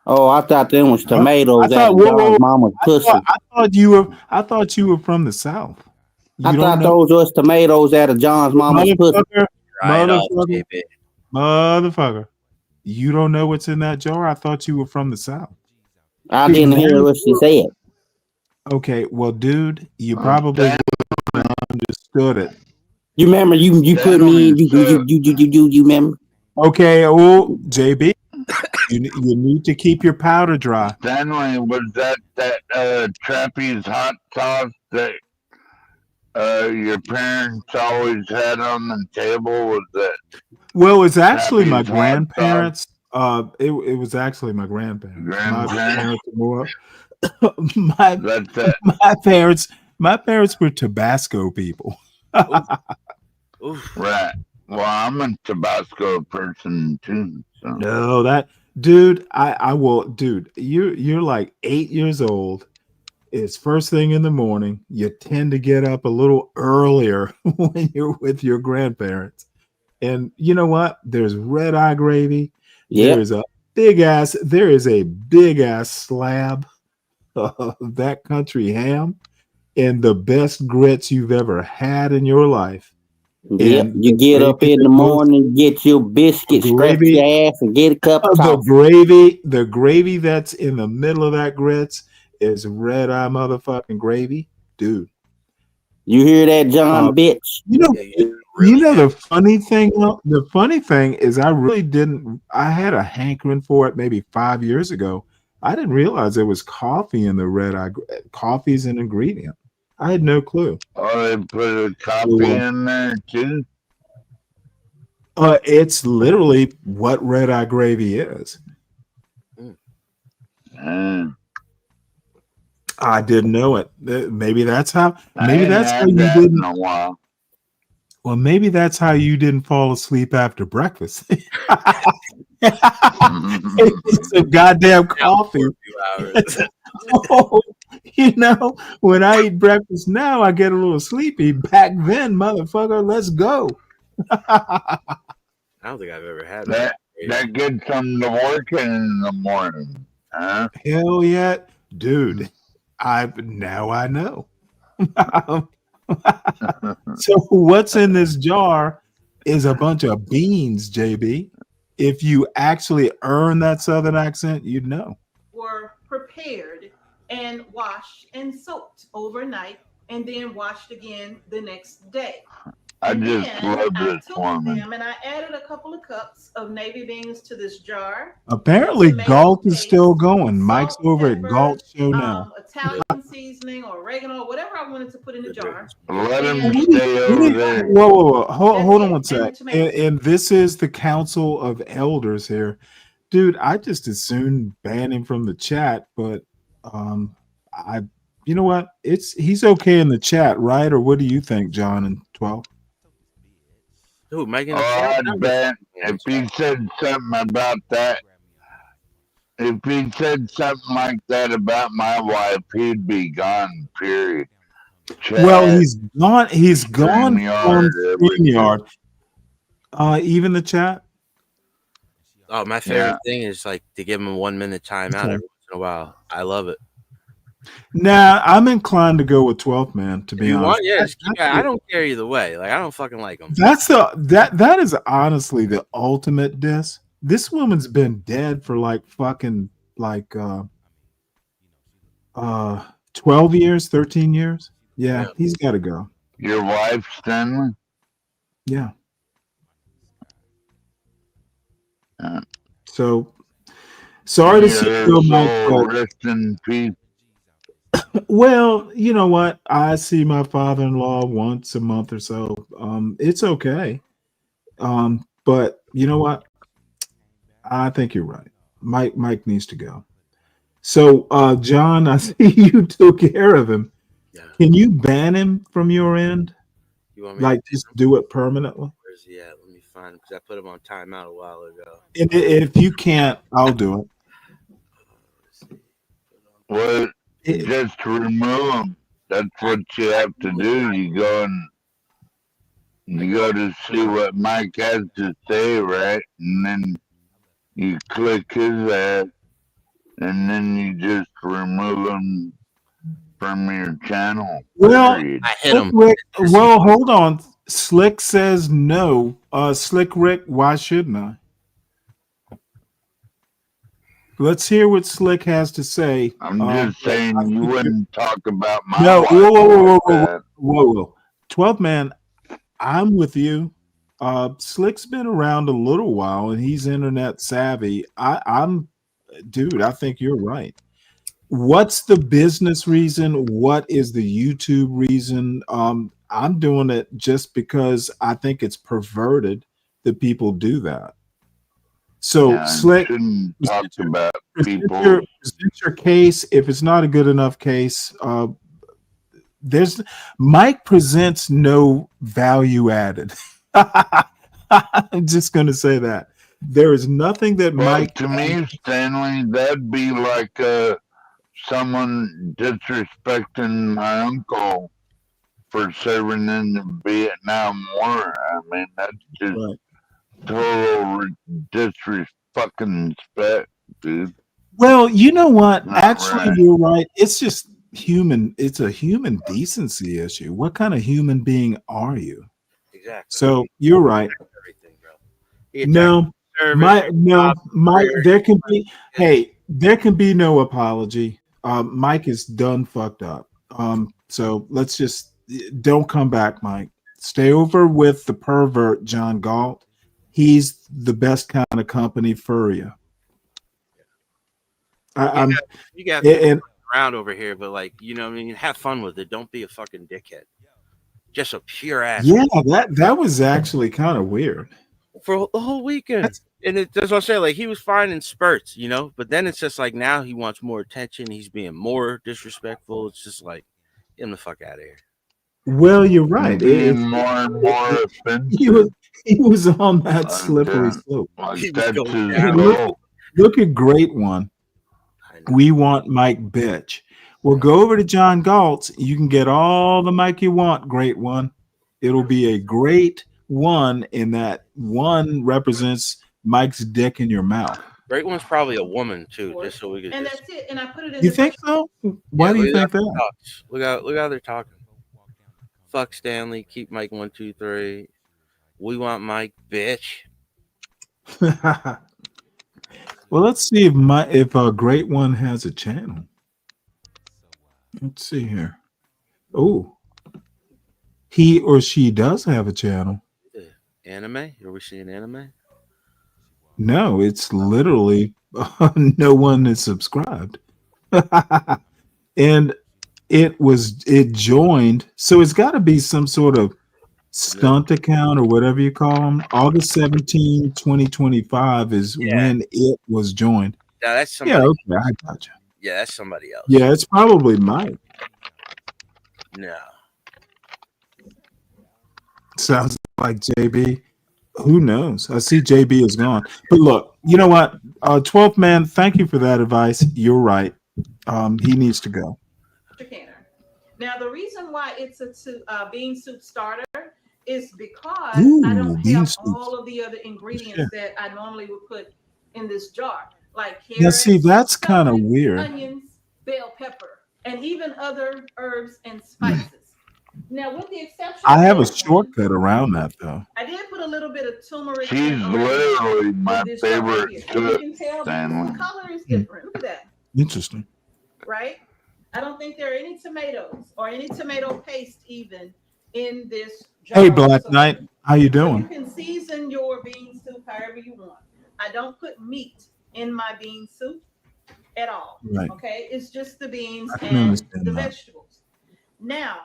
Oh, I thought them was I tomatoes thought. out of Whoa, John's mama's pussy. I thought you were. I thought you were from the South. I You don't thought know, those was tomatoes out of John's mama's pussy. motherfucker. You don't know what's in that jar. I thought you were from the South. I didn't hear what she said. Okay, well, dude, you probably wouldn't have understood it. You remember you put me in you remember? Okay, oh JB, you need to keep your powder dry. Stanley, was that Trappy's hot sauce that your parents always had on the table? Was that? Well, it's actually my Trappy's hot grandparents. It was actually my grandparents. My parents were my parents were Tabasco people. Right. Well, I'm a Tabasco person too. So. No, that dude, I will, dude. You're like 8 years old. It's first thing in the morning. You tend to get up a little earlier when you're with your grandparents. And you know what? There's red eye gravy. Yep. There is a big ass slab of that country ham and the best grits you've ever had in your life. Yep. And You get up in the morning, get your biscuit, stretch your ass, and get a cup of coffee. The gravy that's in the middle of that grits is red eye motherfucking gravy, dude. You hear that, John, bitch? You know the funny thing. The funny thing is, I really didn't. I had a hankering for it maybe 5 years ago. I didn't realize there was coffee in the red eye. Coffee's an ingredient. I had no clue. Oh, they put a coffee in there too. It's literally what red eye gravy is. I didn't know it. Maybe that's how. Maybe that's how you didn't. In a while. Well, maybe that's how you didn't fall asleep after breakfast. It's a goddamn coffee. Oh, you know, when I eat breakfast now, I get a little sleepy. Back then, motherfucker, let's go. I don't think I've ever had that. That gets them to work in the morning, huh? Hell yeah, dude. Now I know. So what's in this jar is a bunch of beans, JB. If you actually earn that Southern accent, you'd know. Were prepared and washed and soaked overnight and then washed again the next day. I And just then love I this took woman. them and I added a couple of cups of navy beans to this jar. Apparently, Tomato Galt is paste, still going. Mike's salt, over at pepper, Galt Show now. Italian seasoning or oregano, whatever I wanted to put in the jar. Let him And stay over there. Whoa. Hold on one sec. And this is the Council of Elders here. Dude, I just as soon ban him from the chat, but you know what? He's okay in the chat, right? Or what do you think, John and 12? Dude, Megan. I'd bet if he said something about that, if he said something like that about my wife, he'd be gone, period. Well, he's gone. He's gone from StreamYard, StreamYard. Even the chat. Oh, my favorite thing is like to give him a 1 minute timeout Okay. every once in a while. I love it. Nah, I'm inclined to go with 12th man. To If be you honest, want, yeah, just keep, I don't care either way. Like I don't fucking like him. that is honestly the ultimate diss. This woman's been dead for like fucking 12 years, 13 years. Yeah, he's got to go. Your wife, Stanley? Yeah. So sorry to see you go, Mike. But, rest in peace. well, you know what? I see my father-in-law once a month or so. It's okay. But you know what? I think you're right. Mike needs to go. So, John, I see you took care of him. Yeah. Can you ban him from your end? You want me Like, just do it permanently? Where's he at? Let me find him because I put him on timeout a while ago. And if you can't, I'll do it. Well, just remove him. That's what you have to do. You go to see what Mike has to say, right? And then you click his ass, and then you just remove him from your channel. Well, Period. Slick Rick, well, hold on. Slick says no. Slick Rick, why shouldn't I? Let's hear what Slick has to say. I'm just saying you wouldn't talk about my No, wife whoa. like that. 12 man, I'm with you. Slick's been around a little while and he's internet savvy. Dude, I think you're right. What's the business reason? What is the YouTube reason? I'm doing it just because I think it's perverted that people do that. So Yeah, Slick, shouldn't talk about people. present your case. If it's not a good enough case, Mike presents no value added. I'm just going to say that there is nothing that Mike. To me, Stanley, that'd be like someone disrespecting my uncle for serving in the Vietnam War. I mean, that's just total disrespect, dude. Well, you know what? Not Actually, right. you're right. It's just human. It's a human decency issue. What kind of human being are you? Exactly. So you're right. Everything, bro. No, there can be. Hey, there can be no apology. Mike is done fucked up. So let's just don't come back, Mike. Stay over with the pervert John Galt. He's the best kind of company for you. You got people around over here, but like, you know what I mean? Have fun with it. Don't be a fucking dickhead. Just a pure ass. Yeah, that was actually kind of weird. For the whole weekend. That's what I'm saying. Like, he was fine in spurts, you know, but then it's just like now he wants more attention. He's being more disrespectful. It's just like, get him the fuck out of here. Well, you're right. Being more and more offensive. He was on that slippery slope. Look at Great One. We want Mike bitch. Well, go over to John Galt's. You can get all the Mike you want, Great One. It'll be a great one in that one represents Mike's dick in your mouth. Great One's probably a woman too, just so we could. And that's it. And I put it in. You think so? Why do you think that? Look how they're talking. Fuck Stanley. Keep Mike 1, 2, 3. We want Mike, bitch. Well, let's see if a Great One has a channel. Let's see here. Oh, he or she does have a channel. Anime? Are we seeing anime? No, it's literally no one is subscribed. And it joined, so it's got to be some sort of stunt account or whatever you call them. August 17, 2025 is when it was joined. Yeah, that's somebody. Yeah, okay, I got you. Yeah, that's somebody else. Yeah, it's probably Mike. No. Sounds like JB. Who knows? I see JB is gone. But look, you know what? 12th man, thank you for that advice. You're right. He needs to go. Now, the reason why it's a bean soup starter is because I don't have all of the other ingredients that I normally would put in this jar, like carrots, Now, see, that's kind of weird. onions, bell pepper, and even other herbs and spices. Now, with the exception, I have a shortcut around that, though. I did put a little bit of turmeric. She's literally my favorite cook, You can tell Stanley. the color is different. Look at that. Interesting. Right? I don't think there are any tomatoes or any tomato paste even in this jar. Hey, Black Knight, how you doing? You can season your bean soup however you want. I don't put meat in my bean soup at all. Right. Okay? It's just the beans I can and understand the that. vegetables. Now,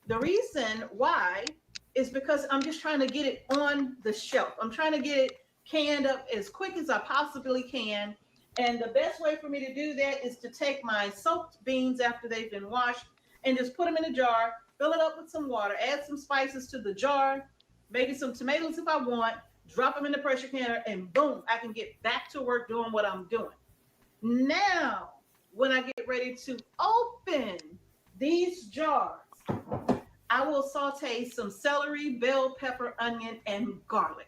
the reason why is because I'm just trying to get it on the shelf. I'm trying to get it canned up as quick as I possibly can. And the best way for me to do that is to take my soaked beans after they've been washed and just put them in a jar, fill it up with some water, add some spices to the jar, maybe some tomatoes if I want, drop them in the pressure canner, and boom, I can get back to work doing what I'm doing. Now, when I get ready to open these jars, I will saute some celery, bell pepper, onion, and garlic.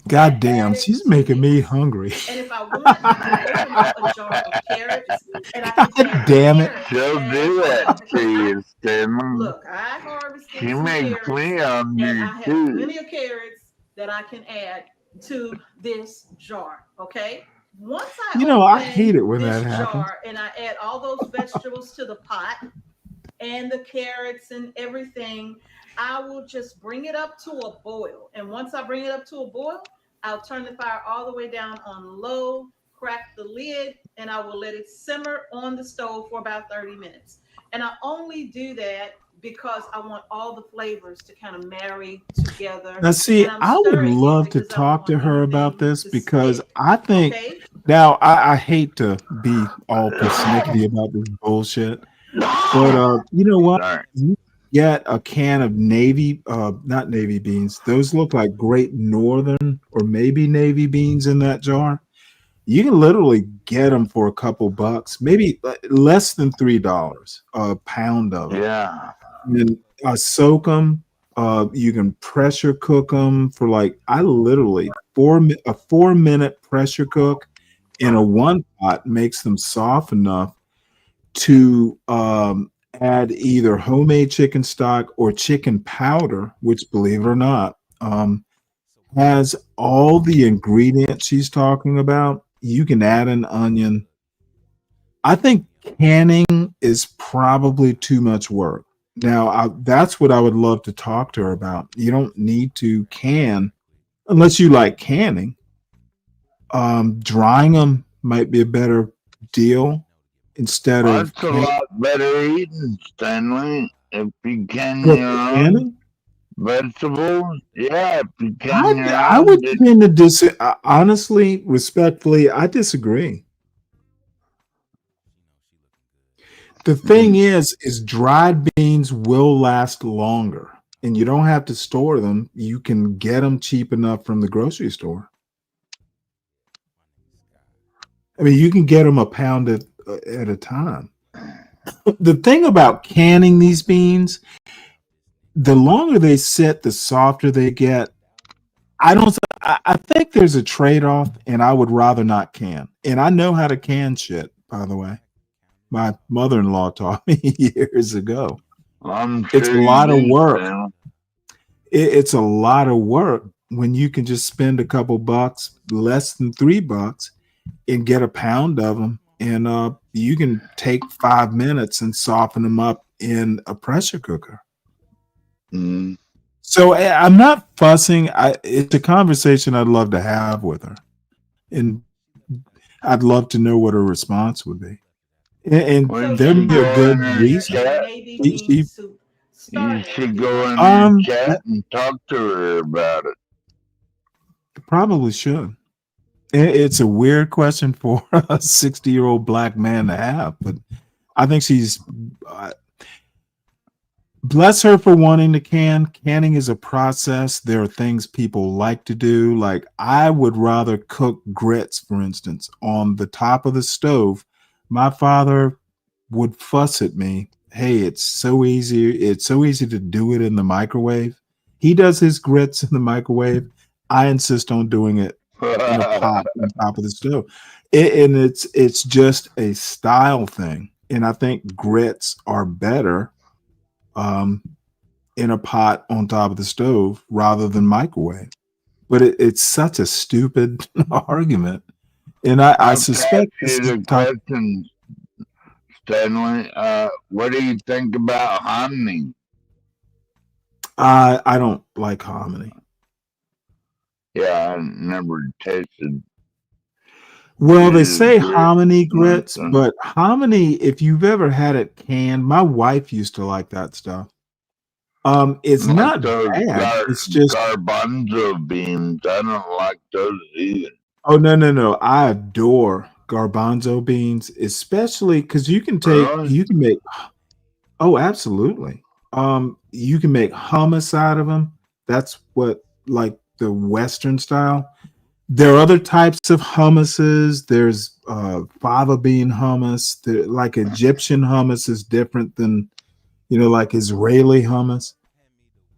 God damn, she's making me hungry. And if I want, I can open up a jar of carrots, and I can God damn it. She'll do that to you, Stanley. Look, I harvested She some makes carrots, me and hungry I have too. plenty of carrots that I can add to this jar. Okay. Once I I hate it when this that happens. jar and I add all those vegetables to the pot and the carrots and everything, I will just bring it up to a boil. And once I bring it up to a boil, I'll turn the fire all the way down on low, crack the lid, and I will let it simmer on the stove for about 30 minutes. And I only do that because I want all the flavors to kind of marry together. Now, see, And I'm I would stirring it love to because I don't talk to want her about anything this to because stick. I think Okay. now I hate to be all persnickety about this bullshit, but you know what? You get a can of not navy beans. Those look like Great Northern or maybe navy beans in that jar. You can literally get them for a couple bucks, maybe less than $3 a pound of them. Yeah. And soak them. You can pressure cook them for I literally a 4-minute pressure cook in a one pot makes them soft enough to add either homemade chicken stock or chicken powder, which, believe it or not, has all the ingredients she's talking about. You can add an onion. I think canning is probably too much work. Now, that's what I would love to talk to her about. You don't need to can unless you like canning. Drying them might be a better deal instead of That's a lot better eating, Stanley. If you can What, your own canning? vegetables, yeah, if you can your I own. would tend to honestly, respectfully, I disagree. The thing is dried beans will last longer, and you don't have to store them. You can get them cheap enough from the grocery store. I mean, you can get them a pound at a time. The thing about canning these beans, the longer they sit, the softer they get. I think there's a trade-off, and I would rather not can. And I know how to can shit, by the way. My mother-in-law taught me years ago. It's a lot of work. It's a lot of work when you can just spend a couple bucks, less than $3, and get a pound of them. And you can take 5 minutes and soften them up in a pressure cooker. Mm. So I'm not fussing. It's a conversation I'd love to have with her. And I'd love to know what her response would be. And there'd be a good reason. You should go in and chat and talk to her about it. Probably should. It's a weird question for a 60-year-old black man to have, but I think she's bless her for wanting to can. Canning is a process. There are things people like to do. Like I would rather cook grits, for instance, on the top of the stove. My father would fuss at me. Hey, it's so easy. It's so easy to do it in the microwave. He does his grits in the microwave. I insist on doing it in a pot on top of the stove. And it's just a style thing. And I think grits are better in a pot on top of the stove rather than microwave. But it's such a stupid argument. And I suspect this is the question, Stanley. What do you think about hominy? I don't like hominy. Yeah, I never tasted. Well, they say hominy grits, but hominy, if you've ever had it canned, my wife used to like that stuff. It's not bad. It's just garbanzo beans. I don't like those either. Oh no. I adore garbanzo beans, especially because you can make absolutely. You can make hummus out of them. That's what like the Western style. There are other types of hummuses. There's fava bean hummus. Like Egyptian hummus is different than like Israeli hummus.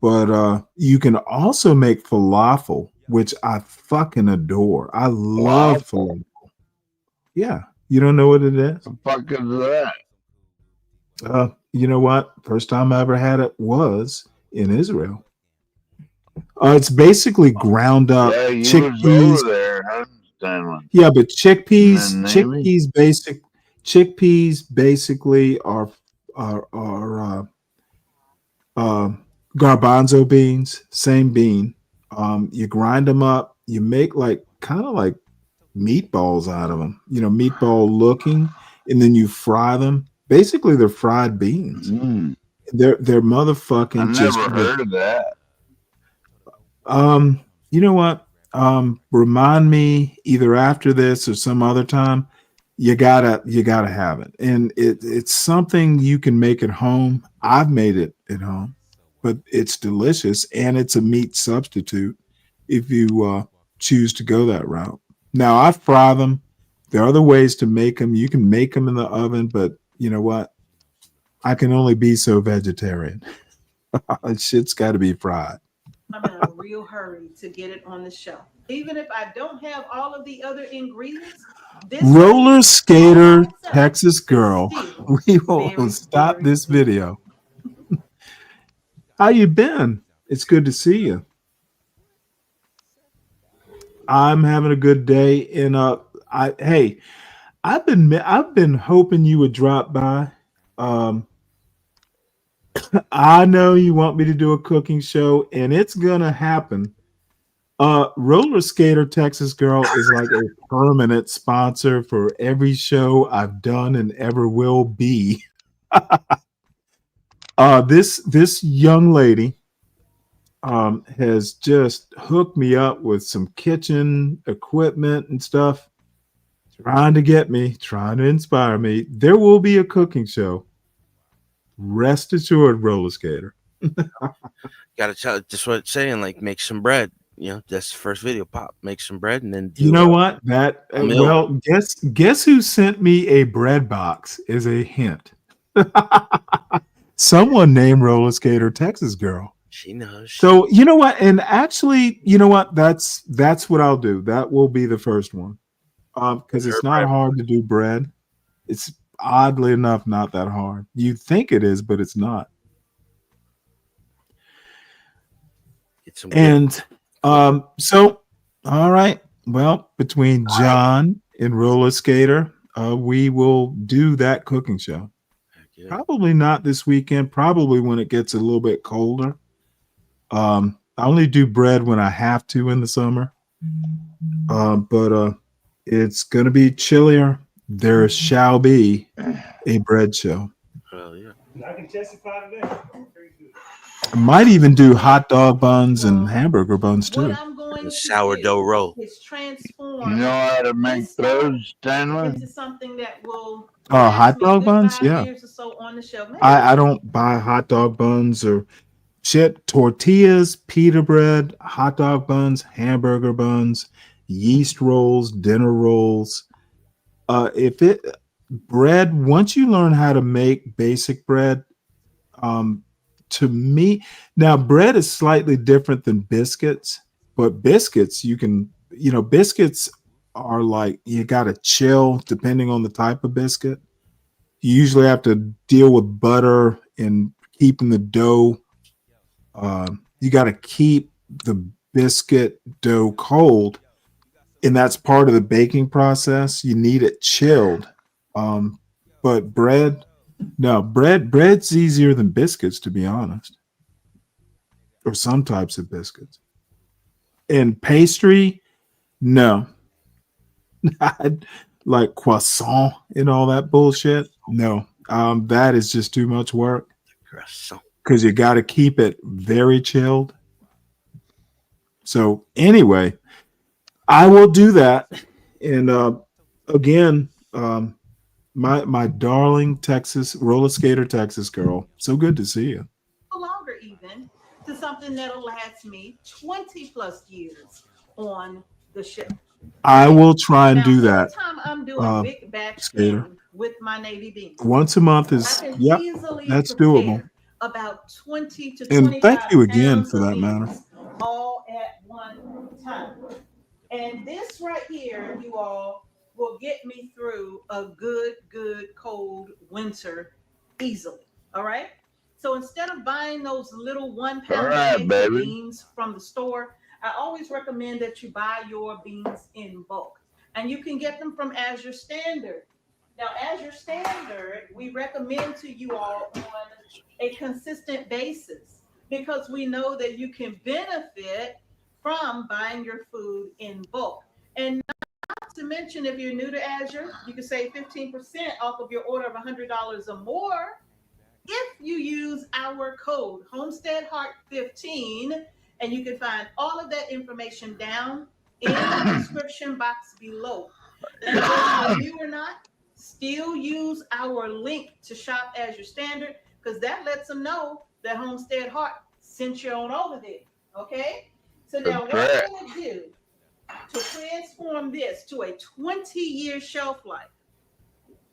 But you can also make falafel, which I fucking adore. I love falafel. Yeah. You don't know what it is? The fuck is that? You know what? First time I ever had it was in Israel. It's basically ground up Yeah, you chickpeas. was over there, huh, Stanley? Yeah, but chickpeas In the Navy? basically are garbanzo beans, same bean. You grind them up. You make like kind of like meatballs out of them. Meatball looking, and then you fry them. Basically, they're fried beans. They're motherfucking. I never heard of that. You know what? Remind me either after this or some other time. You gotta have it, and it's something you can make at home. I've made it at home, but it's delicious, and it's a meat substitute if you choose to go that route. Now I fry them. There are other ways to make them. You can make them in the oven, but you know what? I can only be so vegetarian. Shit's got to be fried. I'm in a real hurry to get it on the shelf. Even if I don't have all of the other ingredients, this Roller skater Texas girl. We will stop this video. How you been? It's good to see you. I'm having a good day, and I've been hoping you would drop by. I know you want me to do a cooking show, and it's gonna happen. Roller Skater Texas Girl is like a permanent sponsor for every show I've done and ever will be. This young lady has just hooked me up with some kitchen equipment and stuff, trying to inspire me. There will be a cooking show. Rest assured, Roller Skater. Gotta tell just what it's saying, like make some bread. That's the first video pop. Make some bread and then You know what? Guess who sent me a bread box is a hint. Someone named Roller Skater Texas Girl. She knows. So you know what? And actually, you know what? That's what I'll do. That will be the first one. Because it's not hard to do bread. It's oddly enough not that hard. You think it is, but it's not. And so all right. Well, between John and Roller Skater, we will do that cooking show. Probably not this weekend, probably when it gets a little bit colder. I only do bread when I have to in the summer. But it's going to be chillier. There shall be a bread show. I can testify to that. I might even do hot dog buns and hamburger buns too. The sourdough roll. You know how to make those, Stanley? Into something that will hot dog buns? Yeah. years or so on the shelf. I don't buy hot dog buns or shit. Tortillas, pita bread, hot dog buns, hamburger buns, yeast rolls, dinner rolls. Bread, once you learn how to make basic bread, to me, now bread is slightly different than biscuits, but biscuits, biscuits are like, you got to chill depending on the type of biscuit. You usually have to deal with butter and keeping the dough. You got to keep the biscuit dough cold, and that's part of the baking process. You need it chilled. But bread's easier than biscuits, to be honest, or some types of biscuits. And pastry, no. Like croissant and all that bullshit. No, that is just too much work because you got to keep it very chilled. So anyway, I will do that. And again, my darling Texas roller skater Texas girl, so good to see you. Longer even to something that'll last me 20 plus years on the ship. I will try and do that. Every time I'm doing big batch skater with my navy beans, once a month is that's doable. about 20 to And 25 thank you again pounds for of that matter. beans all at one time. And this right here, you all, will get me through a good cold winter easily. All right. So instead of buying those little 1 pound bags of beans from the store, I always recommend that you buy your beans in bulk. And you can get them from Azure Standard. Now, Azure Standard, we recommend to you all on a consistent basis because we know that you can benefit from buying your food in bulk. And not to mention, if you're new to Azure, you can save 15% off of your order of $100 or more if you use our code HomesteadHeart15, and you can find all of that information down in the description box below. And whether you're new or not, still use our link to shop Azure Standard because that lets them know that Homestead Heart sent you on over there. Okay? So now what I'm going to do to transform this to a 20-year shelf life.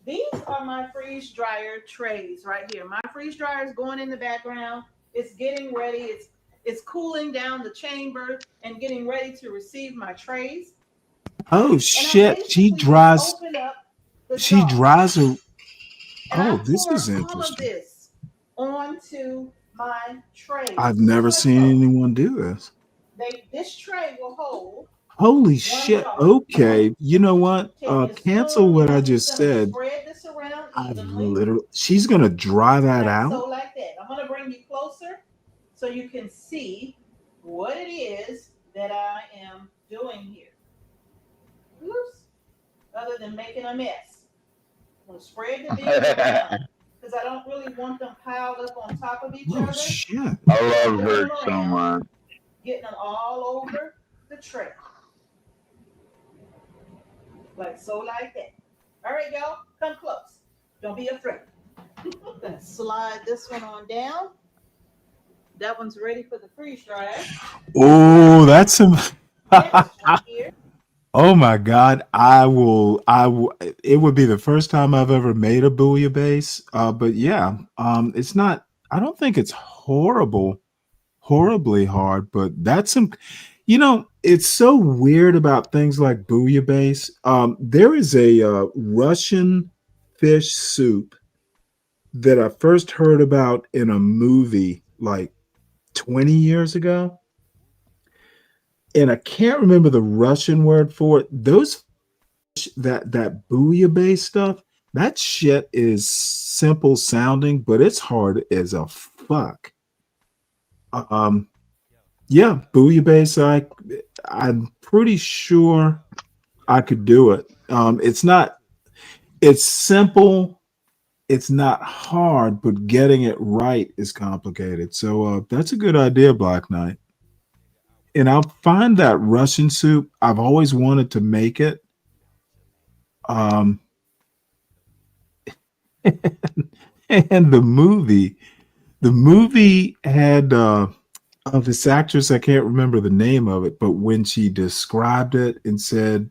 These are my freeze dryer trays right here. My freeze dryer is going in the background. It's getting ready. It's cooling down the chamber and getting ready to receive my trays. Oh shit! She dries. She dries her. Oh, this is All of interesting. this onto my trays. I've never seen anyone do this. This tray will hold. Holy shit. Okay. You know what? Cancel what I just said. Spread this around I've evenly. literally, she's going to dry that out. So like that. I'm going to bring you closer so you can see what it is that I am doing here. Oops. Other than making a mess. I'm going to spread the beans around because I don't really want them piled up on top of each other. Shit. I love her so much. Getting them all over the tray. Like so, like that. All right, y'all, come close. Don't be afraid. I'm gonna slide this one on down. That one's ready for the freeze dryer. Oh, that's some. Oh my God. I will. It would be the first time I've ever made a bouillabaisse. But yeah, it's not, I don't think it's horribly hard, but that's some, it's so weird about things like bouillabaisse. There is a Russian fish soup that I first heard about in a movie like 20 years ago. And I can't remember the Russian word for it. Those that bouillabaisse stuff, that shit is simple sounding, but it's hard as a fuck. Yeah, bouillabaisse. I'm pretty sure I could do it. It's simple. It's not hard, but getting it right is complicated. So that's a good idea, Black Knight. And I'll find that Russian soup. I've always wanted to make it. And the movie had of this actress, I can't remember the name of it, but when she described it and said,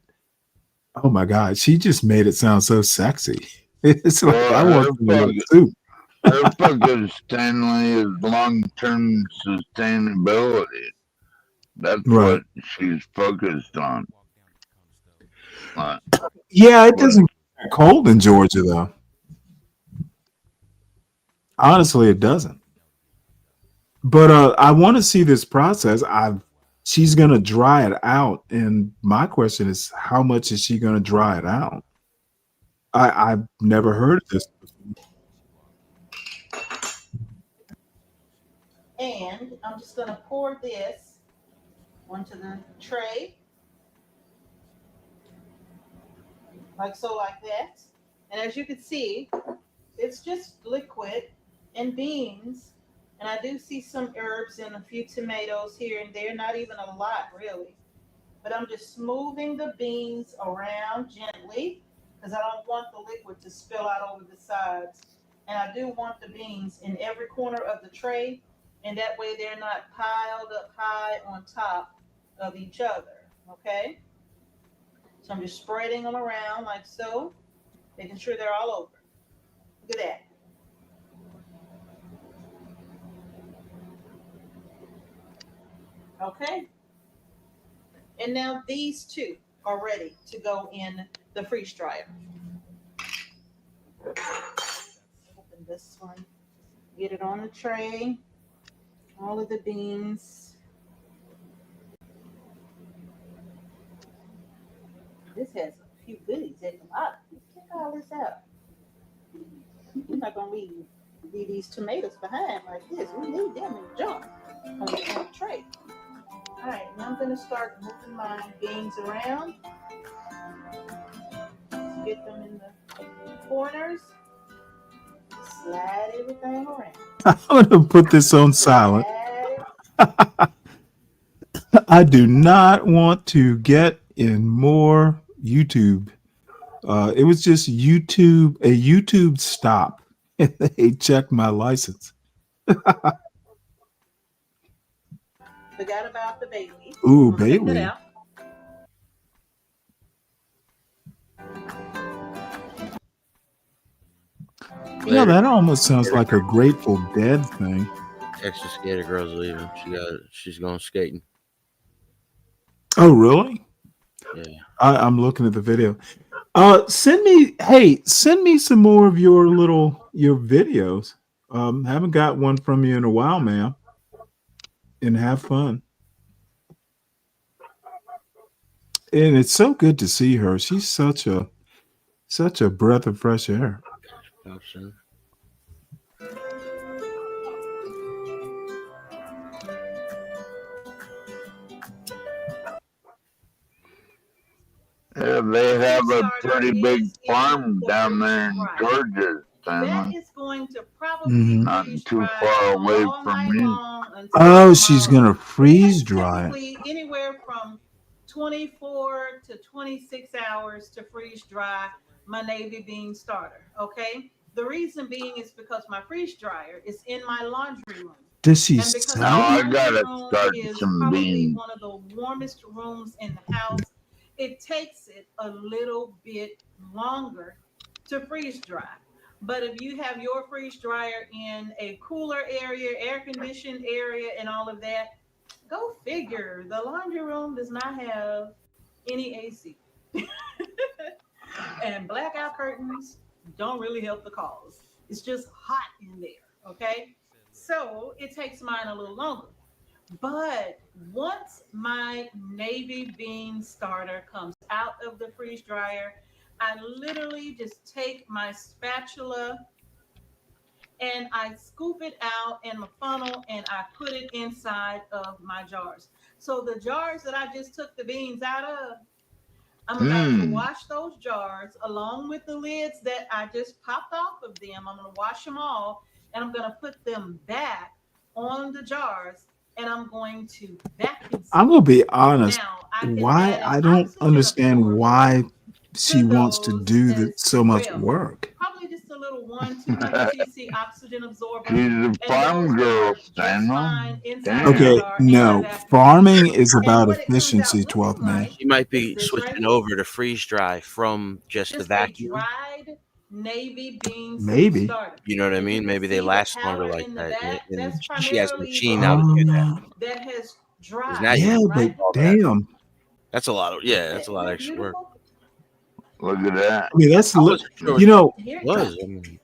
"Oh my God," she just made it sound so sexy. It's like I want some soup. Her focus, Stanley, is long-term sustainability. That's Right. what she's focused on. Yeah, it doesn't get cold in Georgia though. Honestly, it doesn't. But I want to see this process. She's gonna dry it out, and my question is, how much is she gonna dry it out? I've never heard of this before. And I'm just gonna pour this onto the tray. Like so, like that. And as you can see, it's just liquid and beans. And I do see some herbs and a few tomatoes here and there, not even a lot really. But I'm just smoothing the beans around gently because I don't want the liquid to spill out over the sides. And I do want the beans in every corner of the tray, and that way they're not piled up high on top of each other, okay? So I'm just spreading them around like so, making sure they're all over. Look at that. Okay. And now these two are ready to go in the freeze dryer. Open this one. Get it on the tray. All of the beans. This has a few goodies at the bottom. Let's check all this out. We're not gonna leave these tomatoes behind like this. We need them in the jar on the tray. All right, now I'm gonna start moving my beans around. Let's get them in the corners. Slide everything around. I'm gonna put this on silent. I do not want to get in more YouTube. It was just a YouTube stop. And they checked my license. Forgot about the bay leaf. Ooh, Take bay that leaf. out. Yeah, that almost sounds like a Grateful Dead thing. Extra skater girl's leaving. She's going skating. Oh, really? Yeah. I'm looking at the video. Send me some more of your videos. Haven't got one from you in a while, ma'am. And have fun. And it's so good to see her. She's such a breath of fresh air. Awesome. Yeah, they have a pretty big farm down there in Georgia, That Stanley. is going to probably Not too far away from me. Oh, she's gonna freeze dry it. typically anywhere from 24 to 26 hours to freeze dry my navy bean starter. Okay. The reason being is because my freeze dryer is in my laundry room. Does she And because sell my it? I gotta room start is some probably beans. one of the warmest rooms in the house, it takes it a little bit longer to freeze dry. But if you have your freeze dryer in a cooler area, air conditioned area, and all of that, go figure. The laundry room does not have any AC. And blackout curtains don't really help the cause. It's just hot in there, okay? So it takes mine a little longer. But once my navy bean starter comes out of the freeze dryer, I literally just take my spatula and I scoop it out in a funnel and I put it inside of my jars. So the jars that I just took the beans out of, I'm about to wash those jars along with the lids that I just popped off of them. I'm going to wash them all and I'm going to put them back on the jars and I'm going to vacuum seal. I'm gonna be honest. Now, I can Why add an I don't oxygen understand absorber why she wants to those do as so much well. work. Probably just a little 200 cc oxygen absorber. She's a And farm those girl, work just Stanley. fine inside Damn. the Okay, jar and no. I vacuum Farming seal. is And about what it comes out efficiency, looking 12th man. like She might is be this right switching here. over to freeze dry from just the Just a vacuum. dried navy bean soup Maybe. starter. You know what I If you mean? can Maybe they see the last longer powder like in the that. back, And that's she has a primarily machine the now to do that. Um, that has 'Cause dried, now you yeah, can right? but all that. damn. That's a lot of that's a lot of extra work. Look at that. I mean, that's I wasn't sure you know, Here it it was. is. I mean,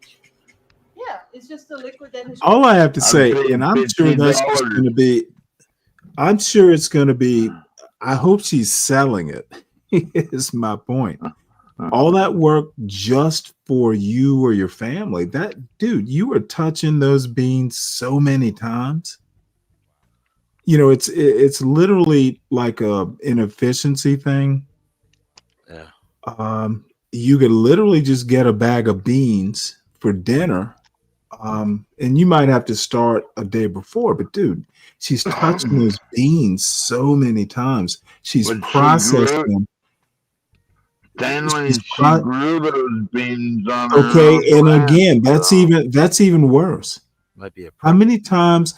Yeah, it's just a liquid that has all I have to I say, paid and I'm sure that's just $50. gonna be, I'm sure it's gonna be, I hope she's selling it, is my point. All that work just for you or your family. That dude, you were touching those beans so many times. You know, it's literally like an efficiency thing. yeah. You could literally just get a bag of beans for dinner. And you might have to start a day before, but dude, she's touching those beans so many times. She's But she processed grew, them. Stanley, She's she grew those beans on her okay, own and land. again, that's So even worse. Might be a How many times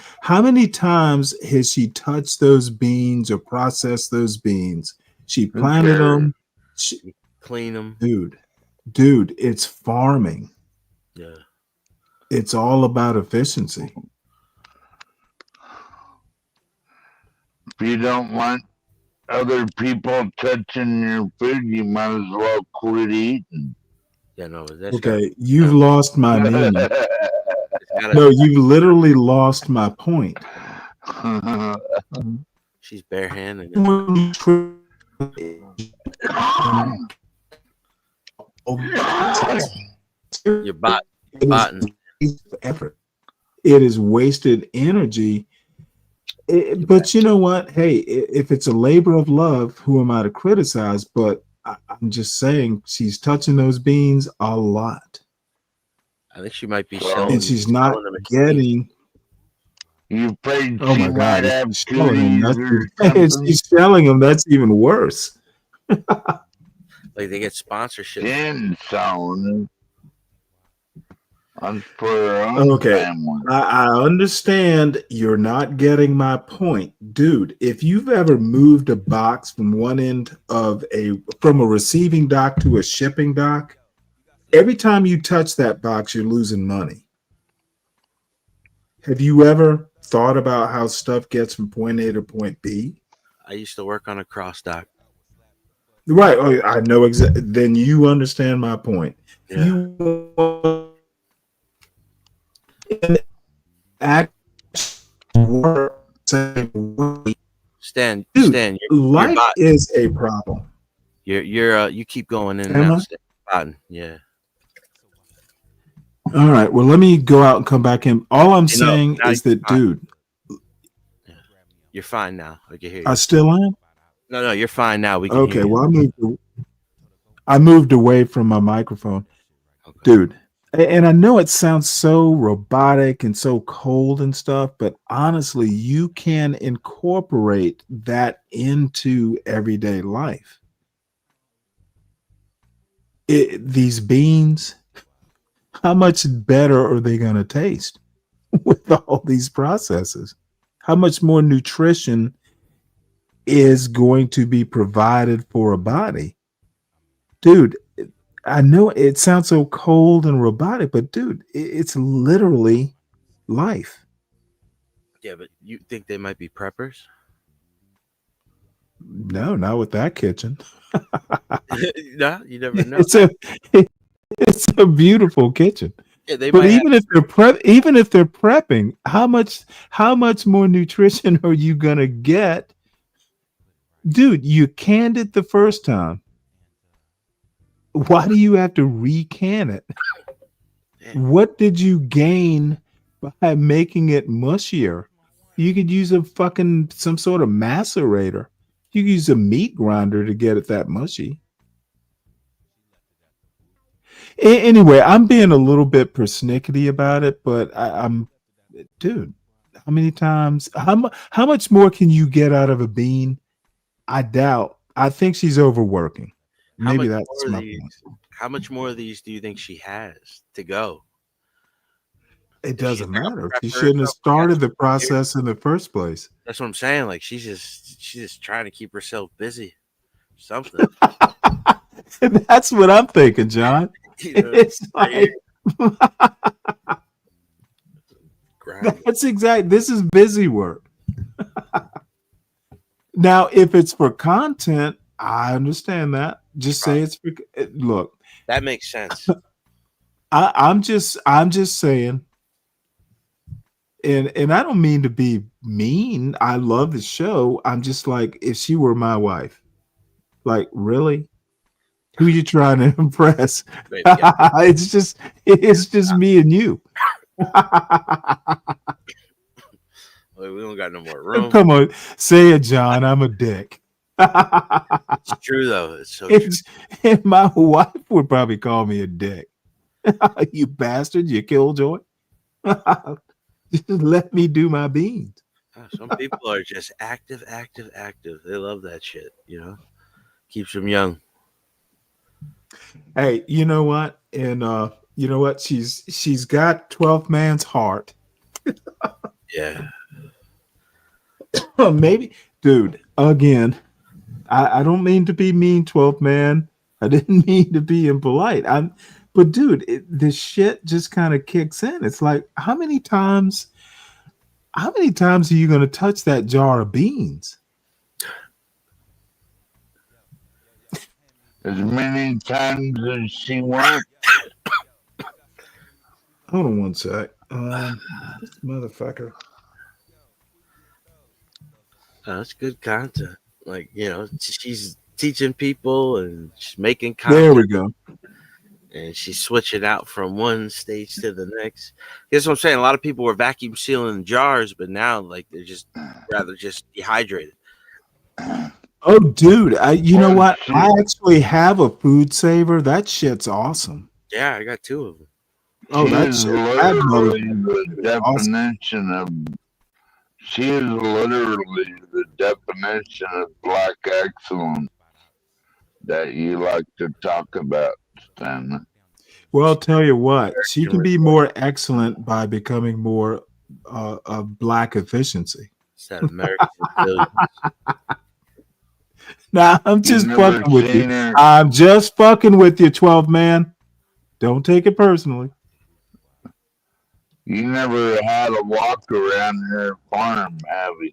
has she touched those beans or processed those beans? She who planted cares? them. Clean them. Dude, it's farming. Yeah. It's all about efficiency. you don't want other people touching your food, you might as well quit eating. Yeah, no, that's Okay, you've lost my meaning. No, you literally lost my point. She's barehanded. You're botting. Effort. It is wasted energy. But you know what? Hey, if it's a labor of love, who am I to criticize? But I'm just saying she's touching those beans a lot. I think she might be selling. And she's not getting. You paid. Oh my God! She's selling them. She's selling them. That's even worse. Like they get sponsorship. Okay, I understand you're not getting my point, dude. If you've ever moved a box from one end of from a receiving dock to a shipping dock, every time you touch that box, you're losing money. Have you ever thought about how stuff gets from point A to point B? I used to work on a cross dock. Right. Oh, I know exactly. Then you understand my point. Yeah. You act work same way. Stan, life is a problem. You keep going in and out. Yeah. All right. Well, let me go out and come back in. All I'm saying is that, dude, you're fine now. I can hear you. I still am. No, you're fine now. We can okay. hear you. Well, I moved away from my microphone, dude. And I know it sounds so robotic and so cold and stuff, but honestly, you can incorporate that into everyday life. These beans, how much better are they going to taste with all these processes? How much more nutrition is going to be provided for a body? Dude, I know it sounds so cold and robotic, but dude, it's literally life. Yeah, but you think they might be preppers? No, not with that kitchen. No, you never know. It's a beautiful kitchen. Yeah, they but might even if they're prepping, how much more nutrition are you gonna get? Dude, you canned it the first time. Why do you have to recan it? What did you gain by making it mushier? You could use some sort of macerator. You could use a meat grinder to get it that mushy. Anyway, I'm being a little bit persnickety about it, but I'm, dude, how many times, how much more can you get out of a bean? I doubt. I think she's overworking. Maybe that's my point. How much more of these do you think she has to go? It doesn't matter. She shouldn't have started the process in the first place. That's what I'm saying. Like she's just trying to keep herself busy. Something. That's what I'm thinking, John. It's like that's exact. This is busy work. Now, if it's for content, I understand that. Just say it's for look. That makes sense. I'm just saying, and I don't mean to be mean. I love the show. I'm just like, if she were my wife, like, really? Who you trying to impress? It's just me and you. We don't got no more room. Come on, say it, John. I'm a dick. It's true though. It's so true. And my wife would probably call me a dick. You bastard! You killjoy. Just let me do my beans. Some people are just active. They love that shit. Keeps them young. Hey, you know what? And you know what? She's got 12th man's heart. Yeah. Maybe, dude. Again, I don't mean to be mean, 12th man. I didn't mean to be impolite. But dude, this shit just kind of kicks in. It's like, how many times are you going to touch that jar of beans? as many times as she wants. Hold on one sec. This motherfucker. That's good content. Like, you know, she's teaching people and she's making content. There we go. And she's switching out from one stage to the next. Guess what I'm saying? A lot of people were vacuum sealing jars, but now like they're just rather just dehydrated. Oh, dude, you know what? I actually have a food saver. That shit's awesome. Yeah, I got 2 of them. Oh, that's literally the definition of. She is literally the definition of black excellence that you like to talk about, Stanley. Well, I'll tell you what, she can be more excellent by becoming more of black efficiency. It's that American intelligence. Nah, I'm just fucking with you. I'm just fucking with you, 12 man. Don't take it personally. You never had a walk around her farm, have you?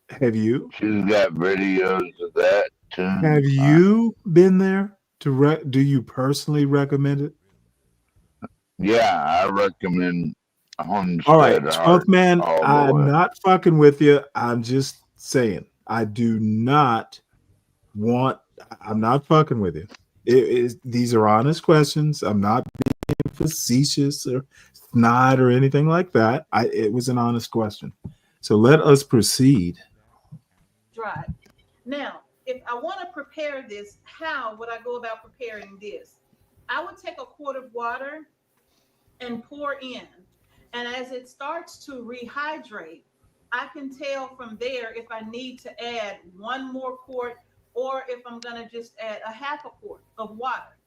Have you? She's got videos of that too. Have you been there? Do you personally recommend it? Yeah, I recommend Homestead. All right, 12th man, I'm way. not fucking with you. I'm just saying, I do not want. I'm not fucking with you. These are honest questions. I'm not being facetious or snide or anything like that. It was an honest question. So let us proceed. Right. Now, if I want to prepare this, how would I go about preparing this? I would take a quart of water and pour in. And as it starts to rehydrate, I can tell from there if I need to add 1 more quart or if I'm going to just add a half a quart of water.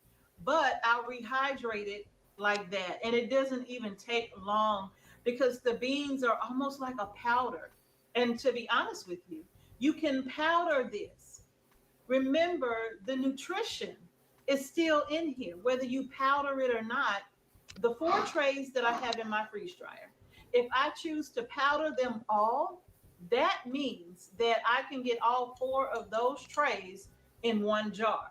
But I'll rehydrate it like that. And it doesn't even take long because the beans are almost like a powder. And to be honest with you, you can powder this. Remember, the nutrition is still in here, whether you powder it or not. The 4 trays that I have in my freeze dryer, if I choose to powder them all, that means that I can get all 4 of those trays in 1 jar.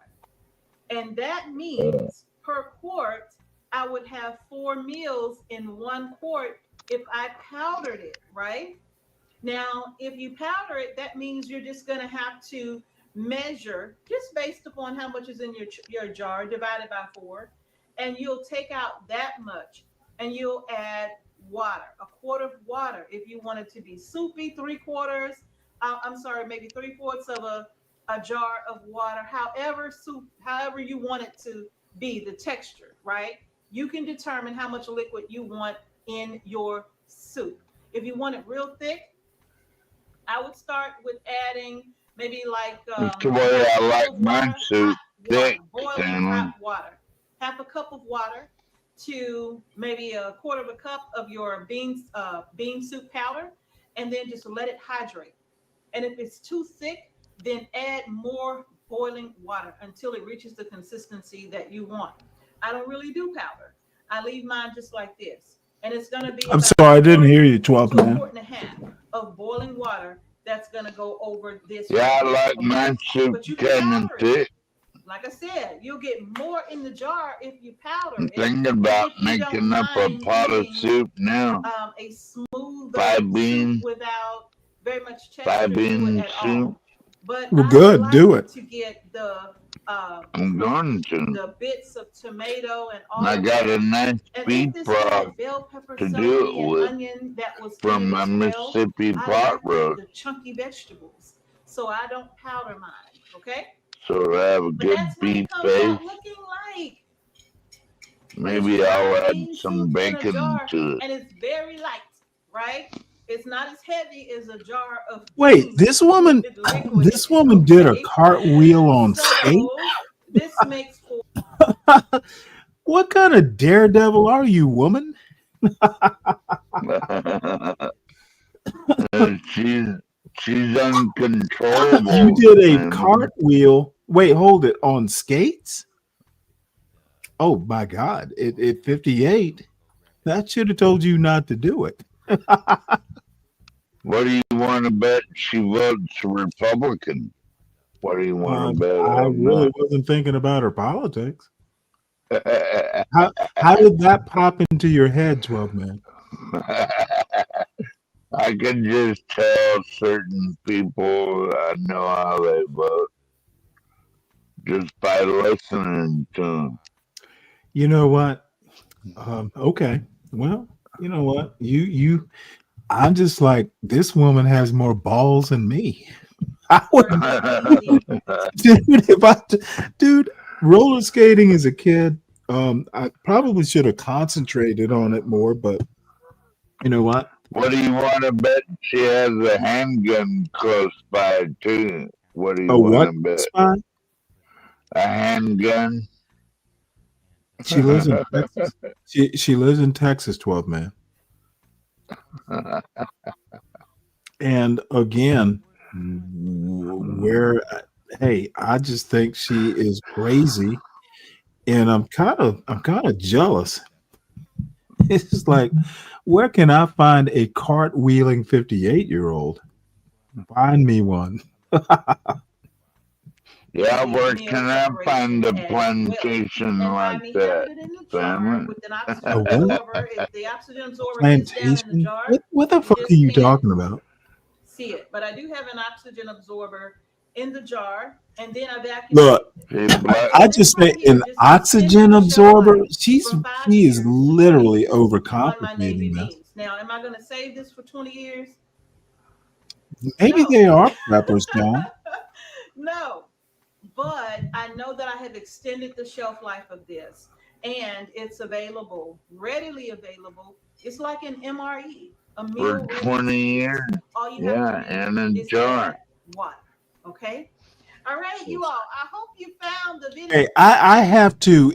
And that means per quart, I would have 4 meals in 1 quart if I powdered it, right? Now, if you powder it, that means you're just going to have to measure just based upon how much is in your jar divided by 4. And you'll take out that much and you'll add water, a quart of water. If you want it to be soupy, 3/4, maybe 3/4 of a jar of water, however you want it to be, the texture, right? You can determine how much liquid you want in your soup. If you want it real thick, I would start with adding maybe like That's the way I like my soup, thick, boiling hot water. Half a cup of water to maybe a 1/4 cup of your bean soup powder, and then just let it hydrate. And if it's too thick, then add more boiling water until it reaches the consistency that you want. I don't really do powder. I leave mine just like this. And it's going to be I'm sorry, I didn't hear you, 12 man. 1 quart and a half of boiling water that's going to go over this. Yeah, I like my soup kind of thick. Like I said, you'll get more in the jar if you powder I'm it. thinking about making up a pot of soup now. A smooth 5 bean, without very much texture 5 bean at soup. all. But well, good, like do it. To get the I'm going to. the bits of tomato and all. I got a nice beef broth to do it with from my Mississippi pot roast. The chunky vegetables, so I don't powder mine. Okay. So I have a good beef base. Like. Maybe I'll add some bacon to it. And it's very light, right? It's not as heavy as a jar of. Wait, this woman did a cartwheel on skate. This makes for. What kind of daredevil are you, woman? She's uncontrollable. You did a cartwheel. Wait, hold it, on skates? Oh my God! At 58, that should have told you not to do it. What do you want to bet she votes Republican? What do you want to bet I on really wasn't thinking about her politics. How did that pop into your head, 12 man? I can just tell certain people I know how they vote just by listening to them. You know what? Okay. Well, you know what? I'm just like, this woman has more balls than me. I would, dude, roller skating as a kid, I probably should have concentrated on it more, but you know what? What do you want to bet? She has a handgun close by too. What do you A what want to bet? spy? A handgun. She lives in Texas. She lives in Texas, 12 man. And again, hey, I just think she is crazy, and I'm kind of jealous. It's just like, where can I find a cartwheeling 58-year-old? Find me one. Yeah, where can I find a plantation like that? Family? A what? If the oxygen absorber is down in the Plantation? jar, What the fuck are you talking about? see it. But I do have an oxygen absorber in the jar, and then I vacuum. Look, I just say an oxygen absorber. She is literally overcomplicating this. Now, am I going to save this for 20 years? Maybe they are preppers, John. No, but I know that I have extended the shelf life of this, and it's available, readily available. It's like an MRE, a meal For 20 years. All you Yeah, have to do and a is jar. add water. Okay. All right, you all. I hope you found the video. Hey, I have to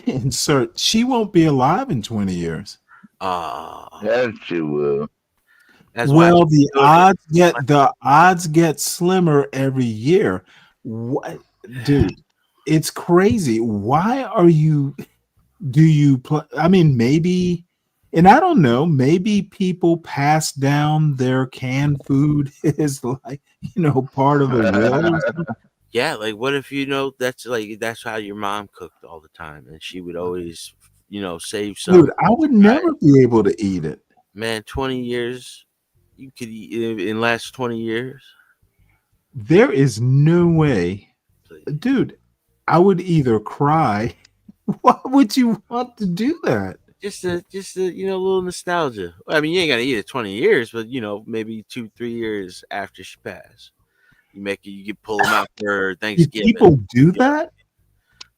insert. She won't be alive in 20 years. Yes, she will. Well, the odds get slimmer every year. What, dude? It's crazy. Why are you? I mean, maybe, and I don't know. Maybe people pass down their canned food is like, part of a will. Or something. Yeah, like what if that's how your mom cooked all the time, and she would always save some. Dude, I would never be able to eat it. Man, 20 years, you could eat in last 20 years. There is no way, dude. I would either cry. Why would you want to do that? Just a little nostalgia. I mean, you ain't gonna eat it 20 years, but maybe 2-3 years after she passed, you could pull them out for Thanksgiving. Do people do that?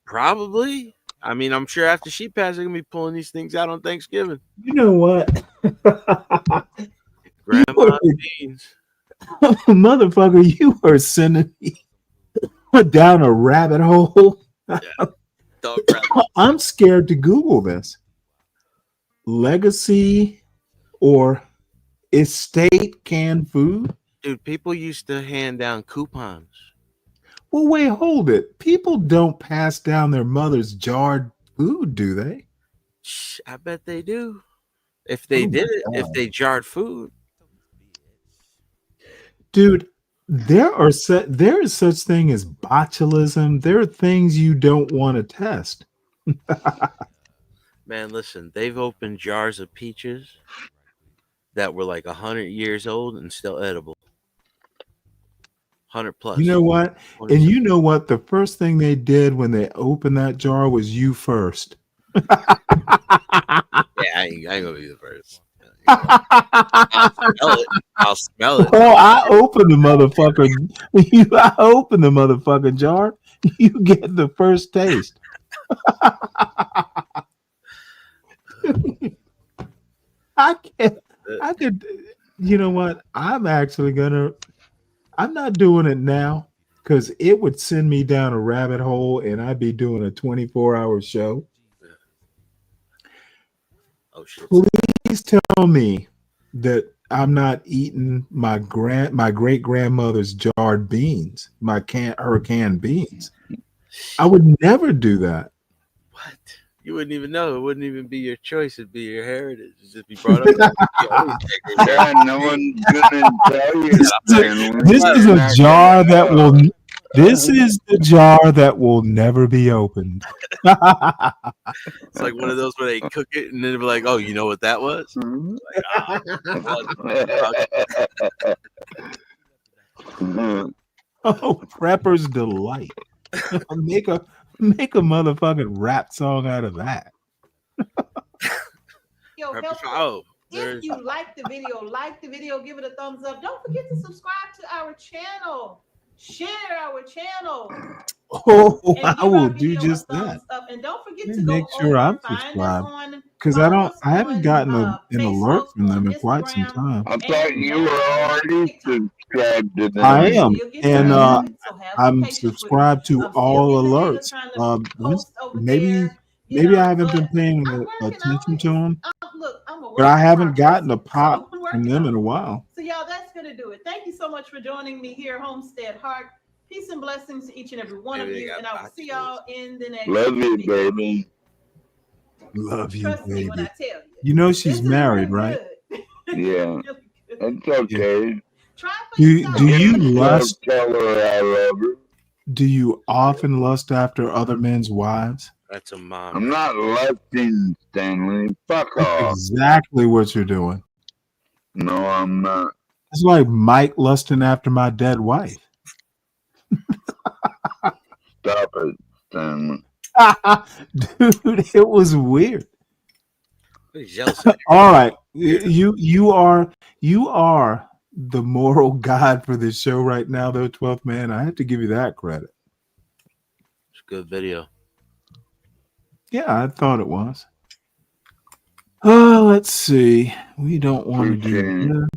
Probably. I mean, I'm sure after she passed, they're gonna be pulling these things out on Thanksgiving. You know what? Grandma beans. Motherfucker, you are sending me down a rabbit hole. Dog I'm scared to Google this. Legacy or estate canned food? Dude, people used to hand down coupons. Well, wait, hold it. People don't pass down their mother's jarred food, do they? I bet they do. If they did it, if they jarred food. Dude, there is such thing as botulism. There are things you don't want to test. Man, listen, they've opened jars of peaches that were like 100 years old and still edible. 100 plus. You know what? And you know what? The first thing they did when they opened that jar was you first. Yeah, I ain't gonna be the first. I'll smell it. Oh, I opened the motherfucker. I opened the motherfucking jar. You get the first taste. I could, you know what? I'm not doing it now because it would send me down a rabbit hole and I'd be doing a 24-hour show. Oh shit. Please tell me that I'm not eating my great grandmother's jarred beans, her canned beans. I would never do that. What? You wouldn't even know. It wouldn't even be your choice. It'd be your heritage. It'd just be brought up. Yeah, no one's gonna tell you. This is a jar that will. This is the jar that will never be opened. It's like one of those where they cook it and then they're like, "Oh, you know what that was?" Like, Oh, Prepper's Delight. make a motherfucking rap song out of that. Yo, Prepper- helpful. oh, If there's you like the video, give it a thumbs up. Don't forget to subscribe to our channel. Share our channel. Oh, And I give will our do video just a thumbs that. up. And don't forget Let to me go make sure over, I'm find us subscribed on, because follow us I haven't on gotten an alert Facebook, from them on in quite some Instagram, time. I thought and you were now already TikTok. subscribed to I them. am, You'll get and the hang of it, so have some I'm patience with me. subscribed to I'm still all getting the hang of alerts. trying to post over Maybe there, you know, I haven't been but paying I'm working on attention it. to them, Look, I'm a work but I in haven't progress, gotten a so pop I'm from working them on in a it. while. So y'all, that's gonna do it. Thank you so much for joining me here, Homestead Heart. Peace and blessings to each and every one of Maybe they you, got and I will see y'all in the next Love you, video. baby. Love you, Trust me when I baby. tell you. You know This she's is married, real right? good. Yeah, it's okay. Try it for yourself. Do you Still lust? tell her I love her. Do you often lust after other men's wives? that's a mom. I'm not lusting, Stanley. Fuck That's off. exactly what you're doing. No, I'm not. It's like Mike lusting after my dead wife. Stop it, Stanley. Dude, it was weird. Pretty jealous of All right, you are the moral guide for this show right now, though. 12th man, I have to give you that credit. It's a good video. Yeah, I thought it was. Oh, let's see. We don't want to do Appreciate it. that.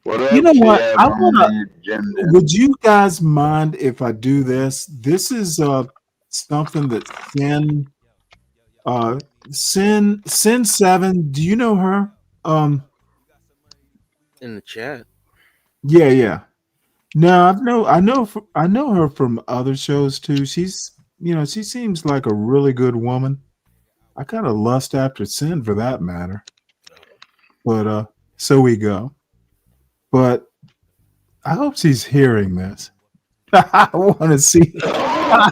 What else You know you what? have I on want to. the agenda? Would you guys mind if I do this? This is something that Sin 7. Do you know her? In the chat. Yeah. No, I know her from other shows too. She's, she seems like a really good woman. I kind of lust after Sin for that matter. But so we go. But I hope she's hearing this. I want to see. I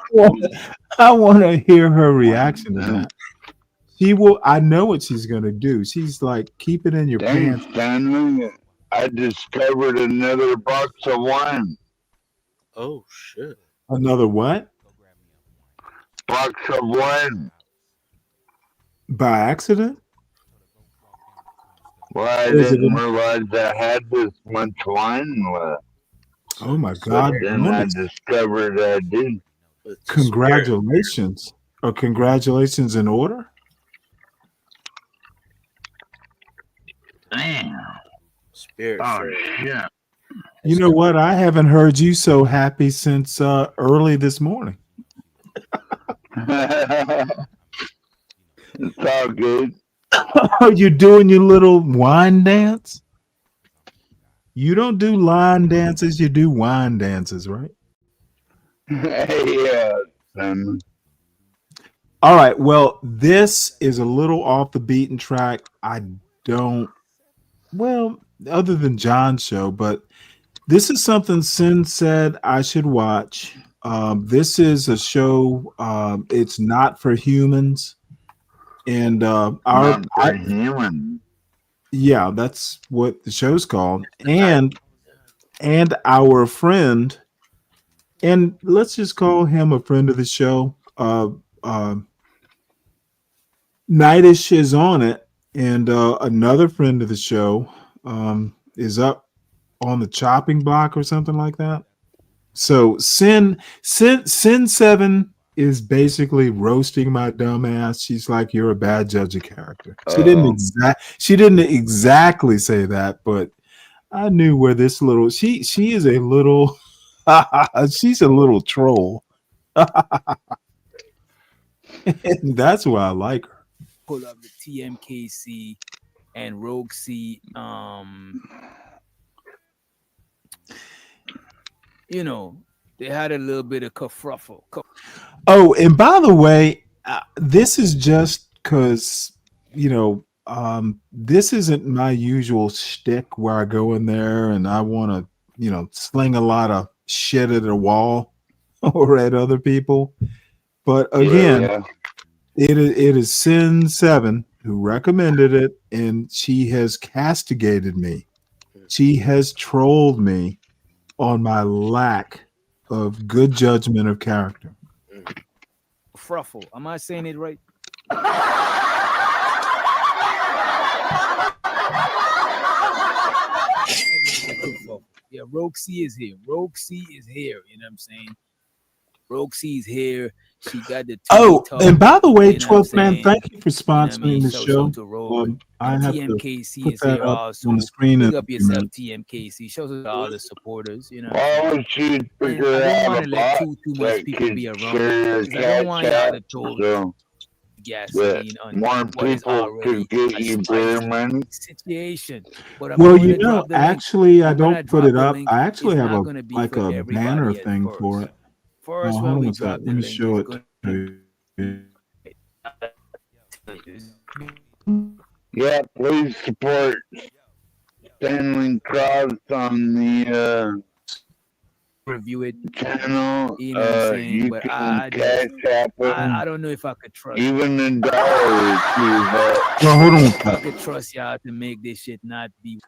want to hear her reaction to that. She will. I know what she's going to do. She's like, keep it in your Thanks, pants. Stanley. I discovered another box of wine. Oh shit! Another what? Box of wine. By accident? Well, I Is it didn't in- realize I had this much wine left. Oh my God! But then I discovered I did. Congratulations! Or congratulations in order? Damn. Spirit. Oh shit! You know what? I haven't heard you so happy since early this morning. It's all good. Are you doing your little wine dance? You don't do line dances, you do wine dances, right? Yeah, son. All right. Well, this is a little off the beaten track. Other than John's show, but this is something Sin said I should watch. This is a show. It's not for humans, and human. Yeah, that's what the show's called. And our friend, and let's just call him a friend of the show. Nightish is on it, and another friend of the show is up on the chopping block or something like that. So Sin 7 is basically roasting my dumb ass. She's like, "You're a bad judge of character." She didn't exactly say that, but I knew where this little she is a little she's a little troll. And that's why I like her. Pull up the TMKC and Rogue C. They had a little bit of kerfuffle. Oh, and by the way, this is just because this isn't my usual shtick where I go in there and I want to sling a lot of shit at a wall or at other people. But again, it is Sin 7 who recommended it, and she has castigated me. She has trolled me on my lack of good judgment of character. Fruffle. Am I saying it right? Yeah, Roxy is here. Roxy is here. You know what I'm saying? Roxy's here. She got the and by the way, you know what I'm 12th man, saying? thank you for You know what I sponsoring mean? the So show. to roll. I And have to TMKC put is that here up also. on the screen. Big in up a few yourself, minutes. TMKC. Shows us all the supporters. You know. Why would she And figure I don't out want a to let bot too much that people could be around share because I don't want y'all cash to app throw so that gasoline on more what is people already could get a you beer spicy money? situation. But I'm Well, going you to know, drop the link. actually, I I'm gonna don't put drop it the up. link. I actually It's have not a gonna be like for a banner everybody at thing for first. it. First, Hold when on we a sec. drop Let the me link, show it's it going to you. Yeah, please support Stanley Cross on the review it. channel. You know what I'm saying? You But can I cash just app I him. don't know if I could trust Even a dollar or two helps. Well, hold on a if I sec. could trust y'all to make this shit not be.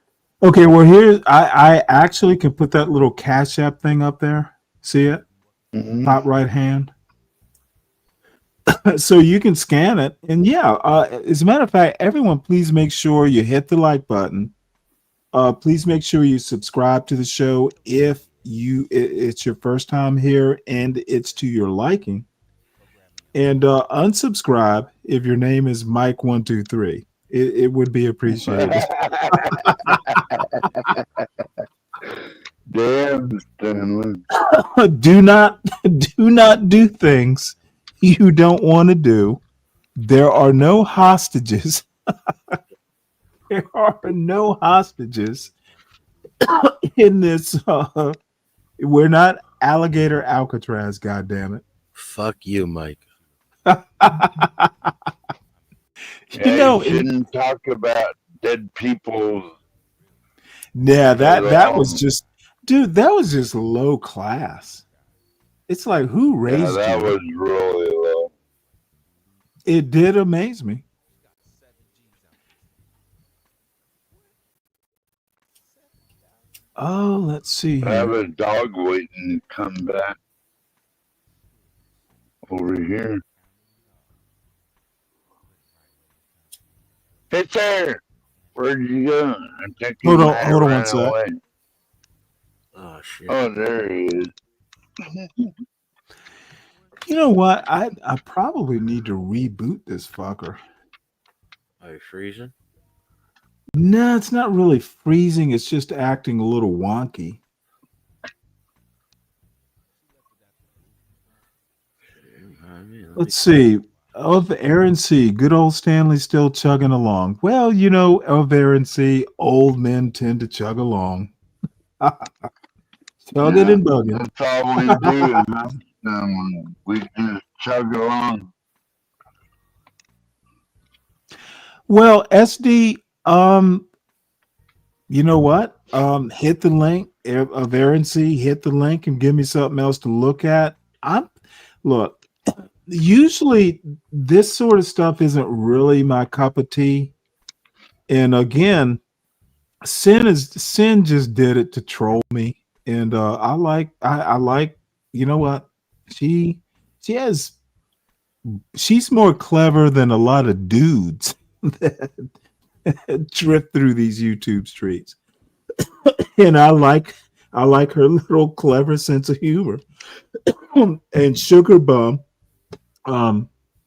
Okay, well, here I actually can put that little Cash App thing up there. See it? Top right hand. So you can scan it, and yeah. As a matter of fact, everyone, please make sure you hit the like button. Please make sure you subscribe to the show if it's your first time here and it's to your liking, and unsubscribe if your name is Mike123. It would be appreciated. Damn, Stanley. do not do things you don't want to do. There are no hostages. There are no hostages in this. We're not alligator Alcatraz. God damn it! Fuck you, Mike. You know, shouldn't talk about dead people. yeah, that was just, dude. That was just low class. It's like, who raised that you? was really low. It did amaze me. Oh, let's see I have here. a dog waiting to come back over here. Pitcher, where'd you go? I think he Hold on might have one ran sec. away. Oh shit. Oh, there he is. You know what? I probably need to reboot this fucker. Are you freezing? No, it's not really freezing. It's just acting a little wonky. Let's see. Of Aaron C. Good old Stanley still chugging along. Well, you know, of Aaron C. Old men tend to chug along. Chugging and bugging. That's all we do. We just chug along. Well, SD, you know what? Hit the link of Aaron C. Hit the link and give me something else to look at. Look. Usually this sort of stuff isn't really my cup of tea. And again, Sin just did it to troll me. And I like, you know what? She's more clever than a lot of dudes that drift through these YouTube streets. And I like her little clever sense of humor. And Sugar Bum,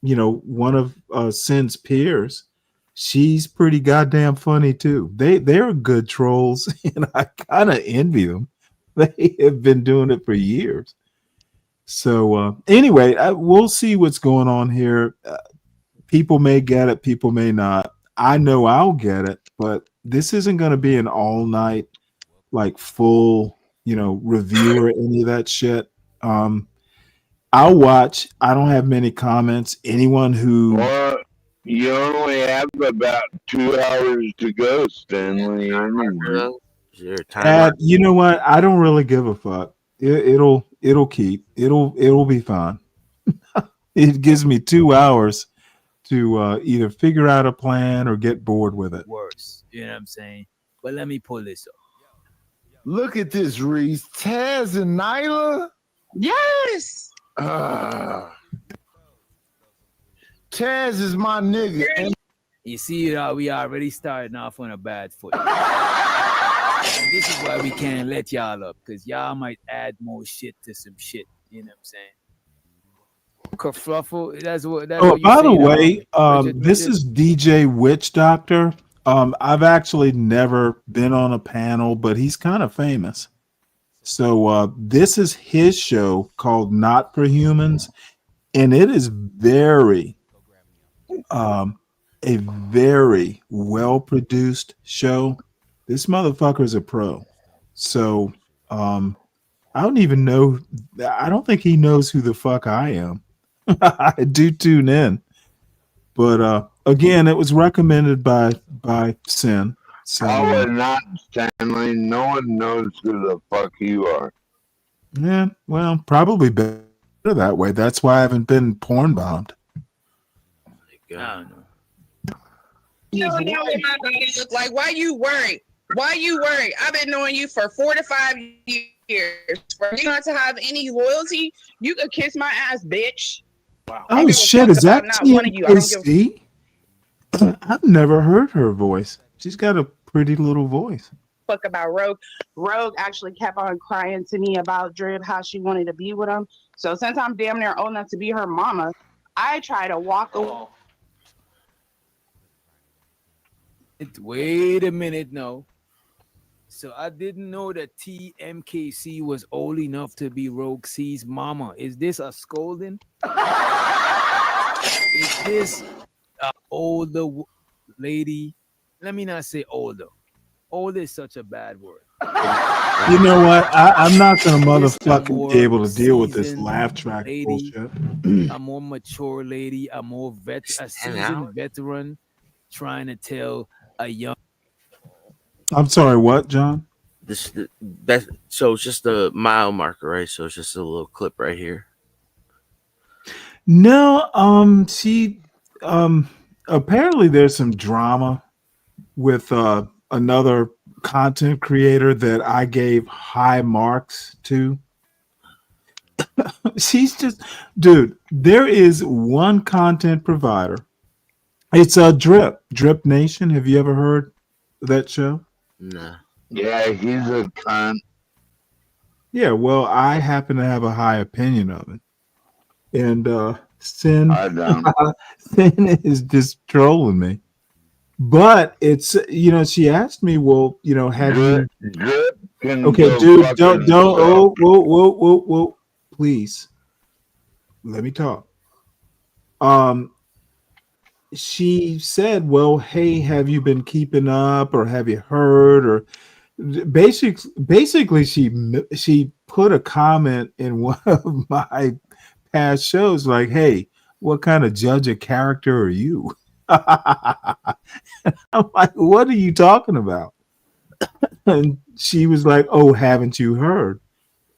you know, one of Sin's peers, she's pretty goddamn funny too. They're good trolls, and I kind of envy them. They have been doing it for years. So anyway, we'll see what's going on here. People may get it, people may not. I know I'll get it, but this isn't going to be an all night, like full, you know, review or any of that shit. I'll watch. I don't have many comments. Anyone who you only have about 2 hours to go, Stanley. Is there a timer? you know what? I don't really give a fuck. it'll keep. It'll be fine. It gives me 2 hours to either figure out a plan or get bored with it. Worse. You know what I'm saying? But let me pull this up. Look at this, Reese. Taz and Nyla. Yes. Taz is my nigga. And You see, we already starting off on a bad foot. And this is why we can't let y'all up, because y'all might add more shit to some shit. You know what I'm saying? Kerfluffle, that's what. That's what you By the saying, way, this Bridget? is DJ Witch Doctor. I've actually never been on a panel, but he's kind of famous. So this is his show called Not for Humans, and it is a very well produced show. This motherfucker's a pro. So I don't even know. I don't think he knows who the fuck I am. I do tune in, but again, it was recommended by Sin. So Probably not, Stanley. No one knows who the fuck you are. yeah, well, probably better that way. That's why I haven't been porn bombed. I don't know. You don't know what my body look like. Why you worried? Why you worried? I've been knowing you for 4 to 5 years. For you not to have any loyalty, you could kiss my ass, bitch. Oh I don't give a shit, fuck is that about not one of you. I don't give a TMKC? I've never heard her voice. She's got a pretty little voice. fuck about Rogue. Rogue actually kept on crying to me about Drib, how she wanted to be with him. So since I'm damn near old enough to be her mama, I try to walk away. Wait a minute, no. So I didn't know that TMKC was old enough to be Rogue C's mama. Is this a scolding? Is this an older lady? Let me not say older. Old is such a bad word. You know what? I'm not gonna This motherfucking be able to deal with this seasoned laugh track lady, bullshit. a more mature lady, a seasoned veteran trying to tell a young. I'm sorry, what, John? So it's just a mile marker, right? So it's just a little clip right here. No, she apparently there's some drama with another content creator that I gave high marks to. She's just, dude, there is one content provider. It's a Drip Nation. Have you ever heard of that show? No. Yeah, he's a cunt. Yeah, well, I happen to have a high opinion of it. And Sin, Sin is just trolling me. But it's, she asked me, well, have you... Okay, dude, don't, whoa, please. Let me talk. She said, well, hey, have you been keeping up, or have you heard, or basically she put a comment in one of my past shows like, hey, what kind of judge of character are you? I'm like, what are you talking about? And she was like, oh, haven't you heard?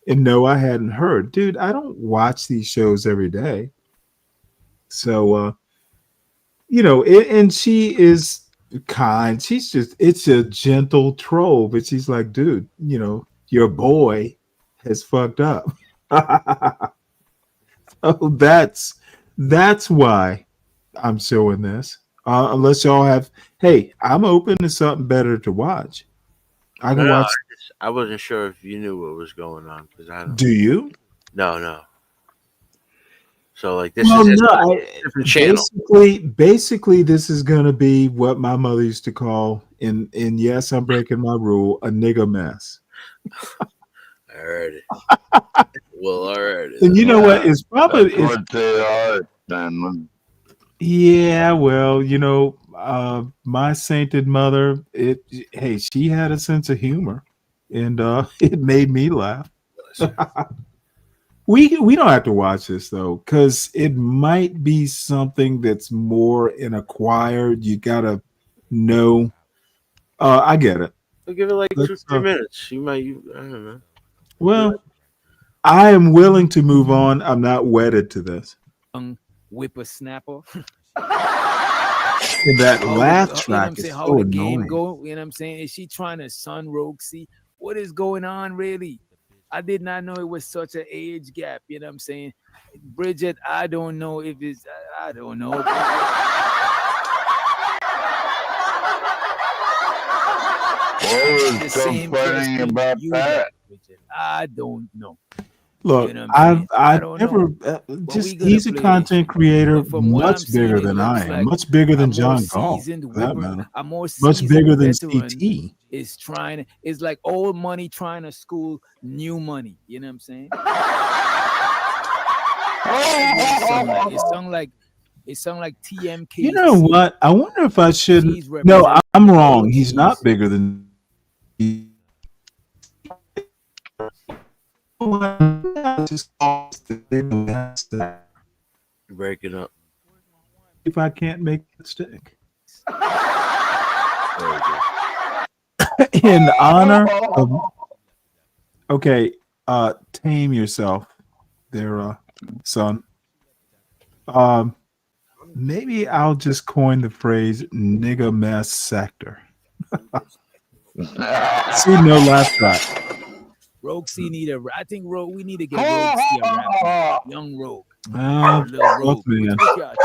And no, I hadn't heard. Dude, I don't watch these shows every day. So and she is kind. She's just, it's a gentle troll, but she's like, dude, your boy has fucked up. So that's why I'm showing this. Unless y'all have, hey, I'm open to something better to watch. I can watch. I wasn't sure if you knew what was going on because I don't. Do you? No. So like this is a different channel. Basically, this is gonna be what my mother used to call, and yes, I'm breaking my rule, a nigga mess. Alrighty. Well, alrighty. And you know what? It's probably That's what they are, Stanley. Yeah, well, my sainted mother, hey, she had a sense of humor, and it made me laugh. We don't have to watch this though, because it might be something that's more an acquired. You gotta know. I get it. We'll give it like Let's, 2-3 minutes. I don't know. Well, I am willing to move on. I'm not wedded to this. Whippersnapper. And that laugh track is how so the game annoying. go? You know what I'm saying? Is she trying to sun Roxy? What is going on, really? I did not know it was such an age gap. You know what I'm saying? Bridget, I don't know if it's, I don't know. What was so funny about that? Bridget. I don't know. Look, You know what I'm saying? I've don't never know. just gonna he's a play content creator from what I'm much seeing, bigger it than I looks am, like much bigger than a more John Galt, seasoned for that whipper- matter. a more Much seasoned bigger than veteran CT. is trying. It's like old money trying to school new money. You know what I'm saying? It sound like TMK. You know what? I wonder if I shouldn't. No, I'm wrong. He's not bigger than. Break it up. If I can't make it stick. In honor of, okay, tame yourself there, son. Maybe I'll just coin the phrase nigga mess sector. See, no laugh track. Roxy need a. I think we need to get Roxy a rap. Young Rogue.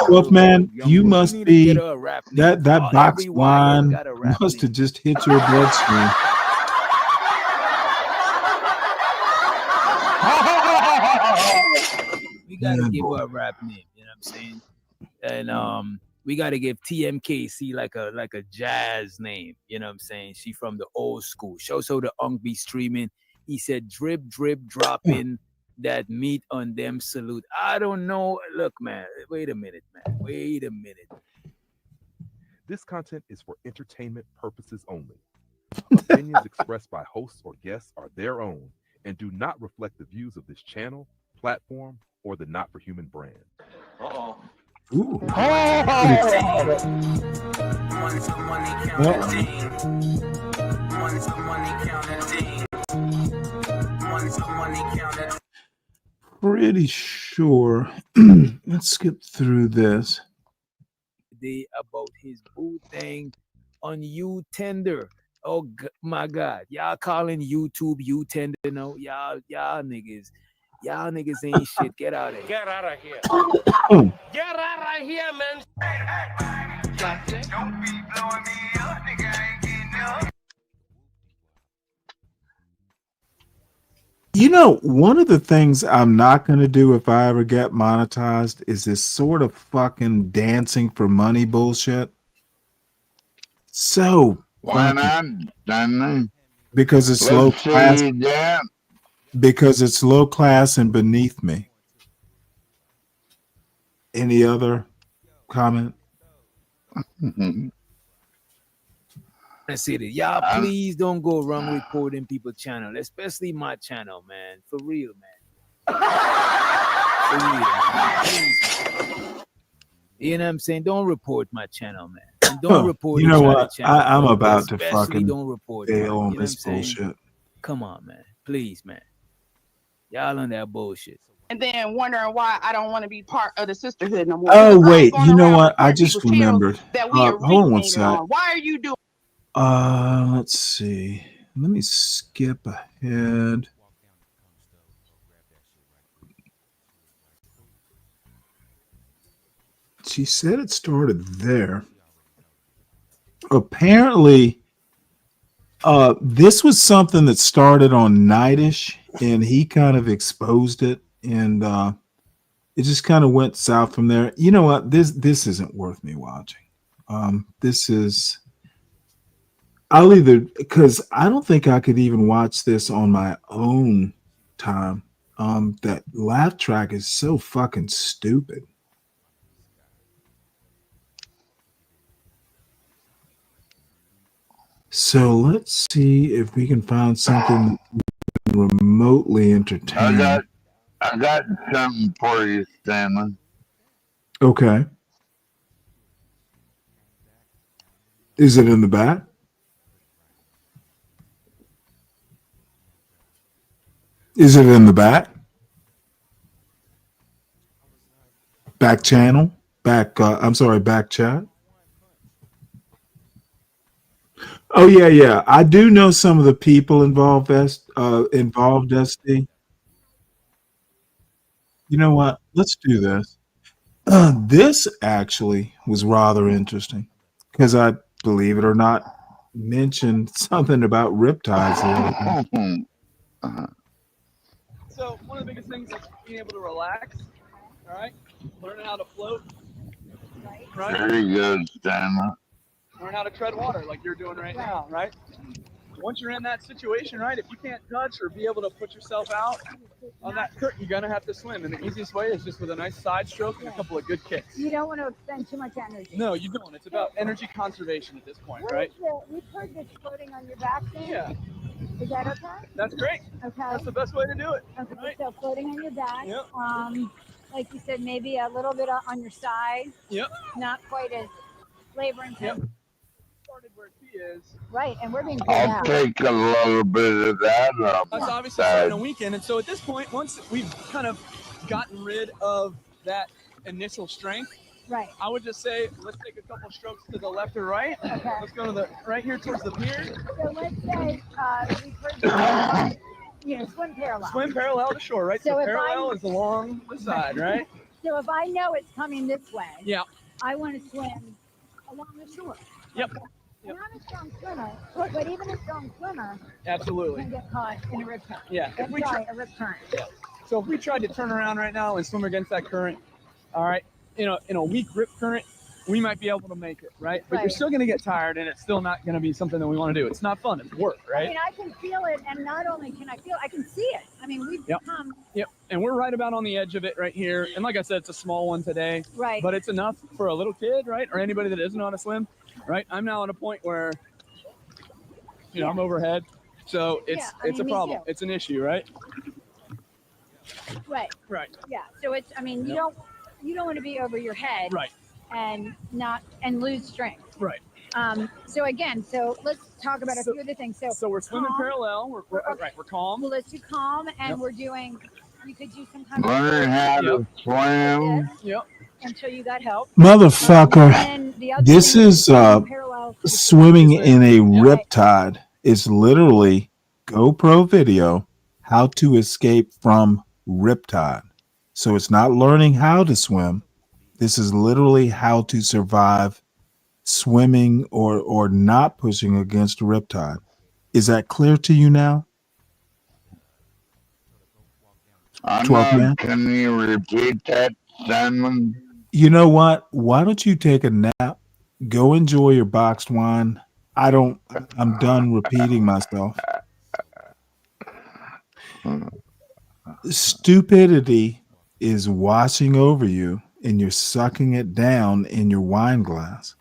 Wolfman, you must be that box line must have just hit your bloodstream. We gotta give her a rap name. You know what I'm saying? And we gotta give TMKC like a jazz name. You know what I'm saying? She from the old school. Show so the Unk be streaming. He said drip drip drop in that meat on them salute. I don't know. Look, man. Wait a minute, man. Wait a minute. This content is for entertainment purposes only. Opinions expressed by hosts or guests are their own and do not reflect the views of this channel, platform, or the Not for Human brand. Ooh. Pretty sure. Let's skip through this. About his boo thing on you tender. Oh my God, y'all calling YouTube you tender now? Y'all niggas ain't shit. Get out of here. Get out of here. Get out of here, man. Don't be blowing me up, nigga. I ain't getting up. You know, one of the things I'm not going to do if I ever get monetized is this sort of fucking dancing for money bullshit. So why not, Stanley? Because it's low class. Because it's low class and beneath me. Any other comment? I see that. Y'all please don't go wrong reporting people's channel, especially my channel, man. For real, man. For real, man. Please, man. You know what I'm saying? Don't report my channel, man. And don't report. You know what? Channel, I'm about to especially fucking don't report fail mine, on you know this what I'm saying? bullshit. Come on, man. Please, man. Y'all on that bullshit. And then wondering why I don't want to be part of the sisterhood no more. Oh Because I wait, was going you know around what? I reporting just people's channels remembered. that we Hold on one originated sec. on. Why are you doing? Let's see. Let me skip ahead. She said it started there. Apparently, this was something that started on Nightish, and he kind of exposed it, and it just kind of went south from there. You know what? This isn't worth me watching. This is. I'll either, because I don't think I could even watch this on my own time. That laugh track is so fucking stupid. So let's see if we can find something remotely entertaining. I got something for you, Stanley. Okay. Is it in the back? Is it in the back? Back channel, I'm sorry, back chat. Oh yeah. I do know some of the people involved. SD. You know what? Let's do this. This actually was rather interesting because I, believe it or not, mentioned something about riptides the other day. So one of the biggest things is being able to relax. All right, learning how to float. Right. Very good, Stanley. Learn how to tread water like you're doing right now. Right. Once you're in that situation, right, if you can't touch or be able to put yourself out on that current, you're gonna have to swim. And the easiest way is just with a nice side stroke and a couple of good kicks. You don't want to expend too much energy. No, you don't. It's about energy conservation at this point, right? We've heard this floating on your back thing. Yeah. Is that okay? That's great. Okay. That's the best way to do it. Okay, right? so floating on your back. Yep. Like you said, maybe a little bit on your side. Yep. Not quite as labor intensive. Yep. Started where he is. Right, and we're being good I'll now. take a little bit of that. That's obviously starting a weekend, and so at this point, once we've kind of gotten rid of that initial strength, right, I would just say let's take a couple strokes to the left or right. Okay. Let's go to the right here towards the pier. So let's say we've heard swim parallel. Swim parallel to shore, right? So So if parallel I'm- is along the side, right? So if I know it's coming this way, Yeah. I want to swim along the shore. Yep. I'm not a strong swimmer, but even a strong swimmer Absolutely. can get caught in a rip current. Yeah. If we Sorry, a rip current. So if we tried to turn around right now and swim against that current, all right, in a weak rip current, we might be able to make it, right? But you're Right. still going to get tired, and it's still not going to be something that we want to do. It's not fun. It's work, I right? mean, I can feel it, and not only can I feel it, I can see it. I mean, we've Yep. become Yep. And we're right about on the edge of it right here. And like I said, it's a small one today. Right. But it's enough for a little kid, right? Or anybody that doesn't know how to swim, right? I'm now at a point where, I'm overhead. So it's Yeah, I it's mean, a me problem. too. It's an issue, right? right. Right. Yeah. So it's. I mean, you Yep. don't want to be over your head. Right. And lose strength. Right. So again, let's talk about a few other things. So we're swimming calm. parallel. We're right. We're calm. Well, let's do calm, and Yep. we're doing. You could do some kind of. Learn how to swim. Yep. Until you got help. Motherfucker. And the other This thing is parallel to the swimming in a riptide. Is literally GoPro video how to escape from riptide. So it's not learning how to swim. This is literally how to survive swimming or not pushing against a riptide. Is that clear to you now? I'm 12 man? not, can you repeat that, Stanley? You know what? Why don't you take a nap? Go enjoy your boxed wine. I'm done repeating myself. Stupidity is washing over you and you're sucking it down in your wine glass.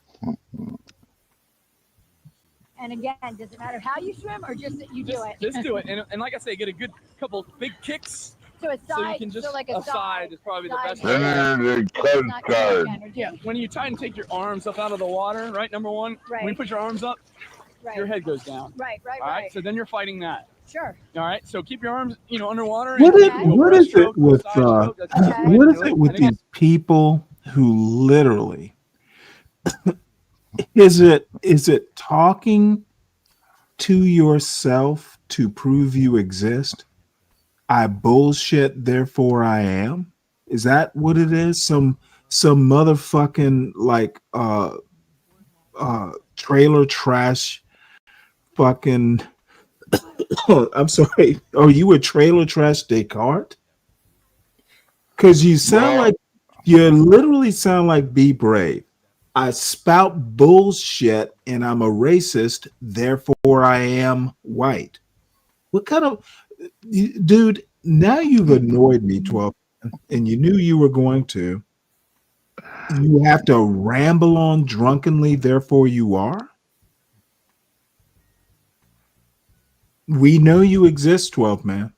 And again, does it matter how you swim or just that you do it? Just do it. And like I say, get a good couple big kicks. So a So you side, can just like a side is probably the best way. Then the Coast Guard. Yeah, when you try and take your arms up out of the water, right? Number one, Right. when you put your arms up, Right. your head goes down. Right. All right, so then you're fighting that. Sure. All right, so keep your arms, underwater. What and is do a what breaststroke, is it with side stroke, that's the best way what to is do it with And again, these people who literally is it talking to yourself to prove you exist? I bullshit, therefore I am. Is that what it is? Some motherfucking like trailer trash fucking I'm sorry. Are you a trailer trash Descartes? Because you literally sound like Be Brave. I spout bullshit and I'm a racist, therefore I am white. What kind of dude? Now you've annoyed me, 12, and you knew you were going to. You have to ramble on drunkenly, therefore you are. We know you exist, 12 man.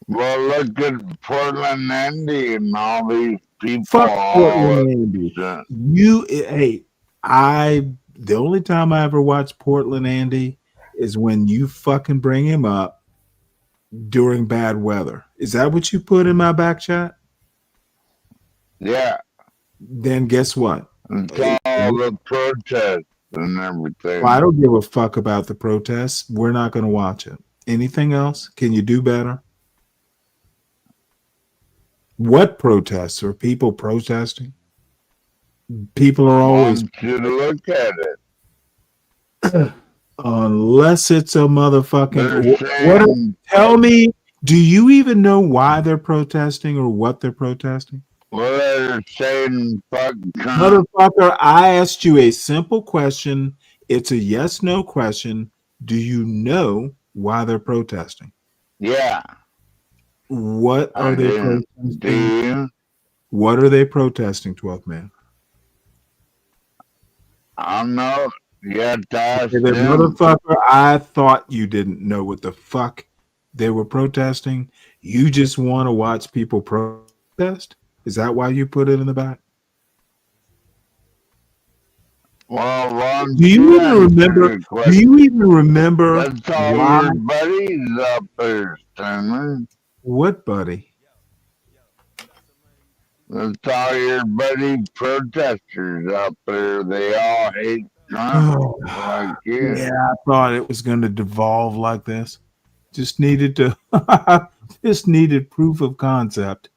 Well, look at Portland, Andy, and all these people. Fuck all Portland, Andy. The only time I ever watch Portland, Andy, is when you fucking bring him up during bad weather. Is that what you put in my back chat? Yeah. Then guess what? It's all the protests and everything. Well, I don't give a fuck about the protests. We're not going to watch it. Anything else? Can you do better? What protests? Are people protesting? People are always. Want you to look at it. Unless it's a motherfucking. They're saying, tell me, do you even know why they're protesting or what they're protesting? well, they're saying fuck Trump. Motherfucker, I asked you a simple question. It's a yes/no question. Do you know why they're protesting? Yeah. What are they protesting? Do you? What are they protesting, 12th man? I don't know. You have to ask The them. motherfucker, I thought you didn't know what the fuck they were protesting. You just want to watch people protest? Is that why you put it in the back? Well, Ron, Do you even remember? Do you even remember that's all why? your buddies up there, Stanley. What buddy? That's all your buddy protesters up there. They all hate Trump like you. Yeah, I thought it was going to devolve like this. Just needed to. Just needed proof of concept.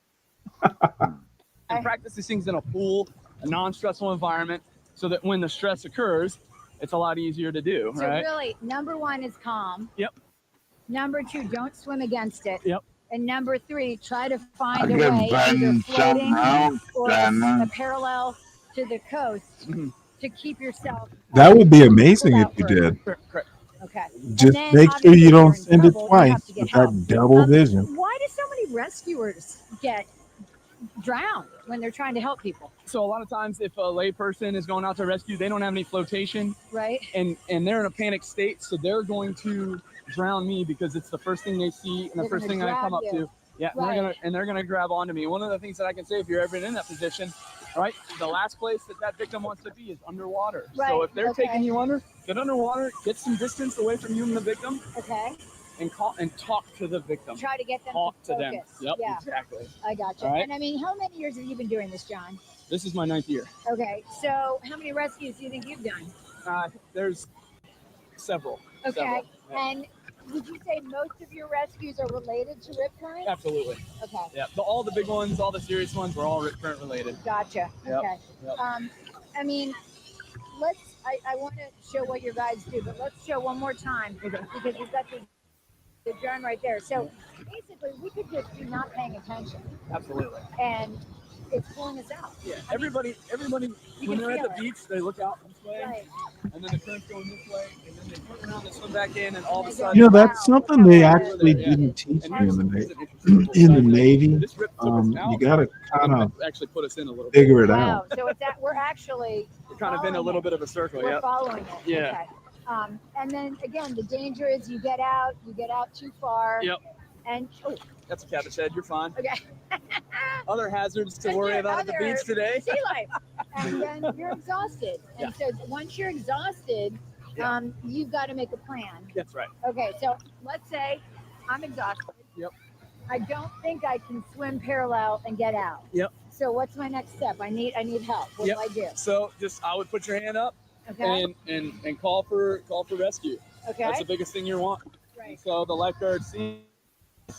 And practice these things in a pool, a non-stressful environment, so that when the stress occurs, it's a lot easier to do, So right? really, number one is calm. Yep. Number two, don't swim against it. Yep. And number three, try to find I a can way, find either something floating else, or Dana. a parallel to the coast to keep yourself. That would be amazing if you did. Correct. Okay. Just And then, make sure obviously, you if don't you're in send it trouble, you twice have to get with help. that double vision. Why do so many rescuers get drowned when they're trying to help people? So a lot of times, if a layperson is going out to rescue, they don't have any flotation, right? And they're in a panic state, so they're going to drown me because it's the first thing they see and the They're first gonna thing I come grab up you. to. Yeah, Right. and they're gonna grab onto me. One of the things that I can say, if you're ever in that position, right, the last place that victim wants to be is underwater. So Right, if they're okay. taking you under, get underwater, get some distance away from you and the victim. Okay. And call and talk to the victim. Try to get them talk to to them. focus. Yep, Yeah. exactly. I got you. All right. And I mean, how many years have you been doing this, John? This is my 9th year. Okay. So how many rescues do you think you've done? There's several. Okay. Several. Yeah. And would you say most of your rescues are related to rip current? Absolutely. Okay. Yeah. All the big ones, all the serious ones, were all rip current related. Gotcha. Yep. Okay. Yep. I mean, I want to show what your guys do, but let's show one more time because we've got the John right there. So basically, we could just be not paying attention, Absolutely. and it's pulling us out. Yeah. Everybody, You when can they're at feel the it. beach, they look out this way, Right. and then the current's going this way, and then they turn around and swim back in, and all of a sudden, You know, that's something they actually Yeah. didn't teach And me in the here's Navy. an In the Navy, This rip took us out. you got to kind of actually put us in a little figure bit. it Wow. out. So it's that we're actually We're kind of in a little bit of a circle. we're Yeah. following it. Yeah. Okay. And then again, the danger is you get out too far. Yep. And oh, That's a cabbage head. You're fine. okay. Other hazards to worry about at the beach today. Sea life. And then you're exhausted. And so once you're exhausted, you've got to make a plan. That's right. Okay, so let's say I'm exhausted. Yep. I don't think I can swim parallel and get out. Yep. So what's my next step? I need help. What Yep. do I do? So I would put your hand up Okay. and call for rescue. Okay. That's the biggest thing you want. Right. And so the lifeguards see,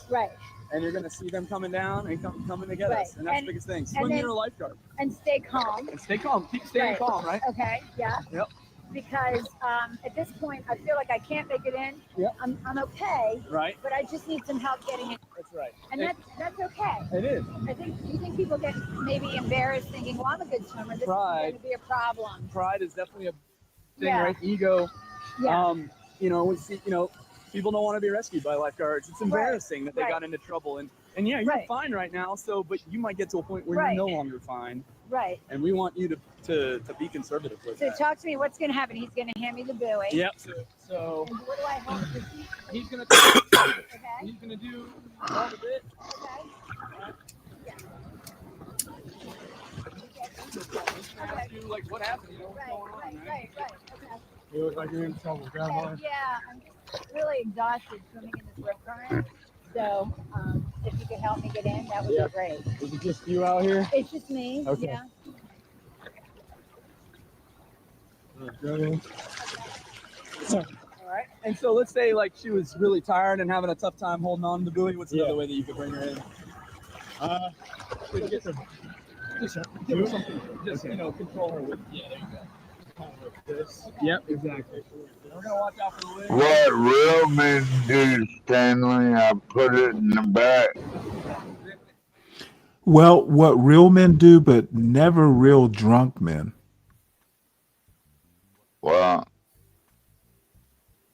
Right. and you're gonna see them coming down and coming to get Right. us, and that's And- the biggest thing. and Swim then- your lifeguard And stay calm. and stay calm. Keep staying calm, right? Okay. Yeah. Yep. Because at this point, I feel like I can't make it in. Yep. I'm okay. Right. But I just need some help getting in. That's right. And that's okay. It is. Do you think people get maybe embarrassed thinking, well, I'm a good swimmer. This Pride. is going to be a problem. Pride is definitely a thing, Yeah. right? Ego. Yeah. We see, people don't want to be rescued by lifeguards. It's embarrassing that they got into trouble, and yeah, you're Right. fine right now. So, but you might get to a point where Right. you're no longer fine, Right. and we want you to be conservative with So that. talk to me. What's going to happen? He's going to hand me the buoy. Yep. So And what do I hold? he's gonna Okay. he's gonna do all of it. Okay. Like what happened? What's going on, man? Right. Okay. You look like you're in trouble, Grandma. Yeah, I'm just really exhausted swimming in this rip current. So if you could help me get in, that would be great. Is it just you out here? It's just me. Okay. Yeah. All right. And so let's say like she was really tired and having a tough time holding on to the buoy. What's another way that you could bring her in? Just give her something. Just control her with. Yeah, there you go. Yep, exactly. We're gonna watch out for the wind. What real men do, Stanley, I put it in the back. Well, what real men do, but never real drunk men. Well,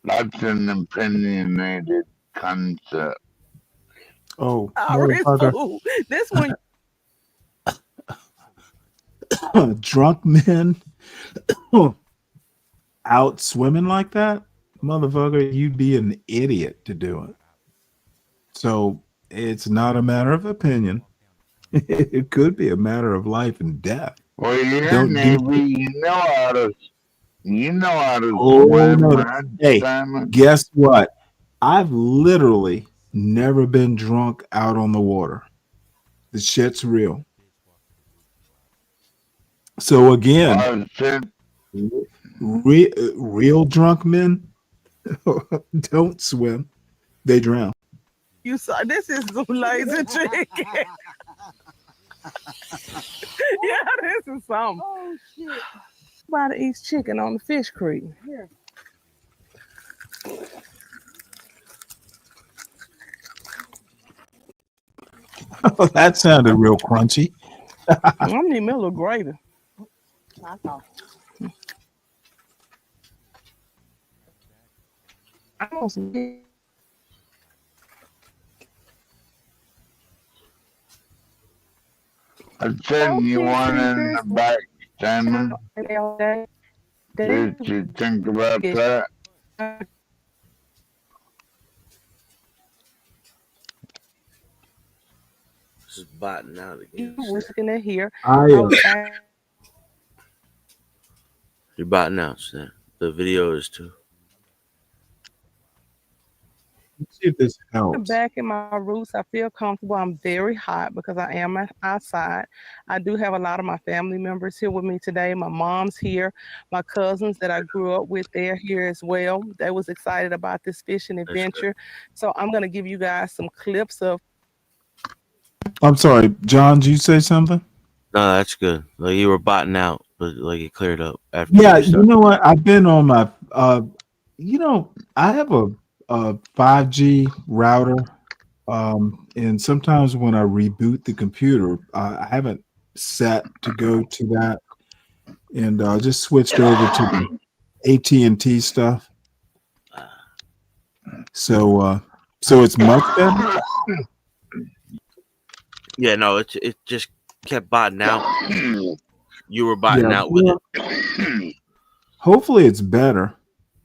that's an opinionated concept. Oh, Fool. This one. drunk men out swimming like that, motherfucker, you'd be an idiot to do it. So it's not a matter of opinion. It could be a matter of life and death. Well, you're Don't Navy, do- you know how to Oh, swim, no. right, Hey, Simon? guess what? I've literally never been drunk out on the water. The shit's real. So again, real drunk men don't swim; they drown. You saw this is some lazy chicken. Yeah, this is something. Oh shit. Somebody eats chicken on the fish creek. Here. That sounded real crunchy. I need me a little gravy. I want some. I said you want in the back, Simon. Did you think about that? Just botting out again. You whisking it here. You're botting out, Stan. The video is too. Let's see if this I'm helps. back in my roots. I feel comfortable. I'm very hot because I am outside. I do have a lot of my family members here with me today. My mom's here. My cousins that I grew up with, they're here as well. They was excited about this fishing adventure. So I'm going to give you guys some clips of. I'm sorry, John. Did you say something? No, that's good. Like you were botting out, but like it cleared up after. Yeah, you know what? I've been on my. I have a 5G router, and sometimes when I reboot the computer, I haven't set to go to that, and just switched over to the AT&T stuff. So it's much better. Yeah, no, it just kept botting out. You were botting out with it. Hopefully, it's better.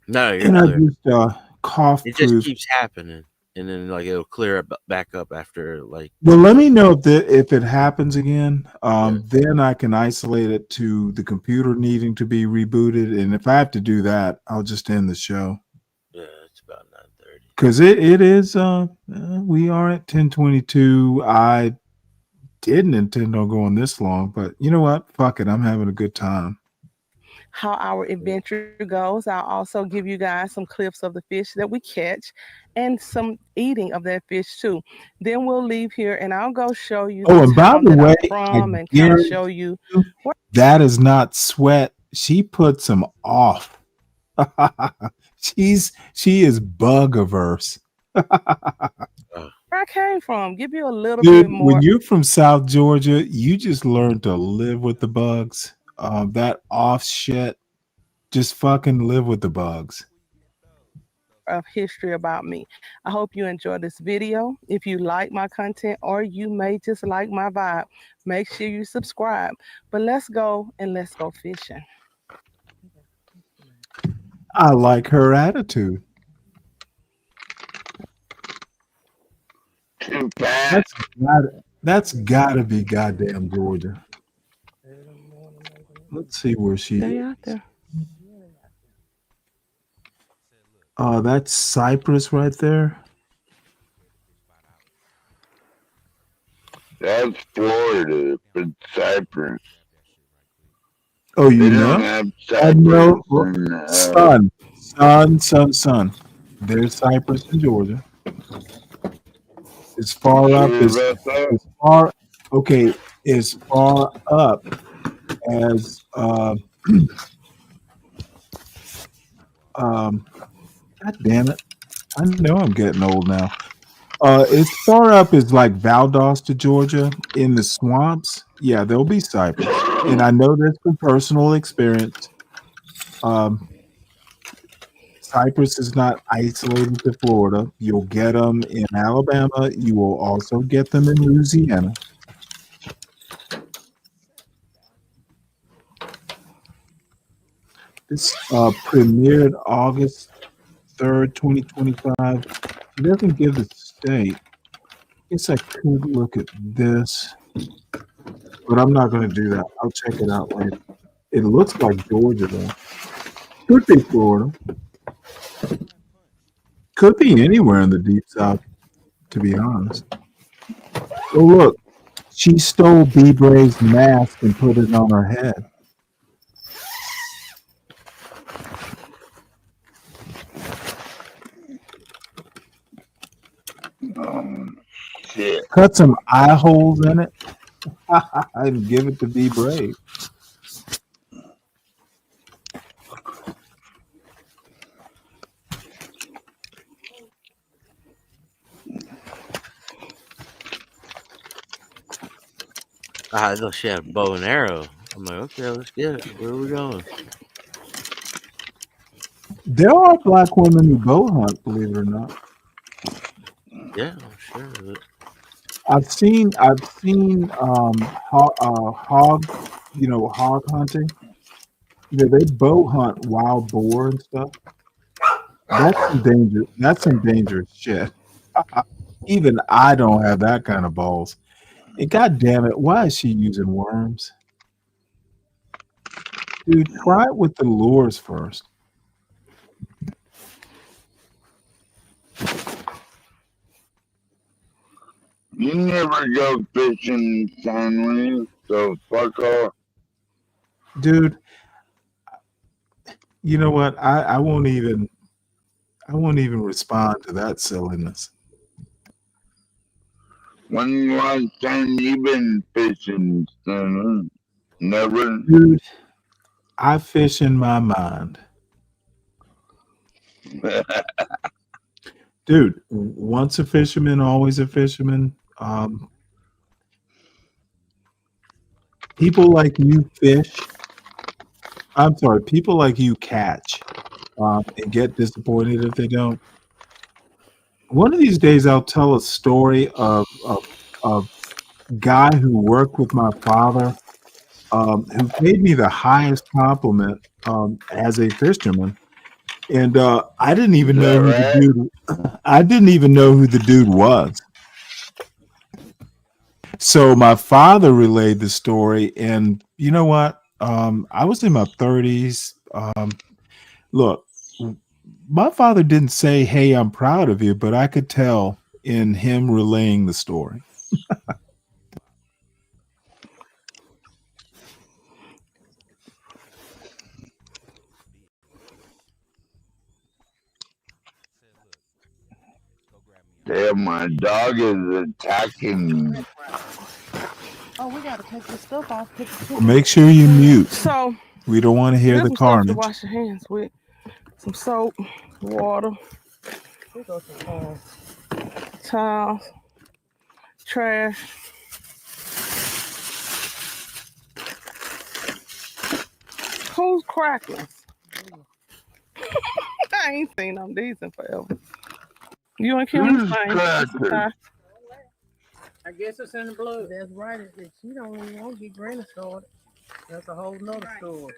No, you're and I clear. just cough It just proof. keeps happening, and then like it'll clear back up after like. Well, let me know if it happens again. Then I can isolate it to the computer needing to be rebooted, and if I have to do that, I'll just end the show. Yeah, it's about 9:30. Because it is. We are at 10:22. I didn't intend on going this long, but you know what? Fuck it. I'm having a good time. How our adventure goes. I'll also give you guys some clips of the fish that we catch and some eating of that fish too. Then we'll leave here and I'll go show you Oh, and by town the that way, I'm from I and kind of guarantee show you that is not sweat. She puts him off. She is bug averse. where I came from. Give you a little Dude, bit more. when you're from South Georgia, you just learn to live with the bugs. That off shit, just fucking live with the bugs. Of history about me. I hope you enjoy this video. If you like my content or you may just like my vibe, make sure you subscribe. But let's go fishing. I like her attitude. That's gotta be goddamn Georgia. Let's see where she Stay is. out there. That's Cyprus right there. That's Florida, but Cyprus. Oh, you They don't know? have I know. Cyprus Son. There's Cyprus in Georgia. As far up Sure as about that? as far up as God damn it. I know I'm getting old now. As far up as like Valdosta, Georgia, in the swamps, yeah, there'll be Cypress. And I know this from personal experience. Cypress is not isolated to Florida. You'll get them in Alabama. You will also get them in Louisiana. This premiered August 3rd, 2025. It doesn't give the state. I guess I could look at this, but I'm not going to do that. I'll check it out later. It looks like Georgia, though. Could be Florida. Could be anywhere in the deep south, to be honest. Oh, look. She stole B-Bray's mask and put it on her head. Shit. Cut some eye holes in it and give it to B-Bray. I thought she had a bow and arrow. I'm like, okay, let's get it. Where are we going? There are black women who bow hunt, believe it or not. Yeah, I'm sure of it. I've seen hog hunting. Yeah, they bow hunt wild boar and stuff. That's some dangerous shit. Even I don't have that kind of balls. And god damn it, why is she using worms? Dude, try it with the lures first. You never go fishing, Stanley, so fuck off. Dude, you know what? I won't even respond to that silliness. When the last time you been fishing, Stanley? Never? Dude, I fish in my mind. Dude, once a fisherman, always a fisherman. People like you fish. I'm sorry, people like you catch and get disappointed if they don't. One of these days, I'll tell a story of a guy who worked with my father, who paid me the highest compliment as a fisherman, and I didn't even know who the dude. I didn't even know who the dude was. So my father relayed the story, and you know what? I was in my 30s. Look, my father didn't say, "Hey, I'm proud of you," but I could tell in him relaying the story. Damn, my dog is attacking me. Oh, we gotta take this stuff off. Make sure you mute. So We don't want to hear here's the some stuff to carnage. wash your hands with. Some soap, water, towels, trash. Who's crackers? I ain't seen them these in forever. You and Kim Who's crackers? I guess it's in the blood. That's right. If she don't even want to get Granny started, that's a whole nother story.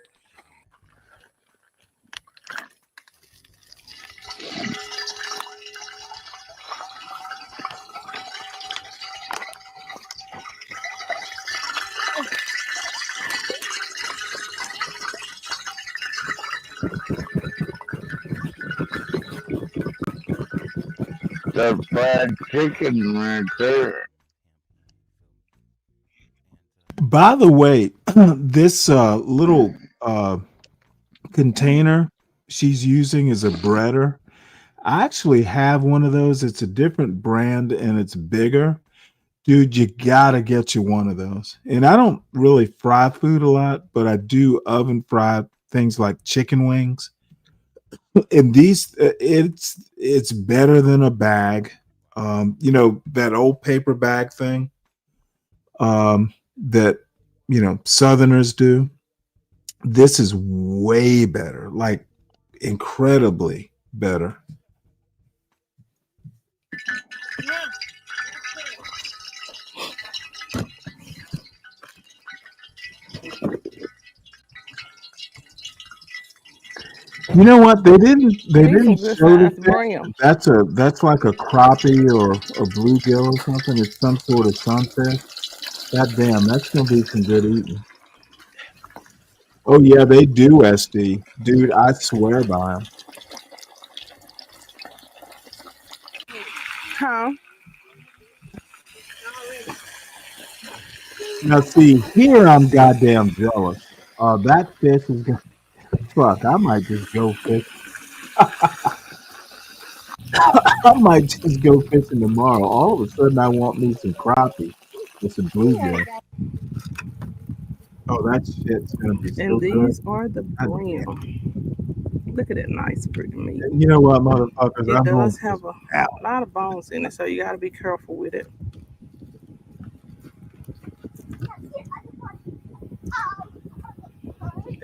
The fried chicken right there. By the way, this little container she's using is a breader. I actually have one of those. It's a different brand and it's bigger. Dude, you gotta get you one of those. And I don't really fry food a lot, but I do oven fry things like chicken wings. And these, it's better than a bag. You know, that old paper bag thing that, you know, Southerners do. This is way better, like incredibly better. You know what? They didn't show this thing. That's like a crappie or a bluegill or something. It's some sort of sunfish. God damn, that's gonna be some good eating. Oh yeah, they do, SD. Dude, I swear by them. Huh? Now see, here I'm goddamn jealous. That fish is gonna fuck, I might just go fish. I might just go fishing tomorrow. All of a sudden I want me some crappie with some bluegill. Oh, that shit's gonna be so And good. these are the brim. Look at that nice pretty meat. You know what, motherfuckers? It I'm going does have a lot of bones in it, so you got to be careful with it.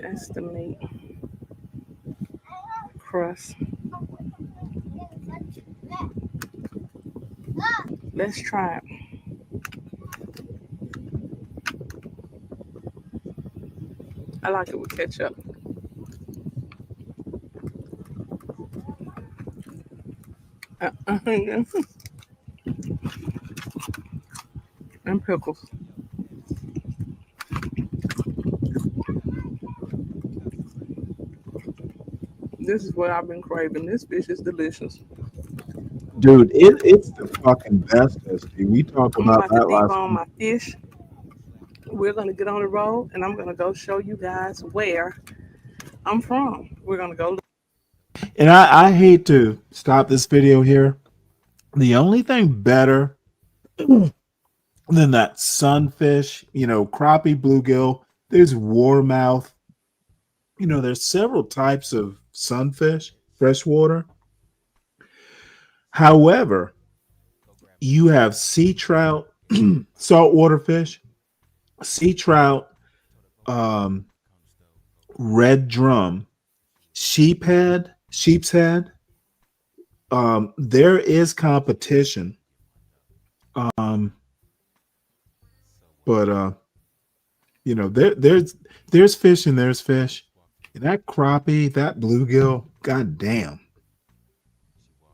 That's the meat crust. Let's try it. I like it with ketchup. And pickles. This is what I've been craving. This fish is delicious. Dude, it's the fucking best, SD. We talked I'm about about to that last debone week. my fish. We're gonna get on the road, and I'm gonna go show you guys where I'm from. We're gonna go. And I hate to stop this video here. The only thing better than that sunfish, you know, crappie, bluegill, there's warmouth. You know, there's several types of sunfish, freshwater. However, you have sea trout, saltwater fish, sea trout, red drum, sheep's head. There is competition. But you know, there's fish and there's fish. And that crappie, that bluegill, god damn.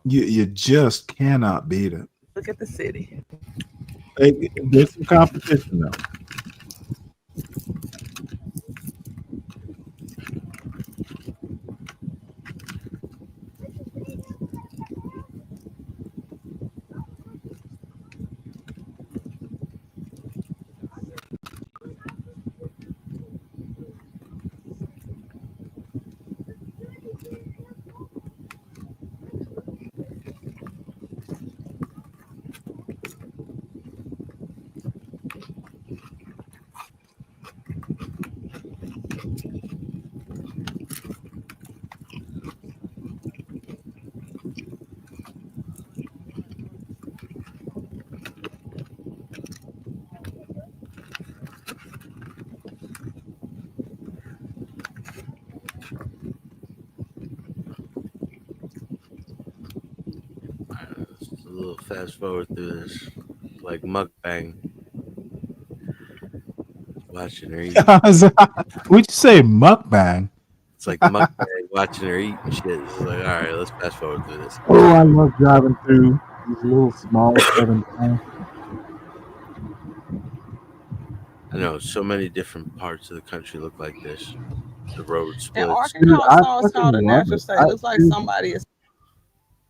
You just cannot beat it. Look at the city. There's some competition though. Just a little fast forward through this, like mukbang. Watching her eat. Would you say mukbang? It's like mukbang, watching her eat and shit. It's like, all right, let's fast forward through this. Oh, I love driving through these little small southern towns. I know so many different parts of the country look like this. The road splits. And Arkansas is called a natural state. It looks like somebody is.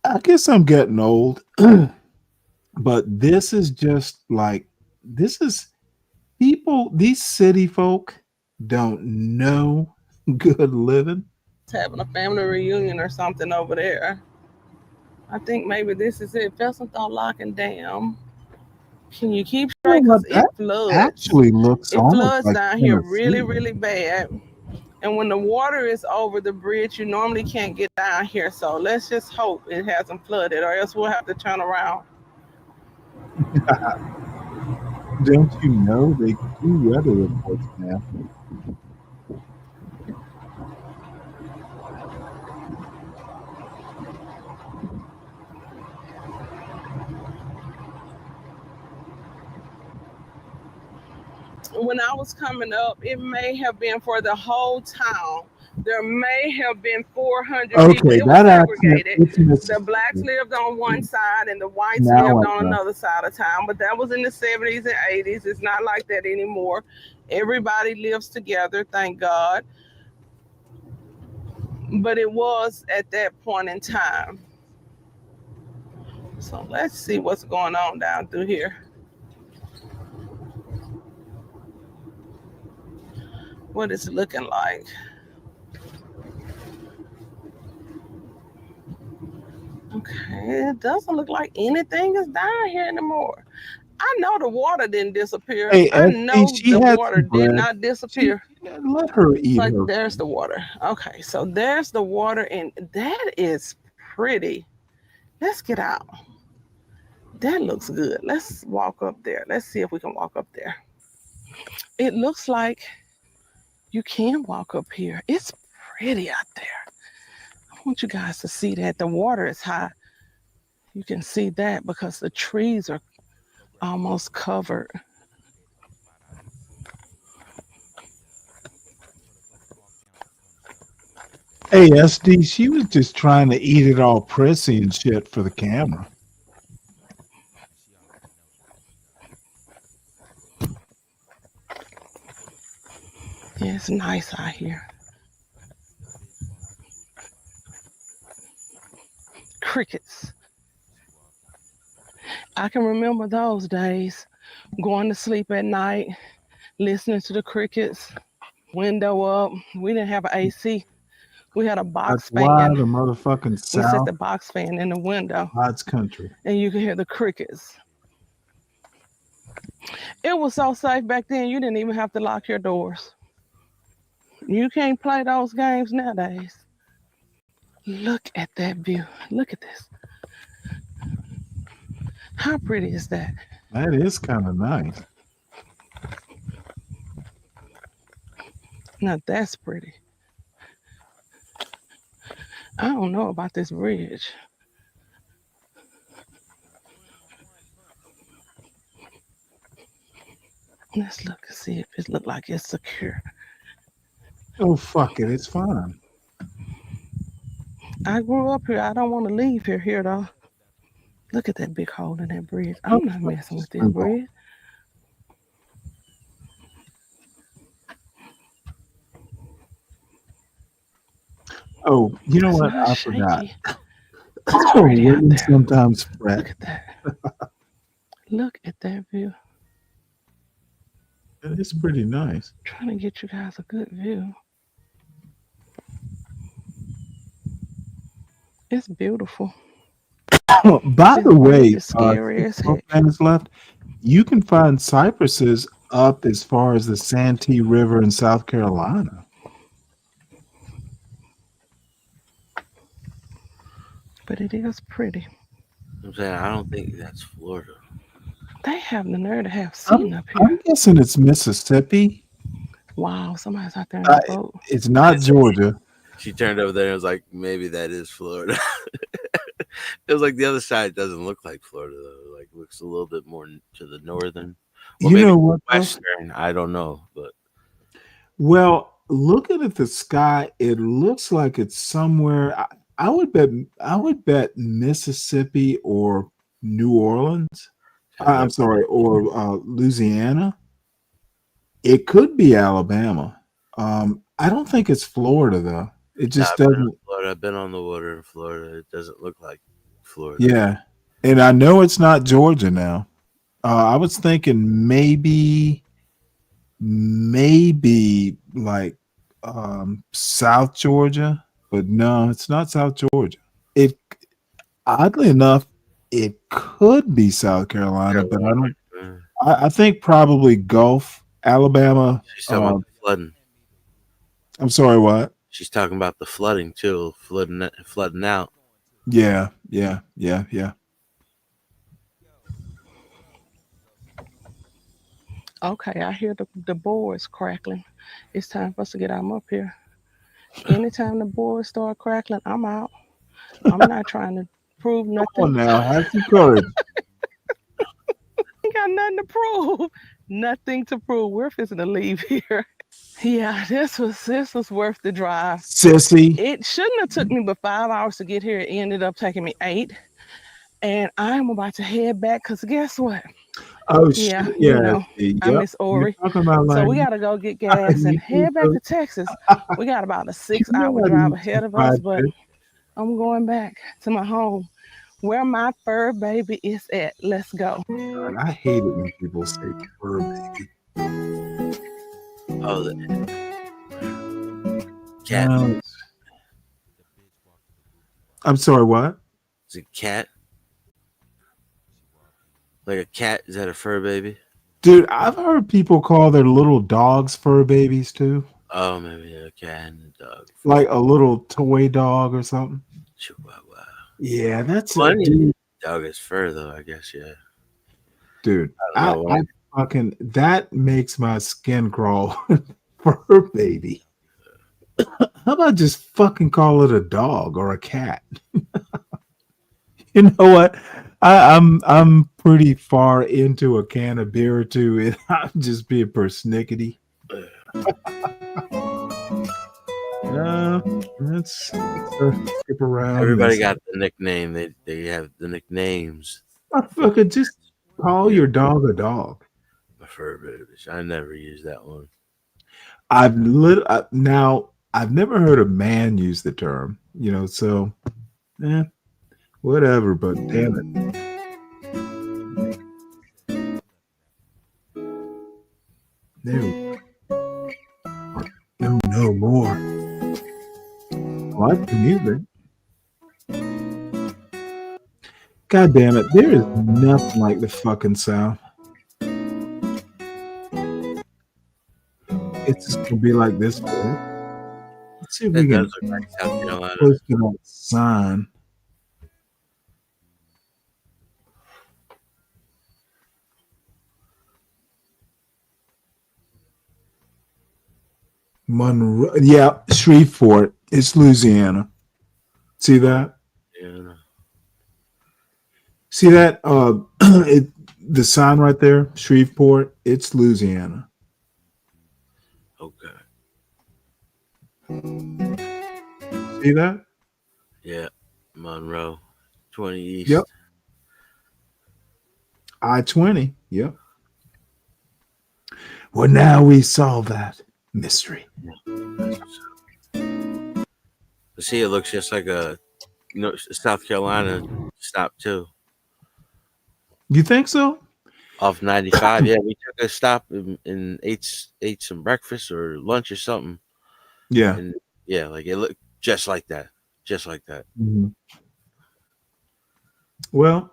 I guess I'm getting old, but this is just like, this is these city folk don't know good living. Having a family reunion or something over there. I think maybe this is it. Felsenthal Lock and Dam. Can you keep straight? Because it floods. Actually looks It almost floods like down here Tennessee. really, really bad. And when the water is over the bridge, you normally can't get down here. So let's just hope it hasn't flooded, or else we'll have to turn around. Don't you know they do weather reports now? When I was coming up, it may have been for the whole town. There may have been 400 people. Okay, It was that accent. segregated. The blacks lived on one side and the whites Now lived I on know. another side of town. But that was in the 70s and 80s. It's not like that anymore. Everybody lives together, thank God. But it was at that point in time. So let's see what's going on down through here. What it's looking like. Okay, it doesn't look like anything is down here anymore. I know the water didn't disappear. Hey, I Esty, know she the had water some did bread. not disappear. Let her eat Like her. there's the water. Okay, so there's the water, and that is pretty. Let's get out. That looks good. Let's walk up there. Let's see if we can walk up there. It looks like you can walk up here. It's pretty out there. I want you guys to see that. The water is high. You can see that because the trees are almost covered. Hey, SD, she was just trying to eat it all prissy and shit for the camera. Yeah, it's nice out here. Crickets. I can remember those days, going to sleep at night, listening to the crickets, window up. We didn't have an AC. We had a box That's why fan. the motherfucking We set South, the box fan in the window, God's country. and you could hear the crickets. It was so safe back then, you didn't even have to lock your doors. You can't play those games nowadays. Look at that view. Look at this. How pretty is that? That is kind of nice. Now that's pretty. I don't know about this bridge. Let's look and see if it look like it's secure. Oh, fuck it. It's fine. I grew up here. I don't want to leave here though. Look at that big hole in that bridge. I'm not messing with this bridge. Oh, you know It's what? not I shaky. forgot. It's pretty out Women there. sometimes fret. Look at that. Look at that view. It is pretty nice. Trying to get you guys a good view. It's beautiful. By This the way, bridge is scary as heck. minutes left. You can find cypresses up as far as the Santee River in South Carolina. But it is pretty. I'm saying I don't think that's Florida. They have the nerve to have seen up here. I'm guessing it's Mississippi. Wow, somebody's out there in a boat. It's not Georgia. She turned over there and was like, maybe that is Florida. It was like the other side doesn't look like Florida though. Like looks a little bit more to the northern. Or You maybe know what, though? western. I don't know, but Well, looking at the sky, it looks like it's somewhere. I would bet Mississippi or New Orleans. I'm sorry, or Louisiana. It could be Alabama. I don't think it's Florida though. It just I've been in doesn't. Florida. I've been on the water in Florida. It doesn't look like Florida. Yeah, and I know it's not Georgia now. I was thinking maybe maybe like South Georgia, but no, it's not South Georgia. It oddly enough, it could be South Carolina, but I don't. I think probably Gulf, Alabama. She's talking about the flooding. I'm sorry, what? She's talking about the flooding too, flooding out. Yeah. Okay, I hear the boards crackling. It's time for us to get out up here. Anytime the boards start crackling, I'm out. I'm not trying to prove nothing. Come on now, have some courage. Got nothing to prove. Nothing to prove. We're fixing to leave here. Yeah, this was worth the drive. Sissy. It shouldn't have took me but 5 hours to get here. It ended up taking me 8. And I'm about to head back because guess what? Oh, yeah, shit. you Yeah. know, I Yep. miss Ori. You're talking about So like, we got to go get gas and head back to Texas. We got about a 6-hour drive ahead of us, but I'm going back to my home where my fur baby is at. Let's go. God, I hate it when people say fur baby. Oh, the cat. I'm sorry, what? Is it cat? Like a cat? Is that a fur baby? Dude, I've heard people call their little dogs fur babies too. Oh, maybe a cat and a dog. Like a little toy dog or something. Chihuahua. Yeah, that's Funny. dude. Dog is fur though, I guess. Yeah. Dude, I don't know I fucking that makes my skin crawl. Fur baby. How about just fucking call it a dog or a cat? You know what? I'm pretty far into a can of beer or two, and I'm just being persnickety. Let's skip around. Everybody got the nickname. They have the nicknames. Fucking just call your dog a dog. A fur baby. I never used that one. I've never heard a man use the term, you know, so whatever, but damn it. There we go. No more. I like the music. God damn it, there is nothing like the fucking South. It's just gonna be like this. Let's see if we can post it on sign. Monroe, yeah, Shreveport. It's Louisiana. See that? Yeah. See that? The sign right there, Shreveport. It's Louisiana. Okay. See that? Yeah. Monroe. 20 East. Yep. I-20. Yep. Well, now we solve that mystery. See, it looks just like a South Carolina stop too. You think so? Off 95. Yeah, we took a stop and ate some breakfast or lunch or something. Yeah. And yeah, like it looked just like that. Just like that. Mm-hmm. Well,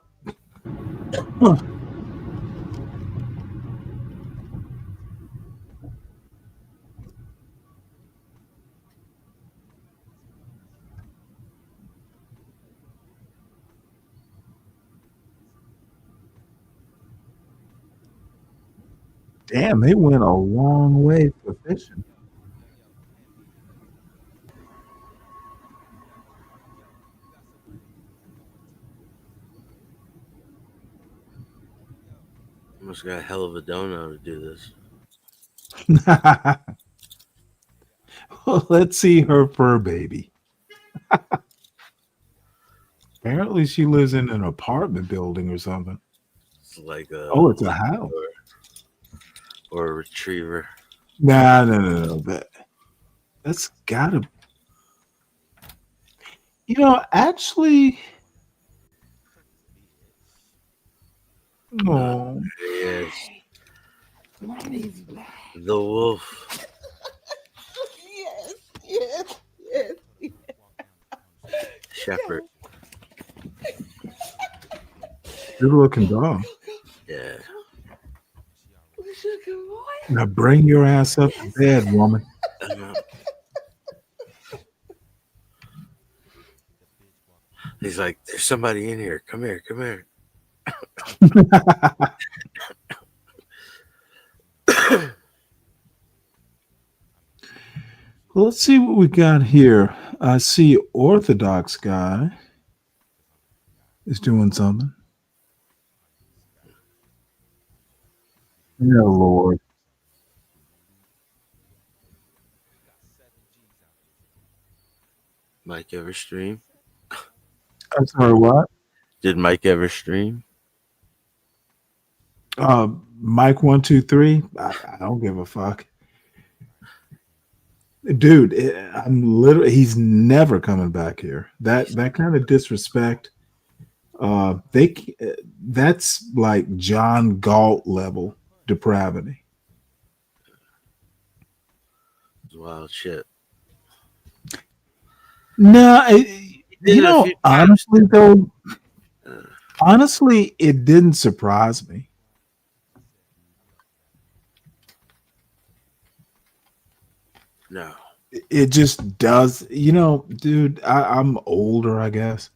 damn, they went a long way for fishing. Must got a hell of a dono to do this. Well, let's see her fur baby. Apparently, she lives in an apartment building or something. It's like it's a house or a retriever. No. That's gotta. You know, actually. Oh. Yes. The wolf. Yes. Shepherd. Good looking dog. Yeah. Now bring your ass up to bed, woman. He's like, there's somebody in here. Come here. Well, let's see what we got here. I see Orthodox guy is doing something. Yeah, Lord. Mike ever stream? I'm sorry, what? Did Mike ever stream? Mike 123. I don't give a fuck. Dude, he's never coming back here. That kind of disrespect. That's like John Galt level depravity. It's wild shit. No, honestly, it didn't surprise me. No. It just does. Dude, I'm older, I guess.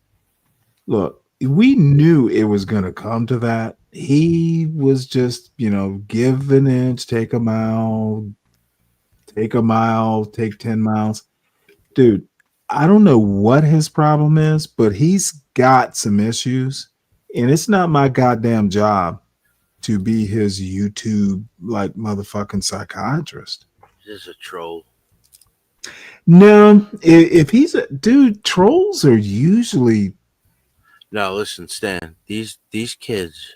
Look, we knew it was going to come to that. He was just, give an inch, take a mile, take 10 miles. Dude, I don't know what his problem is, but he's got some issues. And it's not my goddamn job to be his YouTube, like, motherfucking psychiatrist. He's a troll. No, if he's a dude, trolls are usually. No, listen, Stan. These kids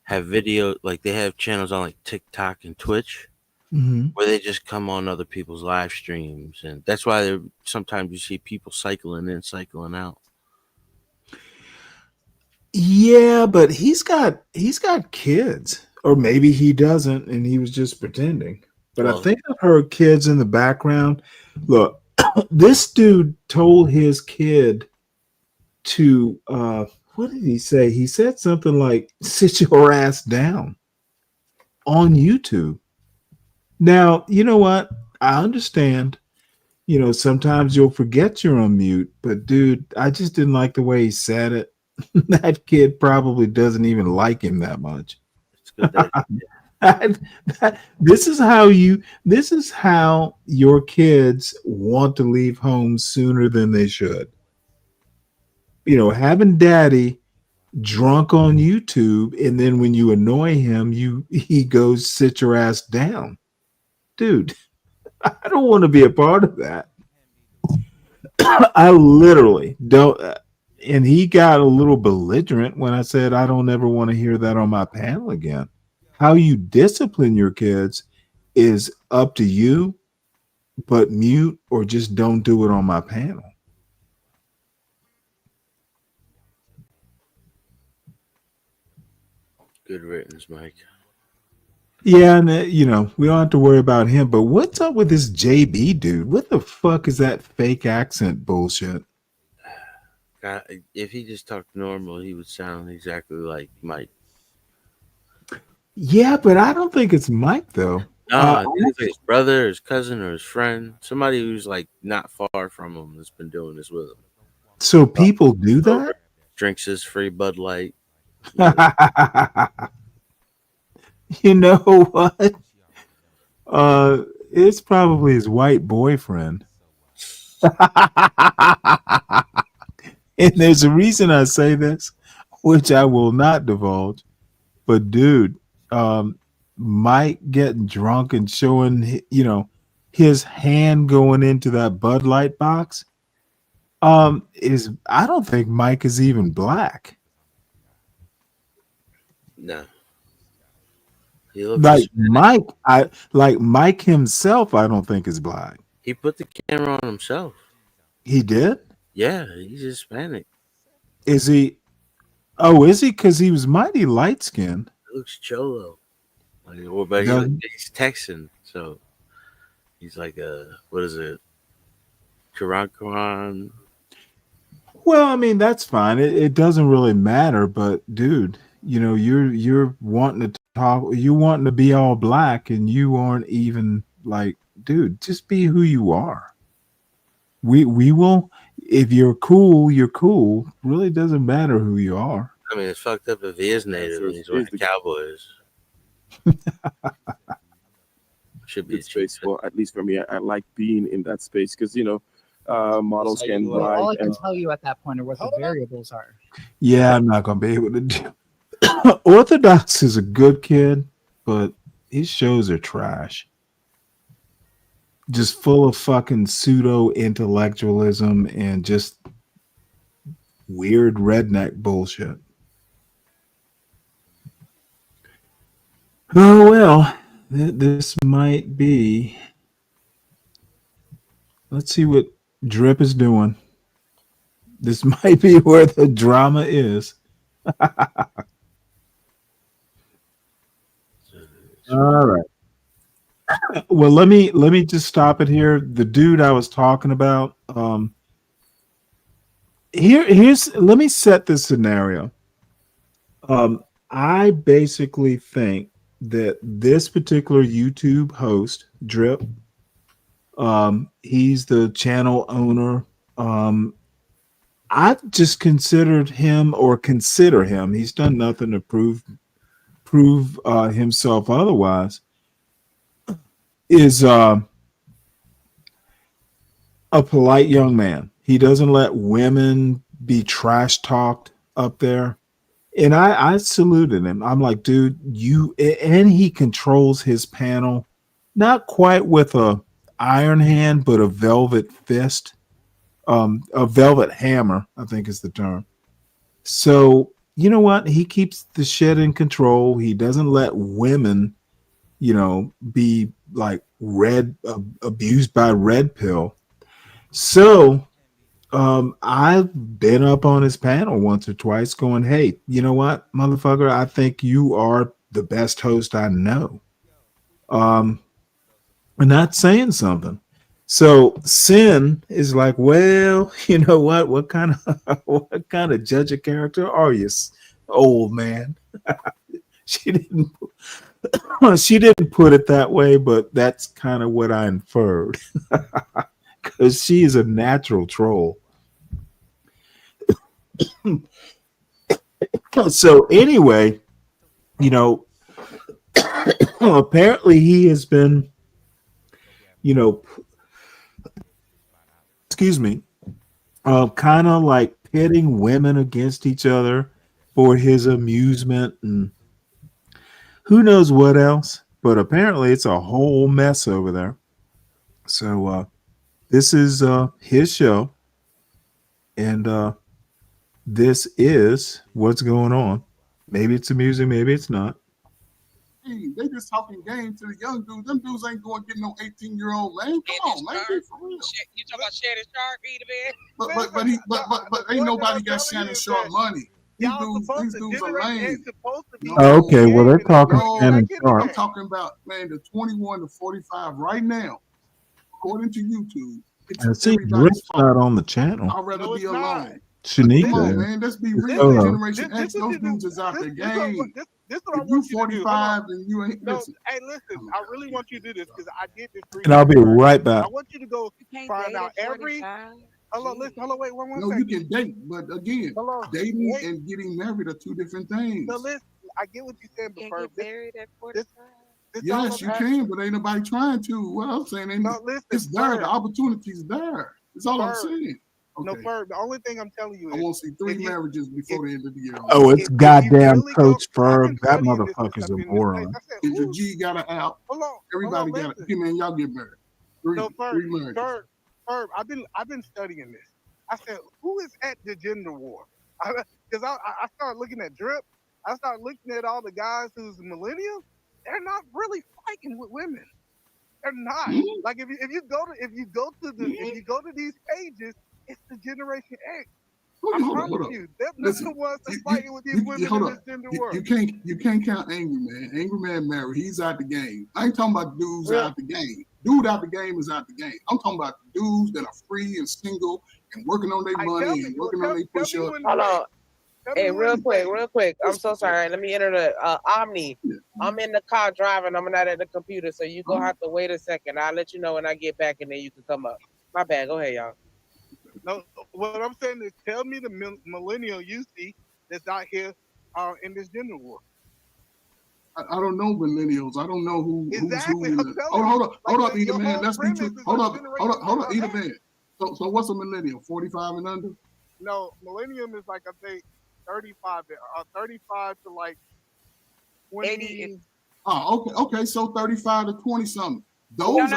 have video, like they have channels on like TikTok and Twitch, where they just come on other people's live streams, and that's why sometimes you see people cycling in, cycling out. Yeah, but he's got kids, or maybe he doesn't, and he was just pretending. But I think I've heard kids in the background. Look, this dude told his kid to what did he say? He said something like, sit your ass down on YouTube. Now, you know what? I understand. Sometimes you'll forget you're on mute, but dude, I just didn't like the way he said it. That kid probably doesn't even like him that much. This is how your kids want to leave home sooner than they should. Having daddy drunk on YouTube, and then when you annoy him, he goes, sit your ass down. Dude, I don't want to be a part of that. I literally don't. And he got a little belligerent when I said, I don't ever want to hear that on my panel again. How you discipline your kids is up to you, but mute or just don't do it on my panel. Good riddance, Mike. Yeah, and we don't have to worry about him. But what's up with this JB dude? What the fuck is that fake accent bullshit? If he just talked normal, he would sound exactly like Mike. Yeah, but I don't think it's Mike though. No, it's his brother, his cousin, or his friend. Somebody who's like not far from him that's been doing this with him. So people do that? Drinks his free Bud Light. You know what? It's probably his white boyfriend. And there's a reason I say this, which I will not divulge. But dude, Mike getting drunk and showing, his hand going into that Bud Light box, I don't think Mike is even black. No. Like Mike himself, I don't think is black. He put the camera on himself. He did? Yeah, he's Hispanic. Is he? Oh, is he? Because he was mighty light skinned. He looks cholo. But Doesn't- he's Texan, so he's like what is it? Quran. Well, I mean, that's fine. It doesn't really matter, but dude, you're wanting to talk, you wanting to be all black, and you aren't even like, dude, just be who you are. We will, if you're cool, you're cool. Really doesn't matter who you are. I mean, it's fucked up if he is native and he's wearing Cowboys. Should be good space. Well, at least for me, I like being in that space because models can Well, all I ride can and tell you at that point are what the variables are. Yeah, I'm not gonna be able to do. Orthodox is a good kid, but his shows are trash. Just full of fucking pseudo intellectualism and just weird redneck bullshit. Oh well, this might be. Let's see what Drip is doing. This might be where the drama is. All right. Well, let me just stop it here. The dude I was talking about. Here's let me set this scenario. I basically think that this particular YouTube host, Drip, he's the channel owner. I've just considered him or consider him. He's done nothing to prove himself otherwise. Is a polite young man. He doesn't let women be trash talked up there. And I saluted him. I'm like, dude, and he controls his panel, not quite with a iron hand, but a velvet fist, a velvet hammer, I think is the term. So you know what? He keeps the shit in control. He doesn't let women, be like abused by red pill. So I've been up on his panel once or twice going, hey, you know what, motherfucker, I think you are the best host I know. And not saying something. So Sin is like, well, you know what kind of judge of character are you, old man? She didn't put it that way, but that's kind of what I inferred. Because she is a natural troll. So anyway, apparently he has been, excuse me, kind of like pitting women against each other for his amusement and who knows what else. But apparently it's a whole mess over there. So this is his show, and this is what's going on. Maybe it's amusing, maybe it's not. Hey, they just talking game to the young dudes. Them dudes ain't going to get no 18-year-old man. Come on, man, be for real. You talking about Shannon Sharp, man? But ain't nobody got Shannon Sharp money. These dudes are lame. Okay, well they're talking Shannon Sharp. I'm talking about, man, the 21 to 45 right now, according to YouTube. I see Rick's not on the channel. I'd rather be alone. Shanika. Come on, man. Let's be real. Generation X, those dudes is out the game. This is what I If want you you to do. 45 and you ain't listen. Hey, listen, I really want you to do this because I did this for you. And I'll be right back. I want you to go find out every. Hold on, listen, hold on, wait one No, second. you can date, but again, dating and getting married are two different things. So listen, I get what you're saying, but first, Yes, you can, but ain't nobody trying to. What I'm saying, it's there. The opportunity's there. That's all I'm saying. No, Ferb, the only thing I'm telling you is I want to see 3 marriages before the end of the year. Oh, it's goddamn Coach Ferb. That motherfucker's a moron. If the G got an out, everybody got it. Hey, man, y'all get married. Three marriages. Ferb, I've been studying this. I said, who is at the gender war? Because I started looking at Drip. I started looking at all the guys who's millennials. They're not really fighting with women. They're not. Like if you go to these pages, it's the Generation X. Hold up. Them Listen, the ones that's fighting with these women hold in up. this gender world. You can't count Angry Man. Angry Man married. He's out the game. I ain't talking about dudes out the game. Dude out the game is out the game. I'm talking about the dudes that are free and single and working on their money and working on their push-up. Hold on. Hey, real quick. I'm so sorry. Let me enter the Omni. I'm in the car driving. I'm not at the computer, so you gonna have to wait a second. I'll let you know when I get back, and then you can come up. My bad. Go ahead, y'all. No, what I'm saying is, tell me the millennial you see that's out here in this gender war. I don't know millennials. I don't know who's who. Hold up, Either Man. Let's be true. Hold up, Either Man. So what's a millennial? 45 and under? No, millennium is like I think 35 to like 20. Oh, okay. So 35 to 20 something. Those No,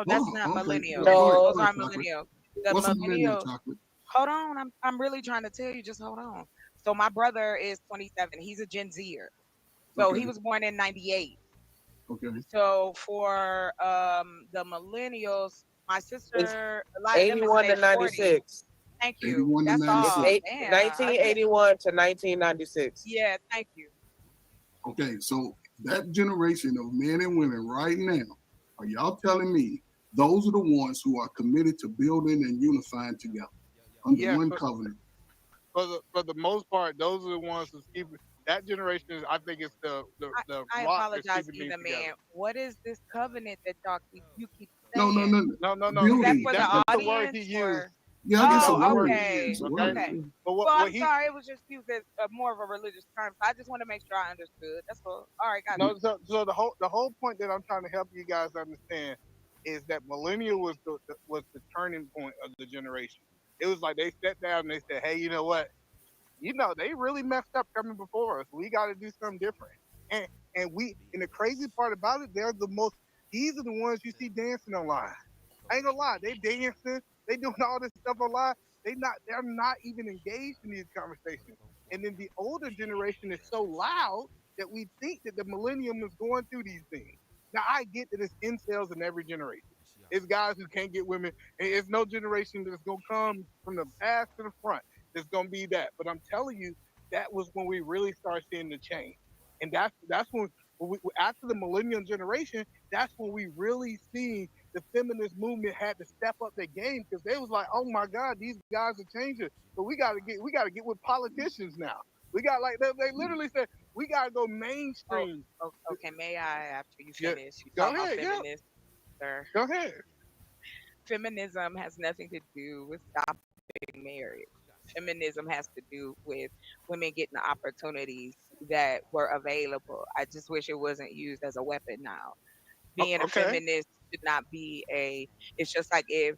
that's not millennial. No, Those are millennial. The what's a millennial, millennial. Chocolate? Hold on, I'm really trying to tell you. Just hold on. So my brother is 27. He's a Gen Zer. So he was born in 98. Okay. So for the millennials, my sister, a lot of them is 81 to in their 40s. 96. Thank you. That's all. It's Damn, 1981 to 1996. Yeah, thank you. Okay, so that generation of men and women right now, are y'all telling me those are the ones who are committed to building and unifying together under one covenant? For the most part, those are the ones who's keeping that generation. I think it's the I rock apologize, that's keeping Either things Man. together. What is this covenant that you keep No. saying? No. Is that Building. for That's the the word he audience? used. Or? Yeah, I guess Oh, a word. okay. It's a word. Okay. But Well, I'm sorry. It was just used as more of a religious term. So I just want to make sure I understood. That's all. All right, got it. So the whole point that I'm trying to help you guys understand is that millennial was the turning point of the generation. It was like they sat down and they said, "Hey, you know what? They really messed up coming before us. We got to do something different." And the crazy part about it, these are the ones you see dancing online. I ain't gonna lie, they dancing, they doing all this stuff online. They're not even engaged in these conversations. And then the older generation is so loud that we think that the millennium is going through these things. Now I get that it's incels in every generation. It's guys who can't get women. And it's no generation that's gonna come from the past to the front that's gonna be that. But I'm telling you, that was when we really start seeing the change. And that's when after the millennial generation, that's when we really seen the feminist movement had to step up their game, because they was like, oh my God, these guys are changing. But we gotta get with politicians now. We got they literally said we gotta go mainstream. Okay, may I, after you Yeah. finish? You Go talk about ahead, yeah. feminists, sir. Go ahead. Feminism has nothing to do with stopping marriage. Feminism has to do with women getting the opportunities that were available. I just wish it wasn't used as a weapon now. Being a feminist should not be it's just like if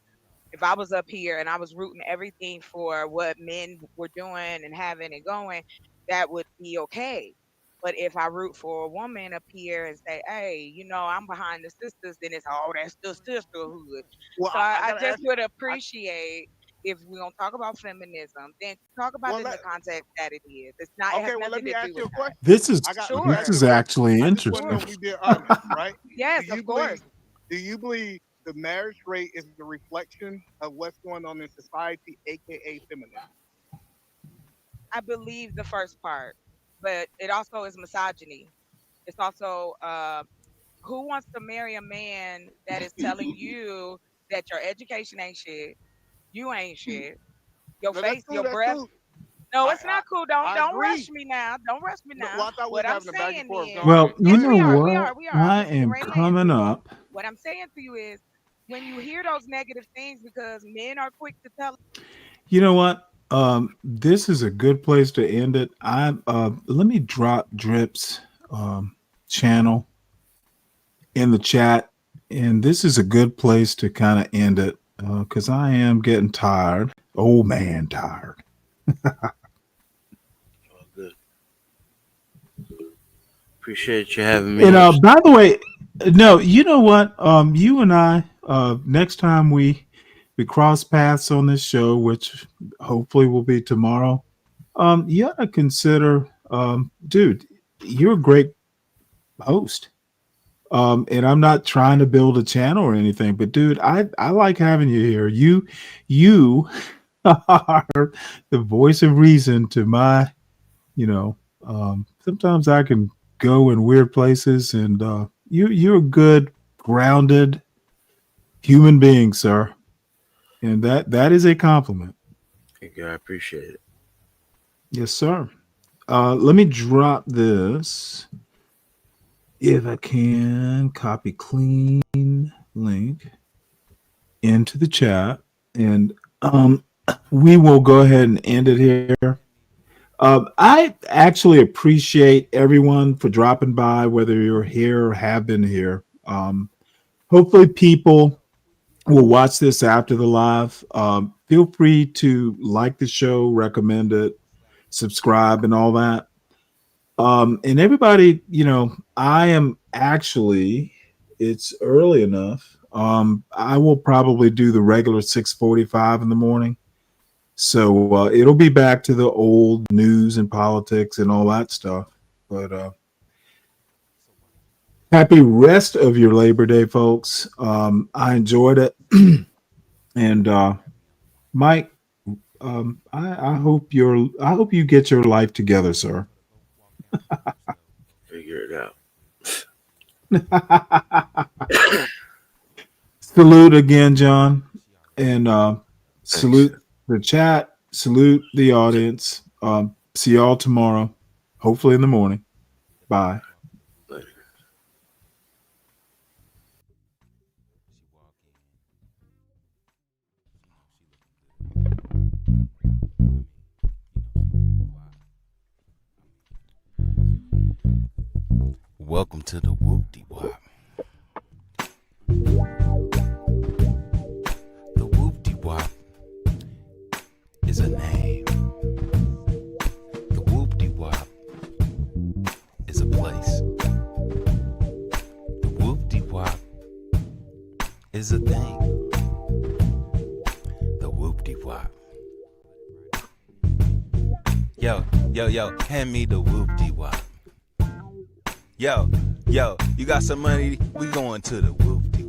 I was up here and I was rooting everything for what men were doing and having and going, that would be okay. But if I root for a woman up here and say, hey, I'm behind the sisters, then it's that's still sisterhood. Well, so I I gotta just ask- would appreciate if we're going to talk about feminism, then talk about it in the context that it is. It's not, it has Okay, well, let nothing me to ask do you a with that. question. This is Sure. this is actually I just want to know interesting. if we being honest, right? Yes, of course. Do you believe the marriage rate is the reflection of what's going on in society, aka feminism? I believe the first part, but it also is misogyny. It's also who wants to marry a man that is telling you that your education ain't shit, you ain't shit, your No, face, that's cool, your that's breath. cool. No, it's not cool. Don't agree. rush me now. Don't rush me No, now. well, I thought we What was I'm having a back and saying forth. is, Go Well, ahead. you know we are. what? I'm I just getting am ready to coming answer. up. What I'm saying to you is, when you hear those negative things, because men are quick to tell. You know what? This is a good place to end it. Let me drop Drip's channel in the chat, and this is a good place to kind of end it because I am getting tired. Old man tired. Good. Appreciate you having me. And by the way, no, you know what? You and I, next time we cross paths on this show, which hopefully will be tomorrow, you ought to consider, dude, you're a great host. And I'm not trying to build a channel or anything, but dude, I like having you here. You are the voice of reason to my, sometimes I can go in weird places, and you're a good, grounded human being, sir. And that is a compliment. Thank you. I appreciate it. Yes, sir. Let me drop this. If I can, copy clean link into the chat, and we will go ahead and end it here. I actually appreciate everyone for dropping by, whether you're here or have been here. Hopefully people will watch this after the live. Feel free to like the show, recommend it, subscribe, and all that. And everybody, I am actually, it's early enough. I will probably do the regular 6:45 in the morning. So it'll be back to the old news and politics and all that stuff. But happy rest of your Labor Day, folks. I enjoyed it. And Mike, I hope you get your life together, sir. Figure it out. Salute again, John, and salute the chat. Salute the audience. See y'all tomorrow, hopefully in the morning. Bye. Welcome to the Whoop-De-Wop. The Whoop-De-Wop is a name. The Whoop-De-Wop is a place. The Whoop-De-Wop is a thing. The Whoop-De-Wop. Yo, hand me the Whoop-De-Wop. Yo, you got some money? We going to the Whoop-De-Wop.